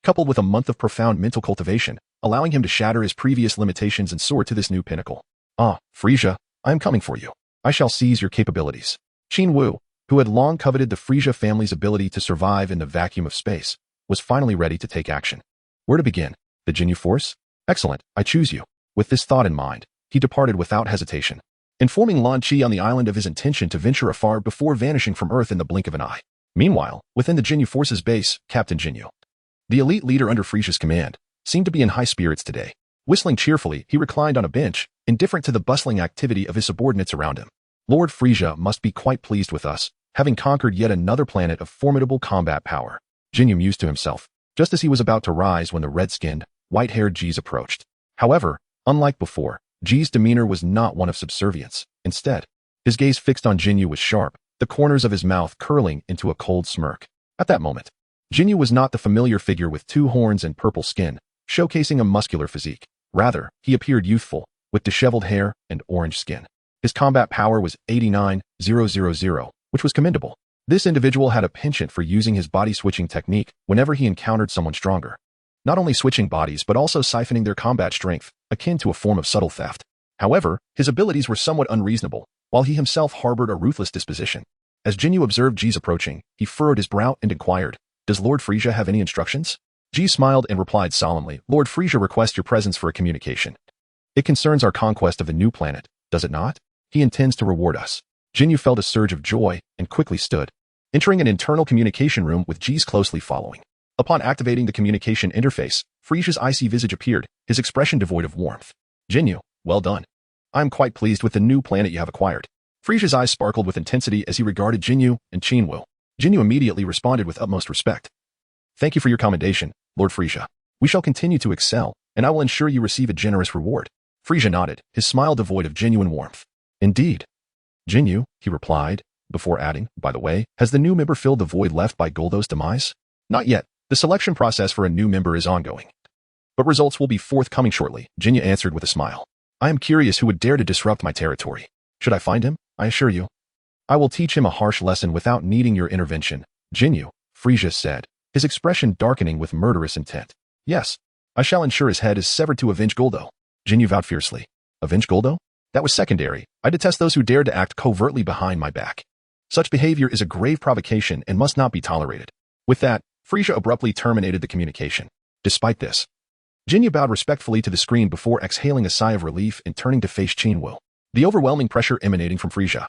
coupled with a month of profound mental cultivation, allowing him to shatter his previous limitations and soar to this new pinnacle. Ah, Frieza, I am coming for you. I shall seize your capabilities. Qin Wu, who had long coveted the Frieza family's ability to survive in the vacuum of space, was finally ready to take action. Where to begin? The Jinyu Force? Excellent, I choose you. With this thought in mind, he departed without hesitation, informing Lan Chi on the island of his intention to venture afar before vanishing from Earth in the blink of an eye. Meanwhile, within the Jinyu Force's base, Captain Jinyu, the elite leader under Frieza's command, seemed to be in high spirits today. Whistling cheerfully, he reclined on a bench, indifferent to the bustling activity of his subordinates around him. Lord Frieza must be quite pleased with us, having conquered yet another planet of formidable combat power. Jinyu mused to himself, just as he was about to rise when the red-skinned, white-haired Jeez approached. However, unlike before, Jeez' demeanor was not one of subservience. Instead, his gaze fixed on Jinyu was sharp, the corners of his mouth curling into a cold smirk. At that moment, Jinyu was not the familiar figure with two horns and purple skin, showcasing a muscular physique. Rather, he appeared youthful, with disheveled hair and orange skin. His combat power was 89,000, which was commendable. This individual had a penchant for using his body-switching technique whenever he encountered someone stronger. Not only switching bodies but also siphoning their combat strength, akin to a form of subtle theft. However, his abilities were somewhat unreasonable, while he himself harbored a ruthless disposition. As Jinyu observed Jeez approaching, he furrowed his brow and inquired, "Does Lord Frieza have any instructions?" Jeez smiled and replied solemnly, "Lord Frieza requests your presence for a communication. It concerns our conquest of the new planet, does it not? He intends to reward us." Jinyu felt a surge of joy and quickly stood, entering an internal communication room with Jeez closely following. Upon activating the communication interface, Frieza's icy visage appeared, his expression devoid of warmth. "Jinyu, well done. I am quite pleased with the new planet you have acquired." Frieza's eyes sparkled with intensity as he regarded Jinyu and Qin Wu. Jinyu immediately responded with utmost respect. "Thank you for your commendation, Lord Frieza. We shall continue to excel, and I will ensure you receive a generous reward." Frieza nodded, his smile devoid of genuine warmth. "Indeed." "Jinyu," he replied, before adding, "By the way, has the new member filled the void left by Guldo's demise?" "Not yet. The selection process for a new member is ongoing, but results will be forthcoming shortly," Jinyu answered with a smile. "I am curious who would dare to disrupt my territory. Should I find him, I assure you, I will teach him a harsh lesson without needing your intervention." "Jinyu," Frieza said, his expression darkening with murderous intent. "Yes, I shall ensure his head is severed to avenge Guldo." Jinyu vowed fiercely. "Avenge Guldo? That was secondary. I detest those who dare to act covertly behind my back. Such behavior is a grave provocation and must not be tolerated." With that, Frieza abruptly terminated the communication. Despite this, Jinyu bowed respectfully to the screen before exhaling a sigh of relief and turning to face Qin Wu. The overwhelming pressure emanating from Frieza,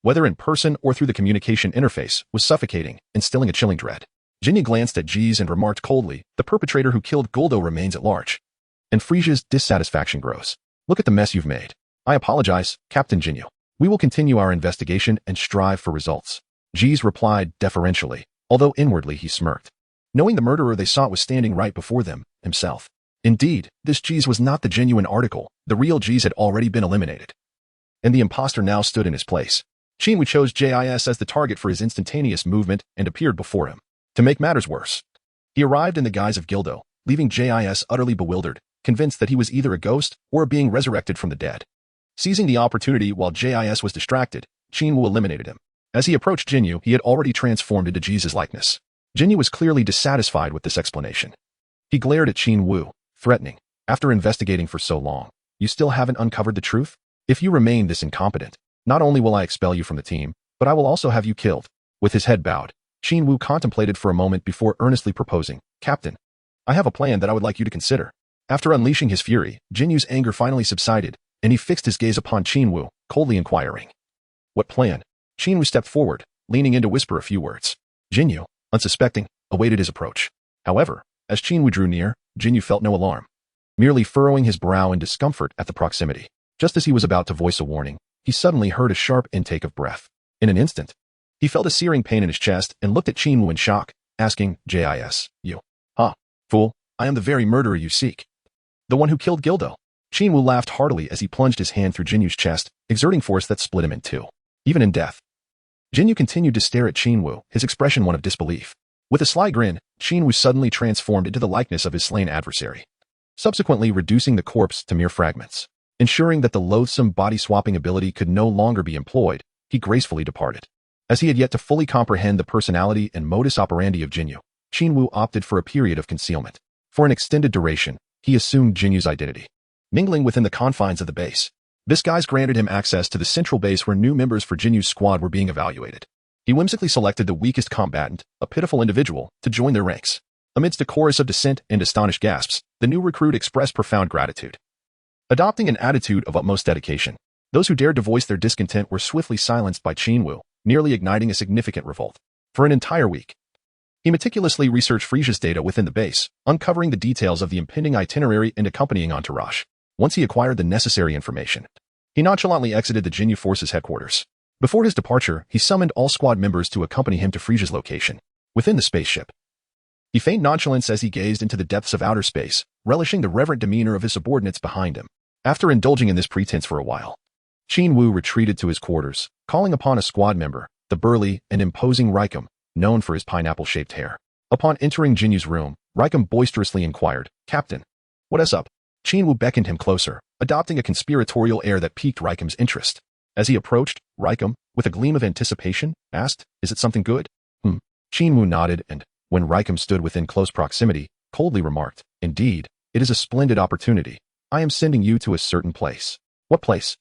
whether in person or through the communication interface, was suffocating, instilling a chilling dread. Jinyu glanced at Jeez and remarked coldly, "The perpetrator who killed Guldo remains at large." And Frieza's dissatisfaction grows. "Look at the mess you've made." "I apologize, Captain Jinyu. We will continue our investigation and strive for results." Jeez replied deferentially, although inwardly he smirked, knowing the murderer they sought was standing right before them, himself. Indeed, this Jeez was not the genuine article. The real Jeez had already been eliminated, and the imposter now stood in his place. Qin Wu chose Jis as the target for his instantaneous movement and appeared before him. To make matters worse, he arrived in the guise of Gildo, leaving Jis utterly bewildered, convinced that he was either a ghost or a being resurrected from the dead. Seizing the opportunity while Jis was distracted, Qin Wu eliminated him. As he approached Jinyu, he had already transformed into Jesus' likeness. Jinyu was clearly dissatisfied with this explanation. He glared at Qin Wu, threatening, "After investigating for so long, you still haven't uncovered the truth? If you remain this incompetent, not only will I expel you from the team, but I will also have you killed." With his head bowed, Qin Wu contemplated for a moment before earnestly proposing, "Captain, I have a plan that I would like you to consider." After unleashing his fury, Jinyu's anger finally subsided, and he fixed his gaze upon Qin Wu, coldly inquiring, "What plan?" Qin Wu stepped forward, leaning in to whisper a few words. Jinyu, unsuspecting, awaited his approach. However, as Qin Wu drew near, Jinyu felt no alarm, merely furrowing his brow in discomfort at the proximity. Just as he was about to voice a warning, he suddenly heard a sharp intake of breath. In an instant, he felt a searing pain in his chest and looked at Qin Wu in shock, asking, "Jis, you? Huh? Fool, I am the very murderer you seek. The one who killed Gildo." Qin Wu laughed heartily as he plunged his hand through Jinyu's chest, exerting force that split him in two. Even in death, Jinyu continued to stare at Qin Wu, his expression one of disbelief. With a sly grin, Qin Wu suddenly transformed into the likeness of his slain adversary, subsequently reducing the corpse to mere fragments. Ensuring that the loathsome body-swapping ability could no longer be employed, he gracefully departed. As he had yet to fully comprehend the personality and modus operandi of Jinyu, Qin Wu opted for a period of concealment. For an extended duration, he assumed Jinyu's identity, mingling within the confines of the base. This guise granted him access to the central base where new members for Jinyu's squad were being evaluated. He whimsically selected the weakest combatant, a pitiful individual, to join their ranks. Amidst a chorus of dissent and astonished gasps, the new recruit expressed profound gratitude. Adopting an attitude of utmost dedication, those who dared to voice their discontent were swiftly silenced by Qin Wu, nearly igniting a significant revolt. For an entire week, he meticulously researched Frieza's data within the base, uncovering the details of the impending itinerary and accompanying entourage. Once he acquired the necessary information, he nonchalantly exited the Jinyu Force's headquarters. Before his departure, he summoned all squad members to accompany him to Frieza's location, within the spaceship. He feigned nonchalance as he gazed into the depths of outer space, relishing the reverent demeanor of his subordinates behind him. After indulging in this pretense for a while, Qin Wu retreated to his quarters, calling upon a squad member, the burly and imposing Raikum, known for his pineapple-shaped hair. Upon entering Jinyu's room, Raikum boisterously inquired, "Captain, what is up?" Qin Wu beckoned him closer, adopting a conspiratorial air that piqued Raikum's interest. As he approached, Raikum, with a gleam of anticipation, asked, "Is it something good?" Qin Wu nodded and, when Raikum stood within close proximity, coldly remarked, "Indeed, it is a splendid opportunity. I am sending you to a certain place." "What place?"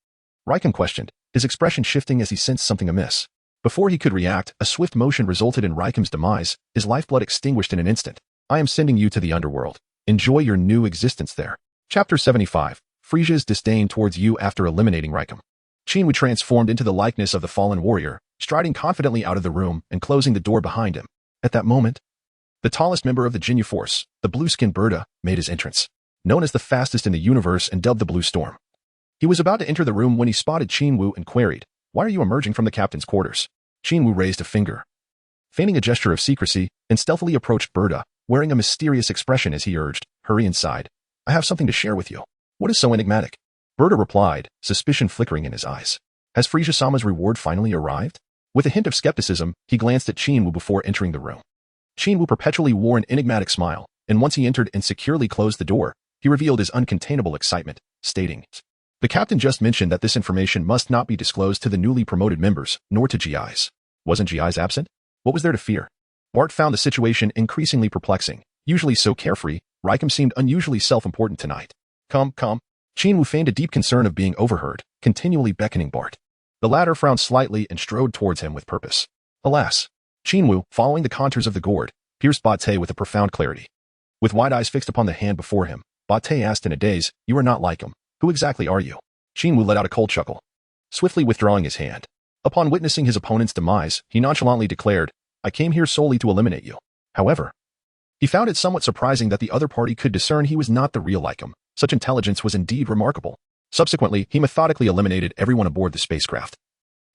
Raikum questioned, his expression shifting as he sensed something amiss. Before he could react, a swift motion resulted in Raikum's demise, his lifeblood extinguished in an instant. "I am sending you to the underworld. Enjoy your new existence there." Chapter 75. Frieza's disdain towards you after eliminating Raikum. Qin Wu transformed into the likeness of the fallen warrior, striding confidently out of the room and closing the door behind him. At that moment, the tallest member of the Jinyu Force, the blue-skinned Burda, made his entrance. Known as the fastest in the universe and dubbed the Blue Storm. He was about to enter the room when he spotted Qin Wu and queried, "Why are you emerging from the captain's quarters?" Qin Wu raised a finger, feigning a gesture of secrecy, and stealthily approached Burda, wearing a mysterious expression as he urged, "Hurry inside. I have something to share with you." "What is so enigmatic?" Burda replied, suspicion flickering in his eyes. "Has Frieza-sama's reward finally arrived?" With a hint of skepticism, he glanced at Qin Wu before entering the room. Qin Wu perpetually wore an enigmatic smile, and once he entered and securely closed the door, he revealed his uncontainable excitement, stating, "The captain just mentioned that this information must not be disclosed to the newly promoted members, nor to GIs. Wasn't GIs absent? What was there to fear?" Bart found the situation increasingly perplexing. Usually so carefree, Raikum seemed unusually self-important tonight. Come. Qin Wu feigned a deep concern of being overheard, continually beckoning Bart. The latter frowned slightly and strode towards him with purpose. Alas, Qin Wu, following the contours of the gourd, pierced Bate with a profound clarity. With wide eyes fixed upon the hand before him, Bate asked in a daze, "You are not like him. Who exactly are you?" Qin Wu let out a cold chuckle, swiftly withdrawing his hand. Upon witnessing his opponent's demise, he nonchalantly declared, "I came here solely to eliminate you." However, he found it somewhat surprising that the other party could discern he was not the real Lycum. Such intelligence was indeed remarkable. Subsequently, he methodically eliminated everyone aboard the spacecraft.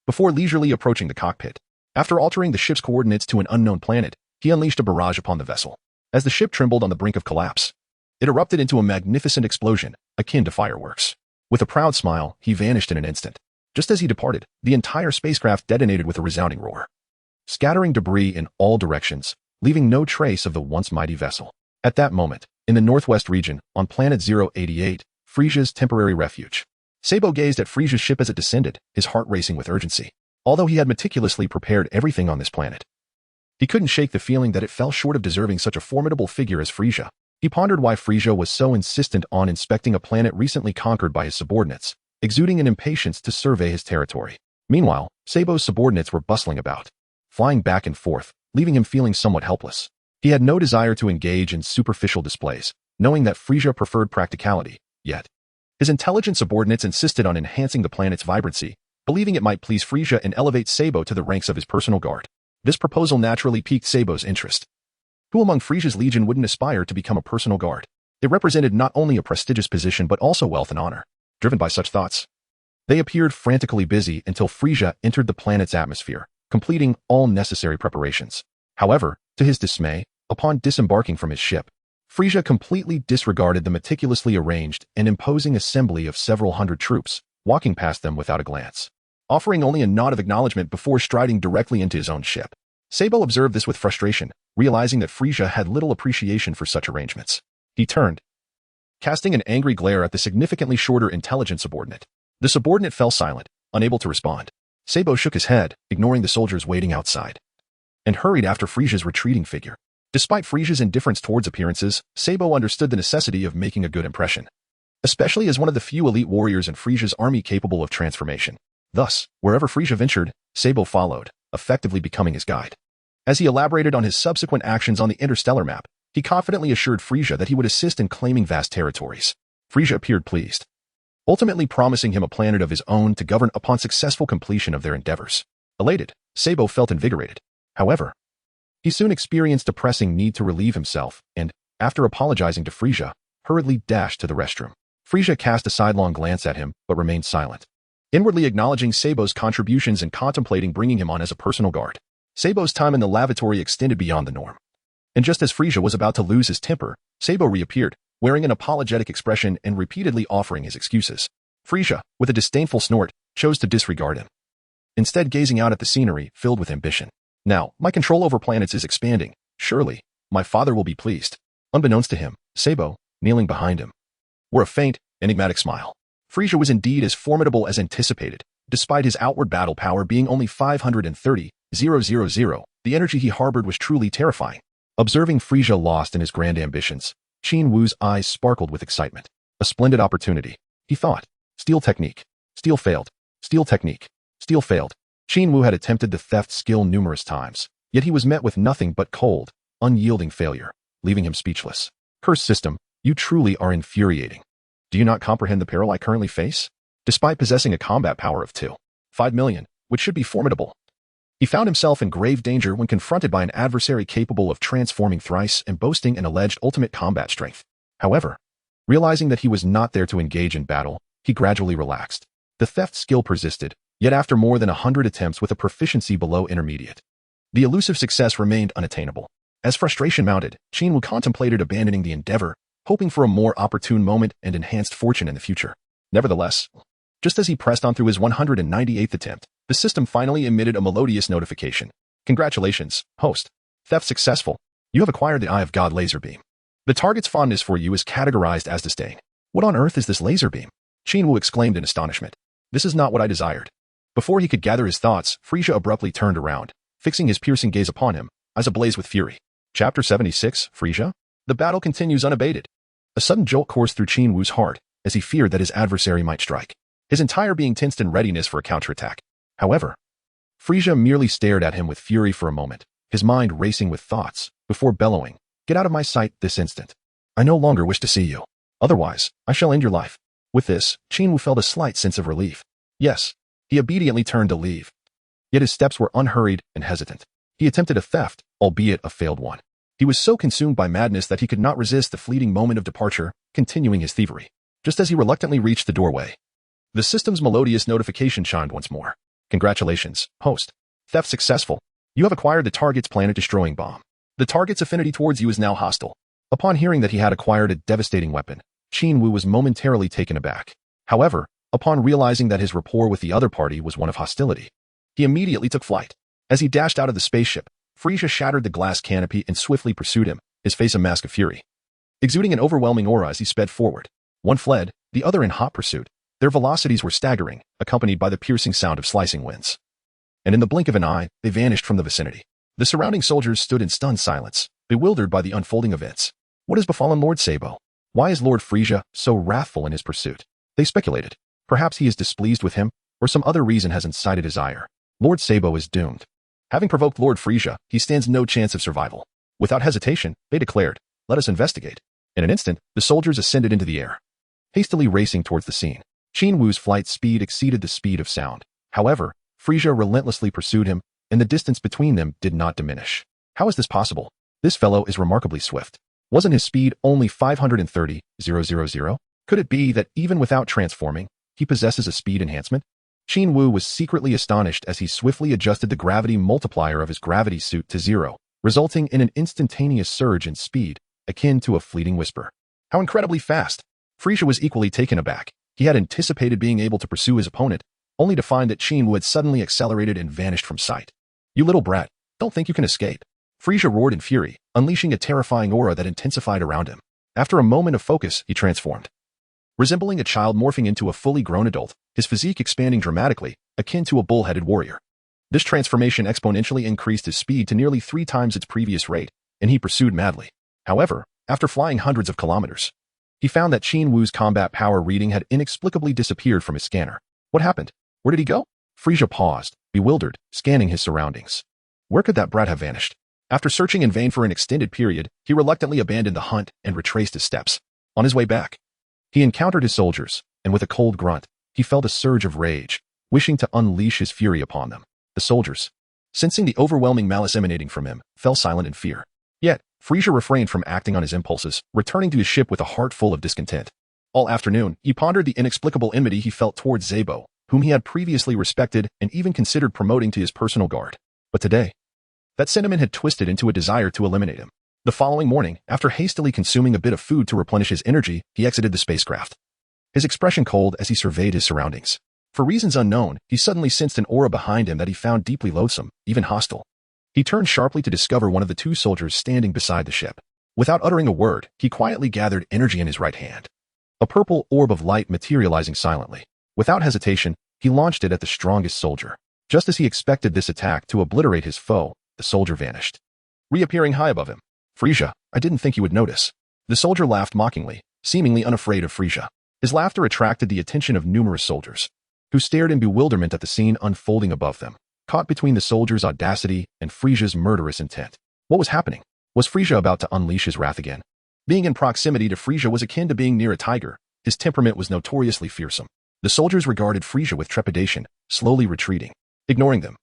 Before leisurely approaching the cockpit, after altering the ship's coordinates to an unknown planet, he unleashed a barrage upon the vessel. As the ship trembled on the brink of collapse, it erupted into a magnificent explosion, akin to fireworks. With a proud smile, he vanished in an instant. Just as he departed, the entire spacecraft detonated with a resounding roar, scattering debris in all directions, leaving no trace of the once mighty vessel. At that moment, in the northwest region, on planet 088, Frieza's temporary refuge, Sabo gazed at Frieza's ship as it descended, his heart racing with urgency. Although he had meticulously prepared everything on this planet, he couldn't shake the feeling that it fell short of deserving such a formidable figure as Frieza. He pondered why Frieza was so insistent on inspecting a planet recently conquered by his subordinates, exuding an impatience to survey his territory. Meanwhile, Sabo's subordinates were bustling about, flying back and forth, leaving him feeling somewhat helpless. He had no desire to engage in superficial displays, knowing that Frieza preferred practicality, yet his intelligent subordinates insisted on enhancing the planet's vibrancy, believing it might please Frieza and elevate Sabo to the ranks of his personal guard. This proposal naturally piqued Sabo's interest. Who among Frieza's legion wouldn't aspire to become a personal guard? It represented not only a prestigious position but also wealth and honor. Driven by such thoughts, They appeared frantically busy until Frieza entered the planet's atmosphere, completing all necessary preparations. However, to his dismay, upon disembarking from his ship, Frieza completely disregarded the meticulously arranged and imposing assembly of several hundred troops, walking past them without a glance, offering only a nod of acknowledgement before striding directly into his own ship. Sabo observed this with frustration, realizing that Frieza had little appreciation for such arrangements. He turned, casting an angry glare at the significantly shorter intelligent subordinate. The subordinate fell silent, unable to respond. Sabo shook his head, ignoring the soldiers waiting outside, and hurried after Frieza's retreating figure. Despite Frieza's indifference towards appearances, Sabo understood the necessity of making a good impression, especially as one of the few elite warriors in Frieza's army capable of transformation. Thus, wherever Frieza ventured, Sabo followed, effectively becoming his guide. As he elaborated on his subsequent actions on the interstellar map, he confidently assured Frieza that he would assist in claiming vast territories. Frieza appeared pleased, ultimately promising him a planet of his own to govern upon successful completion of their endeavors. Elated, Sabo felt invigorated. However, he soon experienced a pressing need to relieve himself and, after apologizing to Frieza, hurriedly dashed to the restroom. Frieza cast a sidelong glance at him, but remained silent, inwardly acknowledging Sabo's contributions and contemplating bringing him on as a personal guard. Sabo's time in the lavatory extended beyond the norm. And just as Frieza was about to lose his temper, Sabo reappeared, wearing an apologetic expression and repeatedly offering his excuses. Frieza, with a disdainful snort, chose to disregard him, instead gazing out at the scenery filled with ambition. Now, my control over planets is expanding. Surely, my father will be pleased. Unbeknownst to him, Sabo, kneeling behind him, wore a faint, enigmatic smile. Frieza was indeed as formidable as anticipated. Despite his outward battle power being only 530,000, the energy he harbored was truly terrifying. Observing Frieza lost in his grand ambitions, Qin Wu's eyes sparkled with excitement. A splendid opportunity, he thought. Steal technique. Steal failed. Steal technique. Steal failed. Qin Wu had attempted the theft skill numerous times, yet he was met with nothing but cold, unyielding failure, leaving him speechless. Cursed system, you truly are infuriating. Do you not comprehend the peril I currently face? Despite possessing a combat power of 2.5 million, which should be formidable, he found himself in grave danger when confronted by an adversary capable of transforming thrice and boasting an alleged ultimate combat strength. However, realizing that he was not there to engage in battle, he gradually relaxed. The theft skill persisted, yet after more than 100 attempts with a proficiency below intermediate, the elusive success remained unattainable. As frustration mounted, Qin Wu contemplated abandoning the endeavor, hoping for a more opportune moment and enhanced fortune in the future. Nevertheless, just as he pressed on through his 198th attempt, the system finally emitted a melodious notification. Congratulations, host. Theft successful. You have acquired the Eye of God laser beam. The target's fondness for you is categorized as disdain. What on earth is this laser beam? Qin Wu exclaimed in astonishment. This is not what I desired. Before he could gather his thoughts, Frieza abruptly turned around, fixing his piercing gaze upon him, eyes ablaze with fury. Chapter 76, Frieza? The battle continues unabated. A sudden jolt coursed through Qin Wu's heart, as he feared that his adversary might strike, his entire being tensed in readiness for a counterattack. However, Frieza merely stared at him with fury for a moment, his mind racing with thoughts, before bellowing, "Get out of my sight this instant. I no longer wish to see you. Otherwise, I shall end your life." With this, Qin Wu felt a slight sense of relief. Yes, he obediently turned to leave. Yet his steps were unhurried and hesitant. He attempted a theft, albeit a failed one. He was so consumed by madness that he could not resist the fleeting moment of departure, continuing his thievery. Just as he reluctantly reached the doorway, the system's melodious notification chimed once more. Congratulations, host. Theft successful. You have acquired the target's planet-destroying bomb. The target's affinity towards you is now hostile. Upon hearing that he had acquired a devastating weapon, Qin Wu was momentarily taken aback. However, upon realizing that his rapport with the other party was one of hostility, he immediately took flight. As he dashed out of the spaceship, Frieza shattered the glass canopy and swiftly pursued him, his face a mask of fury, exuding an overwhelming aura as he sped forward. One fled, the other in hot pursuit. Their velocities were staggering, accompanied by the piercing sound of slicing winds. And in the blink of an eye, they vanished from the vicinity. The surrounding soldiers stood in stunned silence, bewildered by the unfolding events. What has befallen Lord Sabo? Why is Lord Frieza so wrathful in his pursuit? They speculated. Perhaps he is displeased with him, or some other reason has incited his ire. Lord Sabo is doomed. Having provoked Lord Frieza, he stands no chance of survival. Without hesitation, they declared, "Let us investigate." In an instant, the soldiers ascended into the air, hastily racing towards the scene. Qin Wu's flight speed exceeded the speed of sound. However, Frieza relentlessly pursued him, and the distance between them did not diminish. How is this possible? This fellow is remarkably swift. Wasn't his speed only 530,000? Could it be that even without transforming, he possesses a speed enhancement? Qin Wu was secretly astonished as he swiftly adjusted the gravity multiplier of his gravity suit to 0, resulting in an instantaneous surge in speed, akin to a fleeting whisper. How incredibly fast! Frieza was equally taken aback. He had anticipated being able to pursue his opponent, only to find that Qin Wu had suddenly accelerated and vanished from sight. You little brat, don't think you can escape. Frieza roared in fury, unleashing a terrifying aura that intensified around him. After a moment of focus, he transformed. Resembling a child morphing into a fully grown adult, his physique expanding dramatically, akin to a bull-headed warrior. This transformation exponentially increased his speed to nearly 3 times its previous rate, and he pursued madly. However, after flying hundreds of kilometers, he found that Qin Wu's combat power reading had inexplicably disappeared from his scanner. What happened? Where did he go? Frieza paused, bewildered, scanning his surroundings. Where could that brat have vanished? After searching in vain for an extended period, he reluctantly abandoned the hunt and retraced his steps. On his way back, he encountered his soldiers, and with a cold grunt, he felt a surge of rage, wishing to unleash his fury upon them. The soldiers, sensing the overwhelming malice emanating from him, fell silent in fear. Yet, Frieza refrained from acting on his impulses, returning to his ship with a heart full of discontent. All afternoon, he pondered the inexplicable enmity he felt towards Zabo, whom he had previously respected and even considered promoting to his personal guard. But today, that sentiment had twisted into a desire to eliminate him. The following morning, after hastily consuming a bit of food to replenish his energy, he exited the spacecraft. His expression cold as he surveyed his surroundings. For reasons unknown, he suddenly sensed an aura behind him that he found deeply loathsome, even hostile. He turned sharply to discover one of the 2 soldiers standing beside the ship. Without uttering a word, he quietly gathered energy in his right hand. A purple orb of light materializing silently. Without hesitation, he launched it at the strongest soldier. Just as he expected this attack to obliterate his foe, the soldier vanished, reappearing high above him. Frieza, I didn't think you would notice. The soldier laughed mockingly, seemingly unafraid of Frieza. His laughter attracted the attention of numerous soldiers, who stared in bewilderment at the scene unfolding above them, caught between the soldier's audacity and Frieza's murderous intent. What was happening? Was Frieza about to unleash his wrath again? Being in proximity to Frieza was akin to being near a tiger. His temperament was notoriously fearsome. The soldiers regarded Frieza with trepidation, slowly retreating, ignoring them.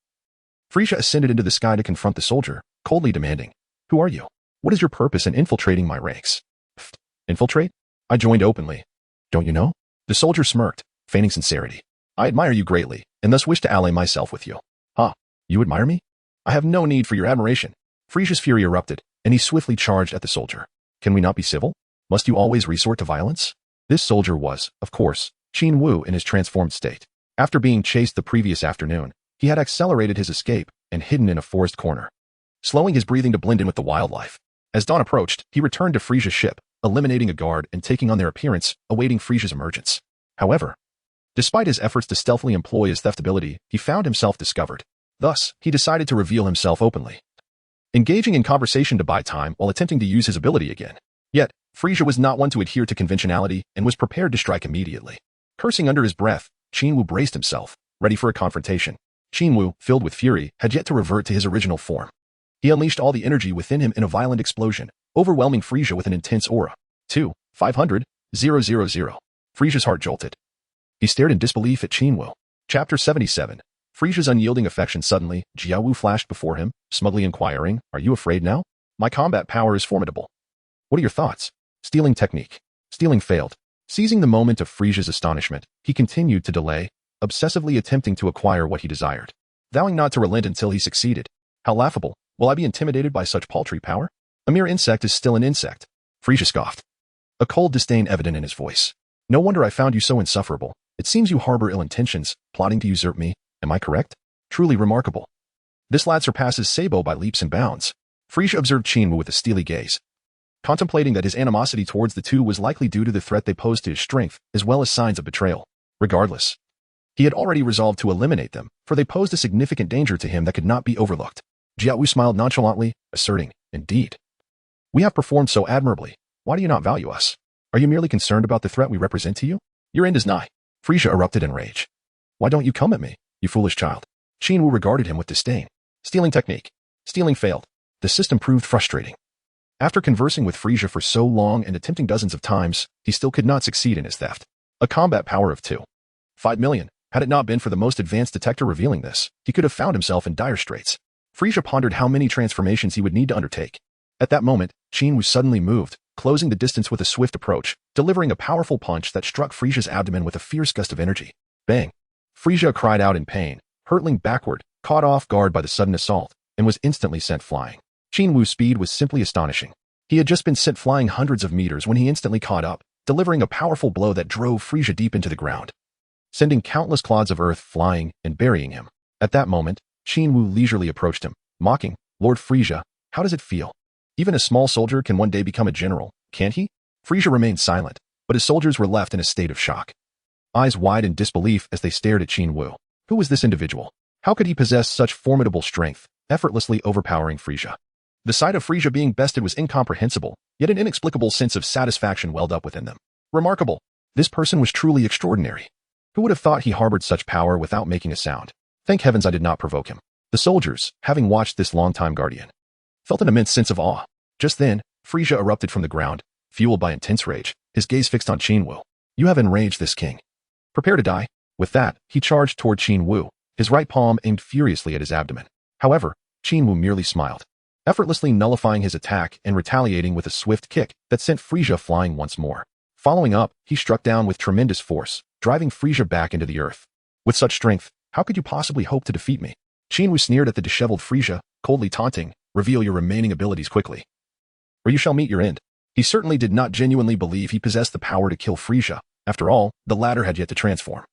Frieza ascended into the sky to confront the soldier, coldly demanding, Who are you? What is your purpose in infiltrating my ranks? Pfft, infiltrate? I joined openly. Don't you know? The soldier smirked, feigning sincerity. I admire you greatly, and thus wish to ally myself with you. Huh? You admire me? I have no need for your admiration. Frieza's fury erupted, and he swiftly charged at the soldier. Can we not be civil? Must you always resort to violence? This soldier was, of course, Qin Wu in his transformed state. After being chased the previous afternoon, he had accelerated his escape and hidden in a forest corner, slowing his breathing to blend in with the wildlife. As dawn approached, he returned to Frieza's ship, eliminating a guard and taking on their appearance, awaiting Frieza's emergence. However, despite his efforts to stealthily employ his theft ability, he found himself discovered. Thus, he decided to reveal himself openly, engaging in conversation to buy time while attempting to use his ability again. Yet, Frieza was not one to adhere to conventionality and was prepared to strike immediately. Cursing under his breath, Qin Wu braced himself, ready for a confrontation. Qin Wu, filled with fury, had yet to revert to his original form. He unleashed all the energy within him in a violent explosion, overwhelming Frieza with an intense aura. 500, 000. Frieza's heart jolted. He stared in disbelief at Qin Wu. Chapter 77. Frieza's unyielding affection. Suddenly, Jiao Wu flashed before him, smugly inquiring, Are you afraid now? My combat power is formidable. What are your thoughts? Stealing technique. Stealing failed. Seizing the moment of Frieza's astonishment, he continued to delay, obsessively attempting to acquire what he desired, vowing not to relent until he succeeded. How laughable. Will I be intimidated by such paltry power? A mere insect is still an insect. Frieza scoffed, a cold disdain evident in his voice. No wonder I found you so insufferable. It seems you harbor ill intentions, plotting to usurp me. Am I correct? Truly remarkable. This lad surpasses Sabo by leaps and bounds. Frieza observed Qin Wu with a steely gaze, contemplating that his animosity towards the two was likely due to the threat they posed to his strength, as well as signs of betrayal. Regardless, he had already resolved to eliminate them, for they posed a significant danger to him that could not be overlooked. Jiao Wu smiled nonchalantly, asserting, Indeed. We have performed so admirably. Why do you not value us? Are you merely concerned about the threat we represent to you? Your end is nigh. Frieza erupted in rage. Why don't you come at me, you foolish child? Qin Wu regarded him with disdain. Stealing technique. Stealing failed. The system proved frustrating. After conversing with Frieza for so long and attempting dozens of times, he still could not succeed in his theft. A combat power of 5 million. Had it not been for the most advanced detector revealing this, he could have found himself in dire straits. Frieza pondered how many transformations he would need to undertake. At that moment, Qin Wu suddenly moved, closing the distance with a swift approach, delivering a powerful punch that struck Frieza's abdomen with a fierce gust of energy. Bang! Frieza cried out in pain, hurtling backward, caught off guard by the sudden assault, and was instantly sent flying. Qin Wu's speed was simply astonishing. He had just been sent flying hundreds of meters when he instantly caught up, delivering a powerful blow that drove Frieza deep into the ground, sending countless clods of earth flying and burying him. At that moment, Qin Wu leisurely approached him, mocking, "Lord Frieza, how does it feel? Even a small soldier can one day become a general, can't he?" Frieza remained silent, but his soldiers were left in a state of shock, eyes wide in disbelief as they stared at Qin Wu. Who was this individual? How could he possess such formidable strength, effortlessly overpowering Frieza? The sight of Frieza being bested was incomprehensible, yet an inexplicable sense of satisfaction welled up within them. Remarkable! This person was truly extraordinary. Who would have thought he harbored such power without making a sound? Thank heavens I did not provoke him. The soldiers, having watched this long-time guardian, felt an immense sense of awe. Just then, Frieza erupted from the ground, fueled by intense rage, his gaze fixed on Qin Wu. "You have enraged this king. Prepare to die." With that, he charged toward Qin Wu, his right palm aimed furiously at his abdomen. However, Qin Wu merely smiled, effortlessly nullifying his attack and retaliating with a swift kick that sent Frieza flying once more. Following up, he struck down with tremendous force, driving Frieza back into the earth. "With such strength, how could you possibly hope to defeat me?" Qin Wu sneered at the disheveled Frieza, coldly taunting, "Reveal your remaining abilities quickly, or you shall meet your end." He certainly did not genuinely believe he possessed the power to kill Frieza. After all, the latter had yet to transform,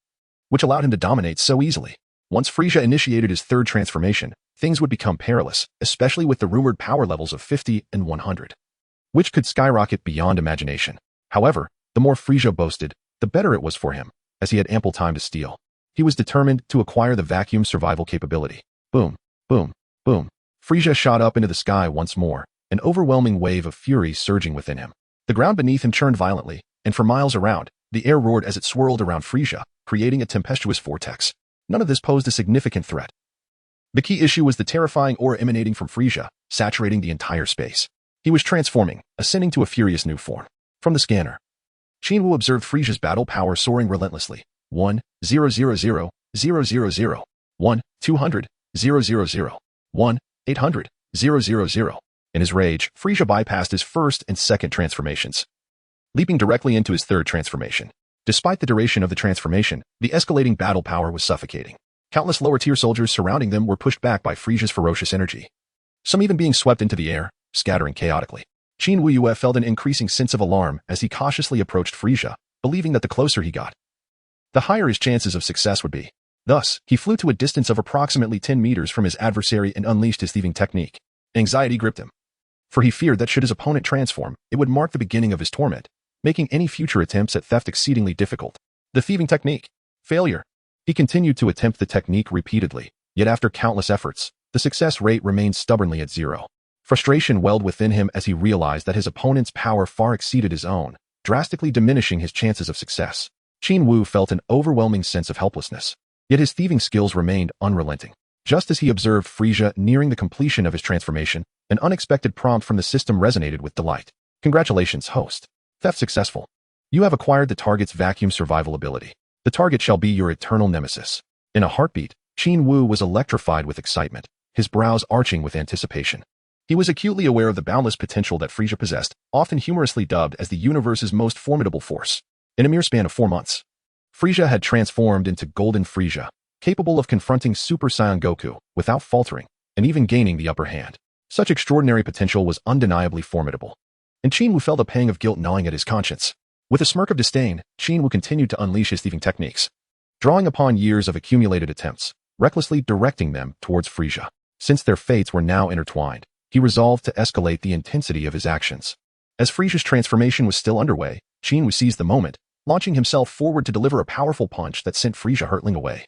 which allowed him to dominate so easily. Once Frieza initiated his third transformation, things would become perilous, especially with the rumored power levels of 50 and 100, which could skyrocket beyond imagination. However, the more Frieza boasted, the better it was for him, as he had ample time to steal. He was determined to acquire the vacuum survival capability. Boom, boom, boom. Frieza shot up into the sky once more, an overwhelming wave of fury surging within him. The ground beneath him churned violently, and for miles around, the air roared as it swirled around Frieza, creating a tempestuous vortex. None of this posed a significant threat. The key issue was the terrifying aura emanating from Frieza, saturating the entire space. He was transforming, ascending to a furious new form. From the scanner, Qin Wu observed Frieza's battle power soaring relentlessly. 1,000,000, 1, 200, 000, 1, 800, 000. In his rage, Frieza bypassed his first and second transformations, leaping directly into his third transformation. Despite the duration of the transformation, the escalating battle power was suffocating. Countless lower-tier soldiers surrounding them were pushed back by Frieza's ferocious energy, some even being swept into the air, scattering chaotically. Qin Wu felt an increasing sense of alarm as he cautiously approached Frieza, believing that the closer he got, the higher his chances of success would be. Thus, he flew to a distance of approximately 10 meters from his adversary and unleashed his thieving technique. Anxiety gripped him, for he feared that should his opponent transform, it would mark the beginning of his torment, making any future attempts at theft exceedingly difficult. The thieving technique. Failure. He continued to attempt the technique repeatedly, yet after countless efforts, the success rate remained stubbornly at 0. Frustration welled within him as he realized that his opponent's power far exceeded his own, drastically diminishing his chances of success. Qin Wu felt an overwhelming sense of helplessness, yet his thieving skills remained unrelenting. Just as he observed Frieza nearing the completion of his transformation, an unexpected prompt from the system resonated with delight. "Congratulations, host. Theft successful. You have acquired the target's vacuum survival ability. The target shall be your eternal nemesis." In a heartbeat, Qin Wu was electrified with excitement, his brows arching with anticipation. He was acutely aware of the boundless potential that Frieza possessed, often humorously dubbed as the universe's most formidable force. In a mere span of 4 months, Frieza had transformed into Golden Frieza, capable of confronting Super Saiyan Goku without faltering, and even gaining the upper hand. Such extraordinary potential was undeniably formidable, and Qin Wu felt a pang of guilt gnawing at his conscience. With a smirk of disdain, Qin Wu continued to unleash his thieving techniques, drawing upon years of accumulated attempts, recklessly directing them towards Frieza. Since their fates were now intertwined, he resolved to escalate the intensity of his actions. As Frieza's transformation was still underway, Qin Wu seized the moment, launching himself forward to deliver a powerful punch that sent Frieza hurtling away,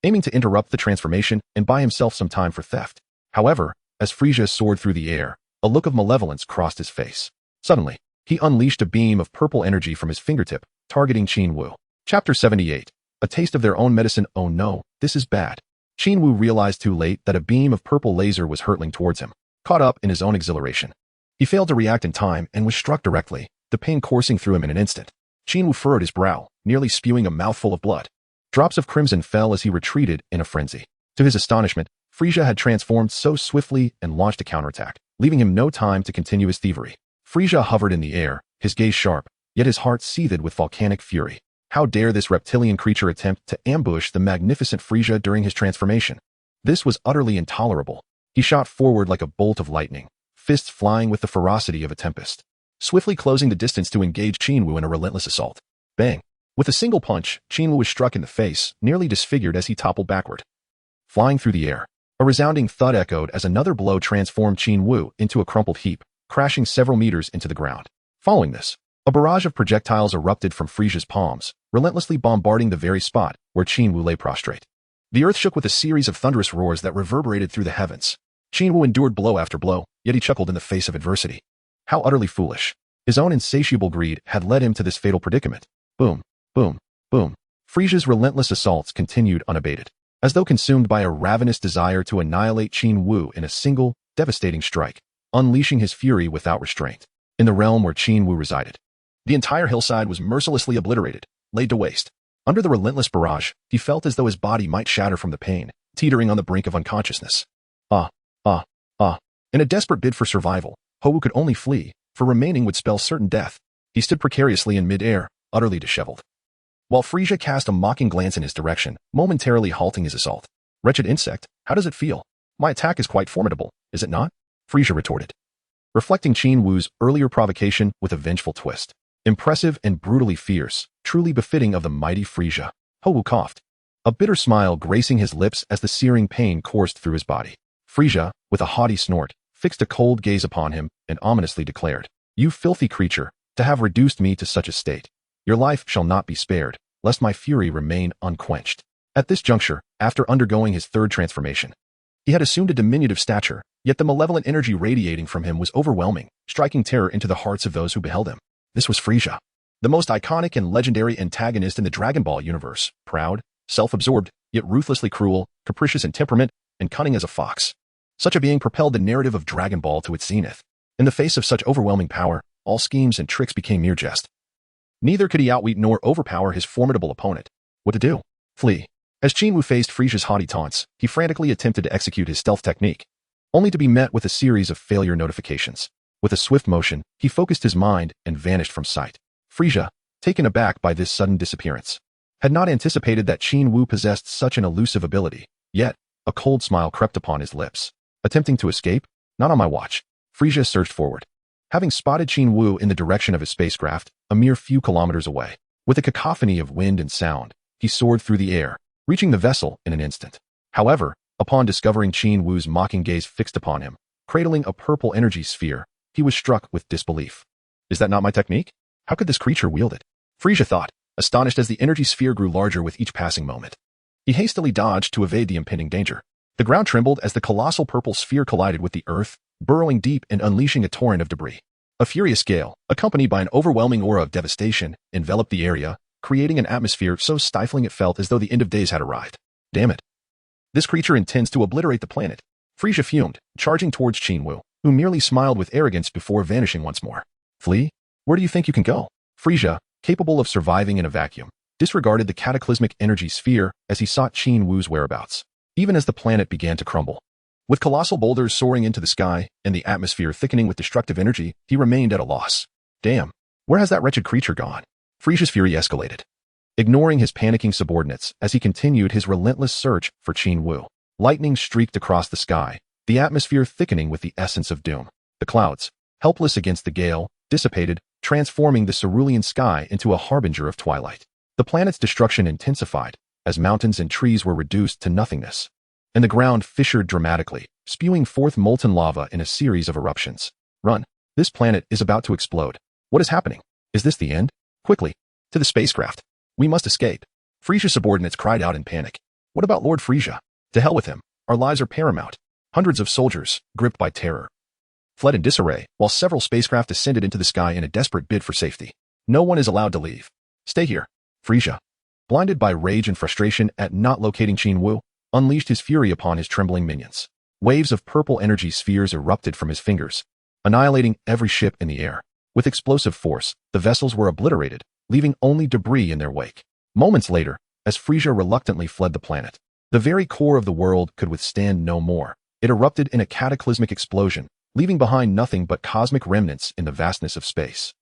aiming to interrupt the transformation and buy himself some time for theft. However, as Frieza soared through the air, a look of malevolence crossed his face. Suddenly, he unleashed a beam of purple energy from his fingertip, targeting Qin Wu. Chapter 78. A taste of their own medicine. Oh no, this is bad. Qin Wu realized too late that a beam of purple laser was hurtling towards him. Caught up in his own exhilaration, he failed to react in time and was struck directly, the pain coursing through him in an instant. Qin Wu furrowed his brow, nearly spewing a mouthful of blood. Drops of crimson fell as he retreated in a frenzy. To his astonishment, Frieza had transformed so swiftly and launched a counterattack, leaving him no time to continue his thievery. Frieza hovered in the air, his gaze sharp, yet his heart seethed with volcanic fury. How dare this reptilian creature attempt to ambush the magnificent Frieza during his transformation? This was utterly intolerable. He shot forward like a bolt of lightning, fists flying with the ferocity of a tempest, swiftly closing the distance to engage Qin Wu in a relentless assault. Bang! With a single punch, Qin Wu was struck in the face, nearly disfigured as he toppled backward. Flying through the air, a resounding thud echoed as another blow transformed Qin Wu into a crumpled heap, crashing several meters into the ground. Following this, a barrage of projectiles erupted from Frieza's palms, relentlessly bombarding the very spot where Qin Wu lay prostrate. The earth shook with a series of thunderous roars that reverberated through the heavens. Qin Wu endured blow after blow, yet he chuckled in the face of adversity. How utterly foolish. His own insatiable greed had led him to this fatal predicament. Boom, boom, boom. Frieza's relentless assaults continued unabated, as though consumed by a ravenous desire to annihilate Qin Wu in a single, devastating strike, unleashing his fury without restraint. In the realm where Qin Wu resided, the entire hillside was mercilessly obliterated, laid to waste. Under the relentless barrage, he felt as though his body might shatter from the pain, teetering on the brink of unconsciousness. In a desperate bid for survival, Wu could only flee, for remaining would spell certain death. He stood precariously in mid-air, utterly disheveled, while Frieza cast a mocking glance in his direction, momentarily halting his assault. Wretched insect, how does it feel? My attack is quite formidable, is it not? Frieza retorted, reflecting Qin Wu's earlier provocation with a vengeful twist. Impressive and brutally fierce, truly befitting of the mighty Frieza. Wu coughed, a bitter smile gracing his lips as the searing pain coursed through his body. Frieza, with a haughty snort, fixed a cold gaze upon him and ominously declared, "You filthy creature, to have reduced me to such a state. Your life shall not be spared, lest my fury remain unquenched." At this juncture, after undergoing his third transformation, he had assumed a diminutive stature, yet the malevolent energy radiating from him was overwhelming, striking terror into the hearts of those who beheld him. This was Frieza, the most iconic and legendary antagonist in the Dragon Ball universe, proud, self-absorbed, yet ruthlessly cruel, capricious in temperament, and cunning as a fox. Such a being propelled the narrative of Dragon Ball to its zenith. In the face of such overwhelming power, all schemes and tricks became mere jest. Neither could he outwit nor overpower his formidable opponent. What to do? Flee. As Qin Wu faced Frieza's haughty taunts, he frantically attempted to execute his stealth technique, only to be met with a series of failure notifications. With a swift motion, he focused his mind and vanished from sight. Frieza, taken aback by this sudden disappearance, had not anticipated that Qin Wu possessed such an elusive ability, yet a cold smile crept upon his lips. Attempting to escape? Not on my watch. Frieza surged forward, having spotted Qin Wu in the direction of his spacecraft, a mere few kilometers away. With a cacophony of wind and sound, he soared through the air, reaching the vessel in an instant. However, upon discovering Qin Wu's mocking gaze fixed upon him, cradling a purple energy sphere, he was struck with disbelief. Is that not my technique? How could this creature wield it? Frieza thought, astonished as the energy sphere grew larger with each passing moment. He hastily dodged to evade the impending danger. The ground trembled as the colossal purple sphere collided with the earth, burrowing deep and unleashing a torrent of debris. A furious gale, accompanied by an overwhelming aura of devastation, enveloped the area, creating an atmosphere so stifling it felt as though the end of days had arrived. Damn it. This creature intends to obliterate the planet. Frieza fumed, charging towards Qin Wu, who merely smiled with arrogance before vanishing once more. Flee? Where do you think you can go? Frieza, capable of surviving in a vacuum, disregarded the cataclysmic energy sphere as he sought Qin Wu's whereabouts, even as the planet began to crumble. With colossal boulders soaring into the sky and the atmosphere thickening with destructive energy, he remained at a loss. Damn, where has that wretched creature gone? Frieza's fury escalated, ignoring his panicking subordinates as he continued his relentless search for Qin Wu. Lightning streaked across the sky, the atmosphere thickening with the essence of doom. The clouds, helpless against the gale, dissipated, transforming the cerulean sky into a harbinger of twilight. The planet's destruction intensified, as mountains and trees were reduced to nothingness, and the ground fissured dramatically, spewing forth molten lava in a series of eruptions. Run! This planet is about to explode. What is happening? Is this the end? Quickly! To the spacecraft! We must escape! Frieza's subordinates cried out in panic. What about Lord Frieza? To hell with him! Our lives are paramount. Hundreds of soldiers, gripped by terror, fled in disarray, while several spacecraft ascended into the sky in a desperate bid for safety. No one is allowed to leave. Stay here. Frieza, blinded by rage and frustration at not locating Qin Wu, unleashed his fury upon his trembling minions. Waves of purple energy spheres erupted from his fingers, annihilating every ship in the air. With explosive force, the vessels were obliterated, leaving only debris in their wake. Moments later, as Frieza reluctantly fled the planet, the very core of the world could withstand no more. It erupted in a cataclysmic explosion, leaving behind nothing but cosmic remnants in the vastness of space.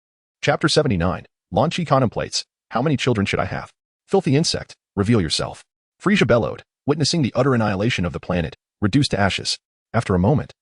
Chapter 79. Lan Chi contemplates. How many children should I have? Filthy insect, reveal yourself. Frieza bellowed, witnessing the utter annihilation of the planet, reduced to ashes. After a moment,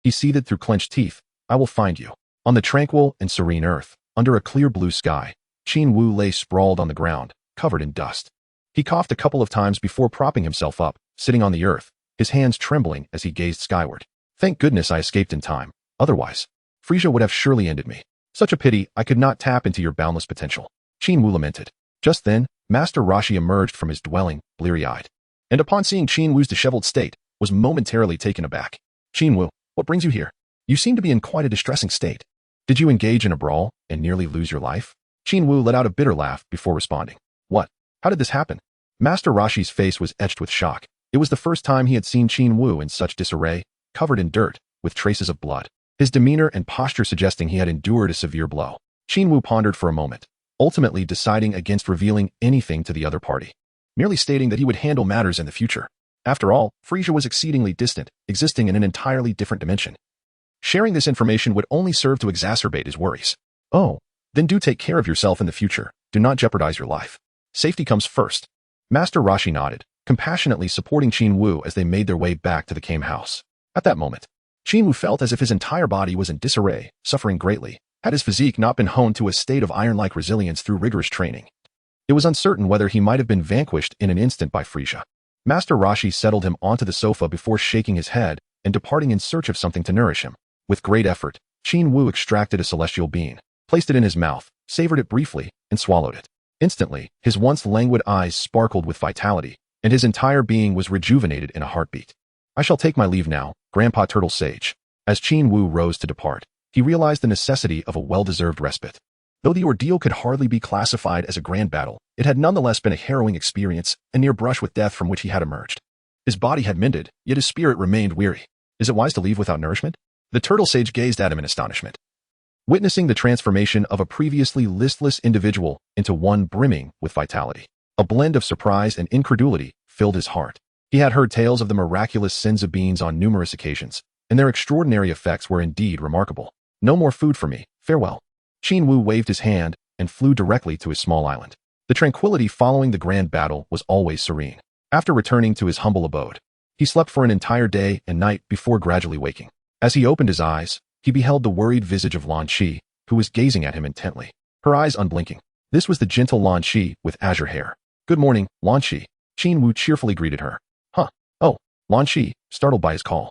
he seethed through clenched teeth. I will find you. On the tranquil and serene earth, under a clear blue sky, Qin Wu lay sprawled on the ground, covered in dust. He coughed a couple of times before propping himself up, sitting on the earth, his hands trembling as he gazed skyward. Thank goodness I escaped in time. Otherwise, Frieza would have surely ended me. Such a pity I could not tap into your boundless potential. Qin Wu lamented. Just then, Master Roshi emerged from his dwelling, bleary-eyed, and upon seeing Qin Wu's disheveled state, was momentarily taken aback. Qin Wu, what brings you here? You seem to be in quite a distressing state. Did you engage in a brawl and nearly lose your life? Qin Wu let out a bitter laugh before responding. What? How did this happen? Master Roshi's face was etched with shock. It was the first time he had seen Qin Wu in such disarray, covered in dirt, with traces of blood, his demeanor and posture suggesting he had endured a severe blow. Qin Wu pondered for a moment, ultimately deciding against revealing anything to the other party, merely stating that he would handle matters in the future. After all, Frieza was exceedingly distant, existing in an entirely different dimension. Sharing this information would only serve to exacerbate his worries. Oh, then do take care of yourself in the future. Do not jeopardize your life. Safety comes first. Master Roshi nodded, compassionately supporting Qin Wu as they made their way back to the Kame house. At that moment, Qin Wu felt as if his entire body was in disarray, suffering greatly, had his physique not been honed to a state of iron-like resilience through rigorous training. It was uncertain whether he might have been vanquished in an instant by Frieza. Master Roshi settled him onto the sofa before shaking his head and departing in search of something to nourish him. With great effort, Qin Wu extracted a celestial bean, placed it in his mouth, savored it briefly, and swallowed it. Instantly, his once languid eyes sparkled with vitality, and his entire being was rejuvenated in a heartbeat. I shall take my leave now, Grandpa Turtle Sage. As Qin Wu rose to depart, he realized the necessity of a well-deserved respite. Though the ordeal could hardly be classified as a grand battle, it had nonetheless been a harrowing experience, a near brush with death from which he had emerged. His body had mended, yet his spirit remained weary. Is it wise to leave without nourishment? The turtle sage gazed at him in astonishment, witnessing the transformation of a previously listless individual into one brimming with vitality. A blend of surprise and incredulity filled his heart. He had heard tales of the miraculous senzu beans on numerous occasions, and their extraordinary effects were indeed remarkable. No more food for me, farewell. Qin Wu waved his hand and flew directly to his small island. The tranquility following the grand battle was always serene. After returning to his humble abode, he slept for an entire day and night before gradually waking. As he opened his eyes, he beheld the worried visage of Lan Chi, who was gazing at him intently, her eyes unblinking. This was the gentle Lan Chi with azure hair. Good morning, Lan Chi. Qin Wu cheerfully greeted her. Huh. Oh, Lan Chi, startled by his call,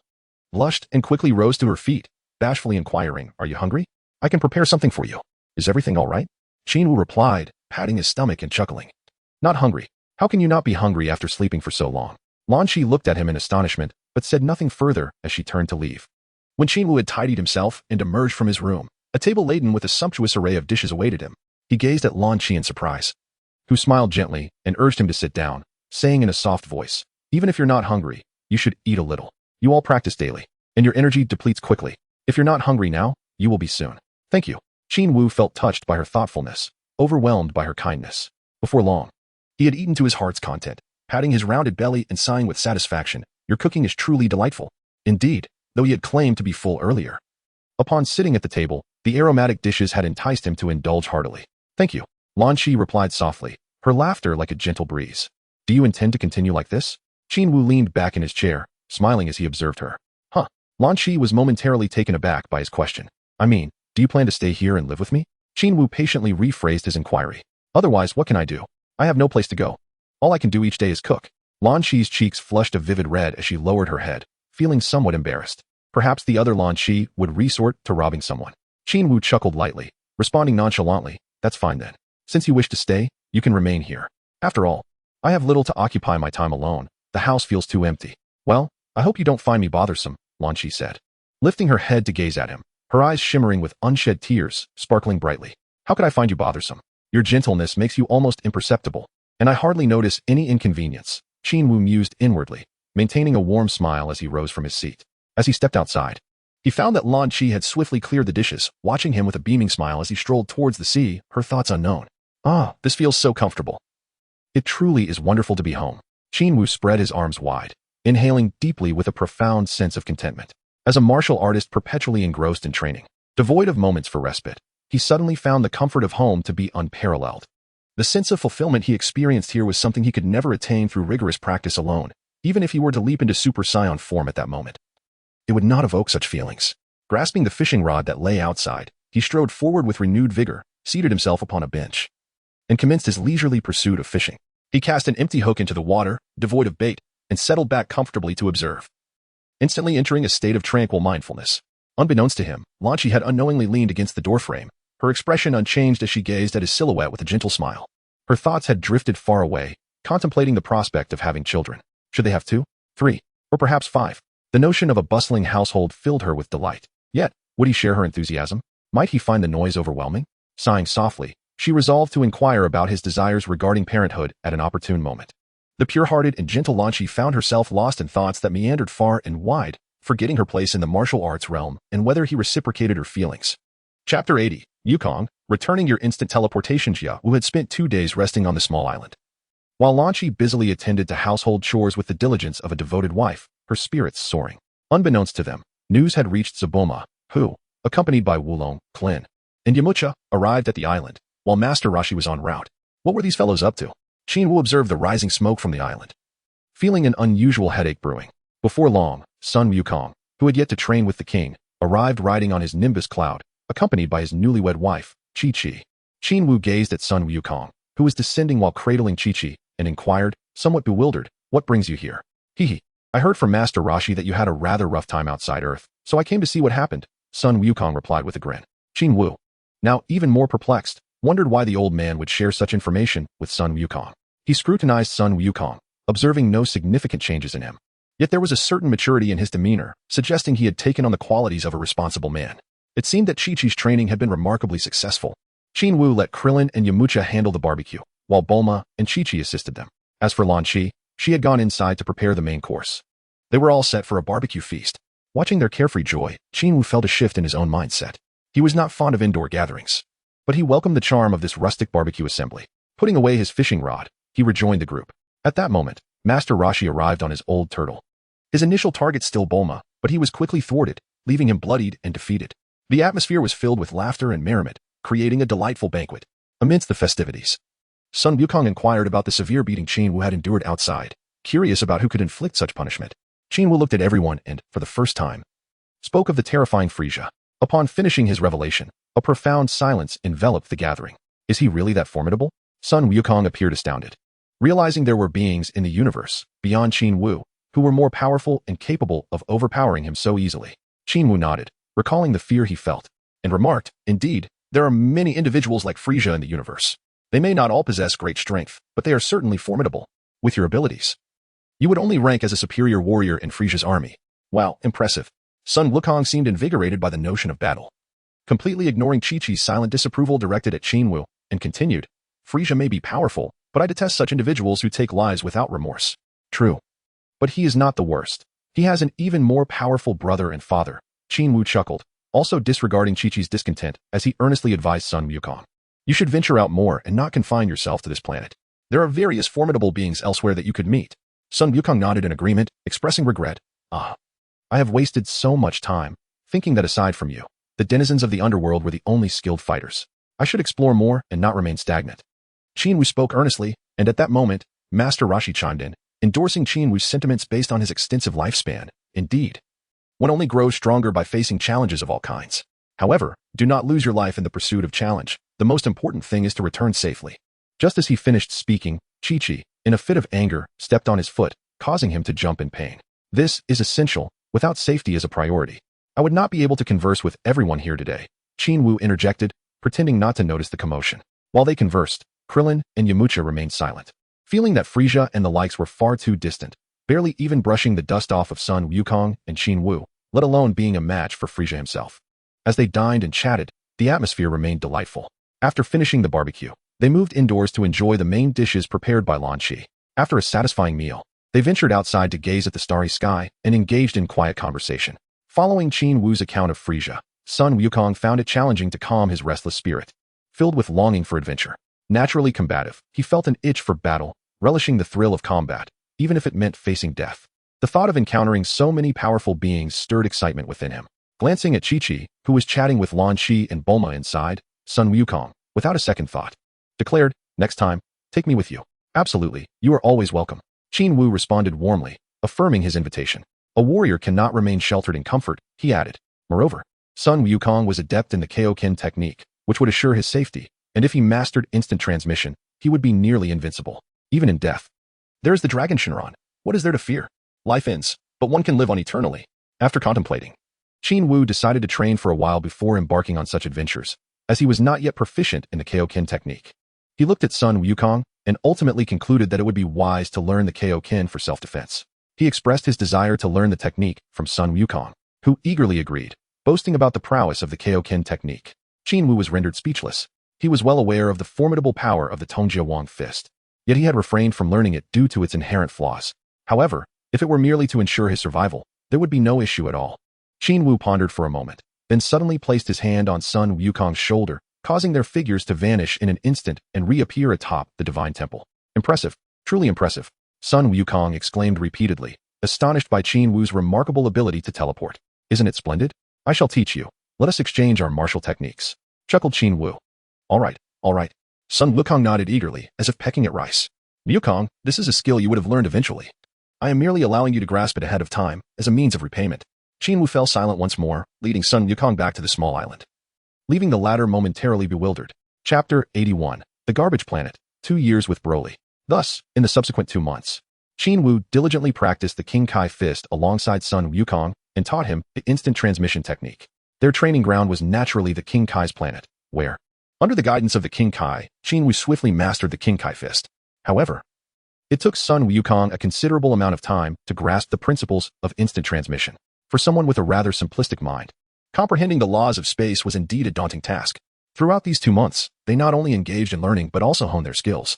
blushed and quickly rose to her feet, bashfully inquiring, are you hungry? I can prepare something for you. Is everything all right? Qin Wu replied, patting his stomach and chuckling. Not hungry. How can you not be hungry after sleeping for so long? Lan Chi looked at him in astonishment, but said nothing further as she turned to leave. When Qin Wu had tidied himself and emerged from his room, a table laden with a sumptuous array of dishes awaited him. He gazed at Lan Chi in surprise, who smiled gently and urged him to sit down, saying in a soft voice, even if you're not hungry, you should eat a little. You all practice daily, and your energy depletes quickly. If you're not hungry now, you will be soon. Thank you. Qin Wu felt touched by her thoughtfulness, overwhelmed by her kindness. Before long, he had eaten to his heart's content, patting his rounded belly and sighing with satisfaction, your cooking is truly delightful. Indeed, though he had claimed to be full earlier. Upon sitting at the table, the aromatic dishes had enticed him to indulge heartily. Thank you. Lan Chi replied softly, her laughter like a gentle breeze. Do you intend to continue like this? Qin Wu leaned back in his chair, smiling as he observed her. Huh. Lan Chi was momentarily taken aback by his question. I mean, do you plan to stay here and live with me? Qin Wu patiently rephrased his inquiry. Otherwise, what can I do? I have no place to go. All I can do each day is cook. Lan Chi's cheeks flushed a vivid red as she lowered her head, feeling somewhat embarrassed. Perhaps the other Lan Chi would resort to robbing someone. Qin Wu chuckled lightly, responding nonchalantly, that's fine then. Since you wish to stay, you can remain here. After all, I have little to occupy my time alone. The house feels too empty. Well, I hope you don't find me bothersome, Lan Chi said, lifting her head to gaze at him, her eyes shimmering with unshed tears, sparkling brightly. How could I find you bothersome? Your gentleness makes you almost imperceptible, and I hardly notice any inconvenience. Qin Wu mused inwardly, maintaining a warm smile as he rose from his seat. As he stepped outside, he found that Lan Chi had swiftly cleared the dishes, watching him with a beaming smile as he strolled towards the sea, her thoughts unknown. Ah, this feels so comfortable. It truly is wonderful to be home. Qin Wu spread his arms wide, inhaling deeply with a profound sense of contentment. As a martial artist perpetually engrossed in training, devoid of moments for respite, he suddenly found the comfort of home to be unparalleled. The sense of fulfillment he experienced here was something he could never attain through rigorous practice alone, even if he were to leap into Super Saiyan form at that moment. It would not evoke such feelings. Grasping the fishing rod that lay outside, he strode forward with renewed vigor, seated himself upon a bench, and commenced his leisurely pursuit of fishing. He cast an empty hook into the water, devoid of bait, and settled back comfortably to observe, instantly entering a state of tranquil mindfulness. Unbeknownst to him, Lanchi had unknowingly leaned against the doorframe, her expression unchanged as she gazed at his silhouette with a gentle smile. Her thoughts had drifted far away, contemplating the prospect of having children. Should they have 2, 3, or perhaps 5? The notion of a bustling household filled her with delight. Yet, would he share her enthusiasm? Might he find the noise overwhelming? Sighing softly, she resolved to inquire about his desires regarding parenthood at an opportune moment. The pure-hearted and gentle Lanchi found herself lost in thoughts that meandered far and wide, forgetting her place in the martial arts realm and whether he reciprocated her feelings. Chapter 80. Yukong, returning your instant teleportation. Jia Wu had spent 2 days resting on the small island. While Lanchi busily attended to household chores with the diligence of a devoted wife, her spirits soaring. Unbeknownst to them, news had reached Zaboma, who, accompanied by Wulong, Klin, and Yamucha, arrived at the island, while Master Rashi was en route. What were these fellows up to? Qin Wu observed the rising smoke from the island, feeling an unusual headache brewing. Before long, Sun Wukong, who had yet to train with the king, arrived riding on his Nimbus cloud, accompanied by his newlywed wife, Chi-Chi. Qin Wu gazed at Sun Wukong, who was descending while cradling Chi-Chi, and inquired, somewhat bewildered, "What brings you here?" "Hee. I heard from Master Rashi that you had a rather rough time outside Earth, so I came to see what happened," Sun Wukong replied with a grin. Qin Wu, now even more perplexed, wondered why the old man would share such information with Sun Wukong. He scrutinized Sun Wukong, observing no significant changes in him. Yet there was a certain maturity in his demeanor, suggesting he had taken on the qualities of a responsible man. It seemed that Chi-Chi's training had been remarkably successful. Qin Wu let Krillin and Yamucha handle the barbecue, while Bulma and Chi-Chi assisted them. As for Lan Chi, she had gone inside to prepare the main course. They were all set for a barbecue feast. Watching their carefree joy, Qin Wu felt a shift in his own mindset. He was not fond of indoor gatherings, but he welcomed the charm of this rustic barbecue assembly. Putting away his fishing rod, he rejoined the group. At that moment, Master Rashi arrived on his old turtle. His initial target still Bulma, but he was quickly thwarted, leaving him bloodied and defeated. The atmosphere was filled with laughter and merriment, creating a delightful banquet. Amidst the festivities, Sun Wukong inquired about the severe beating Qin Wu had endured outside, curious about who could inflict such punishment. Qin Wu looked at everyone and, for the first time, spoke of the terrifying Frieza. Upon finishing his revelation, a profound silence enveloped the gathering. Is he really that formidable? Sun Wukong appeared astounded, realizing there were beings in the universe, beyond Qin Wu, who were more powerful and capable of overpowering him so easily. Qin Wu nodded, recalling the fear he felt, and remarked, "Indeed, there are many individuals like Frieza in the universe. They may not all possess great strength, but they are certainly formidable. With your abilities, you would only rank as a superior warrior in Frieza's army." Wow, impressive. Sun Wukong seemed invigorated by the notion of battle, completely ignoring Chi-Chi's silent disapproval directed at Qin Wu, and continued, "Frieza may be powerful, but I detest such individuals who take lives without remorse." True. But he is not the worst. He has an even more powerful brother and father. Qin Wu chuckled, also disregarding Chi-Chi's discontent as he earnestly advised Sun Wukong. "You should venture out more and not confine yourself to this planet. There are various formidable beings elsewhere that you could meet." Sun Wukong nodded in agreement, expressing regret. I have wasted so much time, thinking that aside from you, the denizens of the underworld were the only skilled fighters. I should explore more and not remain stagnant." Qin Wu spoke earnestly, and at that moment, Master Rashi chimed in, endorsing Qin Wu's sentiments based on his extensive lifespan. Indeed, one only grows stronger by facing challenges of all kinds. However, do not lose your life in the pursuit of challenge. The most important thing is to return safely. Just as he finished speaking, Chi-Chi, in a fit of anger, stepped on his foot, causing him to jump in pain. This is essential. Without safety as a priority, I would not be able to converse with everyone here today. Qin Wu interjected, pretending not to notice the commotion. While they conversed, Krillin and Yamucha remained silent, feeling that Frieza and the likes were far too distant, barely even brushing the dust off of Sun Wukong and Qin Wu, let alone being a match for Frieza himself. As they dined and chatted, the atmosphere remained delightful. After finishing the barbecue, they moved indoors to enjoy the main dishes prepared by Lan Chi. After a satisfying meal, they ventured outside to gaze at the starry sky and engaged in quiet conversation. Following Qin Wu's account of Frieza, Sun Wukong found it challenging to calm his restless spirit. Filled with longing for adventure, naturally combative, he felt an itch for battle, relishing the thrill of combat, even if it meant facing death. The thought of encountering so many powerful beings stirred excitement within him. Glancing at Chi-Chi, who was chatting with Lan Chi and Bulma inside, Sun Wukong, without a second thought, declared, "Next time, take me with you." "Absolutely, you are always welcome." Qin Wu responded warmly, affirming his invitation. "A warrior cannot remain sheltered in comfort," he added. Moreover, Sun Wukong was adept in the Kaioken technique, which would assure his safety, and if he mastered instant transmission, he would be nearly invincible, even in death. "There is the Dragon Shinran. What is there to fear? Life ends, but one can live on eternally." After contemplating, Qin Wu decided to train for a while before embarking on such adventures, as he was not yet proficient in the Kaioken technique. He looked at Sun Wukong and ultimately concluded that it would be wise to learn the Kaioken for self-defense. He expressed his desire to learn the technique from Sun Wukong, who eagerly agreed, boasting about the prowess of the Kaioken technique. Qin Wu was rendered speechless. He was well aware of the formidable power of the Tongjia Wang fist, yet he had refrained from learning it due to its inherent flaws. However, if it were merely to ensure his survival, there would be no issue at all. Qin Wu pondered for a moment, then suddenly placed his hand on Sun Wukong's shoulder, causing their figures to vanish in an instant and reappear atop the divine temple. "Impressive, truly impressive," Sun Wukong exclaimed repeatedly, astonished by Qin Wu's remarkable ability to teleport. "Isn't it splendid? I shall teach you. Let us exchange our martial techniques," chuckled Qin Wu. All right. Sun Wukong nodded eagerly, as if pecking at rice. "Wukong, this is a skill you would have learned eventually. I am merely allowing you to grasp it ahead of time, as a means of repayment." Qin Wu fell silent once more, leading Sun Wukong back to the small island, leaving the latter momentarily bewildered. Chapter 81. The Garbage Planet. 2 years with Broly. Thus, in the subsequent 2 months, Qin Wu diligently practiced the King Kai fist alongside Sun Wukong and taught him the instant transmission technique. Their training ground was naturally the King Kai's planet, where, under the guidance of the King Kai, Qin Wu swiftly mastered the King Kai fist. However, it took Sun Wukong a considerable amount of time to grasp the principles of instant transmission. For someone with a rather simplistic mind, comprehending the laws of space was indeed a daunting task. Throughout these 2 months, they not only engaged in learning but also honed their skills,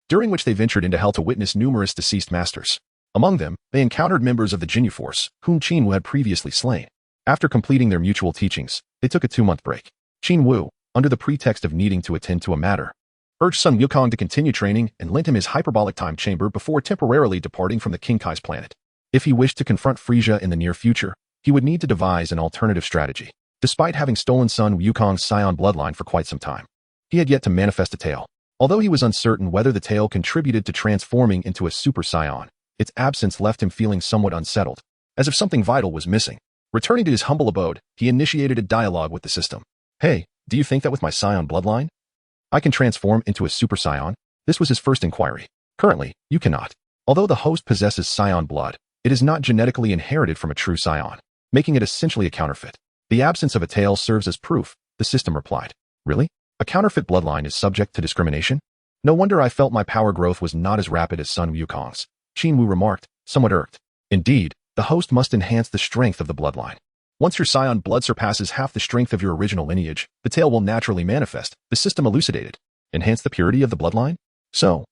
during which they ventured into hell to witness numerous deceased masters. Among them, they encountered members of the Jinyu Force, whom Qin Wu had previously slain. After completing their mutual teachings, they took a 2-month break. Qin Wu, under the pretext of needing to attend to a matter, urged Sun Wukong to continue training and lent him his hyperbolic time chamber before temporarily departing from the King Kai's planet. If he wished to confront Frieza in the near future, he would need to devise an alternative strategy. Despite having stolen Sun Wukong's Saiyan bloodline for quite some time, he had yet to manifest a tail. Although he was uncertain whether the tail contributed to transforming into a Super Saiyan, its absence left him feeling somewhat unsettled, as if something vital was missing. Returning to his humble abode, he initiated a dialogue with the system. "Hey, do you think that with my Saiyan bloodline, I can transform into a Super Saiyan?" This was his first inquiry. "Currently, you cannot. Although the host possesses Saiyan blood, it is not genetically inherited from a true Saiyan, making it essentially a counterfeit. The absence of a tail serves as proof," the system replied. "Really? A counterfeit bloodline is subject to discrimination? No wonder I felt my power growth was not as rapid as Sun Wukong's," Qin Wu remarked, somewhat irked. "Indeed, the host must enhance the strength of the bloodline. Once your Saiyan blood surpasses half the strength of your original lineage, the tail will naturally manifest," the system elucidated. "Enhance the purity of the bloodline? So,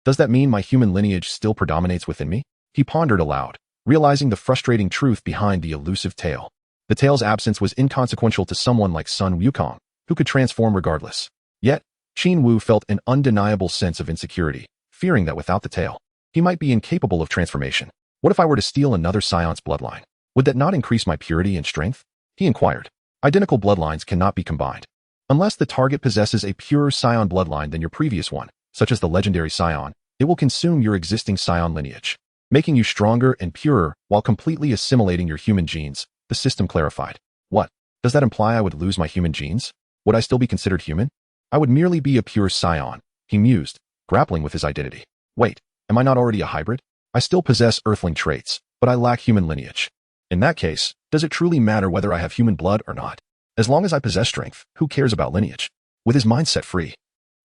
does that mean my human lineage still predominates within me?" He pondered aloud, realizing the frustrating truth behind the elusive tail. The tail's absence was inconsequential to someone like Sun Wukong, who could transform regardless. Yet, Qin Wu felt an undeniable sense of insecurity, fearing that without the tail, he might be incapable of transformation. What if I were to steal another Saiyan's bloodline? Would that not increase my purity and strength? He inquired. Identical bloodlines cannot be combined. Unless the target possesses a purer Saiyan bloodline than your previous one, such as the legendary Saiyan, it will consume your existing Saiyan lineage, making you stronger and purer while completely assimilating your human genes, the system clarified. "What? Does that imply I would lose my human genes? Would I still be considered human? I would merely be a pure Saiyan," he mused, grappling with his identity. "Wait, am I not already a hybrid? I still possess Earthling traits, but I lack human lineage. In that case, does it truly matter whether I have human blood or not? As long as I possess strength, who cares about lineage?" With his mind set free,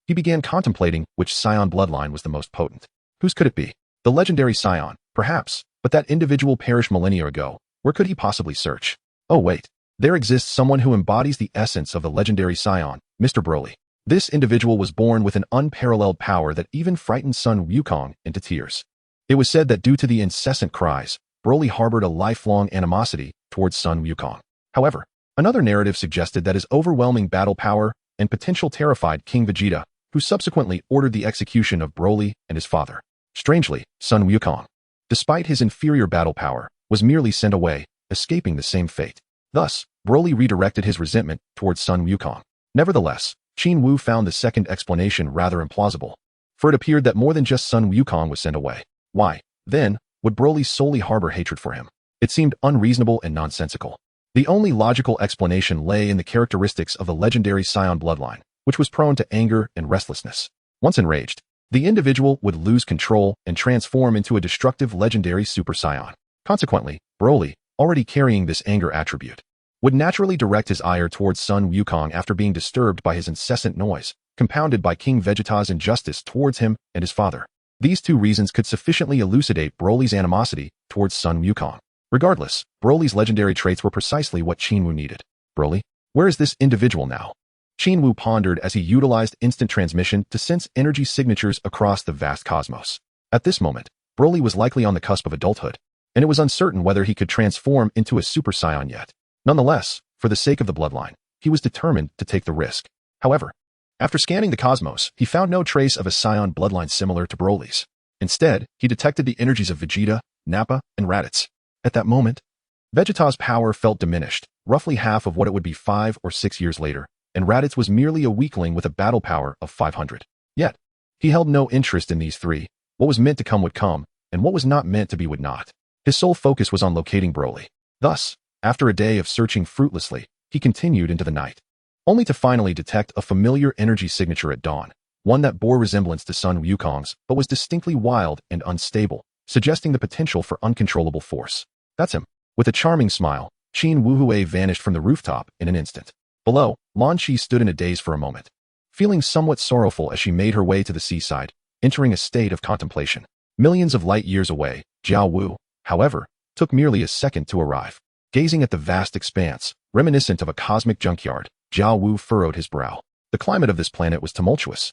he began contemplating which Saiyan bloodline was the most potent. Whose could it be? The legendary Saiyan, perhaps, but that individual perished millennia ago. Where could he possibly search? Oh wait, there exists someone who embodies the essence of the legendary Saiyan, Mr. Broly. This individual was born with an unparalleled power that even frightened Sun Wukong into tears. It was said that due to the incessant cries, Broly harbored a lifelong animosity towards Sun Wukong. However, another narrative suggested that his overwhelming battle power and potential terrified King Vegeta, who subsequently ordered the execution of Broly and his father. Strangely, Sun Wukong despite his inferior battle power, was merely sent away, escaping the same fate. Thus, Broly redirected his resentment towards Sun Wukong. Nevertheless, Qin Wu found the second explanation rather implausible, for it appeared that more than just Sun Wukong was sent away. Why, then, would Broly solely harbor hatred for him? It seemed unreasonable and nonsensical. The only logical explanation lay in the characteristics of the legendary Saiyan bloodline, which was prone to anger and restlessness. Once enraged, the individual would lose control and transform into a destructive legendary Super Saiyan. Consequently, Broly, already carrying this anger attribute, would naturally direct his ire towards Sun Wukong after being disturbed by his incessant noise, compounded by King Vegeta's injustice towards him and his father. These two reasons could sufficiently elucidate Broly's animosity towards Sun Wukong. Regardless, Broly's legendary traits were precisely what Qin Wu needed. Broly, where is this individual now? Qin Wu pondered as he utilized instant transmission to sense energy signatures across the vast cosmos. At this moment, Broly was likely on the cusp of adulthood, and it was uncertain whether he could transform into a Super Saiyan yet. Nonetheless, for the sake of the bloodline, he was determined to take the risk. However, after scanning the cosmos, he found no trace of a Saiyan bloodline similar to Broly's. Instead, he detected the energies of Vegeta, Nappa, and Raditz. At that moment, Vegeta's power felt diminished, roughly half of what it would be 5 or 6 years later, and Raditz was merely a weakling with a battle power of 500. Yet, he held no interest in these three. What was meant to come would come, and what was not meant to be would not. His sole focus was on locating Broly. Thus, after a day of searching fruitlessly, he continued into the night, only to finally detect a familiar energy signature at dawn, one that bore resemblance to Sun Wukong's but was distinctly wild and unstable, suggesting the potential for uncontrollable force. That's him. With a charming smile, Qin Wu vanished from the rooftop in an instant. Below, Lan Qi stood in a daze for a moment, feeling somewhat sorrowful as she made her way to the seaside, entering a state of contemplation. Millions of light years away, Jiao Wu, however, took merely a second to arrive. Gazing at the vast expanse, reminiscent of a cosmic junkyard, Jiao Wu furrowed his brow. The climate of this planet was tumultuous,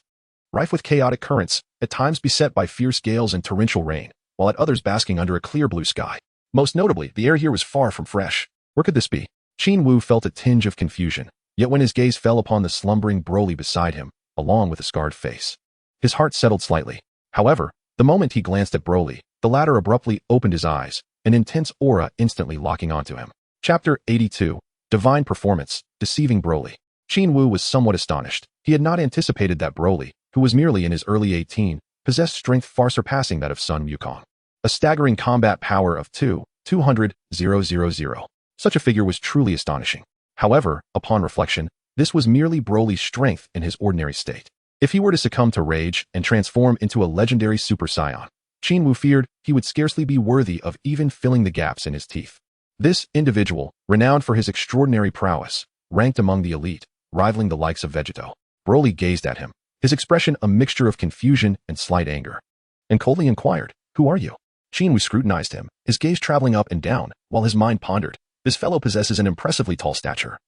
rife with chaotic currents, at times beset by fierce gales and torrential rain, while at others basking under a clear blue sky. Most notably, the air here was far from fresh. Where could this be? Qin Wu felt a tinge of confusion, yet when his gaze fell upon the slumbering Broly beside him, along with a scarred face, his heart settled slightly. However, the moment he glanced at Broly, the latter abruptly opened his eyes, an intense aura instantly locking onto him. Chapter 82. Divine Performance, Deceiving Broly. Qin Wu was somewhat astonished. He had not anticipated that Broly, who was merely in his early 18, possessed strength far surpassing that of Sun Wukong. A staggering combat power of 200,000. Such a figure was truly astonishing. However, upon reflection, this was merely Broly's strength in his ordinary state. If he were to succumb to rage and transform into a legendary Super Saiyan, Qin Wu feared he would scarcely be worthy of even filling the gaps in his teeth. This individual, renowned for his extraordinary prowess, ranked among the elite, rivaling the likes of Vegeta. Broly gazed at him, his expression a mixture of confusion and slight anger, and coldly inquired, "Who are you?" Qin Wu scrutinized him, his gaze traveling up and down, while his mind pondered. This fellow possesses an impressively tall stature,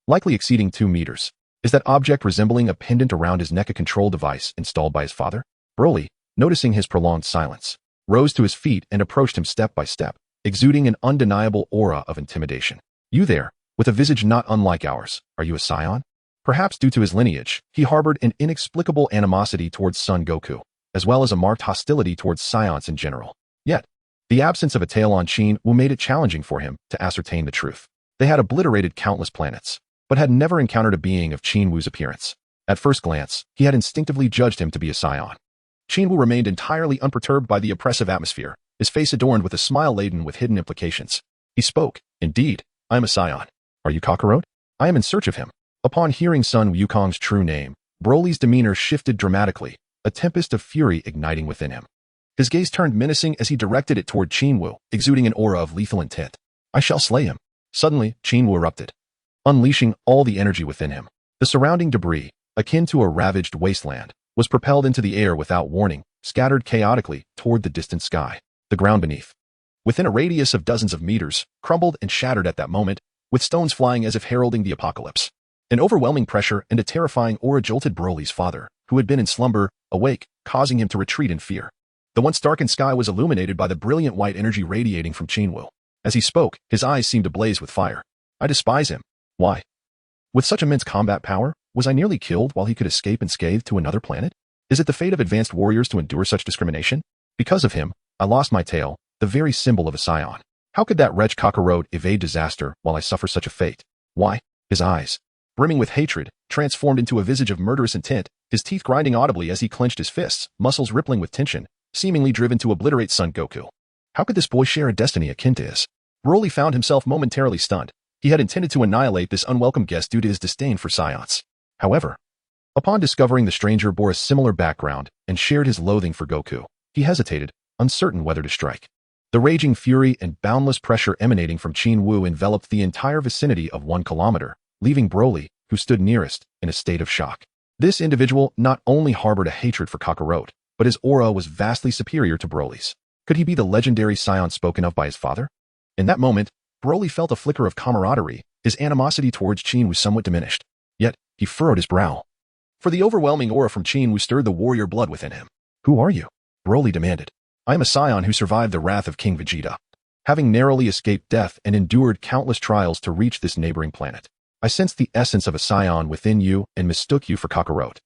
likely exceeding 2 meters. Is that object resembling a pendant around his neck a control device installed by his father? Broly, noticing his prolonged silence, rose to his feet and approached him step by step, exuding an undeniable aura of intimidation. "You there, with a visage not unlike ours, are you a Saiyan?" Perhaps due to his lineage, he harbored an inexplicable animosity towards Son Goku, as well as a marked hostility towards Saiyans in general. Yet, the absence of a tail on Qin Wu made it challenging for him to ascertain the truth. They had obliterated countless planets, but had never encountered a being of Qin Wu's appearance. At first glance, he had instinctively judged him to be a Saiyan. Qin Wu remained entirely unperturbed by the oppressive atmosphere, his face adorned with a smile laden with hidden implications. He spoke, "Indeed, I am a Saiyan. Are you Kakarot? I am in search of him." Upon hearing Sun Wukong's true name, Broly's demeanor shifted dramatically, a tempest of fury igniting within him. His gaze turned menacing as he directed it toward Qin Wu, exuding an aura of lethal intent. "I shall slay him." Suddenly, Qin Wu erupted, unleashing all the energy within him. The surrounding debris, akin to a ravaged wasteland, was propelled into the air without warning, scattered chaotically toward the distant sky. The ground beneath, within a radius of dozens of meters, crumbled and shattered at that moment, with stones flying as if heralding the apocalypse. An overwhelming pressure and a terrifying aura jolted Broly's father, who had been in slumber, awake, causing him to retreat in fear. The once darkened sky was illuminated by the brilliant white energy radiating from Qin Wu. As he spoke, his eyes seemed ablaze with fire. "I despise him. Why? With such immense combat power, was I nearly killed while he could escape unscathed to another planet? Is it the fate of advanced warriors to endure such discrimination? Because of him, I lost my tail, the very symbol of a Saiyan. How could that wretch Kakarot evade disaster while I suffer such a fate? Why? His eyes, brimming with hatred, transformed into a visage of murderous intent, his teeth grinding audibly as he clenched his fists, muscles rippling with tension, seemingly driven to obliterate Son Goku. How could this boy share a destiny akin to his? Broly found himself momentarily stunned. He had intended to annihilate this unwelcome guest due to his disdain for Saiyans. However, upon discovering the stranger bore a similar background and shared his loathing for Goku, he hesitated, uncertain whether to strike. The raging fury and boundless pressure emanating from Qin Wu enveloped the entire vicinity of 1 kilometer, leaving Broly, who stood nearest, in a state of shock. This individual not only harbored a hatred for Kakarot, but his aura was vastly superior to Broly's. Could he be the legendary Saiyan spoken of by his father? In that moment, Broly felt a flicker of camaraderie, his animosity towards Qin was somewhat diminished. Yet, he furrowed his brow. For the overwhelming aura from Qin Wu stirred the warrior blood within him. Who are you? Broly demanded. I am a Saiyan who survived the wrath of King Vegeta, having narrowly escaped death and endured countless trials to reach this neighboring planet. I sensed the essence of a Saiyan within you and mistook you for Kakarot,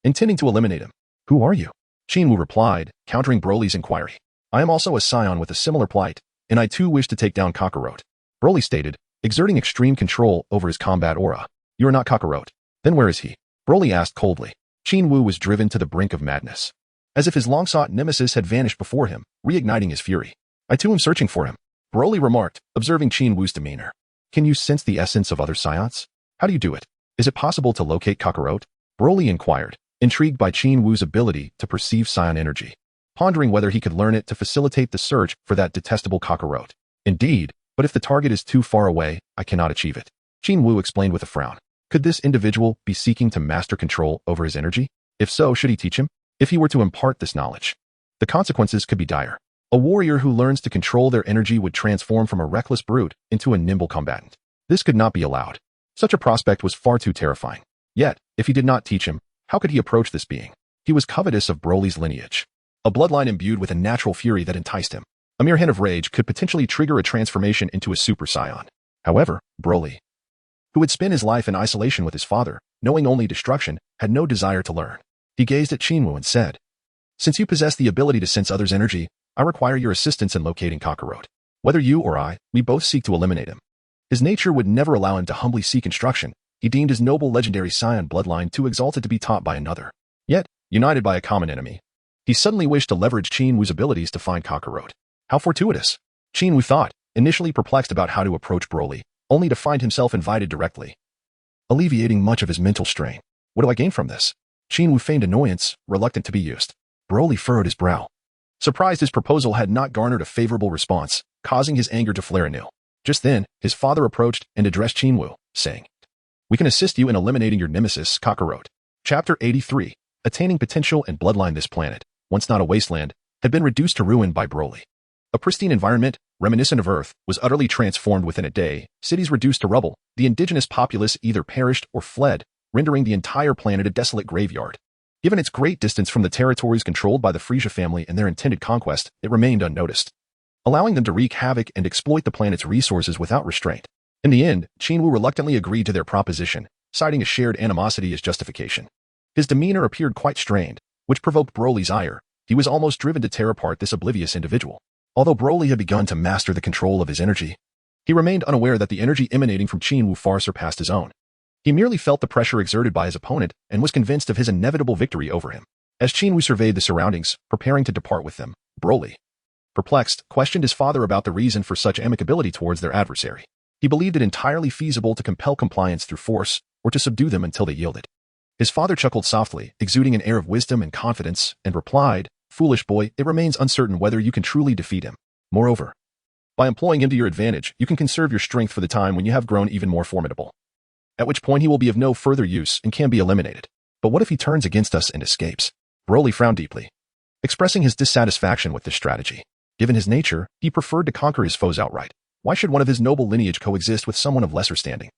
intending to eliminate him. Who are you? Qin Wu replied, countering Broly's inquiry. I am also a Saiyan with a similar plight, and I too wish to take down Kakarot. Broly stated, exerting extreme control over his combat aura. You are not Kakarot. Then where is he? Broly asked coldly. Qin Wu was driven to the brink of madness. As if his long-sought nemesis had vanished before him, reigniting his fury. I too am searching for him, Broly remarked, observing Qin Wu's demeanor. Can you sense the essence of other Saiyans? How do you do it? Is it possible to locate Kakarot? Broly inquired, intrigued by Qin Wu's ability to perceive Saiyan energy, pondering whether he could learn it to facilitate the search for that detestable Kakarot. Indeed, but if the target is too far away, I cannot achieve it. Qin Wu explained with a frown. Could this individual be seeking to master control over his energy? If so, should he teach him? If he were to impart this knowledge, the consequences could be dire. A warrior who learns to control their energy would transform from a reckless brute into a nimble combatant. This could not be allowed. Such a prospect was far too terrifying. Yet, if he did not teach him, how could he approach this being? He was covetous of Broly's lineage, a bloodline imbued with a natural fury that enticed him. A mere hint of rage could potentially trigger a transformation into a Super Saiyan. However, Broly, who had spent his life in isolation with his father, knowing only destruction, had no desire to learn. He gazed at Qin Wu and said, since you possess the ability to sense others' energy, I require your assistance in locating Kakarot. Whether you or I, we both seek to eliminate him. His nature would never allow him to humbly seek instruction. He deemed his noble legendary Saiyan bloodline too exalted to be taught by another. Yet, united by a common enemy, he suddenly wished to leverage Qin Wu's abilities to find Kakarot. How fortuitous. Qin Wu thought, initially perplexed about how to approach Broly, only to find himself invited directly, alleviating much of his mental strain. What do I gain from this? Qin Wu feigned annoyance, reluctant to be used. Broly furrowed his brow, surprised his proposal had not garnered a favorable response, causing his anger to flare anew. Just then, his father approached and addressed Qin Wu, saying, we can assist you in eliminating your nemesis, Kakarot. Chapter 83. Attaining potential and bloodline. This planet, once not a wasteland, had been reduced to ruin by Broly. A pristine environment, reminiscent of Earth, was utterly transformed within a day, cities reduced to rubble, the indigenous populace either perished or fled, rendering the entire planet a desolate graveyard. Given its great distance from the territories controlled by the Frieza family and their intended conquest, it remained unnoticed, allowing them to wreak havoc and exploit the planet's resources without restraint. In the end, Qin Wu reluctantly agreed to their proposition, citing a shared animosity as justification. His demeanor appeared quite strained, which provoked Broly's ire. He was almost driven to tear apart this oblivious individual. Although Broly had begun to master the control of his energy, he remained unaware that the energy emanating from Qin Wu far surpassed his own. He merely felt the pressure exerted by his opponent and was convinced of his inevitable victory over him. As Qin Wu surveyed the surroundings, preparing to depart with them, Broly, perplexed, questioned his father about the reason for such amicability towards their adversary. He believed it entirely feasible to compel compliance through force or to subdue them until they yielded. His father chuckled softly, exuding an air of wisdom and confidence, and replied, foolish boy, it remains uncertain whether you can truly defeat him. Moreover, by employing him to your advantage, you can conserve your strength for the time when you have grown even more formidable, at which point he will be of no further use and can be eliminated. But what if he turns against us and escapes? Broly frowned deeply, expressing his dissatisfaction with this strategy. Given his nature, he preferred to conquer his foes outright. Why should one of his noble lineage coexist with someone of lesser standing?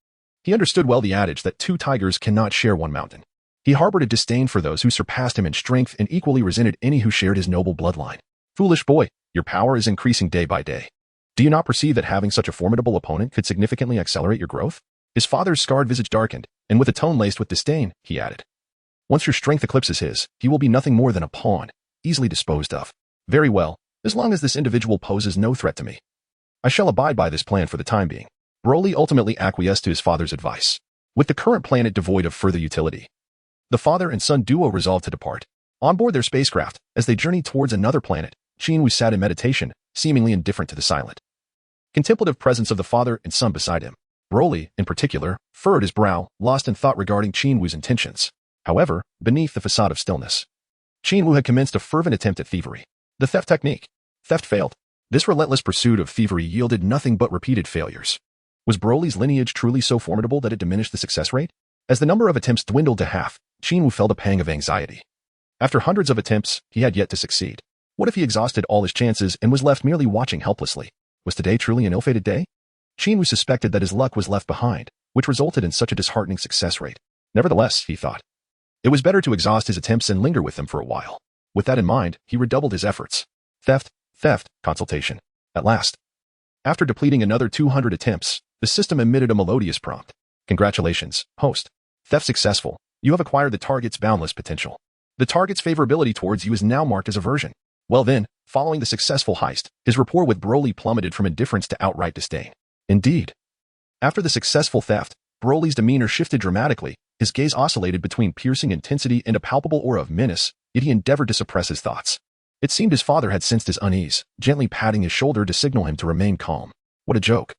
He understood well the adage that two tigers cannot share one mountain. He harbored a disdain for those who surpassed him in strength and equally resented any who shared his noble bloodline. Foolish boy, your power is increasing day by day. Do you not perceive that having such a formidable opponent could significantly accelerate your growth? His father's scarred visage darkened, and with a tone laced with disdain, he added, once your strength eclipses his, he will be nothing more than a pawn, easily disposed of. Very well, As long as this individual poses no threat to me, I shall abide by this plan for the time being. Broly ultimately acquiesced to his father's advice. With the current planet devoid of further utility, the father and son duo resolved to depart. On board their spacecraft, as they journeyed towards another planet, Qin Wu sat in meditation, seemingly indifferent to the silent, contemplative presence of the father and son beside him. Broly, in particular, furrowed his brow, lost in thought regarding Qin Wu's intentions. However, beneath the facade of stillness, Qin Wu had commenced a fervent attempt at thievery. The theft technique. Theft failed. This relentless pursuit of thievery yielded nothing but repeated failures. Was Broly's lineage truly so formidable that it diminished the success rate? As the number of attempts dwindled to half, Qin Wu felt a pang of anxiety. After hundreds of attempts, he had yet to succeed. What if he exhausted all his chances and was left merely watching helplessly? Was today truly an ill-fated day? Qin Wu suspected that his luck was left behind, which resulted in such a disheartening success rate. Nevertheless, he thought, it was better to exhaust his attempts and linger with them for a while. With that in mind, he redoubled his efforts. Theft, consultation. At last, after depleting another 200 attempts, the system emitted a melodious prompt. Congratulations, host. Theft successful. You have acquired the target's boundless potential. The target's favorability towards you is now marked as aversion. Well then, following the successful heist, his rapport with Broly plummeted from indifference to outright disdain. Indeed. After the successful theft, Broly's demeanor shifted dramatically. His gaze oscillated between piercing intensity and a palpable aura of menace, yet he endeavored to suppress his thoughts. It seemed his father had sensed his unease, gently patting his shoulder to signal him to remain calm. What a joke.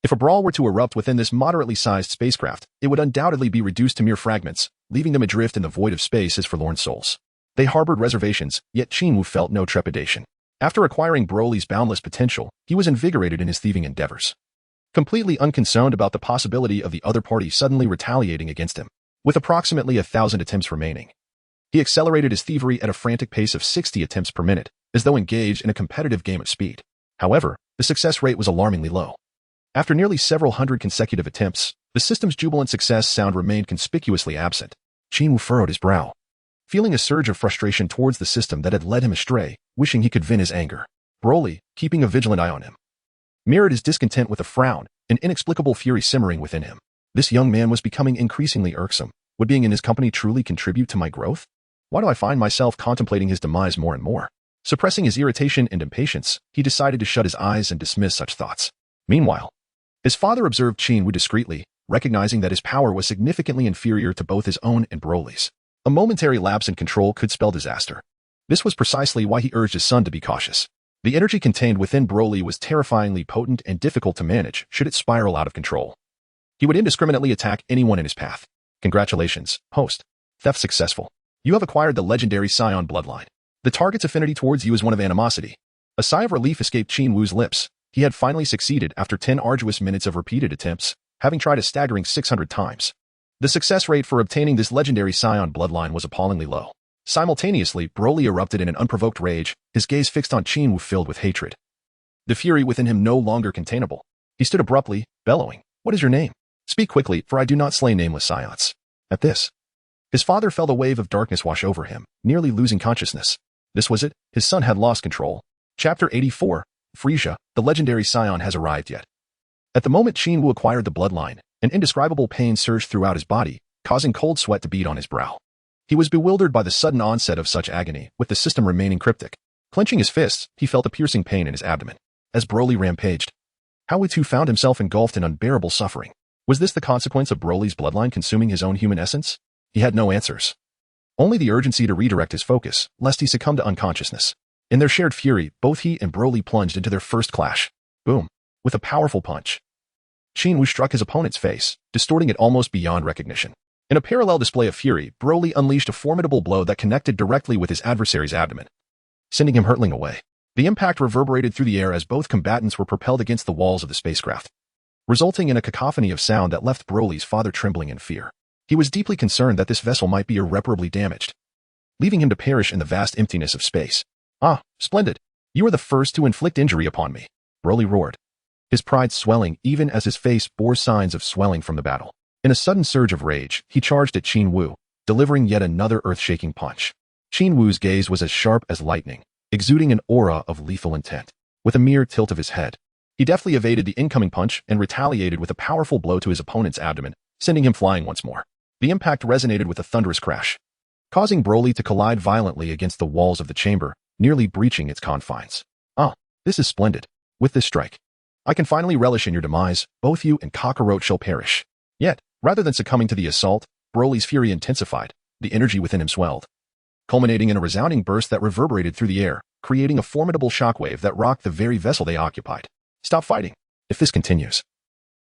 If a brawl were to erupt within this moderately sized spacecraft, it would undoubtedly be reduced to mere fragments, leaving them adrift in the void of space as forlorn souls. They harbored reservations, yet Qin Wu felt no trepidation. After acquiring Broly's boundless potential, he was invigorated in his thieving endeavors, completely unconcerned about the possibility of the other party suddenly retaliating against him. With approximately 1,000 attempts remaining, he accelerated his thievery at a frantic pace of 60 attempts per minute, as though engaged in a competitive game of speed. However, the success rate was alarmingly low. After nearly several hundred consecutive attempts, the system's jubilant success sound remained conspicuously absent. Qin Wu furrowed his brow, feeling a surge of frustration towards the system that had led him astray, wishing he could vent his anger. Broly, keeping a vigilant eye on him, mirrored his discontent with a frown, an inexplicable fury simmering within him. This young man was becoming increasingly irksome. Would being in his company truly contribute to my growth? Why do I find myself contemplating his demise more and more? Suppressing his irritation and impatience, he decided to shut his eyes and dismiss such thoughts. Meanwhile, his father observed Qin Wu discreetly, recognizing that his power was significantly inferior to both his own and Broly's. A momentary lapse in control could spell disaster. This was precisely why he urged his son to be cautious. The energy contained within Broly was terrifyingly potent and difficult to manage should it spiral out of control. He would indiscriminately attack anyone in his path. Congratulations, host. Theft successful. You have acquired the legendary Saiyan bloodline. The target's affinity towards you is one of animosity. A sigh of relief escaped Qin Wu's lips. He had finally succeeded after 10 arduous minutes of repeated attempts, having tried a staggering 600 times. The success rate for obtaining this legendary Saiyan bloodline was appallingly low. Simultaneously, Broly erupted in an unprovoked rage, his gaze fixed on Qin Wu filled with hatred. The fury within him no longer containable. He stood abruptly, bellowing, "What is your name? Speak quickly, for I do not slay nameless Saiyans." At this, his father felt a wave of darkness wash over him, nearly losing consciousness. This was it, his son had lost control. Chapter 84, Frieza, the legendary Saiyan has arrived yet. At the moment Qin Wu acquired the bloodline, an indescribable pain surged throughout his body, causing cold sweat to bead on his brow. He was bewildered by the sudden onset of such agony, with the system remaining cryptic. Clenching his fists, he felt a piercing pain in his abdomen. As Broly rampaged, How Wu too found himself engulfed in unbearable suffering. Was this the consequence of Broly's bloodline consuming his own human essence? He had no answers. Only the urgency to redirect his focus, lest he succumb to unconsciousness. In their shared fury, both he and Broly plunged into their first clash. Boom. With a powerful punch, Qin Wu struck his opponent's face, distorting it almost beyond recognition. In a parallel display of fury, Broly unleashed a formidable blow that connected directly with his adversary's abdomen, sending him hurtling away. The impact reverberated through the air as both combatants were propelled against the walls of the spacecraft, resulting in a cacophony of sound that left Broly's father trembling in fear. He was deeply concerned that this vessel might be irreparably damaged, leaving him to perish in the vast emptiness of space. "Ah, splendid. You are the first to inflict injury upon me," Broly roared, his pride swelling even as his face bore signs of swelling from the battle. In a sudden surge of rage, he charged at Qin Wu, delivering yet another earth-shaking punch. Qin Wu's gaze was as sharp as lightning, exuding an aura of lethal intent. With a mere tilt of his head, he deftly evaded the incoming punch and retaliated with a powerful blow to his opponent's abdomen, sending him flying once more. The impact resonated with a thunderous crash, causing Broly to collide violently against the walls of the chamber, nearly breaching its confines. Ah, this is splendid. With this strike, I can finally relish in your demise. Both you and Cockroach shall perish. Yet, rather than succumbing to the assault, Broly's fury intensified. The energy within him swelled, culminating in a resounding burst that reverberated through the air, creating a formidable shockwave that rocked the very vessel they occupied. Stop fighting. If this continues,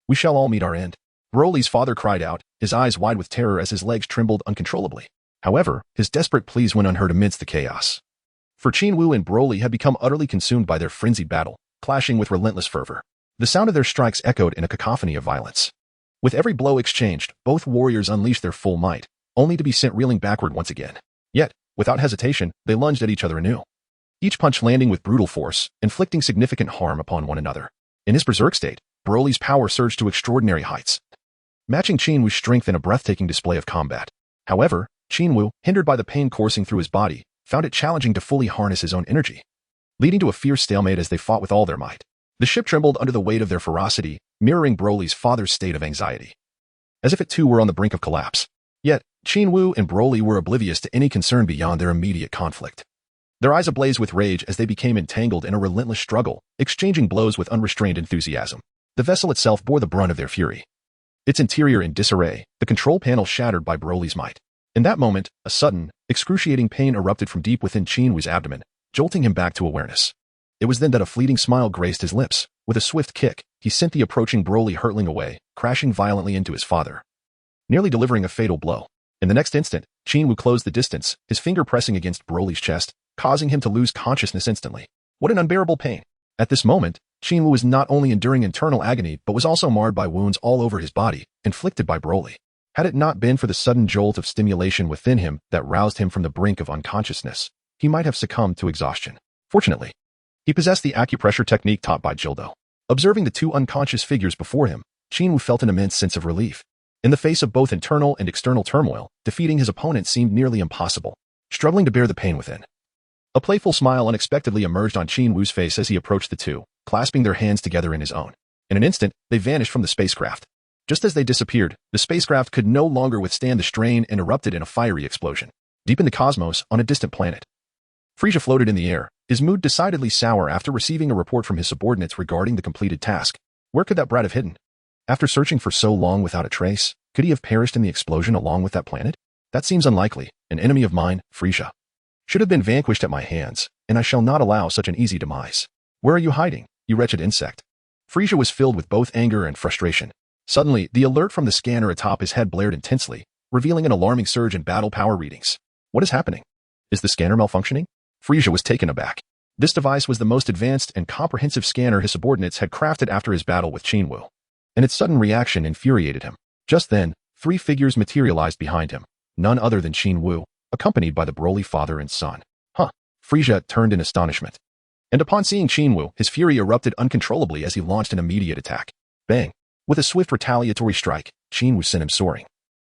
we shall all meet our end. Broly's father cried out, his eyes wide with terror as his legs trembled uncontrollably. However, his desperate pleas went unheard amidst the chaos. For Qin Wu and Broly had become utterly consumed by their frenzied battle, clashing with relentless fervor. The sound of their strikes echoed in a cacophony of violence. With every blow exchanged, both warriors unleashed their full might, only to be sent reeling backward once again. Yet, without hesitation, they lunged at each other anew, each punch landing with brutal force, inflicting significant harm upon one another. In his berserk state, Broly's power surged to extraordinary heights, matching Qin Wu's strength in a breathtaking display of combat. However, Qin Wu, hindered by the pain coursing through his body, found it challenging to fully harness his own energy, leading to a fierce stalemate as they fought with all their might. The ship trembled under the weight of their ferocity, mirroring Broly's father's state of anxiety, as if it too were on the brink of collapse. Yet, Qin Wu and Broly were oblivious to any concern beyond their immediate conflict. Their eyes ablaze with rage as they became entangled in a relentless struggle, exchanging blows with unrestrained enthusiasm. The vessel itself bore the brunt of their fury, its interior in disarray, the control panel shattered by Broly's might. In that moment, a sudden, excruciating pain erupted from deep within Qin Wu's abdomen, jolting him back to awareness. It was then that a fleeting smile graced his lips. With a swift kick, he sent the approaching Broly hurtling away, crashing violently into his father, nearly delivering a fatal blow. In the next instant, Qin Wu closed the distance, his finger pressing against Broly's chest, causing him to lose consciousness instantly. What an unbearable pain! At this moment, Qin Wu was not only enduring internal agony but was also marred by wounds all over his body, inflicted by Broly. Had it not been for the sudden jolt of stimulation within him that roused him from the brink of unconsciousness, he might have succumbed to exhaustion. Fortunately, he possessed the acupressure technique taught by Jildo. Observing the two unconscious figures before him, Qin Wu felt an immense sense of relief. In the face of both internal and external turmoil, defeating his opponent seemed nearly impossible, struggling to bear the pain within. A playful smile unexpectedly emerged on Qin Wu's face as he approached the two, clasping their hands together in his own. In an instant, they vanished from the spacecraft. Just as they disappeared, the spacecraft could no longer withstand the strain and erupted in a fiery explosion. Deep in the cosmos, on a distant planet, Frieza floated in the air, his mood decidedly sour after receiving a report from his subordinates regarding the completed task. Where could that brat have hidden? After searching for so long without a trace, could he have perished in the explosion along with that planet? That seems unlikely. An enemy of mine, Frieza, should have been vanquished at my hands, and I shall not allow such an easy demise. Where are you hiding, you wretched insect? Frieza was filled with both anger and frustration. Suddenly, the alert from the scanner atop his head blared intensely, revealing an alarming surge in battle power readings. What is happening? Is the scanner malfunctioning? Frieza was taken aback. This device was the most advanced and comprehensive scanner his subordinates had crafted after his battle with Qin Wu, and its sudden reaction infuriated him. Just then, three figures materialized behind him, none other than Qin Wu, accompanied by the Broly father and son. Huh! Frieza turned in astonishment. And upon seeing Qin Wu, his fury erupted uncontrollably as he launched an immediate attack. Bang! With a swift retaliatory strike, Qin Wu sent him soaring,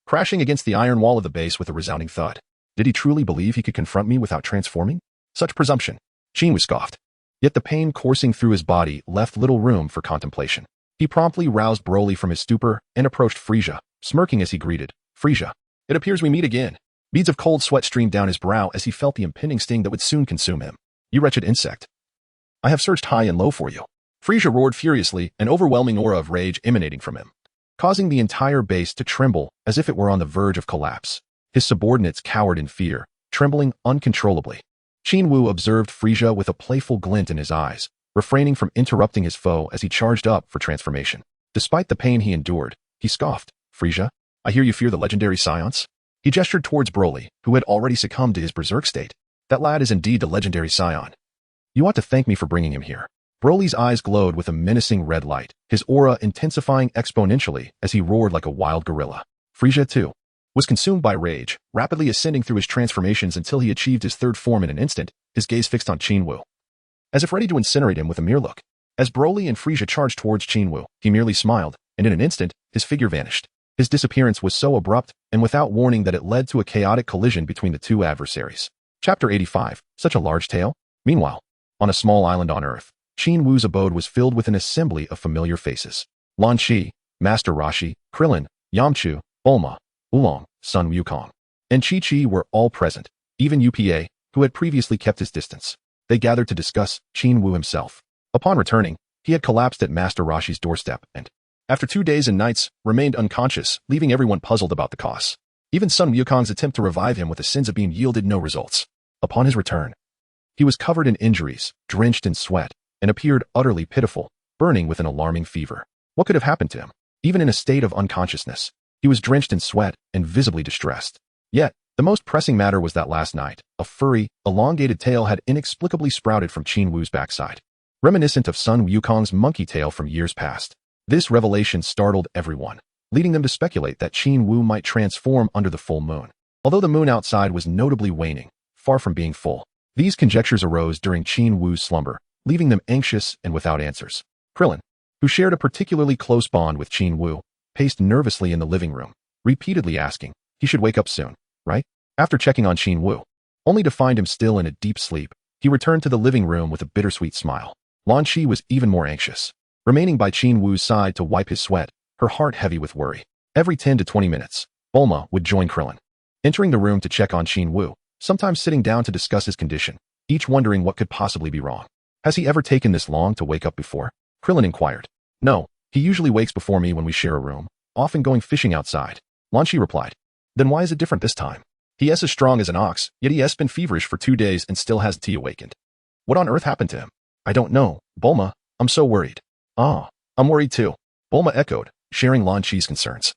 crashing against the iron wall of the base with a resounding thud. Did he truly believe he could confront me without transforming? Such presumption. Qin Wu scoffed. Yet the pain coursing through his body left little room for contemplation. He promptly roused Broly from his stupor and approached Frieza, smirking as he greeted. Frieza, it appears we meet again. Beads of cold sweat streamed down his brow as he felt the impending sting that would soon consume him. You wretched insect. I have searched high and low for you. Frieza roared furiously, an overwhelming aura of rage emanating from him, causing the entire base to tremble as if it were on the verge of collapse. His subordinates cowered in fear, trembling uncontrollably. Qin Wu observed Frieza with a playful glint in his eyes, refraining from interrupting his foe as he charged up for transformation. Despite the pain he endured, he scoffed. Frieza, I hear you fear the legendary Saiyans? He gestured towards Broly, who had already succumbed to his berserk state. That lad is indeed the legendary Saiyan. You ought to thank me for bringing him here. Broly's eyes glowed with a menacing red light, his aura intensifying exponentially as he roared like a wild gorilla. Frieza, too, was consumed by rage, rapidly ascending through his transformations until he achieved his third form in an instant, his gaze fixed on Qin Wu, as if ready to incinerate him with a mere look. As Broly and Frieza charged towards Qin Wu, he merely smiled, and in an instant, his figure vanished. His disappearance was so abrupt and without warning that it led to a chaotic collision between the two adversaries. Chapter 85. Such a large tale? Meanwhile, on a small island on Earth, Qin Wu's abode was filled with an assembly of familiar faces. Lan Shi, Master Roshi, Krillin, Yamchu, Bulma, Oolong, Sun Wukong, and Chi-Chi were all present, even UPA, who had previously kept his distance. they gathered to discuss Qin Wu himself. Upon returning, he had collapsed at Master Roshi's doorstep and, after 2 days and nights, remained unconscious, leaving everyone puzzled about the cause. Even Sun Wukong's attempt to revive him with a Senzu beam yielded no results. Upon his return, he was covered in injuries, drenched in sweat, and appeared utterly pitiful, burning with an alarming fever. What could have happened to him? Even in a state of unconsciousness, he was drenched in sweat and visibly distressed. Yet, the most pressing matter was that last night, a furry, elongated tail had inexplicably sprouted from Qin Wu's backside, reminiscent of Sun Wukong's monkey tail from years past. This revelation startled everyone, leading them to speculate that Qin Wu might transform under the full moon. Although the moon outside was notably waning, far from being full, these conjectures arose during Qin Wu's slumber, leaving them anxious and without answers. Krillin, who shared a particularly close bond with Qin Wu, paced nervously in the living room, repeatedly asking, he should wake up soon, right? After checking on Qin Wu, only to find him still in a deep sleep, he returned to the living room with a bittersweet smile. Lan Qi was even more anxious, remaining by Qin Wu's side to wipe his sweat, her heart heavy with worry. Every 10 to 20 minutes, Bulma would join Krillin, entering the room to check on Qin Wu, sometimes sitting down to discuss his condition, each wondering what could possibly be wrong. Has he ever taken this long to wake up before? Krillin inquired. No, he usually wakes before me when we share a room, often going fishing outside. Lan Qi replied. Then why is it different this time? He is as strong as an ox, yet he has been feverish for 2 days and still hasn't awakened. What on earth happened to him? I don't know, Bulma, I'm so worried. Ah, I'm worried too, Bulma echoed, sharing Lan Qi's concerns.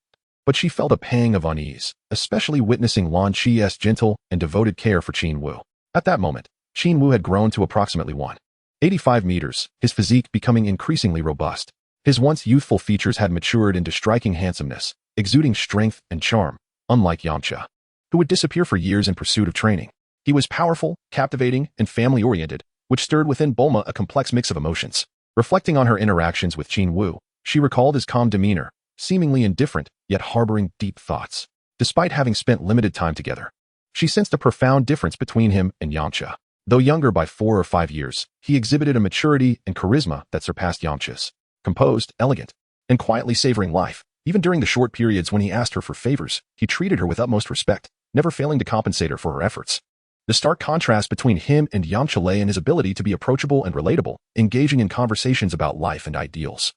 But she felt a pang of unease, especially witnessing Lan Qi's gentle and devoted care for Qin Wu. At that moment, Qin Wu had grown to approximately 185 meters, his physique becoming increasingly robust. His once youthful features had matured into striking handsomeness, exuding strength and charm, unlike Yamcha, who would disappear for years in pursuit of training. He was powerful, captivating, and family-oriented, which stirred within Bulma a complex mix of emotions. Reflecting on her interactions with Qin Wu, she recalled his calm demeanor, seemingly indifferent, yet harboring deep thoughts. Despite having spent limited time together, she sensed a profound difference between him and Yamcha. Though younger by 4 or 5 years, he exhibited a maturity and charisma that surpassed Yamcha's. Composed, elegant, and quietly savoring life. Even during the short periods when he asked her for favors, he treated her with utmost respect, never failing to compensate her for her efforts. The stark contrast between him and Yamcha lay in his ability to be approachable and relatable, engaging in conversations about life and ideals,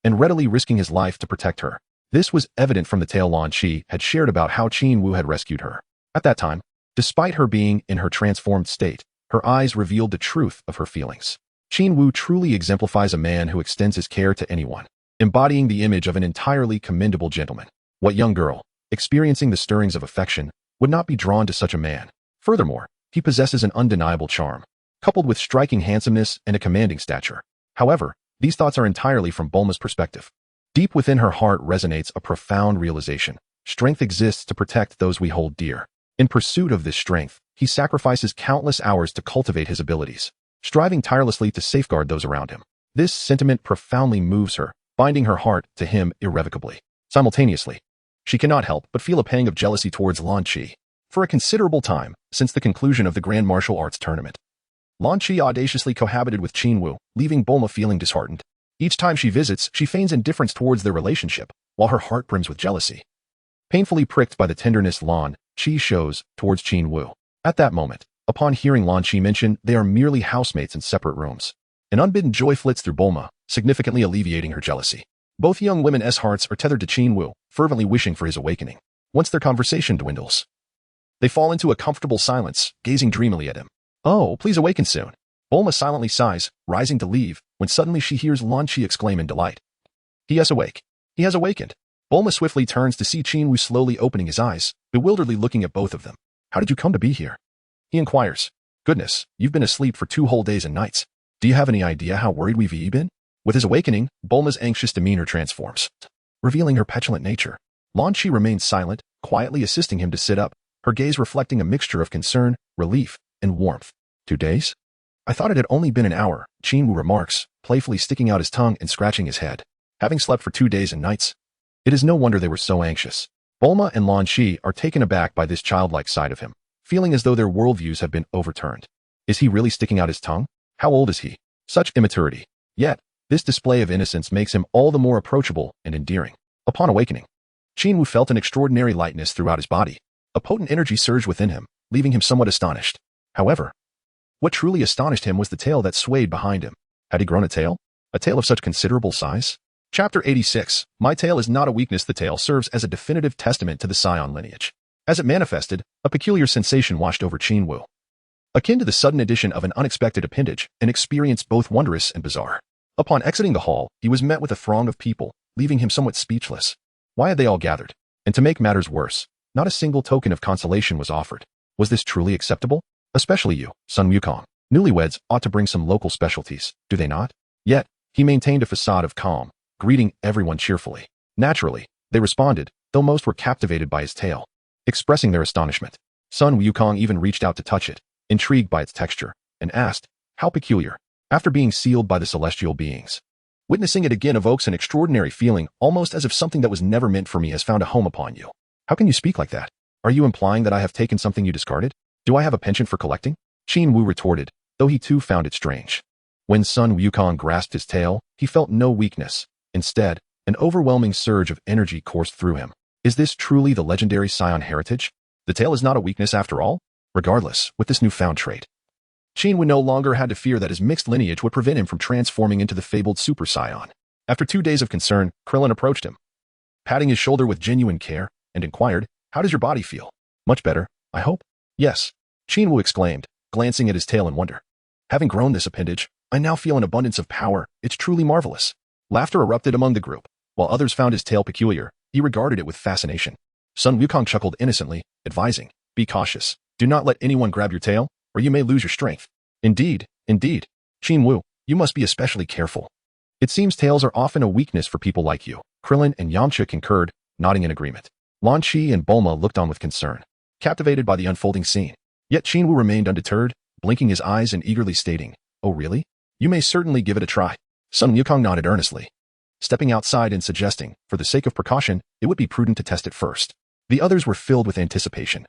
and readily risking his life to protect her. This was evident from the tale Lan Qi had shared about how Qin Wu had rescued her. At that time, despite her being in her transformed state, her eyes revealed the truth of her feelings. Qin Wu truly exemplifies a man who extends his care to anyone, embodying the image of an entirely commendable gentleman. What young girl, experiencing the stirrings of affection, would not be drawn to such a man? Furthermore, he possesses an undeniable charm, coupled with striking handsomeness and a commanding stature. However, these thoughts are entirely from Bulma's perspective. Deep within her heart resonates a profound realization. Strength exists to protect those we hold dear. In pursuit of this strength, he sacrifices countless hours to cultivate his abilities, striving tirelessly to safeguard those around him. This sentiment profoundly moves her, binding her heart to him irrevocably. Simultaneously, she cannot help but feel a pang of jealousy towards Lan Qi. For a considerable time, since the conclusion of the Grand Martial Arts Tournament, Lan Qi audaciously cohabited with Qin Wu, leaving Bulma feeling disheartened. Each time she visits, she feigns indifference towards their relationship, while her heart brims with jealousy. Painfully pricked by the tenderness Lan Qi shows towards Qin Wu. At that moment, upon hearing Lan Qi mention they are merely housemates in separate rooms, an unbidden joy flits through Bulma, significantly alleviating her jealousy. Both young women's hearts are tethered to Qin Wu, fervently wishing for his awakening. Once their conversation dwindles, they fall into a comfortable silence, gazing dreamily at him. Oh, please awaken soon. Bulma silently sighs, rising to leave, when suddenly she hears Lan Qi exclaim in delight. He is awake. He has awakened. Bulma swiftly turns to see Qin Wu slowly opening his eyes, bewilderedly looking at both of them. How did you come to be here? He inquires. Goodness, you've been asleep for 2 whole days and nights. Do you have any idea how worried we've been? With his awakening, Bulma's anxious demeanor transforms, revealing her petulant nature. Lan Qi remains silent, quietly assisting him to sit up, her gaze reflecting a mixture of concern, relief, and warmth. 2 days? I thought it had only been an hour, Qin Wu remarks, playfully sticking out his tongue and scratching his head. Having slept for 2 days and nights, it is no wonder they were so anxious. Bulma and Lan Qi are taken aback by this childlike side of him, feeling as though their worldviews have been overturned. Is he really sticking out his tongue? How old is he? Such immaturity. Yet, this display of innocence makes him all the more approachable and endearing. Upon awakening, Qin Wu felt an extraordinary lightness throughout his body. A potent energy surged within him, leaving him somewhat astonished. However, What truly astonished him was the tail that swayed behind him. Had he grown a tail? A tail of such considerable size? Chapter 86. My tail is not a weakness. The tail serves as a definitive testament to the Saiyan lineage. As it manifested, a peculiar sensation washed over Qin Wu. Akin to the sudden addition of an unexpected appendage, an experience both wondrous and bizarre. Upon exiting the hall, he was met with a throng of people, leaving him somewhat speechless. Why had they all gathered? And to make matters worse, not a single token of consolation was offered. Was this truly acceptable? Especially you, Sun Wukong. Newlyweds ought to bring some local specialties, do they not? Yet, he maintained a facade of calm, greeting everyone cheerfully. Naturally, they responded, though most were captivated by his tail. Expressing their astonishment, Sun Wukong even reached out to touch it, intrigued by its texture, and asked, how peculiar, after being sealed by the celestial beings. Witnessing it again evokes an extraordinary feeling, almost as if something that was never meant for me has found a home upon you. How can you speak like that? Are you implying that I have taken something you discarded? Do I have a penchant for collecting? Qin Wu retorted, though he too found it strange. When Sun Wukong grasped his tail, he felt no weakness. Instead, an overwhelming surge of energy coursed through him. Is this truly the legendary Saiyan heritage? The tail is not a weakness after all? Regardless, with this newfound trait, Qin Wu no longer had to fear that his mixed lineage would prevent him from transforming into the fabled Super Saiyan. After 2 days of concern, Krillin approached him, patting his shoulder with genuine care, and inquired, how does your body feel? Much better, I hope? Yes, Qin Wu exclaimed, glancing at his tail in wonder. Having grown this appendage, I now feel an abundance of power. It's truly marvelous. Laughter erupted among the group. While others found his tail peculiar, he regarded it with fascination. Sun Wukong chuckled innocently, advising, be cautious. Do not let anyone grab your tail, or you may lose your strength. Indeed, indeed. Qin Wu, you must be especially careful. It seems tails are often a weakness for people like you. Krillin and Yamcha concurred, nodding in agreement. Lan Chi and Bulma looked on with concern, captivated by the unfolding scene. Yet Qin Wu remained undeterred, blinking his eyes and eagerly stating, oh really? You may certainly give it a try. Sun Wukong nodded earnestly, stepping outside and suggesting, for the sake of precaution, it would be prudent to test it first. The others were filled with anticipation,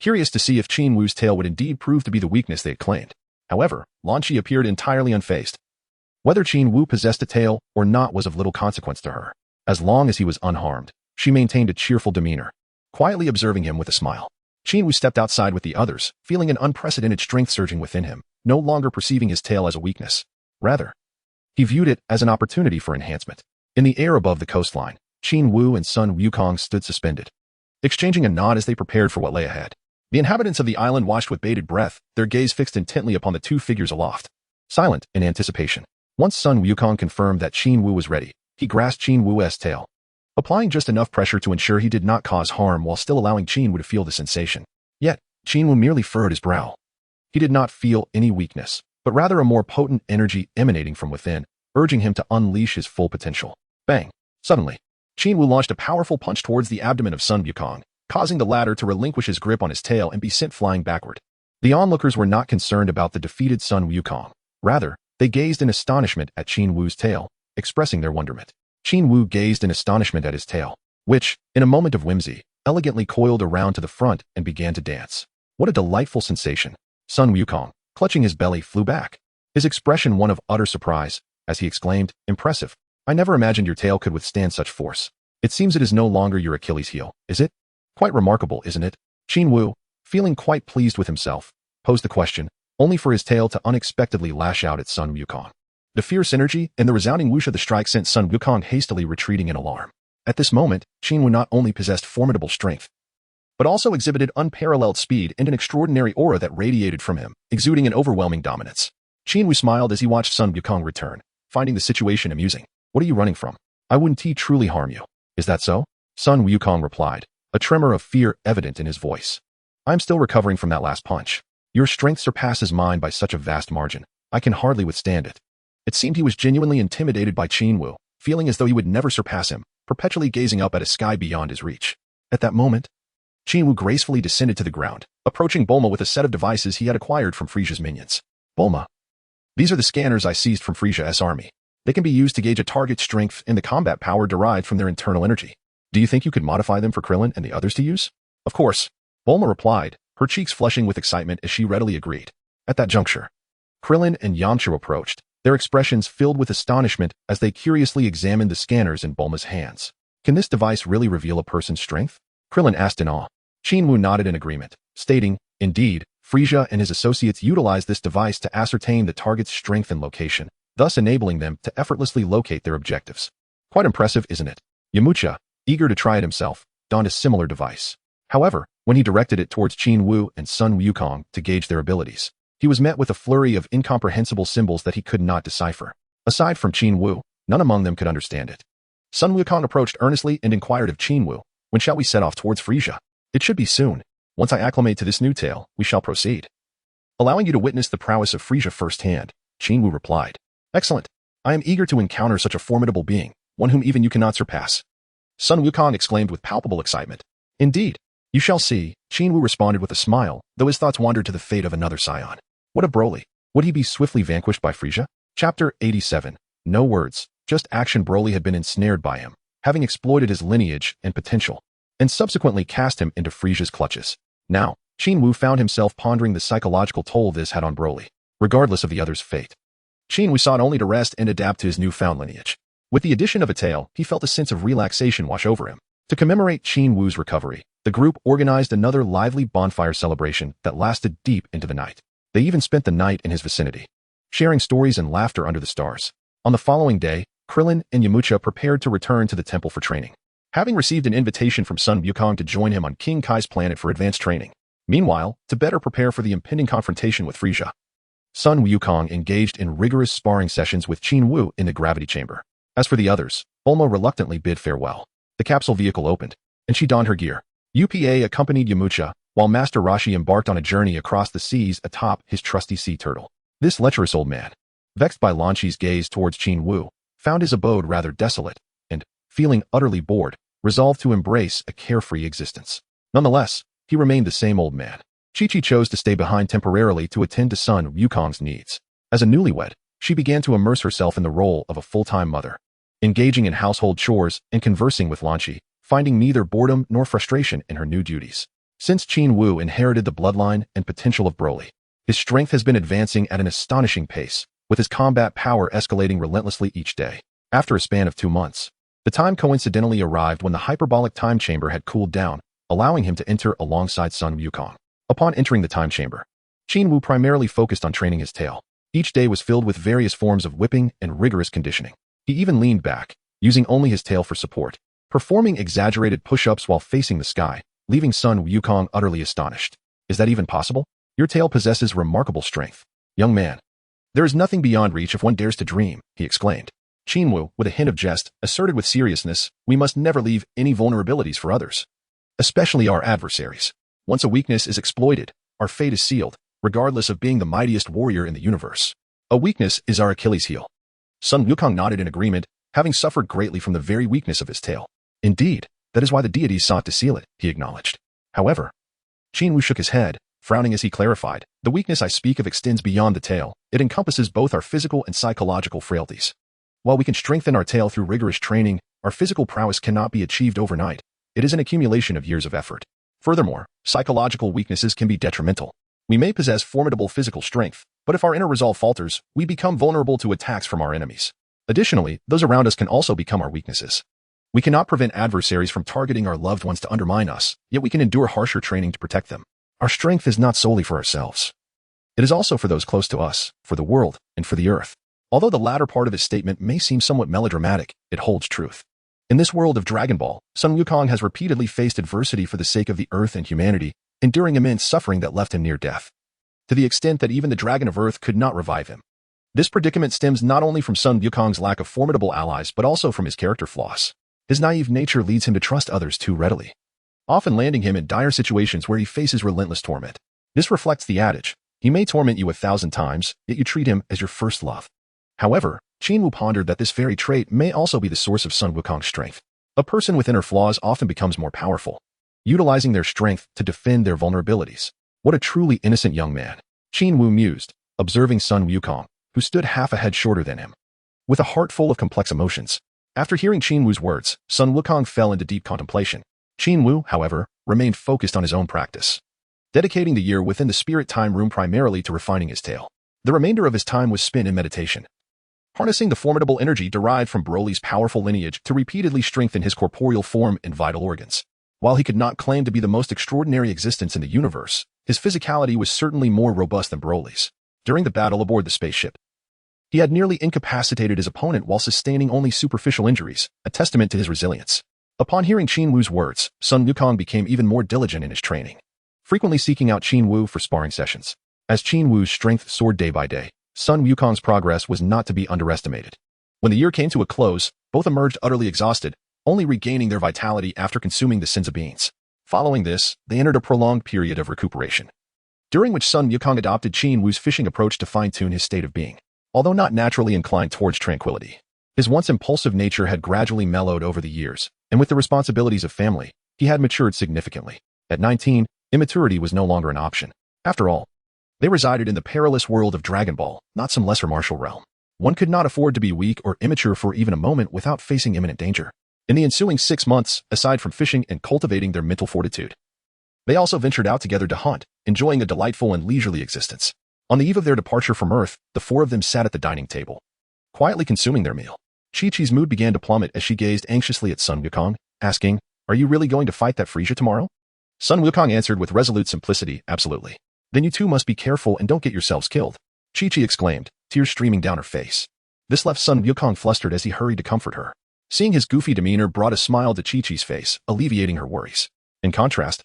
curious to see if Qin Wu's tail would indeed prove to be the weakness they had claimed. However, Lan Chi appeared entirely unfazed. Whether Qin Wu possessed a tail or not was of little consequence to her. As long as he was unharmed, she maintained a cheerful demeanor, quietly observing him with a smile. Qin Wu stepped outside with the others, feeling an unprecedented strength surging within him, no longer perceiving his tail as a weakness. Rather, he viewed it as an opportunity for enhancement. In the air above the coastline, Qin Wu and Sun Wukong stood suspended, exchanging a nod as they prepared for what lay ahead. The inhabitants of the island watched with bated breath, their gaze fixed intently upon the 2 figures aloft, silent in anticipation. Once Sun Wukong confirmed that Qin Wu was ready, he grasped Qin Wu's tail, applying just enough pressure to ensure he did not cause harm while still allowing Qin Wu to feel the sensation. Yet, Qin Wu merely furrowed his brow. He did not feel any weakness, but rather a more potent energy emanating from within, urging him to unleash his full potential. Bang! Suddenly, Qin Wu launched a powerful punch towards the abdomen of Sun Wukong, causing the latter to relinquish his grip on his tail and be sent flying backward. The onlookers were not concerned about the defeated Sun Wukong. Rather, they gazed in astonishment at Qin Wu's tail, expressing their wonderment. Qin Wu gazed in astonishment at his tail, which, in a moment of whimsy, elegantly coiled around to the front and began to dance. What a delightful sensation! Sun Wukong, clutching his belly, flew back, his expression one of utter surprise, as he exclaimed, impressive. I never imagined your tail could withstand such force. It seems it is no longer your Achilles heel, is it? Quite remarkable, isn't it? Qin Wu, feeling quite pleased with himself, posed the question, only for his tail to unexpectedly lash out at Sun Wukong. The fierce energy and the resounding whoosh of the strike sent Sun Wukong hastily retreating in alarm. At this moment, Qin Wu not only possessed formidable strength, but also exhibited unparalleled speed and an extraordinary aura that radiated from him, exuding an overwhelming dominance. Qin Wu smiled as he watched Sun Wukong return, finding the situation amusing. What are you running from? I wouldn't truly harm you. Is that so? Sun Wukong replied, a tremor of fear evident in his voice. I'm still recovering from that last punch. Your strength surpasses mine by such a vast margin. I can hardly withstand it. It seemed he was genuinely intimidated by Qin Wu, feeling as though he would never surpass him, perpetually gazing up at a sky beyond his reach. At that moment, Qin Wu gracefully descended to the ground, approaching Bulma with a set of devices he had acquired from Frieza's minions. Bulma, these are the scanners I seized from Frieza's army. They can be used to gauge a target's strength and the combat power derived from their internal energy. Do you think you could modify them for Krillin and the others to use? Of course, Bulma replied, her cheeks flushing with excitement as she readily agreed. At that juncture, Krillin and Yamcha approached, their expressions filled with astonishment as they curiously examined the scanners in Bulma's hands. Can this device really reveal a person's strength? Krillin asked in awe. Qin Wu nodded in agreement, stating, indeed, Frieza and his associates utilized this device to ascertain the target's strength and location, thus enabling them to effortlessly locate their objectives. Quite impressive, isn't it? Yamcha, eager to try it himself, donned a similar device. However, when he directed it towards Qin Wu and Sun Wukong to gauge their abilities, he was met with a flurry of incomprehensible symbols that he could not decipher. Aside from Qin Wu, none among them could understand it. Sun Wukong approached earnestly and inquired of Qin Wu, "When shall we set off towards Frieza?" "It should be soon. Once I acclimate to this new tale, we shall proceed." "Allowing you to witness the prowess of Frieza firsthand," Qin Wu replied. "Excellent. I am eager to encounter such a formidable being, one whom even you cannot surpass." Sun Wukong exclaimed with palpable excitement. "Indeed. You shall see," Qin Wu responded with a smile, though his thoughts wandered to the fate of another Saiyan. What of Broly? Would he be swiftly vanquished by Frieza? Chapter 87. No words, just action. Broly had been ensnared by him, having exploited his lineage and potential, and subsequently cast him into Frieza's clutches. Now, Qin Wu found himself pondering the psychological toll this had on Broly, regardless of the other's fate. Qin Wu sought only to rest and adapt to his newfound lineage. With the addition of a tail, he felt a sense of relaxation wash over him. To commemorate Qin Wu's recovery, the group organized another lively bonfire celebration that lasted deep into the night. They even spent the night in his vicinity, sharing stories and laughter under the stars. On the following day, Krillin and Yamcha prepared to return to the temple for training, having received an invitation from Sun Wukong to join him on King Kai's planet for advanced training. Meanwhile, to better prepare for the impending confrontation with Frieza, Sun Wukong engaged in rigorous sparring sessions with Qin Wu in the gravity chamber. As for the others, Bulma reluctantly bid farewell. The capsule vehicle opened, and she donned her gear. UPA accompanied Yamcha, while Master Roshi embarked on a journey across the seas atop his trusty sea turtle. This lecherous old man, vexed by Lan Chi's gaze towards Qin Wu, found his abode rather desolate, and, feeling utterly bored, resolved to embrace a carefree existence. Nonetheless, he remained the same old man. Chi-Chi chose to stay behind temporarily to attend to Sun Wukong's needs. As a newlywed, she began to immerse herself in the role of a full-time mother, engaging in household chores and conversing with Lan Chi, finding neither boredom nor frustration in her new duties. Since Qin Wu inherited the bloodline and potential of Broly, his strength has been advancing at an astonishing pace, with his combat power escalating relentlessly each day. After a span of 2 months, the time coincidentally arrived when the hyperbolic time chamber had cooled down, allowing him to enter alongside Sun Wukong. Upon entering the time chamber, Qin Wu primarily focused on training his tail. Each day was filled with various forms of whipping and rigorous conditioning. He even leaned back, using only his tail for support, performing exaggerated push-ups while facing the sky, leaving Sun Wukong utterly astonished. "Is that even possible? Your tail possesses remarkable strength. Young man, there is nothing beyond reach if one dares to dream," he exclaimed. Qin Wu, with a hint of jest, asserted with seriousness, "We must never leave any vulnerabilities for others, especially our adversaries. Once a weakness is exploited, our fate is sealed, regardless of being the mightiest warrior in the universe. A weakness is our Achilles heel." Sun Wukong nodded in agreement, having suffered greatly from the very weakness of his tail. "Indeed, that is why the deities sought to seal it," he acknowledged. However, Qin Wu shook his head, frowning as he clarified, "The weakness I speak of extends beyond the tail. It encompasses both our physical and psychological frailties. While we can strengthen our tail through rigorous training, our physical prowess cannot be achieved overnight. It is an accumulation of years of effort. Furthermore, psychological weaknesses can be detrimental. We may possess formidable physical strength, but if our inner resolve falters, we become vulnerable to attacks from our enemies. Additionally, those around us can also become our weaknesses. We cannot prevent adversaries from targeting our loved ones to undermine us, yet we can endure harsher training to protect them. Our strength is not solely for ourselves. It is also for those close to us, for the world, and for the earth." Although the latter part of his statement may seem somewhat melodramatic, it holds truth. In this world of Dragon Ball, Sun Wukong has repeatedly faced adversity for the sake of the earth and humanity, enduring immense suffering that left him near death, to the extent that even the Dragon of Earth could not revive him. This predicament stems not only from Sun Wukong's lack of formidable allies but also from his character flaws. His naive nature leads him to trust others too readily, often landing him in dire situations where he faces relentless torment. This reflects the adage, "He may torment you 1,000 times, yet you treat him as your first love." However, Qin Wu pondered that this very trait may also be the source of Sun Wukong's strength. A person with inner flaws often becomes more powerful, utilizing their strength to defend their vulnerabilities. What a truly innocent young man, Qin Wu mused, observing Sun Wukong, who stood half a head shorter than him, with a heart full of complex emotions. After hearing Qin Wu's words, Sun Wukong fell into deep contemplation. Qin Wu, however, remained focused on his own practice, dedicating the year within the spirit time room primarily to refining his tail. The remainder of his time was spent in meditation, harnessing the formidable energy derived from Broly's powerful lineage to repeatedly strengthen his corporeal form and vital organs. While he could not claim to be the most extraordinary existence in the universe, his physicality was certainly more robust than Broly's. During the battle aboard the spaceship, he had nearly incapacitated his opponent while sustaining only superficial injuries, a testament to his resilience. Upon hearing Qin Wu's words, Sun Wukong became even more diligent in his training, frequently seeking out Qin Wu for sparring sessions. As Qin Wu's strength soared day by day, Sun Wukong's progress was not to be underestimated. When the year came to a close, both emerged utterly exhausted, only regaining their vitality after consuming the sins of beans. Following this, they entered a prolonged period of recuperation, during which Sun Wukong adopted Qin Wu's fishing approach to fine-tune his state of being. Although not naturally inclined towards tranquility, his once impulsive nature had gradually mellowed over the years, and with the responsibilities of family, he had matured significantly. At 19, immaturity was no longer an option. After all, they resided in the perilous world of Dragon Ball, not some lesser martial realm. One could not afford to be weak or immature for even a moment without facing imminent danger. In the ensuing 6 months, aside from fishing and cultivating their mental fortitude, they also ventured out together to hunt, enjoying a delightful and leisurely existence. On the eve of their departure from Earth, the four of them sat at the dining table, quietly consuming their meal. Chi-Chi's mood began to plummet as she gazed anxiously at Sun Wukong, asking, "Are you really going to fight that Frieza tomorrow?" Sun Wukong answered with resolute simplicity, "Absolutely." "Then you two must be careful and don't get yourselves killed," Chi-Chi exclaimed, tears streaming down her face. This left Sun Wukong flustered as he hurried to comfort her. Seeing his goofy demeanor brought a smile to Chi-Chi's face, alleviating her worries. In contrast,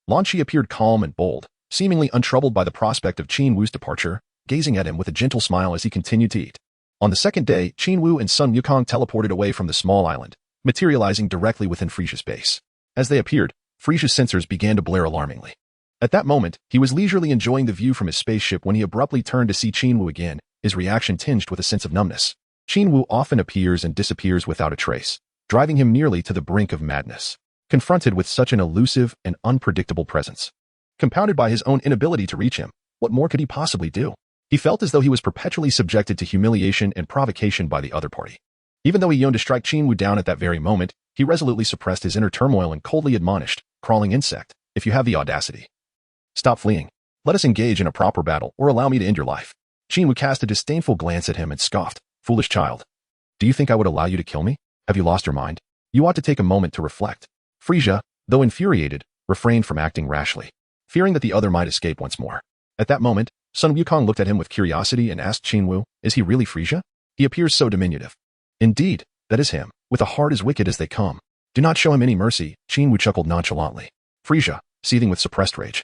Lan Chi appeared calm and bold, seemingly untroubled by the prospect of Qin Wu's departure, gazing at him with a gentle smile as he continued to eat. On the second day, Qin Wu and Sun Wukong teleported away from the small island, materializing directly within Frieza's base. As they appeared, Frieza's sensors began to blare alarmingly. At that moment, he was leisurely enjoying the view from his spaceship when he abruptly turned to see Qin Wu again, his reaction tinged with a sense of numbness. Qin Wu often appears and disappears without a trace, driving him nearly to the brink of madness. Confronted with such an elusive and unpredictable presence, compounded by his own inability to reach him, what more could he possibly do? He felt as though he was perpetually subjected to humiliation and provocation by the other party. Even though he yearned to strike Qin Wu down at that very moment, he resolutely suppressed his inner turmoil and coldly admonished, "Crawling insect, if you have the audacity, stop fleeing. Let us engage in a proper battle, or allow me to end your life." Qin Wu cast a disdainful glance at him and scoffed, "Foolish child. Do you think I would allow you to kill me? Have you lost your mind? You ought to take a moment to reflect." Frieza, though infuriated, refrained from acting rashly, fearing that the other might escape once more. At that moment, Sun Wukong looked at him with curiosity and asked Qin Wu, "Is he really Frieza? He appears so diminutive." "Indeed, that is him, with a heart as wicked as they come. Do not show him any mercy," Qin Wu chuckled nonchalantly. Frieza, seething with suppressed rage,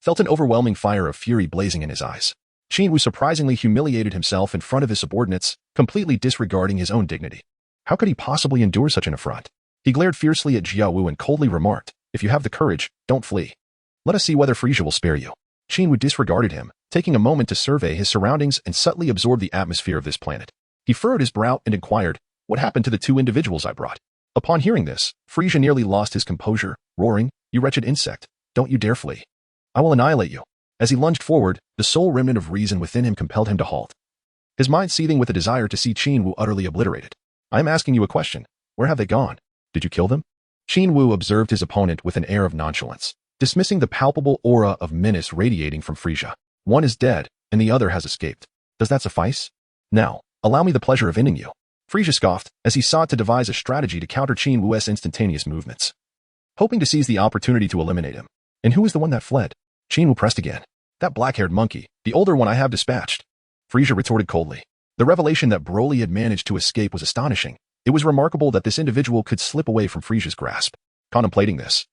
felt an overwhelming fire of fury blazing in his eyes. Qin Wu surprisingly humiliated himself in front of his subordinates, completely disregarding his own dignity. How could he possibly endure such an affront? He glared fiercely at Jiao Wu and coldly remarked, "If you have the courage, don't flee. Let us see whether Frieza will spare you." Qin Wu disregarded him, taking a moment to survey his surroundings and subtly absorb the atmosphere of this planet. He furrowed his brow and inquired, "What happened to the two individuals I brought?" Upon hearing this, Frieza nearly lost his composure, roaring, "You wretched insect, don't you dare flee. I will annihilate you." As he lunged forward, the sole remnant of reason within him compelled him to halt, his mind seething with a desire to see Qin Wu utterly obliterated. "I am asking you a question. Where have they gone? Did you kill them?" Qin Wu observed his opponent with an air of nonchalance, dismissing the palpable aura of menace radiating from Frieza. "One is dead, and the other has escaped. Does that suffice? Now, allow me the pleasure of ending you." Frieza scoffed as he sought to devise a strategy to counter Qin Wu's instantaneous movements, hoping to seize the opportunity to eliminate him. "And who is the one that fled?" Qin Wu pressed again. "That black-haired monkey, the older one I have dispatched." Frieza retorted coldly. The revelation that Broly had managed to escape was astonishing. It was remarkable that this individual could slip away from Frieza's grasp. Contemplating this,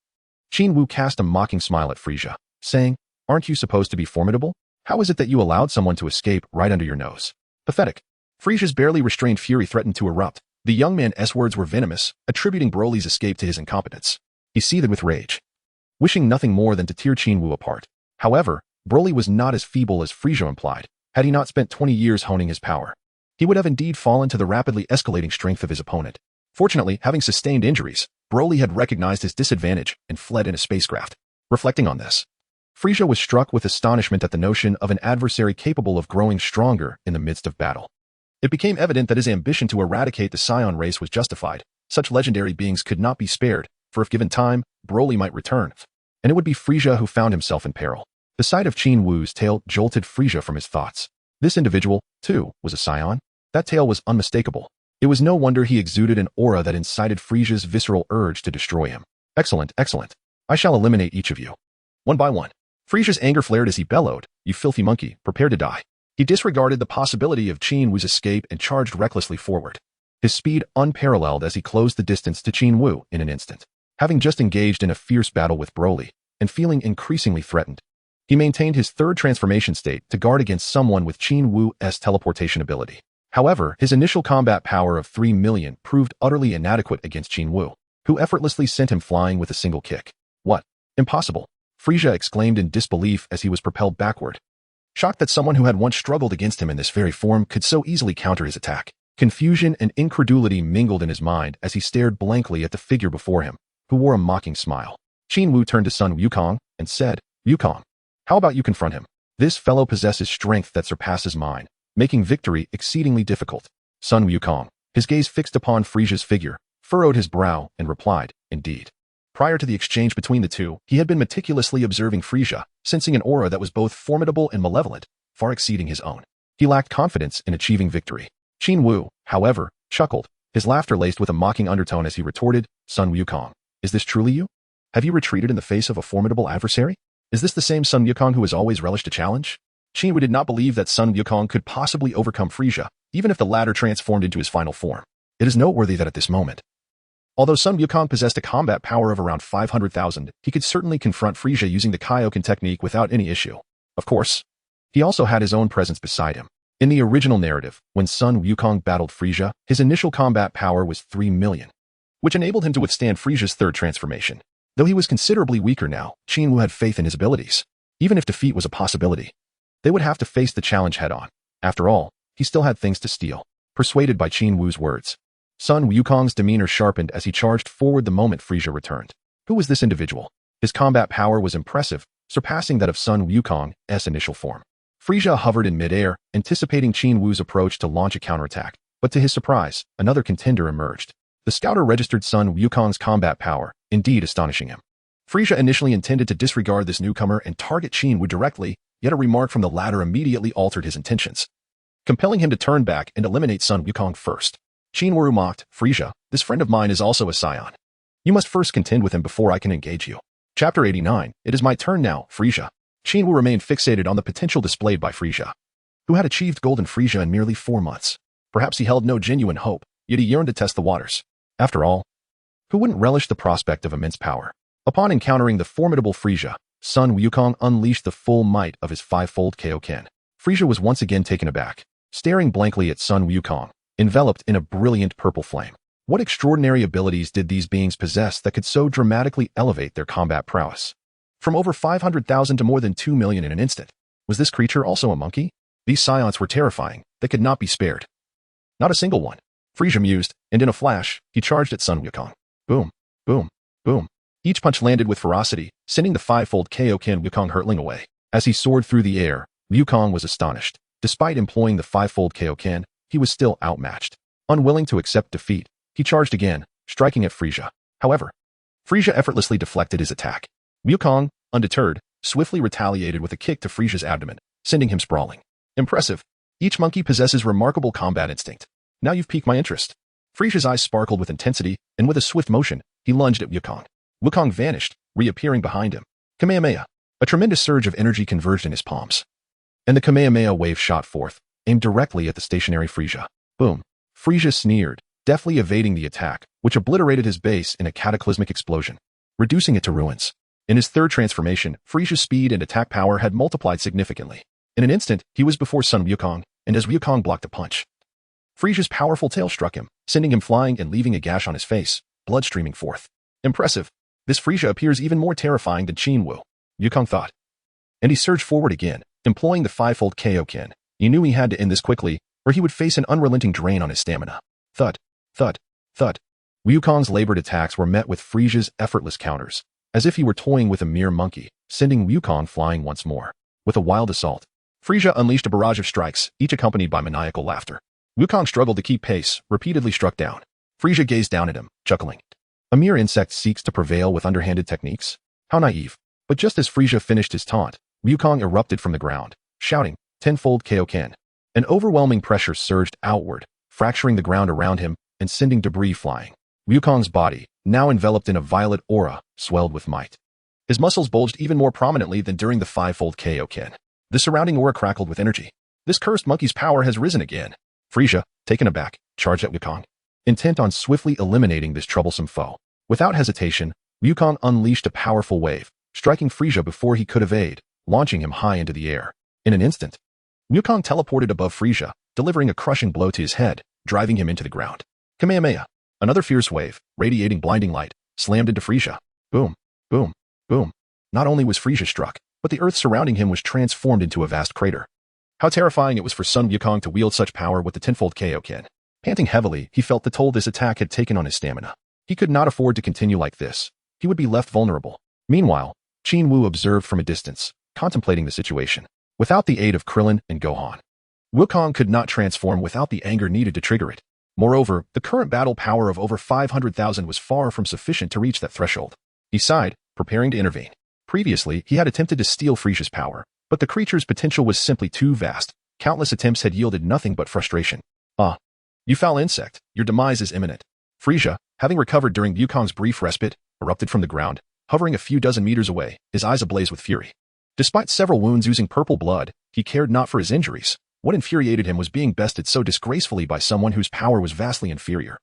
Qin Wu cast a mocking smile at Frieza, saying, "Aren't you supposed to be formidable? How is it that you allowed someone to escape right under your nose? Pathetic." Frieza's barely restrained fury threatened to erupt. The young man's words were venomous, attributing Broly's escape to his incompetence. He seethed with rage, wishing nothing more than to tear Qin Wu apart. However, Broly was not as feeble as Frieza implied. Had he not spent 20 years honing his power, he would have indeed fallen to the rapidly escalating strength of his opponent. Fortunately, having sustained injuries, Broly had recognized his disadvantage and fled in a spacecraft. Reflecting on this, Frieza was struck with astonishment at the notion of an adversary capable of growing stronger in the midst of battle. It became evident that his ambition to eradicate the Saiyan race was justified. Such legendary beings could not be spared, for if given time, Broly might return, and it would be Frieza who found himself in peril. The sight of Qin Wu's tail jolted Frieza from his thoughts. This individual, too, was a Saiyan. That tail was unmistakable. It was no wonder he exuded an aura that incited Frieza's visceral urge to destroy him. "Excellent, excellent. I shall eliminate each of you, one by one." Frieza's anger flared as he bellowed, "You filthy monkey, prepare to die." He disregarded the possibility of Qin Wu's escape and charged recklessly forward. His speed unparalleled as he closed the distance to Qin Wu in an instant. Having just engaged in a fierce battle with Broly, and feeling increasingly threatened, he maintained his third transformation state to guard against someone with Qin Wu's teleportation ability. However, his initial combat power of 3 million proved utterly inadequate against Qin Wu, who effortlessly sent him flying with a single kick. "What? Impossible!" Frieza exclaimed in disbelief as he was propelled backward, shocked that someone who had once struggled against him in this very form could so easily counter his attack. Confusion and incredulity mingled in his mind as he stared blankly at the figure before him, who wore a mocking smile. Qin Wu turned to Sun Wukong and said, "Wukong, how about you confront him? This fellow possesses strength that surpasses mine, making victory exceedingly difficult." Sun Wukong, his gaze fixed upon Frieza's figure, furrowed his brow and replied, "Indeed." Prior to the exchange between the two, he had been meticulously observing Frieza, sensing an aura that was both formidable and malevolent, far exceeding his own. He lacked confidence in achieving victory. Qin Wu, however, chuckled, his laughter laced with a mocking undertone as he retorted, "Sun Wukong, is this truly you? Have you retreated in the face of a formidable adversary? Is this the same Sun Wukong who has always relished a challenge?" Qin Wu did not believe that Sun Wukong could possibly overcome Frieza, even if the latter transformed into his final form. It is noteworthy that at this moment, although Sun Wukong possessed a combat power of around 500,000, he could certainly confront Frieza using the Kaioken technique without any issue. Of course, he also had his own presence beside him. In the original narrative, when Sun Wukong battled Frieza, his initial combat power was 3 million, which enabled him to withstand Frieza's third transformation. Though he was considerably weaker now, Qin Wu had faith in his abilities. Even if defeat was a possibility, they would have to face the challenge head-on. After all, he still had things to steal. Persuaded by Qin Wu's words, Sun Wukong's demeanor sharpened as he charged forward the moment Frieza returned. Who was this individual? His combat power was impressive, surpassing that of Sun Wukong's initial form. Frieza hovered in midair, anticipating Qin Wu's approach to launch a counterattack, but to his surprise, another contender emerged. The scouter registered Sun Wukong's combat power, indeed astonishing him. Frieza initially intended to disregard this newcomer and target Qin Wu directly, yet a remark from the latter immediately altered his intentions, compelling him to turn back and eliminate Sun Wukong first. Qin Wu mocked, "Frieza, this friend of mine is also a Saiyan. You must first contend with him before I can engage you." Chapter 89, It is my turn now, Frieza. Qin Wu remained fixated on the potential displayed by Frieza, who had achieved Golden Frieza in merely 4 months. Perhaps he held no genuine hope, yet he yearned to test the waters. After all, who wouldn't relish the prospect of immense power? Upon encountering the formidable Frieza, Sun Wukong unleashed the full might of his 5-fold Kaioken. Frieza was once again taken aback, staring blankly at Sun Wukong, enveloped in a brilliant purple flame. What extraordinary abilities did these beings possess that could so dramatically elevate their combat prowess? From over 500,000 to more than 2 million in an instant. Was this creature also a monkey? These Saiyans were terrifying. They could not be spared. Not a single one. Frieza mused, and in a flash, he charged at Sun Wukong. Boom, boom, boom. Each punch landed with ferocity, sending the 5-fold Kaioken Wukong hurtling away. As he soared through the air, Wukong was astonished. Despite employing the 5-fold Kaioken, he was still outmatched. Unwilling to accept defeat, he charged again, striking at Frieza. However, Frieza effortlessly deflected his attack. Wukong, undeterred, swiftly retaliated with a kick to Frieza's abdomen, sending him sprawling. Impressive. Each monkey possesses remarkable combat instinct. Now you've piqued my interest. Frieza's eyes sparkled with intensity, and with a swift motion, he lunged at Wukong. Wukong vanished, reappearing behind him. Kamehameha. A tremendous surge of energy converged in his palms, and the Kamehameha wave shot forth, aimed directly at the stationary Frieza. Boom. Frieza sneered, deftly evading the attack, which obliterated his base in a cataclysmic explosion, reducing it to ruins. In his third transformation, Frieza's speed and attack power had multiplied significantly. In an instant, he was before Sun Wukong, and as Wukong blocked a punch, Frieza's powerful tail struck him, sending him flying and leaving a gash on his face, blood streaming forth. Impressive. This Frieza appears even more terrifying than Qin Wu, Wukong thought. And he surged forward again, employing the 5-fold Kaioken. He knew he had to end this quickly, or he would face an unrelenting drain on his stamina. Thud, thud, thud. Wukong's labored attacks were met with Frieza's effortless counters, as if he were toying with a mere monkey, sending Wukong flying once more. With a wild assault, Frieza unleashed a barrage of strikes, each accompanied by maniacal laughter. Wukong struggled to keep pace, repeatedly struck down. Frieza gazed down at him, chuckling. A mere insect seeks to prevail with underhanded techniques? How naive. But just as Frieza finished his taunt, Wukong erupted from the ground, shouting, 10-fold Kaioken. An overwhelming pressure surged outward, fracturing the ground around him and sending debris flying. Wukong's body, now enveloped in a violet aura, swelled with might. His muscles bulged even more prominently than during the five-fold Kaioken. The surrounding aura crackled with energy. This cursed monkey's power has risen again. Frieza, taken aback, charged at Wukong, intent on swiftly eliminating this troublesome foe. Without hesitation, Wukong unleashed a powerful wave, striking Frieza before he could evade, launching him high into the air. In an instant, Wukong teleported above Frieza, delivering a crushing blow to his head, driving him into the ground. Kamehameha. Another fierce wave, radiating blinding light, slammed into Frieza. Boom, boom, boom. Not only was Frieza struck, but the earth surrounding him was transformed into a vast crater. How terrifying it was for Sun Wukong to wield such power with the tenfold Kaioken. Panting heavily, he felt the toll this attack had taken on his stamina. He could not afford to continue like this. He would be left vulnerable. Meanwhile, Qin Wu observed from a distance, contemplating the situation. Without the aid of Krillin and Gohan, Wukong could not transform without the anger needed to trigger it. Moreover, the current battle power of over 500,000 was far from sufficient to reach that threshold. He sighed, preparing to intervene. Previously, he had attempted to steal Frieza's power, but the creature's potential was simply too vast. Countless attempts had yielded nothing but frustration. Ah, you foul insect, your demise is imminent. Frieza, having recovered during Wukong's brief respite, erupted from the ground, hovering a few dozen meters away, his eyes ablaze with fury. Despite several wounds oozing purple blood, he cared not for his injuries. What infuriated him was being bested so disgracefully by someone whose power was vastly inferior.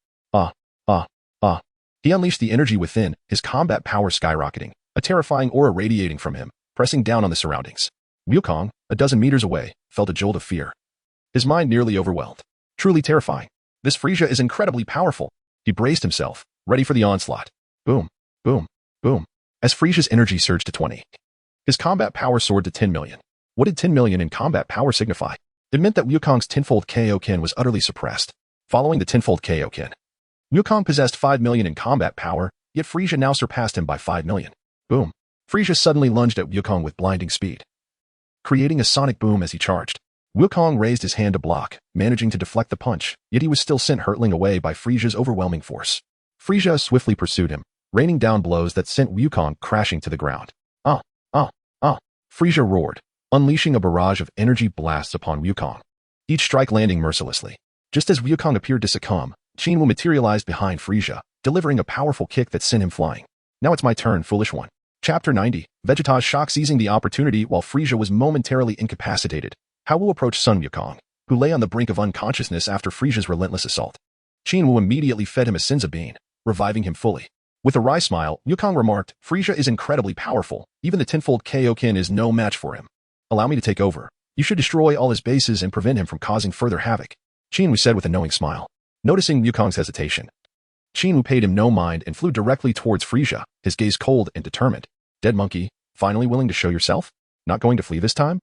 He unleashed the energy within, his combat power skyrocketing, a terrifying aura radiating from him, pressing down on the surroundings. Wukong, a dozen meters away, felt a jolt of fear. His mind nearly overwhelmed. Truly terrifying. This Frieza is incredibly powerful. He braced himself, ready for the onslaught. Boom, boom, boom. As Frieza's energy surged to 20, his combat power soared to 10 million. What did 10 million in combat power signify? It meant that Wukong's tenfold Kaioken was utterly suppressed. Following the tenfold Kaioken, Wukong possessed 5 million in combat power, yet Frieza now surpassed him by 5 million. Boom. Frieza suddenly lunged at Wukong with blinding speed, creating a sonic boom as he charged. Wukong raised his hand to block, managing to deflect the punch, yet he was still sent hurtling away by Frieza's overwhelming force. Frieza swiftly pursued him, raining down blows that sent Wukong crashing to the ground. Frieza roared, unleashing a barrage of energy blasts upon Wukong, each strike landing mercilessly. Just as Wukong appeared to succumb, Qin Wu materialized behind Frieza, delivering a powerful kick that sent him flying. Now it's my turn, foolish one. Chapter 90, Vegeta's shock. Seizing the opportunity while Frieza was momentarily incapacitated, Qin Wu approached Sun Wukong, who lay on the brink of unconsciousness after Frieza's relentless assault. Qin Wu immediately fed him a Senzu bean, reviving him fully. With a wry smile, Wukong remarked, Frieza is incredibly powerful, even the tenfold Kaioken is no match for him. Allow me to take over. You should destroy all his bases and prevent him from causing further havoc. Qin Wu said with a knowing smile. Noticing Wukong's hesitation, Qin Wu paid him no mind and flew directly towards Frieza, his gaze cold and determined. Dead monkey, finally willing to show yourself? Not going to flee this time?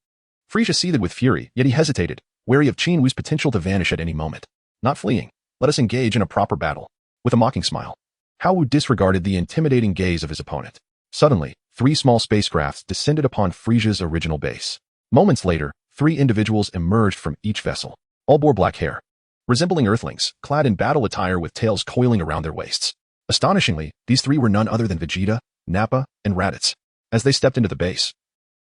Frieza seethed with fury, yet he hesitated, wary of Qin Wu's potential to vanish at any moment. Not fleeing. Let us engage in a proper battle. With a mocking smile, Qin Wu disregarded the intimidating gaze of his opponent. Suddenly, 3 small spacecrafts descended upon Frieza's original base. Moments later, 3 individuals emerged from each vessel. All bore black hair, resembling Earthlings, clad in battle attire with tails coiling around their waists. Astonishingly, these 3 were none other than Vegeta, Nappa, and Raditz. As they stepped into the base,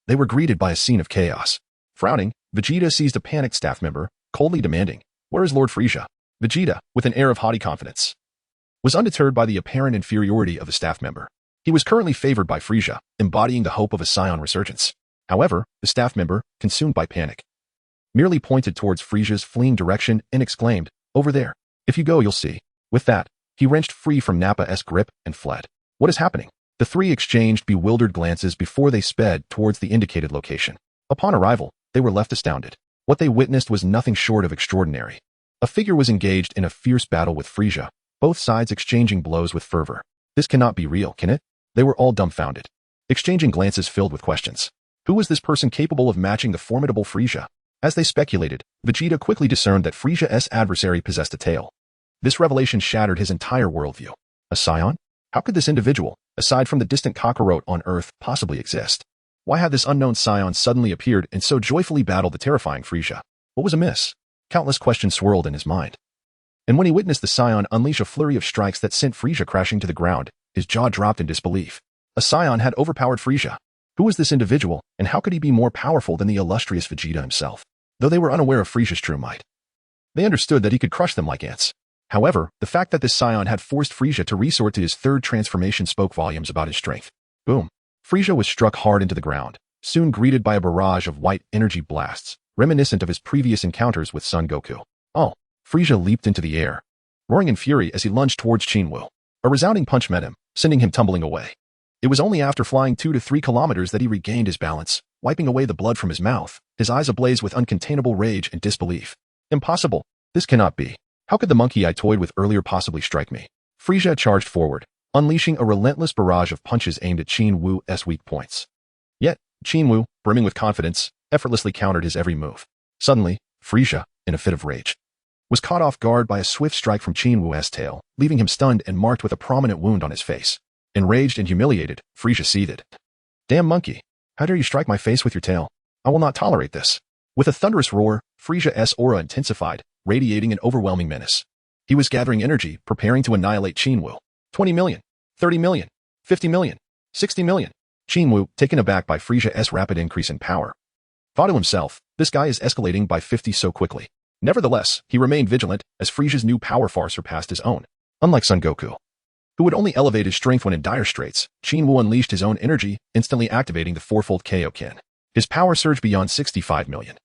they were greeted by a scene of chaos. Frowning, Vegeta seized a panicked staff member, coldly demanding, "Where is Lord Frieza?" Vegeta, with an air of haughty confidence, was undeterred by the apparent inferiority of the staff member. He was currently favored by Frieza, embodying the hope of a Saiyan resurgence. However, the staff member, consumed by panic, merely pointed towards Frieza's fleeing direction and exclaimed, "Over there. If you go, you'll see." With that, he wrenched free from Nappa's grip and fled. What is happening? The 3 exchanged bewildered glances before they sped towards the indicated location. Upon arrival, they were left astounded. What they witnessed was nothing short of extraordinary. A figure was engaged in a fierce battle with Frieza, both sides exchanging blows with fervor. This cannot be real, can it? They were all dumbfounded, exchanging glances filled with questions. Who was this person capable of matching the formidable Frieza? As they speculated, Vegeta quickly discerned that Frieza's adversary possessed a tail. This revelation shattered his entire worldview. A Saiyan? How could this individual, aside from the distant cockroach on Earth, possibly exist? Why had this unknown Saiyan suddenly appeared and so joyfully battled the terrifying Frieza? What was amiss? Countless questions swirled in his mind. And when he witnessed the Saiyan unleash a flurry of strikes that sent Frieza crashing to the ground, his jaw dropped in disbelief. A Saiyan had overpowered Frieza. Who was this individual, and how could he be more powerful than the illustrious Vegeta himself? Though they were unaware of Frieza's true might, they understood that he could crush them like ants. However, the fact that this Saiyan had forced Frieza to resort to his 3rd transformation spoke volumes about his strength. Boom. Frieza was struck hard into the ground, soon greeted by a barrage of white energy blasts, reminiscent of his previous encounters with Son Goku. Oh! Frieza leaped into the air, roaring in fury as he lunged towards Qin Wu. A resounding punch met him, sending him tumbling away. It was only after flying 2 to 3 kilometers that he regained his balance, wiping away the blood from his mouth, his eyes ablaze with uncontainable rage and disbelief. Impossible! This cannot be. How could the monkey I toyed with earlier possibly strike me? Frieza charged forward, unleashing a relentless barrage of punches aimed at Qin Wu's weak points. Yet, Qin Wu, brimming with confidence, effortlessly countered his every move. Suddenly, Frieza, in a fit of rage, was caught off guard by a swift strike from Qin Wu's tail, leaving him stunned and marked with a prominent wound on his face. Enraged and humiliated, Frieza seethed. Damn monkey! How dare you strike my face with your tail? I will not tolerate this. With a thunderous roar, Frieza's aura intensified, radiating an overwhelming menace. He was gathering energy, preparing to annihilate Qin Wu. 20 million, 30 million, 50 million, 60 million. Qin Wu, taken aback by Frieza's rapid increase in power, thought to himself, this guy is escalating by 50 so quickly. Nevertheless, he remained vigilant, as Frieza's new power far surpassed his own. Unlike Son Goku, who would only elevate his strength when in dire straits, Qin Wu unleashed his own energy, instantly activating the fourfold Kaioken. His power surged beyond 65 million,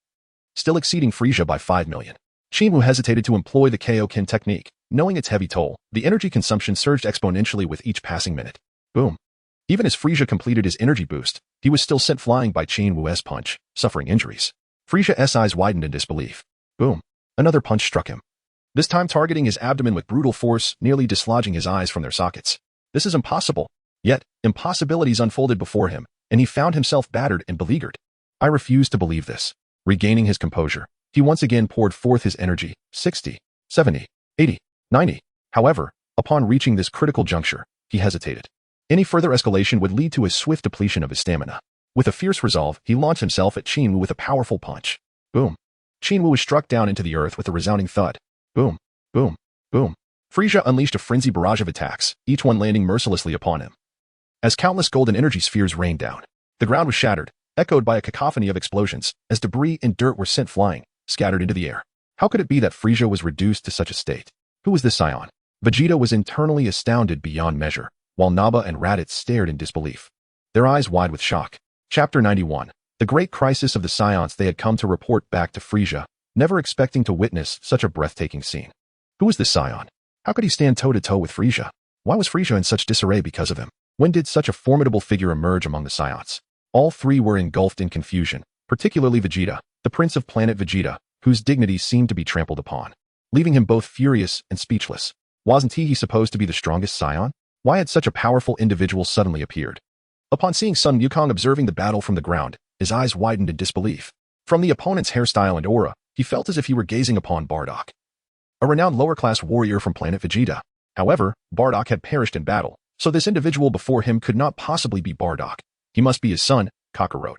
still exceeding Frieza by 5 million. Qin Wu hesitated to employ the Kaioken technique. Knowing its heavy toll, the energy consumption surged exponentially with each passing minute. Boom. Even as Frieza completed his energy boost, he was still sent flying by Qin Wu's punch, suffering injuries. Frieza's eyes widened in disbelief. Boom. Another punch struck him, this time targeting his abdomen with brutal force, nearly dislodging his eyes from their sockets. This is impossible. Yet, impossibilities unfolded before him, and he found himself battered and beleaguered. I refuse to believe this. Regaining his composure, he once again poured forth his energy, 60, 70, 80, 90. However, upon reaching this critical juncture, he hesitated. Any further escalation would lead to a swift depletion of his stamina. With a fierce resolve, he launched himself at Qin Wu with a powerful punch. Boom. Qin Wu was struck down into the earth with a resounding thud. Boom, boom, boom. Frieza unleashed a frenzied barrage of attacks, each one landing mercilessly upon him. As countless golden energy spheres rained down, the ground was shattered, echoed by a cacophony of explosions, as debris and dirt were sent flying, scattered into the air. How could it be that Frieza was reduced to such a state? Who was this Saiyan? Vegeta was internally astounded beyond measure, while Nappa and Raditz stared in disbelief, their eyes wide with shock. Chapter 91. The great crisis of the Saiyans. They had come to report back to Frieza, never expecting to witness such a breathtaking scene. Who was this Saiyan? How could he stand toe-to-toe with Frieza? Why was Frieza in such disarray because of him? When did such a formidable figure emerge among the Saiyans? All three were engulfed in confusion, particularly Vegeta, the prince of planet Vegeta, whose dignity seemed to be trampled upon, leaving him both furious and speechless. Wasn't he supposed to be the strongest Saiyan? Why had such a powerful individual suddenly appeared? Upon seeing Sun Wukong observing the battle from the ground, his eyes widened in disbelief. From the opponent's hairstyle and aura, he felt as if he were gazing upon Bardock, a renowned lower-class warrior from planet Vegeta. However, Bardock had perished in battle, so this individual before him could not possibly be Bardock. He must be his son, Kakarot.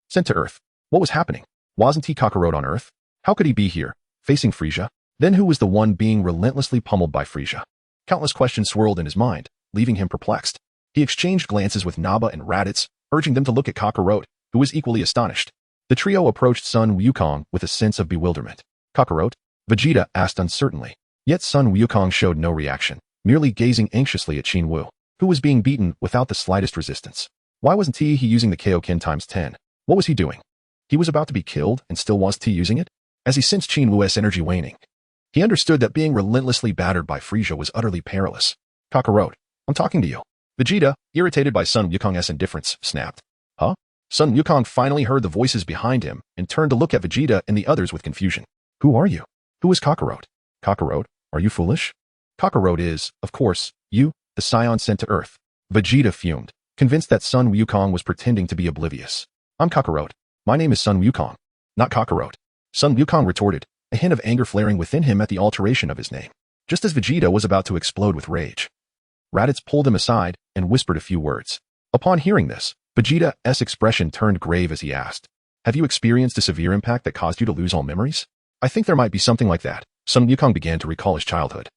Sent to Earth. What was happening? Wasn't he Kakarot on Earth? How could he be here, facing Frieza? Then who was the one being relentlessly pummeled by Frieza? Countless questions swirled in his mind, leaving him perplexed. He exchanged glances with Nappa and Raditz, urging them to look at Kakarot, who was equally astonished. The trio approached Sun Wukong with a sense of bewilderment. Kakarot? Vegeta asked uncertainly. Yet Sun Wukong showed no reaction, merely gazing anxiously at Qin Wu, who was being beaten without the slightest resistance. Why wasn't he using the Kaioken times 10? What was he doing? He was about to be killed and still wasn't he using it? As he sensed Qin Wu's energy waning, he understood that being relentlessly battered by Frieza was utterly perilous. Kakarot, I'm talking to you. Vegeta, irritated by Sun Wukong's indifference, snapped. Huh? Sun Wukong finally heard the voices behind him and turned to look at Vegeta and the others with confusion. Who are you? Who is Kakarot? Kakarot, are you foolish? Kakarot is, of course, you, the Saiyan sent to Earth. Vegeta fumed, convinced that Sun Wukong was pretending to be oblivious. I'm Kakarot. My name is Sun Wukong, not Kakarot. Sun Wukong retorted, a hint of anger flaring within him at the alteration of his name. Just as Vegeta was about to explode with rage, Raditz pulled him aside and whispered a few words. Upon hearing this, Vegeta's expression turned grave as he asked, have you experienced a severe impact that caused you to lose all memories? I think there might be something like that. Sun Wukong began to recall his childhood,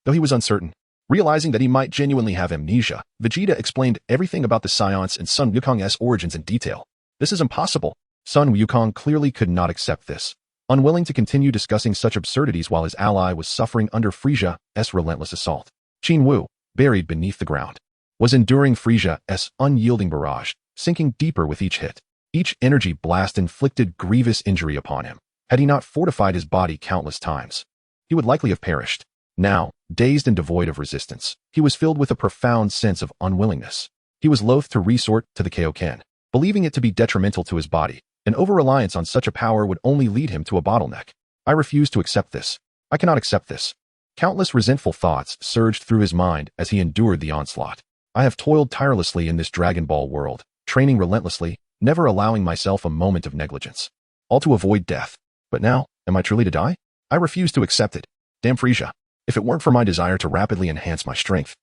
though he was uncertain. Realizing that he might genuinely have amnesia, Vegeta explained everything about the Saiyans and Sun Wukong's origins in detail. This is impossible. Sun Wukong clearly could not accept this, unwilling to continue discussing such absurdities while his ally was suffering under Frieza's relentless assault. Qin Wu, buried beneath the ground, was enduring Frieza's unyielding barrage, sinking deeper with each hit. Each energy blast inflicted grievous injury upon him. Had he not fortified his body countless times, he would likely have perished. Now, dazed and devoid of resistance, he was filled with a profound sense of unwillingness. He was loath to resort to the Kaioken, believing it to be detrimental to his body. An over-reliance on such a power would only lead him to a bottleneck. I refuse to accept this. I cannot accept this. Countless resentful thoughts surged through his mind as he endured the onslaught. I have toiled tirelessly in this Dragon Ball world, training relentlessly, never allowing myself a moment of negligence, all to avoid death. But now, am I truly to die? I refuse to accept it. Damn Frieza. If it weren't for my desire to rapidly enhance my strength,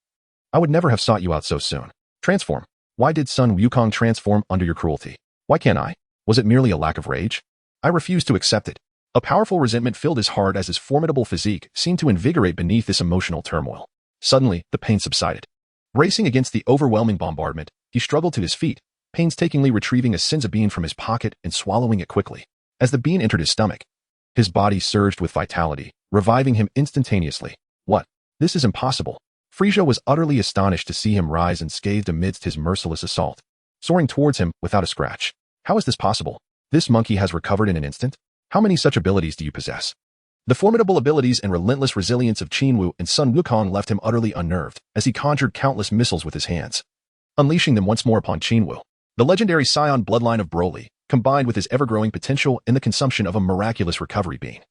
I would never have sought you out so soon. Transform. Why did Sun Wukong transform under your cruelty? Why can't I? Was it merely a lack of rage? I refuse to accept it. A powerful resentment filled his heart as his formidable physique seemed to invigorate beneath this emotional turmoil. Suddenly, the pain subsided. Racing against the overwhelming bombardment, he struggled to his feet, painstakingly retrieving a Senzu bean from his pocket and swallowing it quickly. As the bean entered his stomach, his body surged with vitality, reviving him instantaneously. What? This is impossible. Frieza was utterly astonished to see him rise unscathed amidst his merciless assault, soaring towards him without a scratch. How is this possible? This monkey has recovered in an instant? How many such abilities do you possess? The formidable abilities and relentless resilience of Qin Wu and Sun Wukong left him utterly unnerved as he conjured countless missiles with his hands, unleashing them once more upon Qin Wu. The legendary Saiyan bloodline of Broly, combined with his ever-growing potential and the consumption of a miraculous recovery bean,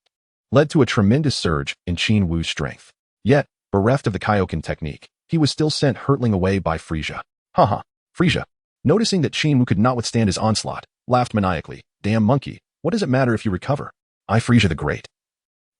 led to a tremendous surge in Qin Wu's strength. Yet, bereft of the Kaioken technique, he was still sent hurtling away by Frieza. Haha, Frieza, noticing that Qin Wu could not withstand his onslaught, laughed maniacally. Damn monkey, what does it matter if you recover? I, Frieza the Great,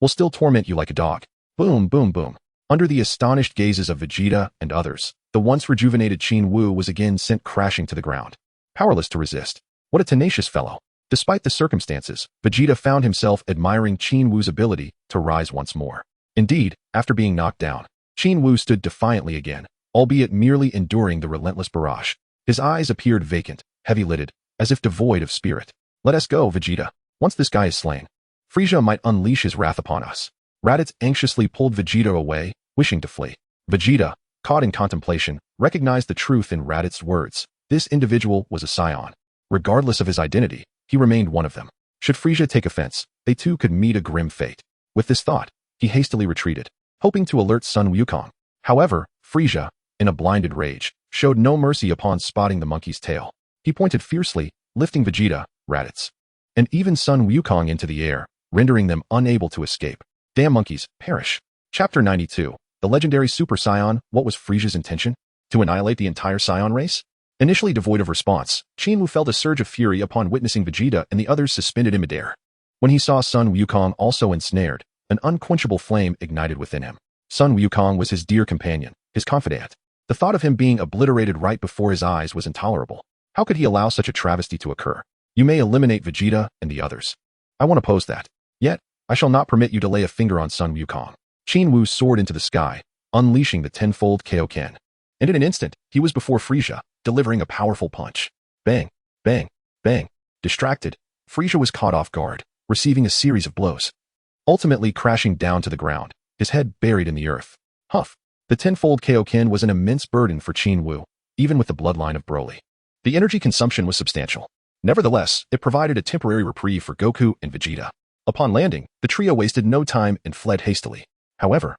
will still torment you like a dog. Boom, boom, boom. Under the astonished gazes of Vegeta and others, the once rejuvenated Qin Wu was again sent crashing to the ground, powerless to resist. What a tenacious fellow. Despite the circumstances, Vegeta found himself admiring Qin Wu's ability to rise once more. Indeed, after being knocked down, Qin Wu stood defiantly again, albeit merely enduring the relentless barrage. His eyes appeared vacant, heavy-lidded, as if devoid of spirit. Let us go, Vegeta. Once this guy is slain, Frieza might unleash his wrath upon us. Raditz anxiously pulled Vegeta away, wishing to flee. Vegeta, caught in contemplation, recognized the truth in Raditz's words. This individual was a Saiyan. Regardless of his identity, he remained one of them. Should Frieza take offense, they too could meet a grim fate. With this thought, he hastily retreated, hoping to alert Sun Wukong. However, Frieza, in a blinded rage, showed no mercy upon spotting the monkey's tail. He pointed fiercely, lifting Vegeta, Raditz, and even Sun Wukong into the air, rendering them unable to escape. Damn monkeys, perish. Chapter 92. The legendary Super Saiyan. What was Frieza's intention? To annihilate the entire Saiyan race? Initially devoid of response, Qin Wu felt a surge of fury upon witnessing Vegeta and the others suspended in midair. When he saw Sun Wukong also ensnared, an unquenchable flame ignited within him. Sun Wukong was his dear companion, his confidant. The thought of him being obliterated right before his eyes was intolerable. How could he allow such a travesty to occur? You may eliminate Vegeta and the others. I won't oppose that. Yet, I shall not permit you to lay a finger on Sun Wukong. Qin Wu soared into the sky, unleashing the tenfold Kaioken. And in an instant, he was before Frieza, delivering a powerful punch. Bang, bang, bang. Distracted, Frieza was caught off guard, receiving a series of blows, ultimately crashing down to the ground, his head buried in the earth. Huff. The tenfold Kaioken was an immense burden for Qin Wu, even with the bloodline of Broly. The energy consumption was substantial. Nevertheless, it provided a temporary reprieve for Goku and Vegeta. Upon landing, the trio wasted no time and fled hastily. However,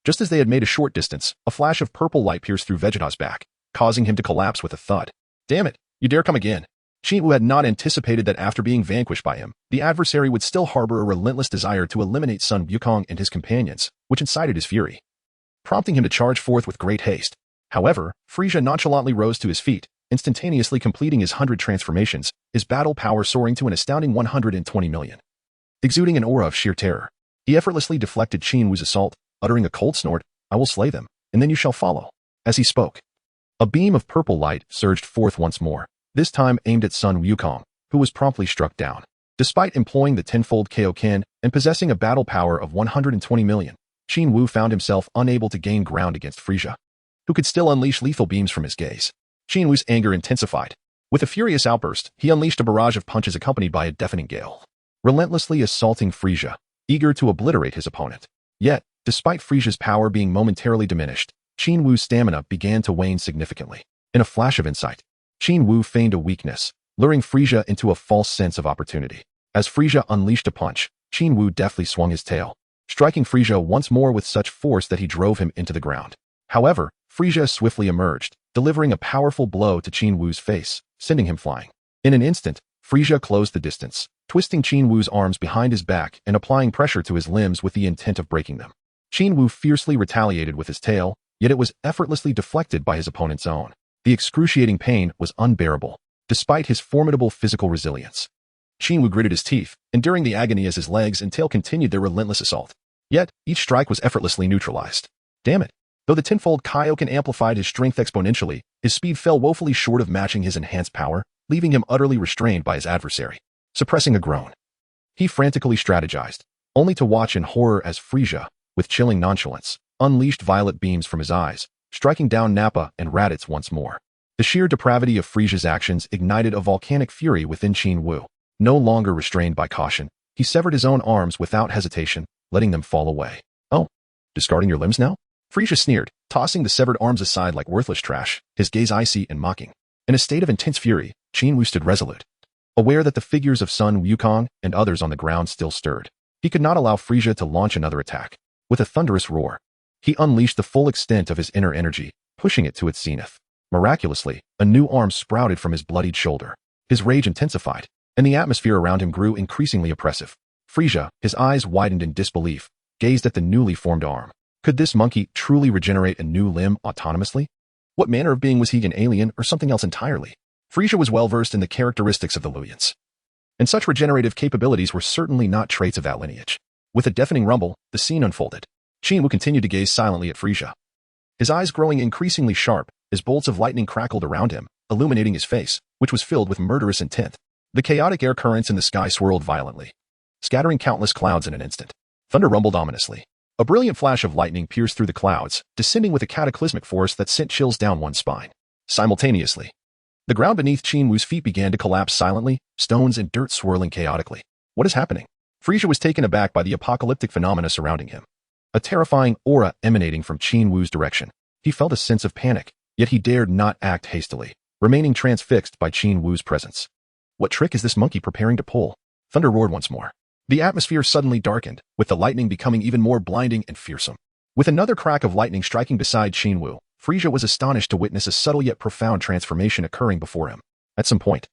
just as they had made a short distance, a flash of purple light pierced through Vegeta's back, causing him to collapse with a thud. Damn it, you dare come again. Qin Wu had not anticipated that after being vanquished by him, the adversary would still harbor a relentless desire to eliminate Sun Wukong and his companions, which incited his fury, prompting him to charge forth with great haste. However, Frieza nonchalantly rose to his feet, instantaneously completing his 100 transformations, his battle power soaring to an astounding 120 million. Exuding an aura of sheer terror, he effortlessly deflected Qin Wu's assault, uttering a cold snort, I will slay them, and then you shall follow. As he spoke, a beam of purple light surged forth once more, this time aimed at Sun Wukong, who was promptly struck down. Despite employing the tenfold Kaioken and possessing a battle power of 120 million, Qin Wu found himself unable to gain ground against Frieza, who could still unleash lethal beams from his gaze. Qin Wu's anger intensified. With a furious outburst, he unleashed a barrage of punches accompanied by a deafening gale, relentlessly assaulting Frieza, eager to obliterate his opponent. Yet, despite Frieza's power being momentarily diminished, Qin Wu's stamina began to wane significantly. In a flash of insight, Qin Wu feigned a weakness, luring Frieza into a false sense of opportunity. As Frieza unleashed a punch, Qin Wu deftly swung his tail, striking Frieza once more with such force that he drove him into the ground. However, Frieza swiftly emerged, delivering a powerful blow to Qin Wu's face, sending him flying. In an instant, Frieza closed the distance, twisting Qin Wu's arms behind his back and applying pressure to his limbs with the intent of breaking them. Qin Wu fiercely retaliated with his tail, yet it was effortlessly deflected by his opponent's own. The excruciating pain was unbearable, despite his formidable physical resilience. Qin Wu gritted his teeth, enduring the agony as his legs and tail continued their relentless assault. Yet, each strike was effortlessly neutralized. Damn it. Though the tenfold Kaioken amplified his strength exponentially, his speed fell woefully short of matching his enhanced power, leaving him utterly restrained by his adversary. Suppressing a groan, he frantically strategized, only to watch in horror as Frieza, with chilling nonchalance, unleashed violet beams from his eyes, striking down Nappa and Raditz once more. The sheer depravity of Frieza's actions ignited a volcanic fury within Qin Wu. No longer restrained by caution, he severed his own arms without hesitation, letting them fall away. Oh, discarding your limbs now? Frieza sneered, tossing the severed arms aside like worthless trash, his gaze icy and mocking. In a state of intense fury, Qin Wu stood resolute, aware that the figures of Sun Wukong and others on the ground still stirred. He could not allow Frieza to launch another attack. With a thunderous roar, he unleashed the full extent of his inner energy, pushing it to its zenith. Miraculously, a new arm sprouted from his bloodied shoulder. His rage intensified, and the atmosphere around him grew increasingly oppressive. Frieza, his eyes widened in disbelief, gazed at the newly formed arm. Could this monkey truly regenerate a new limb autonomously? What manner of being was he, an alien or something else entirely? Frieza was well versed in the characteristics of the Luyans, and such regenerative capabilities were certainly not traits of that lineage. With a deafening rumble, the scene unfolded. Qin Wu continued to gaze silently at Frieza, his eyes growing increasingly sharp as bolts of lightning crackled around him, illuminating his face, which was filled with murderous intent. The chaotic air currents in the sky swirled violently, scattering countless clouds in an instant. Thunder rumbled ominously. A brilliant flash of lightning pierced through the clouds, descending with a cataclysmic force that sent chills down one's spine. Simultaneously, the ground beneath Qin Wu's feet began to collapse silently, stones and dirt swirling chaotically. What is happening? Frieza was taken aback by the apocalyptic phenomena surrounding him. A terrifying aura emanating from Qin Wu's direction. He felt a sense of panic, yet he dared not act hastily, remaining transfixed by Qin Wu's presence. What trick is this monkey preparing to pull? Thunder roared once more. The atmosphere suddenly darkened, with the lightning becoming even more blinding and fearsome. With another crack of lightning striking beside Qin Wu, Frieza was astonished to witness a subtle yet profound transformation occurring before him. At some point,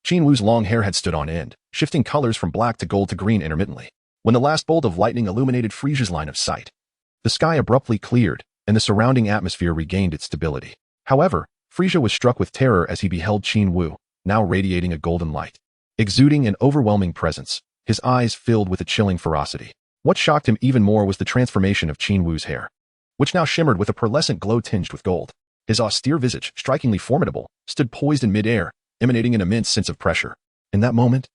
Qin Wu's long hair had stood on end, shifting colors from black to gold to green intermittently. When the last bolt of lightning illuminated Frieza's line of sight, the sky abruptly cleared, and the surrounding atmosphere regained its stability. However, Frieza was struck with terror as he beheld Qin Wu, now radiating a golden light, exuding an overwhelming presence, his eyes filled with a chilling ferocity. What shocked him even more was the transformation of Qin Wu's hair, which now shimmered with a pearlescent glow tinged with gold. His austere visage, strikingly formidable, stood poised in midair, emanating an immense sense of pressure. In that moment,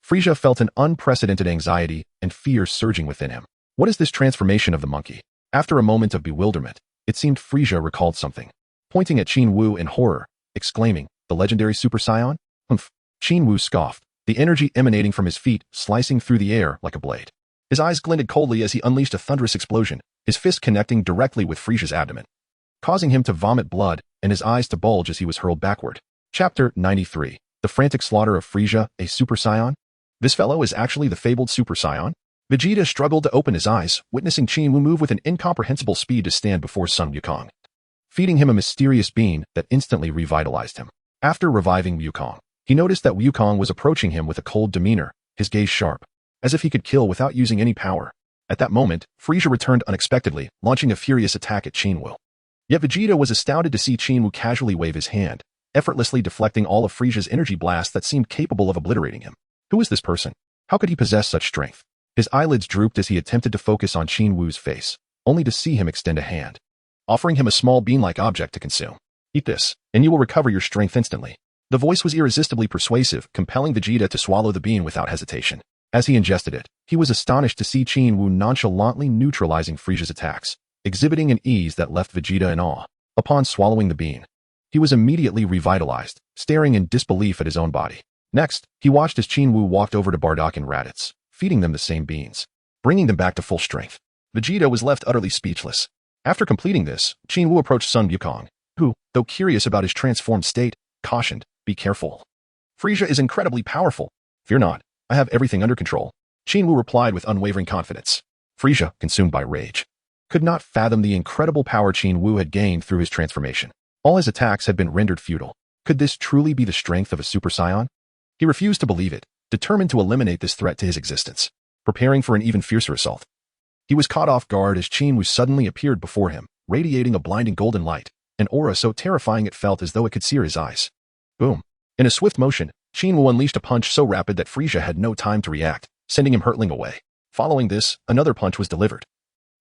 Frieza felt an unprecedented anxiety and fear surging within him. What is this transformation of the monkey? After a moment of bewilderment, it seemed Frieza recalled something. Pointing at Qin Wu in horror, exclaiming, "The legendary Super Saiyan?" Humph. Qin Wu scoffed, the energy emanating from his feet slicing through the air like a blade. His eyes glinted coldly as he unleashed a thunderous explosion, his fist connecting directly with Frieza's abdomen, causing him to vomit blood and his eyes to bulge as he was hurled backward. Chapter 93. The Frantic Slaughter of Frieza, a Super Saiyan? This fellow is actually the fabled Super Saiyan? Vegeta struggled to open his eyes, witnessing Qin Wu move with an incomprehensible speed to stand before Sun Wukong, feeding him a mysterious bean that instantly revitalized him. After reviving Wukong, he noticed that Wukong was approaching him with a cold demeanor, his gaze sharp, as if he could kill without using any power. At that moment, Frieza returned unexpectedly, launching a furious attack at Qin Wu. Yet Vegeta was astounded to see Qin Wu casually wave his hand, effortlessly deflecting all of Frieza's energy blasts that seemed capable of obliterating him. Who is this person? How could he possess such strength? His eyelids drooped as he attempted to focus on Qin Wu's face, only to see him extend a hand, offering him a small bean-like object to consume. Eat this, and you will recover your strength instantly. The voice was irresistibly persuasive, compelling Vegeta to swallow the bean without hesitation. As he ingested it, he was astonished to see Qin Wu nonchalantly neutralizing Frieza's attacks, exhibiting an ease that left Vegeta in awe. Upon swallowing the bean, he was immediately revitalized, staring in disbelief at his own body. Next, he watched as Qin Wu walked over to Bardock and Raditz, feeding them the same beans, bringing them back to full strength. Vegeta was left utterly speechless. After completing this, Qin Wu approached Sun Wukong, who, though curious about his transformed state, cautioned, "Be careful. Frieza is incredibly powerful. Fear not, I have everything under control." Qin Wu replied with unwavering confidence. Frieza, consumed by rage, could not fathom the incredible power Qin Wu had gained through his transformation. All his attacks had been rendered futile. Could this truly be the strength of a Super Saiyan? He refused to believe it, determined to eliminate this threat to his existence, preparing for an even fiercer assault. He was caught off guard as Qin Wu suddenly appeared before him, radiating a blinding golden light, an aura so terrifying it felt as though it could sear his eyes. Boom. In a swift motion, Qin Wu unleashed a punch so rapid that Frieza had no time to react, sending him hurtling away. Following this, another punch was delivered.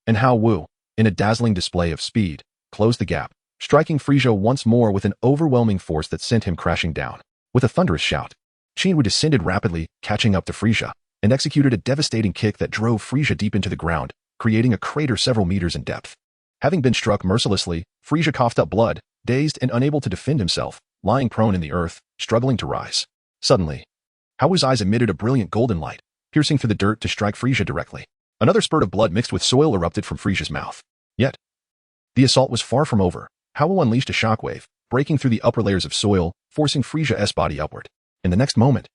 And Hao Wu, in a dazzling display of speed, closed the gap, striking Frieza once more with an overwhelming force that sent him crashing down. With a thunderous shout, Qin Wu descended rapidly, catching up to Frieza, and executed a devastating kick that drove Frieza deep into the ground, creating a crater several meters in depth. Having been struck mercilessly, Frieza coughed up blood, dazed and unable to defend himself, lying prone in the earth, struggling to rise. Suddenly, Hao Wu's eyes emitted a brilliant golden light, piercing through the dirt to strike Frieza directly. Another spurt of blood mixed with soil erupted from Frieza's mouth. Yet, the assault was far from over. Hao Wu unleashed a shockwave, breaking through the upper layers of soil, forcing Frieza's body upward. In the next moment,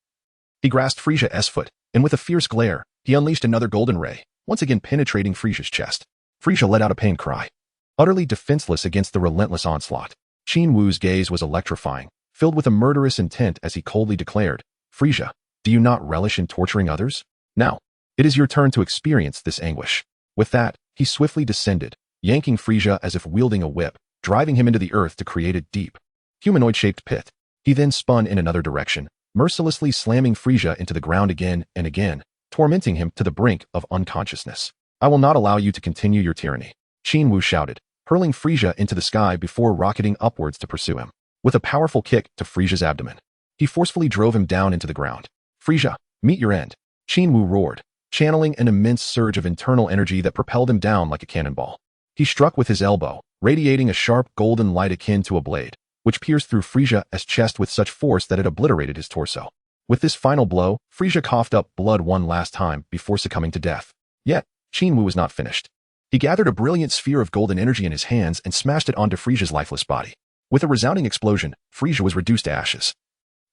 he grasped Frieza's foot, and with a fierce glare, he unleashed another golden ray, once again penetrating Frieza's chest. Frieza let out a pained cry, utterly defenseless against the relentless onslaught. Qin Wu's gaze was electrifying, filled with a murderous intent as he coldly declared, "Frieza, do you not relish in torturing others? Now, it is your turn to experience this anguish." With that, he swiftly descended, yanking Frieza as if wielding a whip, driving him into the earth to create a deep, humanoid-shaped pit. He then spun in another direction, mercilessly slamming Frieza into the ground again and again, tormenting him to the brink of unconsciousness. "I will not allow you to continue your tyranny," Qin Wu shouted, hurling Frieza into the sky before rocketing upwards to pursue him. With a powerful kick to Frieza's abdomen, he forcefully drove him down into the ground. "Frieza, meet your end," Qin Wu roared, channeling an immense surge of internal energy that propelled him down like a cannonball. He struck with his elbow, radiating a sharp golden light akin to a blade, which pierced through Frieza's chest with such force that it obliterated his torso. With this final blow, Frieza coughed up blood one last time before succumbing to death. Yet, Qin Wu was not finished. He gathered a brilliant sphere of golden energy in his hands and smashed it onto Frieza's lifeless body. With a resounding explosion, Frieza was reduced to ashes,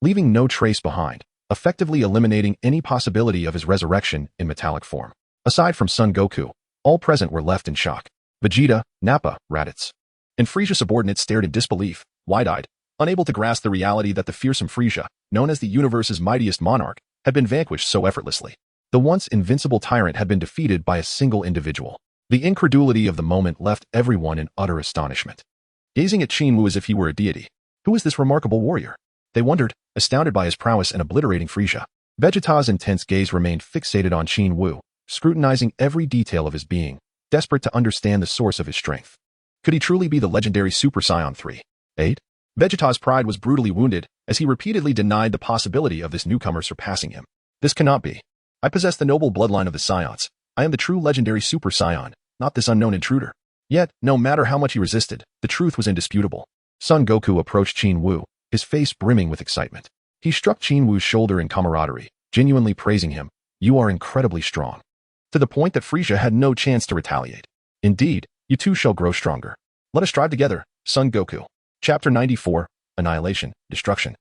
leaving no trace behind, effectively eliminating any possibility of his resurrection in metallic form. Aside from Son Goku, all present were left in shock. Vegeta, Nappa, Raditz, and Frieza's subordinates stared in disbelief, wide-eyed, unable to grasp the reality that the fearsome Frieza, known as the universe's mightiest monarch, had been vanquished so effortlessly. The once invincible tyrant had been defeated by a single individual. The incredulity of the moment left everyone in utter astonishment, gazing at Qin Wu as if he were a deity. Who was this remarkable warrior? They wondered, astounded by his prowess in obliterating Frieza. Vegeta's intense gaze remained fixated on Qin Wu, scrutinizing every detail of his being, desperate to understand the source of his strength. Could he truly be the legendary Super Saiyan 3? Vegeta's pride was brutally wounded as he repeatedly denied the possibility of this newcomer surpassing him. "This cannot be. I possess the noble bloodline of the Saiyans. I am the true legendary Super Saiyan, not this unknown intruder." Yet, no matter how much he resisted, the truth was indisputable. Son Goku approached Qin Wu, his face brimming with excitement. He struck Qin Wu's shoulder in camaraderie, genuinely praising him. "You are incredibly strong," to the point that Frieza had no chance to retaliate. "Indeed, you too shall grow stronger. Let us strive together, Son Goku." Chapter 94, Annihilation, Destruction.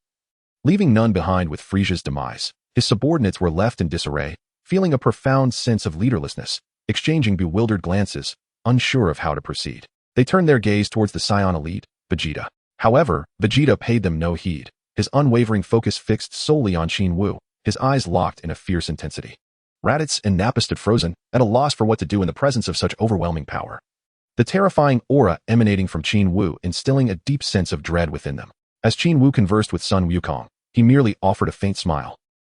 Leaving none behind with Frieza's demise, his subordinates were left in disarray, feeling a profound sense of leaderlessness, exchanging bewildered glances, unsure of how to proceed. They turned their gaze towards the Saiyan elite, Vegeta. However, Vegeta paid them no heed, his unwavering focus fixed solely on Qin Wu, his eyes locked in a fierce intensity. Raditz and Nappa stood frozen, at a loss for what to do in the presence of such overwhelming power. The terrifying aura emanating from Qin Wu instilling a deep sense of dread within them. As Qin Wu conversed with Sun Wukong, he merely offered a faint smile,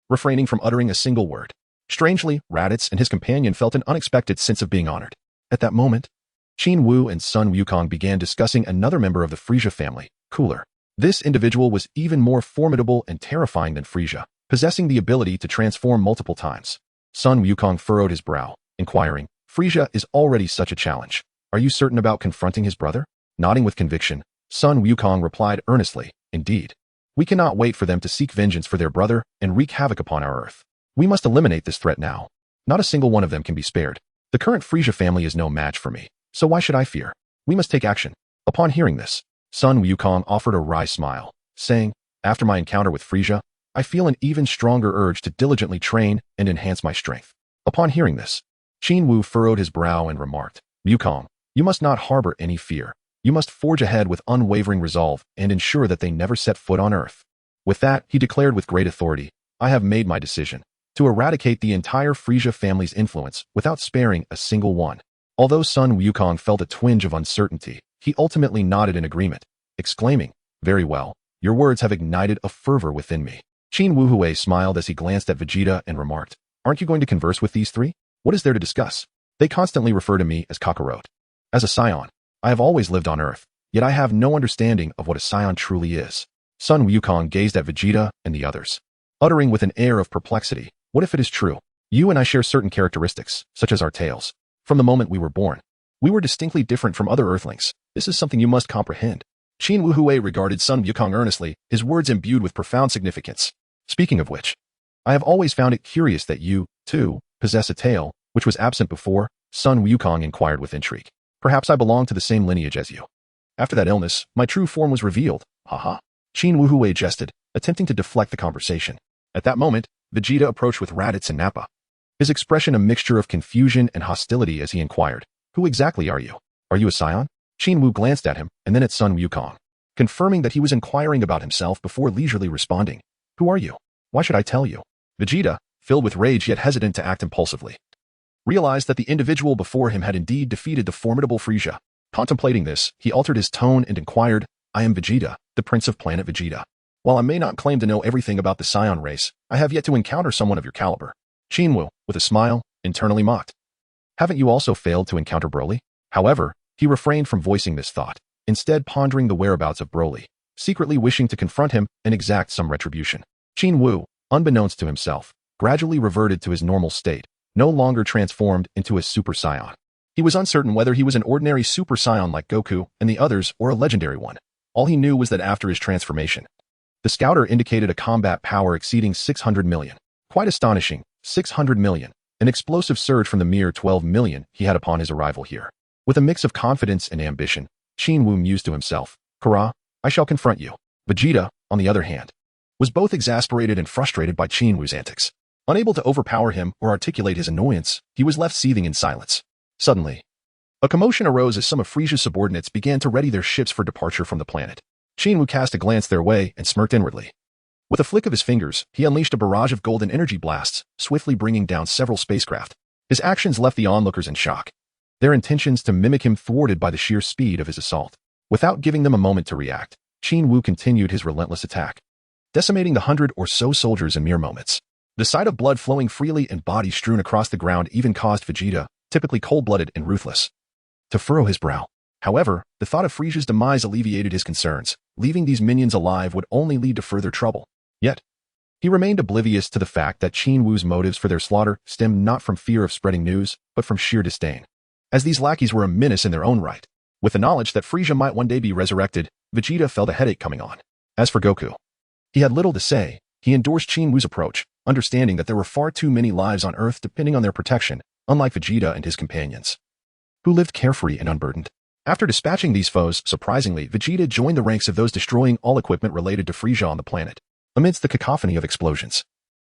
refraining from uttering a single word. Strangely, Raditz and his companion felt an unexpected sense of being honored. At that moment, Qin Wu and Sun Wukong began discussing another member of the Frieza family, Cooler. This individual was even more formidable and terrifying than Frieza, possessing the ability to transform multiple times. Sun Wukong furrowed his brow, inquiring, "Frieza is already such a challenge. Are you certain about confronting his brother?" Nodding with conviction, Sun Wukong replied earnestly, "Indeed. We cannot wait for them to seek vengeance for their brother and wreak havoc upon our Earth. We must eliminate this threat now. Not a single one of them can be spared. The current Frieza family is no match for me, so why should I fear?" We must take action. Upon hearing this, Sun Wukong offered a wry smile, saying, after my encounter with Frieza, I feel an even stronger urge to diligently train and enhance my strength. Upon hearing this, Qin Wu furrowed his brow and remarked, Wukong, you must not harbor any fear. You must forge ahead with unwavering resolve and ensure that they never set foot on Earth. With that, he declared with great authority, I have made my decision to eradicate the entire Frieza family's influence without sparing a single one. Although Sun Wukong felt a twinge of uncertainty, he ultimately nodded in agreement, exclaiming, very well, your words have ignited a fervor within me. Qin Wu smiled as he glanced at Vegeta and remarked, aren't you going to converse with these three? What is there to discuss? They constantly refer to me as Kakarot. As a Saiyan, I have always lived on Earth, yet I have no understanding of what a Saiyan truly is. Sun Wukong gazed at Vegeta and the others, uttering with an air of perplexity, what if it is true? You and I share certain characteristics, such as our tails. From the moment we were born, we were distinctly different from other Earthlings. This is something you must comprehend. Qin Wu regarded Sun Wukong earnestly, his words imbued with profound significance. Speaking of which, I have always found it curious that you, too, possess a tail, which was absent before, Sun Wukong inquired with intrigue. Perhaps I belong to the same lineage as you. After that illness, my true form was revealed. Haha. Qin Wu jested, attempting to deflect the conversation. At that moment, Vegeta approached with Raditz and Nappa, his expression a mixture of confusion and hostility as he inquired, who exactly are you? Are you a Saiyan? Qin Wu glanced at him and then at Sun Wukong, confirming that he was inquiring about himself before leisurely responding. Who are you? Why should I tell you? Vegeta, filled with rage yet hesitant to act impulsively, realized that the individual before him had indeed defeated the formidable Frieza. Contemplating this, he altered his tone and inquired, I am Vegeta, the Prince of Planet Vegeta. While I may not claim to know everything about the Saiyan race, I have yet to encounter someone of your caliber. Qin Wu, with a smile, internally mocked. Haven't you also failed to encounter Broly? However, he refrained from voicing this thought, instead pondering the whereabouts of Broly, secretly wishing to confront him and exact some retribution. Qin Wu, unbeknownst to himself, gradually reverted to his normal state, no longer transformed into a Super Saiyan. He was uncertain whether he was an ordinary Super Saiyan like Goku and the others or a legendary one. All he knew was that after his transformation, the scouter indicated a combat power exceeding 600 million. Quite astonishing, 600 million, an explosive surge from the mere 12 million he had upon his arrival here. With a mix of confidence and ambition, Qin Wu mused to himself, Kara, I shall confront you. Vegeta, on the other hand, was both exasperated and frustrated by Qin Wu's antics. Unable to overpower him or articulate his annoyance, he was left seething in silence. Suddenly, a commotion arose as some of Frieza's subordinates began to ready their ships for departure from the planet. Qin Wu cast a glance their way and smirked inwardly. With a flick of his fingers, he unleashed a barrage of golden energy blasts, swiftly bringing down several spacecraft. His actions left the onlookers in shock, their intentions to mimic him thwarted by the sheer speed of his assault. Without giving them a moment to react, Qin Wu continued his relentless attack, decimating the 100 or so soldiers in mere moments. The sight of blood flowing freely and bodies strewn across the ground even caused Vegeta, typically cold-blooded and ruthless, to furrow his brow. However, the thought of Frieza's demise alleviated his concerns. Leaving these minions alive would only lead to further trouble. Yet, he remained oblivious to the fact that Qin Wu's motives for their slaughter stemmed not from fear of spreading news, but from sheer disdain, as these lackeys were a menace in their own right. With the knowledge that Frieza might one day be resurrected, Vegeta felt a headache coming on. As for Goku, he had little to say. He endorsed Qin Wu's approach, understanding that there were far too many lives on Earth depending on their protection, unlike Vegeta and his companions, who lived carefree and unburdened. After dispatching these foes, surprisingly, Vegeta joined the ranks of those destroying all equipment related to Frieza on the planet. Amidst the cacophony of explosions,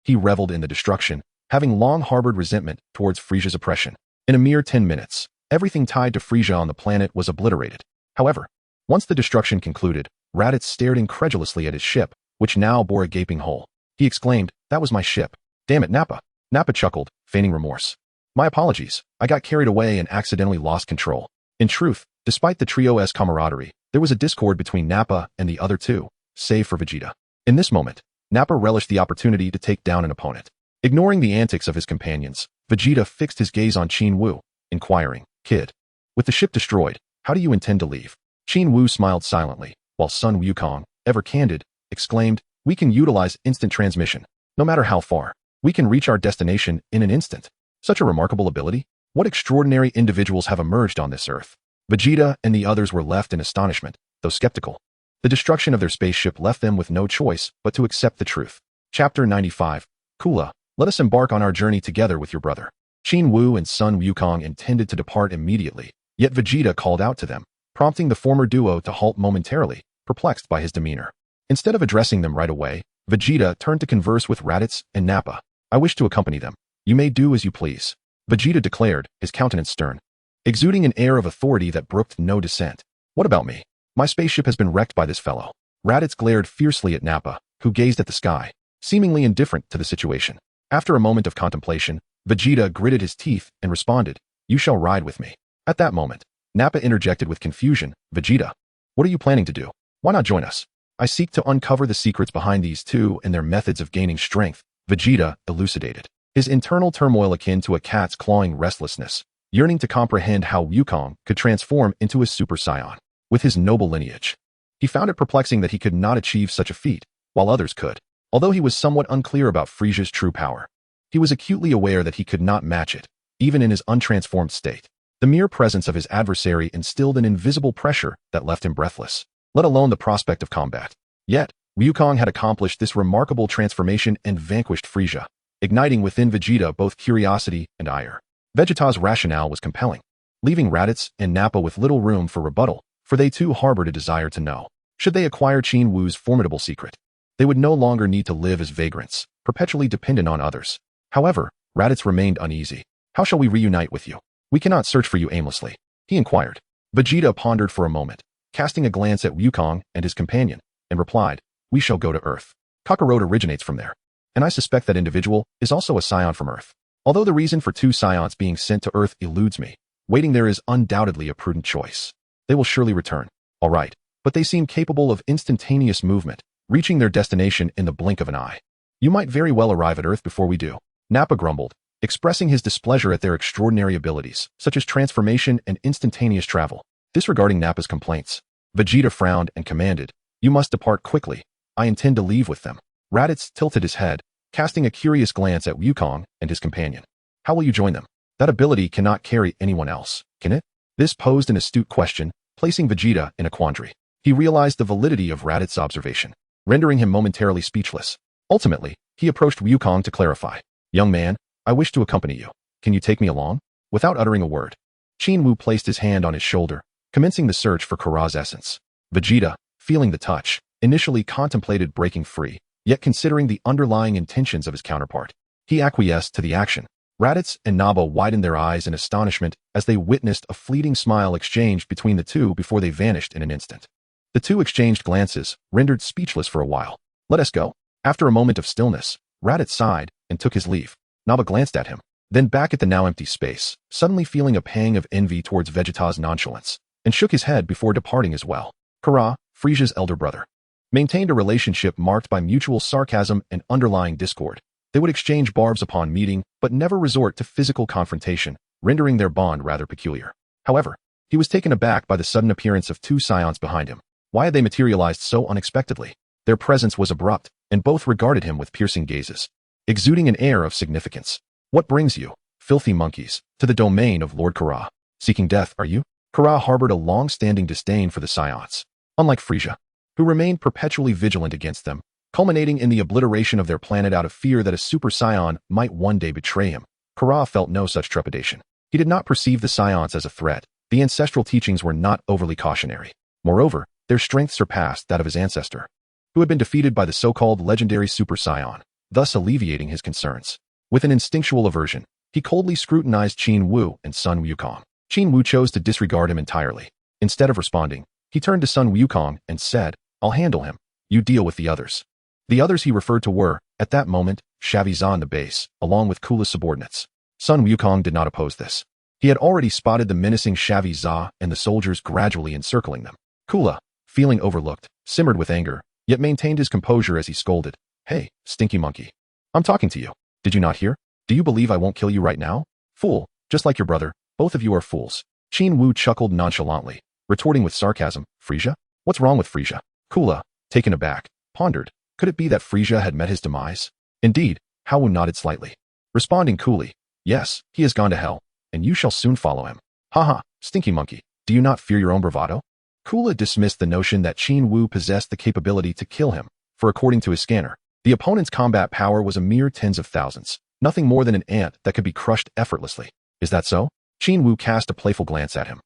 he reveled in the destruction, having long harbored resentment towards Frieza's oppression. In a mere 10 minutes, everything tied to Frieza on the planet was obliterated. However, once the destruction concluded, Raditz stared incredulously at his ship, which now bore a gaping hole. He exclaimed, that was my ship. Damn it, Nappa. Nappa chuckled, feigning remorse. My apologies, I got carried away and accidentally lost control. In truth, despite the trio's camaraderie, there was a discord between Nappa and the other two, save for Vegeta. In this moment, Nappa relished the opportunity to take down an opponent. Ignoring the antics of his companions, Vegeta fixed his gaze on Qin Wu, inquiring, Kid, with the ship destroyed, how do you intend to leave? Qin Wu smiled silently, while Sun Wukong, ever candid, exclaimed, we can utilize instant transmission. No matter how far, we can reach our destination in an instant. Such a remarkable ability? What extraordinary individuals have emerged on this Earth? Vegeta and the others were left in astonishment, though skeptical. The destruction of their spaceship left them with no choice but to accept the truth. Chapter 95. Kula, let us embark on our journey together with your brother. Qin Wu and Sun Wukong intended to depart immediately, yet Vegeta called out to them, prompting the former duo to halt momentarily, perplexed by his demeanor. Instead of addressing them right away, Vegeta turned to converse with Raditz and Nappa. I wish to accompany them. You may do as you please, Vegeta declared, his countenance stern, exuding an air of authority that brooked no dissent. What about me? My spaceship has been wrecked by this fellow. Raditz glared fiercely at Nappa, who gazed at the sky, seemingly indifferent to the situation. After a moment of contemplation, Vegeta gritted his teeth and responded, You shall ride with me. At that moment, Nappa interjected with confusion, Vegeta, what are you planning to do? Why not join us? I seek to uncover the secrets behind these two and their methods of gaining strength, Vegeta elucidated, his internal turmoil akin to a cat's clawing restlessness, yearning to comprehend how Wukong could transform into a Super Saiyan. With his noble lineage, he found it perplexing that he could not achieve such a feat, while others could. Although he was somewhat unclear about Frieza's true power, he was acutely aware that he could not match it, even in his untransformed state. The mere presence of his adversary instilled an invisible pressure that left him breathless, let alone the prospect of combat. Yet, Wukong had accomplished this remarkable transformation and vanquished Frieza, igniting within Vegeta both curiosity and ire. Vegeta's rationale was compelling, leaving Raditz and Nappa with little room for rebuttal, for they too harbored a desire to know. Should they acquire Qin Wu's formidable secret, they would no longer need to live as vagrants, perpetually dependent on others. However, Raditz remained uneasy. How shall we reunite with you? We cannot search for you aimlessly, he inquired. Vegeta pondered for a moment, casting a glance at Wukong and his companion, and replied, We shall go to Earth. Kakarot originates from there, and I suspect that individual is also a Saiyan from Earth. Although the reason for two Saiyans being sent to Earth eludes me, waiting there is undoubtedly a prudent choice. They will surely return. All right, but they seem capable of instantaneous movement, reaching their destination in the blink of an eye. You might very well arrive at Earth before we do, Nappa grumbled, expressing his displeasure at their extraordinary abilities, such as transformation and instantaneous travel. Disregarding Nappa's complaints, Vegeta frowned and commanded, You must depart quickly. I intend to leave with them. Raditz tilted his head, casting a curious glance at Wukong and his companion. How will you join them? That ability cannot carry anyone else, can it? This posed an astute question, placing Vegeta in a quandary. He realized the validity of Raditz's observation, rendering him momentarily speechless. Ultimately, he approached Wukong to clarify. Young man, I wish to accompany you. Can you take me along? Without uttering a word, Qin Wu placed his hand on his shoulder, commencing the search for Kara's essence. Vegeta, feeling the touch, initially contemplated breaking free, yet considering the underlying intentions of his counterpart, he acquiesced to the action. Raditz and Nappa widened their eyes in astonishment as they witnessed a fleeting smile exchanged between the two before they vanished in an instant. The two exchanged glances, rendered speechless for a while. Let us go. After a moment of stillness, Raditz sighed and took his leave. Nappa glanced at him, then back at the now empty space, suddenly feeling a pang of envy towards Vegeta's nonchalance, and shook his head before departing as well. Kara, Frieza's elder brother, maintained a relationship marked by mutual sarcasm and underlying discord. They would exchange barbs upon meeting, but never resort to physical confrontation, rendering their bond rather peculiar. However, he was taken aback by the sudden appearance of two Saiyans behind him. Why had they materialized so unexpectedly? Their presence was abrupt, and both regarded him with piercing gazes, exuding an air of significance. What brings you, filthy monkeys, to the domain of Lord Kara? Seeking death, are you? Kara harbored a long-standing disdain for the Saiyans, unlike Frieza, who remained perpetually vigilant against them, culminating in the obliteration of their planet out of fear that a Super Saiyan might one day betray him. Kara felt no such trepidation. He did not perceive the Saiyans as a threat. The ancestral teachings were not overly cautionary. Moreover, their strength surpassed that of his ancestor, who had been defeated by the so-called legendary Super Saiyan, thus alleviating his concerns. With an instinctual aversion, he coldly scrutinized Qin Wu and Sun Wukong. Qin Wu chose to disregard him entirely. Instead of responding, he turned to Sun Wukong and said, I'll handle him. You deal with the others. The others he referred to were, at that moment, Shaviza and the base, along with Kula's subordinates. Sun Wukong did not oppose this. He had already spotted the menacing Shaviza and the soldiers gradually encircling them. Kula, feeling overlooked, simmered with anger, yet maintained his composure as he scolded. Hey, stinky monkey. I'm talking to you. Did you not hear? Do you believe I won't kill you right now? Fool, just like your brother, both of you are fools. Qin Wu chuckled nonchalantly, retorting with sarcasm, Frieza? What's wrong with Frieza? Kula, taken aback, pondered. Could it be that Frieza had met his demise? Indeed, Wu nodded slightly, responding coolly, Yes, he has gone to hell, and you shall soon follow him. Haha, stinky monkey, do you not fear your own bravado? Kula dismissed the notion that Qin Wu possessed the capability to kill him, for according to his scanner, the opponent's combat power was a mere tens of thousands, nothing more than an ant that could be crushed effortlessly. Is that so? Qin Wu cast a playful glance at him,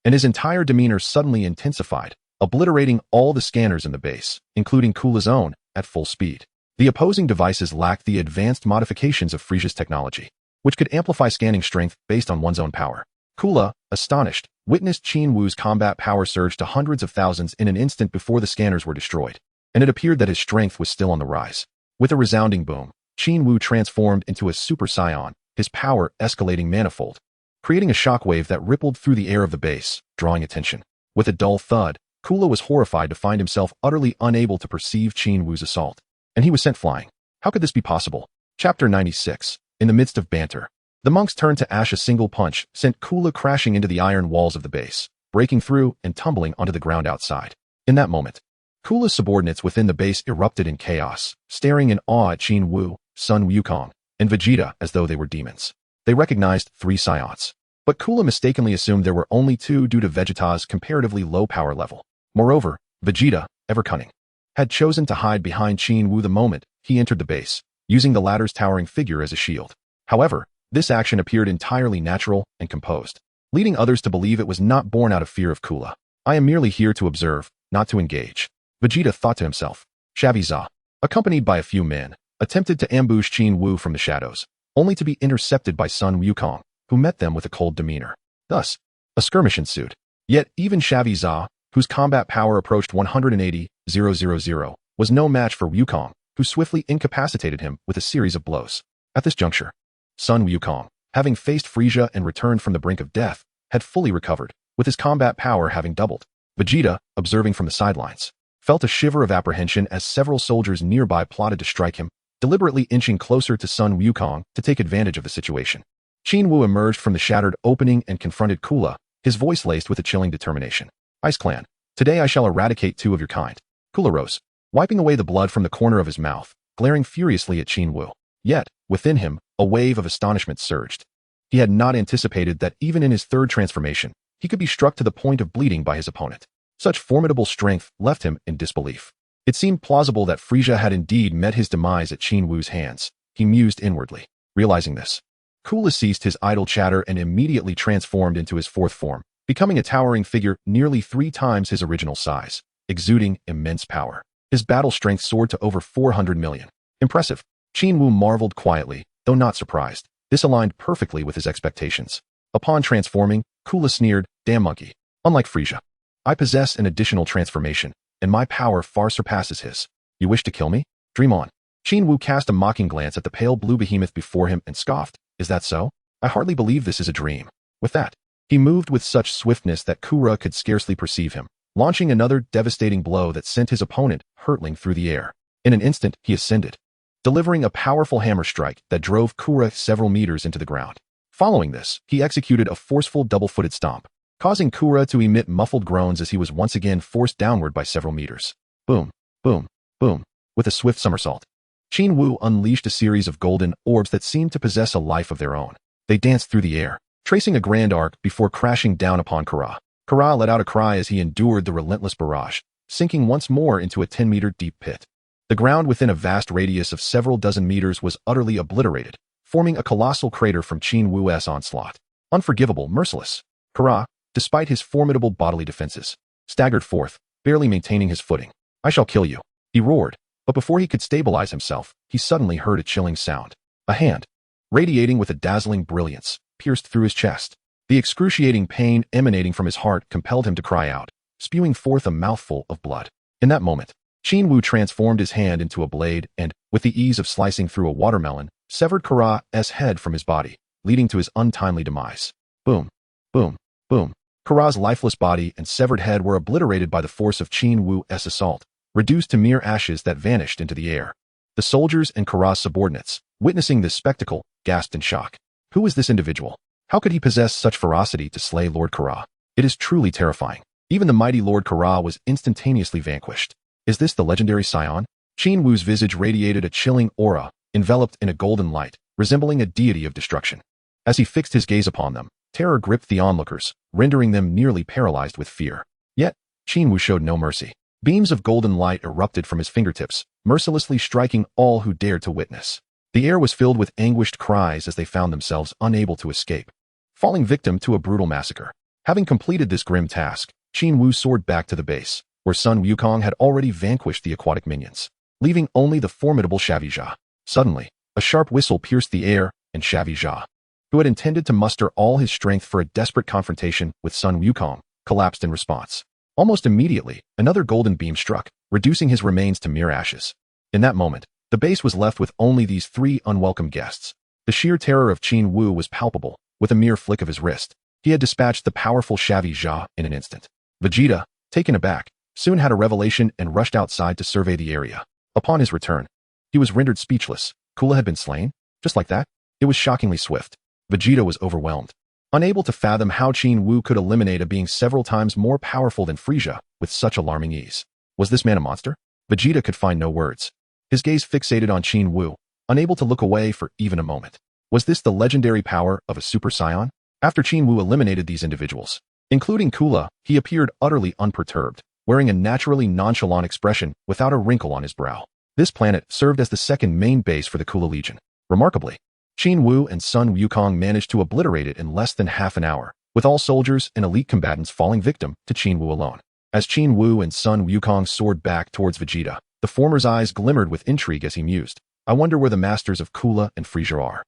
and his entire demeanor suddenly intensified, obliterating all the scanners in the base, including Kula's own, at full speed. The opposing devices lacked the advanced modifications of Frieza's technology, which could amplify scanning strength based on one's own power. Kula, astonished, witnessed Qin Wu's combat power surge to hundreds of thousands in an instant before the scanners were destroyed, and it appeared that his strength was still on the rise. With a resounding boom, Qin Wu transformed into a Super Saiyan, his power escalating manifold, creating a shockwave that rippled through the air of the base, drawing attention. With a dull thud, Kula was horrified to find himself utterly unable to perceive Qin Wu's assault, and he was sent flying. How could this be possible? Chapter 96. In the midst of banter, the monks turned to ash. A single punch sent Kula crashing into the iron walls of the base, breaking through and tumbling onto the ground outside. In that moment, Kula's subordinates within the base erupted in chaos, staring in awe at Qin Wu, Sun Wukong, and Vegeta as though they were demons. They recognized 3 Saiyans, but Kula mistakenly assumed there were only 2 due to Vegeta's comparatively low power level. Moreover, Vegeta, ever cunning, had chosen to hide behind Qin Wu the moment he entered the base, using the latter's towering figure as a shield. However, this action appeared entirely natural and composed, leading others to believe it was not born out of fear of Kula. I am merely here to observe, not to engage, Vegeta thought to himself. Frieza, accompanied by a few men, attempted to ambush Qin Wu from the shadows, only to be intercepted by Sun Wukong, who met them with a cold demeanor. Thus, a skirmish ensued. Yet even Frieza, whose combat power approached 180,000, was no match for Wukong, who swiftly incapacitated him with a series of blows. At this juncture, Sun Wukong, having faced Frieza and returned from the brink of death, had fully recovered, with his combat power having doubled. Vegeta, observing from the sidelines, felt a shiver of apprehension as several soldiers nearby plotted to strike him, deliberately inching closer to Sun Wukong to take advantage of the situation. Qin Wu emerged from the shattered opening and confronted Kula, his voice laced with a chilling determination. Ice Clan, today I shall eradicate 2 of your kind. Kula rose, wiping away the blood from the corner of his mouth, glaring furiously at Qin Wu. Yet, within him, a wave of astonishment surged. He had not anticipated that even in his 3rd transformation, he could be struck to the point of bleeding by his opponent. Such formidable strength left him in disbelief. It seemed plausible that Frieza had indeed met his demise at Qin Wu's hands. He mused inwardly. Realizing this, Kula ceased his idle chatter and immediately transformed into his 4th form, becoming a towering figure nearly 3 times his original size, exuding immense power. His battle strength soared to over 400 million. Impressive. Qin Wu marveled quietly, though not surprised. This aligned perfectly with his expectations. Upon transforming, Kula sneered, "Damn monkey. Unlike Frieza, I possess an additional transformation, and my power far surpasses his. You wish to kill me? Dream on." Qin Wu cast a mocking glance at the pale blue behemoth before him and scoffed. "Is that so? I hardly believe this is a dream." With that, he moved with such swiftness that Kura could scarcely perceive him, launching another devastating blow that sent his opponent hurtling through the air. In an instant, he ascended, delivering a powerful hammer strike that drove Kura several meters into the ground. Following this, he executed a forceful double-footed stomp, causing Kura to emit muffled groans as he was once again forced downward by several meters. Boom, boom, boom. With a swift somersault, Qin Wu unleashed a series of golden orbs that seemed to possess a life of their own. They danced through the air, tracing a grand arc before crashing down upon Kura. Kura let out a cry as he endured the relentless barrage, sinking once more into a 10-meter deep pit. The ground within a vast radius of several dozen meters was utterly obliterated, forming a colossal crater from Qin Wu's onslaught. Unforgivable, merciless. Kura, despite his formidable bodily defenses, staggered forth, barely maintaining his footing. "I shall kill you," he roared, but before he could stabilize himself, he suddenly heard a chilling sound. A hand, radiating with a dazzling brilliance, pierced through his chest. The excruciating pain emanating from his heart compelled him to cry out, spewing forth a mouthful of blood. In that moment, Qin Wu transformed his hand into a blade and, with the ease of slicing through a watermelon, severed Kura's head from his body, leading to his untimely demise. Boom, boom, boom. Kura's lifeless body and severed head were obliterated by the force of Qin Wu's assault, reduced to mere ashes that vanished into the air. The soldiers and Kura's subordinates, witnessing this spectacle, gasped in shock. Who is this individual? How could he possess such ferocity to slay Lord Kura? It is truly terrifying. Even the mighty Lord Kura was instantaneously vanquished. Is this the legendary Saiyan? Qin Wu's visage radiated a chilling aura, enveloped in a golden light, resembling a deity of destruction. As he fixed his gaze upon them, terror gripped the onlookers, rendering them nearly paralyzed with fear. Yet, Qin Wu showed no mercy. Beams of golden light erupted from his fingertips, mercilessly striking all who dared to witness. The air was filled with anguished cries as they found themselves unable to escape, falling victim to a brutal massacre. Having completed this grim task, Qin Wu soared back to the base, where Sun Wukong had already vanquished the aquatic minions, leaving only the formidable Xia. Suddenly, a sharp whistle pierced the air, and Xia, who had intended to muster all his strength for a desperate confrontation with Sun Wukong, collapsed in response. Almost immediately, another golden beam struck, reducing his remains to mere ashes. In that moment, the base was left with only these three unwelcome guests. The sheer terror of Qin Wu was palpable. With a mere flick of his wrist, he had dispatched the powerful Xia in an instant. Vegeta, taken aback, soon had a revelation and rushed outside to survey the area. Upon his return, he was rendered speechless. Kula had been slain? Just like that? It was shockingly swift. Vegeta was overwhelmed, unable to fathom how Qin Wu could eliminate a being several times more powerful than Frieza with such alarming ease. Was this man a monster? Vegeta could find no words. His gaze fixated on Qin Wu, unable to look away for even a moment. Was this the legendary power of a Super Saiyan? After Qin Wu eliminated these individuals, including Kula, he appeared utterly unperturbed, wearing a naturally nonchalant expression without a wrinkle on his brow. This planet served as the second main base for the Kula Legion. Remarkably, Qin Wu and Sun Wukong managed to obliterate it in less than half an hour, with all soldiers and elite combatants falling victim to Qin Wu alone. As Qin Wu and Sun Wukong soared back towards Vegeta, the former's eyes glimmered with intrigue as he mused, "I wonder where the masters of Kula and Frieza are."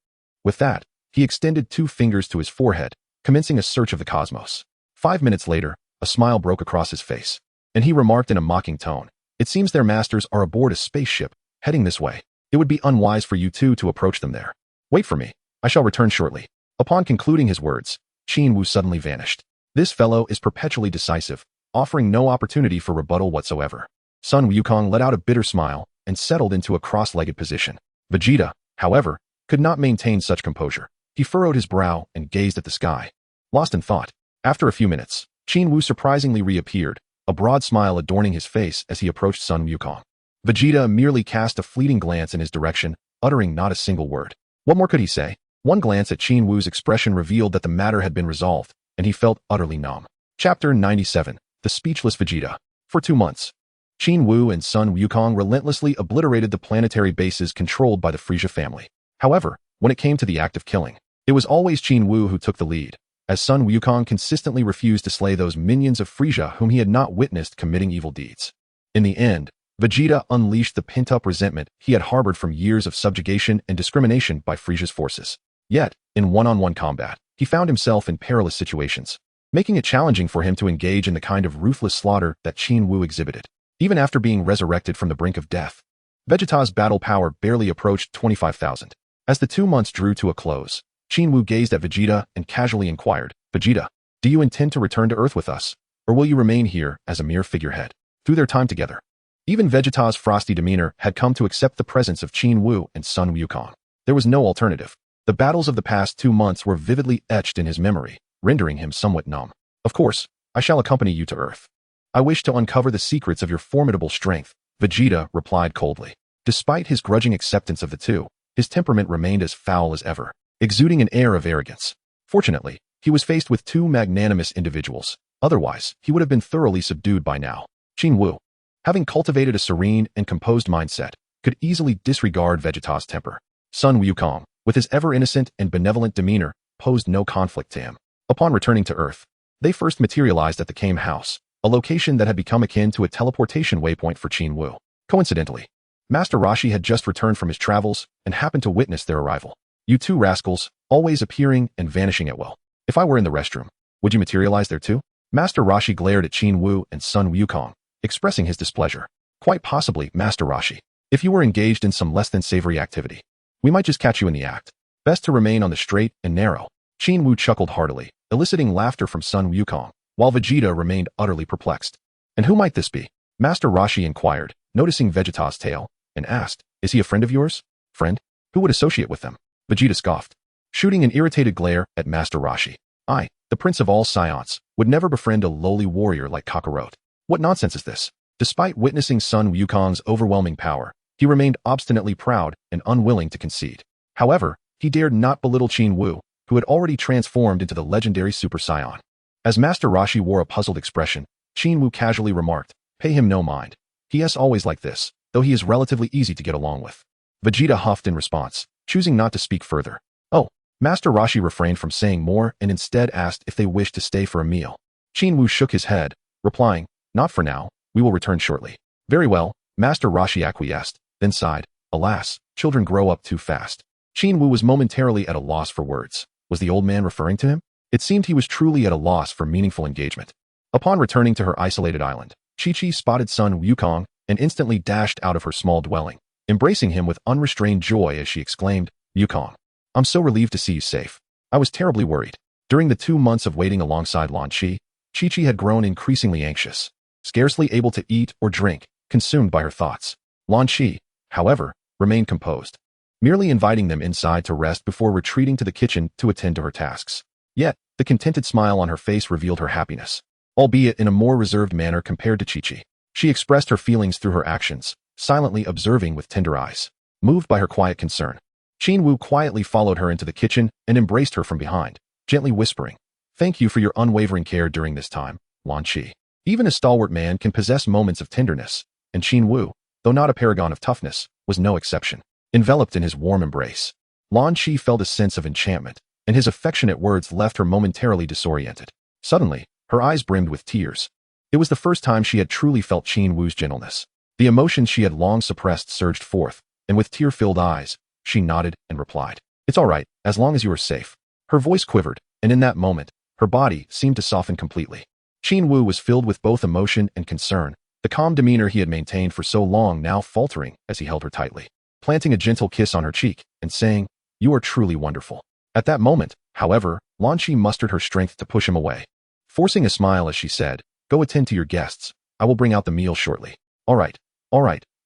With that, he extended 2 fingers to his forehead, commencing a search of the cosmos. 5 minutes later, a smile broke across his face, and he remarked in a mocking tone, "It seems their masters are aboard a spaceship, heading this way. It would be unwise for you two to approach them there. Wait for me. I shall return shortly." Upon concluding his words, Qin Wu suddenly vanished. This fellow is perpetually decisive, offering no opportunity for rebuttal whatsoever. Sun Wukong let out a bitter smile and settled into a cross-legged position. Vegeta, however, could not maintain such composure. He furrowed his brow and gazed at the sky, lost in thought. After a few minutes, Qin Wu surprisingly reappeared, a broad smile adorning his face as he approached Sun Wukong. Vegeta merely cast a fleeting glance in his direction, uttering not a single word. What more could he say? One glance at Qin Wu's expression revealed that the matter had been resolved, and he felt utterly numb. Chapter 97. The Speechless Vegeta. For 2 months, Qin Wu and Sun Wukong relentlessly obliterated the planetary bases controlled by the Frieza family. However, when it came to the act of killing, it was always Qin Wu who took the lead, as Sun Wukong consistently refused to slay those minions of Frieza whom he had not witnessed committing evil deeds. In the end, Vegeta unleashed the pent-up resentment he had harbored from years of subjugation and discrimination by Frieza's forces. Yet, in one-on-one combat, he found himself in perilous situations, making it challenging for him to engage in the kind of ruthless slaughter that Qin Wu exhibited. Even after being resurrected from the brink of death, Vegeta's battle power barely approached 25,000. As the 2 months drew to a close, Qin Wu gazed at Vegeta and casually inquired, "Vegeta, do you intend to return to Earth with us, or will you remain here as a mere figurehead?" Through their time together, even Vegeta's frosty demeanor had come to accept the presence of Qin Wu and Sun Wukong. There was no alternative. The battles of the past 2 months were vividly etched in his memory, rendering him somewhat numb. "Of course, I shall accompany you to Earth. I wish to uncover the secrets of your formidable strength," Vegeta replied coldly. Despite his grudging acceptance of the two, his temperament remained as foul as ever, exuding an air of arrogance. Fortunately, he was faced with 2 magnanimous individuals. Otherwise, he would have been thoroughly subdued by now. Qin Wu, having cultivated a serene and composed mindset, could easily disregard Vegeta's temper. Sun Wukong, with his ever-innocent and benevolent demeanor, posed no conflict to him. Upon returning to Earth, they first materialized at the Kame House, a location that had become akin to a teleportation waypoint for Qin Wu. Coincidentally, Master Roshi had just returned from his travels and happened to witness their arrival. "You two rascals, always appearing and vanishing at will. If I were in the restroom, would you materialize there too?" Master Roshi glared at Qin Wu and Sun Wukong, expressing his displeasure. "Quite possibly, Master Roshi. If you were engaged in some less than savory activity, we might just catch you in the act. Best to remain on the straight and narrow." Qin Wu chuckled heartily, eliciting laughter from Sun Wukong, while Vegeta remained utterly perplexed. "And who might this be?" Master Roshi inquired, noticing Vegeta's tail, and asked, "Is he a friend of yours?" "Friend? Who would associate with them?" Vegeta scoffed, shooting an irritated glare at Master Roshi. "I, the prince of all Saiyans, would never befriend a lowly warrior like Kakarot. What nonsense is this?" Despite witnessing Sun Wukong's overwhelming power, he remained obstinately proud and unwilling to concede. However, he dared not belittle Qin Wu, who had already transformed into the legendary Super Saiyan. As Master Roshi wore a puzzled expression, Qin Wu casually remarked, "Pay him no mind. He is always like this, though he is relatively easy to get along with." Vegeta huffed in response, choosing not to speak further. "Oh, Master Roshi refrained from saying more and instead asked if they wished to stay for a meal. Qin Wu shook his head, replying, "Not for now, we will return shortly." "Very well," Master Roshi acquiesced, then sighed, "Alas, children grow up too fast." Qin Wu was momentarily at a loss for words. Was the old man referring to him? It seemed he was truly at a loss for meaningful engagement. Upon returning to her isolated island, Chi-Chi spotted son Wukong and instantly dashed out of her small dwelling, embracing him with unrestrained joy as she exclaimed, "Wukong, I'm so relieved to see you safe. I was terribly worried." During the 2 months of waiting alongside Lan Chi, Chi-Chi had grown increasingly anxious, scarcely able to eat or drink, consumed by her thoughts. Lan Chi, however, remained composed, merely inviting them inside to rest before retreating to the kitchen to attend to her tasks. Yet, the contented smile on her face revealed her happiness, albeit in a more reserved manner compared to Chi-Chi. She expressed her feelings through her actions, silently observing with tender eyes. Moved by her quiet concern, Qin Wu quietly followed her into the kitchen and embraced her from behind, gently whispering, "Thank you for your unwavering care during this time, Lan Chi." Even a stalwart man can possess moments of tenderness, and Qin Wu, though not a paragon of toughness, was no exception. Enveloped in his warm embrace, Lan Chi felt a sense of enchantment, and his affectionate words left her momentarily disoriented. Suddenly, her eyes brimmed with tears. It was the first time she had truly felt Qin Wu's gentleness. The emotions she had long suppressed surged forth, and with tear-filled eyes, she nodded and replied, "It's all right, as long as you are safe." Her voice quivered, and in that moment, her body seemed to soften completely. Qin Wu was filled with both emotion and concern, the calm demeanor he had maintained for so long now faltering as he held her tightly, planting a gentle kiss on her cheek and saying, "You are truly wonderful." At that moment, however, Lan Chi mustered her strength to push him away, forcing a smile as she said, "Go attend to your guests. I will bring out the meal shortly." All right,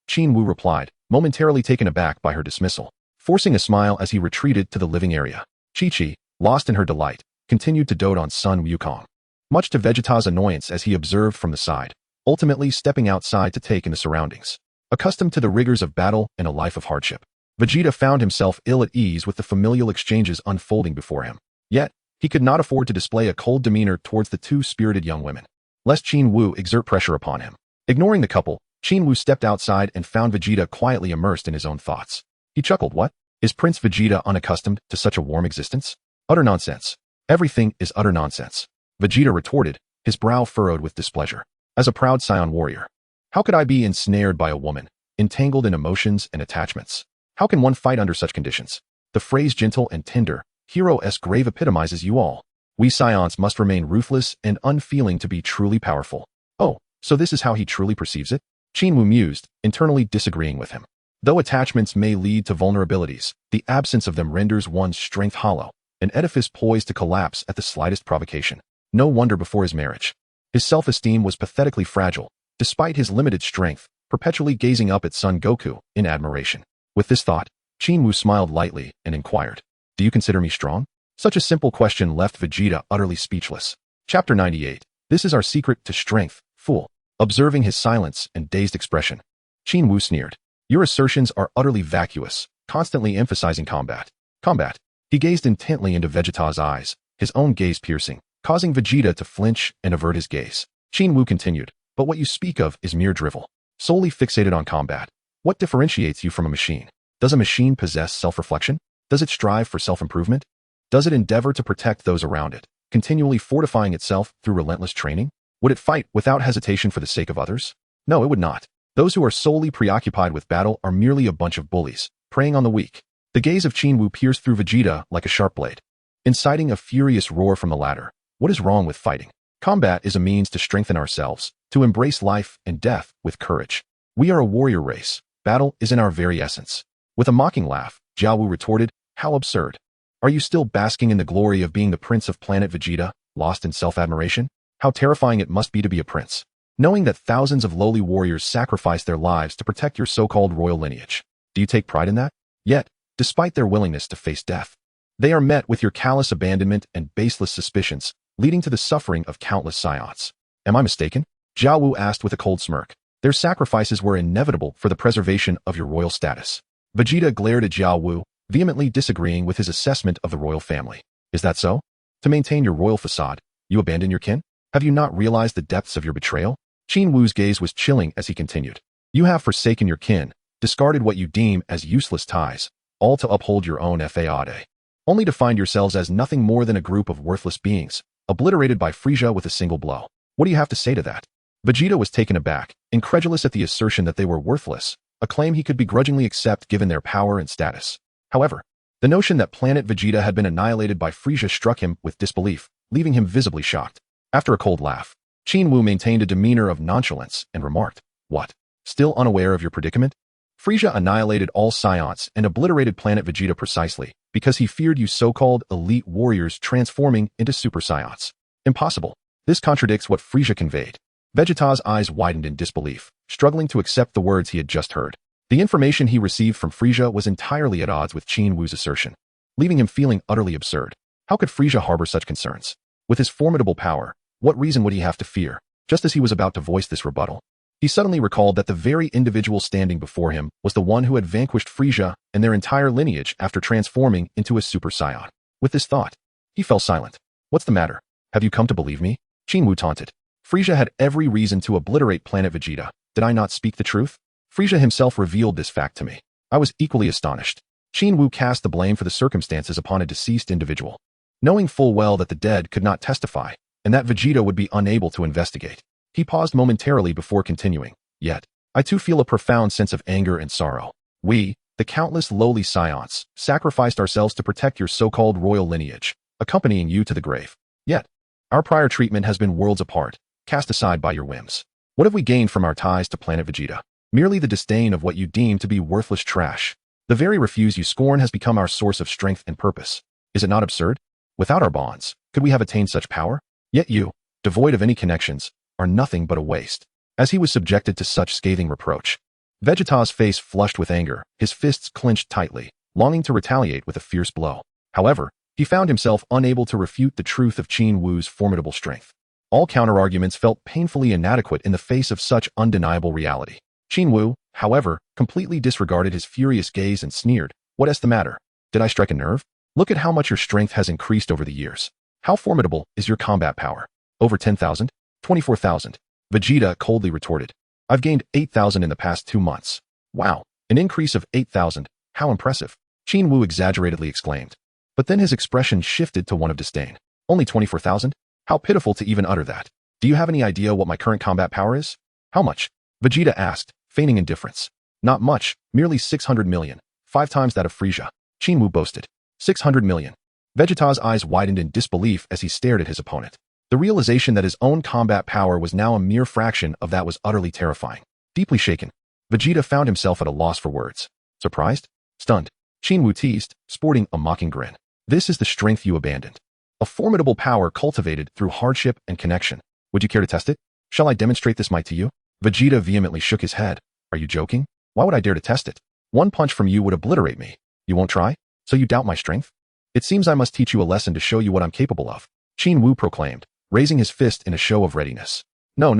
Qin Wu replied, momentarily taken aback by her dismissal, forcing a smile as he retreated to the living area. Chi-Chi, lost in her delight, continued to dote on son Wukong, much to Vegeta's annoyance as he observed from the side, ultimately stepping outside to take in the surroundings. Accustomed to the rigors of battle and a life of hardship, Vegeta found himself ill at ease with the familial exchanges unfolding before him. Yet, he could not afford to display a cold demeanor towards the two spirited young women, lest Qin Wu exert pressure upon him. Ignoring the couple, Qin Wu stepped outside and found Vegeta quietly immersed in his own thoughts. He chuckled. "What? Is Prince Vegeta unaccustomed to such a warm existence? Utter nonsense. Everything is utter nonsense," Vegeta retorted, his brow furrowed with displeasure. "As a proud Saiyan warrior, how could I be ensnared by a woman, entangled in emotions and attachments? How can one fight under such conditions? The phrase gentle and tender, hero-esque grave epitomizes you all. We Saiyans must remain ruthless and unfeeling to be truly powerful." "Oh, so this is how he truly perceives it?" Qin Wu mused, internally disagreeing with him. Though attachments may lead to vulnerabilities, the absence of them renders one's strength hollow, an edifice poised to collapse at the slightest provocation. No wonder before his marriage, his self-esteem was pathetically fragile, despite his limited strength, perpetually gazing up at son Goku in admiration. With this thought, Qin Wu smiled lightly and inquired, "Do you consider me strong?" Such a simple question left Vegeta utterly speechless. Chapter 98. This is our secret to strength, fool. Observing his silence and dazed expression, Qin Wu sneered, "Your assertions are utterly vacuous, constantly emphasizing combat. Combat." He gazed intently into Vegeta's eyes, his own gaze piercing, causing Vegeta to flinch and avert his gaze. Qin Wu continued, "But what you speak of is mere drivel, solely fixated on combat. What differentiates you from a machine? Does a machine possess self-reflection? Does it strive for self-improvement? Does it endeavor to protect those around it, continually fortifying itself through relentless training? Would it fight without hesitation for the sake of others? No, it would not. Those who are solely preoccupied with battle are merely a bunch of bullies, preying on the weak." The gaze of Qin Wu pierced through Vegeta like a sharp blade, inciting a furious roar from the latter. What is wrong with fighting? Combat is a means to strengthen ourselves, to embrace life and death with courage. We are a warrior race. Battle is in our very essence. With a mocking laugh, Jiao Wu retorted, "How absurd. Are you still basking in the glory of being the prince of planet Vegeta, lost in self-admiration? How terrifying it must be to be a prince, knowing that thousands of lowly warriors sacrifice their lives to protect your so-called royal lineage. Do you take pride in that? Yet, despite their willingness to face death, they are met with your callous abandonment and baseless suspicions, leading to the suffering of countless Saiyans. Am I mistaken?" Jiao Wu asked with a cold smirk. "Their sacrifices were inevitable for the preservation of your royal status." Vegeta glared at Jiao Wu, vehemently disagreeing with his assessment of the royal family. "Is that so? To maintain your royal facade, you abandon your kin? Have you not realized the depths of your betrayal?" Qin Wu's gaze was chilling as he continued. "You have forsaken your kin, discarded what you deem as useless ties, all to uphold your own faude. only to find yourselves as nothing more than a group of worthless beings, obliterated by Frieza with a single blow. What do you have to say to that? Vegeta was taken aback, incredulous at the assertion that they were worthless, a claim he could begrudgingly accept given their power and status. However, the notion that planet Vegeta had been annihilated by Frieza struck him with disbelief, leaving him visibly shocked. After a cold laugh, Qin Wu maintained a demeanor of nonchalance and remarked, "What? Still unaware of your predicament? Frieza annihilated all Saiyans and obliterated planet Vegeta precisely because he feared you so-called elite warriors transforming into Super Saiyans. Impossible. This contradicts what Frieza conveyed." Vegeta's eyes widened in disbelief, struggling to accept the words he had just heard. The information he received from Frieza was entirely at odds with Qin Wu's assertion, leaving him feeling utterly absurd. How could Frieza harbor such concerns? With his formidable power, what reason would he have to fear? Just as he was about to voice this rebuttal, he suddenly recalled that the very individual standing before him was the one who had vanquished Frieza and their entire lineage after transforming into a Super Saiyan. With this thought, he fell silent. "What's the matter? Have you come to believe me?" Qin Wu taunted. "Frieza had every reason to obliterate planet Vegeta. Did I not speak the truth? Frieza himself revealed this fact to me. I was equally astonished." Qin Wu cast the blame for the circumstances upon a deceased individual, knowing full well that the dead could not testify and that Vegeta would be unable to investigate. He paused momentarily before continuing. "Yet, I too feel a profound sense of anger and sorrow. We, the countless lowly Saiyans, sacrificed ourselves to protect your so-called royal lineage, accompanying you to the grave. Yet, our prior treatment has been worlds apart, cast aside by your whims. What have we gained from our ties to planet Vegeta? Merely the disdain of what you deem to be worthless trash. The very refuse you scorn has become our source of strength and purpose. Is it not absurd? Without our bonds, could we have attained such power? Yet you, devoid of any connections, are nothing but a waste." As he was subjected to such scathing reproach, Vegeta's face flushed with anger, his fists clenched tightly, longing to retaliate with a fierce blow. However, he found himself unable to refute the truth of Qin Wu's formidable strength. All counterarguments felt painfully inadequate in the face of such undeniable reality. Qin Wu, however, completely disregarded his furious gaze and sneered. "What is the matter? Did I strike a nerve? Look at how much your strength has increased over the years. How formidable is your combat power? Over 10,000? 24,000? Vegeta coldly retorted. "I've gained 8,000 in the past 2 months. Wow, an increase of 8,000. How impressive." Qin Wu exaggeratedly exclaimed. But then his expression shifted to one of disdain. "Only 24,000? How pitiful to even utter that. Do you have any idea what my current combat power is?" "How much?" Vegeta asked, feigning indifference. "Not much, merely 600 million, 5 times that of Frieza," Qin Wu boasted. 600 million. Vegeta's eyes widened in disbelief as he stared at his opponent. The realization that his own combat power was now a mere fraction of that was utterly terrifying. Deeply shaken, Vegeta found himself at a loss for words. Surprised? Stunned? Qin Wu teased, sporting a mocking grin. "This is the strength you abandoned. A formidable power cultivated through hardship and connection. Would you care to test it? Shall I demonstrate this might to you?" Vegeta vehemently shook his head. "Are you joking? Why would I dare to test it? One punch from you would obliterate me. You won't try? So you doubt my strength? It seems I must teach you a lesson to show you what I'm capable of," Qin Wu proclaimed, raising his fist in a show of readiness. No.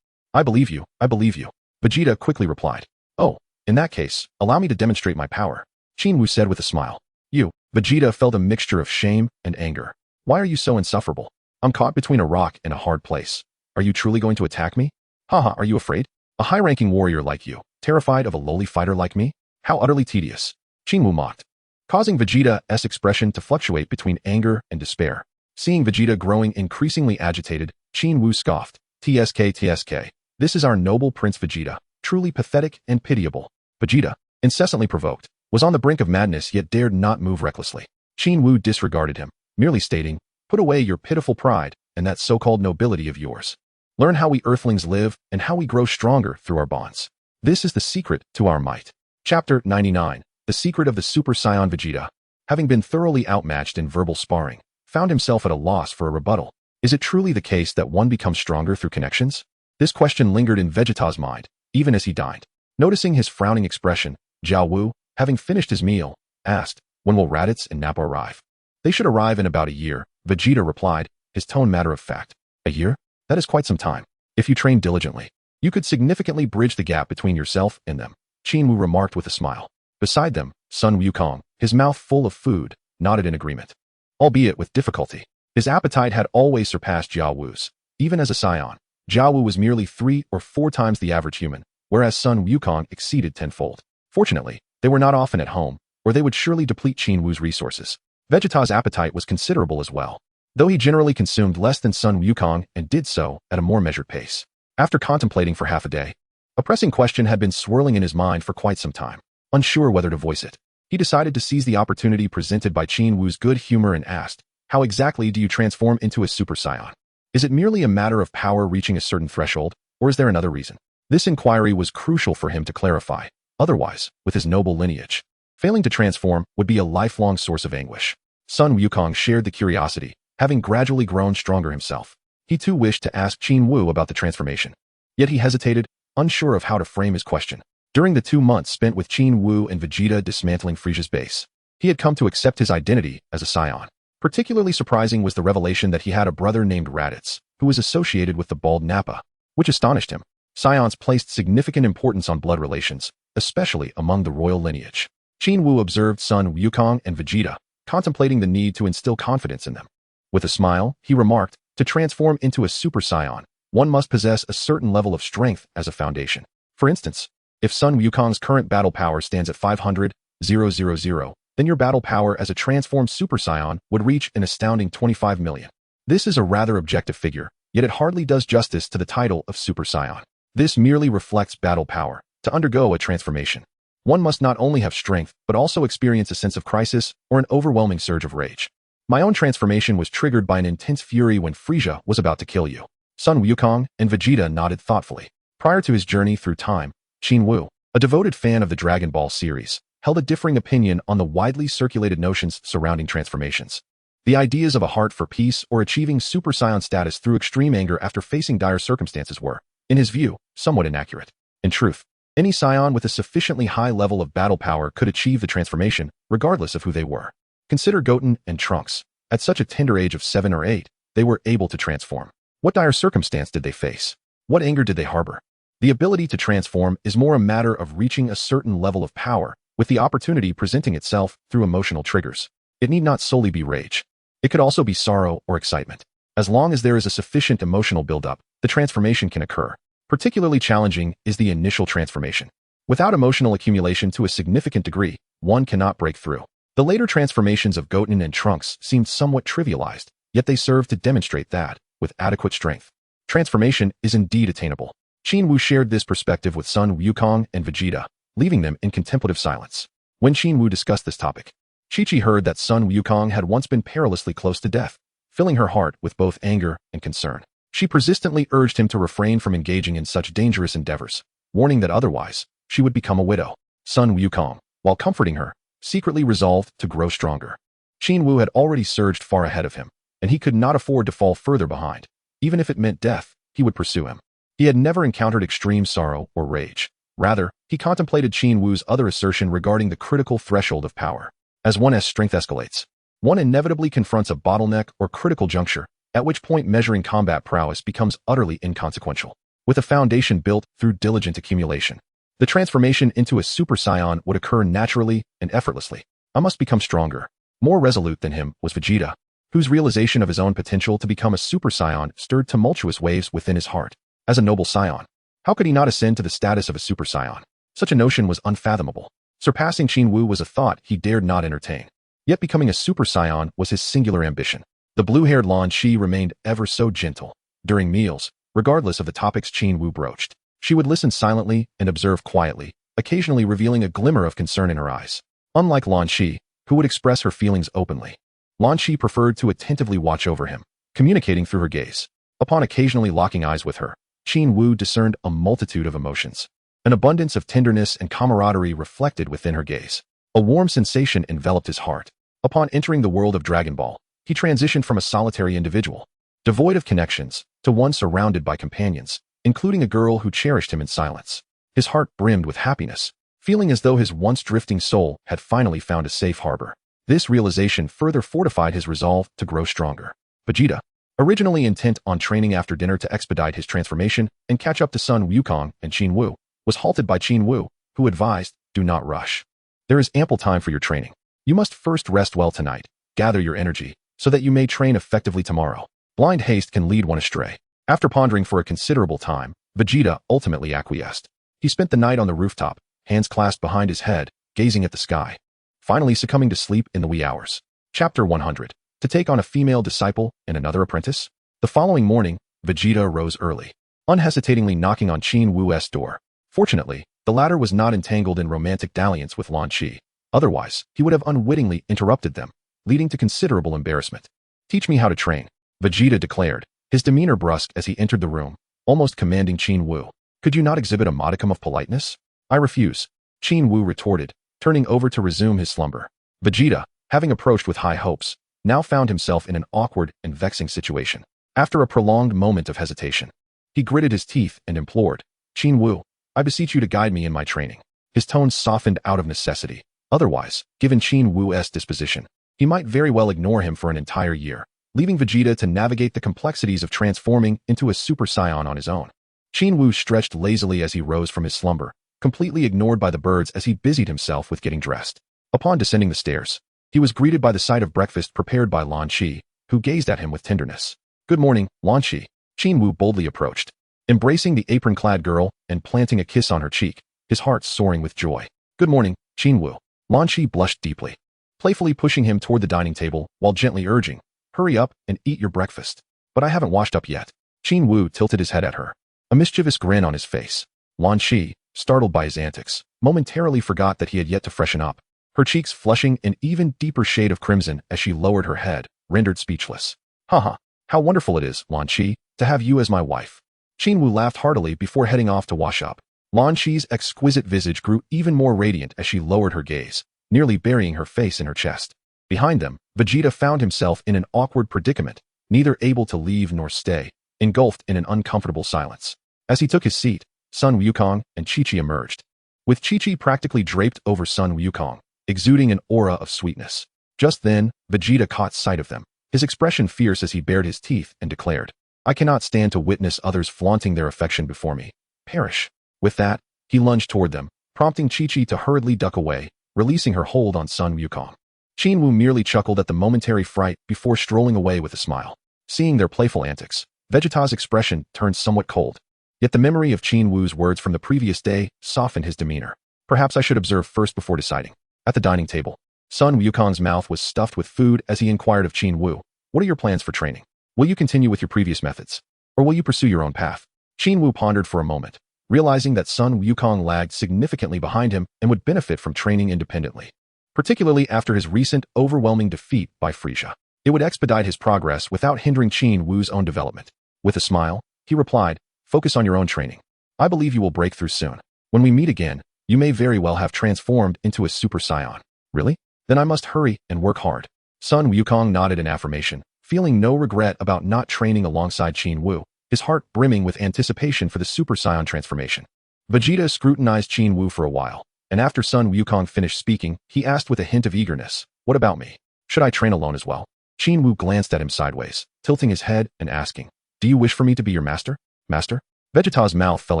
I believe you, Vegeta quickly replied. "Oh, in that case, allow me to demonstrate my power," Qin Wu said with a smile. "You," Vegeta felt a mixture of shame and anger. "Why are you so insufferable? I'm caught between a rock and a hard place. Are you truly going to attack me? Haha, are you afraid? A high-ranking warrior like you, terrified of a lowly fighter like me? How utterly tedious," Qin Wu mocked, causing Vegeta's expression to fluctuate between anger and despair. Seeing Vegeta growing increasingly agitated, Qin Wu scoffed. TSK. This is our noble Prince Vegeta, truly pathetic and pitiable." Vegeta, incessantly provoked, was on the brink of madness yet dared not move recklessly. Qin Wu disregarded him, merely stating, "Put away your pitiful pride and that so-called nobility of yours. Learn how we Earthlings live and how we grow stronger through our bonds. This is the secret to our might." Chapter 99. The Secret of the Super Saiyan. Vegeta, having been thoroughly outmatched in verbal sparring, found himself at a loss for a rebuttal. Is it truly the case that one becomes stronger through connections? This question lingered in Vegeta's mind, even as he dined. Noticing his frowning expression, Jiao Wu, having finished his meal, asked, "When will Raditz and Nappa arrive?" "They should arrive in about a year," Vegeta replied, his tone matter of fact. "A year? That is quite some time. If you train diligently, you could significantly bridge the gap between yourself and them," Qin Wu remarked with a smile. Beside them, Sun Wukong, his mouth full of food, nodded in agreement, albeit with difficulty. His appetite had always surpassed Jiao Wu's. Even as a Saiyan, Jiao Wu was merely 3 or 4 times the average human, whereas Sun Wukong exceeded tenfold. Fortunately, they were not often at home, or they would surely deplete Qin Wu's resources. Vegeta's appetite was considerable as well, though he generally consumed less than Sun Wukong and did so at a more measured pace. After contemplating for half a day, a pressing question had been swirling in his mind for quite some time. Unsure whether to voice it, he decided to seize the opportunity presented by Qin Wu's good humor and asked, "How exactly do you transform into a Super Saiyan? Is it merely a matter of power reaching a certain threshold, or is there another reason?" This inquiry was crucial for him to clarify. Otherwise, with his noble lineage, failing to transform would be a lifelong source of anguish. Sun Wukong shared the curiosity, having gradually grown stronger himself. He too wished to ask Qin Wu about the transformation. Yet he hesitated, unsure of how to frame his question. During the 2 months spent with Qin Wu and Vegeta dismantling Frieza's base, he had come to accept his identity as a Saiyan. Particularly surprising was the revelation that he had a brother named Raditz, who was associated with the bald Nappa, which astonished him. Saiyans placed significant importance on blood relations, especially among the royal lineage. Qin Wu observed Sun Wukong and Vegeta, contemplating the need to instill confidence in them. With a smile, he remarked, "To transform into a Super Saiyan, one must possess a certain level of strength as a foundation. For instance, if Sun Wukong's current battle power stands at 500,000, then your battle power as a transformed Super Saiyan would reach an astounding 25 million. This is a rather objective figure, yet it hardly does justice to the title of Super Saiyan. This merely reflects battle power. To undergo a transformation, one must not only have strength, but also experience a sense of crisis or an overwhelming surge of rage. My own transformation was triggered by an intense fury when Frieza was about to kill you." Sun Wukong and Vegeta nodded thoughtfully. Prior to his journey through time, Qin Wu, a devoted fan of the Dragon Ball series, held a differing opinion on the widely circulated notions surrounding transformations. The ideas of a heart for peace or achieving Super Saiyan status through extreme anger after facing dire circumstances were, in his view, somewhat inaccurate. In truth, any Saiyan with a sufficiently high level of battle power could achieve the transformation, regardless of who they were. Consider Goten and Trunks. At such a tender age of 7 or 8, they were able to transform. What dire circumstance did they face? What anger did they harbor? The ability to transform is more a matter of reaching a certain level of power, with the opportunity presenting itself through emotional triggers. It need not solely be rage. It could also be sorrow or excitement. As long as there is a sufficient emotional buildup, the transformation can occur. Particularly challenging is the initial transformation. Without emotional accumulation to a significant degree, one cannot break through. The later transformations of Goten and Trunks seemed somewhat trivialized, yet they served to demonstrate that, with adequate strength, transformation is indeed attainable. Qin Wu shared this perspective with Sun Wukong and Vegeta, leaving them in contemplative silence. When Qin Wu discussed this topic, Chi-Chi heard that Sun Wukong had once been perilously close to death, filling her heart with both anger and concern. She persistently urged him to refrain from engaging in such dangerous endeavors, warning that otherwise, she would become a widow. Sun Wukong, while comforting her, secretly resolved to grow stronger. Qin Wu had already surged far ahead of him, and he could not afford to fall further behind. Even if it meant death, he would pursue him. He had never encountered extreme sorrow or rage. Rather, he contemplated Qin Wu's other assertion regarding the critical threshold of power. As one's strength escalates, one inevitably confronts a bottleneck or critical juncture, at which point measuring combat prowess becomes utterly inconsequential. With a foundation built through diligent accumulation, the transformation into a Super Saiyan would occur naturally and effortlessly. "I must become stronger." More resolute than him was Vegeta, whose realization of his own potential to become a Super Saiyan stirred tumultuous waves within his heart. As a noble Saiyan, how could he not ascend to the status of a Super Saiyan? Such a notion was unfathomable. Surpassing Qin Wu was a thought he dared not entertain. Yet becoming a Super Saiyan was his singular ambition. The blue-haired Lan Shi remained ever so gentle. During meals, regardless of the topics Qin Wu broached, she would listen silently and observe quietly, occasionally revealing a glimmer of concern in her eyes. Unlike Lan Shi, who would express her feelings openly, Lan Shi preferred to attentively watch over him, communicating through her gaze. Upon occasionally locking eyes with her, Qin Wu discerned a multitude of emotions. An abundance of tenderness and camaraderie reflected within her gaze. A warm sensation enveloped his heart. Upon entering the world of Dragon Ball, he transitioned from a solitary individual, devoid of connections, to one surrounded by companions, including a girl who cherished him in silence. His heart brimmed with happiness, feeling as though his once drifting soul had finally found a safe harbor. This realization further fortified his resolve to grow stronger. Vegeta, originally intent on training after dinner to expedite his transformation and catch up to Sun Wukong and Qin Wu, was halted by Qin Wu, who advised, "Do not rush. There is ample time for your training. You must first rest well tonight, gather your energy, so that you may train effectively tomorrow. Blind haste can lead one astray." After pondering for a considerable time, Vegeta ultimately acquiesced. He spent the night on the rooftop, hands clasped behind his head, gazing at the sky, finally succumbing to sleep in the wee hours. Chapter 100. To take on a female disciple and another apprentice? The following morning, Vegeta rose early, unhesitatingly knocking on Qin Wu's door. Fortunately, the latter was not entangled in romantic dalliance with Lan Qi. Otherwise, he would have unwittingly interrupted them, leading to considerable embarrassment. Teach me how to train, Vegeta declared, his demeanor brusque as he entered the room, almost commanding Qin Wu. Could you not exhibit a modicum of politeness? I refuse, Qin Wu retorted, turning over to resume his slumber. Vegeta, having approached with high hopes, now found himself in an awkward and vexing situation. After a prolonged moment of hesitation, he gritted his teeth and implored, Qin Wu, I beseech you to guide me in my training. His tone softened out of necessity. Otherwise, given Qin Wu's disposition, he might very well ignore him for an entire year, leaving Vegeta to navigate the complexities of transforming into a Super Saiyan on his own. Qin Wu stretched lazily as he rose from his slumber, completely ignored by the birds as he busied himself with getting dressed. Upon descending the stairs, he was greeted by the sight of breakfast prepared by Lan Qi, who gazed at him with tenderness. Good morning, Lan Qi. Qin Wu boldly approached, embracing the apron-clad girl and planting a kiss on her cheek, his heart soaring with joy. Good morning, Qin Wu. Lan Qi blushed deeply, playfully pushing him toward the dining table while gently urging, hurry up and eat your breakfast. But I haven't washed up yet. Qin Wu tilted his head at her, a mischievous grin on his face. Lan Qi, startled by his antics, momentarily forgot that he had yet to freshen up, her cheeks flushing an even deeper shade of crimson as she lowered her head, rendered speechless. Haha, how wonderful it is, Lan Qi, to have you as my wife. Qin Wu laughed heartily before heading off to wash up. Lan Qi's exquisite visage grew even more radiant as she lowered her gaze, nearly burying her face in her chest. Behind them, Vegeta found himself in an awkward predicament, neither able to leave nor stay, engulfed in an uncomfortable silence. As he took his seat, Sun Wukong and Chi-Chi emerged, with Chi-Chi practically draped over Sun Wukong, exuding an aura of sweetness. Just then, Vegeta caught sight of them, his expression fierce as he bared his teeth and declared, I cannot stand to witness others flaunting their affection before me. Perish. With that, he lunged toward them, prompting Chi-Chi to hurriedly duck away, releasing her hold on Sun Wukong. Qin Wu merely chuckled at the momentary fright before strolling away with a smile. Seeing their playful antics, Vegeta's expression turned somewhat cold. Yet the memory of Qin Wu's words from the previous day softened his demeanor. Perhaps I should observe first before deciding. At the dining table, Sun Wukong's mouth was stuffed with food as he inquired of Qin Wu, what are your plans for training? Will you continue with your previous methods? Or will you pursue your own path? Qin Wu pondered for a moment, realizing that Sun Wukong lagged significantly behind him and would benefit from training independently, particularly after his recent overwhelming defeat by Frieza. It would expedite his progress without hindering Qin Wu's own development. With a smile, he replied, focus on your own training. I believe you will break through soon. When we meet again, you may very well have transformed into a Super Saiyan. Really? Then I must hurry and work hard. Sun Wukong nodded in affirmation, feeling no regret about not training alongside Qin Wu, his heart brimming with anticipation for the Super Saiyan transformation. Vegeta scrutinized Qin Wu for a while, and after Sun Wukong finished speaking, he asked with a hint of eagerness, what about me? Should I train alone as well? Qin Wu glanced at him sideways, tilting his head and asking, do you wish for me to be your master? Master? Vegeta's mouth fell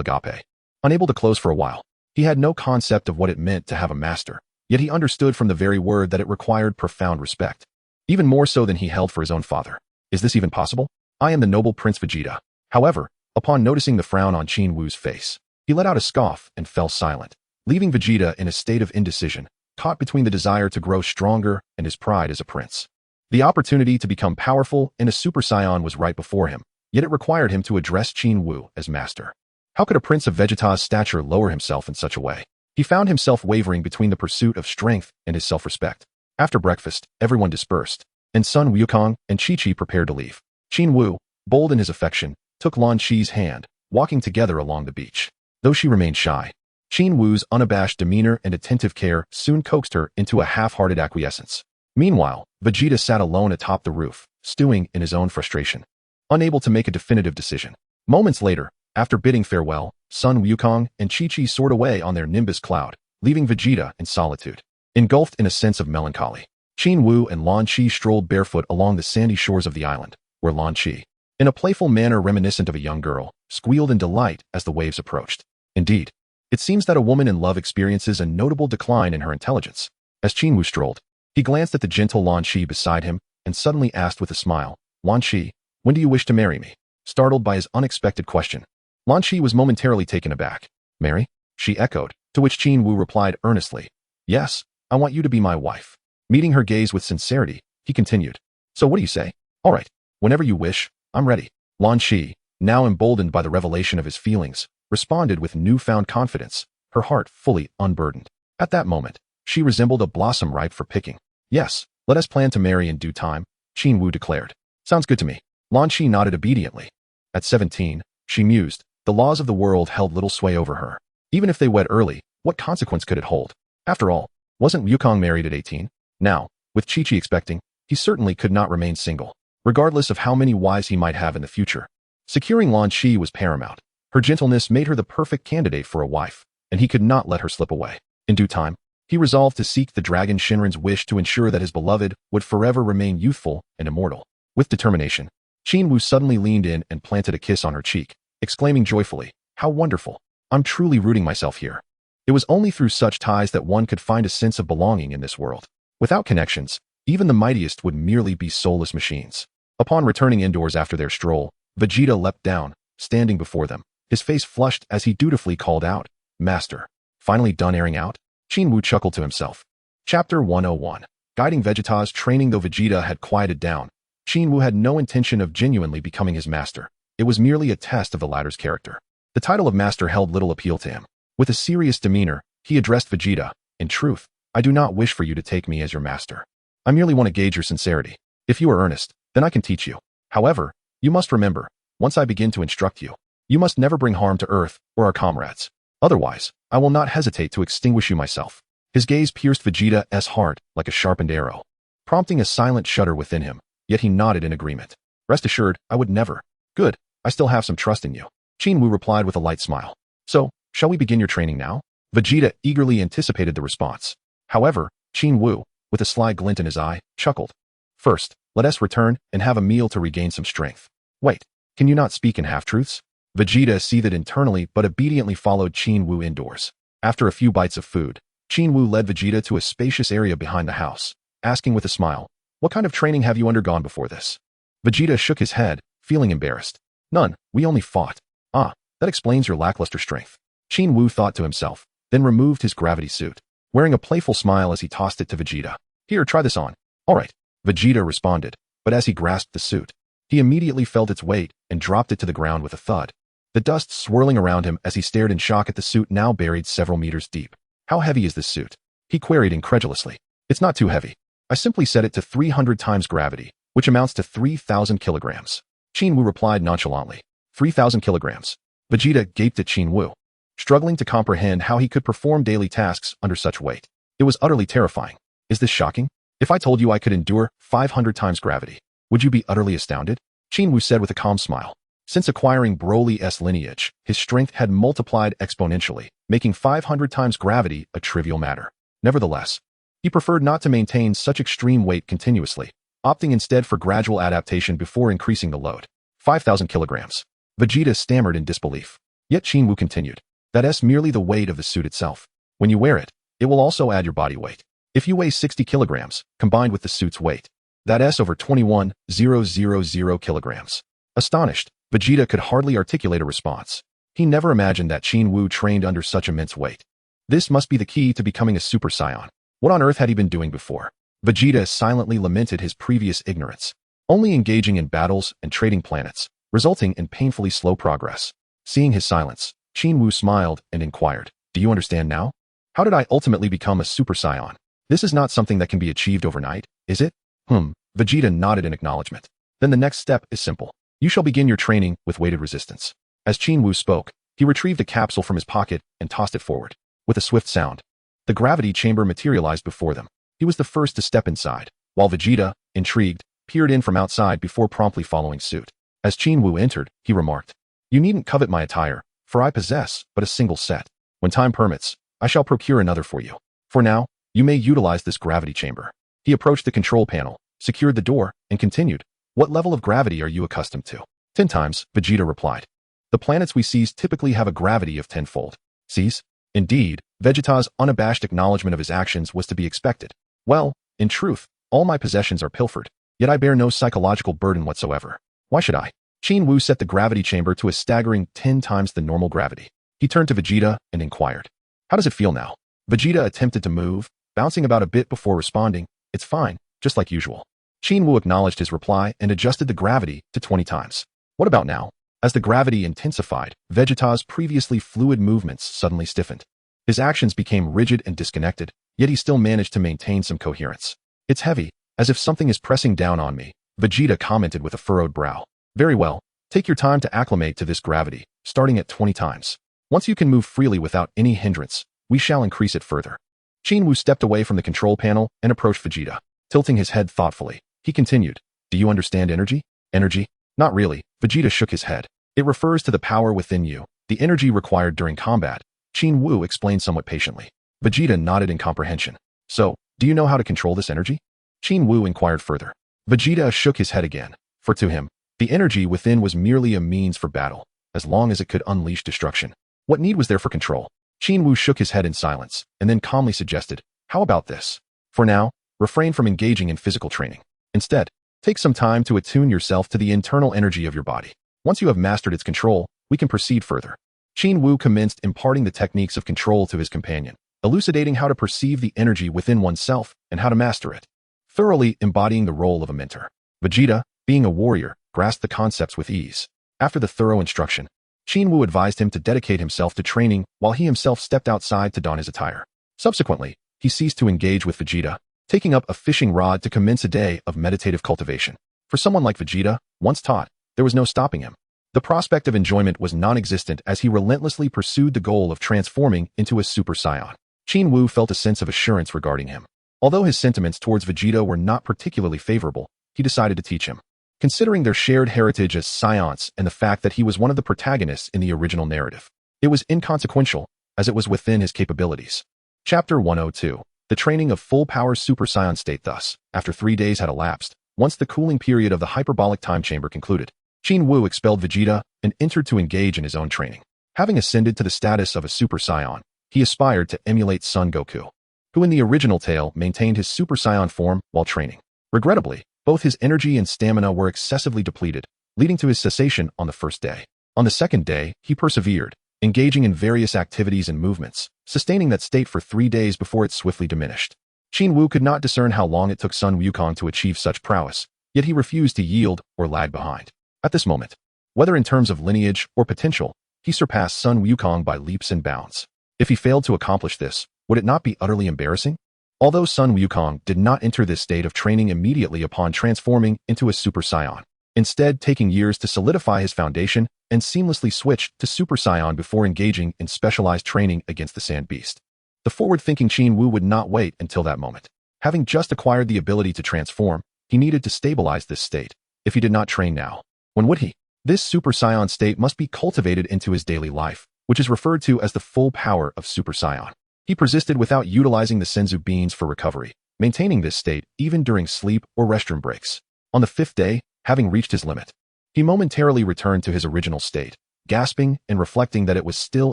agape. Unable to close for a while, he had no concept of what it meant to have a master, yet he understood from the very word that it required profound respect. Even more so than he held for his own father. Is this even possible? I am the noble Prince Vegeta. However, upon noticing the frown on Qin Wu's face, he let out a scoff and fell silent, leaving Vegeta in a state of indecision, caught between the desire to grow stronger and his pride as a prince. The opportunity to become powerful in a Super Saiyan was right before him, yet it required him to address Qin Wu as master. How could a prince of Vegeta's stature lower himself in such a way? He found himself wavering between the pursuit of strength and his self-respect. After breakfast, everyone dispersed, and Sun Wukong and Chi-Chi prepared to leave. Qin Wu, bold in his affection, took Lan Qi's hand, walking together along the beach. Though she remained shy, Qin Wu's unabashed demeanor and attentive care soon coaxed her into a half-hearted acquiescence. Meanwhile, Vegeta sat alone atop the roof, stewing in his own frustration, unable to make a definitive decision. Moments later, after bidding farewell, Sun Wukong and Chi-Chi soared away on their Nimbus cloud, leaving Vegeta in solitude, engulfed in a sense of melancholy. Qin Wu and Lan Qi strolled barefoot along the sandy shores of the island, where Lan Qi, in a playful manner reminiscent of a young girl, squealed in delight as the waves approached. Indeed, it seems that a woman in love experiences a notable decline in her intelligence. As Qin Wu strolled, he glanced at the gentle Lan Qi beside him and suddenly asked with a smile, Lan Qi, when do you wish to marry me? Startled by his unexpected question, Lan Qi was momentarily taken aback. Marry? She echoed, to which Qin Wu replied earnestly, yes, I want you to be my wife. Meeting her gaze with sincerity, he continued. So what do you say? All right, whenever you wish, I'm ready. Lan Shi, now emboldened by the revelation of his feelings, responded with newfound confidence, her heart fully unburdened. At that moment, she resembled a blossom ripe for picking. Yes, let us plan to marry in due time, Qin Wu declared. Sounds good to me. Lan Shi nodded obediently. At 17, she mused, the laws of the world held little sway over her. Even if they wed early, what consequence could it hold? After all, wasn't Wukong married at 18? Now, with Chi-Chi expecting, he certainly could not remain single, regardless of how many wives he might have in the future. Securing Lan Shi was paramount. Her gentleness made her the perfect candidate for a wife, and he could not let her slip away. In due time, he resolved to seek the dragon Shinran's wish to ensure that his beloved would forever remain youthful and immortal. With determination, Qin Wu suddenly leaned in and planted a kiss on her cheek, exclaiming joyfully, "How wonderful! I'm truly rooting myself here." It was only through such ties that one could find a sense of belonging in this world. Without connections, even the mightiest would merely be soulless machines. Upon returning indoors after their stroll, Vegeta leapt down, standing before them, his face flushed as he dutifully called out, "Master, finally done airing out?" Qin Wu chuckled to himself. Chapter 101. Guiding Vegeta's training. Though Vegeta had quieted down, Qin Wu had no intention of genuinely becoming his master. It was merely a test of the latter's character. The title of master held little appeal to him. With a serious demeanor, he addressed Vegeta, "In truth, I do not wish for you to take me as your master. I merely want to gauge your sincerity. If you are earnest, then I can teach you. However, you must remember, once I begin to instruct you, you must never bring harm to Earth or our comrades. Otherwise, I will not hesitate to extinguish you myself." His gaze pierced Vegeta's heart like a sharpened arrow, prompting a silent shudder within him, yet he nodded in agreement. "Rest assured, I would never." "Good, I still have some trust in you," Qin Wu replied with a light smile. "So, shall we begin your training now?" Vegeta eagerly anticipated the response. However, Qin Wu, with a sly glint in his eye, chuckled. "First, let us return and have a meal to regain some strength." "Wait, can you not speak in half-truths?" Vegeta seethed internally but obediently followed Qin Wu indoors. After a few bites of food, Qin Wu led Vegeta to a spacious area behind the house, asking with a smile, "What kind of training have you undergone before this?" Vegeta shook his head, feeling embarrassed. "None, we only fought." "Ah, that explains your lackluster strength," Qin Wu thought to himself, then removed his gravity suit, wearing a playful smile as he tossed it to Vegeta. "Here, try this on." "All right," Vegeta responded, but as he grasped the suit, he immediately felt its weight and dropped it to the ground with a thud. The dust swirling around him as he stared in shock at the suit now buried several meters deep. "How heavy is this suit?" he queried incredulously. "It's not too heavy. I simply set it to 300 times gravity, which amounts to 3,000 kilograms. Qin Wu replied nonchalantly. 3,000 kilograms. Vegeta gaped at Qin Wu, struggling to comprehend how he could perform daily tasks under such weight. It was utterly terrifying. "Is this shocking? If I told you I could endure 500 times gravity, would you be utterly astounded?" Qin Wu said with a calm smile. Since acquiring Broly's lineage, his strength had multiplied exponentially, making 500 times gravity a trivial matter. Nevertheless, he preferred not to maintain such extreme weight continuously, opting instead for gradual adaptation before increasing the load. 5,000 kilograms. Vegeta stammered in disbelief. Yet Qin Wu continued. That's merely the weight of the suit itself. When you wear it, it will also add your body weight. If you weigh 60 kilograms, combined with the suit's weight, that's over 21,000 kilograms. Astonished, Vegeta could hardly articulate a response. He never imagined that Qin Wu trained under such immense weight. This must be the key to becoming a Super Saiyan. What on earth had he been doing before? Vegeta silently lamented his previous ignorance, only engaging in battles and trading planets, resulting in painfully slow progress. Seeing his silence, Qin Wu smiled and inquired, "Do you understand now? How did I ultimately become a Super Saiyan? This is not something that can be achieved overnight, is it?" Vegeta nodded in acknowledgement. "Then the next step is simple. You shall begin your training with weighted resistance." As Qin Wu spoke, he retrieved a capsule from his pocket and tossed it forward. With a swift sound, the gravity chamber materialized before them. He was the first to step inside, while Vegeta, intrigued, peered in from outside before promptly following suit. As Qin Wu entered, he remarked, "You needn't covet my attire, for I possess but a single set. When time permits, I shall procure another for you. For now, you may utilize this gravity chamber." He approached the control panel, secured the door, and continued, "What level of gravity are you accustomed to?" 10 times, Vegeta replied. "The planets we seize typically have a gravity of 10-fold. Seize?" Indeed, Vegeta's unabashed acknowledgement of his actions was to be expected. "Well, in truth, all my possessions are pilfered, yet I bear no psychological burden whatsoever. Why should I?" Qin Wu set the gravity chamber to a staggering 10 times the normal gravity. He turned to Vegeta and inquired, "How does it feel now?" Vegeta attempted to move, bouncing about a bit before responding, "It's fine, just like usual." Qin Wu acknowledged his reply and adjusted the gravity to 20 times. What about now? As the gravity intensified, Vegeta's previously fluid movements suddenly stiffened. His actions became rigid and disconnected, yet he still managed to maintain some coherence. It's heavy, as if something is pressing down on me, Vegeta commented with a furrowed brow. Very well, take your time to acclimate to this gravity, starting at 20 times. Once you can move freely without any hindrance, we shall increase it further. Qin Wu stepped away from the control panel and approached Vegeta. Tilting his head thoughtfully, he continued, do you understand energy? Energy? Not really, Vegeta shook his head. It refers to the power within you, the energy required during combat, Qin Wu explained somewhat patiently. Vegeta nodded in comprehension. So, do you know how to control this energy? Qin Wu inquired further. Vegeta shook his head again, for to him, the energy within was merely a means for battle, as long as it could unleash destruction. What need was there for control? Qin Wu shook his head in silence, and then calmly suggested, how about this? For now, refrain from engaging in physical training. Instead, take some time to attune yourself to the internal energy of your body. Once you have mastered its control, we can proceed further. Qin Wu commenced imparting the techniques of control to his companion, elucidating how to perceive the energy within oneself and how to master it, thoroughly embodying the role of a mentor. Vegeta, being a warrior, grasped the concepts with ease. After the thorough instruction, Qin Wu advised him to dedicate himself to training while he himself stepped outside to don his attire. Subsequently, he ceased to engage with Vegeta, taking up a fishing rod to commence a day of meditative cultivation. For someone like Vegeta, once taught, there was no stopping him. The prospect of enjoyment was non-existent as he relentlessly pursued the goal of transforming into a Super Saiyan. Qin Wu felt a sense of assurance regarding him. Although his sentiments towards Vegeta were not particularly favorable, he decided to teach him. Considering their shared heritage as Saiyans and the fact that he was one of the protagonists in the original narrative, it was inconsequential, as it was within his capabilities. Chapter 102. The training of full-power Super Saiyan state. Thus, after 3 days had elapsed, once the cooling period of the hyperbolic time chamber concluded, Qin Wu expelled Vegeta and entered to engage in his own training. Having ascended to the status of a Super Saiyan, he aspired to emulate Son Goku, who in the original tale maintained his Super Saiyan form while training. Regrettably, both his energy and stamina were excessively depleted, leading to his cessation on the first day. On the second day, he persevered, engaging in various activities and movements, sustaining that state for 3 days before it swiftly diminished. Qin Wu could not discern how long it took Sun Wukong to achieve such prowess, yet he refused to yield or lag behind. At this moment, whether in terms of lineage or potential, he surpassed Sun Wukong by leaps and bounds. If he failed to accomplish this, would it not be utterly embarrassing? Although Sun Wukong did not enter this state of training immediately upon transforming into a Super Saiyan, instead taking years to solidify his foundation and seamlessly switch to Super Saiyan before engaging in specialized training against the Sand Beast. The forward-thinking Qin Wu would not wait until that moment. Having just acquired the ability to transform, he needed to stabilize this state. If he did not train now, when would he? This Super Saiyan state must be cultivated into his daily life, which is referred to as the full power of Super Saiyan. He persisted without utilizing the senzu beans for recovery, maintaining this state even during sleep or restroom breaks. On the 5th day, having reached his limit, he momentarily returned to his original state, gasping and reflecting that it was still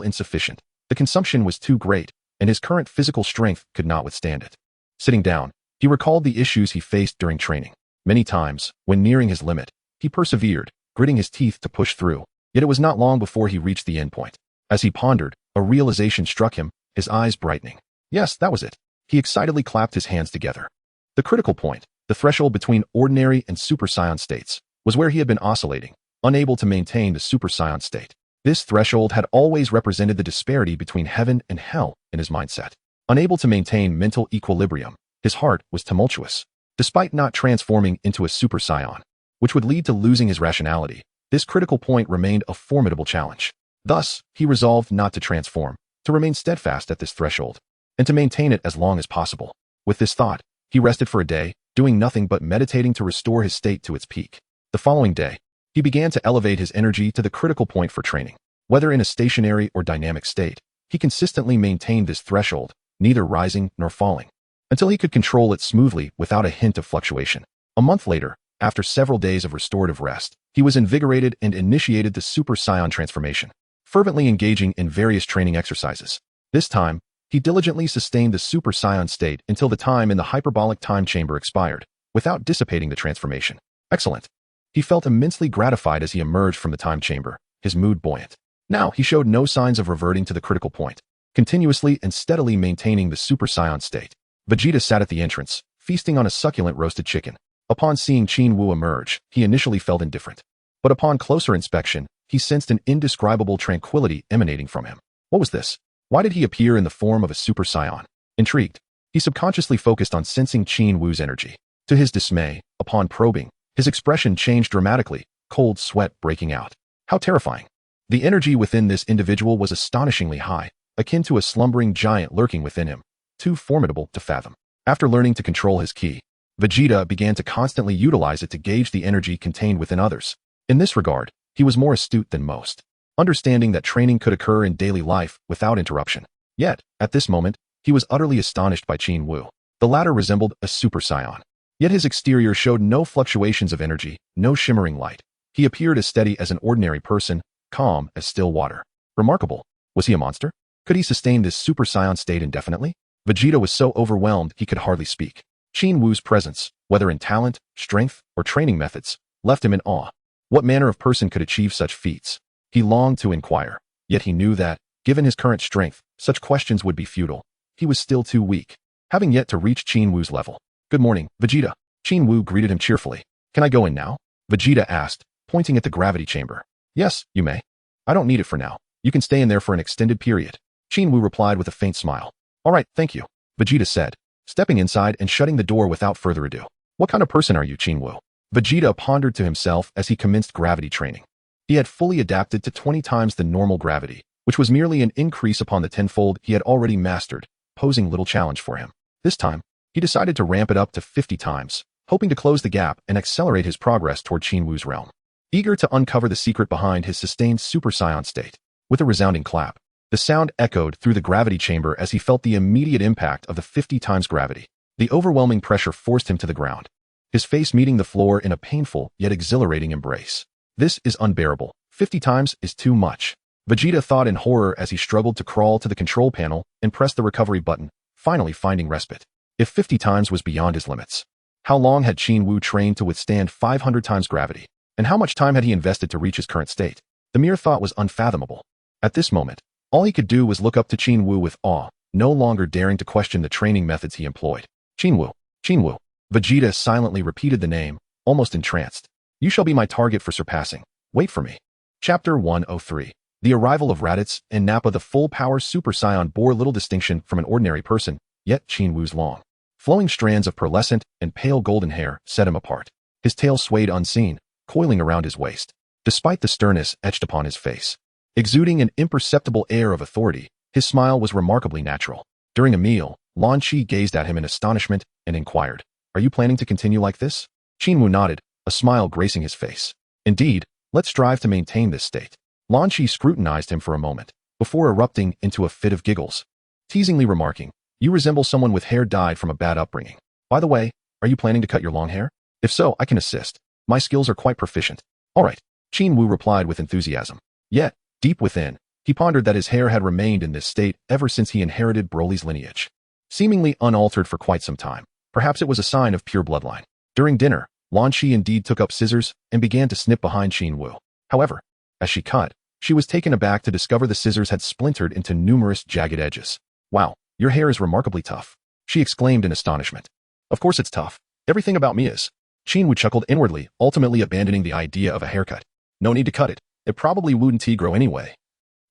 insufficient. The consumption was too great, and his current physical strength could not withstand it. Sitting down, he recalled the issues he faced during training. Many times, when nearing his limit, he persevered, gritting his teeth to push through, yet it was not long before he reached the endpoint. As he pondered, a realization struck him, his eyes brightening. Yes, that was it. He excitedly clapped his hands together. The critical point, the threshold between ordinary and Super Saiyan states, was where he had been oscillating, unable to maintain the Super Saiyan state. This threshold had always represented the disparity between heaven and hell in his mindset. Unable to maintain mental equilibrium, his heart was tumultuous. Despite not transforming into a Super Saiyan, which would lead to losing his rationality, this critical point remained a formidable challenge. Thus, he resolved not to transform, to remain steadfast at this threshold, and to maintain it as long as possible. With this thought, he rested for a day, doing nothing but meditating to restore his state to its peak. The following day, he began to elevate his energy to the critical point for training. Whether in a stationary or dynamic state, he consistently maintained this threshold, neither rising nor falling, until he could control it smoothly without a hint of fluctuation. A month later, after several days of restorative rest, he was invigorated and initiated the Super Saiyan transformation, fervently engaging in various training exercises. This time, he diligently sustained the Super Saiyan state until the time in the hyperbolic time chamber expired, without dissipating the transformation. Excellent. He felt immensely gratified as he emerged from the time chamber, his mood buoyant. Now, he showed no signs of reverting to the critical point, continuously and steadily maintaining the Super Saiyan state. Vegeta sat at the entrance, feasting on a succulent roasted chicken. Upon seeing Qin Wu emerge, he initially felt indifferent. But upon closer inspection, he sensed an indescribable tranquility emanating from him. What was this? Why did he appear in the form of a Super Saiyan? Intrigued, he subconsciously focused on sensing Qin Wu's energy. To his dismay, upon probing, his expression changed dramatically, cold sweat breaking out. How terrifying! The energy within this individual was astonishingly high, akin to a slumbering giant lurking within him, too formidable to fathom. After learning to control his ki, Vegeta began to constantly utilize it to gauge the energy contained within others. In this regard, he was more astute than most, understanding that training could occur in daily life without interruption. Yet, at this moment, he was utterly astonished by Qin Wu. The latter resembled a Super Saiyan. Yet his exterior showed no fluctuations of energy, no shimmering light. He appeared as steady as an ordinary person, calm as still water. Remarkable. Was he a monster? Could he sustain this Super Saiyan state indefinitely? Vegeta was so overwhelmed he could hardly speak. Qin Wu's presence, whether in talent, strength, or training methods, left him in awe. What manner of person could achieve such feats? He longed to inquire, yet he knew that, given his current strength, such questions would be futile. He was still too weak, having yet to reach Qin Wu's level. Good morning, Vegeta. Qin Wu greeted him cheerfully. Can I go in now? Vegeta asked, pointing at the gravity chamber. Yes, you may. I don't need it for now. You can stay in there for an extended period. Qin Wu replied with a faint smile. All right, thank you, Vegeta said, stepping inside and shutting the door without further ado. What kind of person are you, Qin Wu? Vegeta pondered to himself as he commenced gravity training. He had fully adapted to 20 times the normal gravity, which was merely an increase upon the tenfold he had already mastered, posing little challenge for him. This time, he decided to ramp it up to 50 times, hoping to close the gap and accelerate his progress toward Qin Wu's realm. Eager to uncover the secret behind his sustained Super Saiyan state, with a resounding clap, the sound echoed through the gravity chamber as he felt the immediate impact of the 50 times gravity. The overwhelming pressure forced him to the ground, his face meeting the floor in a painful yet exhilarating embrace. This is unbearable. 50 times is too much. Vegeta thought in horror as he struggled to crawl to the control panel and press the recovery button, finally finding respite. If 50 times was beyond his limits, how long had Qin Wu trained to withstand 500 times gravity? And how much time had he invested to reach his current state? The mere thought was unfathomable. At this moment, all he could do was look up to Qin Wu with awe, no longer daring to question the training methods he employed. Qin Wu, Qin Wu. Vegeta silently repeated the name, almost entranced. You shall be my target for surpassing. Wait for me. Chapter 103. The arrival of Raditz and Nappa. The full-power Super Saiyan bore little distinction from an ordinary person, yet Qin Wu's long, flowing strands of pearlescent and pale golden hair set him apart. His tail swayed unseen, coiling around his waist, despite the sternness etched upon his face. Exuding an imperceptible air of authority, his smile was remarkably natural. During a meal, Lan Chi gazed at him in astonishment and inquired, Are you planning to continue like this? Qin Wu nodded, a smile gracing his face. Indeed, let's strive to maintain this state. Lan Chi scrutinized him for a moment, before erupting into a fit of giggles, teasingly remarking, You resemble someone with hair dyed from a bad upbringing. By the way, are you planning to cut your long hair? If so, I can assist. My skills are quite proficient. All right, Qin Wu replied with enthusiasm. Yet, deep within, he pondered that his hair had remained in this state ever since he inherited Broly's lineage. Seemingly unaltered for quite some time, perhaps it was a sign of pure bloodline. During dinner, Lan Chi indeed took up scissors and began to snip behind Qin Wu. However, as she cut, she was taken aback to discover the scissors had splintered into numerous jagged edges. Wow, your hair is remarkably tough, she exclaimed in astonishment. Of course it's tough. Everything about me is. Qin Wu chuckled inwardly, ultimately abandoning the idea of a haircut. No need to cut it. It probably wouldn't grow anyway.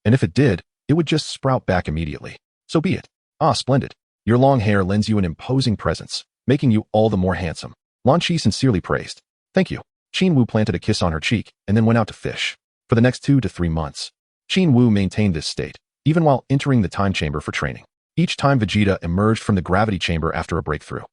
And if it did, it would just sprout back immediately. So be it. Ah, splendid. Your long hair lends you an imposing presence, making you all the more handsome. Lan Chi sincerely praised. Thank you. Qin Wu planted a kiss on her cheek and then went out to fish. For the next 2 to 3 months, Qin Wu maintained this state, even while entering the time chamber for training. Each time Vegeta emerged from the gravity chamber after a breakthrough,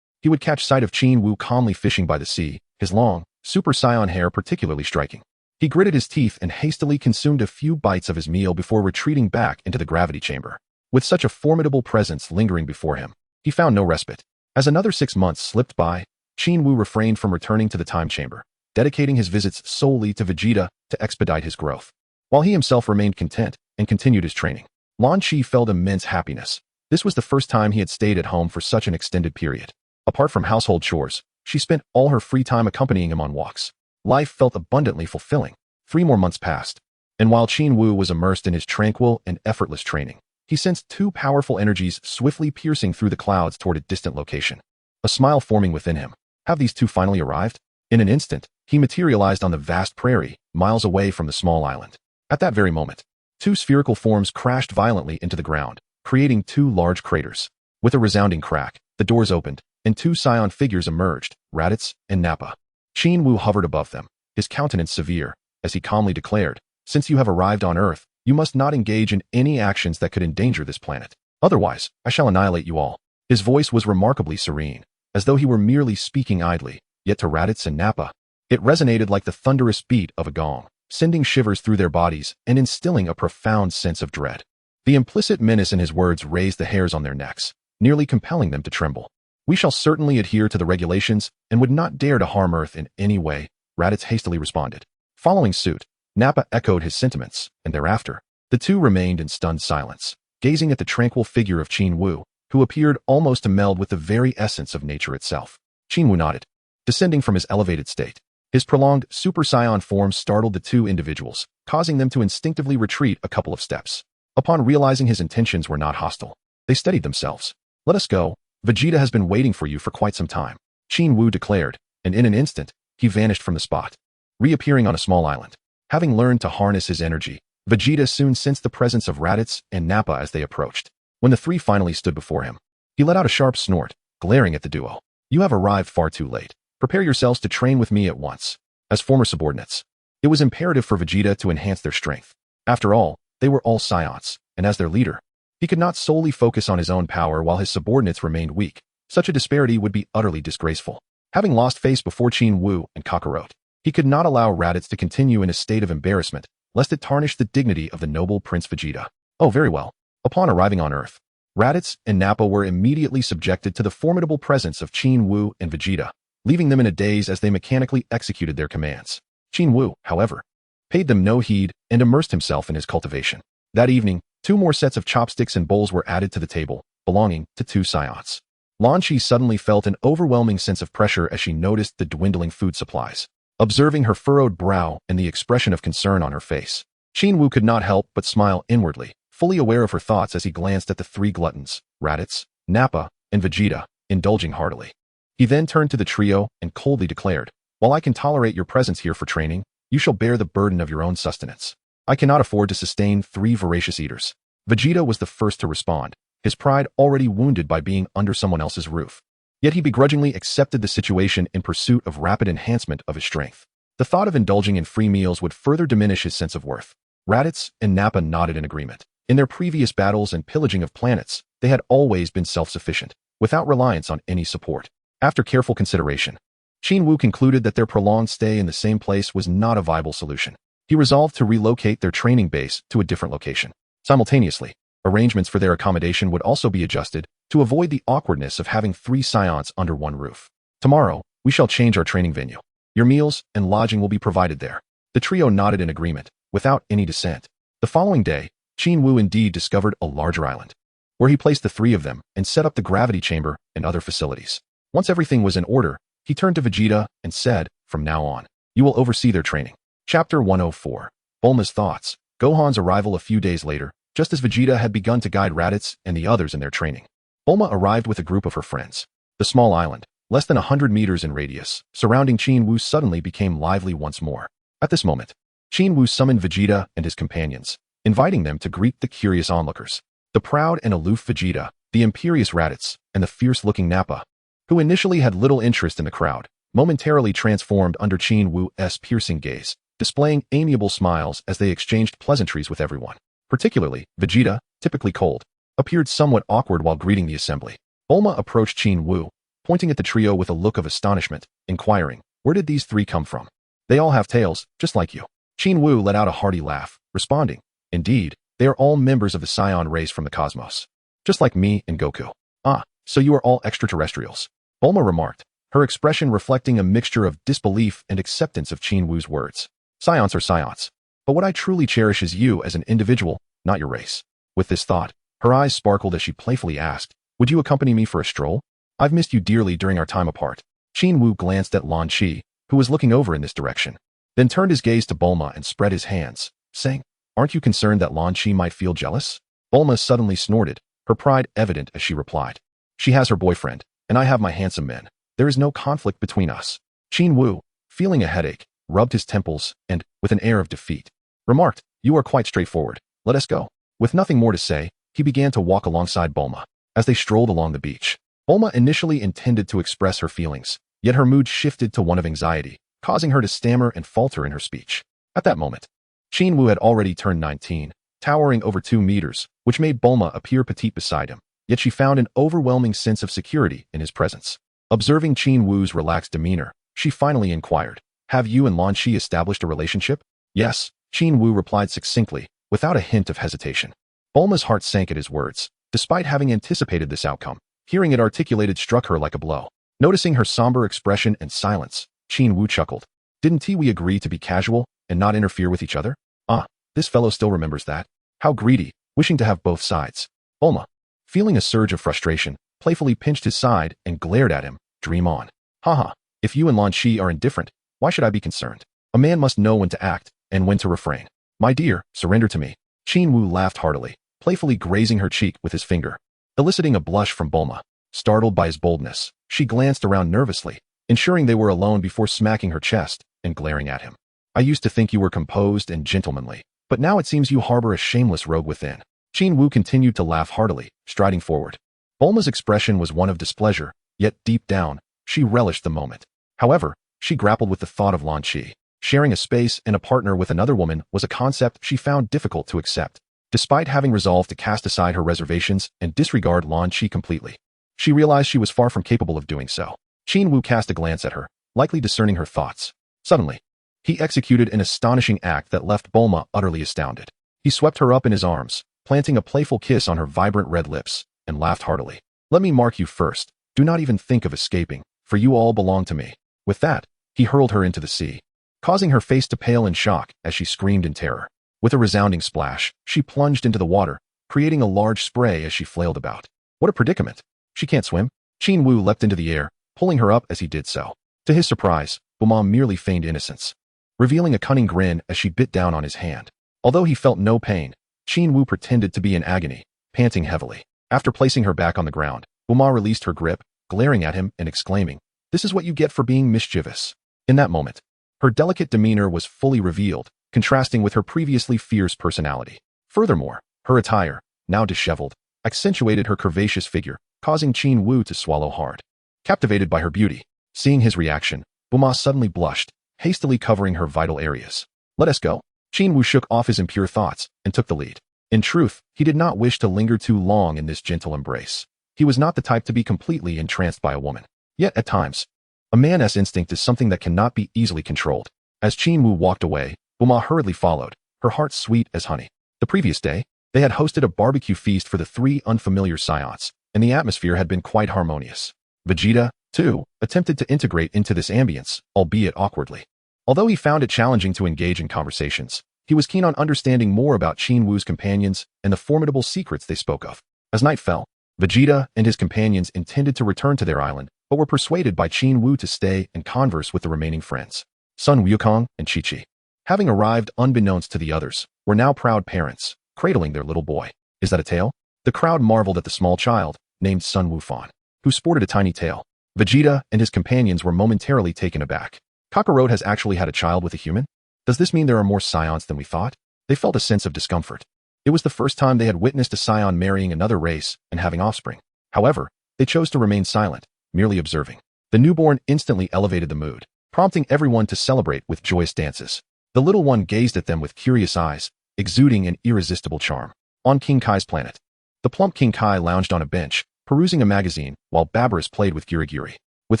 he would catch sight of Qin Wu calmly fishing by the sea, his long, Super Saiyan hair particularly striking. He gritted his teeth and hastily consumed a few bites of his meal before retreating back into the gravity chamber. With such a formidable presence lingering before him, he found no respite. As another 6 months slipped by, Qin Wu refrained from returning to the time chamber, dedicating his visits solely to Vegeta to expedite his growth. While he himself remained content and continued his training, Lan Chi felt immense happiness. This was the first time he had stayed at home for such an extended period. Apart from household chores, she spent all her free time accompanying him on walks. Life felt abundantly fulfilling. 3 more months passed, and while Qin Wu was immersed in his tranquil and effortless training, he sensed 2 powerful energies swiftly piercing through the clouds toward a distant location. A smile forming within him, Have these two finally arrived? In an instant, he materialized on the vast prairie, miles away from the small island. At that very moment, two spherical forms crashed violently into the ground, creating two large craters. With a resounding crack, the doors opened, and two Saiyan figures emerged, Raditz and Nappa. Qin Wu hovered above them, his countenance severe, as he calmly declared, "Since you have arrived on Earth, you must not engage in any actions that could endanger this planet. Otherwise, I shall annihilate you all." His voice was remarkably serene, as though he were merely speaking idly, yet to Raditz and Nappa, it resonated like the thunderous beat of a gong, sending shivers through their bodies and instilling a profound sense of dread. The implicit menace in his words raised the hairs on their necks, nearly compelling them to tremble. "We shall certainly adhere to the regulations and would not dare to harm Earth in any way," Raditz hastily responded. Following suit, Nappa echoed his sentiments, and thereafter, the two remained in stunned silence, gazing at the tranquil figure of Qin Wu, who appeared almost to meld with the very essence of nature itself. Qin Wu nodded, descending from his elevated state. His prolonged Super Saiyan form startled the two individuals, causing them to instinctively retreat a couple of steps. Upon realizing his intentions were not hostile, they steadied themselves. "Let us go. Vegeta has been waiting for you for quite some time," Qin Wu declared, and in an instant, he vanished from the spot, reappearing on a small island. Having learned to harness his energy, Vegeta soon sensed the presence of Raditz and Nappa as they approached. When the three finally stood before him, he let out a sharp snort, glaring at the duo. "You have arrived far too late. Prepare yourselves to train with me at once." As former subordinates, it was imperative for Vegeta to enhance their strength. After all, they were all Saiyans, and as their leader, he could not solely focus on his own power while his subordinates remained weak. Such a disparity would be utterly disgraceful. Having lost face before Qin Wu and Kakarot, he could not allow Raditz to continue in a state of embarrassment, lest it tarnish the dignity of the noble Prince Vegeta. Oh, very well. Upon arriving on Earth, Raditz and Nappa were immediately subjected to the formidable presence of Qin Wu and Vegeta, leaving them in a daze as they mechanically executed their commands. Qin Wu, however, paid them no heed and immersed himself in his cultivation. That evening, two more sets of chopsticks and bowls were added to the table, belonging to two Saiyans. Lan Shi suddenly felt an overwhelming sense of pressure as she noticed the dwindling food supplies. Observing her furrowed brow and the expression of concern on her face, Qin Wu could not help but smile inwardly, fully aware of her thoughts as he glanced at the three gluttons, Raditz, Nappa, and Vegeta, indulging heartily. He then turned to the trio and coldly declared, "While I can tolerate your presence here for training, you shall bear the burden of your own sustenance. I cannot afford to sustain three voracious eaters." Vegeta was the first to respond, his pride already wounded by being under someone else's roof. Yet he begrudgingly accepted the situation in pursuit of rapid enhancement of his strength. The thought of indulging in free meals would further diminish his sense of worth. Raditz and Nappa nodded in agreement. In their previous battles and pillaging of planets, they had always been self-sufficient, without reliance on any support. After careful consideration, Qin Wu concluded that their prolonged stay in the same place was not a viable solution. He resolved to relocate their training base to a different location. Simultaneously, arrangements for their accommodation would also be adjusted to avoid the awkwardness of having three Saiyans under one roof. "Tomorrow, we shall change our training venue. Your meals and lodging will be provided there." The trio nodded in agreement, without any dissent. The following day, Qin Wu indeed discovered a larger island, where he placed the three of them and set up the gravity chamber and other facilities. Once everything was in order, he turned to Vegeta and said, "From now on, you will oversee their training." Chapter 104. Bulma's Thoughts. Gohan's arrival a few days later, just as Vegeta had begun to guide Raditz and the others in their training. Bulma arrived with a group of her friends. The small island, less than 100 meters in radius, surrounding Qin Wu suddenly became lively once more. At this moment, Qin Wu summoned Vegeta and his companions, inviting them to greet the curious onlookers. The proud and aloof Vegeta, the imperious Raditz, and the fierce-looking Nappa, who initially had little interest in the crowd, momentarily transformed under Qin Wu's piercing gaze, displaying amiable smiles as they exchanged pleasantries with everyone. Particularly, Vegeta, typically cold, appeared somewhat awkward while greeting the assembly. Bulma approached Qin Wu, pointing at the trio with a look of astonishment, inquiring, "Where did these three come from? They all have tails, just like you." Qin Wu let out a hearty laugh, responding, "Indeed, they are all members of the Saiyan race from the cosmos. Just like me and Goku." "Ah, so you are all extraterrestrials," Bulma remarked, her expression reflecting a mixture of disbelief and acceptance of Qin Wu's words. "Saiyans are Saiyans, but what I truly cherish is you as an individual, not your race." With this thought, her eyes sparkled as she playfully asked, "Would you accompany me for a stroll? I've missed you dearly during our time apart." Qin Wu glanced at Lan Shi, who was looking over in this direction, then turned his gaze to Bulma and spread his hands, saying, "Aren't you concerned that Lan Shi might feel jealous?" Bulma suddenly snorted, her pride evident as she replied, "She has her boyfriend, and I have my handsome men. There is no conflict between us. Qin Wu, feeling a headache, rubbed his temples and, with an air of defeat, remarked, "You are quite straightforward. Let us go." With nothing more to say, he began to walk alongside Bulma. As they strolled along the beach, Bulma initially intended to express her feelings, yet her mood shifted to one of anxiety, causing her to stammer and falter in her speech. At that moment, Qin Wu had already turned 19, towering over 2 meters, which made Bulma appear petite beside him, yet she found an overwhelming sense of security in his presence. Observing Qin Wu's relaxed demeanor, she finally inquired, "Have you and Lan Shi established a relationship?" "Yes," Qin Wu replied succinctly, without a hint of hesitation. Bulma's heart sank at his words. Despite having anticipated this outcome, hearing it articulated struck her like a blow. Noticing her somber expression and silence, Qin Wu chuckled. "Didn't we agree to be casual and not interfere with each other?" "Ah, this fellow still remembers that. How greedy, wishing to have both sides." Bulma, feeling a surge of frustration, playfully pinched his side and glared at him. "Dream on. Haha, if you and Lan Shi are indifferent, why should I be concerned? A man must know when to act and when to refrain. My dear, surrender to me." Qin Wu laughed heartily, playfully grazing her cheek with his finger, eliciting a blush from Bulma. Startled by his boldness, she glanced around nervously, ensuring they were alone before smacking her chest and glaring at him. "I used to think you were composed and gentlemanly, but now it seems you harbor a shameless rogue within." Qin Wu continued to laugh heartily, striding forward. Bulma's expression was one of displeasure, yet deep down, she relished the moment. However, she grappled with the thought of Lan Shi. Sharing a space and a partner with another woman was a concept she found difficult to accept. Despite having resolved to cast aside her reservations and disregard Lan Shi completely, she realized she was far from capable of doing so. Qin Wu cast a glance at her, likely discerning her thoughts. Suddenly, he executed an astonishing act that left Bulma utterly astounded. He swept her up in his arms, planting a playful kiss on her vibrant red lips, and laughed heartily. "Let me mark you first. Do not even think of escaping, for you all belong to me." With that, he hurled her into the sea, causing her face to pale in shock as she screamed in terror. With a resounding splash, she plunged into the water, creating a large spray as she flailed about. What a predicament! She can't swim? Qin Wu leapt into the air, pulling her up as he did so. To his surprise, Bulma merely feigned innocence, revealing a cunning grin as she bit down on his hand. Although he felt no pain, Qin Wu pretended to be in agony, panting heavily. After placing her back on the ground, Bulma released her grip, glaring at him and exclaiming, "This is what you get for being mischievous." In that moment, her delicate demeanor was fully revealed, contrasting with her previously fierce personality. Furthermore, her attire, now disheveled, accentuated her curvaceous figure, causing Qin Wu to swallow hard. Captivated by her beauty, seeing his reaction, Bulma suddenly blushed, hastily covering her vital areas. "Let us go." Qin Wu shook off his impure thoughts and took the lead. In truth, he did not wish to linger too long in this gentle embrace. He was not the type to be completely entranced by a woman. Yet, at times, a man's instinct is something that cannot be easily controlled. As Qin Wu walked away, Bulma hurriedly followed, her heart sweet as honey. The previous day, they had hosted a barbecue feast for the 3 unfamiliar Saiyans, and the atmosphere had been quite harmonious. Vegeta, too, attempted to integrate into this ambience, albeit awkwardly. Although he found it challenging to engage in conversations, he was keen on understanding more about Qin Wu's companions and the formidable secrets they spoke of. As night fell, Vegeta and his companions intended to return to their island, but were persuaded by Qin Wu to stay and converse with the remaining friends. Sun Wukong and Chi-Chi, having arrived unbeknownst to the others, were now proud parents, cradling their little boy. Is that a tail? The crowd marveled at the small child, named Sun Wufan, who sported a tiny tail. Vegeta and his companions were momentarily taken aback. Kakarot has actually had a child with a human? Does this mean there are more Saiyans than we thought? They felt a sense of discomfort. It was the first time they had witnessed a Saiyan marrying another race and having offspring. However, they chose to remain silent, merely observing. The newborn instantly elevated the mood, prompting everyone to celebrate with joyous dances. The little one gazed at them with curious eyes, exuding an irresistible charm. On King Kai's planet, the plump King Kai lounged on a bench, perusing a magazine, while Babris played with Girigiri. With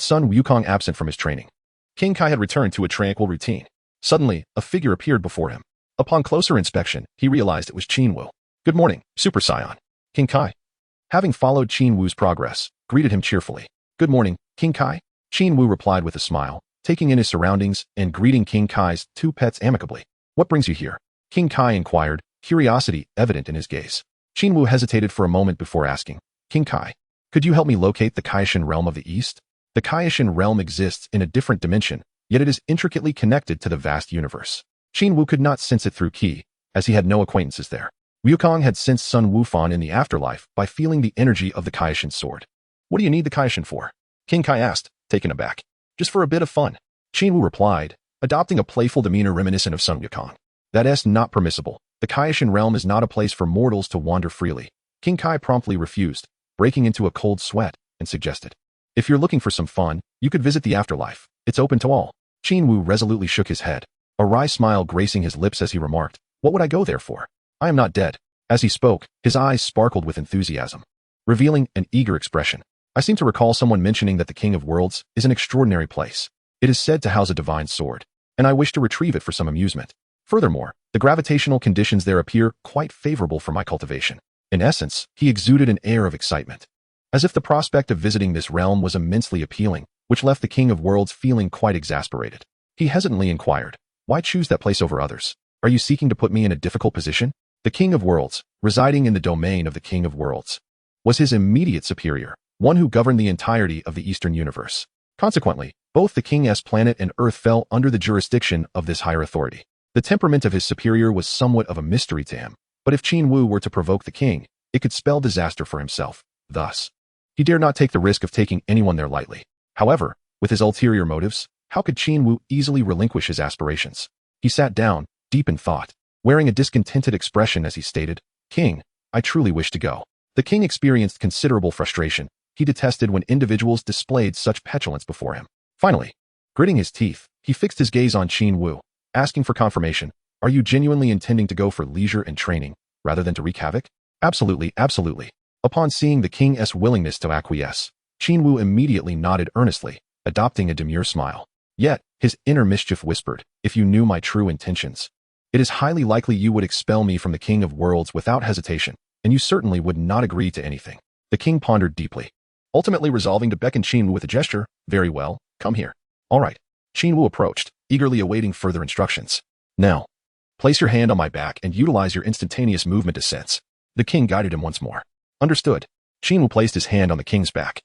Sun Wukong absent from his training, King Kai had returned to a tranquil routine. Suddenly, a figure appeared before him. Upon closer inspection, he realized it was Qin Wu. "Good morning, Super Saiyan." King Kai, having followed Qin Wu's progress, greeted him cheerfully. "Good morning, King Kai." Qin Wu replied with a smile, taking in his surroundings and greeting King Kai's 2 pets amicably. "What brings you here?" King Kai inquired, curiosity evident in his gaze. Qin Wu hesitated for a moment before asking, "King Kai, could you help me locate the Kaishin realm of the East?" The Kaishin realm exists in a different dimension, yet it is intricately connected to the vast universe. Qin Wu could not sense it through Qi, as he had no acquaintances there. Wukong had sensed Sun Wufan in the afterlife by feeling the energy of the Kaishin sword. "What do you need the Kaishin for?" King Kai asked, taken aback. Just for a bit of fun. Qin Wu replied, adopting a playful demeanor reminiscent of Sun Wukong. That's not permissible. The Kaishan realm is not a place for mortals to wander freely. King Kai promptly refused, breaking into a cold sweat, and suggested, if you're looking for some fun, you could visit the afterlife. It's open to all. Qin Wu resolutely shook his head, a wry smile gracing his lips as he remarked, what would I go there for? I am not dead. As he spoke, his eyes sparkled with enthusiasm, revealing an eager expression. I seem to recall someone mentioning that the King of Worlds is an extraordinary place. It is said to house a divine sword, and I wish to retrieve it for some amusement. Furthermore, the gravitational conditions there appear quite favorable for my cultivation. In essence, he exuded an air of excitement, as if the prospect of visiting this realm was immensely appealing, which left the King of Worlds feeling quite exasperated. He hesitantly inquired, why choose that place over others? Are you seeking to put me in a difficult position? The King of Worlds, residing in the domain of the King of Worlds, was his immediate superior, one who governed the entirety of the Eastern universe. Consequently, both the King's planet and Earth fell under the jurisdiction of this higher authority. The temperament of his superior was somewhat of a mystery to him, but if Qin Wu were to provoke the king, it could spell disaster for himself. Thus, he dared not take the risk of taking anyone there lightly. However, with his ulterior motives, how could Qin Wu easily relinquish his aspirations? He sat down, deep in thought, wearing a discontented expression as he stated, King, I truly wish to go. The king experienced considerable frustration. He detested when individuals displayed such petulance before him. Finally, gritting his teeth, he fixed his gaze on Qin Wu, asking for confirmation. Are you genuinely intending to go for leisure and training, rather than to wreak havoc? Absolutely, absolutely. Upon seeing the king's willingness to acquiesce, Qin Wu immediately nodded earnestly, adopting a demure smile. Yet, his inner mischief whispered, if you knew my true intentions, it is highly likely you would expel me from the King of Worlds without hesitation, and you certainly would not agree to anything. The king pondered deeply, ultimately resolving to beckon Qin Wu with a gesture. Very well, come here. All right. Qin Wu approached, eagerly awaiting further instructions. Now, place your hand on my back and utilize your instantaneous movement to sense. The king guided him once more. Understood. Qin Wu placed his hand on the king's back,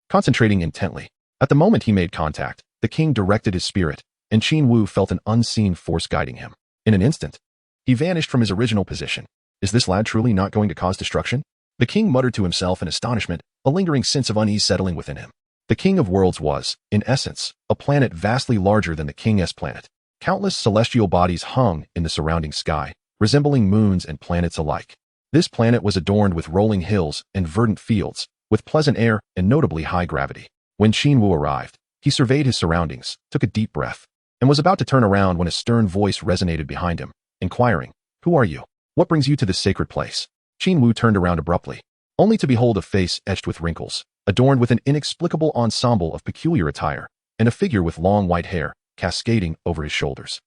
concentrating intently. At the moment he made contact, the king directed his spirit, and Qin Wu felt an unseen force guiding him. In an instant, he vanished from his original position. Is this lad truly not going to cause destruction? The king muttered to himself in astonishment, a lingering sense of unease settling within him. The King of Worlds was, in essence, a planet vastly larger than the King's planet. Countless celestial bodies hung in the surrounding sky, resembling moons and planets alike. This planet was adorned with rolling hills and verdant fields, with pleasant air and notably high gravity. When Qin Wu arrived, he surveyed his surroundings, took a deep breath, and was about to turn around when a stern voice resonated behind him, inquiring, who are you? What brings you to this sacred place? Qin Wu turned around abruptly, only to behold a face etched with wrinkles, adorned with an inexplicable ensemble of peculiar attire, and a figure with long white hair, cascading over his shoulders.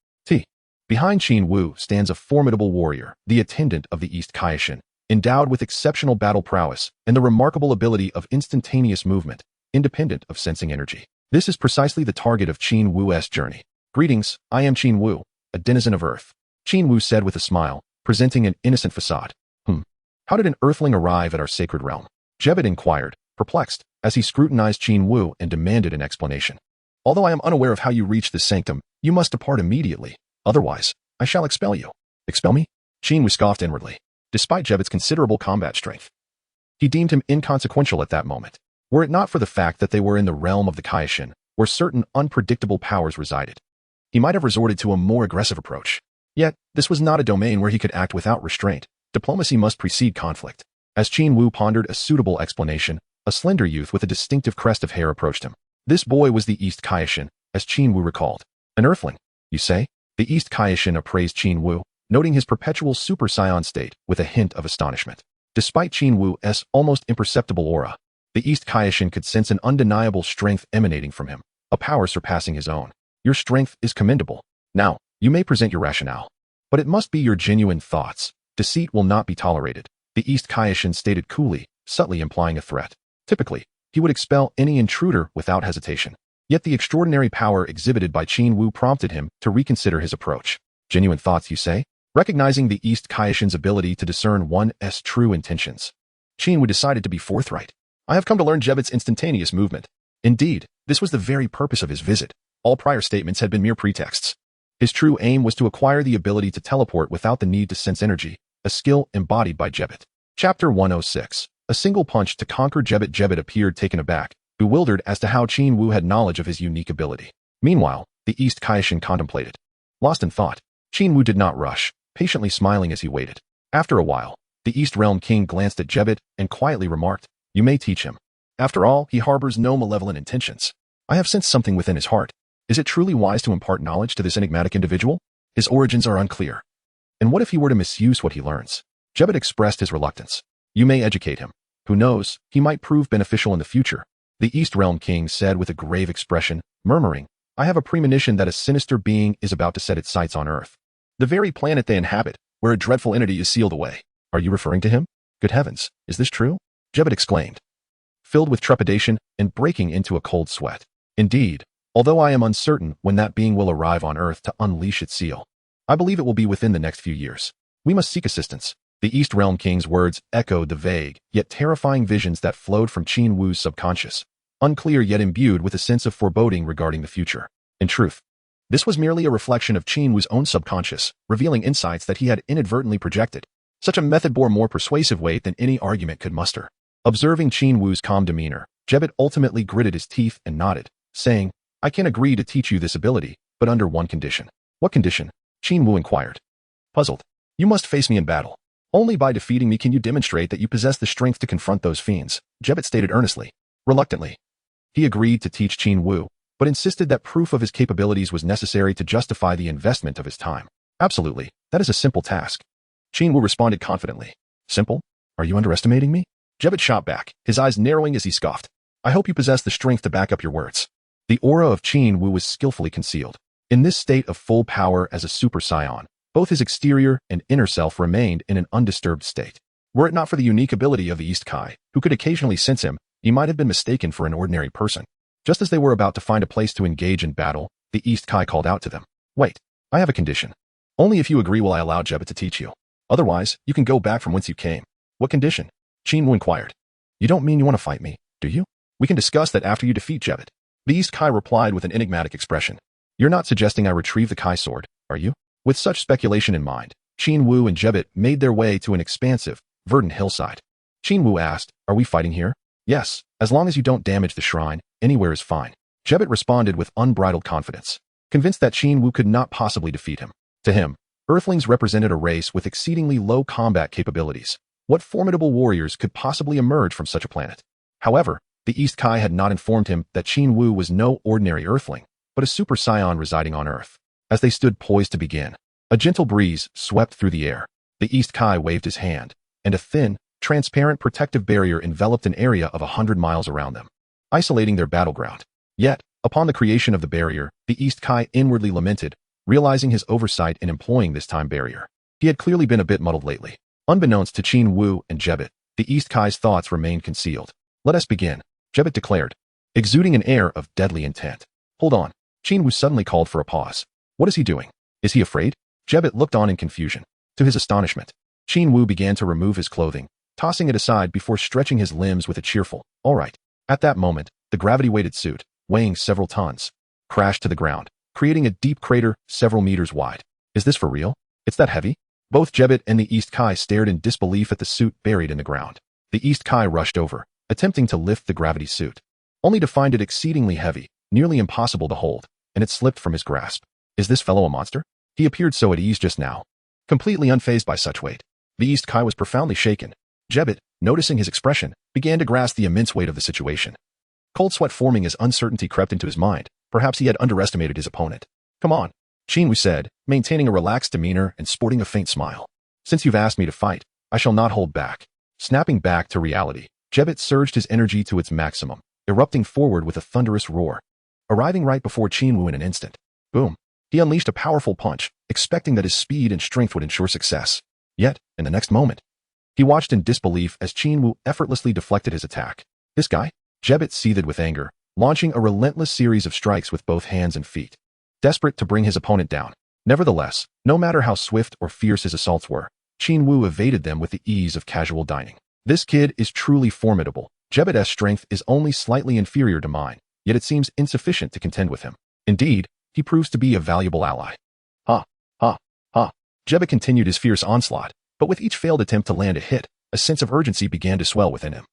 Behind Qin Wu stands a formidable warrior, the attendant of the East Kaishan, endowed with exceptional battle prowess and the remarkable ability of instantaneous movement, independent of sensing energy. This is precisely the target of Qin Wu's journey. Greetings, I am Qin Wu, a denizen of Earth. Qin Wu said with a smile, presenting an innocent facade. How did an earthling arrive at our sacred realm? Jebet inquired, perplexed, as he scrutinized Qin Wu and demanded an explanation. Although I am unaware of how you reached this sanctum, you must depart immediately. Otherwise, I shall expel you. Expel me? Qin Wu scoffed inwardly. Despite Jebet's considerable combat strength, he deemed him inconsequential at that moment. Were it not for the fact that they were in the realm of the Kaishan, where certain unpredictable powers resided, he might have resorted to a more aggressive approach. Yet, this was not a domain where he could act without restraint. Diplomacy must precede conflict. As Qin Wu pondered a suitable explanation, a slender youth with a distinctive crest of hair approached him. This boy was the East Kaishan, as Qin Wu recalled. An earthling, you say? The East Kaishan appraised Qin Wu, noting his perpetual Super Saiyan state with a hint of astonishment. Despite Qin Wu's almost imperceptible aura, the East Kaishan could sense an undeniable strength emanating from him, a power surpassing his own. Your strength is commendable. Now, you may present your rationale, but it must be your genuine thoughts. Deceit will not be tolerated, the East Kaishan stated coolly, subtly implying a threat. Typically, he would expel any intruder without hesitation. Yet the extraordinary power exhibited by Qin Wu prompted him to reconsider his approach. Genuine thoughts, you say? Recognizing the East Kaishan's ability to discern one's true intentions, Qin Wu decided to be forthright. I have come to learn Jebet's instantaneous movement. Indeed, this was the very purpose of his visit. All prior statements had been mere pretexts. His true aim was to acquire the ability to teleport without the need to sense energy, a skill embodied by Jebet. Chapter 106. A single punch to conquer Jebet. Jebet appeared taken aback, bewildered as to how Qin Wu had knowledge of his unique ability. Meanwhile, the East Kaishin contemplated. Lost in thought, Qin Wu did not rush, patiently smiling as he waited. After a while, the East Realm King glanced at Jebet and quietly remarked, "You may teach him. After all, he harbors no malevolent intentions. I have sensed something within his heart. Is it truly wise to impart knowledge to this enigmatic individual? His origins are unclear. And what if he were to misuse what he learns?" Jebet expressed his reluctance. "You may educate him. Who knows, he might prove beneficial in the future," the East Realm King said with a grave expression, murmuring, "I have a premonition that a sinister being is about to set its sights on Earth. The very planet they inhabit, where a dreadful entity is sealed away. Are you referring to him? Good heavens, is this true?" Jebet exclaimed, filled with trepidation and breaking into a cold sweat. "Indeed, although I am uncertain when that being will arrive on Earth to unleash its seal. I believe it will be within the next few years. We must seek assistance." The East Realm King's words echoed the vague, yet terrifying visions that flowed from Qin Wu's subconscious, unclear yet imbued with a sense of foreboding regarding the future. In truth, this was merely a reflection of Qin Wu's own subconscious, revealing insights that he had inadvertently projected. Such a method bore more persuasive weight than any argument could muster. Observing Qin Wu's calm demeanor, Jebet ultimately gritted his teeth and nodded, saying, "I can agree to teach you this ability, but under one condition." "What condition?" Qin Wu inquired. Puzzled. "You must face me in battle. Only by defeating me can you demonstrate that you possess the strength to confront those fiends," Jebet stated earnestly. Reluctantly, he agreed to teach Qin Wu, but insisted that proof of his capabilities was necessary to justify the investment of his time. "Absolutely, that is a simple task." Qin Wu responded confidently. "Simple? Are you underestimating me?" Jebet shot back, his eyes narrowing as he scoffed. "I hope you possess the strength to back up your words." The aura of Qin Wu was skillfully concealed. In this state of full power as a Super Saiyan, both his exterior and inner self remained in an undisturbed state. Were it not for the unique ability of the East Kai, who could occasionally sense him, he might have been mistaken for an ordinary person. Just as they were about to find a place to engage in battle, the East Kai called out to them, "Wait, I have a condition. Only if you agree will I allow Jebet to teach you. Otherwise, you can go back from whence you came." "What condition?" Qin Wu inquired. "You don't mean you want to fight me, do you? We can discuss that after you defeat Jebet." The East Kai replied with an enigmatic expression. "You're not suggesting I retrieve the Kai sword, are you?" With such speculation in mind, Qin Wu and Jebet made their way to an expansive, verdant hillside. Qin Wu asked, "Are we fighting here?" "Yes, as long as you don't damage the shrine, anywhere is fine." Jebet responded with unbridled confidence, convinced that Qin Wu could not possibly defeat him. To him, Earthlings represented a race with exceedingly low combat capabilities. What formidable warriors could possibly emerge from such a planet? However, the East Kai had not informed him that Qin Wu was no ordinary Earthling, but a Super Saiyan residing on Earth. As they stood poised to begin, a gentle breeze swept through the air. The East Kai waved his hand, and a thin, transparent protective barrier enveloped an area of 100 miles around them, isolating their battleground. Yet, upon the creation of the barrier, the East Kai inwardly lamented, realizing his oversight in employing this time barrier. He had clearly been a bit muddled lately. Unbeknownst to Qin Wu and Jebet, the East Kai's thoughts remained concealed. "Let us begin," Jebet declared, exuding an air of deadly intent. "Hold on." Qin Wu suddenly called for a pause. "What is he doing? Is he afraid?" Jebet looked on in confusion. To his astonishment, Qin Wu began to remove his clothing, tossing it aside before stretching his limbs with a cheerful, "All right." At that moment, the gravity-weighted suit, weighing several tons, crashed to the ground, creating a deep crater several meters wide. "Is this for real? It's that heavy?" Both Jebet and the East Kai stared in disbelief at the suit buried in the ground. The East Kai rushed over, attempting to lift the gravity suit, only to find it exceedingly heavy, nearly impossible to hold, and it slipped from his grasp. "Is this fellow a monster?" He appeared so at ease just now, completely unfazed by such weight. The East Kai was profoundly shaken. Jebet, noticing his expression, began to grasp the immense weight of the situation. Cold sweat forming as uncertainty crept into his mind. Perhaps he had underestimated his opponent. "Come on," Qin Wu said, maintaining a relaxed demeanor and sporting a faint smile. "Since you've asked me to fight, I shall not hold back." Snapping back to reality, Jebet surged his energy to its maximum, erupting forward with a thunderous roar. Arriving right before Qin Wu in an instant. Boom. He unleashed a powerful punch, expecting that his speed and strength would ensure success. Yet, in the next moment, he watched in disbelief as Qin Wu effortlessly deflected his attack. "This guy?" Jebet seethed with anger, launching a relentless series of strikes with both hands and feet, desperate to bring his opponent down. Nevertheless, no matter how swift or fierce his assaults were, Qin Wu evaded them with the ease of casual dining. "This kid is truly formidable. Jebet's strength is only slightly inferior to mine, yet it seems insufficient to contend with him. Indeed, he proves to be a valuable ally." "Ha, ha, ha." Jebet continued his fierce onslaught, but with each failed attempt to land a hit, a sense of urgency began to swell within him.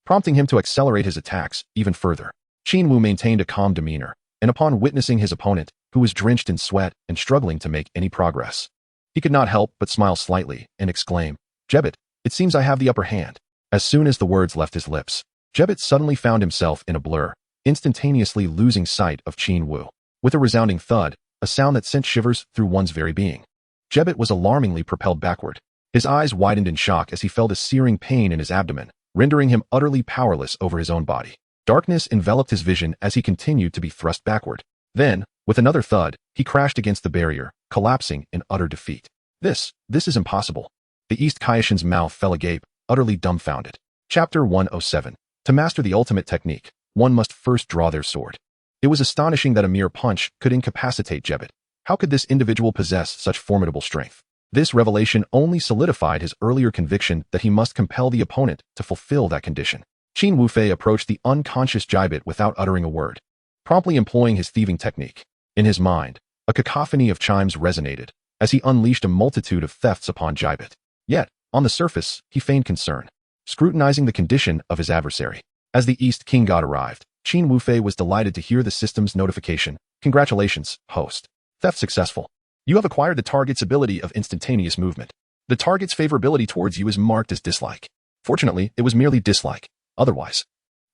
prompting him to accelerate his attacks even further. Qin Wu maintained a calm demeanor, and upon witnessing his opponent, who was drenched in sweat and struggling to make any progress, he could not help but smile slightly and exclaim, "Jebet, it seems I have the upper hand." As soon as the words left his lips, Jebet suddenly found himself in a blur, instantaneously losing sight of Qin Wu. With a resounding thud, a sound that sent shivers through one's very being, Jebet was alarmingly propelled backward. His eyes widened in shock as he felt a searing pain in his abdomen, rendering him utterly powerless over his own body. Darkness enveloped his vision as he continued to be thrust backward. Then, with another thud, he crashed against the barrier, collapsing in utter defeat. This is impossible. The East Kaishin's mouth fell agape, utterly dumbfounded. Chapter 107. To master the ultimate technique, one must first draw their sword. It was astonishing that a mere punch could incapacitate Jebet. How could this individual possess such formidable strength? This revelation only solidified his earlier conviction that he must compel the opponent to fulfill that condition. Qin Wu approached the unconscious Jebet without uttering a word, promptly employing his thieving technique. In his mind, a cacophony of chimes resonated as he unleashed a multitude of thefts upon Jebet. Yet, on the surface, he feigned concern, scrutinizing the condition of his adversary. As the East King God arrived, Qin Wu was delighted to hear the system's notification. "Congratulations, host. Theft successful. You have acquired the target's ability of instantaneous movement. The target's favorability towards you is marked as dislike." Fortunately, it was merely dislike. Otherwise,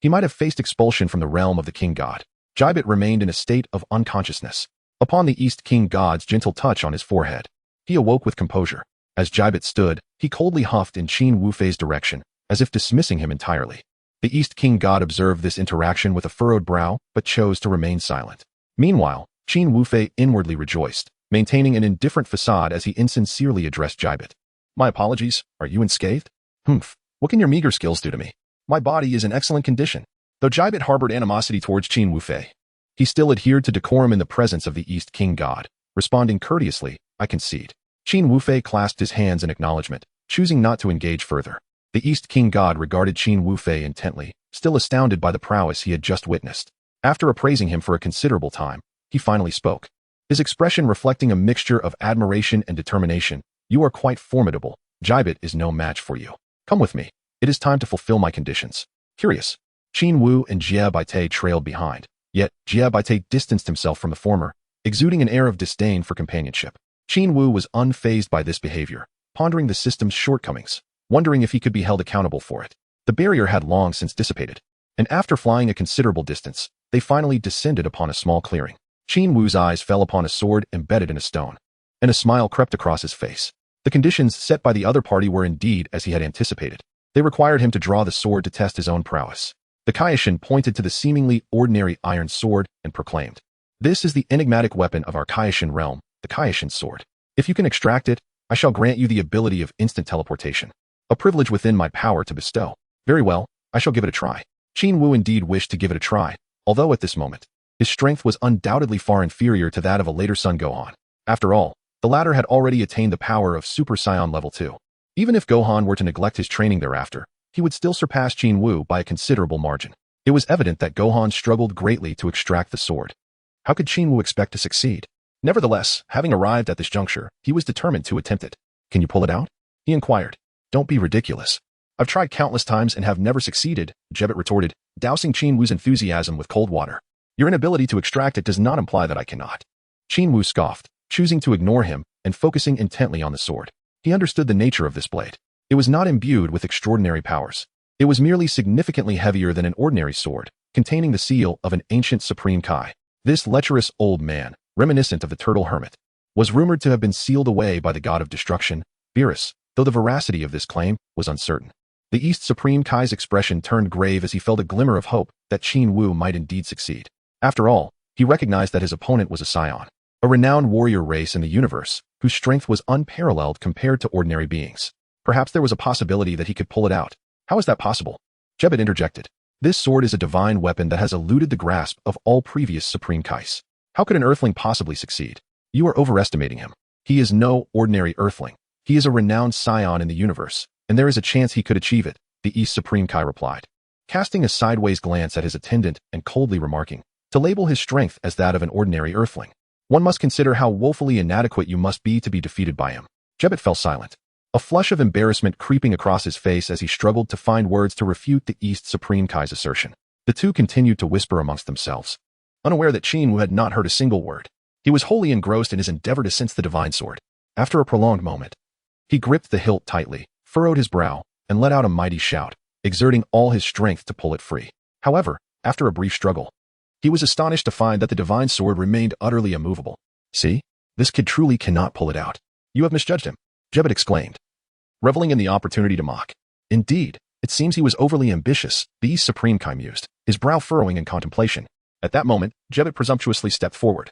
he might have faced expulsion from the realm of the King God. Jebet remained in a state of unconsciousness. Upon the East King God's gentle touch on his forehead, he awoke with composure. As Jebet stood, he coldly huffed in Qin Wu's direction, as if dismissing him entirely. The East King God observed this interaction with a furrowed brow, but chose to remain silent. Meanwhile, Qin Wu inwardly rejoiced, maintaining an indifferent facade as he insincerely addressed Jebet. "My apologies, are you unscathed? Humph, what can your meager skills do to me? My body is in excellent condition." Though Jebet harbored animosity towards Qin Wu, he still adhered to decorum in the presence of the East King God, responding courteously, "I concede." Qin Wu clasped his hands in acknowledgement, choosing not to engage further. The East King God regarded Qin Wu intently, still astounded by the prowess he had just witnessed. After appraising him for a considerable time, he finally spoke, his expression reflecting a mixture of admiration and determination. "You are quite formidable. Jebet is no match for you. Come with me. It is time to fulfill my conditions." Curious. Qin Wu and Jebet trailed behind, yet Jebet distanced himself from the former, exuding an air of disdain for companionship. Qin Wu was unfazed by this behavior, pondering the system's shortcomings, wondering if he could be held accountable for it. The barrier had long since dissipated, and after flying a considerable distance, they finally descended upon a small clearing. Qin Wu's eyes fell upon a sword embedded in a stone, and a smile crept across his face. The conditions set by the other party were indeed as he had anticipated. They required him to draw the sword to test his own prowess. The Kaishin pointed to the seemingly ordinary iron sword and proclaimed, "This is the enigmatic weapon of our Kaishin realm, the Kaishin sword. If you can extract it, I shall grant you the ability of instant teleportation. A privilege within my power to bestow. Very well, I shall give it a try." Qin Wu indeed wished to give it a try, although at this moment, his strength was undoubtedly far inferior to that of a later son Gohan. After all, the latter had already attained the power of Super Saiyan level 2. Even if Gohan were to neglect his training thereafter, he would still surpass Qin Wu by a considerable margin. It was evident that Gohan struggled greatly to extract the sword. How could Qin Wu expect to succeed? Nevertheless, having arrived at this juncture, he was determined to attempt it. "Can you pull it out?" he inquired. "Don't be ridiculous. I've tried countless times and have never succeeded," Jebet retorted, dousing Qin Wu's enthusiasm with cold water. "Your inability to extract it does not imply that I cannot." Qin Wu scoffed, choosing to ignore him and focusing intently on the sword. He understood the nature of this blade. It was not imbued with extraordinary powers. It was merely significantly heavier than an ordinary sword, containing the seal of an ancient supreme Kai. This lecherous old man, reminiscent of the turtle hermit, was rumored to have been sealed away by the god of destruction, Beerus, though the veracity of this claim was uncertain. The East Supreme Kai's expression turned grave as he felt a glimmer of hope that Qin Wu might indeed succeed. After all, he recognized that his opponent was a Saiyan, a renowned warrior race in the universe, whose strength was unparalleled compared to ordinary beings. Perhaps there was a possibility that he could pull it out. "How is that possible?" Jebet interjected. "This sword is a divine weapon that has eluded the grasp of all previous Supreme Kais. How could an Earthling possibly succeed? You are overestimating him. He is no ordinary Earthling. He is a renowned Saiyan in the universe, and there is a chance he could achieve it," the East Supreme Kai replied, casting a sideways glance at his attendant and coldly remarking, "To label his strength as that of an ordinary Earthling, one must consider how woefully inadequate you must be to be defeated by him." Jebet fell silent. a flush of embarrassment creeping across his face as he struggled to find words to refute the East Supreme Kai's assertion. The two continued to whisper amongst themselves, unaware that Qin Wu had not heard a single word. He was wholly engrossed in his endeavor to sense the divine sword. After a prolonged moment, he gripped the hilt tightly, furrowed his brow, and let out a mighty shout, exerting all his strength to pull it free. However, after a brief struggle, he was astonished to find that the divine sword remained utterly immovable. See? This kid truly cannot pull it out. You have misjudged him, Jebet exclaimed, reveling in the opportunity to mock. Indeed, it seems he was overly ambitious, the East Supreme Kai mused, his brow furrowing in contemplation. At that moment, Jebet presumptuously stepped forward.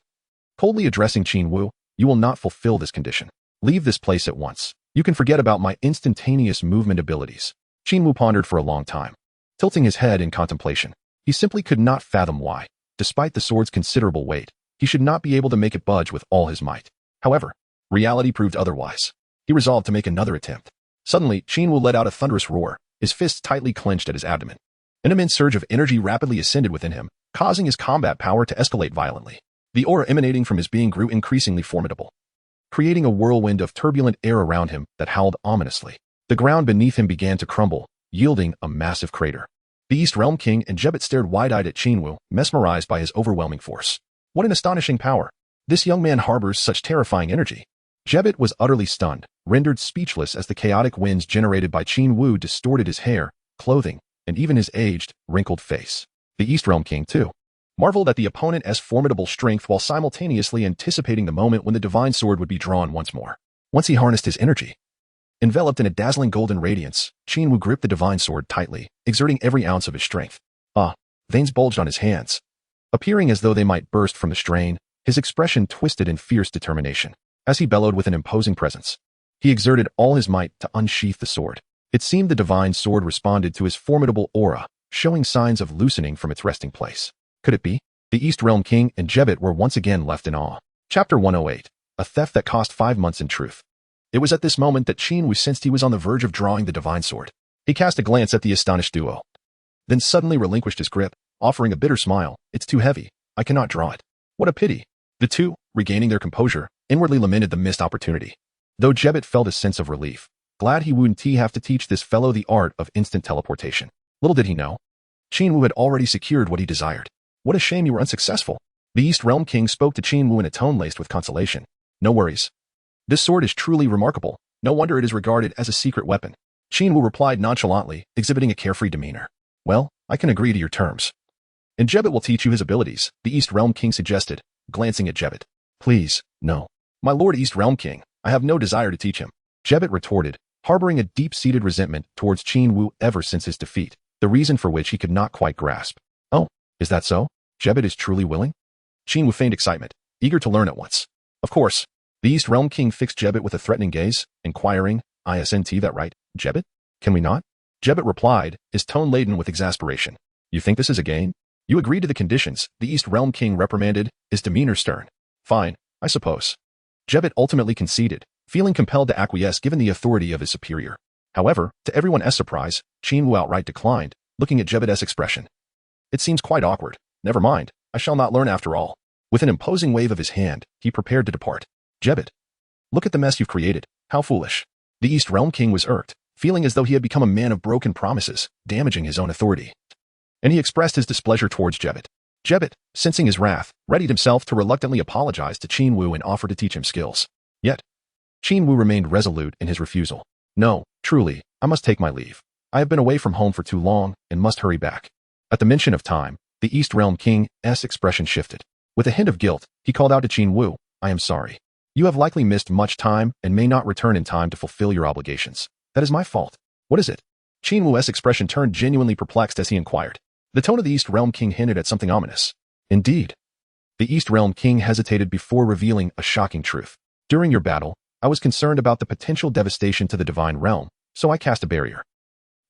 Coldly addressing Qin Wu, you will not fulfill this condition. Leave this place at once. You can forget about my instantaneous movement abilities. Qin Wu pondered for a long time, tilting his head in contemplation. He simply could not fathom why, despite the sword's considerable weight, he should not be able to make it budge with all his might. However, reality proved otherwise. He resolved to make another attempt. Suddenly, Qin Wu let out a thunderous roar, his fists tightly clenched at his abdomen. An immense surge of energy rapidly ascended within him, causing his combat power to escalate violently. The aura emanating from his being grew increasingly formidable, creating a whirlwind of turbulent air around him that howled ominously. The ground beneath him began to crumble, yielding a massive crater. The East Realm King and Jebet stared wide-eyed at Qin Wu, mesmerized by his overwhelming force. What an astonishing power! This young man harbors such terrifying energy. Jebet was utterly stunned, rendered speechless as the chaotic winds generated by Qin Wu distorted his hair, clothing, and even his aged, wrinkled face. The East Realm King, too, marveled at the opponent's formidable strength while simultaneously anticipating the moment when the divine sword would be drawn once more. Once he harnessed his energy, enveloped in a dazzling golden radiance, Qin Wu gripped the divine sword tightly, exerting every ounce of his strength. Veins bulged on his hands, appearing as though they might burst from the strain, his expression twisted in fierce determination. As he bellowed with an imposing presence, he exerted all his might to unsheath the sword. It seemed the divine sword responded to his formidable aura, showing signs of loosening from its resting place. Could it be? The East Realm King and Jebet were once again left in awe. Chapter 108. A theft that cost 5 months in truth. It was at this moment that Qin Wu sensed he was on the verge of drawing the divine sword. He cast a glance at the astonished duo, then suddenly relinquished his grip, offering a bitter smile. It's too heavy. I cannot draw it. What a pity. The two, regaining their composure, inwardly lamented the missed opportunity. Though Jebet felt a sense of relief, glad he wouldn't have to teach this fellow the art of instant teleportation. Little did he know, Qin Wu had already secured what he desired. What a shame you were unsuccessful. The East Realm King spoke to Qin Wu in a tone laced with consolation. No worries. This sword is truly remarkable. No wonder it is regarded as a secret weapon. Qin Wu replied nonchalantly, exhibiting a carefree demeanor. Well, I can agree to your terms. And Jebet will teach you his abilities, the East Realm King suggested, glancing at Jebet. Please, no. My Lord East Realm King, I have no desire to teach him. Jebet retorted, harboring a deep-seated resentment towards Qin Wu ever since his defeat, the reason for which he could not quite grasp. Oh, is that so? Jebet is truly willing? Qin Wu feigned excitement, eager to learn at once. Of course. The East Realm King fixed Jebet with a threatening gaze, inquiring, Isn't that right, Jebet? Can we not? Jebet replied, his tone laden with exasperation. You think this is a game? You agree to the conditions, the East Realm King reprimanded, his demeanor stern. Fine, I suppose. Jebet ultimately conceded, feeling compelled to acquiesce given the authority of his superior. However, to everyone's surprise, Qin Wu outright declined, looking at Jebet's expression. It seems quite awkward. Never mind, I shall not learn after all. With an imposing wave of his hand, he prepared to depart. Jebet, look at the mess you've created. How foolish. The East Realm King was irked, feeling as though he had become a man of broken promises, damaging his own authority. And he expressed his displeasure towards Jebet. Jebet, sensing his wrath, readied himself to reluctantly apologize to Qin Wu and offer to teach him skills. Yet, Qin Wu remained resolute in his refusal. No, truly, I must take my leave. I have been away from home for too long and must hurry back. At the mention of time, the East Realm King's expression shifted. With a hint of guilt, he called out to Qin Wu, I am sorry. You have likely missed much time and may not return in time to fulfill your obligations. That is my fault. What is it? Qin Wu's expression turned genuinely perplexed as he inquired. The tone of the East Realm King hinted at something ominous. Indeed. The East Realm King hesitated before revealing a shocking truth. During your battle, I was concerned about the potential devastation to the divine realm, so I cast a barrier.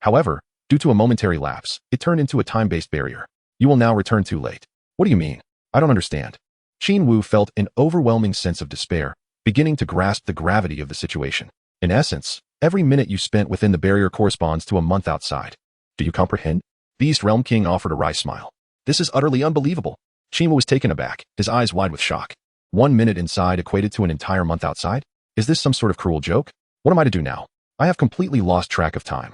However, due to a momentary lapse, it turned into a time-based barrier. You will now return too late. What do you mean? I don't understand. Qin Wu felt an overwhelming sense of despair, beginning to grasp the gravity of the situation. In essence, every minute you spent within the barrier corresponds to a month outside. Do you comprehend? The East Realm King offered a wry smile. This is utterly unbelievable. Qin Wu was taken aback, his eyes wide with shock. 1 minute inside equated to an entire month outside? Is this some sort of cruel joke? What am I to do now? I have completely lost track of time.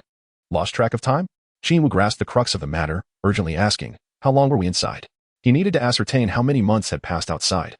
Lost track of time? Qin Wu grasped the crux of the matter, urgently asking, how long were we inside? He needed to ascertain how many months had passed outside.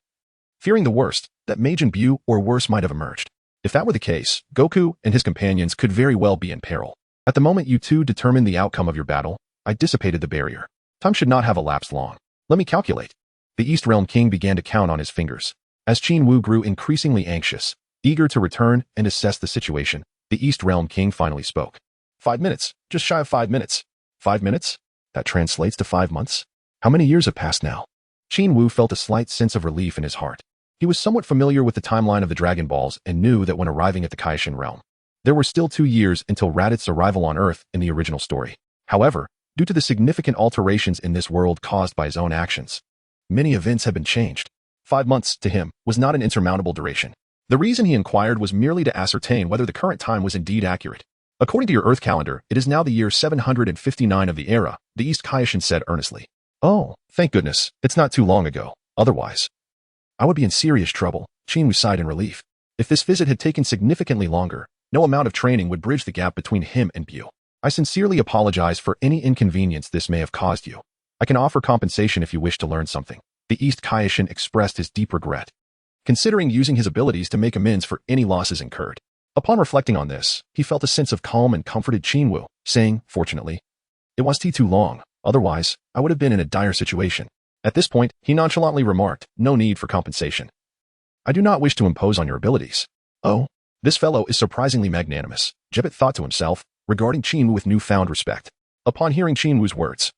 Fearing the worst, that Majin Buu or worse might have emerged. If that were the case, Goku and his companions could very well be in peril. At the moment you two determined the outcome of your battle, I dissipated the barrier. Time should not have elapsed long. Let me calculate. The East Realm King began to count on his fingers. As Qin Wu grew increasingly anxious, eager to return and assess the situation, the East Realm King finally spoke. 5 minutes, just shy of 5 minutes. 5 minutes? That translates to 5 months? How many years have passed now? Qin Wu felt a slight sense of relief in his heart. He was somewhat familiar with the timeline of the Dragon Balls and knew that when arriving at the Kaishin realm, there were still 2 years until Raditz' arrival on Earth in the original story. However, due to the significant alterations in this world caused by his own actions, many events had been changed. 5 months, to him, was not an insurmountable duration. The reason he inquired was merely to ascertain whether the current time was indeed accurate. According to your Earth calendar, it is now the year 759 of the era, the East Kaishin said earnestly. Oh, thank goodness, it's not too long ago. Otherwise, I would be in serious trouble. Qin Wu sighed in relief. If this visit had taken significantly longer, no amount of training would bridge the gap between him and Buu. I sincerely apologize for any inconvenience this may have caused you. I can offer compensation if you wish to learn something. The East Kaishin expressed his deep regret, considering using his abilities to make amends for any losses incurred. Upon reflecting on this, he felt a sense of calm and comforted Qin Wu, saying, fortunately, it was too long, otherwise, I would have been in a dire situation. At this point, he nonchalantly remarked, no need for compensation. I do not wish to impose on your abilities. Oh, this fellow is surprisingly magnanimous, Jebbet thought to himself, regarding Qin Wu with newfound respect. Upon hearing Qin Wu's words,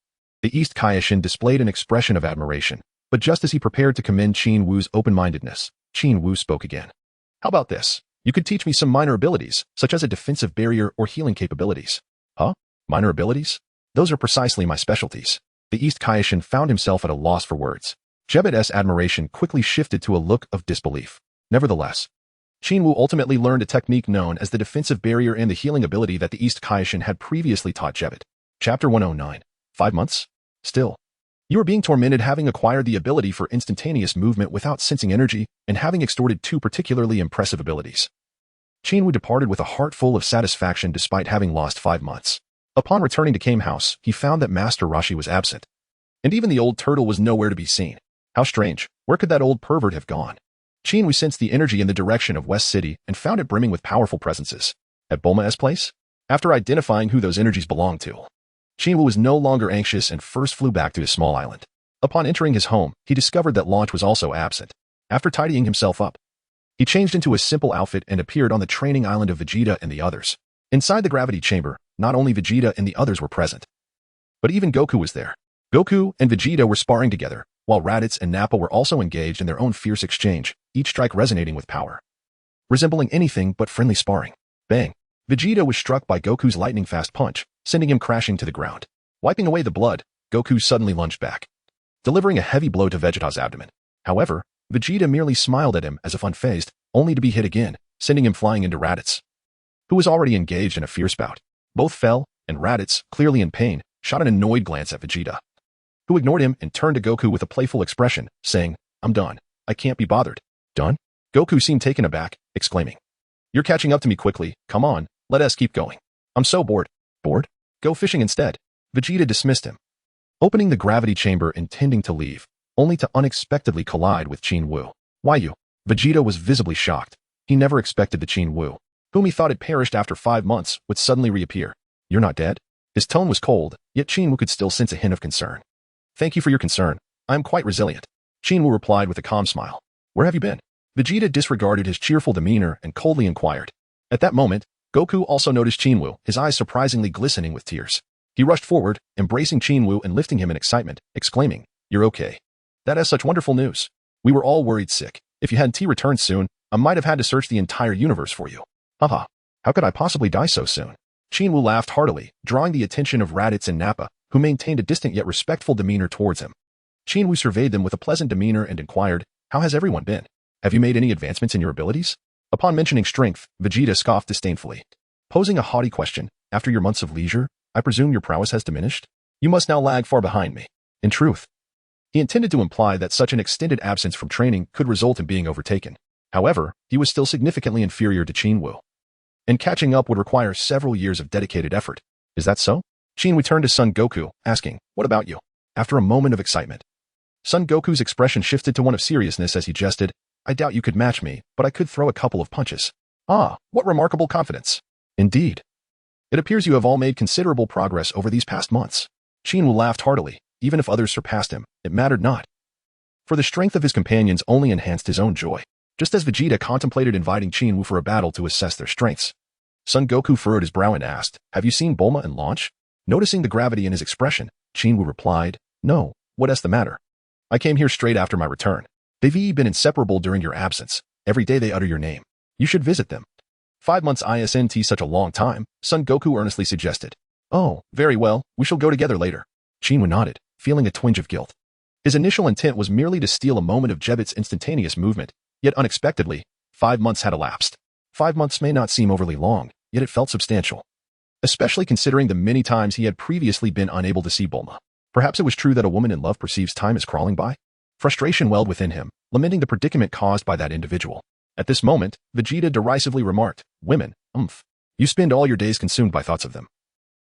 the East Kaishin displayed an expression of admiration, but just as he prepared to commend Qin Wu's open-mindedness, Qin Wu spoke again. How about this? You could teach me some minor abilities, such as a defensive barrier or healing capabilities. Huh? Minor abilities? Those are precisely my specialties. The East Kaishin found himself at a loss for words. Jebbet's admiration quickly shifted to a look of disbelief. Nevertheless, Qin Wu ultimately learned a technique known as the defensive barrier and the healing ability that the East Kaishin had previously taught Jebbet. Chapter 109. 5 months? Still. You are being tormented having acquired the ability for instantaneous movement without sensing energy and having extorted 2 particularly impressive abilities. Qin Wu departed with a heart full of satisfaction despite having lost 5 months. Upon returning to Kame House, he found that Master Roshi was absent. And even the old turtle was nowhere to be seen. How strange. Where could that old pervert have gone? Qin Wu sensed the energy in the direction of West City and found it brimming with powerful presences. At Bulma's place? After identifying who those energies belonged to, Qin Wu was no longer anxious and first flew back to his small island. Upon entering his home, he discovered that Launch was also absent. After tidying himself up, he changed into a simple outfit and appeared on the training island of Vegeta and the others. Inside the gravity chamber, not only Vegeta and the others were present, but even Goku was there. Goku and Vegeta were sparring together, while Raditz and Nappa were also engaged in their own fierce exchange, each strike resonating with power, resembling anything but friendly sparring. Bang! Vegeta was struck by Goku's lightning-fast punch, sending him crashing to the ground. Wiping away the blood, Goku suddenly lunged back, delivering a heavy blow to Vegeta's abdomen. However, Vegeta merely smiled at him as if unfazed, only to be hit again, sending him flying into Raditz, who was already engaged in a fierce bout. Both fell, and Raditz, clearly in pain, shot an annoyed glance at Vegeta, who ignored him and turned to Goku with a playful expression, saying, I'm done. I can't be bothered. Done? Goku seemed taken aback, exclaiming, You're catching up to me quickly. Come on, let us keep going. I'm so bored. Bored? Go fishing instead. Vegeta dismissed him, opening the gravity chamber intending to leave, only to unexpectedly collide with Qin Wu. Why you? Vegeta was visibly shocked. He never expected the Qin Wu, whom he thought had perished after 5 months, would suddenly reappear. You're not dead? His tone was cold, yet Qin Wu could still sense a hint of concern. Thank you for your concern. I am quite resilient. Qin Wu replied with a calm smile. Where have you been? Vegeta disregarded his cheerful demeanor and coldly inquired. At that moment, Goku also noticed Qin Wu, his eyes surprisingly glistening with tears. He rushed forward, embracing Qin Wu and lifting him in excitement, exclaiming, You're okay. That is such wonderful news. We were all worried sick. If you hadn't returned soon, I might have had to search the entire universe for you. Haha. How could I possibly die so soon? Qin Wu laughed heartily, drawing the attention of Raditz and Nappa, who maintained a distant yet respectful demeanor towards him. Qin Wu surveyed them with a pleasant demeanor and inquired, How has everyone been? Have you made any advancements in your abilities? Upon mentioning strength, Vegeta scoffed disdainfully, posing a haughty question. After your months of leisure, I presume your prowess has diminished? You must now lag far behind me. In truth, he intended to imply that such an extended absence from training could result in being overtaken. However, he was still significantly inferior to Qin Wu. and catching up would require several years of dedicated effort. Is that so? Qin Wu turned to son Goku, asking, what about you? After a moment of excitement, son Goku's expression shifted to one of seriousness as he jested, I doubt you could match me, but I could throw a couple of punches. Ah, what remarkable confidence. Indeed. It appears you have all made considerable progress over these past months. Qin Wu laughed heartily. Even if others surpassed him, it mattered not. For the strength of his companions only enhanced his own joy. Just as Vegeta contemplated inviting Qin Wu for a battle to assess their strengths, son Goku furrowed his brow and asked, have you seen Bulma and Launch? Noticing the gravity in his expression, Qin Wu replied, no, what is the matter? I came here straight after my return. They've been inseparable during your absence. Every day they utter your name. You should visit them. 5 months isn't such a long time, son Goku earnestly suggested. Oh, very well, we shall go together later. Qin Wu nodded, feeling a twinge of guilt. His initial intent was merely to steal a moment of Jebit's instantaneous movement, yet unexpectedly, 5 months had elapsed. 5 months may not seem overly long, yet it felt substantial. Especially considering the many times he had previously been unable to see Bulma. Perhaps it was true that a woman in love perceives time as crawling by? Frustration welled within him, lamenting the predicament caused by that individual. At this moment, Vegeta derisively remarked, women, you spend all your days consumed by thoughts of them,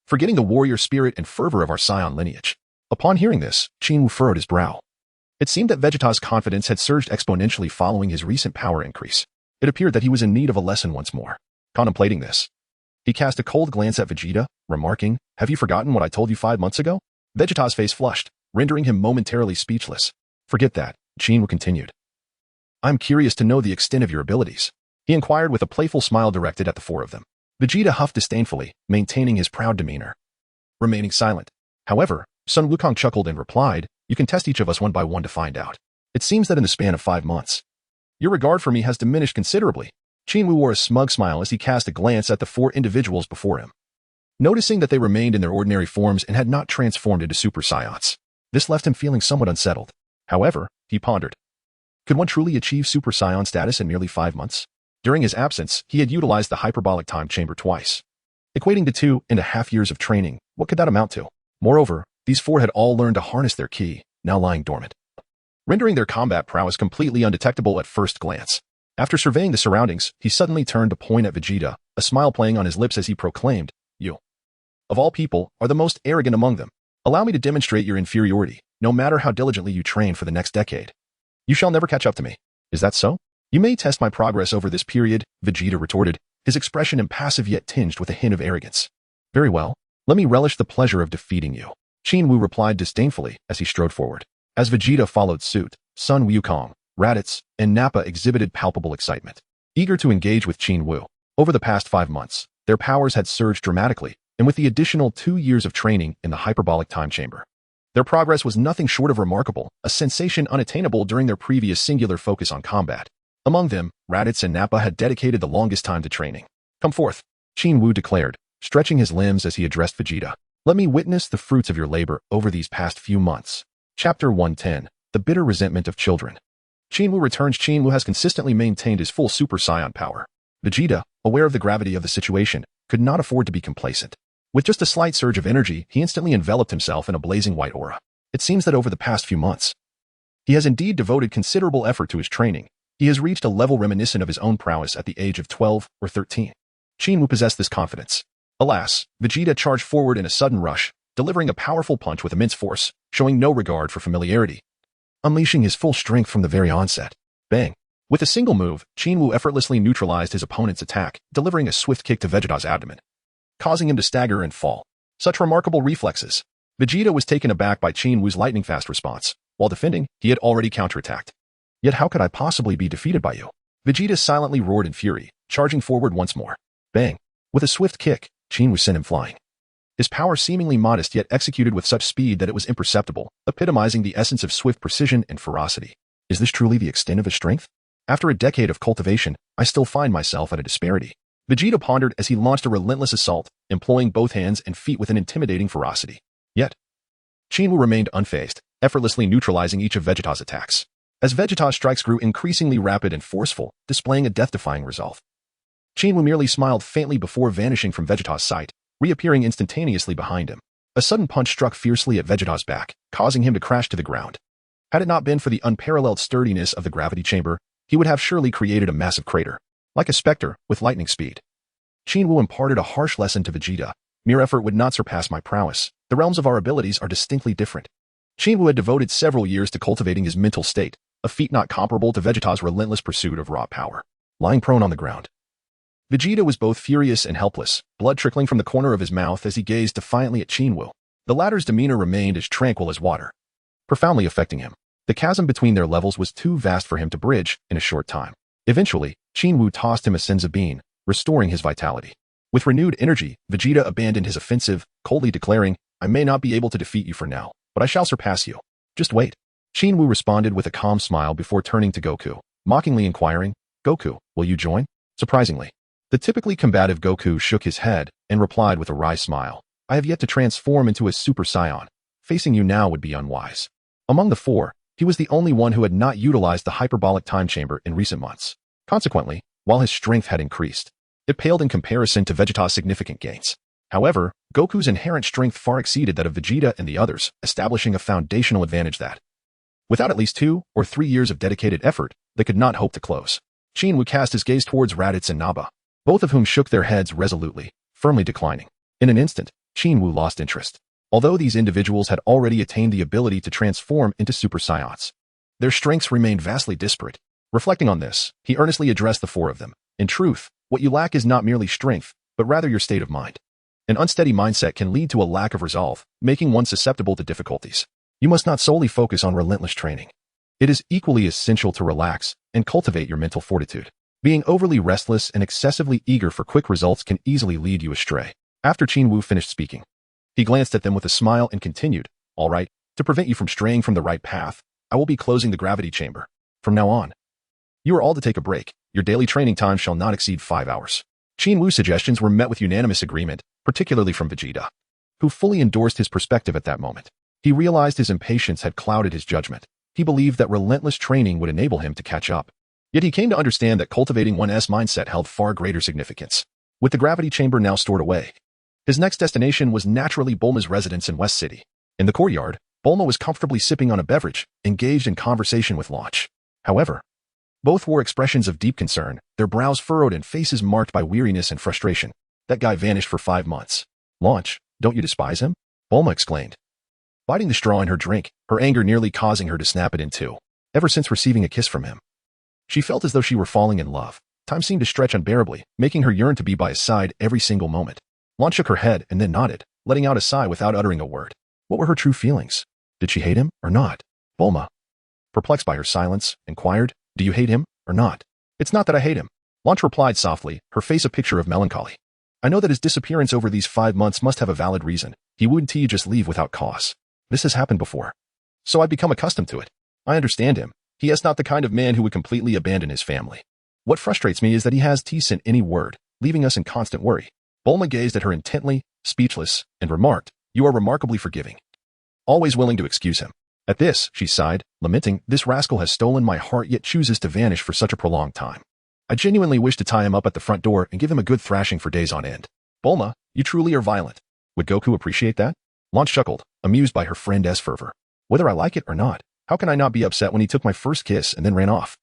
forgetting the warrior spirit and fervor of our Saiyan lineage. Upon hearing this, Qin Wu furrowed his brow. It seemed that Vegeta's confidence had surged exponentially following his recent power increase. It appeared that he was in need of a lesson once more. Contemplating this, he cast a cold glance at Vegeta, remarking, have you forgotten what I told you 5 months ago? Vegeta's face flushed, rendering him momentarily speechless. Forget that, Qin Wu continued. I'm curious to know the extent of your abilities. He inquired with a playful smile directed at the four of them. Vegeta huffed disdainfully, maintaining his proud demeanor. Remaining silent. However, Sun Wukong chuckled and replied, you can test each of us one by one to find out. It seems that in the span of 5 months, your regard for me has diminished considerably. Qin Wu wore a smug smile as he cast a glance at the 4 individuals before him. Noticing that they remained in their ordinary forms and had not transformed into Super Saiyans, this left him feeling somewhat unsettled. However, he pondered. Could one truly achieve Super Saiyan status in merely 5 months? During his absence, he had utilized the hyperbolic time chamber twice, equating to 2.5 years of training. What could that amount to? Moreover, these 4 had all learned to harness their ki, now lying dormant, rendering their combat prowess completely undetectable at first glance. After surveying the surroundings, he suddenly turned to point at Vegeta, a smile playing on his lips as he proclaimed, you, of all people, are the most arrogant among them. Allow me to demonstrate your inferiority, no matter how diligently you train for the next decade. You shall never catch up to me. Is that so? You may test my progress over this period, Vegeta retorted, his expression impassive yet tinged with a hint of arrogance. Very well, let me relish the pleasure of defeating you. Qin Wu replied disdainfully as he strode forward. As Vegeta followed suit, Sun Wukong, Raditz, and Nappa exhibited palpable excitement. Eager to engage with Qin Wu, over the past 5 months, their powers had surged dramatically, and with the additional 2 years of training in the hyperbolic time chamber, their progress was nothing short of remarkable, a sensation unattainable during their previous singular focus on combat. Among them, Raditz and Nappa had dedicated the longest time to training. Come forth, Qin Wu declared, stretching his limbs as he addressed Vegeta. Let me witness the fruits of your labor over these past few months. Chapter 110, The Bitter Resentment of Children. Qin Wu returns. Qin Wu has consistently maintained his full Super Saiyan power. Vegeta, aware of the gravity of the situation, could not afford to be complacent. With just a slight surge of energy, he instantly enveloped himself in a blazing white aura. It seems that over the past few months, he has indeed devoted considerable effort to his training. He has reached a level reminiscent of his own prowess at the age of 12 or 13. Qin Wu possessed this confidence. Alas, Vegeta charged forward in a sudden rush, delivering a powerful punch with immense force, showing no regard for familiarity. Unleashing his full strength from the very onset. Bang! With a single move, Qin Wu effortlessly neutralized his opponent's attack, delivering a swift kick to Vegeta's abdomen, causing him to stagger and fall. Such remarkable reflexes. Vegeta was taken aback by Qin Wu's lightning-fast response. While defending, he had already counterattacked. Yet how could I possibly be defeated by you? Vegeta silently roared in fury, charging forward once more. Bang! With a swift kick, Qin Wu sent him flying. His power seemingly modest yet executed with such speed that it was imperceptible, epitomizing the essence of swift precision and ferocity. Is this truly the extent of his strength? After a decade of cultivation, I still find myself at a disparity. Vegeta pondered as he launched a relentless assault, employing both hands and feet with an intimidating ferocity. Yet, Qin Wu remained unfazed, effortlessly neutralizing each of Vegeta's attacks. As Vegeta's strikes grew increasingly rapid and forceful, displaying a death-defying resolve, Qin Wu merely smiled faintly before vanishing from Vegeta's sight, reappearing instantaneously behind him. A sudden punch struck fiercely at Vegeta's back, causing him to crash to the ground. Had it not been for the unparalleled sturdiness of the gravity chamber, he would have surely created a massive crater. Like a specter, with lightning speed, Qin Wu imparted a harsh lesson to Vegeta. Mere effort would not surpass my prowess. The realms of our abilities are distinctly different. Qin Wu had devoted several years to cultivating his mental state, a feat not comparable to Vegeta's relentless pursuit of raw power. Lying prone on the ground, Vegeta was both furious and helpless, blood trickling from the corner of his mouth as he gazed defiantly at Qin Wu. The latter's demeanor remained as tranquil as water, profoundly affecting him. The chasm between their levels was too vast for him to bridge in a short time. Eventually, Qin Wu tossed him a senzu bean, restoring his vitality. With renewed energy, Vegeta abandoned his offensive, coldly declaring, "I may not be able to defeat you for now, but I shall surpass you. Just wait." Qin Wu responded with a calm smile before turning to Goku, mockingly inquiring, "Goku, will you join?" Surprisingly, the typically combative Goku shook his head and replied with a wry smile, "I have yet to transform into a Super Saiyan. Facing you now would be unwise." Among the four, he was the only one who had not utilized the hyperbolic time chamber in recent months. Consequently, while his strength had increased, it paled in comparison to Vegeta's significant gains. However, Goku's inherent strength far exceeded that of Vegeta and the others, establishing a foundational advantage that, without at least 2 or 3 years of dedicated effort, they could not hope to close. Qin Wu cast his gaze towards Raditz and Nappa, both of whom shook their heads resolutely, firmly declining. In an instant, Qin Wu lost interest. Although these individuals had already attained the ability to transform into Super Saiyans, their strengths remained vastly disparate. Reflecting on this, he earnestly addressed the four of them. In truth, what you lack is not merely strength, but rather your state of mind. An unsteady mindset can lead to a lack of resolve, making one susceptible to difficulties. You must not solely focus on relentless training. It is equally essential to relax and cultivate your mental fortitude. Being overly restless and excessively eager for quick results can easily lead you astray. After Qin Wu finished speaking, he glanced at them with a smile and continued, "All right, to prevent you from straying from the right path, I will be closing the gravity chamber. From now on, you are all to take a break. Your daily training time shall not exceed 5 hours." Qin Wu's suggestions were met with unanimous agreement, particularly from Vegeta, who fully endorsed his perspective at that moment. He realized his impatience had clouded his judgment. He believed that relentless training would enable him to catch up. Yet he came to understand that cultivating one's mindset held far greater significance. With the gravity chamber now stored away, his next destination was naturally Bulma's residence in West City. In the courtyard, Bulma was comfortably sipping on a beverage, engaged in conversation with Launch. However, both wore expressions of deep concern, their brows furrowed and faces marked by weariness and frustration. "That guy vanished for 5 months. Launch, don't you despise him?" Bulma exclaimed, biting the straw in her drink, her anger nearly causing her to snap it in two. Ever since receiving a kiss from him, she felt as though she were falling in love. Time seemed to stretch unbearably, making her yearn to be by his side every single moment. Launch shook her head and then nodded, letting out a sigh without uttering a word. What were her true feelings? Did she hate him or not? Bulma, perplexed by her silence, inquired, "Do you hate him or not?" "It's not that I hate him," Launch replied softly, her face a picture of melancholy. "I know that his disappearance over these 5 months must have a valid reason. He wouldn't just leave without cause. This has happened before, so I've become accustomed to it. I understand him. He is not the kind of man who would completely abandon his family. What frustrates me is that he has teeth in any word, leaving us in constant worry." Bulma gazed at her intently, speechless, and remarked, "You are remarkably forgiving. Always willing to excuse him." At this, she sighed, lamenting, "This rascal has stolen my heart yet chooses to vanish for such a prolonged time. I genuinely wish to tie him up at the front door and give him a good thrashing for days on end." "Bulma, you truly are violent. Would Goku appreciate that?" Launch chuckled, amused by her friend's fervor. "Whether I like it or not, how can I not be upset when he took my first kiss and then ran off?"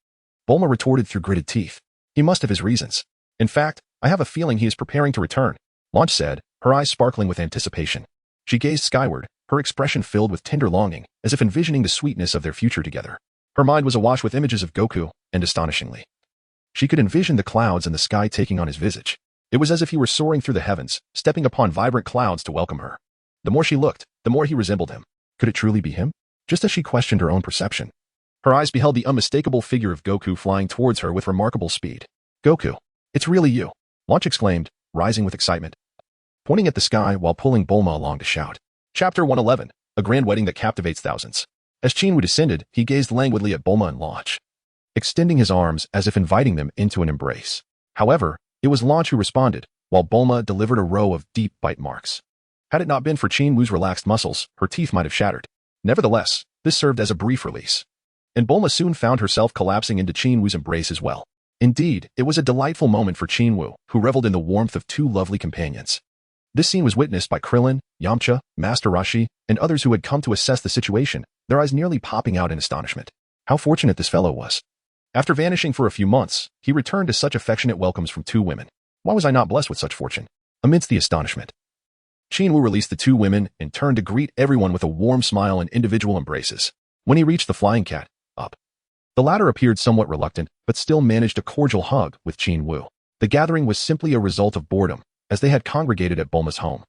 Bulma retorted through gritted teeth. "He must have his reasons. In fact, I have a feeling he is preparing to return," Launch said, her eyes sparkling with anticipation. She gazed skyward, her expression filled with tender longing, as if envisioning the sweetness of their future together. Her mind was awash with images of Goku, and astonishingly, she could envision the clouds and the sky taking on his visage. It was as if he were soaring through the heavens, stepping upon vibrant clouds to welcome her. The more she looked, the more he resembled him. Could it truly be him? Just as she questioned her own perception, her eyes beheld the unmistakable figure of Goku flying towards her with remarkable speed. "Goku, it's really you," Launch exclaimed, rising with excitement, pointing at the sky while pulling Bulma along to shout. Chapter 111, A Grand Wedding That Captivates Thousands. As Qin Wu descended, he gazed languidly at Bulma and Launch, extending his arms as if inviting them into an embrace. However, it was Launch who responded, while Bulma delivered a row of deep bite marks. Had it not been for Qin Wu's relaxed muscles, her teeth might have shattered. Nevertheless, this served as a brief release, and Bulma soon found herself collapsing into Qin Wu's embrace as well. Indeed, it was a delightful moment for Qin Wu, who reveled in the warmth of two lovely companions. This scene was witnessed by Krillin, Yamcha, Master Roshi, and others who had come to assess the situation, their eyes nearly popping out in astonishment. How fortunate this fellow was. After vanishing for a few months, he returned to such affectionate welcomes from two women. Why was I not blessed with such fortune? Amidst the astonishment, Qin Wu released the two women and turned to greet everyone with a warm smile and individual embraces. When he reached the flying cat, up, the latter appeared somewhat reluctant, but still managed a cordial hug with Qin Wu. The gathering was simply a result of boredom, as they had congregated at Bulma's home,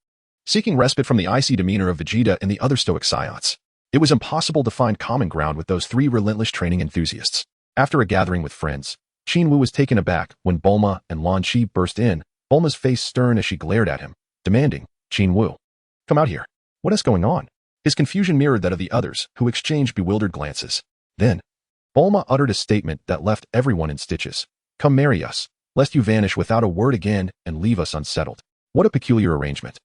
seeking respite from the icy demeanor of Vegeta and the other stoic Saiyans. It was impossible to find common ground with those three relentless training enthusiasts. After a gathering with friends, Qin Wu was taken aback when Bulma and Lan Chi burst in, Bulma's face stern as she glared at him, demanding, "Qin Wu, come out here. What is going on?" His confusion mirrored that of the others, who exchanged bewildered glances. Then, Bulma uttered a statement that left everyone in stitches. "Come marry us, lest you vanish without a word again and leave us unsettled." What a peculiar arrangement.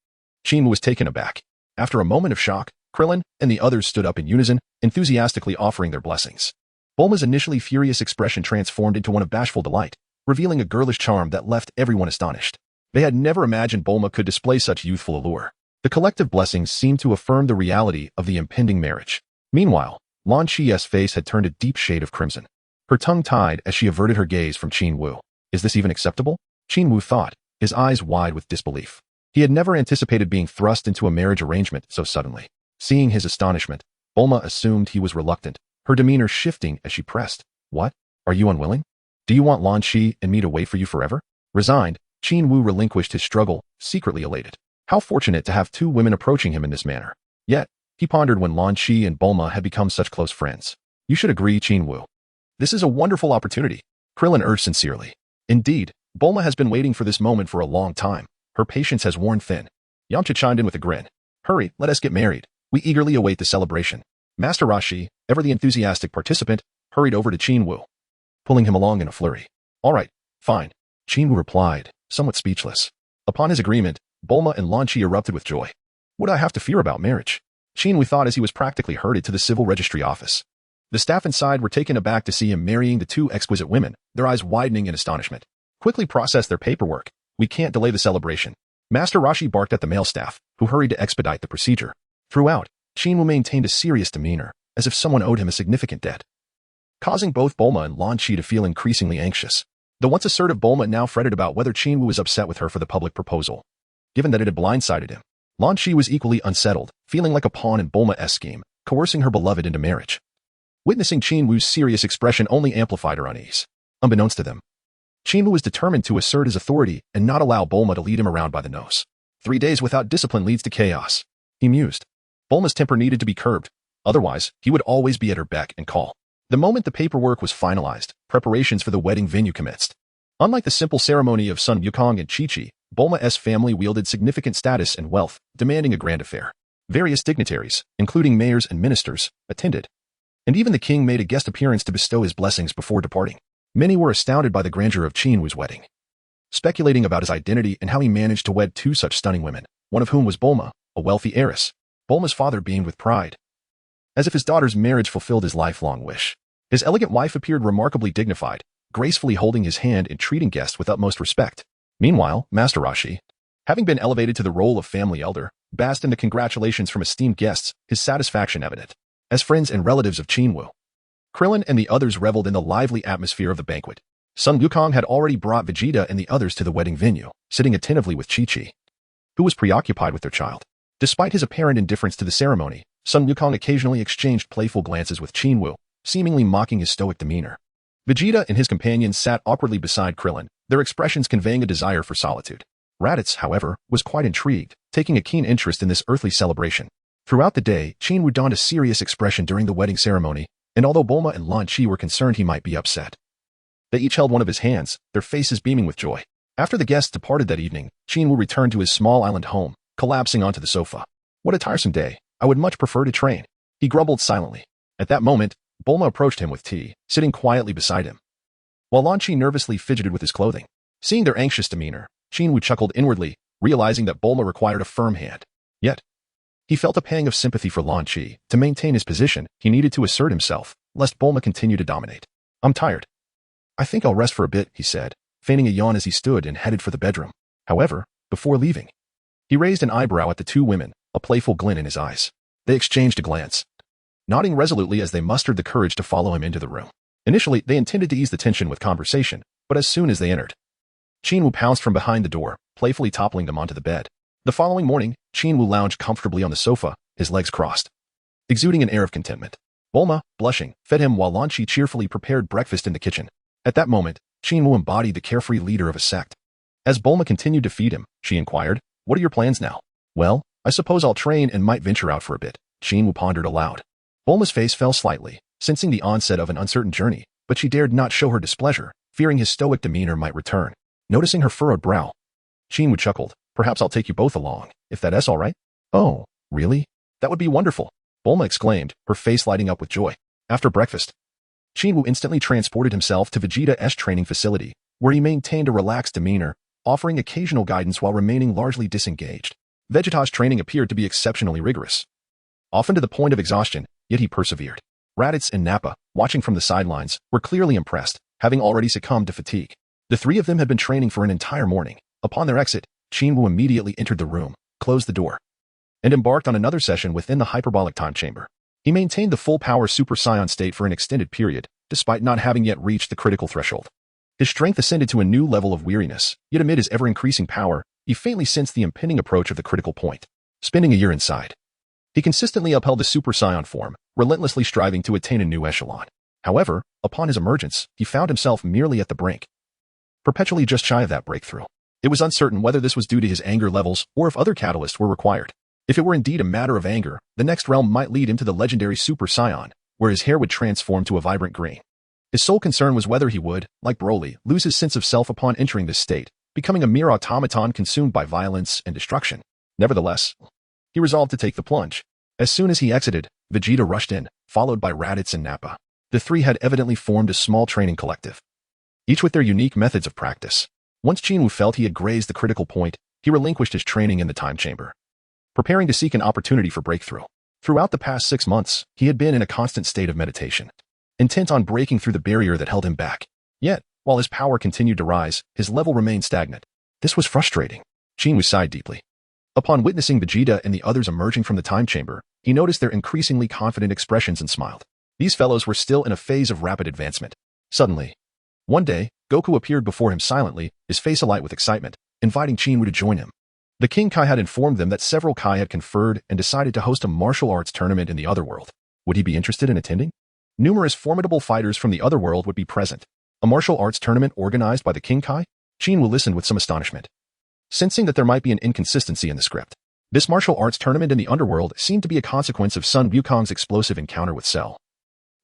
Qin Wu was taken aback. After a moment of shock, Krillin and the others stood up in unison, enthusiastically offering their blessings. Bulma's initially furious expression transformed into one of bashful delight, revealing a girlish charm that left everyone astonished. They had never imagined Bulma could display such youthful allure. The collective blessings seemed to affirm the reality of the impending marriage. Meanwhile, Lan Chi's face had turned a deep shade of crimson. Her tongue tied as she averted her gaze from Qin Wu. Is this even acceptable? Qin Wu thought, his eyes wide with disbelief. He had never anticipated being thrust into a marriage arrangement so suddenly. Seeing his astonishment, Bulma assumed he was reluctant, her demeanor shifting as she pressed. "What? Are you unwilling? Do you want Lan Chi and me to wait for you forever?" Resigned, Qin Wu relinquished his struggle, secretly elated. How fortunate to have two women approaching him in this manner. Yet, he pondered when Lan Chi and Bulma had become such close friends. "You should agree, Qin Wu. This is a wonderful opportunity," Krillin urged sincerely. "Indeed, Bulma has been waiting for this moment for a long time. Her patience has worn thin." Yamcha chimed in with a grin. "Hurry, let us get married. We eagerly await the celebration." Master Roshi, ever the enthusiastic participant, hurried over to Qin Wu, pulling him along in a flurry. "All right, fine," Qin Wu replied, somewhat speechless. Upon his agreement, Bulma and Lan Chi erupted with joy. What do I have to fear about marriage? Qin Wu thought as he was practically herded to the civil registry office. The staff inside were taken aback to see him marrying the two exquisite women, their eyes widening in astonishment. "Quickly process their paperwork. We can't delay the celebration." Master Roshi barked at the male staff, who hurried to expedite the procedure. Throughout, Qin Wu maintained a serious demeanor, as if someone owed him a significant debt, causing both Bulma and Lan Chi to feel increasingly anxious. The once assertive Bulma now fretted about whether Qin Wu was upset with her for the public proposal, given that it had blindsided him. Lan Chi was equally unsettled, feeling like a pawn in Bulma's scheme, coercing her beloved into marriage. Witnessing Qin Wu's serious expression only amplified her unease. Unbeknownst to them, Qin Wu was determined to assert his authority and not allow Bulma to lead him around by the nose. 3 days without discipline leads to chaos, he mused. Bulma's temper needed to be curbed, otherwise he would always be at her beck and call. The moment the paperwork was finalized, preparations for the wedding venue commenced. Unlike the simple ceremony of Sun Wukong and Chi-Chi, Bulma's family wielded significant status and wealth, demanding a grand affair. Various dignitaries, including mayors and ministers, attended, and even the king made a guest appearance to bestow his blessings before departing. Many were astounded by the grandeur of Qin Wu's wedding, speculating about his identity and how he managed to wed two such stunning women, one of whom was Bulma, a wealthy heiress. Bulma's father beamed with pride, as if his daughter's marriage fulfilled his lifelong wish. His elegant wife appeared remarkably dignified, gracefully holding his hand and treating guests with utmost respect. Meanwhile, Master Roshi, having been elevated to the role of family elder, basked in the congratulations from esteemed guests, his satisfaction evident. As friends and relatives of Qin Wu, Krillin and the others reveled in the lively atmosphere of the banquet. Sun Wukong had already brought Vegeta and the others to the wedding venue, sitting attentively with Chi-Chi, who was preoccupied with their child. Despite his apparent indifference to the ceremony, Sun Wukong occasionally exchanged playful glances with Qin Wu, seemingly mocking his stoic demeanor. Vegeta and his companions sat awkwardly beside Krillin, their expressions conveying a desire for solitude. Raditz, however, was quite intrigued, taking a keen interest in this earthly celebration. Throughout the day, Qin Wu donned a serious expression during the wedding ceremony, and although Bulma and Lan Chi were concerned he might be upset, they each held one of his hands, their faces beaming with joy. After the guests departed that evening, Qin Wu returned to his small island home, collapsing onto the sofa. "What a tiresome day. I would much prefer to train," he grumbled silently. At that moment, Bulma approached him with tea, sitting quietly beside him, while Lan Chi nervously fidgeted with his clothing. Seeing their anxious demeanor, Qin Wu chuckled inwardly, realizing that Bulma required a firm hand. Yet, he felt a pang of sympathy for Lan Chi. To maintain his position, he needed to assert himself, lest Bulma continue to dominate. "I'm tired. I think I'll rest for a bit," he said, feigning a yawn as he stood and headed for the bedroom. However, before leaving, he raised an eyebrow at the two women, a playful glint in his eyes. They exchanged a glance, nodding resolutely as they mustered the courage to follow him into the room. Initially, they intended to ease the tension with conversation, but as soon as they entered, Qin Wu pounced from behind the door, playfully toppling them onto the bed. The following morning, Qin Wu lounged comfortably on the sofa, his legs crossed, exuding an air of contentment. Bulma, blushing, fed him while Lan Qi cheerfully prepared breakfast in the kitchen. At that moment, Qin Wu embodied the carefree leader of a sect. As Bulma continued to feed him, she inquired, "What are your plans now?" "Well, I suppose I'll train and might venture out for a bit," Qin Wu pondered aloud. Bulma's face fell slightly, sensing the onset of an uncertain journey, but she dared not show her displeasure, fearing his stoic demeanor might return. Noticing her furrowed brow, Qin Wu chuckled, "Perhaps I'll take you both along, if that's all right." "Oh, really? That would be wonderful," Bulma exclaimed, her face lighting up with joy. After breakfast, Qin Wu instantly transported himself to Vegeta's training facility, where he maintained a relaxed demeanor, offering occasional guidance while remaining largely disengaged. Vegeta's training appeared to be exceptionally rigorous, often to the point of exhaustion, yet he persevered. Raditz and Nappa, watching from the sidelines, were clearly impressed, having already succumbed to fatigue. The three of them had been training for an entire morning. Upon their exit, Qin Wu immediately entered the room, closed the door, and embarked on another session within the hyperbolic time chamber. He maintained the full-power Super Saiyan state for an extended period, despite not having yet reached the critical threshold. His strength ascended to a new level of weariness, yet amid his ever-increasing power, he faintly sensed the impending approach of the critical point. Spending a year inside, he consistently upheld the Super Saiyan form, relentlessly striving to attain a new echelon. However, upon his emergence, he found himself merely at the brink, perpetually just shy of that breakthrough. It was uncertain whether this was due to his anger levels or if other catalysts were required. If it were indeed a matter of anger, the next realm might lead him to the legendary Super Saiyan, where his hair would transform to a vibrant green. His sole concern was whether he would, like Broly, lose his sense of self upon entering this state, becoming a mere automaton consumed by violence and destruction. Nevertheless, he resolved to take the plunge. As soon as he exited, Vegeta rushed in, followed by Raditz and Nappa. The three had evidently formed a small training collective, each with their unique methods of practice. Once Qin Wu felt he had grazed the critical point, he relinquished his training in the time chamber, preparing to seek an opportunity for breakthrough. Throughout the past 6 months, he had been in a constant state of meditation, intent on breaking through the barrier that held him back. Yet, while his power continued to rise, his level remained stagnant. This was frustrating. Qin Wu sighed deeply. Upon witnessing Vegeta and the others emerging from the time chamber, he noticed their increasingly confident expressions and smiled. These fellows were still in a phase of rapid advancement. Suddenly, one day, Goku appeared before him silently, his face alight with excitement, inviting Qin Wu to join him. The King Kai had informed them that several Kai had conferred and decided to host a martial arts tournament in the Otherworld. Would he be interested in attending? Numerous formidable fighters from the Otherworld would be present. A martial arts tournament organized by the King Kai? Qin Wu listened with some astonishment, sensing that there might be an inconsistency in the script. This martial arts tournament in the Underworld seemed to be a consequence of Sun Wukong's explosive encounter with Cell,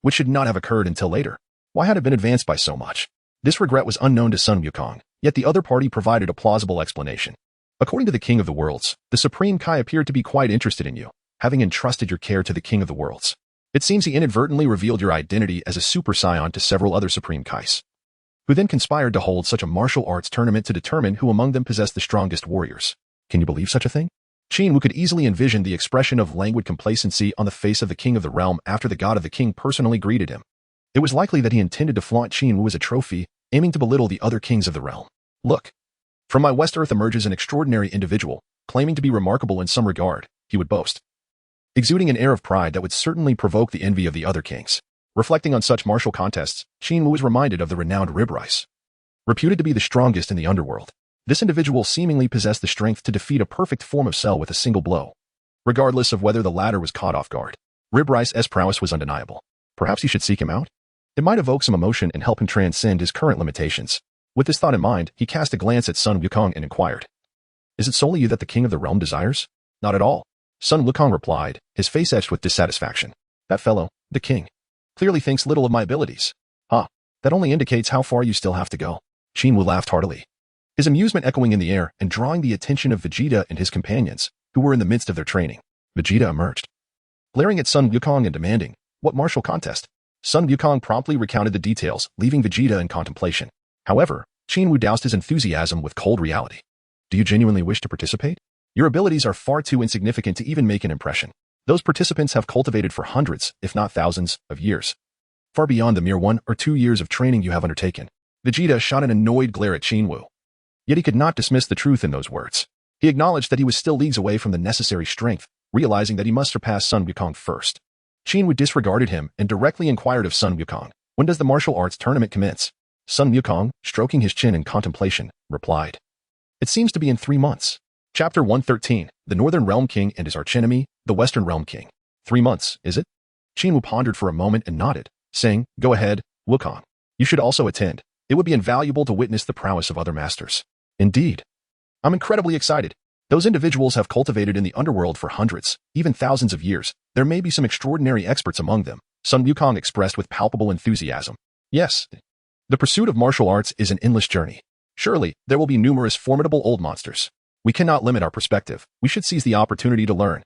which should not have occurred until later. Why had it been advanced by so much? This regret was unknown to Sun Wukong, yet the other party provided a plausible explanation. According to the King of the Worlds, the Supreme Kai appeared to be quite interested in you, having entrusted your care to the King of the Worlds. It seems he inadvertently revealed your identity as a Super Saiyan to several other Supreme Kais, who then conspired to hold such a martial arts tournament to determine who among them possessed the strongest warriors. Can you believe such a thing? Qin Wu could easily envision the expression of languid complacency on the face of the King of the Realm after the God of the King personally greeted him. It was likely that he intended to flaunt Qin Wu as a trophy, aiming to belittle the other kings of the realm. Look, from my West Earth emerges an extraordinary individual, claiming to be remarkable in some regard, he would boast, exuding an air of pride that would certainly provoke the envy of the other kings. Reflecting on such martial contests, Qin Wu was reminded of the renowned Rib Rice, reputed to be the strongest in the underworld. This individual seemingly possessed the strength to defeat a perfect form of Cell with a single blow, regardless of whether the latter was caught off guard. Rib Rice's prowess was undeniable. Perhaps he should seek him out? It might evoke some emotion and help him transcend his current limitations. With this thought in mind, he cast a glance at Sun Wukong and inquired, "Is it solely you that the King of the Realm desires?" "Not at all," Sun Wukong replied, his face etched with dissatisfaction. "That fellow, the king, clearly thinks little of my abilities." "Huh, that only indicates how far you still have to go." Qin Wu laughed heartily, his amusement echoing in the air and drawing the attention of Vegeta and his companions, who were in the midst of their training. Vegeta emerged, glaring at Sun Wukong and demanding, "What martial contest?" Sun Wukong promptly recounted the details, leaving Vegeta in contemplation. However, Qin Wu doused his enthusiasm with cold reality. "Do you genuinely wish to participate? Your abilities are far too insignificant to even make an impression. Those participants have cultivated for hundreds, if not thousands, of years, far beyond the mere 1 or 2 years of training you have undertaken." Vegeta shot an annoyed glare at Qin Wu. Yet he could not dismiss the truth in those words. He acknowledged that he was still leagues away from the necessary strength, realizing that he must surpass Sun Wukong first. Qin Wu disregarded him and directly inquired of Sun Wukong, "When does the martial arts tournament commence?" Sun Wukong, stroking his chin in contemplation, replied. It seems to be in 3 months. Chapter 113, the Northern Realm King and his archenemy, the Western Realm King. 3 months, is it? Qin Wu pondered for a moment and nodded, saying, Go ahead, Wukong. You should also attend. It would be invaluable to witness the prowess of other masters. Indeed. I'm incredibly excited. Those individuals have cultivated in the underworld for hundreds, even thousands of years. There may be some extraordinary experts among them, Sun Wukong expressed with palpable enthusiasm. Yes. The pursuit of martial arts is an endless journey. Surely, there will be numerous formidable old monsters. We cannot limit our perspective. We should seize the opportunity to learn.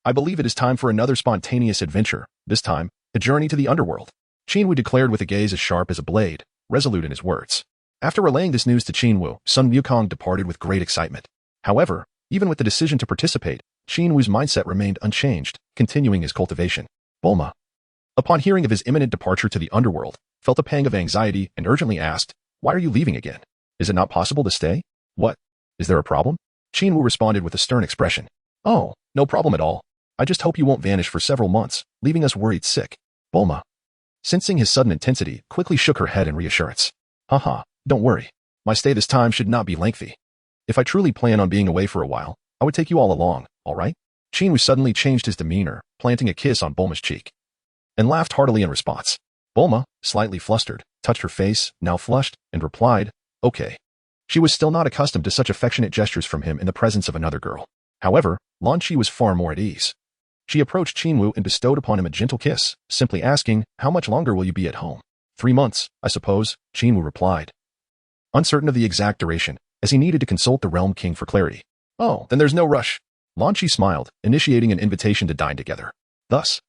I believe it is time for another spontaneous adventure, this time, a journey to the underworld. Qin Wu declared with a gaze as sharp as a blade, resolute in his words. After relaying this news to Qin Wu, Sun Wukong departed with great excitement. However, even with the decision to participate, Qin Wu's mindset remained unchanged, continuing his cultivation. Bulma, upon hearing of his imminent departure to the underworld, felt a pang of anxiety and urgently asked, Why are you leaving again? Is it not possible to stay? What? Is there a problem? Qin Wu responded with a stern expression. Oh, no problem at all. I just hope you won't vanish for several months, leaving us worried sick. Bulma, sensing his sudden intensity, quickly shook her head in reassurance. Haha, don't worry. My stay this time should not be lengthy. If I truly plan on being away for a while, I would take you all along, all right? Qin Wu suddenly changed his demeanor, planting a kiss on Bulma's cheek, and laughed heartily in response. Bulma, slightly flustered, touched her face, now flushed, and replied, Okay. She was still not accustomed to such affectionate gestures from him in the presence of another girl. However, Lan Qi was far more at ease. She approached Qin Wu and bestowed upon him a gentle kiss, simply asking, How much longer will you be at home? 3 months, I suppose, Qin Wu replied, uncertain of the exact duration, as he needed to consult the Realm King for clarity. Oh, then there's no rush. Lan Qi smiled, initiating an invitation to dine together. Thus,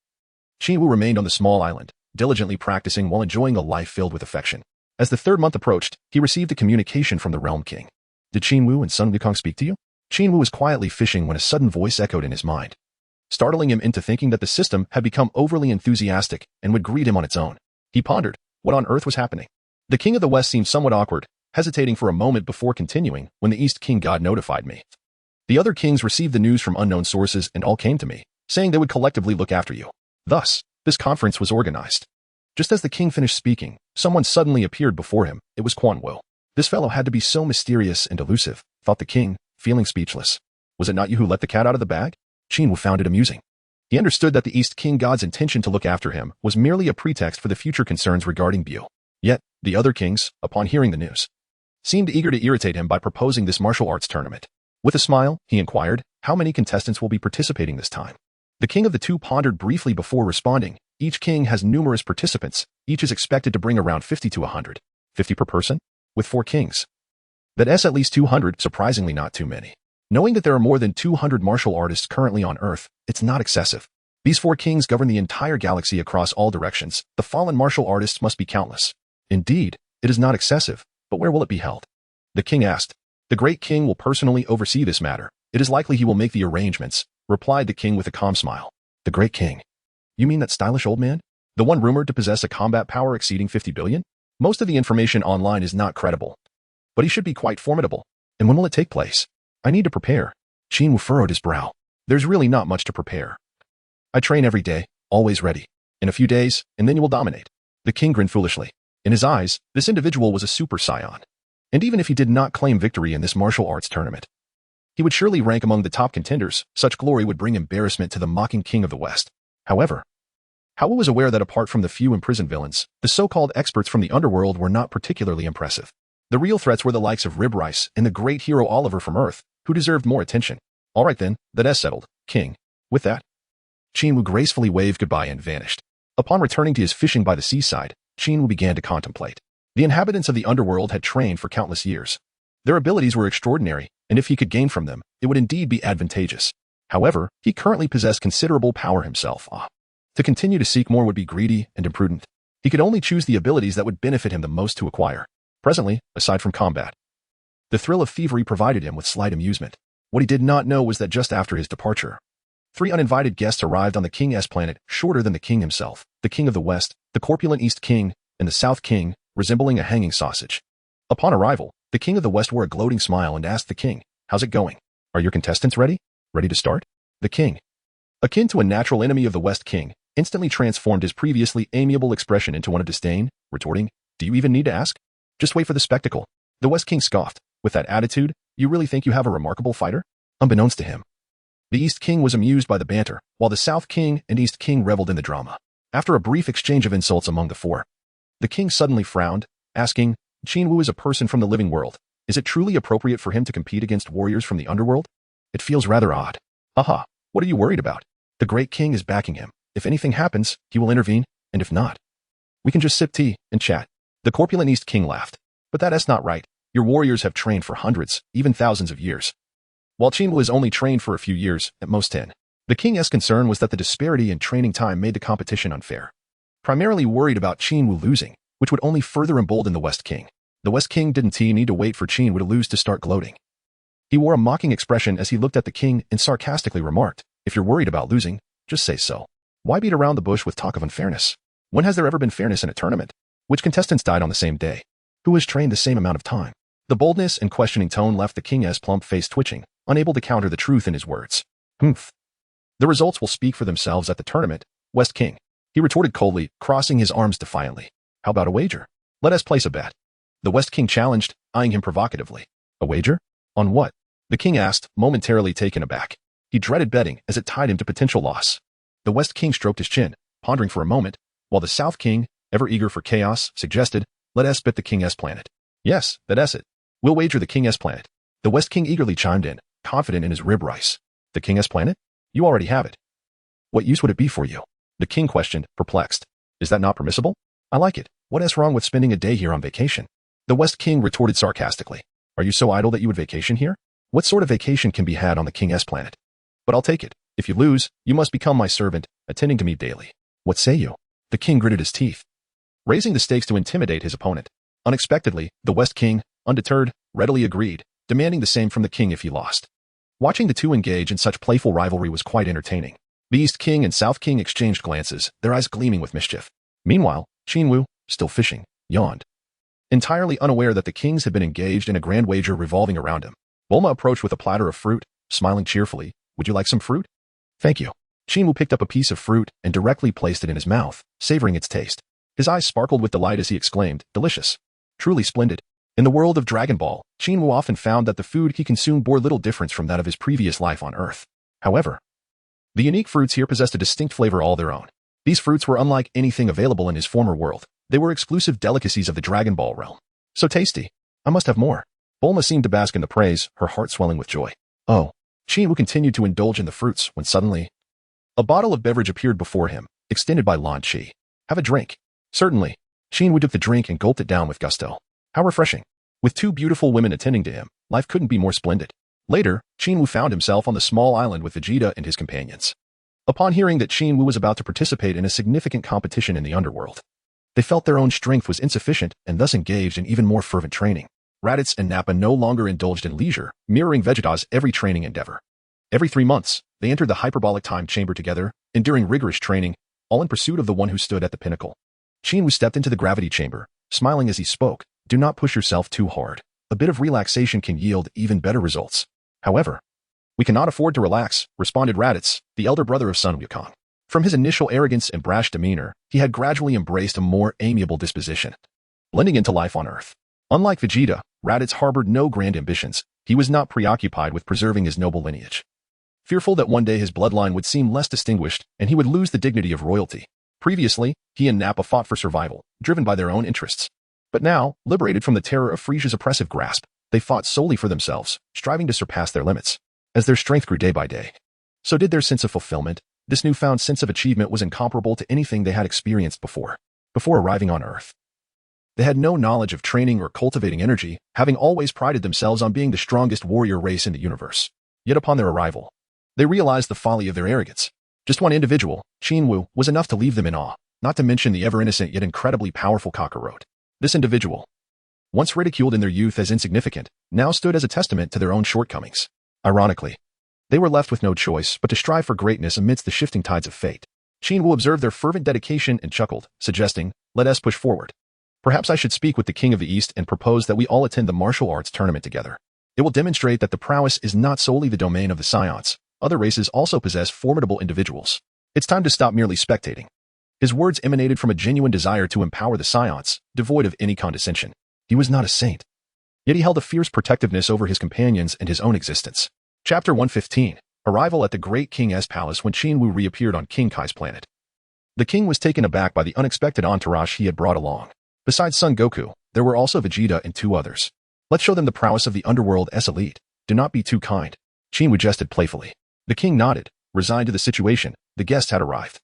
Qin Wu remained on the small island, diligently practicing while enjoying a life filled with affection. As the 3rd month approached, he received a communication from the Realm King. Did Qin Wu and Sun Wukong speak to you? Qin Wu was quietly fishing when a sudden voice echoed in his mind, startling him into thinking that the system had become overly enthusiastic and would greet him on its own. He pondered, what on earth was happening? The King of the West seemed somewhat awkward, hesitating for a moment before continuing when the East King God notified me. The other kings received the news from unknown sources and all came to me, saying they would collectively look after you. Thus, this conference was organized. Just as the king finished speaking, someone suddenly appeared before him. It was Qin Wu. This fellow had to be so mysterious and elusive, thought the king, feeling speechless. Was it not you who let the cat out of the bag? Qin Wu found it amusing. He understood that the East King God's intention to look after him was merely a pretext for the future concerns regarding Bu. Yet, the other kings, upon hearing the news, seemed eager to irritate him by proposing this martial arts tournament. With a smile, he inquired, How many contestants will be participating this time? The king of the two pondered briefly before responding. Each king has numerous participants. Each is expected to bring around 50 to 100. 50 per person? With 4 kings. That's at least 200, surprisingly not too many. Knowing that there are more than 200 martial artists currently on Earth, it's not excessive. These 4 kings govern the entire galaxy across all directions. The fallen martial artists must be countless. Indeed, it is not excessive, but where will it be held? The king asked. The great king will personally oversee this matter. It is likely he will make the arrangements, replied the king with a calm smile. The great king. You mean that stylish old man? The one rumored to possess a combat power exceeding 50 billion? Most of the information online is not credible. But he should be quite formidable. And when will it take place? I need to prepare. Qin Wu furrowed his brow. There's really not much to prepare. I train every day, always ready. In a few days, and then you will dominate. The king grinned foolishly. In his eyes, this individual was a super Saiyan. And even if he did not claim victory in this martial arts tournament, he would surely rank among the top contenders. Such glory would bring embarrassment to the mocking king of the West. However, Qin Wu was aware that apart from the few imprisoned villains, the so-called experts from the underworld were not particularly impressive. The real threats were the likes of Rib Rice and the great hero Oliver from Earth, who deserved more attention. All right then, that's settled, king. With that, Qin Wu gracefully waved goodbye and vanished. Upon returning to his fishing by the seaside, Qin Wu began to contemplate. The inhabitants of the underworld had trained for countless years. Their abilities were extraordinary, and if he could gain from them, it would indeed be advantageous. However, he currently possessed considerable power himself. To continue to seek more would be greedy and imprudent. He could only choose the abilities that would benefit him the most to acquire. Presently, aside from combat, the thrill of thievery provided him with slight amusement. What he did not know was that just after his departure, 3 uninvited guests arrived on the King's planet, shorter than the king himself, the King of the West, the corpulent East King, and the South King, resembling a hanging sausage. Upon arrival, the King of the West wore a gloating smile and asked the king, How's it going? Are your contestants ready? Ready to start? The king, akin to a natural enemy of the West King, instantly transformed his previously amiable expression into one of disdain, retorting, Do you even need to ask? Just wait for the spectacle. The West King scoffed. With that attitude, you really think you have a remarkable fighter? Unbeknownst to him, the East King was amused by the banter, while the South King and East King reveled in the drama. After a brief exchange of insults among the four, the king suddenly frowned, asking, Qin Wu is a person from the living world. Is it truly appropriate for him to compete against warriors from the underworld? It feels rather odd. Haha, what are you worried about? The great king is backing him. If anything happens, he will intervene, and if not, we can just sip tea and chat. The corpulent East King laughed. But that's not right. Your warriors have trained for hundreds, even thousands of years, while Qin Wu is only trained for a few years, at most 10. The king's concern was that the disparity in training time made the competition unfair. Primarily worried about Qin Wu losing, which would only further embolden the West King. The West King didn't need to wait for Qin Wu to lose to start gloating. He wore a mocking expression as he looked at the king and sarcastically remarked, if you're worried about losing, just say so. Why beat around the bush with talk of unfairness? When has there ever been fairness in a tournament? Which contestants died on the same day? Who has trained the same amount of time? The boldness and questioning tone left the king's plump face twitching, unable to counter the truth in his words. Humph. The results will speak for themselves at the tournament, West King. He retorted coldly, crossing his arms defiantly. How about a wager? Let us place a bet. The West King challenged, eyeing him provocatively. A wager? On what? The king asked, momentarily taken aback. He dreaded betting as it tied him to potential loss. The West King stroked his chin, pondering for a moment, while the South King, ever eager for chaos, suggested, let us bet the king's planet. Yes, that's it. We'll wager the king's planet. The West King eagerly chimed in, confident in his rib rice. The king's planet? You already have it. What use would it be for you? The king questioned, perplexed. Is that not permissible? I like it. What is wrong with spending a day here on vacation? The West King retorted sarcastically. Are you so idle that you would vacation here? What sort of vacation can be had on the king's planet? But I'll take it. If you lose, you must become my servant, attending to me daily. What say you? The king gritted his teeth, raising the stakes to intimidate his opponent. Unexpectedly, the West King, undeterred, readily agreed, demanding the same from the king if he lost. Watching the two engage in such playful rivalry was quite entertaining. The East King and South King exchanged glances, their eyes gleaming with mischief. Meanwhile, Qin Wu, still fishing, yawned, entirely unaware that the kings had been engaged in a grand wager revolving around him. Bulma approached with a platter of fruit, smiling cheerfully. Would you like some fruit? Thank you. Qin Wu picked up a piece of fruit and directly placed it in his mouth, savoring its taste. His eyes sparkled with delight as he exclaimed, delicious. Truly splendid. In the world of Dragon Ball, Qin Wu often found that the food he consumed bore little difference from that of his previous life on Earth. However, the unique fruits here possessed a distinct flavor all their own. These fruits were unlike anything available in his former world. They were exclusive delicacies of the Dragon Ball realm. So tasty. I must have more. Bulma seemed to bask in the praise, her heart swelling with joy. Oh. Qin Wu continued to indulge in the fruits when suddenly, a bottle of beverage appeared before him, extended by Lan Qi. Have a drink. Certainly. Qin Wu took the drink and gulped it down with gusto. How refreshing. With two beautiful women attending to him, life couldn't be more splendid. Later, Qin Wu found himself on the small island with Vegeta and his companions. Upon hearing that Qin Wu was about to participate in a significant competition in the underworld, they felt their own strength was insufficient and thus engaged in even more fervent training. Raditz and Nappa no longer indulged in leisure, mirroring Vegeta's every training endeavor. Every 3 months, they entered the hyperbolic time chamber together, enduring rigorous training, all in pursuit of the one who stood at the pinnacle. Qin Wu stepped into the gravity chamber, smiling as he spoke. Do not push yourself too hard. A bit of relaxation can yield even better results. However, we cannot afford to relax, responded Raditz, the elder brother of Sun Wukong. From his initial arrogance and brash demeanor, he had gradually embraced a more amiable disposition, blending into life on Earth. Unlike Vegeta, Raditz harbored no grand ambitions. He was not preoccupied with preserving his noble lineage, fearful that one day his bloodline would seem less distinguished and he would lose the dignity of royalty. Previously, he and Nappa fought for survival, driven by their own interests. But now, liberated from the terror of Frieza's oppressive grasp, they fought solely for themselves, striving to surpass their limits. As their strength grew day by day, so did their sense of fulfillment. This newfound sense of achievement was incomparable to anything they had experienced before arriving on Earth. They had no knowledge of training or cultivating energy, having always prided themselves on being the strongest warrior race in the universe. Yet upon their arrival, they realized the folly of their arrogance. Just one individual, Qin Wu, was enough to leave them in awe, not to mention the ever-innocent yet incredibly powerful Kakarot. This individual, once ridiculed in their youth as insignificant, now stood as a testament to their own shortcomings. Ironically, they were left with no choice but to strive for greatness amidst the shifting tides of fate. Qin Wu observed their fervent dedication and chuckled, suggesting, let us push forward. Perhaps I should speak with the King of the East and propose that we all attend the martial arts tournament together. It will demonstrate that the prowess is not solely the domain of the Saiyans. Other races also possess formidable individuals. It's time to stop merely spectating. His words emanated from a genuine desire to empower the Saiyans, devoid of any condescension. He was not a saint. Yet he held a fierce protectiveness over his companions and his own existence. Chapter 115. Arrival at the Great King's Palace when Qin Wu reappeared on King Kai's planet. The king was taken aback by the unexpected entourage he had brought along. Besides Son Goku, there were also Vegeta and 2 others. Let's show them the prowess of the underworld's elite. Do not be too kind. Qin Wu jested playfully. The king nodded, resigned to the situation. The guests had arrived.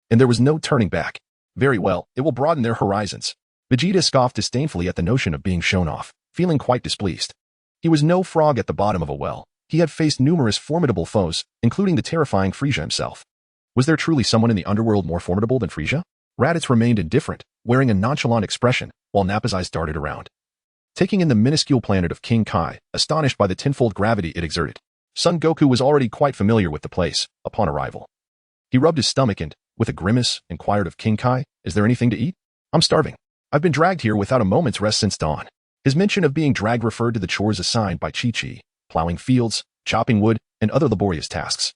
And there was no turning back. Very well, it will broaden their horizons. Vegeta scoffed disdainfully at the notion of being shown off, feeling quite displeased. He was no frog at the bottom of a well. He had faced numerous formidable foes, including the terrifying Frieza himself. Was there truly someone in the underworld more formidable than Frieza? Raditz remained indifferent, wearing a nonchalant expression, while Nappa's eyes darted around. Taking in the minuscule planet of King Kai, astonished by the tenfold gravity it exerted, Son Goku was already quite familiar with the place, upon arrival. He rubbed his stomach and, with a grimace, inquired of King Kai, "Is there anything to eat? I'm starving. I've been dragged here without a moment's rest since dawn." His mention of being dragged referred to the chores assigned by Chi-Chi, plowing fields, chopping wood, and other laborious tasks,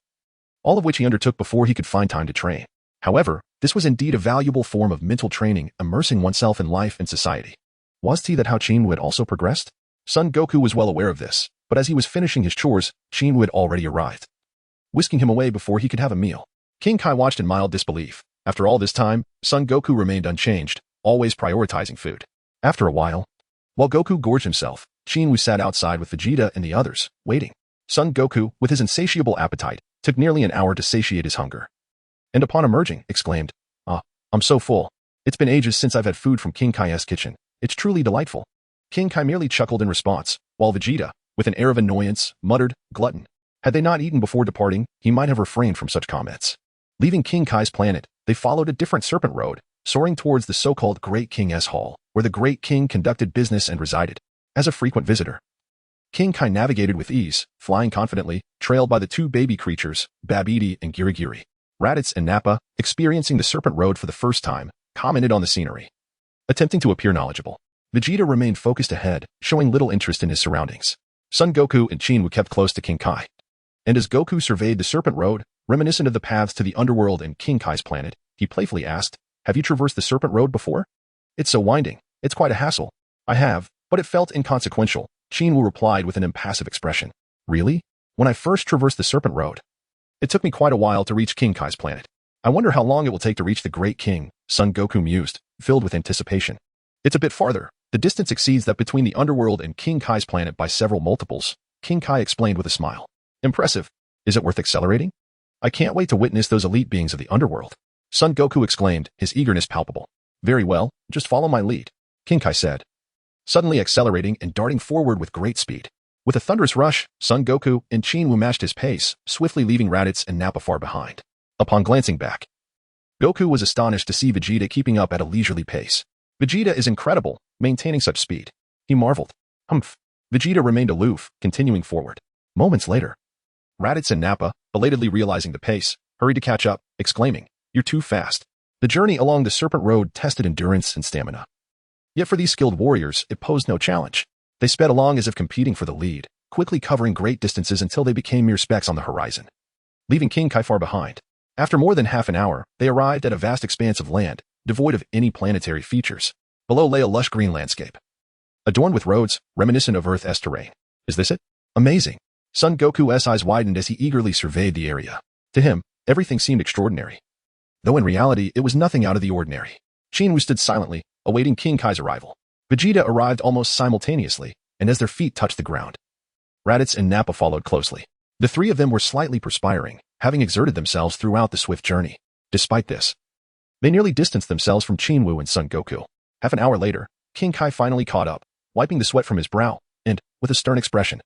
all of which he undertook before he could find time to train. However, this was indeed a valuable form of mental training, immersing oneself in life and society. Was it that how Qin Wu had also progressed? Son Goku was well aware of this, but as he was finishing his chores, Qin Wu had already arrived, whisking him away before he could have a meal. King Kai watched in mild disbelief. After all this time, Son Goku remained unchanged, always prioritizing food. After a while Goku gorged himself, Qin Wu sat outside with Vegeta and the others, waiting. Son Goku, with his insatiable appetite, took nearly an hour to satiate his hunger. And upon emerging, exclaimed, I'm so full. It's been ages since I've had food from King Kai's kitchen. It's truly delightful." King Kai merely chuckled in response, while Vegeta, with an air of annoyance, muttered, "Glutton." Had they not eaten before departing, he might have refrained from such comments. Leaving King Kai's planet, they followed a different serpent road, soaring towards the so-called Great King's Hall, where the Great King conducted business and resided. As a frequent visitor, King Kai navigated with ease, flying confidently, trailed by the 2 baby creatures, Babidi and Girigiri. Raditz and Nappa, experiencing the serpent road for the first time, commented on the scenery. Attempting to appear knowledgeable, Vegeta remained focused ahead, showing little interest in his surroundings. Son Goku and Qin Wu kept close to King Kai. And as Goku surveyed the serpent road, reminiscent of the paths to the underworld and King Kai's planet, he playfully asked, "Have you traversed the serpent road before? It's so winding. It's quite a hassle." "I have, but it felt inconsequential," Qin Wu replied with an impassive expression. "Really? When I first traversed the serpent road, it took me quite a while to reach King Kai's planet. I wonder how long it will take to reach the Great King," Son Goku mused, filled with anticipation. "It's a bit farther. The distance exceeds that between the underworld and King Kai's planet by several multiples," King Kai explained with a smile. "Impressive. Is it worth accelerating? I can't wait to witness those elite beings of the underworld," Son Goku exclaimed, his eagerness palpable. "Very well, just follow my lead," King Kai said, suddenly accelerating and darting forward with great speed. With a thunderous rush, Son Goku and Qin Wu matched his pace, swiftly leaving Raditz and Nappa far behind. Upon glancing back, Goku was astonished to see Vegeta keeping up at a leisurely pace. "Vegeta is incredible, maintaining such speed," he marveled. "Humph." Vegeta remained aloof, continuing forward. Moments later, Raditz and Nappa, belatedly realizing the pace, hurried to catch up, exclaiming, "You're too fast." The journey along the serpent road tested endurance and stamina. Yet for these skilled warriors, it posed no challenge. They sped along as if competing for the lead, quickly covering great distances until they became mere specks on the horizon, leaving King Kai far behind. After more than half an hour, they arrived at a vast expanse of land, devoid of any planetary features. Below lay a lush green landscape, adorned with roads, reminiscent of Earth's terrain. "Is this it? Amazing." Son Goku's eyes widened as he eagerly surveyed the area. To him, everything seemed extraordinary, though in reality it was nothing out of the ordinary. Qin Wu stood silently, awaiting King Kai's arrival. Vegeta arrived almost simultaneously, and as their feet touched the ground, Raditz and Nappa followed closely. The 3 of them were slightly perspiring, having exerted themselves throughout the swift journey. Despite this, they nearly distanced themselves from Qin Wu and Son Goku. Half an hour later, King Kai finally caught up, wiping the sweat from his brow, and, with a stern expression,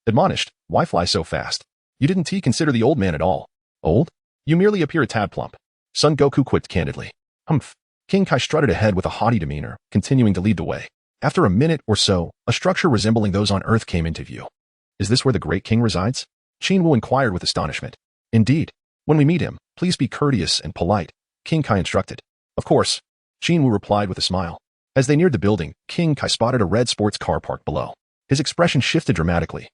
admonished, "Why fly so fast? You didn't consider the old man at all." "Old? You merely appear a tad plump," Son Goku quipped candidly. "Humph." King Kai strutted ahead with a haughty demeanor, continuing to lead the way. After a minute or so, a structure resembling those on Earth came into view. "Is this where the Great King resides?" Qin Wu inquired with astonishment. "Indeed. When we meet him, please be courteous and polite," King Kai instructed. "Of course," Qin Wu replied with a smile. As they neared the building, King Kai spotted a red sports car parked below. His expression shifted dramatically,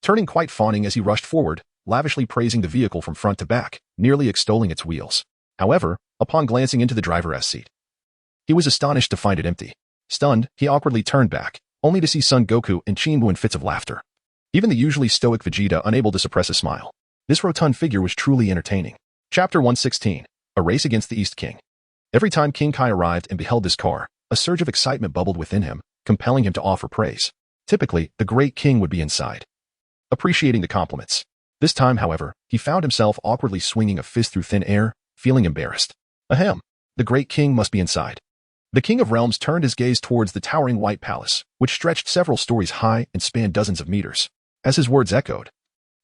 turning quite fawning as he rushed forward, lavishly praising the vehicle from front to back, nearly extolling its wheels. However, upon glancing into the driver's seat, he was astonished to find it empty. Stunned, he awkwardly turned back, only to see Son Goku and Qin Wu in fits of laughter. Even the usually stoic Vegeta unable to suppress a smile. This rotund figure was truly entertaining. Chapter 116. A Race Against the East King. Every time King Kai arrived and beheld this car, a surge of excitement bubbled within him, compelling him to offer praise. Typically, the great king would be inside, appreciating the compliments. This time, however, he found himself awkwardly swinging a fist through thin air, feeling embarrassed. Ahem. The great king must be inside. The King of Realms turned his gaze towards the towering white palace, which stretched several stories high and spanned dozens of meters. As his words echoed,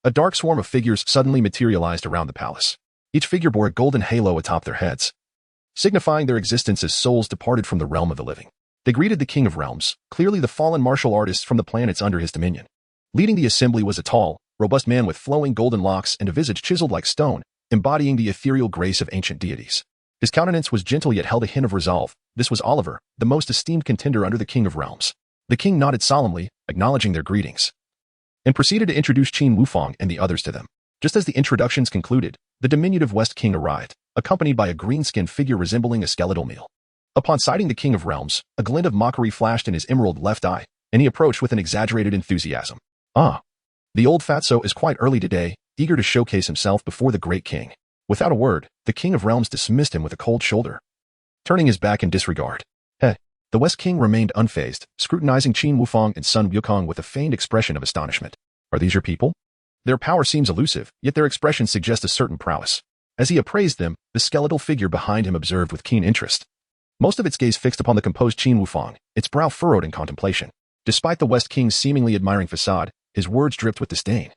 a dark swarm of figures suddenly materialized around the palace. Each figure bore a golden halo atop their heads, signifying their existence as souls departed from the realm of the living. They greeted the King of Realms, clearly the fallen martial artist from the planets under his dominion. Leading the assembly was a tall, robust man with flowing golden locks and a visage chiseled like stone, embodying the ethereal grace of ancient deities. His countenance was gentle yet held a hint of resolve. This was Oliver, the most esteemed contender under the King of Realms. The king nodded solemnly, acknowledging their greetings, and proceeded to introduce Qin Wu and the others to them. Just as the introductions concluded, the diminutive West King arrived, accompanied by a green-skinned figure resembling a skeletal meal. Upon sighting the King of Realms, a glint of mockery flashed in his emerald left eye, and he approached with an exaggerated enthusiasm. Ah, the old fatso is quite early today, eager to showcase himself before the great king. Without a word, the King of Realms dismissed him with a cold shoulder, turning his back in disregard. The West King remained unfazed, scrutinizing Qin Wu and Sun Wukong with a feigned expression of astonishment. Are these your people? Their power seems elusive, yet their expressions suggest a certain prowess. As he appraised them, the skeletal figure behind him observed with keen interest, most of its gaze fixed upon the composed Qin Wu, its brow furrowed in contemplation. Despite the West King's seemingly admiring facade, his words dripped with disdain,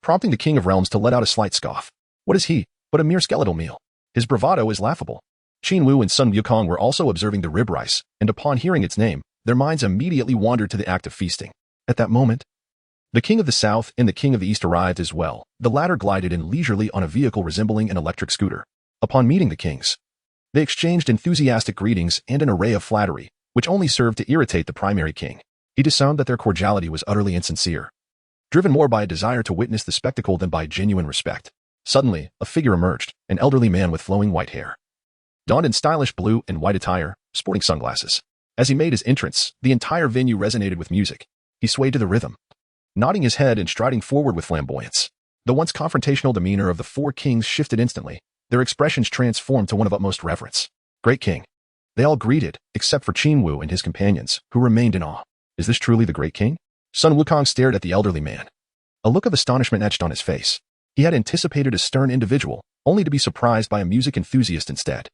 prompting the King of Realms to let out a slight scoff. What is he but a mere skeletal meal? His bravado is laughable. Qin Wu and Sun Wukong were also observing the rib rice, and upon hearing its name, their minds immediately wandered to the act of feasting. At that moment, the King of the South and the King of the East arrived as well. The latter glided in leisurely on a vehicle resembling an electric scooter. Upon meeting the kings, they exchanged enthusiastic greetings and an array of flattery, which only served to irritate the primary king. He disowned that their cordiality was utterly insincere, driven more by a desire to witness the spectacle than by genuine respect. Suddenly, a figure emerged, an elderly man with flowing white hair, donned in stylish blue and white attire, sporting sunglasses. As he made his entrance, the entire venue resonated with music. He swayed to the rhythm, nodding his head and striding forward with flamboyance. The once confrontational demeanor of the four kings shifted instantly, their expressions transformed to one of utmost reverence. Great king. They all greeted, except for Qin Wu and his companions, who remained in awe. Is this truly the great king? Sun Wukong stared at the elderly man, a look of astonishment etched on his face. He had anticipated a stern individual, only to be surprised by a music enthusiast instead.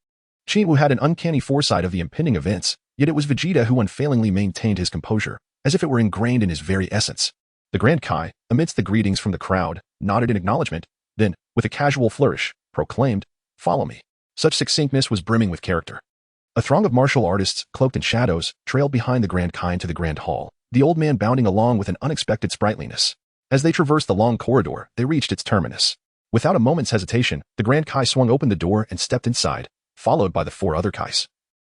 Qin Wu had an uncanny foresight of the impending events, yet it was Vegeta who unfailingly maintained his composure, as if it were ingrained in his very essence. The Grand Kai, amidst the greetings from the crowd, nodded in acknowledgement, then, with a casual flourish, proclaimed, "Follow me." Such succinctness was brimming with character. A throng of martial artists, cloaked in shadows, trailed behind the Grand Kai into the Grand Hall, the old man bounding along with an unexpected sprightliness. As they traversed the long corridor, they reached its terminus. Without a moment's hesitation, the Grand Kai swung open the door and stepped inside, followed by the four other Kais.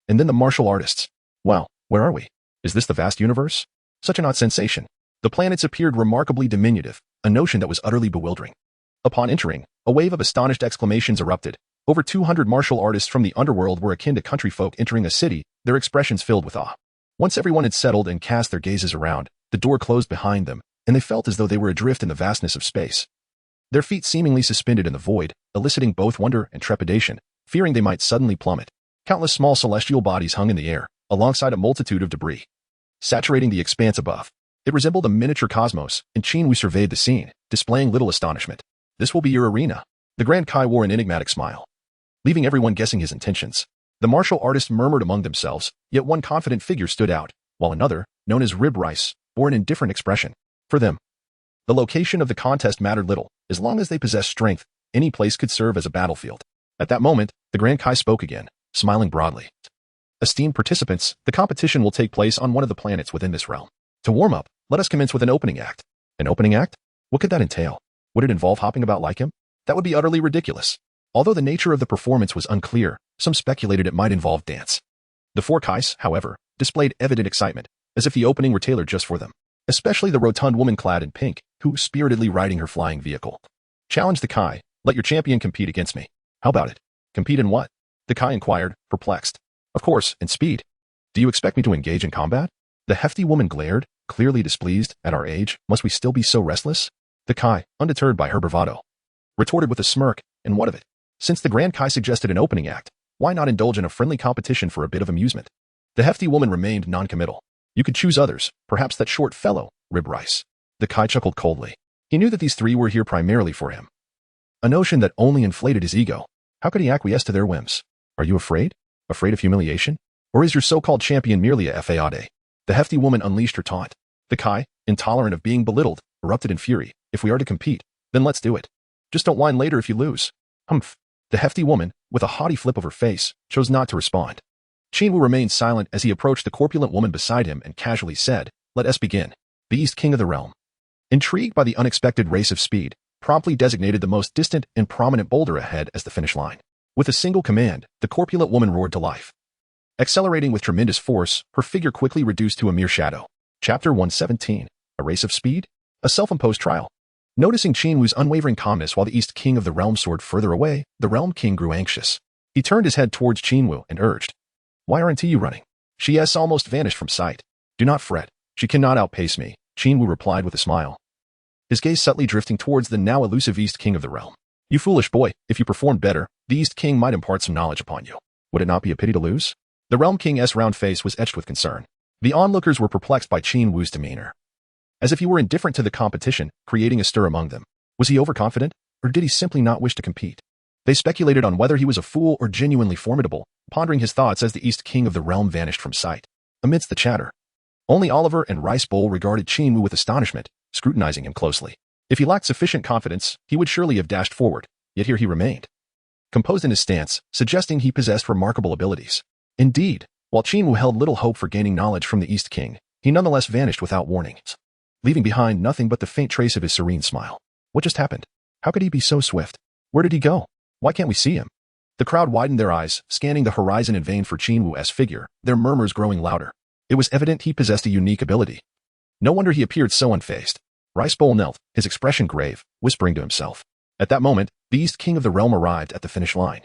And then the martial artists. Wow, where are we? Is this the vast universe? Such an odd sensation. The planets appeared remarkably diminutive, a notion that was utterly bewildering. Upon entering, a wave of astonished exclamations erupted. Over 200 martial artists from the underworld were akin to country folk entering a city, their expressions filled with awe. Once everyone had settled and cast their gazes around, the door closed behind them, and they felt as though they were adrift in the vastness of space. Their feet seemingly suspended in the void, eliciting both wonder and trepidation, fearing they might suddenly plummet. Countless small celestial bodies hung in the air, alongside a multitude of debris, saturating the expanse above. It resembled a miniature cosmos, and Qin Wu surveyed the scene, displaying little astonishment. This will be your arena. The Grand Kai wore an enigmatic smile, leaving everyone guessing his intentions. The martial artists murmured among themselves, yet one confident figure stood out, while another, known as Rib Rice, bore an indifferent expression. For them, the location of the contest mattered little. As long as they possessed strength, any place could serve as a battlefield. At that moment, the Grand Kai spoke again, smiling broadly. Esteemed participants, the competition will take place on one of the planets within this realm. To warm up, let us commence with an opening act. An opening act? What could that entail? Would it involve hopping about like him? That would be utterly ridiculous. Although the nature of the performance was unclear, some speculated it might involve dance. The four Kais, however, displayed evident excitement, as if the opening were tailored just for them. Especially the rotund woman clad in pink, who was spiritedly riding her flying vehicle. Challenge the Kai. Let your champion compete against me. How about it? Compete in what? The Kai inquired, perplexed. Of course, in speed. Do you expect me to engage in combat? The hefty woman glared, clearly displeased. At our age, must we still be so restless? The Kai, undeterred by her bravado, retorted with a smirk, and what of it? Since the Grand Kai suggested an opening act, why not indulge in a friendly competition for a bit of amusement? The hefty woman remained non-committal. You could choose others, perhaps that short fellow, Rib Rice. The Kai chuckled coldly. He knew that these three were here primarily for him. A notion that only inflated his ego. How could he acquiesce to their whims? Are you afraid? Afraid of humiliation? Or is your so-called champion merely a fade? The hefty woman unleashed her taunt. The Kai, intolerant of being belittled, erupted in fury. If we are to compete, then let's do it. Just don't whine later if you lose. Humph. The hefty woman, with a haughty flip of her face, chose not to respond. Qin Wu remained silent as he approached the corpulent woman beside him and casually said, "Let us begin." The East King of the realm, intrigued by the unexpected race of speed, promptly designated the most distant and prominent boulder ahead as the finish line. With a single command, the corpulent woman roared to life. Accelerating with tremendous force, her figure quickly reduced to a mere shadow. Chapter 117. A race of speed? A self-imposed trial. Noticing Qin Wu's unwavering calmness while the East King of the realm soared further away, the Realm King grew anxious. He turned his head towards Qin Wu and urged, "Why aren't you running?" She has almost vanished from sight. "Do not fret. She cannot outpace me," Qin Wu replied with a smile, his gaze subtly drifting towards the now elusive East King of the realm. "You foolish boy, if you performed better, the East King might impart some knowledge upon you. Would it not be a pity to lose?" The Realm King's round face was etched with concern. The onlookers were perplexed by Qin Wu's demeanor, as if he were indifferent to the competition, creating a stir among them. Was he overconfident, or did he simply not wish to compete? They speculated on whether he was a fool or genuinely formidable, pondering his thoughts as the East King of the realm vanished from sight. Amidst the chatter, only Oliver and Rice Bowl regarded Qin Wu with astonishment, scrutinizing him closely. If he lacked sufficient confidence, he would surely have dashed forward, yet here he remained, composed in his stance, suggesting he possessed remarkable abilities. Indeed, while Qin Wu held little hope for gaining knowledge from the East King, he nonetheless vanished without warning, leaving behind nothing but the faint trace of his serene smile. What just happened? How could he be so swift? Where did he go? Why can't we see him? The crowd widened their eyes, scanning the horizon in vain for Qin Wu's figure, their murmurs growing louder. It was evident he possessed a unique ability. No wonder he appeared so unfazed. Rice Bowl knelt, his expression grave, whispering to himself. At that moment, the East King of the realm arrived at the finish line,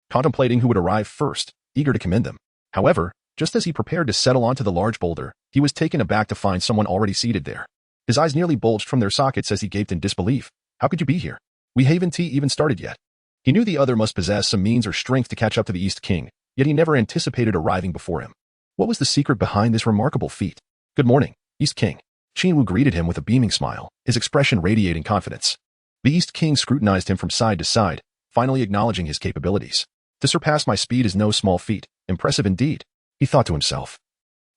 contemplating who would arrive first, eager to commend them. However, just as he prepared to settle onto the large boulder, he was taken aback to find someone already seated there. His eyes nearly bulged from their sockets as he gaped in disbelief. "How could you be here? We haven't even started yet." He knew the other must possess some means or strength to catch up to the East King, yet he never anticipated arriving before him. What was the secret behind this remarkable feat? "Good morning, East King." Qin Wu greeted him with a beaming smile, his expression radiating confidence. The East King scrutinized him from side to side, finally acknowledging his capabilities. "To surpass my speed is no small feat, impressive indeed," he thought to himself,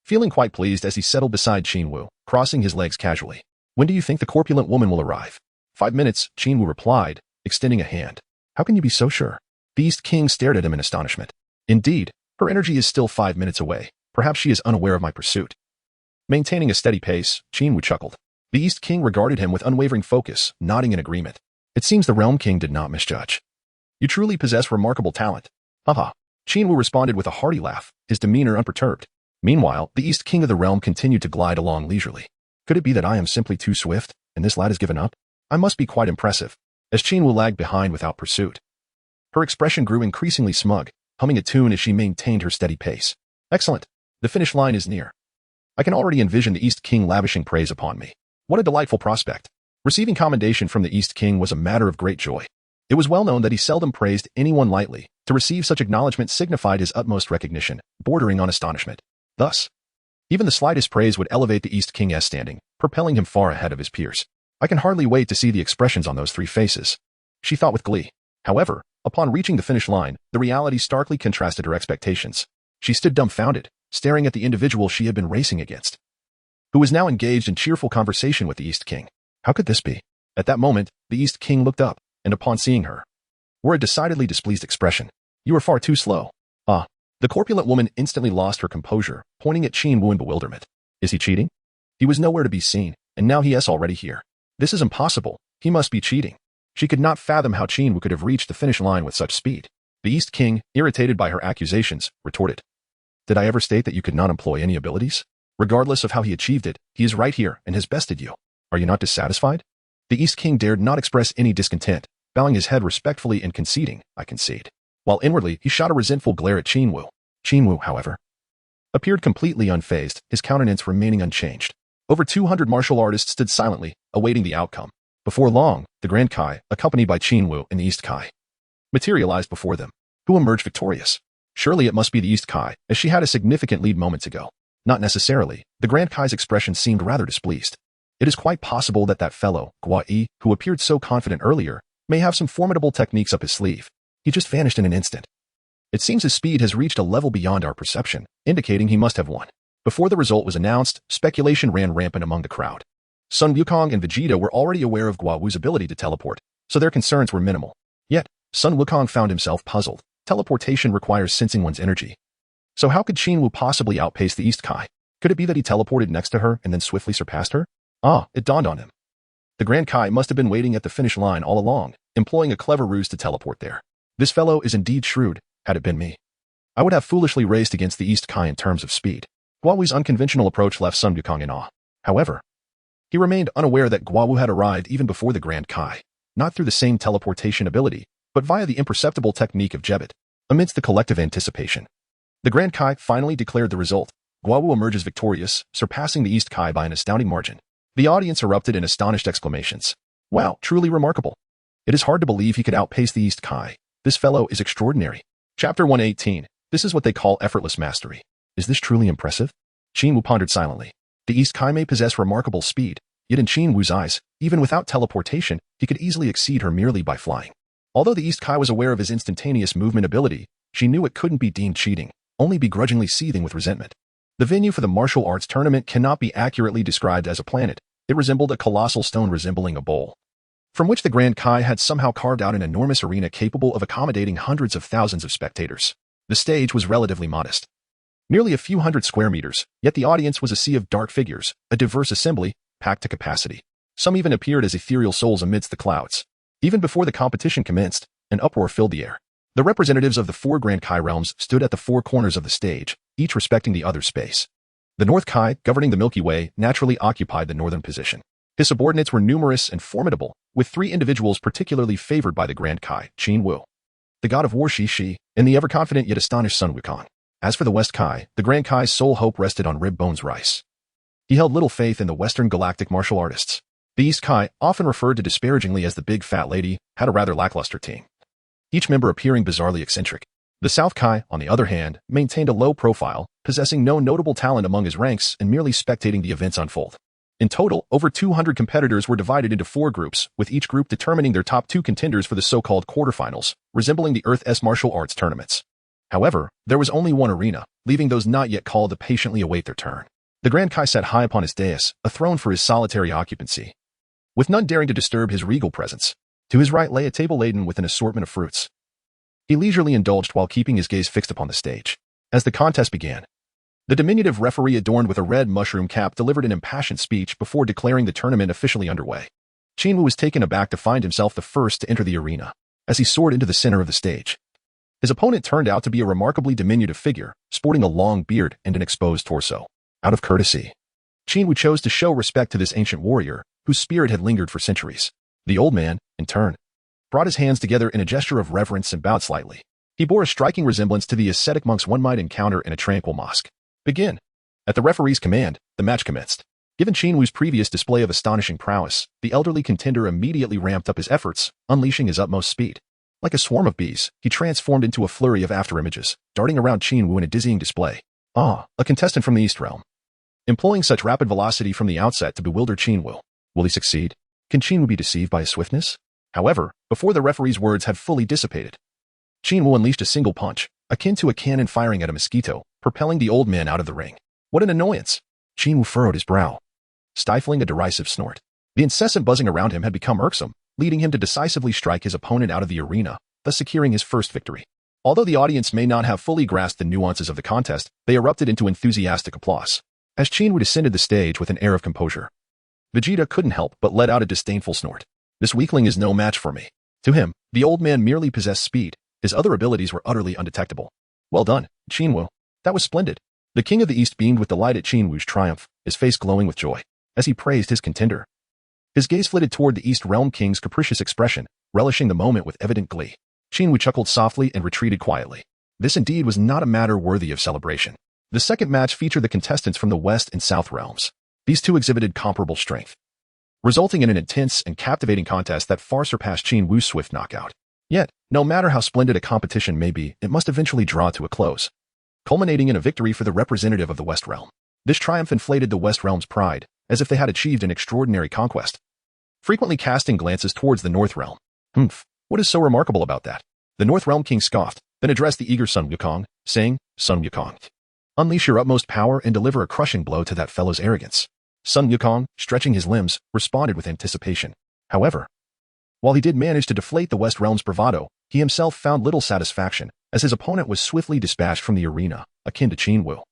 feeling quite pleased as he settled beside Qin Wu, crossing his legs casually. "When do you think the corpulent woman will arrive?" 5 minutes, Qin Wu replied, extending a hand. "How can you be so sure?" The East King stared at him in astonishment. "Indeed, her energy is still 5 minutes away. Perhaps she is unaware of my pursuit." Maintaining a steady pace, Qin Wu chuckled. The East King regarded him with unwavering focus, nodding in agreement. It seems the Realm King did not misjudge. "You truly possess remarkable talent." "Haha." Qin Wu responded with a hearty laugh, his demeanor unperturbed. Meanwhile, the East King of the realm continued to glide along leisurely. "Could it be that I am simply too swift, and this lad has given up? I must be quite impressive." As Qin Wu lagged behind without pursuit, her expression grew increasingly smug, humming a tune as she maintained her steady pace. "Excellent. The finish line is near. I can already envision the East King lavishing praise upon me. What a delightful prospect." Receiving commendation from the East King was a matter of great joy. It was well known that he seldom praised anyone lightly. To receive such acknowledgement signified his utmost recognition, bordering on astonishment. Thus, even the slightest praise would elevate the East King's standing, propelling him far ahead of his peers. "I can hardly wait to see the expressions on those three faces," she thought with glee. However, upon reaching the finish line, the reality starkly contrasted her expectations. She stood dumbfounded, staring at the individual she had been racing against, who was now engaged in cheerful conversation with the East King. How could this be? At that moment, the East King looked up, and upon seeing her, wore a decidedly displeased expression. "You are far too slow." "Ah." The corpulent woman instantly lost her composure, pointing at Qin Wu in bewilderment. "Is he cheating? He was nowhere to be seen, and now he is already here. This is impossible. He must be cheating." She could not fathom how Qin Wu could have reached the finish line with such speed. The East King, irritated by her accusations, retorted, "Did I ever state that you could not employ any abilities? Regardless of how he achieved it, he is right here and has bested you. Are you not dissatisfied?" The East King dared not express any discontent, bowing his head respectfully and conceding, "I concede," while inwardly he shot a resentful glare at Qin Wu. Qin Wu, however, appeared completely unfazed, his countenance remaining unchanged. Over 200 martial artists stood silently, awaiting the outcome. Before long, the Grand Kai, accompanied by Qin Wu and the East Kai, materialized before them. Who emerged victorious? Surely it must be the East Kai, as she had a significant lead moments ago. Not necessarily. The Grand Kai's expression seemed rather displeased. It is quite possible that that fellow, Gua, who appeared so confident earlier, may have some formidable techniques up his sleeve. He just vanished in an instant. It seems his speed has reached a level beyond our perception, indicating he must have won. Before the result was announced, speculation ran rampant among the crowd. Sun Wukong and Vegeta were already aware of Gua Wu's ability to teleport, so their concerns were minimal. Yet, Sun Wukong found himself puzzled. Teleportation requires sensing one's energy. So how could Qin Wu possibly outpace the East Kai? Could it be that he teleported next to her and then swiftly surpassed her? It dawned on him. The Grand Kai must have been waiting at the finish line all along, employing a clever ruse to teleport there. This fellow is indeed shrewd. Had it been me, I would have foolishly raced against the East Kai in terms of speed. Gua Wu's unconventional approach left Sun Wukong in awe. However, he remained unaware that Gua Wu had arrived even before the Grand Kai, not through the same teleportation ability, but via the imperceptible technique of Jebit. Amidst the collective anticipation, the Grand Kai finally declared the result. Gua Wu emerges victorious, surpassing the East Kai by an astounding margin. The audience erupted in astonished exclamations. Wow, truly remarkable. It is hard to believe he could outpace the East Kai. This fellow is extraordinary. Chapter 118. This is what they call effortless mastery. Is this truly impressive? Qin Wu pondered silently. The East Kai may possess remarkable speed, yet in Qin Wu's eyes, even without teleportation, he could easily exceed her merely by flying. Although the East Kai was aware of his instantaneous movement ability, she knew it couldn't be deemed cheating, only begrudgingly seething with resentment. The venue for the martial arts tournament cannot be accurately described as a planet. It resembled a colossal stone resembling a bowl, from which the Grand Kai had somehow carved out an enormous arena capable of accommodating hundreds of thousands of spectators. The stage was relatively modest, nearly a few hundred square meters, yet the audience was a sea of dark figures, a diverse assembly, packed to capacity. Some even appeared as ethereal souls amidst the clouds. Even before the competition commenced, an uproar filled the air. The representatives of the four Grand Kai realms stood at the four corners of the stage, each respecting the other's space. The North Kai, governing the Milky Way, naturally occupied the northern position. His subordinates were numerous and formidable, with three individuals particularly favored by the Grand Kai, Qin Wu, the god of war Shi, and the ever-confident yet astonished Sun Wukong. As for the West Kai, the Grand Kai's sole hope rested on Rib Bones Rice. He held little faith in the Western galactic martial artists. The East Kai, often referred to disparagingly as the Big Fat Lady, had a rather lackluster team, each member appearing bizarrely eccentric. The South Kai, on the other hand, maintained a low profile, possessing no notable talent among his ranks and merely spectating the events unfold. In total, over 200 competitors were divided into 4 groups, with each group determining their top 2 contenders for the so-called quarterfinals, resembling the Earth's martial arts tournaments. However, there was only one arena, leaving those not yet called to patiently await their turn. The Grand Kai sat high upon his dais, a throne for his solitary occupancy, with none daring to disturb his regal presence. To his right lay a table laden with an assortment of fruits. He leisurely indulged while keeping his gaze fixed upon the stage. As the contest began, the diminutive referee adorned with a red mushroom cap delivered an impassioned speech before declaring the tournament officially underway. Qin Wu was taken aback to find himself the first to enter the arena. As he soared into the center of the stage, his opponent turned out to be a remarkably diminutive figure, sporting a long beard and an exposed torso. Out of courtesy, Qin Wu chose to show respect to this ancient warrior, whose spirit had lingered for centuries. The old man, in turn, brought his hands together in a gesture of reverence and bowed slightly. He bore a striking resemblance to the ascetic monks one might encounter in a tranquil mosque. Begin. At the referee's command, the match commenced. Given Qin Wu's previous display of astonishing prowess, the elderly contender immediately ramped up his efforts, unleashing his utmost speed. Like a swarm of bees, he transformed into a flurry of afterimages, darting around Qin Wu in a dizzying display. A contestant from the East Realm, employing such rapid velocity from the outset to bewilder Qin Wu. Will he succeed? Can Qin Wu be deceived by his swiftness? However, before the referee's words had fully dissipated, Qin Wu unleashed a single punch, akin to a cannon firing at a mosquito, propelling the old man out of the ring. What an annoyance! Qin Wu furrowed his brow, stifling a derisive snort. The incessant buzzing around him had become irksome, leading him to decisively strike his opponent out of the arena, thus securing his first victory. Although the audience may not have fully grasped the nuances of the contest, they erupted into enthusiastic applause. As Qin Wu descended the stage with an air of composure, Vegeta couldn't help but let out a disdainful snort. This weakling is no match for me. To him, the old man merely possessed speed. His other abilities were utterly undetectable. Well done, Qin Wu. That was splendid. The King of the East beamed with delight at Qin Wu's triumph, his face glowing with joy. As he praised his contender, his gaze flitted toward the East Realm King's capricious expression, relishing the moment with evident glee. Qin Wu chuckled softly and retreated quietly. This indeed was not a matter worthy of celebration. The second match featured the contestants from the West and South realms. These two exhibited comparable strength, resulting in an intense and captivating contest that far surpassed Qin Wu's swift knockout. Yet, no matter how splendid a competition may be, it must eventually draw to a close, culminating in a victory for the representative of the West realm. This triumph inflated the West realm's pride, as if they had achieved an extraordinary conquest, frequently casting glances towards the North realm. What is so remarkable about that? The North realm king scoffed, then addressed the eager Sun Wukong, saying, Sun Wukong, unleash your utmost power and deliver a crushing blow to that fellow's arrogance. Sun Wukong, stretching his limbs, responded with anticipation. However, while he did manage to deflate the West realm's bravado, he himself found little satisfaction, as his opponent was swiftly dispatched from the arena, akin to Qin Wu,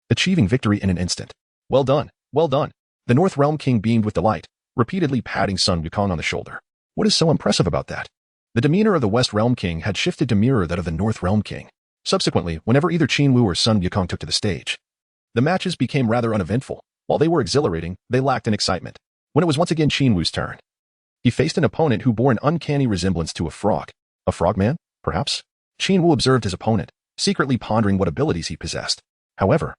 achieving victory in an instant. Well done, well done. The North realm king beamed with delight, repeatedly patting Sun Wukong on the shoulder. What is so impressive about that? The demeanor of the West realm king had shifted to mirror that of the North realm king. Subsequently, whenever either Qin Wu or Sun Wukong took to the stage, the matches became rather uneventful. While they were exhilarating, they lacked in excitement. When it was once again Qin Wu's turn, he faced an opponent who bore an uncanny resemblance to a frog. A frogman, perhaps? Qin Wu observed his opponent, secretly pondering what abilities he possessed. However,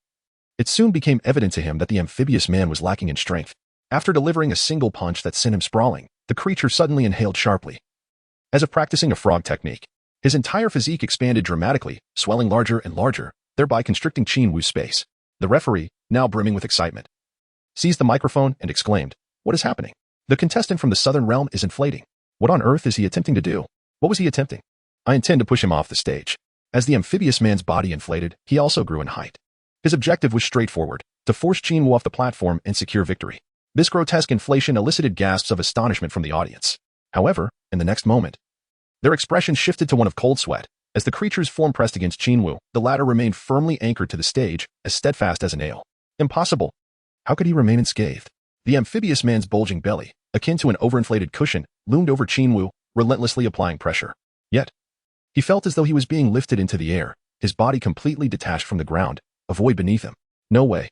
it soon became evident to him that the amphibious man was lacking in strength. After delivering a single punch that sent him sprawling, the creature suddenly inhaled sharply. As if practicing a frog technique, his entire physique expanded dramatically, swelling larger and larger, thereby constricting Qin Wu's space. The referee, now brimming with excitement, seized the microphone and exclaimed, What is happening? The contestant from the Southern realm is inflating. What on earth is he attempting to do? What was he attempting? I intend to push him off the stage. As the amphibious man's body inflated, he also grew in height. His objective was straightforward, to force Qin Wu off the platform and secure victory. This grotesque inflation elicited gasps of astonishment from the audience. However, in the next moment, their expression shifted to one of cold sweat. As the creature's form pressed against Qin Wu, the latter remained firmly anchored to the stage, as steadfast as a nail. Impossible. How could he remain unscathed? The amphibious man's bulging belly, akin to an overinflated cushion, loomed over Qin Wu, relentlessly applying pressure. Yet, he felt as though he was being lifted into the air, his body completely detached from the ground, a void beneath him. No way.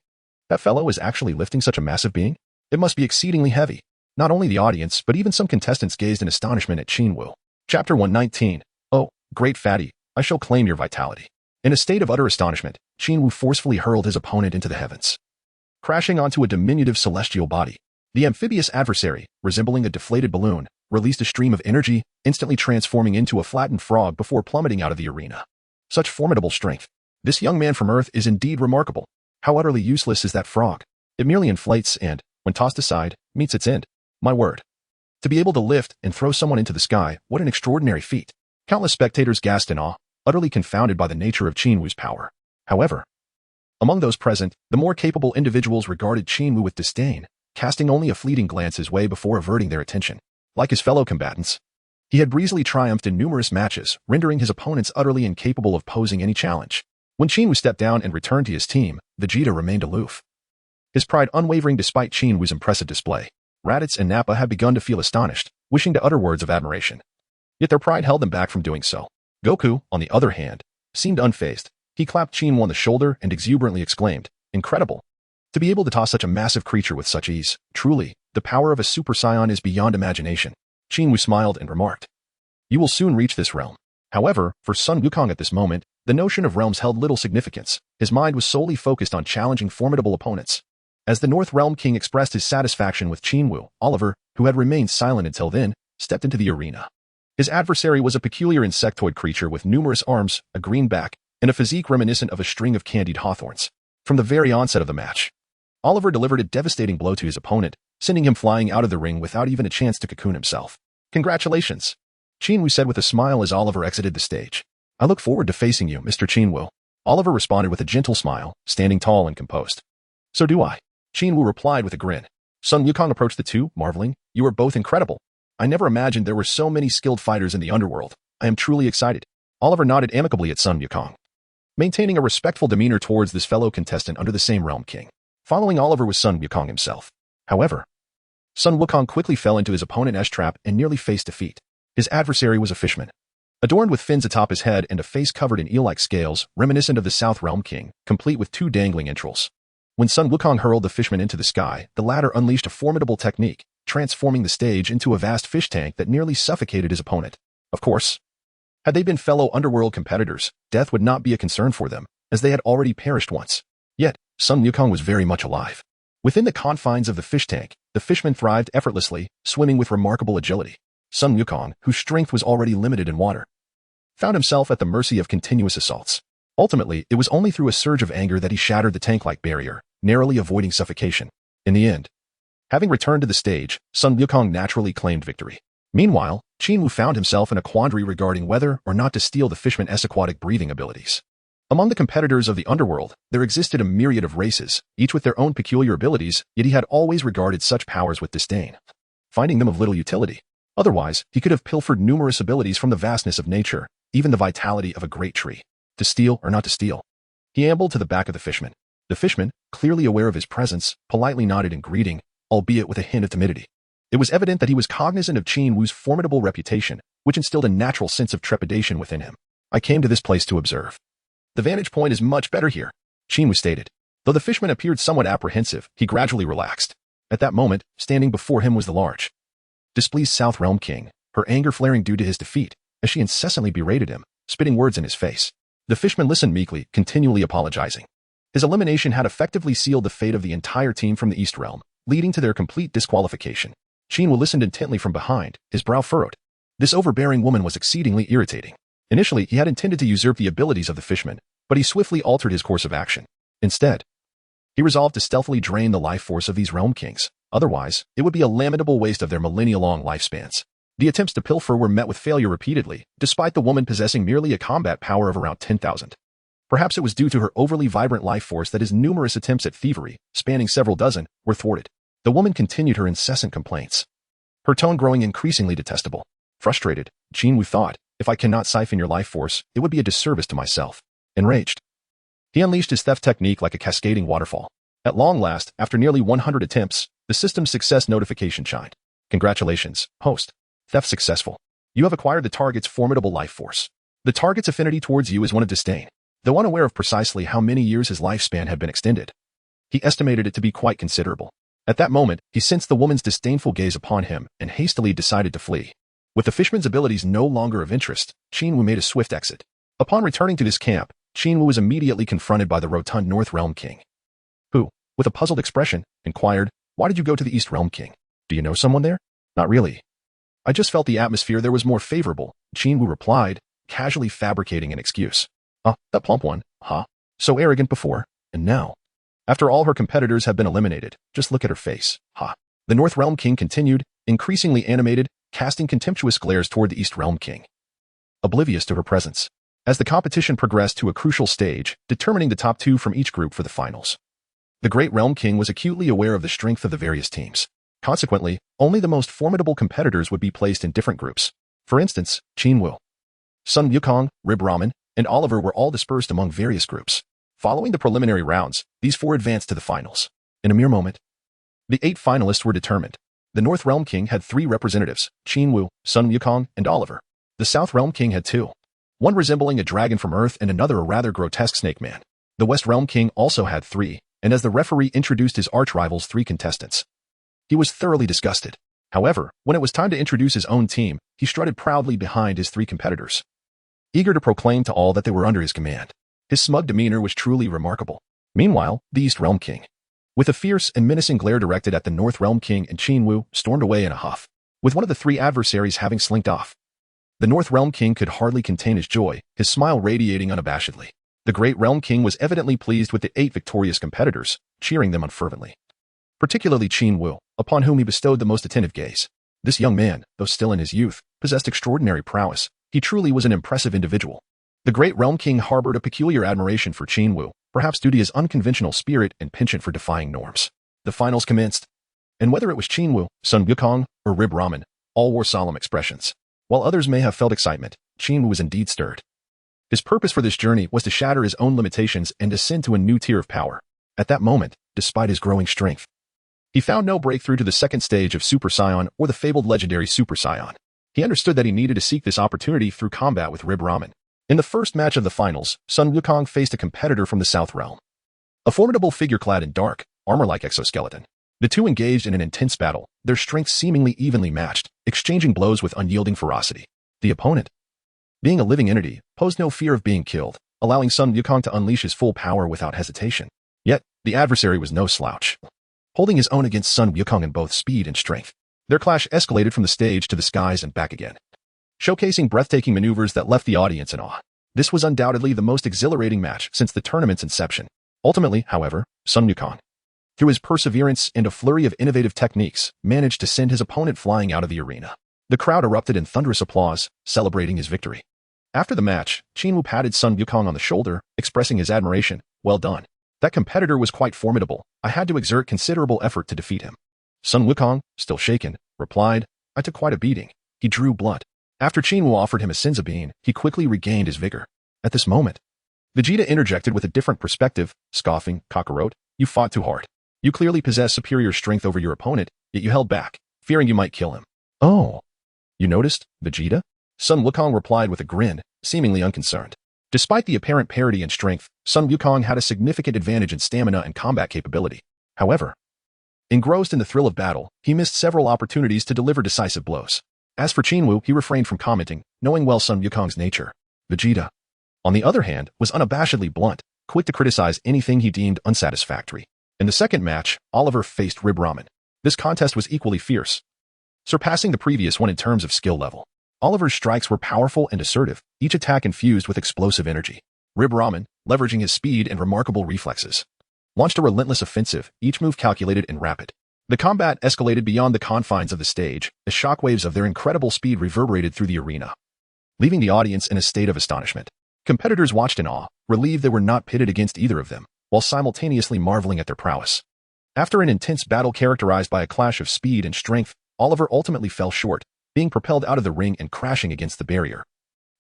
That fellow is actually lifting such a massive being? It must be exceedingly heavy. Not only the audience, but even some contestants gazed in astonishment at Qin Wu. Chapter 119. Oh, great fatty, I shall claim your vitality. In a state of utter astonishment, Qin Wu forcefully hurled his opponent into the heavens, crashing onto a diminutive celestial body. The amphibious adversary, resembling a deflated balloon, released a stream of energy, instantly transforming into a flattened frog before plummeting out of the arena. Such formidable strength. This young man from Earth is indeed remarkable. How utterly useless is that frog? It merely inflates and, when tossed aside, meets its end. My word. To be able to lift and throw someone into the sky, what an extraordinary feat. Countless spectators gasped in awe, utterly confounded by the nature of Qin Wu's power. However, among those present, the more capable individuals regarded Qin Wu with disdain, casting only a fleeting glance his way before averting their attention. Like his fellow combatants, he had breezily triumphed in numerous matches, rendering his opponents utterly incapable of posing any challenge. When Qin Wu stepped down and returned to his team, Vegeta remained aloof, his pride unwavering despite Qin Wu's impressive display. Raditz and Nappa had begun to feel astonished, wishing to utter words of admiration. Yet their pride held them back from doing so. Goku, on the other hand, seemed unfazed. He clapped Qin Wu on the shoulder and exuberantly exclaimed, Incredible! To be able to toss such a massive creature with such ease, truly, the power of a Super Saiyan is beyond imagination. Qin Wu smiled and remarked, You will soon reach this realm. However, for Sun Wukong at this moment, the notion of realms held little significance. His mind was solely focused on challenging formidable opponents. As the North Realm King expressed his satisfaction with Qin Wu, Oliver, who had remained silent until then, stepped into the arena. His adversary was a peculiar insectoid creature with numerous arms, a green back, and a physique reminiscent of a string of candied hawthorns. From the very onset of the match, Oliver delivered a devastating blow to his opponent, sending him flying out of the ring without even a chance to cocoon himself. Congratulations, Qin Wu said with a smile as Oliver exited the stage. I look forward to facing you, Mr. Qin Wu. Oliver responded with a gentle smile, standing tall and composed. So do I. Qin Wu replied with a grin. Sun Wukong approached the two, marveling, You are both incredible. I never imagined there were so many skilled fighters in the underworld. I am truly excited. Oliver nodded amicably at Sun Wukong, maintaining a respectful demeanor towards this fellow contestant under the same realm king. Following Oliver was Sun Wukong himself. However, Sun Wukong quickly fell into his opponent's trap and nearly faced defeat. His adversary was a fishman, adorned with fins atop his head and a face covered in eel-like scales, reminiscent of the South Realm King, complete with two dangling entrails. When Sun Wukong hurled the fishman into the sky, the latter unleashed a formidable technique, transforming the stage into a vast fish tank that nearly suffocated his opponent. Of course, had they been fellow underworld competitors, death would not be a concern for them, as they had already perished once. Yet, Sun Wukong was very much alive. Within the confines of the fish tank, the fishman thrived effortlessly, swimming with remarkable agility. Sun Wukong, whose strength was already limited in water, found himself at the mercy of continuous assaults. Ultimately, it was only through a surge of anger that he shattered the tank-like barrier, narrowly avoiding suffocation. In the end, having returned to the stage, Sun Wukong naturally claimed victory. Meanwhile, Qin Wu found himself in a quandary regarding whether or not to steal the fishman's aquatic breathing abilities. Among the competitors of the underworld, there existed a myriad of races, each with their own peculiar abilities, yet he had always regarded such powers with disdain, finding them of little utility. Otherwise, he could have pilfered numerous abilities from the vastness of nature, even the vitality of a great tree. To steal or not to steal? He ambled to the back of the fishman. The fishman, clearly aware of his presence, politely nodded in greeting, albeit with a hint of timidity. It was evident that he was cognizant of Qin Wu's formidable reputation, which instilled a natural sense of trepidation within him. I came to this place to observe. The vantage point is much better here, Qin Wu stated. Though the fishman appeared somewhat apprehensive, he gradually relaxed. At that moment, standing before him was the large, displeased South Realm King, her anger flaring due to his defeat, as she incessantly berated him, spitting words in his face. The fishman listened meekly, continually apologizing. His elimination had effectively sealed the fate of the entire team from the East Realm, leading to their complete disqualification. Qin Wu listened intently from behind, his brow furrowed. This overbearing woman was exceedingly irritating. Initially, he had intended to usurp the abilities of the fishman, but he swiftly altered his course of action. Instead, he resolved to stealthily drain the life force of these realm kings. Otherwise, it would be a lamentable waste of their millennia-long lifespans. The attempts to pilfer were met with failure repeatedly, despite the woman possessing merely a combat power of around 10,000. Perhaps it was due to her overly vibrant life force that his numerous attempts at thievery, spanning several dozen, were thwarted. The woman continued her incessant complaints, her tone growing increasingly detestable. Frustrated, Qin Wu thought, if I cannot siphon your life force, it would be a disservice to myself. Enraged, he unleashed his theft technique like a cascading waterfall. At long last, after nearly 100 attempts, the system's success notification chimed. Congratulations, host. Theft successful. You have acquired the target's formidable life force. The target's affinity towards you is one of disdain. Though unaware of precisely how many years his lifespan had been extended, he estimated it to be quite considerable. At that moment, he sensed the woman's disdainful gaze upon him and hastily decided to flee. With the fishman's abilities no longer of interest, Qin Wu made a swift exit. Upon returning to his camp, Qin Wu was immediately confronted by the rotund North Realm King, who, with a puzzled expression, inquired, "Why did you go to the East Realm King? Do you know someone there?" "Not really. I just felt the atmosphere there was more favorable," Qin Wu replied, casually fabricating an excuse. That plump one, huh? So arrogant before, and now, after all her competitors have been eliminated, just look at her face, huh? The North Realm King continued, increasingly animated, casting contemptuous glares toward the East Realm King, oblivious to her presence. As the competition progressed to a crucial stage, determining the top two from each group for the finals, the Great Realm King was acutely aware of the strength of the various teams. Consequently, only the most formidable competitors would be placed in different groups. For instance, Qin Wu, Sun Wukong, Rib Ramen, and Oliver were all dispersed among various groups. Following the preliminary rounds, these four advanced to the finals. In a mere moment, the 8 finalists were determined. The North Realm King had 3 representatives, Qin Wu, Sun Wukong, and Oliver. The South Realm King had 2. One resembling a dragon from Earth and another a rather grotesque snake man. The West Realm King also had 3, and as the referee introduced his arch-rivals 3 contestants, he was thoroughly disgusted. However, when it was time to introduce his own team, he strutted proudly behind his 3 competitors, eager to proclaim to all that they were under his command. His smug demeanor was truly remarkable. Meanwhile, the East Realm King, with a fierce and menacing glare directed at the North Realm King and Qin Wu, stormed away in a huff, with one of the 3 adversaries having slinked off. The North Realm King could hardly contain his joy, his smile radiating unabashedly. The Great Realm King was evidently pleased with the 8 victorious competitors, cheering them on fervently, particularly Qin Wu, upon whom he bestowed the most attentive gaze. This young man, though still in his youth, possessed extraordinary prowess. He truly was an impressive individual. The Great Realm King harbored a peculiar admiration for Qin Wu, perhaps due to his unconventional spirit and penchant for defying norms. The finals commenced, and whether it was Qin Wu, Sun Wukong, or Rib Ramen, all wore solemn expressions. While others may have felt excitement, Qin Wu was indeed stirred. His purpose for this journey was to shatter his own limitations and ascend to a new tier of power. At that moment, despite his growing strength, he found no breakthrough to the second stage of Super Saiyan or the fabled legendary Super Saiyan. He understood that he needed to seek this opportunity through combat with Rib Ramen. In the first match of the finals, Sun Wukong faced a competitor from the South Realm, a formidable figure clad in dark, armor-like exoskeleton. The two engaged in an intense battle, their strengths seemingly evenly matched, exchanging blows with unyielding ferocity. The opponent, being a living entity, posed no fear of being killed, allowing Sun Wukong to unleash his full power without hesitation. Yet, The adversary was no slouch, holding his own against Sun Wukong in both speed and strength. Their clash escalated from the stage to the skies and back again, showcasing breathtaking maneuvers that left the audience in awe. This was undoubtedly the most exhilarating match since the tournament's inception. Ultimately, however, Sun Wukong, through his perseverance and a flurry of innovative techniques, managed to send his opponent flying out of the arena. The crowd erupted in thunderous applause, celebrating his victory. After the match, Qin Wu patted Sun Wukong on the shoulder, expressing his admiration. "Well done. That competitor was quite formidable. I had to exert considerable effort to defeat him." Sun Wukong, still shaken, replied, "I took quite a beating." He drew blood. After Qin Wu offered him a Senzu bean, he quickly regained his vigor. At this moment, Vegeta interjected with a different perspective, scoffing, "Kakarot, you fought too hard. You clearly possess superior strength over your opponent, yet you held back, fearing you might kill him." "Oh, you noticed, Vegeta?" Sun Wukong replied with a grin, seemingly unconcerned. Despite the apparent parity in strength, Sun Wukong had a significant advantage in stamina and combat capability. However, engrossed in the thrill of battle, he missed several opportunities to deliver decisive blows. As for Qin Wu, he refrained from commenting, knowing well Sun Wukong's nature. Vegeta, on the other hand, was unabashedly blunt, quick to criticize anything he deemed unsatisfactory. In the second match, Oliver faced Rib Ramen. This contest was equally fierce, surpassing the previous one in terms of skill level. Oliver's strikes were powerful and assertive, each attack infused with explosive energy. Rib Ramen, leveraging his speed and remarkable reflexes, launched a relentless offensive, each move calculated and rapid. The combat escalated beyond the confines of the stage, as shockwaves of their incredible speed reverberated through the arena, leaving the audience in a state of astonishment. Competitors watched in awe, relieved they were not pitted against either of them, while simultaneously marveling at their prowess. After an intense battle characterized by a clash of speed and strength, Oliver ultimately fell short, being propelled out of the ring and crashing against the barrier,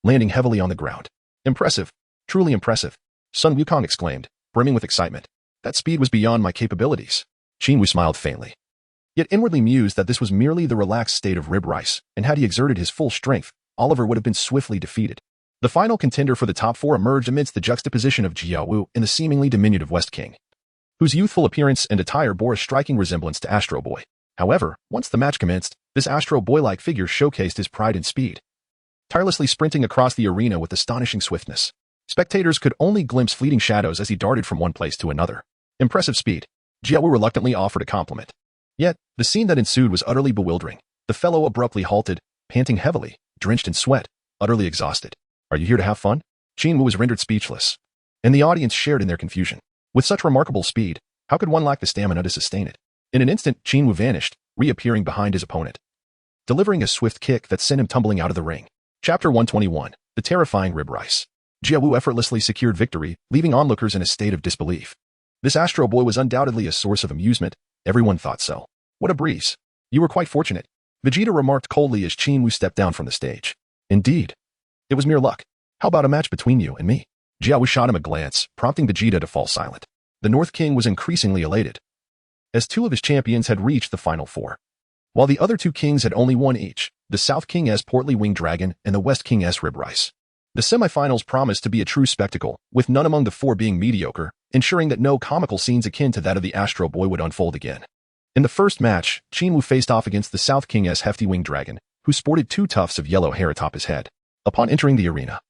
landing heavily on the ground. "Impressive. Truly impressive," Sun Wukong exclaimed, brimming with excitement. "That speed was beyond my capabilities." Qin Wu smiled faintly, yet inwardly mused that this was merely the relaxed state of rib rice, and had he exerted his full strength, Oliver would have been swiftly defeated. The final contender for the top four emerged amidst the juxtaposition of Qin Wu and the seemingly diminutive West King, whose youthful appearance and attire bore a striking resemblance to Astro Boy. However, once the match commenced, this Astro Boy-like figure showcased his pride and speed, tirelessly sprinting across the arena with astonishing swiftness. Spectators could only glimpse fleeting shadows as he darted from one place to another. "Impressive speed," Qin Wu reluctantly offered a compliment. Yet, the scene that ensued was utterly bewildering. The fellow abruptly halted, panting heavily, drenched in sweat, utterly exhausted. "Are you here to have fun?" Qin Wu was rendered speechless, and the audience shared in their confusion. With such remarkable speed, how could one lack the stamina to sustain it? In an instant, Qin Wu vanished, reappearing behind his opponent, delivering a swift kick that sent him tumbling out of the ring. Chapter 121, The Terrifying Rib Rice. Qin Wu effortlessly secured victory, leaving onlookers in a state of disbelief. This Astro Boy was undoubtedly a source of amusement. Everyone thought so. "What a breeze. You were quite fortunate," Vegeta remarked coldly as Qin Wu stepped down from the stage. "Indeed. It was mere luck. How about a match between you and me?" Qin Wu shot him a glance, prompting Vegeta to fall silent. The North King was increasingly elated, as two of his champions had reached the Final Four, while the other two kings had only one each, the South King's portly winged dragon and the West King's rib rice. The semifinals promised to be a true spectacle, with none among the four being mediocre, ensuring that no comical scenes akin to that of the Astro Boy would unfold again. In the first match, Qin Wu faced off against the South King's hefty winged dragon, who sported two tufts of yellow hair atop his head. Upon entering the arena,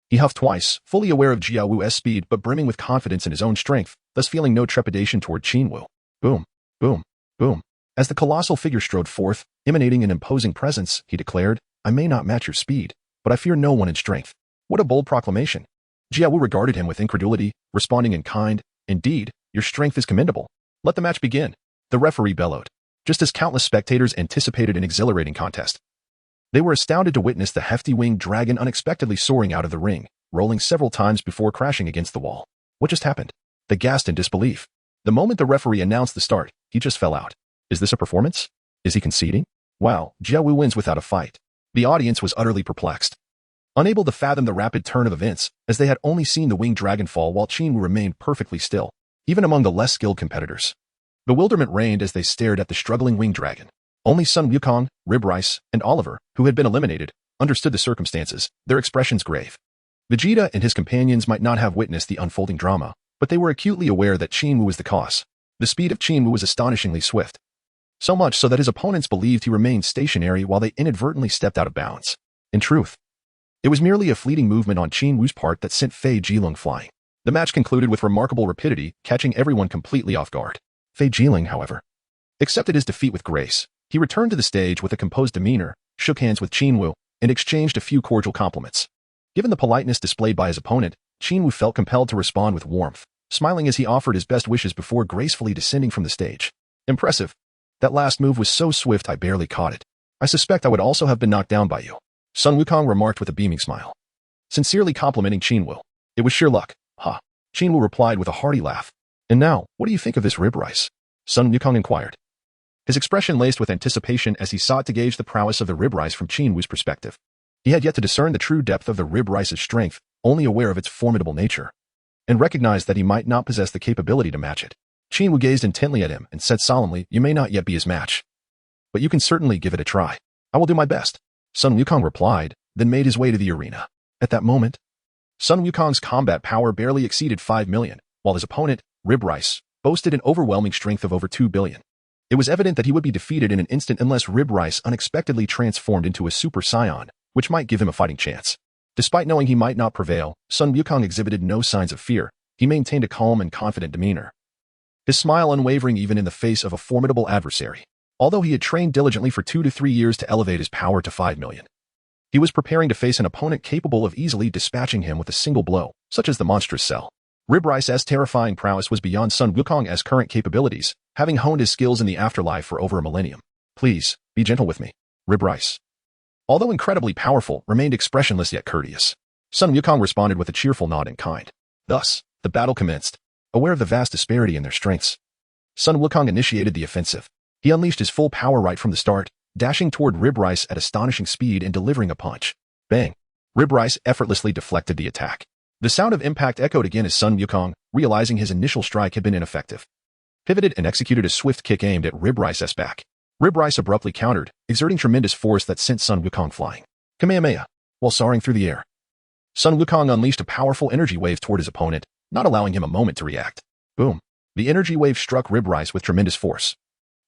he huffed twice, fully aware of Qin Wu's speed but brimming with confidence in his own strength, thus feeling no trepidation toward Qin Wu. Boom, boom, boom. As the colossal figure strode forth, emanating an imposing presence, he declared, "I may not match your speed, but I fear no one in strength." What a bold proclamation. Qin Wu regarded him with incredulity, responding in kind, "Indeed, your strength is commendable. Let the match begin." The referee bellowed, just as countless spectators anticipated an exhilarating contest. They were astounded to witness the hefty winged dragon unexpectedly soaring out of the ring, rolling several times before crashing against the wall. What just happened? They gasped in disbelief. The moment the referee announced the start, he just fell out. Is this a performance? Is he conceding? Wow, Qin Wu wins without a fight. The audience was utterly perplexed, unable to fathom the rapid turn of events, as they had only seen the winged dragon fall while Qin Wu remained perfectly still, even among the less skilled competitors. Bewilderment reigned as they stared at the struggling winged dragon. Only Sun Wukong, Rib Rice, and Oliver, who had been eliminated, understood the circumstances, their expressions grave. Vegeta and his companions might not have witnessed the unfolding drama, but they were acutely aware that Qin Wu was the cause. The speed of Qin Wu was astonishingly swift, so much so that his opponents believed he remained stationary while they inadvertently stepped out of bounds. In truth, it was merely a fleeting movement on Qin Wu's part that sent Fei Jilong flying. The match concluded with remarkable rapidity, catching everyone completely off guard. Fei Jieling, however, accepted his defeat with grace. He returned to the stage with a composed demeanor, shook hands with Qin Wu, and exchanged a few cordial compliments. Given the politeness displayed by his opponent, Qin Wu felt compelled to respond with warmth, smiling as he offered his best wishes before gracefully descending from the stage. Impressive. That last move was so swift I barely caught it. I suspect I would also have been knocked down by you, Sun Wukong remarked with a beaming smile, sincerely complimenting Qin Wu. It was sheer luck. Ha. Qin Wu replied with a hearty laugh. And now, what do you think of this rib rice? Sun Wukong inquired. His expression laced with anticipation as he sought to gauge the prowess of the rib rice from Qin Wu's perspective. He had yet to discern the true depth of the rib rice's strength, only aware of its formidable nature, and recognized that he might not possess the capability to match it. Qin Wu gazed intently at him and said solemnly, "You may not yet be his match, but you can certainly give it a try." "I will do my best," Sun Wukong replied, then made his way to the arena. At that moment, Sun Wukong's combat power barely exceeded 5 million, while his opponent, Rib Rice, boasted an overwhelming strength of over 2 billion. It was evident that he would be defeated in an instant unless Rib Rice unexpectedly transformed into a Super Saiyan, which might give him a fighting chance. Despite knowing he might not prevail, Sun Wukong exhibited no signs of fear. He maintained a calm and confident demeanor, his smile unwavering even in the face of a formidable adversary. Although he had trained diligently for 2 to 3 years to elevate his power to 5 million, he was preparing to face an opponent capable of easily dispatching him with a single blow, such as the monstrous Cell. Rib Rice's terrifying prowess was beyond Sun Wukong's current capabilities, having honed his skills in the afterlife for over a millennium. "Please, be gentle with me," Rib Rice, although incredibly powerful, remained expressionless yet courteous. Sun Wukong responded with a cheerful nod in kind. Thus, the battle commenced. Aware of the vast disparity in their strengths, Sun Wukong initiated the offensive. He unleashed his full power right from the start, dashing toward Rib Rice at astonishing speed and delivering a punch. Bang! Rib Rice effortlessly deflected the attack. The sound of impact echoed again as Sun Wukong, realizing his initial strike had been ineffective, pivoted and executed a swift kick aimed at Rib Rice's back. Rib Rice abruptly countered, exerting tremendous force that sent Sun Wukong flying. Kamehameha! While soaring through the air, Sun Wukong unleashed a powerful energy wave toward his opponent, not allowing him a moment to react. Boom! The energy wave struck Rib Rice with tremendous force,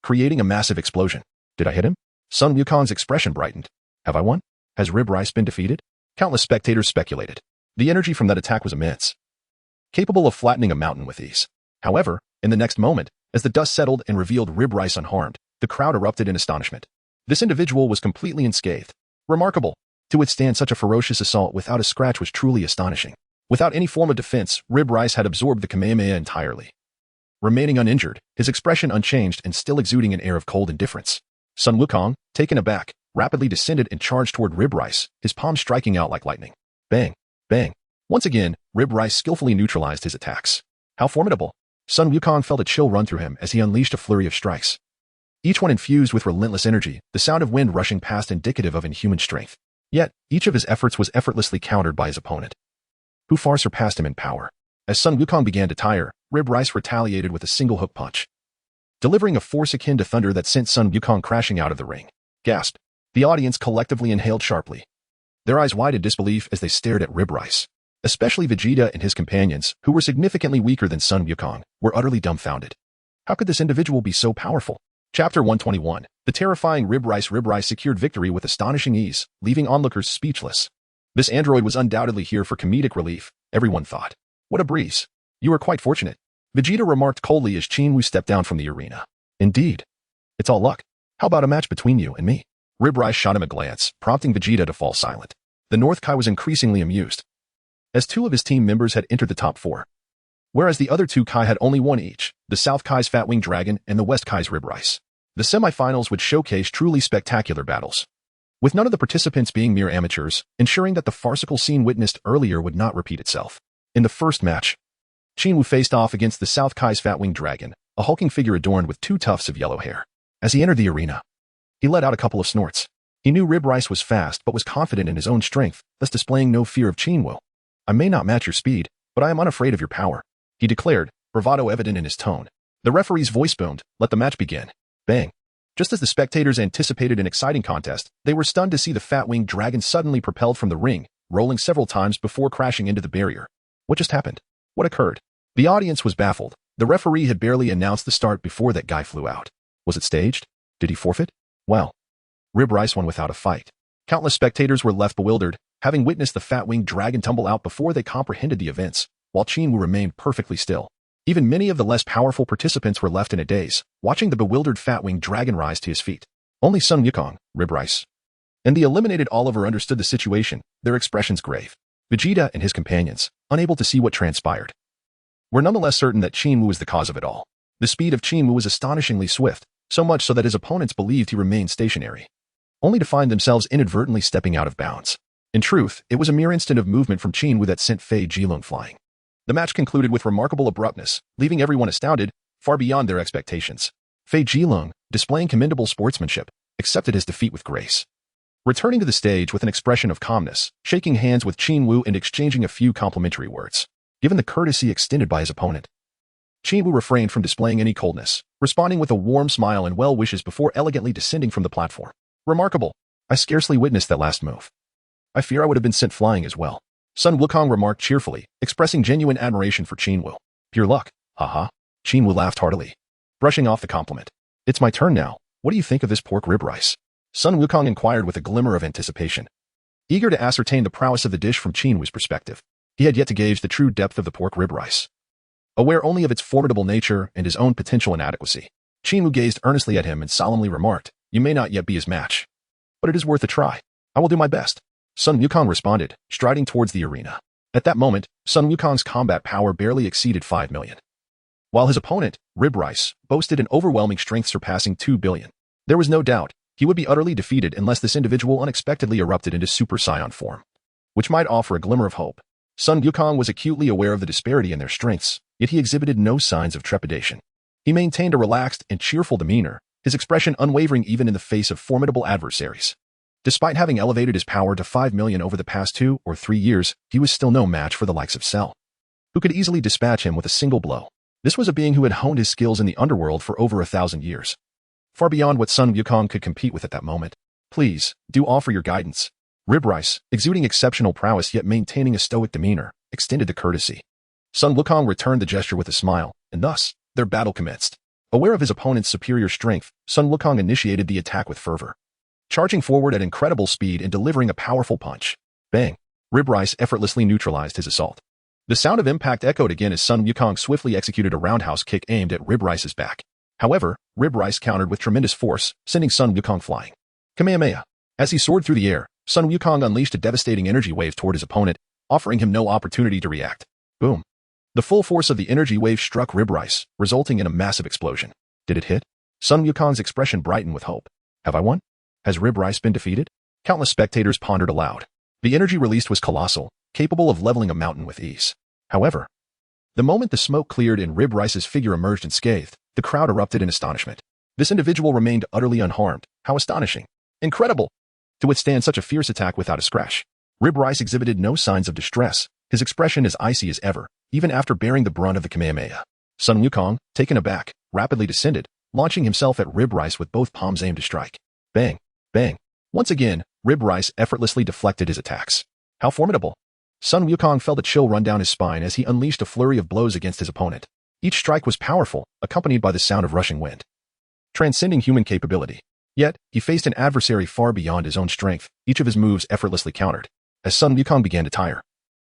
creating a massive explosion. Did I hit him? Sun Wukong's expression brightened. Have I won? Has Rib Rice been defeated? Countless spectators speculated. The energy from that attack was immense, capable of flattening a mountain with ease. However, in the next moment, as the dust settled and revealed Rib Rice unharmed, the crowd erupted in astonishment. This individual was completely unscathed. Remarkable. To withstand such a ferocious assault without a scratch was truly astonishing. Without any form of defense, Rib Rice had absorbed the Kamehameha entirely, remaining uninjured, his expression unchanged and still exuding an air of cold indifference. Sun Wukong, taken aback, rapidly descended and charged toward Rib Rice, his palms striking out like lightning. Bang! Bang! Once again, Rib Rice skillfully neutralized his attacks. How formidable! Sun Wukong felt a chill run through him as he unleashed a flurry of strikes, each one infused with relentless energy, the sound of wind rushing past indicative of inhuman strength. Yet, each of his efforts was effortlessly countered by his opponent, who far surpassed him in power. As Sun Wukong began to tire, Rib Rice retaliated with a single hook punch, delivering a force akin to thunder that sent Sun Wukong crashing out of the ring. Gasp! The audience collectively inhaled sharply, their eyes wide in disbelief as they stared at Rib Rice. Especially Vegeta and his companions, who were significantly weaker than Sun Wukong, were utterly dumbfounded. How could this individual be so powerful? Chapter 121. The terrifying Rib Rice secured victory with astonishing ease, leaving onlookers speechless. This android was undoubtedly here for comedic relief, everyone thought. What a breeze. You are quite fortunate, Vegeta remarked coldly as Qin Wu stepped down from the arena. Indeed. It's all luck. How about a match between you and me? Rib Rice shot him a glance, prompting Vegeta to fall silent. The North Kai was increasingly amused, as 2 of his team members had entered the top 4, whereas the other 2 Kai had only one each, the South Kai's Fat Wing Dragon and the West Kai's Rib Rice. The semifinals would showcase truly spectacular battles, with none of the participants being mere amateurs, ensuring that the farcical scene witnessed earlier would not repeat itself. In the first match, Qin Wu faced off against the South Kai's Fat Wing Dragon, a hulking figure adorned with 2 tufts of yellow hair. As he entered the arena, he let out a couple of snorts. He knew Rib Rice was fast but was confident in his own strength, thus displaying no fear of Qin Wu. "I may not match your speed, but I am unafraid of your power," he declared, bravado evident in his tone. The referee's voice boomed, "Let the match begin." Bang! Just as the spectators anticipated an exciting contest, they were stunned to see the Fat-Winged Dragon suddenly propelled from the ring, rolling several times before crashing into the barrier. What just happened? What occurred? The audience was baffled. The referee had barely announced the start before that guy flew out. Was it staged? Did he forfeit? Well, Rib Rice won without a fight. Countless spectators were left bewildered, having witnessed the Fat-Winged Dragon tumble out before they comprehended the events. while Qin Wu remained perfectly still. Even many of the less powerful participants were left in a daze, watching the bewildered fat-winged dragon rise to his feet. Only Sun Wukong, Rib Rice, and the eliminated Oliver understood the situation, their expressions grave. Vegeta and his companions, unable to see what transpired, were nonetheless certain that Qin Wu was the cause of it all. The speed of Qin Wu was astonishingly swift, so much so that his opponents believed he remained stationary, only to find themselves inadvertently stepping out of bounds. In truth, it was a mere instant of movement from Qin Wu that sent Fei Jilong flying. The match concluded with remarkable abruptness, leaving everyone astounded, far beyond their expectations. Fei Jilong, displaying commendable sportsmanship, accepted his defeat with grace. Returning to the stage with an expression of calmness, shaking hands with Qin Wu and exchanging a few complimentary words. Given the courtesy extended by his opponent, Qin Wu refrained from displaying any coldness, responding with a warm smile and well wishes before elegantly descending from the platform. Remarkable. I scarcely witnessed that last move. I fear I would have been sent flying as well. Sun Wukong remarked cheerfully, expressing genuine admiration for Qin Wu. Pure luck, haha. Qin Wu laughed heartily, brushing off the compliment. It's my turn now. What do you think of this pork rib rice? Sun Wukong inquired with a glimmer of anticipation, eager to ascertain the prowess of the dish from Qin Wu's perspective. He had yet to gauge the true depth of the pork rib rice. Aware only of its formidable nature and his own potential inadequacy, Qin Wu gazed earnestly at him and solemnly remarked, "You may not yet be his match, but it is worth a try. I will do my best." Sun Wukong responded, striding towards the arena. At that moment, Sun Wukong's combat power barely exceeded 5 million, while his opponent, Rib Rice, boasted an overwhelming strength surpassing 2 billion. There was no doubt he would be utterly defeated unless this individual unexpectedly erupted into Super Saiyan form, which might offer a glimmer of hope. Sun Wukong was acutely aware of the disparity in their strengths, yet he exhibited no signs of trepidation. He maintained a relaxed and cheerful demeanor, his expression unwavering even in the face of formidable adversaries. Despite having elevated his power to 5 million over the past 2 or 3 years, he was still no match for the likes of Cell, who could easily dispatch him with a single blow. This was a being who had honed his skills in the underworld for over 1,000 years, far beyond what Sun Wukong could compete with at that moment. Please, do offer your guidance. Rib Rice, exuding exceptional prowess yet maintaining a stoic demeanor, extended the courtesy. Sun Wukong returned the gesture with a smile, and thus, their battle commenced. Aware of his opponent's superior strength, Sun Wukong initiated the attack with fervor, charging forward at incredible speed and delivering a powerful punch. Bang! Rib Rice effortlessly neutralized his assault. The sound of impact echoed again as Sun Wukong swiftly executed a roundhouse kick aimed at Rib Rice's back. However, Rib Rice countered with tremendous force, sending Sun Wukong flying. Kamehameha! As he soared through the air, Sun Wukong unleashed a devastating energy wave toward his opponent, offering him no opportunity to react. Boom! The full force of the energy wave struck Rib Rice, resulting in a massive explosion. Did it hit? Sun Wukong's expression brightened with hope. Have I won? Has Rib Rice been defeated? Countless spectators pondered aloud. The energy released was colossal, capable of leveling a mountain with ease. However, the moment the smoke cleared and Rib Rice's figure emerged unscathed, the crowd erupted in astonishment. This individual remained utterly unharmed. How astonishing! Incredible! To withstand such a fierce attack without a scratch. Rib Rice exhibited no signs of distress, his expression as icy as ever, even after bearing the brunt of the Kamehameha. Sun Wukong, taken aback, rapidly descended, launching himself at Rib Rice with both palms aimed to strike. Bang! Bang! Once again, Rib Rice effortlessly deflected his attacks. How formidable! Sun Wukong felt a chill run down his spine as he unleashed a flurry of blows against his opponent. Each strike was powerful, accompanied by the sound of rushing wind, transcending human capability. Yet, he faced an adversary far beyond his own strength, each of his moves effortlessly countered. As Sun Wukong began to tire,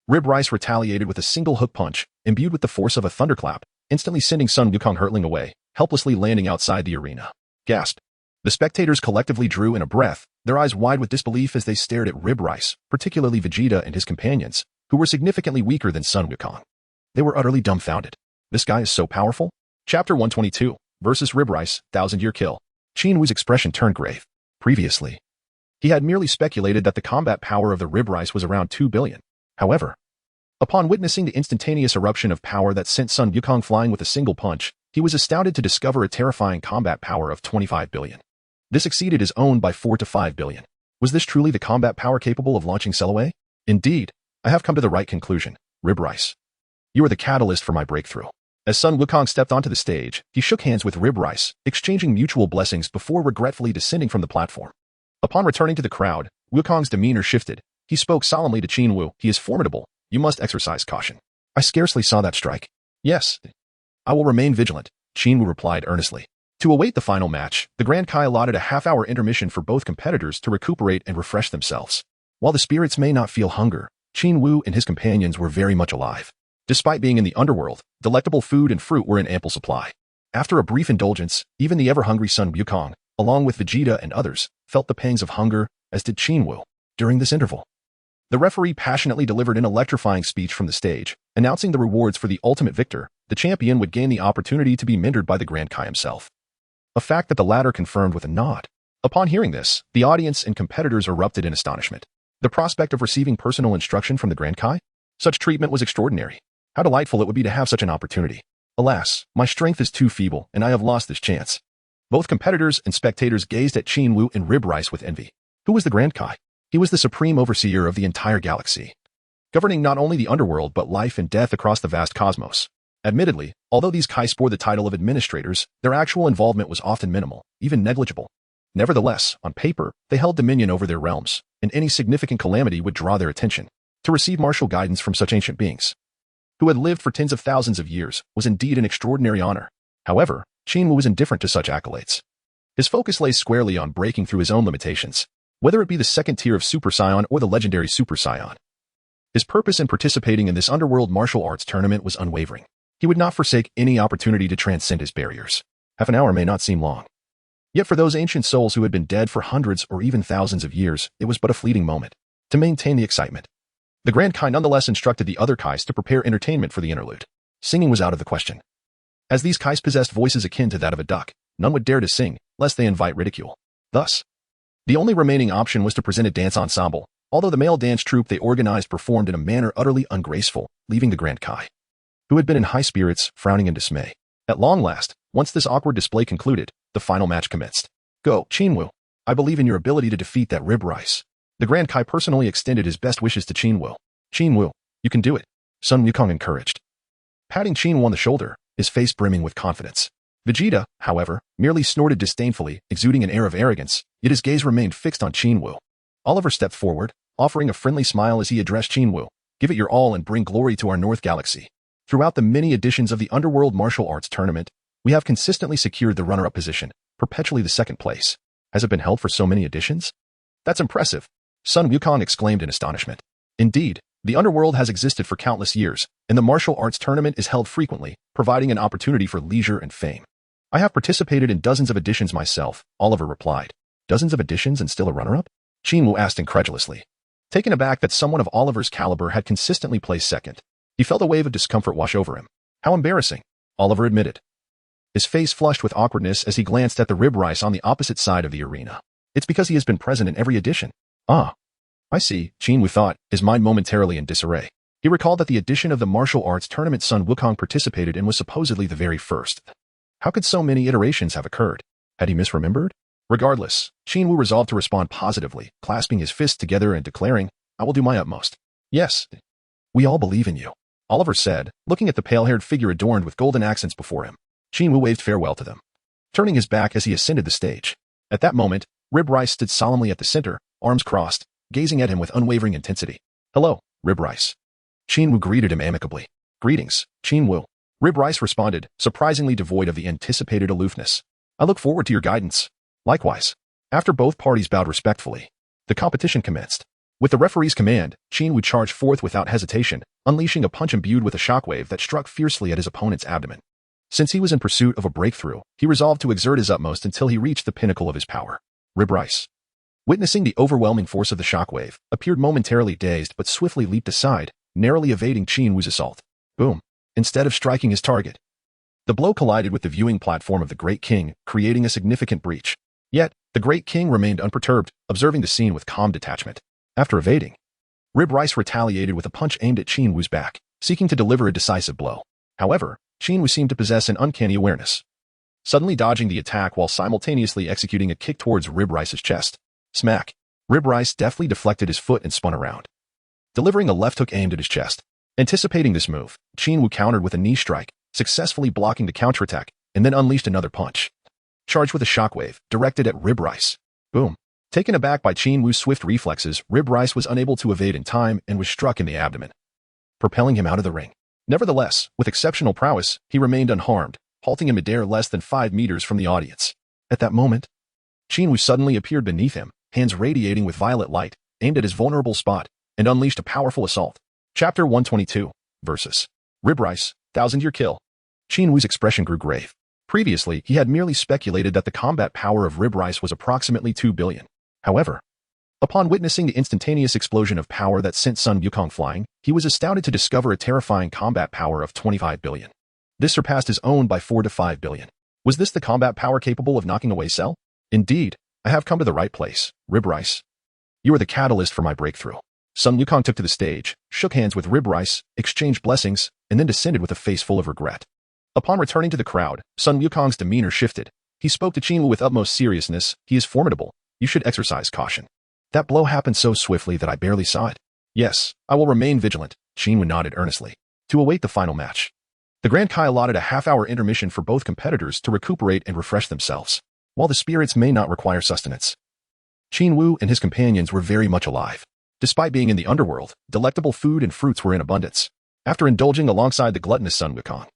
Rib Rice retaliated with a single hook punch, imbued with the force of a thunderclap, instantly sending Sun Wukong hurtling away, helplessly landing outside the arena. Gasp! The spectators collectively drew in a breath, their eyes wide with disbelief as they stared at Rib Rice, particularly Vegeta and his companions, who were significantly weaker than Sun Wukong. They were utterly dumbfounded. This guy is so powerful? Chapter 122, versus Rib Rice, 1,000-year kill. Qin Wu's expression turned grave. Previously, he had merely speculated that the combat power of the Rib Rice was around 2 billion. However, upon witnessing the instantaneous eruption of power that sent Sun Wukong flying with a single punch, he was astounded to discover a terrifying combat power of 25 billion. This exceeded his own by 4 to 5 billion. Was this truly the combat power capable of launching Cell away? Indeed, I have come to the right conclusion, Rib Rice. You are the catalyst for my breakthrough. As Sun Wukong stepped onto the stage, he shook hands with Rib Rice, exchanging mutual blessings before regretfully descending from the platform. Upon returning to the crowd, Wukong's demeanor shifted. He spoke solemnly to Qin Wu. He is formidable. You must exercise caution. I scarcely saw that strike. Yes, I will remain vigilant, Qin Wu replied earnestly. To await the final match, the Grand Kai allotted a half-hour intermission for both competitors to recuperate and refresh themselves. While the spirits may not feel hunger, Qin Wu and his companions were very much alive. Despite being in the underworld, delectable food and fruit were in ample supply. After a brief indulgence, even the ever-hungry Sun Wukong, along with Vegeta and others, felt the pangs of hunger, as did Qin Wu. During this interval, the referee passionately delivered an electrifying speech from the stage, announcing the rewards for the ultimate victor. The champion would gain the opportunity to be mentored by the Grand Kai himself. A fact that the latter confirmed with a nod. Upon hearing this, the audience and competitors erupted in astonishment. The prospect of receiving personal instruction from the Grand Kai? Such treatment was extraordinary. How delightful it would be to have such an opportunity. Alas, my strength is too feeble, and I have lost this chance. Both competitors and spectators gazed at Qin Wu and rib rice with envy. Who was the Grand Kai? He was the supreme overseer of the entire galaxy, governing not only the underworld but life and death across the vast cosmos. Admittedly, although these Kais bore the title of administrators, their actual involvement was often minimal, even negligible. Nevertheless, on paper, they held dominion over their realms, and any significant calamity would draw their attention. To receive martial guidance from such ancient beings, who had lived for tens of thousands of years, was indeed an extraordinary honor. However, Qin Wu was indifferent to such accolades. His focus lay squarely on breaking through his own limitations, whether it be the second tier of Super Saiyan or the legendary Super Saiyan. His purpose in participating in this underworld martial arts tournament was unwavering. He would not forsake any opportunity to transcend his barriers. Half an hour may not seem long. Yet for those ancient souls who had been dead for hundreds or even thousands of years, it was but a fleeting moment. To maintain the excitement, the Grand Kai nonetheless instructed the other Kais to prepare entertainment for the interlude. Singing was out of the question. As these Kais possessed voices akin to that of a duck, none would dare to sing, lest they invite ridicule. Thus, the only remaining option was to present a dance ensemble, although the male dance troupe they organized performed in a manner utterly ungraceful, leaving the Grand Kai, who had been in high spirits, frowning in dismay. At long last, once this awkward display concluded, the final match commenced. Go, Qin Wu. I believe in your ability to defeat that rib rice. The Grand Kai personally extended his best wishes to Qin Wu. Qin Wu, you can do it, Sun Wukong encouraged, patting Qin Wu on the shoulder, his face brimming with confidence. Vegeta, however, merely snorted disdainfully, exuding an air of arrogance, yet his gaze remained fixed on Qin Wu. Oliver stepped forward, offering a friendly smile as he addressed Qin Wu. Give it your all and bring glory to our North Galaxy. Throughout the many editions of the Underworld Martial Arts Tournament, we have consistently secured the runner-up position, perpetually the second place. Has it been held for so many editions? That's impressive, Sun Wukong exclaimed in astonishment. Indeed, the Underworld has existed for countless years, and the Martial Arts Tournament is held frequently, providing an opportunity for leisure and fame. I have participated in dozens of editions myself, Oliver replied. Dozens of editions and still a runner-up? Qin Wu asked incredulously. Taken aback that someone of Oliver's caliber had consistently placed second, he felt a wave of discomfort wash over him. How embarrassing, Oliver admitted. His face flushed with awkwardness as he glanced at the rib rice on the opposite side of the arena. It's because he has been present in every edition. Ah, I see, Qin Wu thought, his mind momentarily in disarray. He recalled that the edition of the martial arts tournament Sun Wukong participated in was supposedly the very first. How could so many iterations have occurred? Had he misremembered? Regardless, Qin Wu resolved to respond positively, clasping his fists together and declaring, I will do my utmost. Yes, we all believe in you, Oliver said, looking at the pale-haired figure adorned with golden accents before him. Qin Wu waved farewell to them, turning his back as he ascended the stage. At that moment, Rib Rice stood solemnly at the center, arms crossed, gazing at him with unwavering intensity. Hello, Rib Rice. Qin Wu greeted him amicably. Greetings, Qin Wu. Rib Rice responded, surprisingly devoid of the anticipated aloofness. I look forward to your guidance. Likewise. After both parties bowed respectfully, the competition commenced. With the referee's command, Qin Wu charged forth without hesitation, unleashing a punch imbued with a shockwave that struck fiercely at his opponent's abdomen. Since he was in pursuit of a breakthrough, he resolved to exert his utmost until he reached the pinnacle of his power. Rib Rice, witnessing the overwhelming force of the shockwave, appeared momentarily dazed but swiftly leaped aside, narrowly evading Qin Wu's assault. Boom. Instead of striking his target, the blow collided with the viewing platform of the Great King, creating a significant breach. Yet, the Great King remained unperturbed, observing the scene with calm detachment. After evading, Rib Rice retaliated with a punch aimed at Qin Wu's back, seeking to deliver a decisive blow. However, Qin Wu seemed to possess an uncanny awareness, suddenly dodging the attack while simultaneously executing a kick towards Rib Rice's chest. Smack. Rib Rice deftly deflected his foot and spun around, delivering a left hook aimed at his chest. Anticipating this move, Qin Wu countered with a knee strike, successfully blocking the counterattack, and then unleashed another punch, charged with a shockwave, directed at Rib Rice. Boom. Taken aback by Qin Wu's swift reflexes, Rib Rice was unable to evade in time and was struck in the abdomen, propelling him out of the ring. Nevertheless, with exceptional prowess, he remained unharmed, halting in midair less than 5 meters from the audience. At that moment, Qin Wu suddenly appeared beneath him, hands radiating with violet light, aimed at his vulnerable spot, and unleashed a powerful assault. Chapter 122. Versus. Rib rice, 1,000-year kill. Qin Wu's expression grew grave. Previously, he had merely speculated that the combat power of rib rice was approximately 2 billion. However, upon witnessing the instantaneous explosion of power that sent Sun Wukong flying, he was astounded to discover a terrifying combat power of 25 billion. This surpassed his own by 4 to 5 billion. Was this the combat power capable of knocking away Cell? Indeed, I have come to the right place, Rib Rice. You are the catalyst for my breakthrough. Sun Wukong took to the stage, shook hands with Rib Rice, exchanged blessings, and then descended with a face full of regret. Upon returning to the crowd, Sun Wukong's demeanor shifted. He spoke to Qin Wu with utmost seriousness. He is formidable. You should exercise caution. That blow happened so swiftly that I barely saw it. Yes, I will remain vigilant, Qin Wu nodded earnestly. To await the final match. The Grand Kai allotted a half-hour intermission for both competitors to recuperate and refresh themselves. While the spirits may not require sustenance, Qin Wu and his companions were very much alive. Despite being in the underworld, delectable food and fruits were in abundance. After indulging alongside the gluttonous Sun Wukong,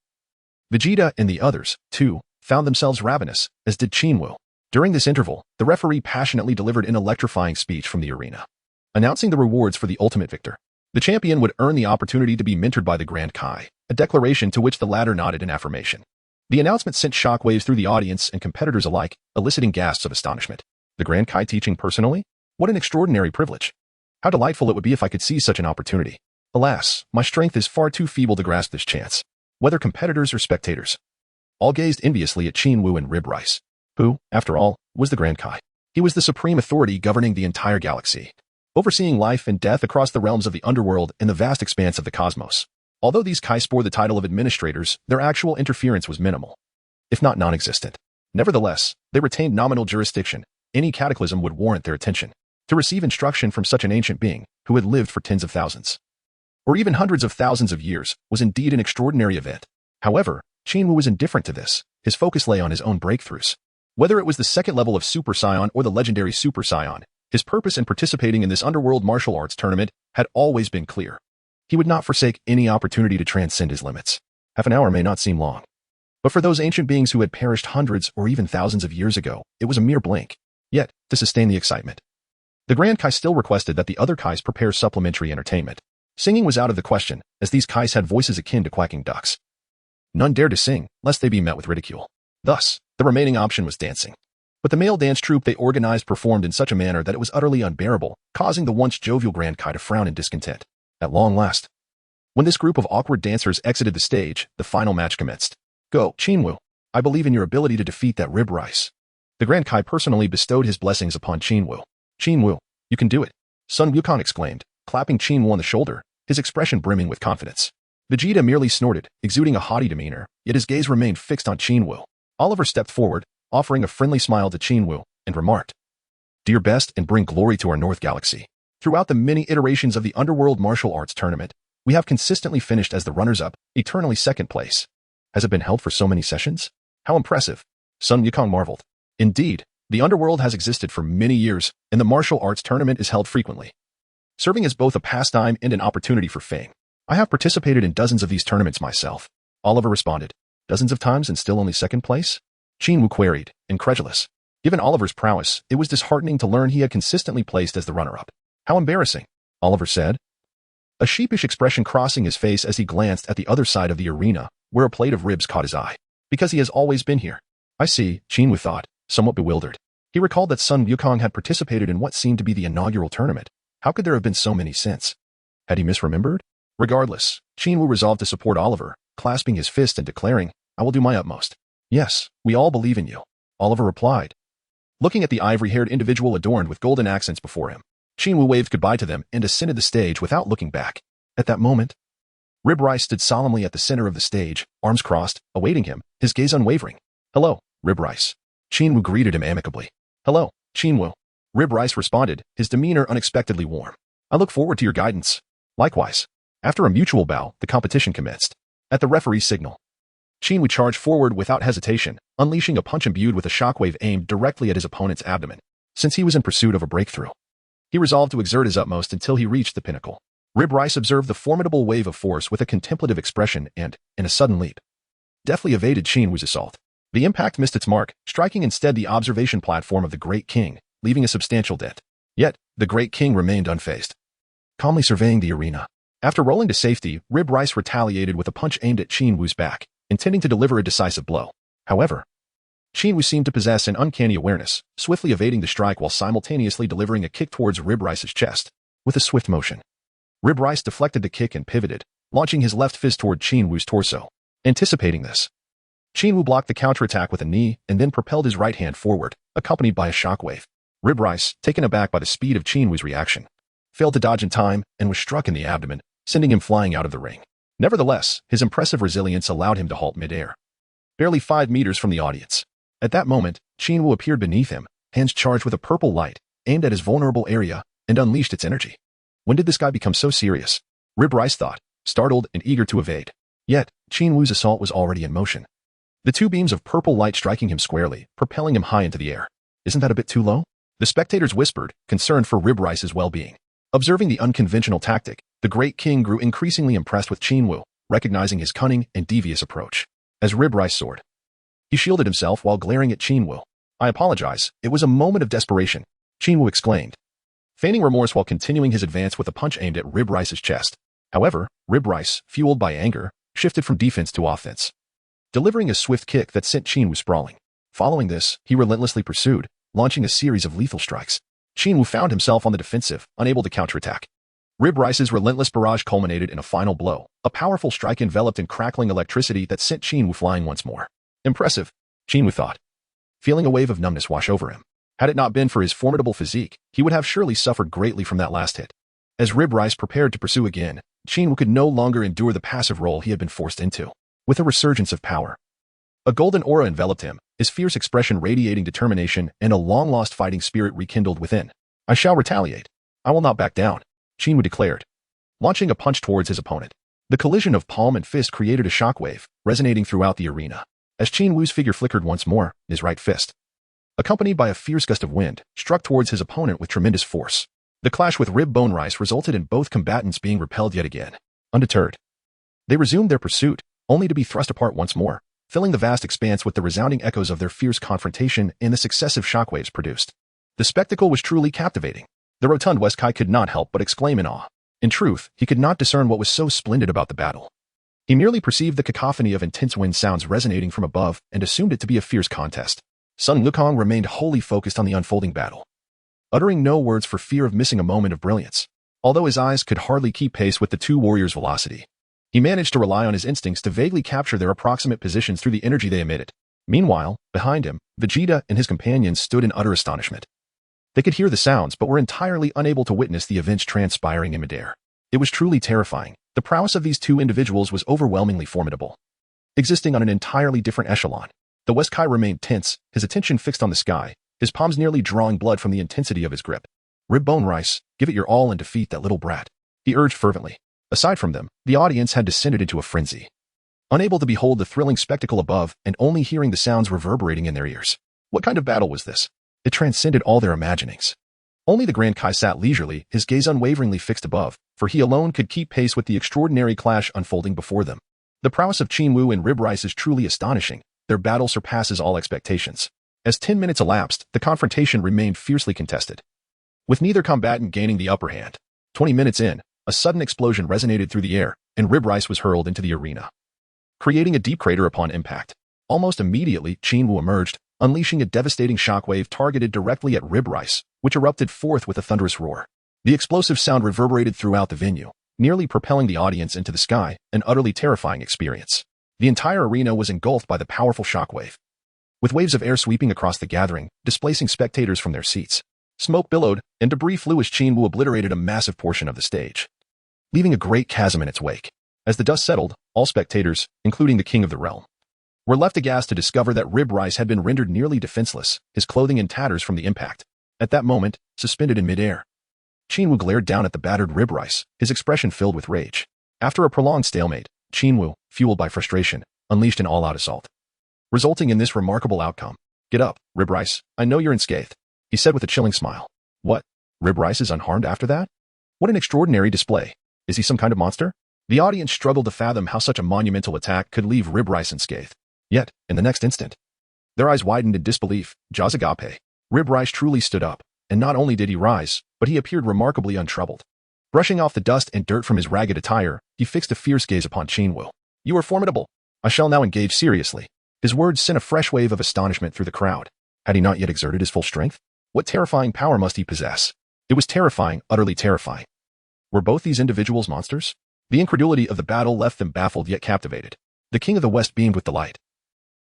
Vegeta and the others, too, found themselves ravenous, as did Qin Wu. During this interval, the referee passionately delivered an electrifying speech from the arena, announcing the rewards for the ultimate victor. The champion would earn the opportunity to be mentored by the Grand Kai, a declaration to which the latter nodded in affirmation. The announcement sent shockwaves through the audience and competitors alike, eliciting gasps of astonishment. The Grand Kai teaching personally? What an extraordinary privilege. How delightful it would be if I could seize such an opportunity. Alas, my strength is far too feeble to grasp this chance. Whether competitors or spectators, all gazed enviously at Qin Wu and Rib Rice, who, after all, was the Grand Kai. He was the supreme authority governing the entire galaxy, overseeing life and death across the realms of the underworld and the vast expanse of the cosmos. Although these Kai bore the title of administrators, their actual interference was minimal, if not non-existent. Nevertheless, they retained nominal jurisdiction. Any cataclysm would warrant their attention. To receive instruction from such an ancient being, who had lived for tens of thousands, or even hundreds of thousands of years, was indeed an extraordinary event. However, Qin Wu was indifferent to this. His focus lay on his own breakthroughs. Whether it was the second level of Super Saiyan or the legendary Super Saiyan, his purpose in participating in this underworld martial arts tournament had always been clear. He would not forsake any opportunity to transcend his limits. Half an hour may not seem long, but for those ancient beings who had perished hundreds or even thousands of years ago, it was a mere blink. Yet, to sustain the excitement, the Grand Kai still requested that the other Kais prepare supplementary entertainment. Singing was out of the question, as these Kais had voices akin to quacking ducks. None dared to sing, lest they be met with ridicule. Thus, the remaining option was dancing. But the male dance troupe they organized performed in such a manner that it was utterly unbearable, causing the once jovial Grand Kai to frown in discontent. At long last, when this group of awkward dancers exited the stage, the final match commenced. Go, Qin Wu. I believe in your ability to defeat that Rib Rice. The Grand Kai personally bestowed his blessings upon Qin Wu. Qin Wu, you can do it, Sun Wukong exclaimed, clapping Qin Wu on the shoulder, his expression brimming with confidence. Vegeta merely snorted, exuding a haughty demeanor, yet his gaze remained fixed on Qin Wu. Oliver stepped forward, offering a friendly smile to Qin Wu, and remarked, do your best and bring glory to our North Galaxy. Throughout the many iterations of the Underworld Martial Arts Tournament, we have consistently finished as the runners-up, eternally second place. Has it been held for so many sessions? How impressive, Sun Wukong marveled. Indeed, the Underworld has existed for many years, and the Martial Arts Tournament is held frequently, serving as both a pastime and an opportunity for fame. I have participated in dozens of these tournaments myself, Oliver responded. Dozens of times and still only second place? Qin Wu queried, incredulous. Given Oliver's prowess, it was disheartening to learn he had consistently placed as the runner-up. How embarrassing, Oliver said, a sheepish expression crossing his face as he glanced at the other side of the arena, where a plate of ribs caught his eye. Because he has always been here. I see, Qin Wu thought, somewhat bewildered. He recalled that Sun Wukong had participated in what seemed to be the inaugural tournament. How could there have been so many since? Had he misremembered? Regardless, Qin Wu resolved to support Oliver, clasping his fist and declaring, I will do my utmost. Yes, we all believe in you, Oliver replied, looking at the ivory-haired individual adorned with golden accents before him. Qin Wu waved goodbye to them and ascended the stage without looking back. At that moment, Rib Rice stood solemnly at the center of the stage, arms crossed, awaiting him, his gaze unwavering. Hello, Rib Rice. Qin Wu greeted him amicably. Hello, Qin Wu. Rib Rice responded, his demeanor unexpectedly warm. I look forward to your guidance. Likewise. After a mutual bow, the competition commenced. At the referee's signal, Qin Wu charged forward without hesitation, unleashing a punch imbued with a shockwave aimed directly at his opponent's abdomen. Since he was in pursuit of a breakthrough, he resolved to exert his utmost until he reached the pinnacle. Rib Rice observed the formidable wave of force with a contemplative expression and, in a sudden leap, deftly evaded Qin Wu's assault. The impact missed its mark, striking instead the observation platform of the Great King, leaving a substantial dent. Yet, the Great King remained unfazed, calmly surveying the arena. After rolling to safety, Rib Rice retaliated with a punch aimed at Qin Wu's back, intending to deliver a decisive blow. However, Qin Wu seemed to possess an uncanny awareness, swiftly evading the strike while simultaneously delivering a kick towards Rib Rice's chest. With a swift motion, Rib Rice deflected the kick and pivoted, launching his left fist toward Qin Wu's torso. Anticipating this, Qin Wu blocked the counterattack with a knee and then propelled his right hand forward, accompanied by a shockwave. Rib Rice, taken aback by the speed of Qin Wu's reaction, failed to dodge in time and was struck in the abdomen, sending him flying out of the ring. Nevertheless, his impressive resilience allowed him to halt midair, barely 5 meters from the audience. At that moment, Qin Wu appeared beneath him, hands charged with a purple light, aimed at his vulnerable area, and unleashed its energy. When did this guy become so serious? Rib Rice thought, startled and eager to evade. Yet, Qin Wu's assault was already in motion. The 2 beams of purple light striking him squarely, propelling him high into the air. Isn't that a bit too low? The spectators whispered, concerned for Rib Rice's well-being. Observing the unconventional tactic, the Great King grew increasingly impressed with Qin Wu, recognizing his cunning and devious approach. As Rib Rice soared, he shielded himself while glaring at Qin Wu. I apologize, it was a moment of desperation, Qin Wu exclaimed, feigning remorse while continuing his advance with a punch aimed at Rib Rice's chest. However, Rib Rice, fueled by anger, shifted from defense to offense, delivering a swift kick that sent Qin Wu sprawling. Following this, he relentlessly pursued, launching a series of lethal strikes. Qin Wu found himself on the defensive, unable to counterattack. Rib Rice's relentless barrage culminated in a final blow, a powerful strike enveloped in crackling electricity that sent Qin Wu flying once more. Impressive, Qin Wu thought, feeling a wave of numbness wash over him. Had it not been for his formidable physique, he would have surely suffered greatly from that last hit. As Rib Rice prepared to pursue again, Qin Wu could no longer endure the passive role he had been forced into. With a resurgence of power, a golden aura enveloped him, his fierce expression radiating determination and a long-lost fighting spirit rekindled within. I shall retaliate. I will not back down, Qin Wu declared, launching a punch towards his opponent. The collision of palm and fist created a shockwave, resonating throughout the arena. As Qin Wu's figure flickered once more, his right fist, accompanied by a fierce gust of wind, struck towards his opponent with tremendous force. The clash with Rib Bone Rice resulted in both combatants being repelled yet again. Undeterred, they resumed their pursuit, only to be thrust apart once more, filling the vast expanse with the resounding echoes of their fierce confrontation and the successive shockwaves produced. The spectacle was truly captivating. The rotund Weskai could not help but exclaim in awe. In truth, he could not discern what was so splendid about the battle. He merely perceived the cacophony of intense wind sounds resonating from above and assumed it to be a fierce contest. Sun Wukong remained wholly focused on the unfolding battle, uttering no words for fear of missing a moment of brilliance. Although his eyes could hardly keep pace with the 2 warriors' velocity, he managed to rely on his instincts to vaguely capture their approximate positions through the energy they emitted. Meanwhile, behind him, Vegeta and his companions stood in utter astonishment. They could hear the sounds but were entirely unable to witness the events transpiring in midair. It was truly terrifying. The prowess of these 2 individuals was overwhelmingly formidable. Existing on an entirely different echelon, the Weskai remained tense, his attention fixed on the sky, his palms nearly drawing blood from the intensity of his grip. Rib Bone Rice, give it your all and defeat that little brat, he urged fervently. Aside from them, the audience had descended into a frenzy, unable to behold the thrilling spectacle above and only hearing the sounds reverberating in their ears. What kind of battle was this? It transcended all their imaginings. Only the Grand Kai sat leisurely, his gaze unwaveringly fixed above, for he alone could keep pace with the extraordinary clash unfolding before them. The prowess of Qin Wu and Rib Rice is truly astonishing. Their battle surpasses all expectations. As 10 minutes elapsed, the confrontation remained fiercely contested, with neither combatant gaining the upper hand. 20 minutes in, a sudden explosion resonated through the air, and Rib Rice was hurled into the arena, creating a deep crater upon impact. Almost immediately, Qin Wu emerged, unleashing a devastating shockwave targeted directly at Rib Rice, which erupted forth with a thunderous roar. The explosive sound reverberated throughout the venue, nearly propelling the audience into the sky, an utterly terrifying experience. The entire arena was engulfed by the powerful shockwave, with waves of air sweeping across the gathering, displacing spectators from their seats. Smoke billowed, and debris flew as Qin Wu obliterated a massive portion of the stage, leaving a great chasm in its wake. As the dust settled, all spectators, including the king of the realm, were left aghast to discover that Rib Rice had been rendered nearly defenseless, his clothing in tatters from the impact. At that moment, suspended in midair, Qin Wu glared down at the battered Rib Rice, his expression filled with rage. After a prolonged stalemate, Qin Wu, fueled by frustration, unleashed an all-out assault, resulting in this remarkable outcome. Get up, Rib Rice, I know you're unscathed, he said with a chilling smile. What? Rib Rice is unharmed after that? What an extraordinary display. Is he some kind of monster? The audience struggled to fathom how such a monumental attack could leave Rib Rice unscathed. Yet, in the next instant, their eyes widened in disbelief. Jaws agape. Rib Rice truly stood up, and not only did he rise, but he appeared remarkably untroubled. Brushing off the dust and dirt from his ragged attire, he fixed a fierce gaze upon Qin Wu. "You are formidable. I shall now engage seriously." His words sent a fresh wave of astonishment through the crowd. Had he not yet exerted his full strength? What terrifying power must he possess? It was terrifying, utterly terrifying. Were both these individuals monsters? The incredulity of the battle left them baffled yet captivated. The King of the West beamed with delight.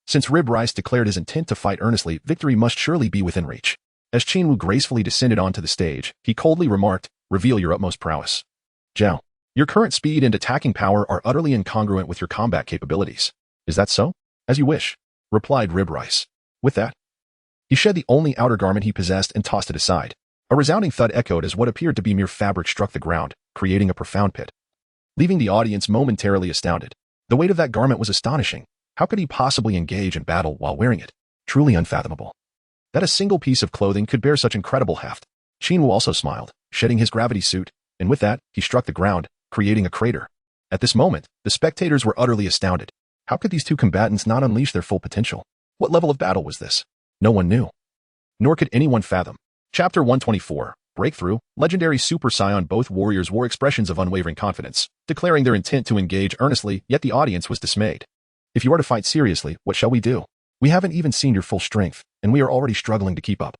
Since Rib Rice declared his intent to fight earnestly, victory must surely be within reach. As Qin Wu gracefully descended onto the stage, he coldly remarked, "Reveal your utmost prowess." "Zhao, your current speed and attacking power are utterly incongruent with your combat capabilities." "Is that so?" "As you wish," replied Rib Rice. With that, he shed the only outer garment he possessed and tossed it aside. A resounding thud echoed as what appeared to be mere fabric struck the ground, creating a profound pit, leaving the audience momentarily astounded. The weight of that garment was astonishing. How could he possibly engage in battle while wearing it? Truly unfathomable. That a single piece of clothing could bear such incredible heft. Qin Wu also smiled, shedding his gravity suit, and with that, he struck the ground, creating a crater. At this moment, the spectators were utterly astounded. How could these two combatants not unleash their full potential? What level of battle was this? No one knew. Nor could anyone fathom. Chapter 124, Breakthrough. Legendary Super Saiyan. Both warriors wore expressions of unwavering confidence, declaring their intent to engage earnestly, yet the audience was dismayed. "If you are to fight seriously, what shall we do? We haven't even seen your full strength, and we are already struggling to keep up.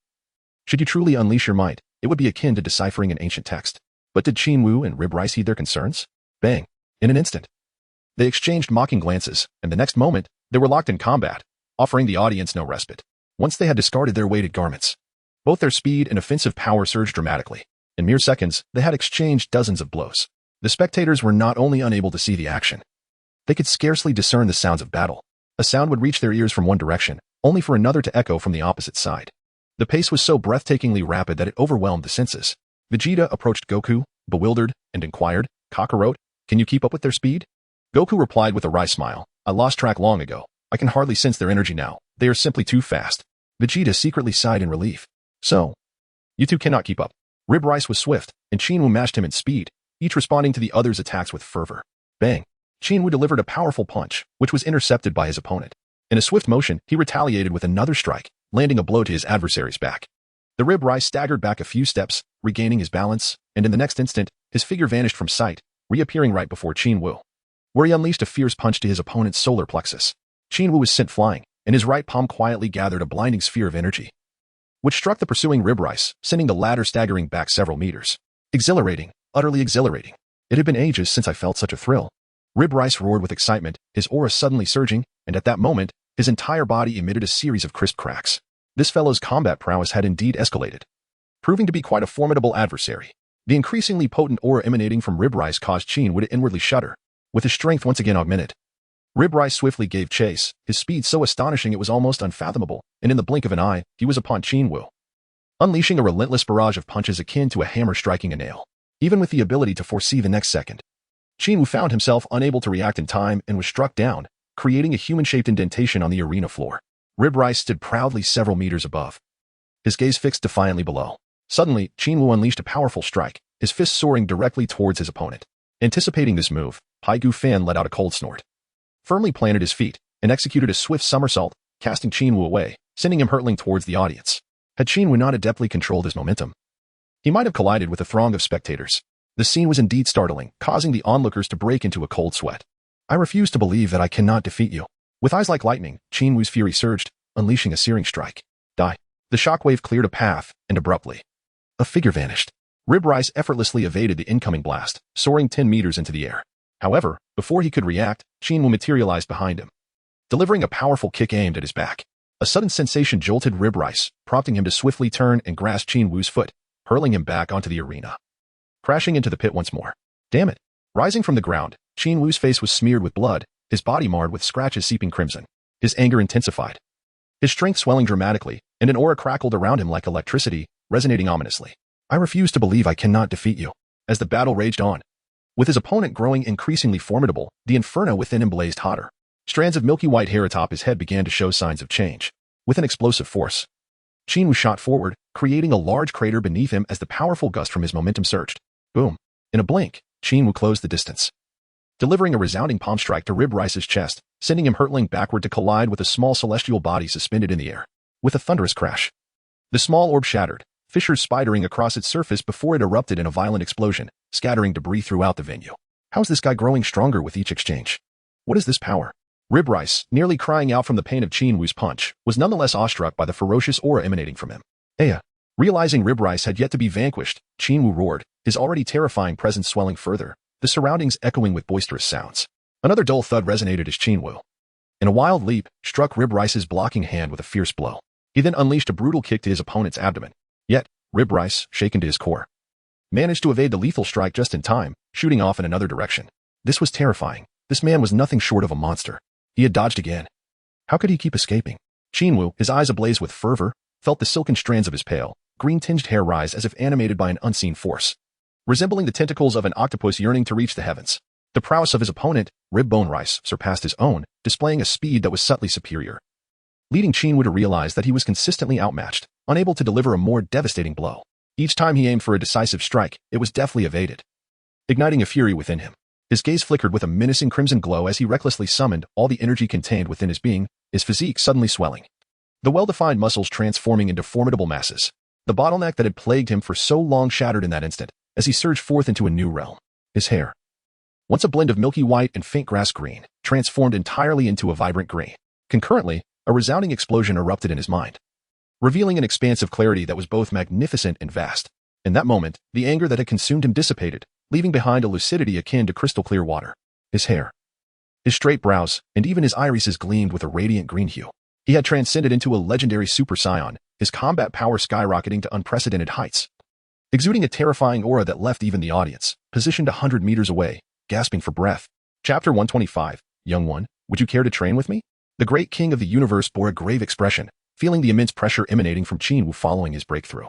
Should you truly unleash your might, it would be akin to deciphering an ancient text." But did Qin Wu and Rib Rice heed their concerns? Bang! In an instant, they exchanged mocking glances, and the next moment, they were locked in combat, offering the audience no respite. Once they had discarded their weighted garments, both their speed and offensive power surged dramatically. In mere seconds, they had exchanged dozens of blows. The spectators were not only unable to see the action, they could scarcely discern the sounds of battle. A sound would reach their ears from one direction, only for another to echo from the opposite side. The pace was so breathtakingly rapid that it overwhelmed the senses. Vegeta approached Goku, bewildered, and inquired, "Kakarot, can you keep up with their speed?" Goku replied with a wry smile, "I lost track long ago. I can hardly sense their energy now. They are simply too fast." Vegeta secretly sighed in relief. "So, you two cannot keep up." Rib Rice was swift, and Qin Wu matched him in speed, each responding to the other's attacks with fervor. Bang! Qin Wu delivered a powerful punch, which was intercepted by his opponent. In a swift motion, he retaliated with another strike, landing a blow to his adversary's back. The Rib Rice staggered back a few steps, regaining his balance, and in the next instant, his figure vanished from sight, reappearing right before Qin Wu, where he unleashed a fierce punch to his opponent's solar plexus. Qin Wu was sent flying, and his right palm quietly gathered a blinding sphere of energy, which struck the pursuing Rib Rice, sending the latter staggering back several meters. Exhilarating, utterly exhilarating. It had been ages since I felt such a thrill. Rib Rice roared with excitement, his aura suddenly surging, and at that moment, his entire body emitted a series of crisp cracks. This fellow's combat prowess had indeed escalated, proving to be quite a formidable adversary. The increasingly potent aura emanating from Rib Rice caused Qin Wu to inwardly shudder. With his strength once again augmented, Rib Rice swiftly gave chase, his speed so astonishing it was almost unfathomable, and in the blink of an eye, he was upon Qin Wu, unleashing a relentless barrage of punches akin to a hammer striking a nail. Even with the ability to foresee the next second, Qin Wu found himself unable to react in time and was struck down, creating a human-shaped indentation on the arena floor. Rib Rice stood proudly several meters above, his gaze fixed defiantly below. Suddenly, Qin Wu unleashed a powerful strike, his fist soaring directly towards his opponent. Anticipating this move, Pai Gu Fan let out a cold snort, firmly planted his feet, and executed a swift somersault, casting Qin Wu away, sending him hurtling towards the audience. Had Qin Wu not adeptly controlled his momentum, he might have collided with a throng of spectators. The scene was indeed startling, causing the onlookers to break into a cold sweat. "I refuse to believe that I cannot defeat you." With eyes like lightning, Qin Wu's fury surged, unleashing a searing strike. Die. The shockwave cleared a path, and abruptly, a figure vanished. Rib Rice effortlessly evaded the incoming blast, soaring 10 meters into the air. However, before he could react, Qin Wu materialized behind him, delivering a powerful kick aimed at his back. A sudden sensation jolted Rib Rice, prompting him to swiftly turn and grasp Qin Wu's foot, hurling him back onto the arena, crashing into the pit once more. Damn it! Rising from the ground, Qin Wu's face was smeared with blood, his body marred with scratches seeping crimson. His anger intensified, his strength swelling dramatically, and an aura crackled around him like electricity, resonating ominously. "I refuse to believe I cannot defeat you." As the battle raged on, with his opponent growing increasingly formidable, the inferno within him blazed hotter. Strands of milky white hair atop his head began to show signs of change. With an explosive force, Qin Wu shot forward, creating a large crater beneath him as the powerful gust from his momentum surged. Boom! In a blink, Qin Wu closed the distance, delivering a resounding palm strike to Rib Rice's chest, sending him hurtling backward to collide with a small celestial body suspended in the air. With a thunderous crash, the small orb shattered, fissures spidering across its surface before it erupted in a violent explosion, scattering debris throughout the venue. How's this guy growing stronger with each exchange? What is this power? Rib Rice, nearly crying out from the pain of Qin Wu's punch, was nonetheless awestruck by the ferocious aura emanating from him. Aya. Realizing Rib Rice had yet to be vanquished, Qin Wu roared, his already terrifying presence swelling further, the surroundings echoing with boisterous sounds. Another dull thud resonated as Qin Wu, in a wild leap, struck Rib Rice's blocking hand with a fierce blow. He then unleashed a brutal kick to his opponent's abdomen. Yet, Rib Rice, shaken to his core, managed to evade the lethal strike just in time, shooting off in another direction. This was terrifying. This man was nothing short of a monster. He had dodged again. How could he keep escaping? Qin Wu, his eyes ablaze with fervor, felt the silken strands of his pale, green-tinged hair rise as if animated by an unseen force, resembling the tentacles of an octopus yearning to reach the heavens. The prowess of his opponent, Rib Bone Rice, surpassed his own, displaying a speed that was subtly superior, leading Qin Wu to realize that he was consistently outmatched, unable to deliver a more devastating blow. Each time he aimed for a decisive strike, it was deftly evaded, igniting a fury within him. His gaze flickered with a menacing crimson glow as he recklessly summoned all the energy contained within his being, his physique suddenly swelling, the well-defined muscles transforming into formidable masses. The bottleneck that had plagued him for so long shattered in that instant, as he surged forth into a new realm. His hair, once a blend of milky white and faint grass green, transformed entirely into a vibrant green. Concurrently, a resounding explosion erupted in his mind, revealing an expansive clarity that was both magnificent and vast. In that moment, the anger that had consumed him dissipated, leaving behind a lucidity akin to crystal-clear water. His hair, his straight brows, and even his irises gleamed with a radiant green hue. He had transcended into a legendary Super Saiyan, his combat power skyrocketing to unprecedented heights, exuding a terrifying aura that left even the audience, positioned 100 meters away, gasping for breath. Chapter 125, Young One, would you care to train with me? The great king of the universe bore a grave expression, feeling the immense pressure emanating from Qin Wu following his breakthrough.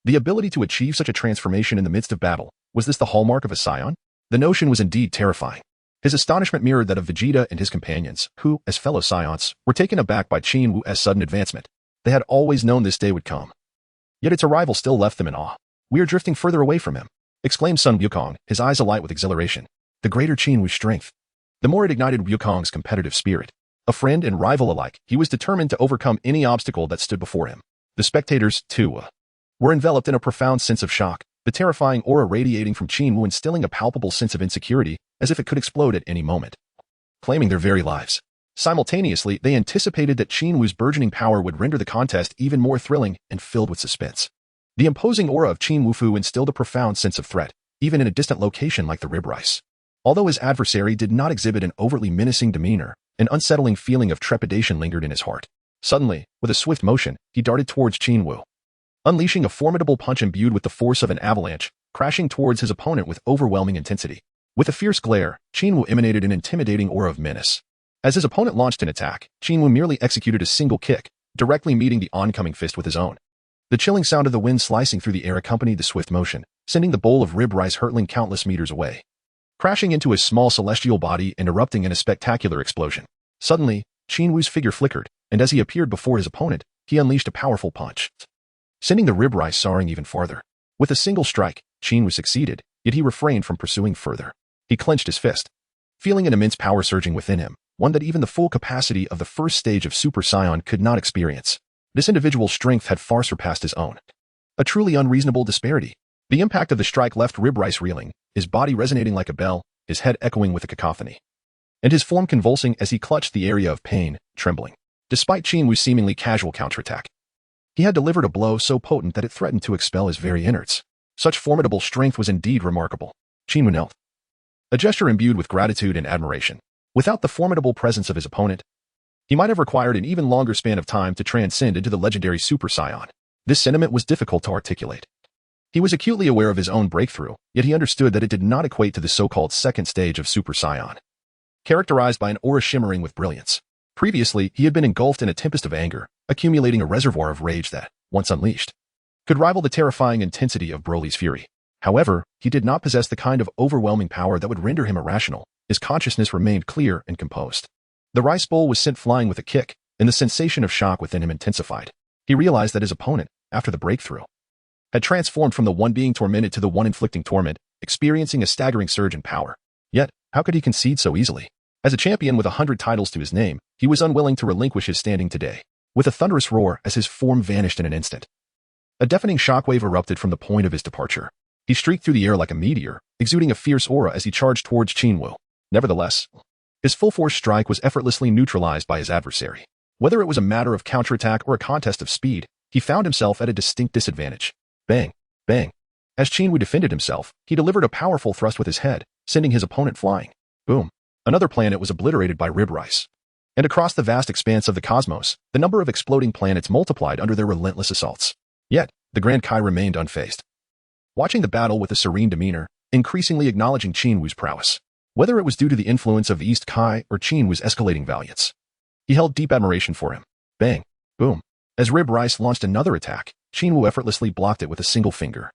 The ability to achieve such a transformation in the midst of battle, was this the hallmark of a Saiyan? The notion was indeed terrifying. His astonishment mirrored that of Vegeta and his companions, who, as fellow Saiyans, were taken aback by Qin Wu's sudden advancement. They had always known this day would come. Yet its arrival still left them in awe. We are drifting further away from him, exclaimed Sun Wukong, his eyes alight with exhilaration. The greater Qin Wu's strength, the more it ignited Wukong's competitive spirit. A friend and rival alike, he was determined to overcome any obstacle that stood before him. The spectators, too, were enveloped in a profound sense of shock, the terrifying aura radiating from Qin Wu instilling a palpable sense of insecurity, as if it could explode at any moment, claiming their very lives. Simultaneously, they anticipated that Qin Wu's burgeoning power would render the contest even more thrilling and filled with suspense. The imposing aura of Qin Wu instilled a profound sense of threat, even in a distant location like the Rib Rice. Although his adversary did not exhibit an overtly menacing demeanor, an unsettling feeling of trepidation lingered in his heart. Suddenly, with a swift motion, he darted towards Qin Wu, unleashing a formidable punch imbued with the force of an avalanche, crashing towards his opponent with overwhelming intensity. With a fierce glare, Qin Wu emanated an intimidating aura of menace. As his opponent launched an attack, Qin Wu merely executed a single kick, directly meeting the oncoming fist with his own. The chilling sound of the wind slicing through the air accompanied the swift motion, sending the bowl of Rib Rice hurtling countless meters away, crashing into his small celestial body and erupting in a spectacular explosion. Suddenly, Qin Wu's figure flickered, and as he appeared before his opponent, he unleashed a powerful punch, sending the Rib Rice soaring even farther. With a single strike, Qin Wu succeeded, yet he refrained from pursuing further. He clenched his fist, feeling an immense power surging within him, one that even the full capacity of the first stage of Super Saiyan could not experience. This individual's strength had far surpassed his own. A truly unreasonable disparity. The impact of the strike left Rib Rice reeling, his body resonating like a bell, his head echoing with a cacophony, and his form convulsing as he clutched the area of pain, trembling. Despite Qin Wu's seemingly casual counterattack, he had delivered a blow so potent that it threatened to expel his very innards. Such formidable strength was indeed remarkable. Qin Wu knelt, a gesture imbued with gratitude and admiration. Without the formidable presence of his opponent, he might have required an even longer span of time to transcend into the legendary Super Saiyan. This sentiment was difficult to articulate. He was acutely aware of his own breakthrough, yet he understood that it did not equate to the so-called second stage of Super Saiyan, characterized by an aura shimmering with brilliance. Previously, he had been engulfed in a tempest of anger, accumulating a reservoir of rage that, once unleashed, could rival the terrifying intensity of Broly's fury. However, he did not possess the kind of overwhelming power that would render him irrational. His consciousness remained clear and composed. The rice bowl was sent flying with a kick, and the sensation of shock within him intensified. He realized that his opponent, after the breakthrough, had transformed from the one being tormented to the one inflicting torment, experiencing a staggering surge in power. Yet, how could he concede so easily? As a champion with 100 titles to his name, he was unwilling to relinquish his standing today. With a thunderous roar as his form vanished in an instant, A deafening shockwave erupted from the point of his departure. He streaked through the air like a meteor, exuding a fierce aura as he charged towards Qin Wu. Nevertheless, his full-force strike was effortlessly neutralized by his adversary. Whether it was a matter of counterattack or a contest of speed, he found himself at a distinct disadvantage. Bang! Bang! As Qin Wu defended himself, he delivered a powerful thrust with his head, sending his opponent flying. Boom! Another planet was obliterated by rib rice. And across the vast expanse of the cosmos, the number of exploding planets multiplied under their relentless assaults. Yet, the Grand Kai remained unfazed. Watching the battle with a serene demeanor, increasingly acknowledging Qin Wu's prowess. Whether it was due to the influence of East Kai or Qin Wu's escalating valiance, he held deep admiration for him. Bang! Boom! As Rib Rice launched another attack, Qin Wu effortlessly blocked it with a single finger,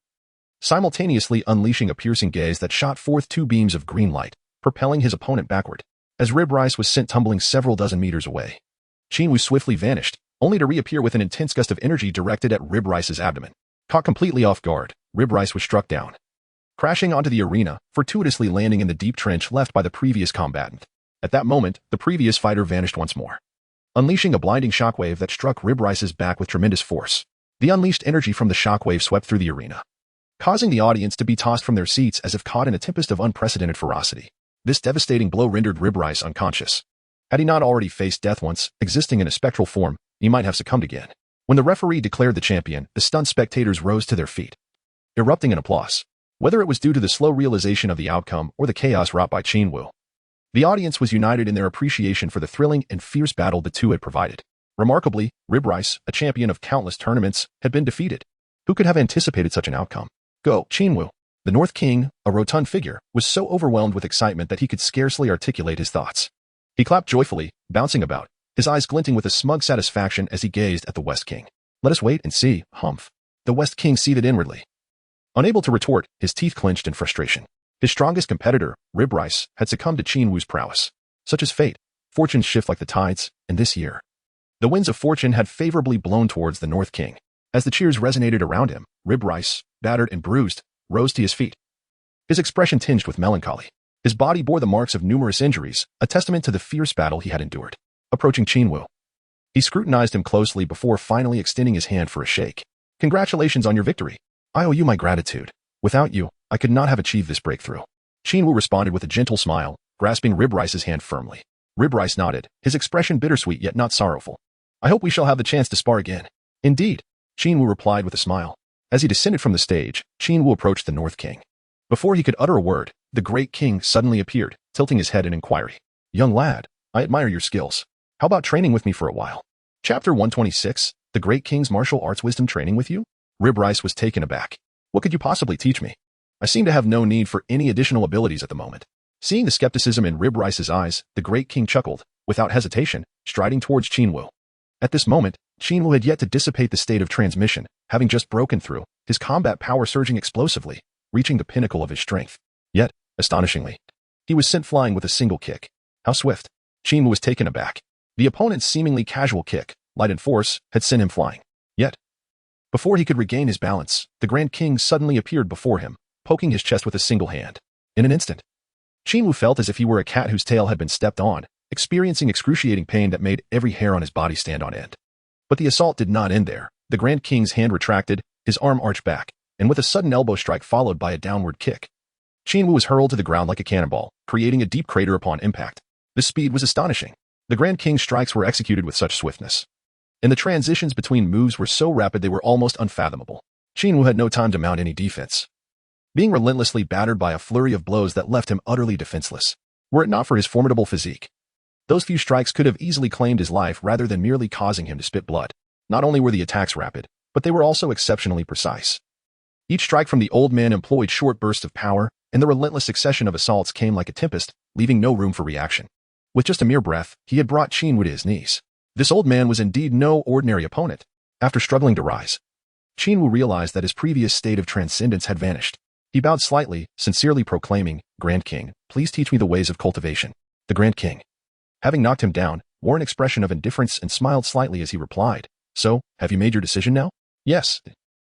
simultaneously unleashing a piercing gaze that shot forth two beams of green light, propelling his opponent backward. As Rib Rice was sent tumbling several dozen meters away, Qin Wu swiftly vanished, only to reappear with an intense gust of energy directed at Rib Rice's abdomen. Caught completely off guard, Rib Rice was struck down, crashing onto the arena, fortuitously landing in the deep trench left by the previous combatant. At that moment, the previous fighter vanished once more, unleashing a blinding shockwave that struck Rib Rice's back with tremendous force. The unleashed energy from the shockwave swept through the arena, causing the audience to be tossed from their seats as if caught in a tempest of unprecedented ferocity. This devastating blow rendered Rib Rice unconscious. Had he not already faced death once, existing in a spectral form, he might have succumbed again. When the referee declared the champion, the stunned spectators rose to their feet, erupting in applause. Whether it was due to the slow realization of the outcome or the chaos wrought by Qin Wu, the audience was united in their appreciation for the thrilling and fierce battle the two had provided. Remarkably, Rib Rice, a champion of countless tournaments, had been defeated. Who could have anticipated such an outcome? Qin Wu, the North King, a rotund figure, was so overwhelmed with excitement that he could scarcely articulate his thoughts. He clapped joyfully, bouncing about, his eyes glinting with a smug satisfaction as he gazed at the West King. Let us wait and see, humph. The West King seethed inwardly. Unable to retort, his teeth clenched in frustration. His strongest competitor, Rib Rice, had succumbed to Qin Wu's prowess. Such is fate. Fortunes shift like the tides, and this year, the winds of fortune had favorably blown towards the North King. As the cheers resonated around him, Rib Rice, battered and bruised, rose to his feet, his expression tinged with melancholy. His body bore the marks of numerous injuries, a testament to the fierce battle he had endured. Approaching Qin Wu, he scrutinized him closely before finally extending his hand for a shake. Congratulations on your victory. I owe you my gratitude. Without you, I could not have achieved this breakthrough. Qin Wu responded with a gentle smile, grasping Rib Rice's hand firmly. Rib Rice nodded, his expression bittersweet yet not sorrowful. I hope we shall have the chance to spar again. Indeed, Qin Wu replied with a smile. As he descended from the stage, Qin Wu approached the North King. Before he could utter a word, the Great King suddenly appeared, tilting his head in inquiry. Young lad, I admire your skills. How about training with me for a while? Chapter 126, The Great King's Martial Arts Wisdom Training with you? Rib Rice was taken aback. What could you possibly teach me? I seem to have no need for any additional abilities at the moment. Seeing the skepticism in Rib Rice's eyes, the Great King chuckled, without hesitation, striding towards Qin Wu. At this moment, Qin Wu had yet to dissipate the state of transmission, having just broken through, his combat power surging explosively, reaching the pinnacle of his strength. Yet, astonishingly, he was sent flying with a single kick. How swift! Qin Wu was taken aback. The opponent's seemingly casual kick, light in force, had sent him flying. Yet, before he could regain his balance, the Grand King suddenly appeared before him, poking his chest with a single hand. In an instant, Qin Wu felt as if he were a cat whose tail had been stepped on, experiencing excruciating pain that made every hair on his body stand on end. But the assault did not end there. The Grand King's hand retracted, his arm arched back, and with a sudden elbow strike followed by a downward kick, Qin Wu was hurled to the ground like a cannonball, creating a deep crater upon impact. The speed was astonishing. The Grand King's strikes were executed with such swiftness, and the transitions between moves were so rapid they were almost unfathomable. Qin Wu had no time to mount any defense, being relentlessly battered by a flurry of blows that left him utterly defenseless. Were it not for his formidable physique, those few strikes could have easily claimed his life rather than merely causing him to spit blood. Not only were the attacks rapid, but they were also exceptionally precise. Each strike from the old man employed short bursts of power, and the relentless succession of assaults came like a tempest, leaving no room for reaction. With just a mere breath, he had brought Qin Wu to his knees. This old man was indeed no ordinary opponent. After struggling to rise, Qin Wu realized that his previous state of transcendence had vanished. He bowed slightly, sincerely proclaiming, Grand King, please teach me the ways of cultivation. The Grand King, having knocked him down, wore an expression of indifference and smiled slightly as he replied, So, have you made your decision now? Yes.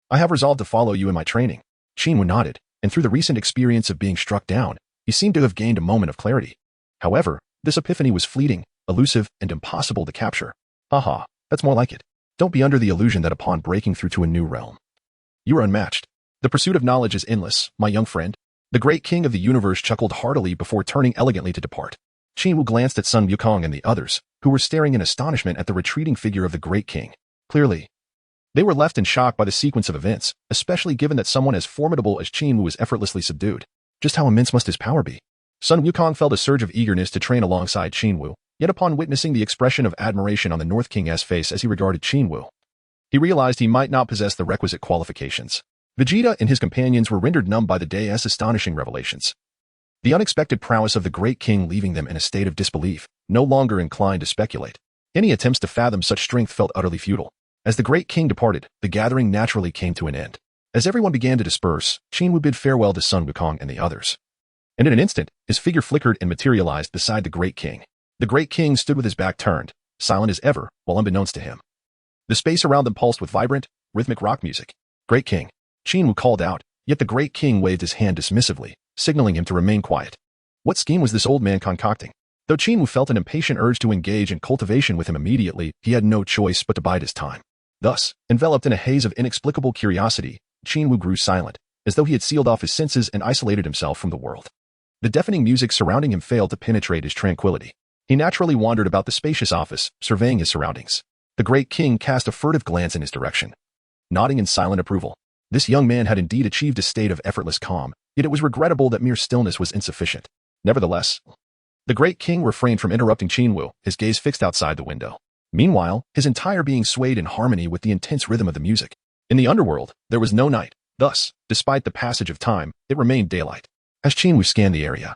I have resolved to follow you in my training. Qin Wu nodded, and through the recent experience of being struck down, he seemed to have gained a moment of clarity. However, this epiphany was fleeting, elusive, and impossible to capture. Haha, that's more like it. Don't be under the illusion that upon breaking through to a new realm, You are unmatched. The pursuit of knowledge is endless, my young friend. The great king of the universe chuckled heartily before turning elegantly to depart. Qin Wu glanced at Sun Wukong and the others, who were staring in astonishment at the retreating figure of the great king. Clearly, they were left in shock by the sequence of events, especially given that someone as formidable as Qin Wu was effortlessly subdued. Just how immense must his power be? Sun Wukong felt a surge of eagerness to train alongside Qin Wu, yet upon witnessing the expression of admiration on the North King's face as he regarded Qin Wu, he realized he might not possess the requisite qualifications. Vegeta and his companions were rendered numb by the day's astonishing revelations. The unexpected prowess of the great king leaving them in a state of disbelief, no longer inclined to speculate. Any attempts to fathom such strength felt utterly futile. As the great king departed, the gathering naturally came to an end. As everyone began to disperse, Qin Wu bid farewell to Sun Wukong and the others. And in an instant, his figure flickered and materialized beside the great king. The great king stood with his back turned, silent as ever, while unbeknownst to him, the space around them pulsed with vibrant, rhythmic rock music. Great king, Qin Wu called out, yet the great king waved his hand dismissively, signaling him to remain quiet. What scheme was this old man concocting? Though Qin Wu felt an impatient urge to engage in cultivation with him immediately, he had no choice but to bide his time. Thus, enveloped in a haze of inexplicable curiosity, Qin Wu grew silent, as though he had sealed off his senses and isolated himself from the world. The deafening music surrounding him failed to penetrate his tranquility. He naturally wandered about the spacious office, surveying his surroundings. The great king cast a furtive glance in his direction, nodding in silent approval. This young man had indeed achieved a state of effortless calm, yet it was regrettable that mere stillness was insufficient. Nevertheless, the great king refrained from interrupting Qin Wu, his gaze fixed outside the window. Meanwhile, his entire being swayed in harmony with the intense rhythm of the music. In the underworld, there was no night. Thus, despite the passage of time, it remained daylight. As Qin Wu scanned the area,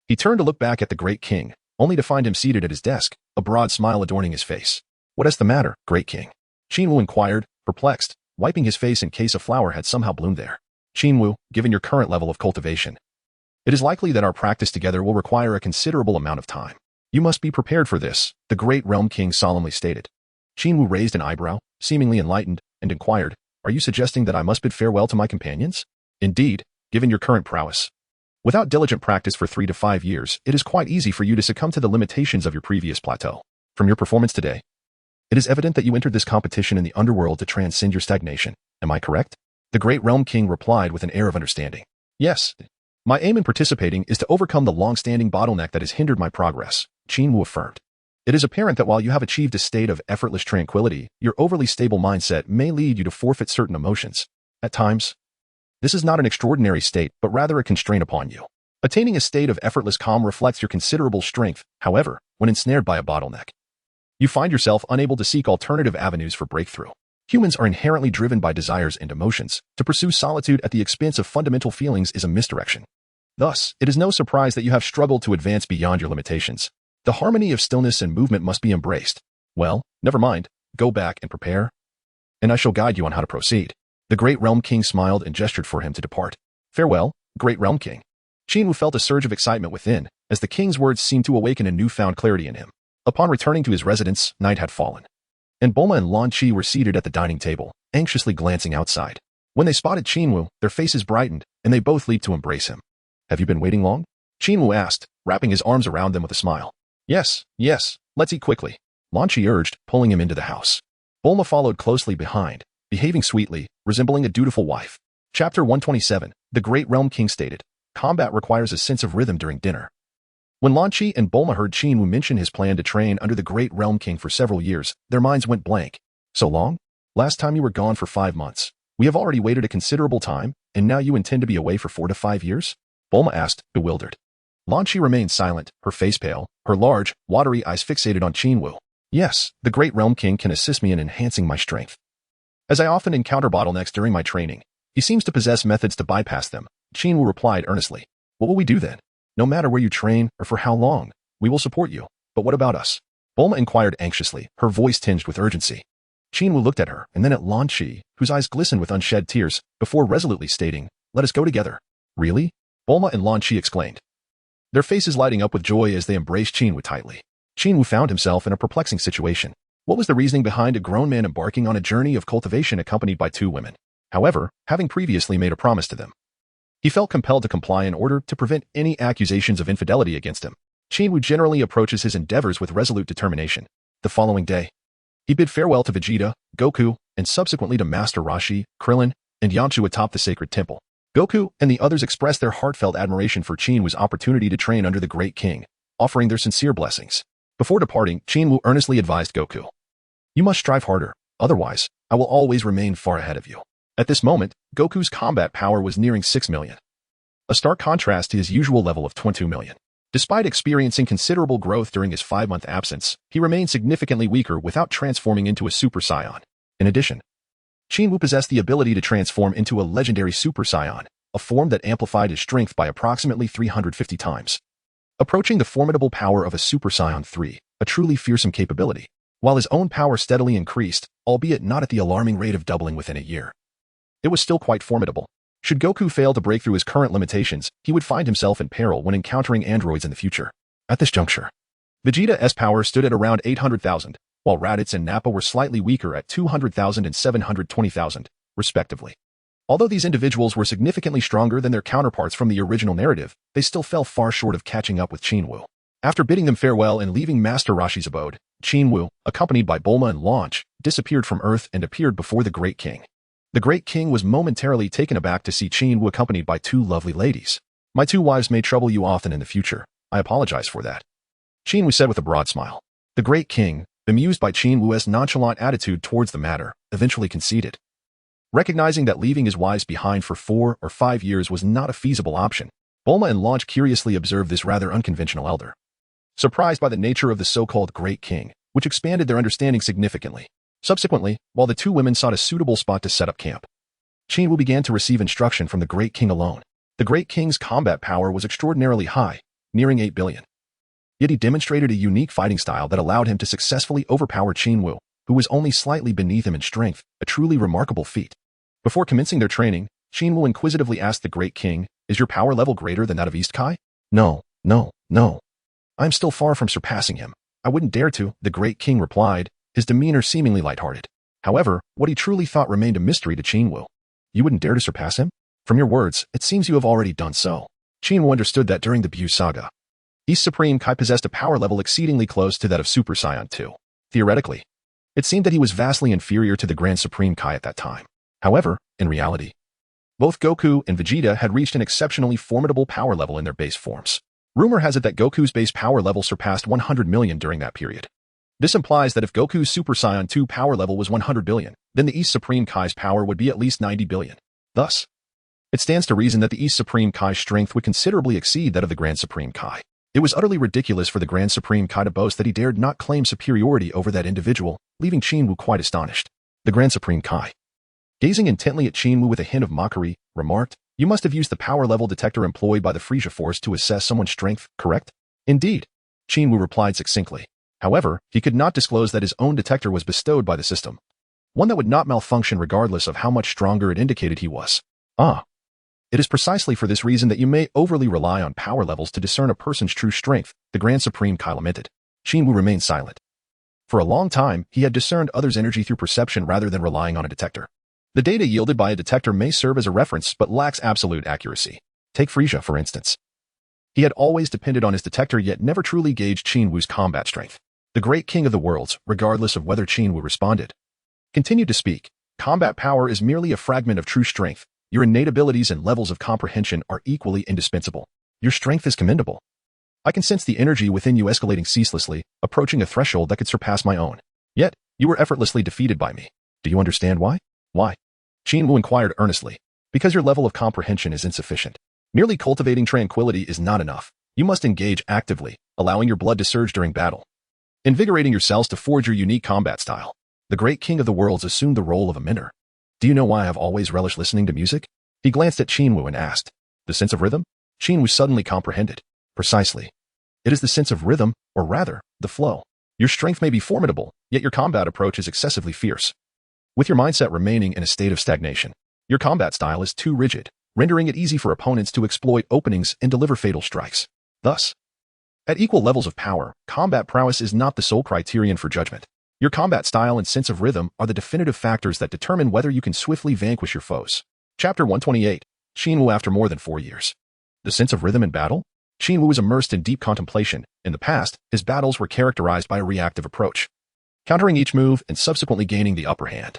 he turned to look back at the great king, only to find him seated at his desk, a broad smile adorning his face. What is the matter, great king? Qin Wu inquired, perplexed, wiping his face in case a flower had somehow bloomed there. Qin Wu, given your current level of cultivation, it is likely that our practice together will require a considerable amount of time. You must be prepared for this, the great realm king solemnly stated. Qin Wu raised an eyebrow, seemingly enlightened, and inquired, are you suggesting that I must bid farewell to my companions? Indeed, given your current prowess. Without diligent practice for 3 to 5 years, it is quite easy for you to succumb to the limitations of your previous plateau. From your performance today, it is evident that you entered this competition in the underworld to transcend your stagnation. Am I correct? The great realm king replied with an air of understanding. Yes. My aim in participating is to overcome the long-standing bottleneck that has hindered my progress, Qin Wu affirmed. It is apparent that while you have achieved a state of effortless tranquility, your overly stable mindset may lead you to forfeit certain emotions. At times, this is not an extraordinary state, but rather a constraint upon you. Attaining a state of effortless calm reflects your considerable strength. However, when ensnared by a bottleneck, you find yourself unable to seek alternative avenues for breakthrough. Humans are inherently driven by desires and emotions. To pursue solitude at the expense of fundamental feelings is a misdirection. Thus, it is no surprise that you have struggled to advance beyond your limitations. The harmony of stillness and movement must be embraced. Well, never mind. Go back and prepare, and I shall guide you on how to proceed. The great realm king smiled and gestured for him to depart. Farewell, great realm king. Qin Wu felt a surge of excitement within, as the king's words seemed to awaken a newfound clarity in him. Upon returning to his residence, night had fallen, and Bulma and Lan Qi were seated at the dining table, anxiously glancing outside. When they spotted Qin Wu, their faces brightened, and they both leaped to embrace him. Have you been waiting long? Qin Wu asked, wrapping his arms around them with a smile. Yes, let's eat quickly, Lan Qi urged, pulling him into the house. Bulma followed closely behind, behaving sweetly, resembling a dutiful wife. Chapter 127, the great realm king stated, combat requires a sense of rhythm during dinner. When Lan Qi and Bulma heard Qin Wu mention his plan to train under the great realm king for several years, their minds went blank. So long? Last time you were gone for 5 months. We have already waited a considerable time, and now you intend to be away for 4 to 5 years? Bulma asked, bewildered. Lan Qi remained silent, her face pale, her large, watery eyes fixated on Qin Wu. Yes, the great realm king can assist me in enhancing my strength. As I often encounter bottlenecks during my training, he seems to possess methods to bypass them, Qin Wu replied earnestly. What will we do then? No matter where you train or for how long, we will support you. But what about us? Bulma inquired anxiously, her voice tinged with urgency. Qin Wu looked at her and then at Lan Qi, whose eyes glistened with unshed tears, before resolutely stating, let us go together. Really? Bulma and Lan Qi exclaimed, their faces lighting up with joy as they embraced Qin Wu tightly. Qin Wu found himself in a perplexing situation. What was the reasoning behind a grown man embarking on a journey of cultivation accompanied by 2 women? However, having previously made a promise to them, he felt compelled to comply in order to prevent any accusations of infidelity against him. Qin Wu generally approaches his endeavors with resolute determination. The following day, he bid farewell to Vegeta, Goku, and subsequently to Master Roshi, Krillin, and Yamchu atop the sacred temple. Goku and the others expressed their heartfelt admiration for Qin Wu's opportunity to train under the Great King, offering their sincere blessings. Before departing, Qin Wu earnestly advised Goku, "You must strive harder, otherwise, I will always remain far ahead of you." At this moment, Goku's combat power was nearing 6 million. A stark contrast to his usual level of 22 million. Despite experiencing considerable growth during his 5-month absence, he remained significantly weaker without transforming into a Super Saiyan. In addition, Qin Wu possessed the ability to transform into a legendary Super Saiyan, a form that amplified his strength by approximately 350 times. Approaching the formidable power of a Super Saiyan 3, a truly fearsome capability, while his own power steadily increased, albeit not at the alarming rate of doubling within a year. It was still quite formidable. Should Goku fail to break through his current limitations, he would find himself in peril when encountering androids in the future. At this juncture, Vegeta's power stood at around 800,000, while Raditz and Nappa were slightly weaker at 200,000 and 720,000, respectively. Although these individuals were significantly stronger than their counterparts from the original narrative, they still fell far short of catching up with Qin Wu. After bidding them farewell and leaving Master Roshi's abode, Qin Wu, accompanied by Bulma and Launch, disappeared from Earth and appeared before the Great King. The Great King was momentarily taken aback to see Qin Wu accompanied by 2 lovely ladies. "My 2 wives may trouble you often in the future. I apologize for that," Qin Wu said with a broad smile. The Great King, bemused by Qin Wu's nonchalant attitude towards the matter, eventually conceded. Recognizing that leaving his wives behind for 4 or 5 years was not a feasible option, Bulma and Launch curiously observed this rather unconventional elder. Surprised by the nature of the so-called Great King, which expanded their understanding significantly. Subsequently, while the 2 women sought a suitable spot to set up camp, Qin Wu began to receive instruction from the Great King alone. The Great King's combat power was extraordinarily high, nearing 8 billion. Yet he demonstrated a unique fighting style that allowed him to successfully overpower Qin Wu, who was only slightly beneath him in strength, a truly remarkable feat. Before commencing their training, Qin Wu inquisitively asked the Great King, "Is your power level greater than that of East Kai?" No. I am still far from surpassing him. I wouldn't dare to," the Great King replied, his demeanor seemingly lighthearted. However, what he truly thought remained a mystery to Qin Wu. "You wouldn't dare to surpass him? From your words, it seems you have already done so." Qin Wu understood that during the Buu saga, East Supreme Kai possessed a power level exceedingly close to that of Super Saiyan 2. Theoretically, it seemed that he was vastly inferior to the Grand Supreme Kai at that time. However, in reality, both Goku and Vegeta had reached an exceptionally formidable power level in their base forms. Rumor has it that Goku's base power level surpassed 100 million during that period. This implies that if Goku's Super Saiyan 2 power level was 100 billion, then the East Supreme Kai's power would be at least 90 billion. Thus, it stands to reason that the East Supreme Kai's strength would considerably exceed that of the Grand Supreme Kai. It was utterly ridiculous for the Grand Supreme Kai to boast that he dared not claim superiority over that individual, leaving Qin Wu quite astonished. The Grand Supreme Kai, gazing intently at Qin Wu with a hint of mockery, remarked, "You must have used the power level detector employed by the Frieza Force to assess someone's strength, correct?" "Indeed," Qin Wu replied succinctly. However, he could not disclose that his own detector was bestowed by the system, one that would not malfunction regardless of how much stronger it indicated he was. It is precisely for this reason that you may overly rely on power levels to discern a person's true strength," the Grand Supreme Kai lamented. Qin Wu remained silent. For a long time, he had discerned others' energy through perception rather than relying on a detector. The data yielded by a detector may serve as a reference but lacks absolute accuracy. Take Frieza, for instance. He had always depended on his detector yet never truly gauged Qin Wu's combat strength. The Great King of the Worlds, regardless of whether Qin Wu responded, continued to speak. "Combat power is merely a fragment of true strength. Your innate abilities and levels of comprehension are equally indispensable. Your strength is commendable. I can sense the energy within you escalating ceaselessly, approaching a threshold that could surpass my own. Yet, you were effortlessly defeated by me. Do you understand why?" "Why?" Qin Wu inquired earnestly. "Because your level of comprehension is insufficient. Merely cultivating tranquility is not enough. You must engage actively, allowing your blood to surge during battle, invigorating your cells to forge your unique combat style." The Great King of the Worlds assumed the role of a mentor. "Do you know why I have always relished listening to music?" He glanced at Qin Wu and asked. "The sense of rhythm?" Qin Wu suddenly comprehended. "Precisely. It is the sense of rhythm, or rather, the flow. Your strength may be formidable, yet your combat approach is excessively fierce. With your mindset remaining in a state of stagnation, your combat style is too rigid, rendering it easy for opponents to exploit openings and deliver fatal strikes. Thus, at equal levels of power, combat prowess is not the sole criterion for judgment. Your combat style and sense of rhythm are the definitive factors that determine whether you can swiftly vanquish your foes." Chapter 128. Qin Wu after more than 4 years. The sense of rhythm in battle? Qin Wu was immersed in deep contemplation. In the past, his battles were characterized by a reactive approach, countering each move and subsequently gaining the upper hand.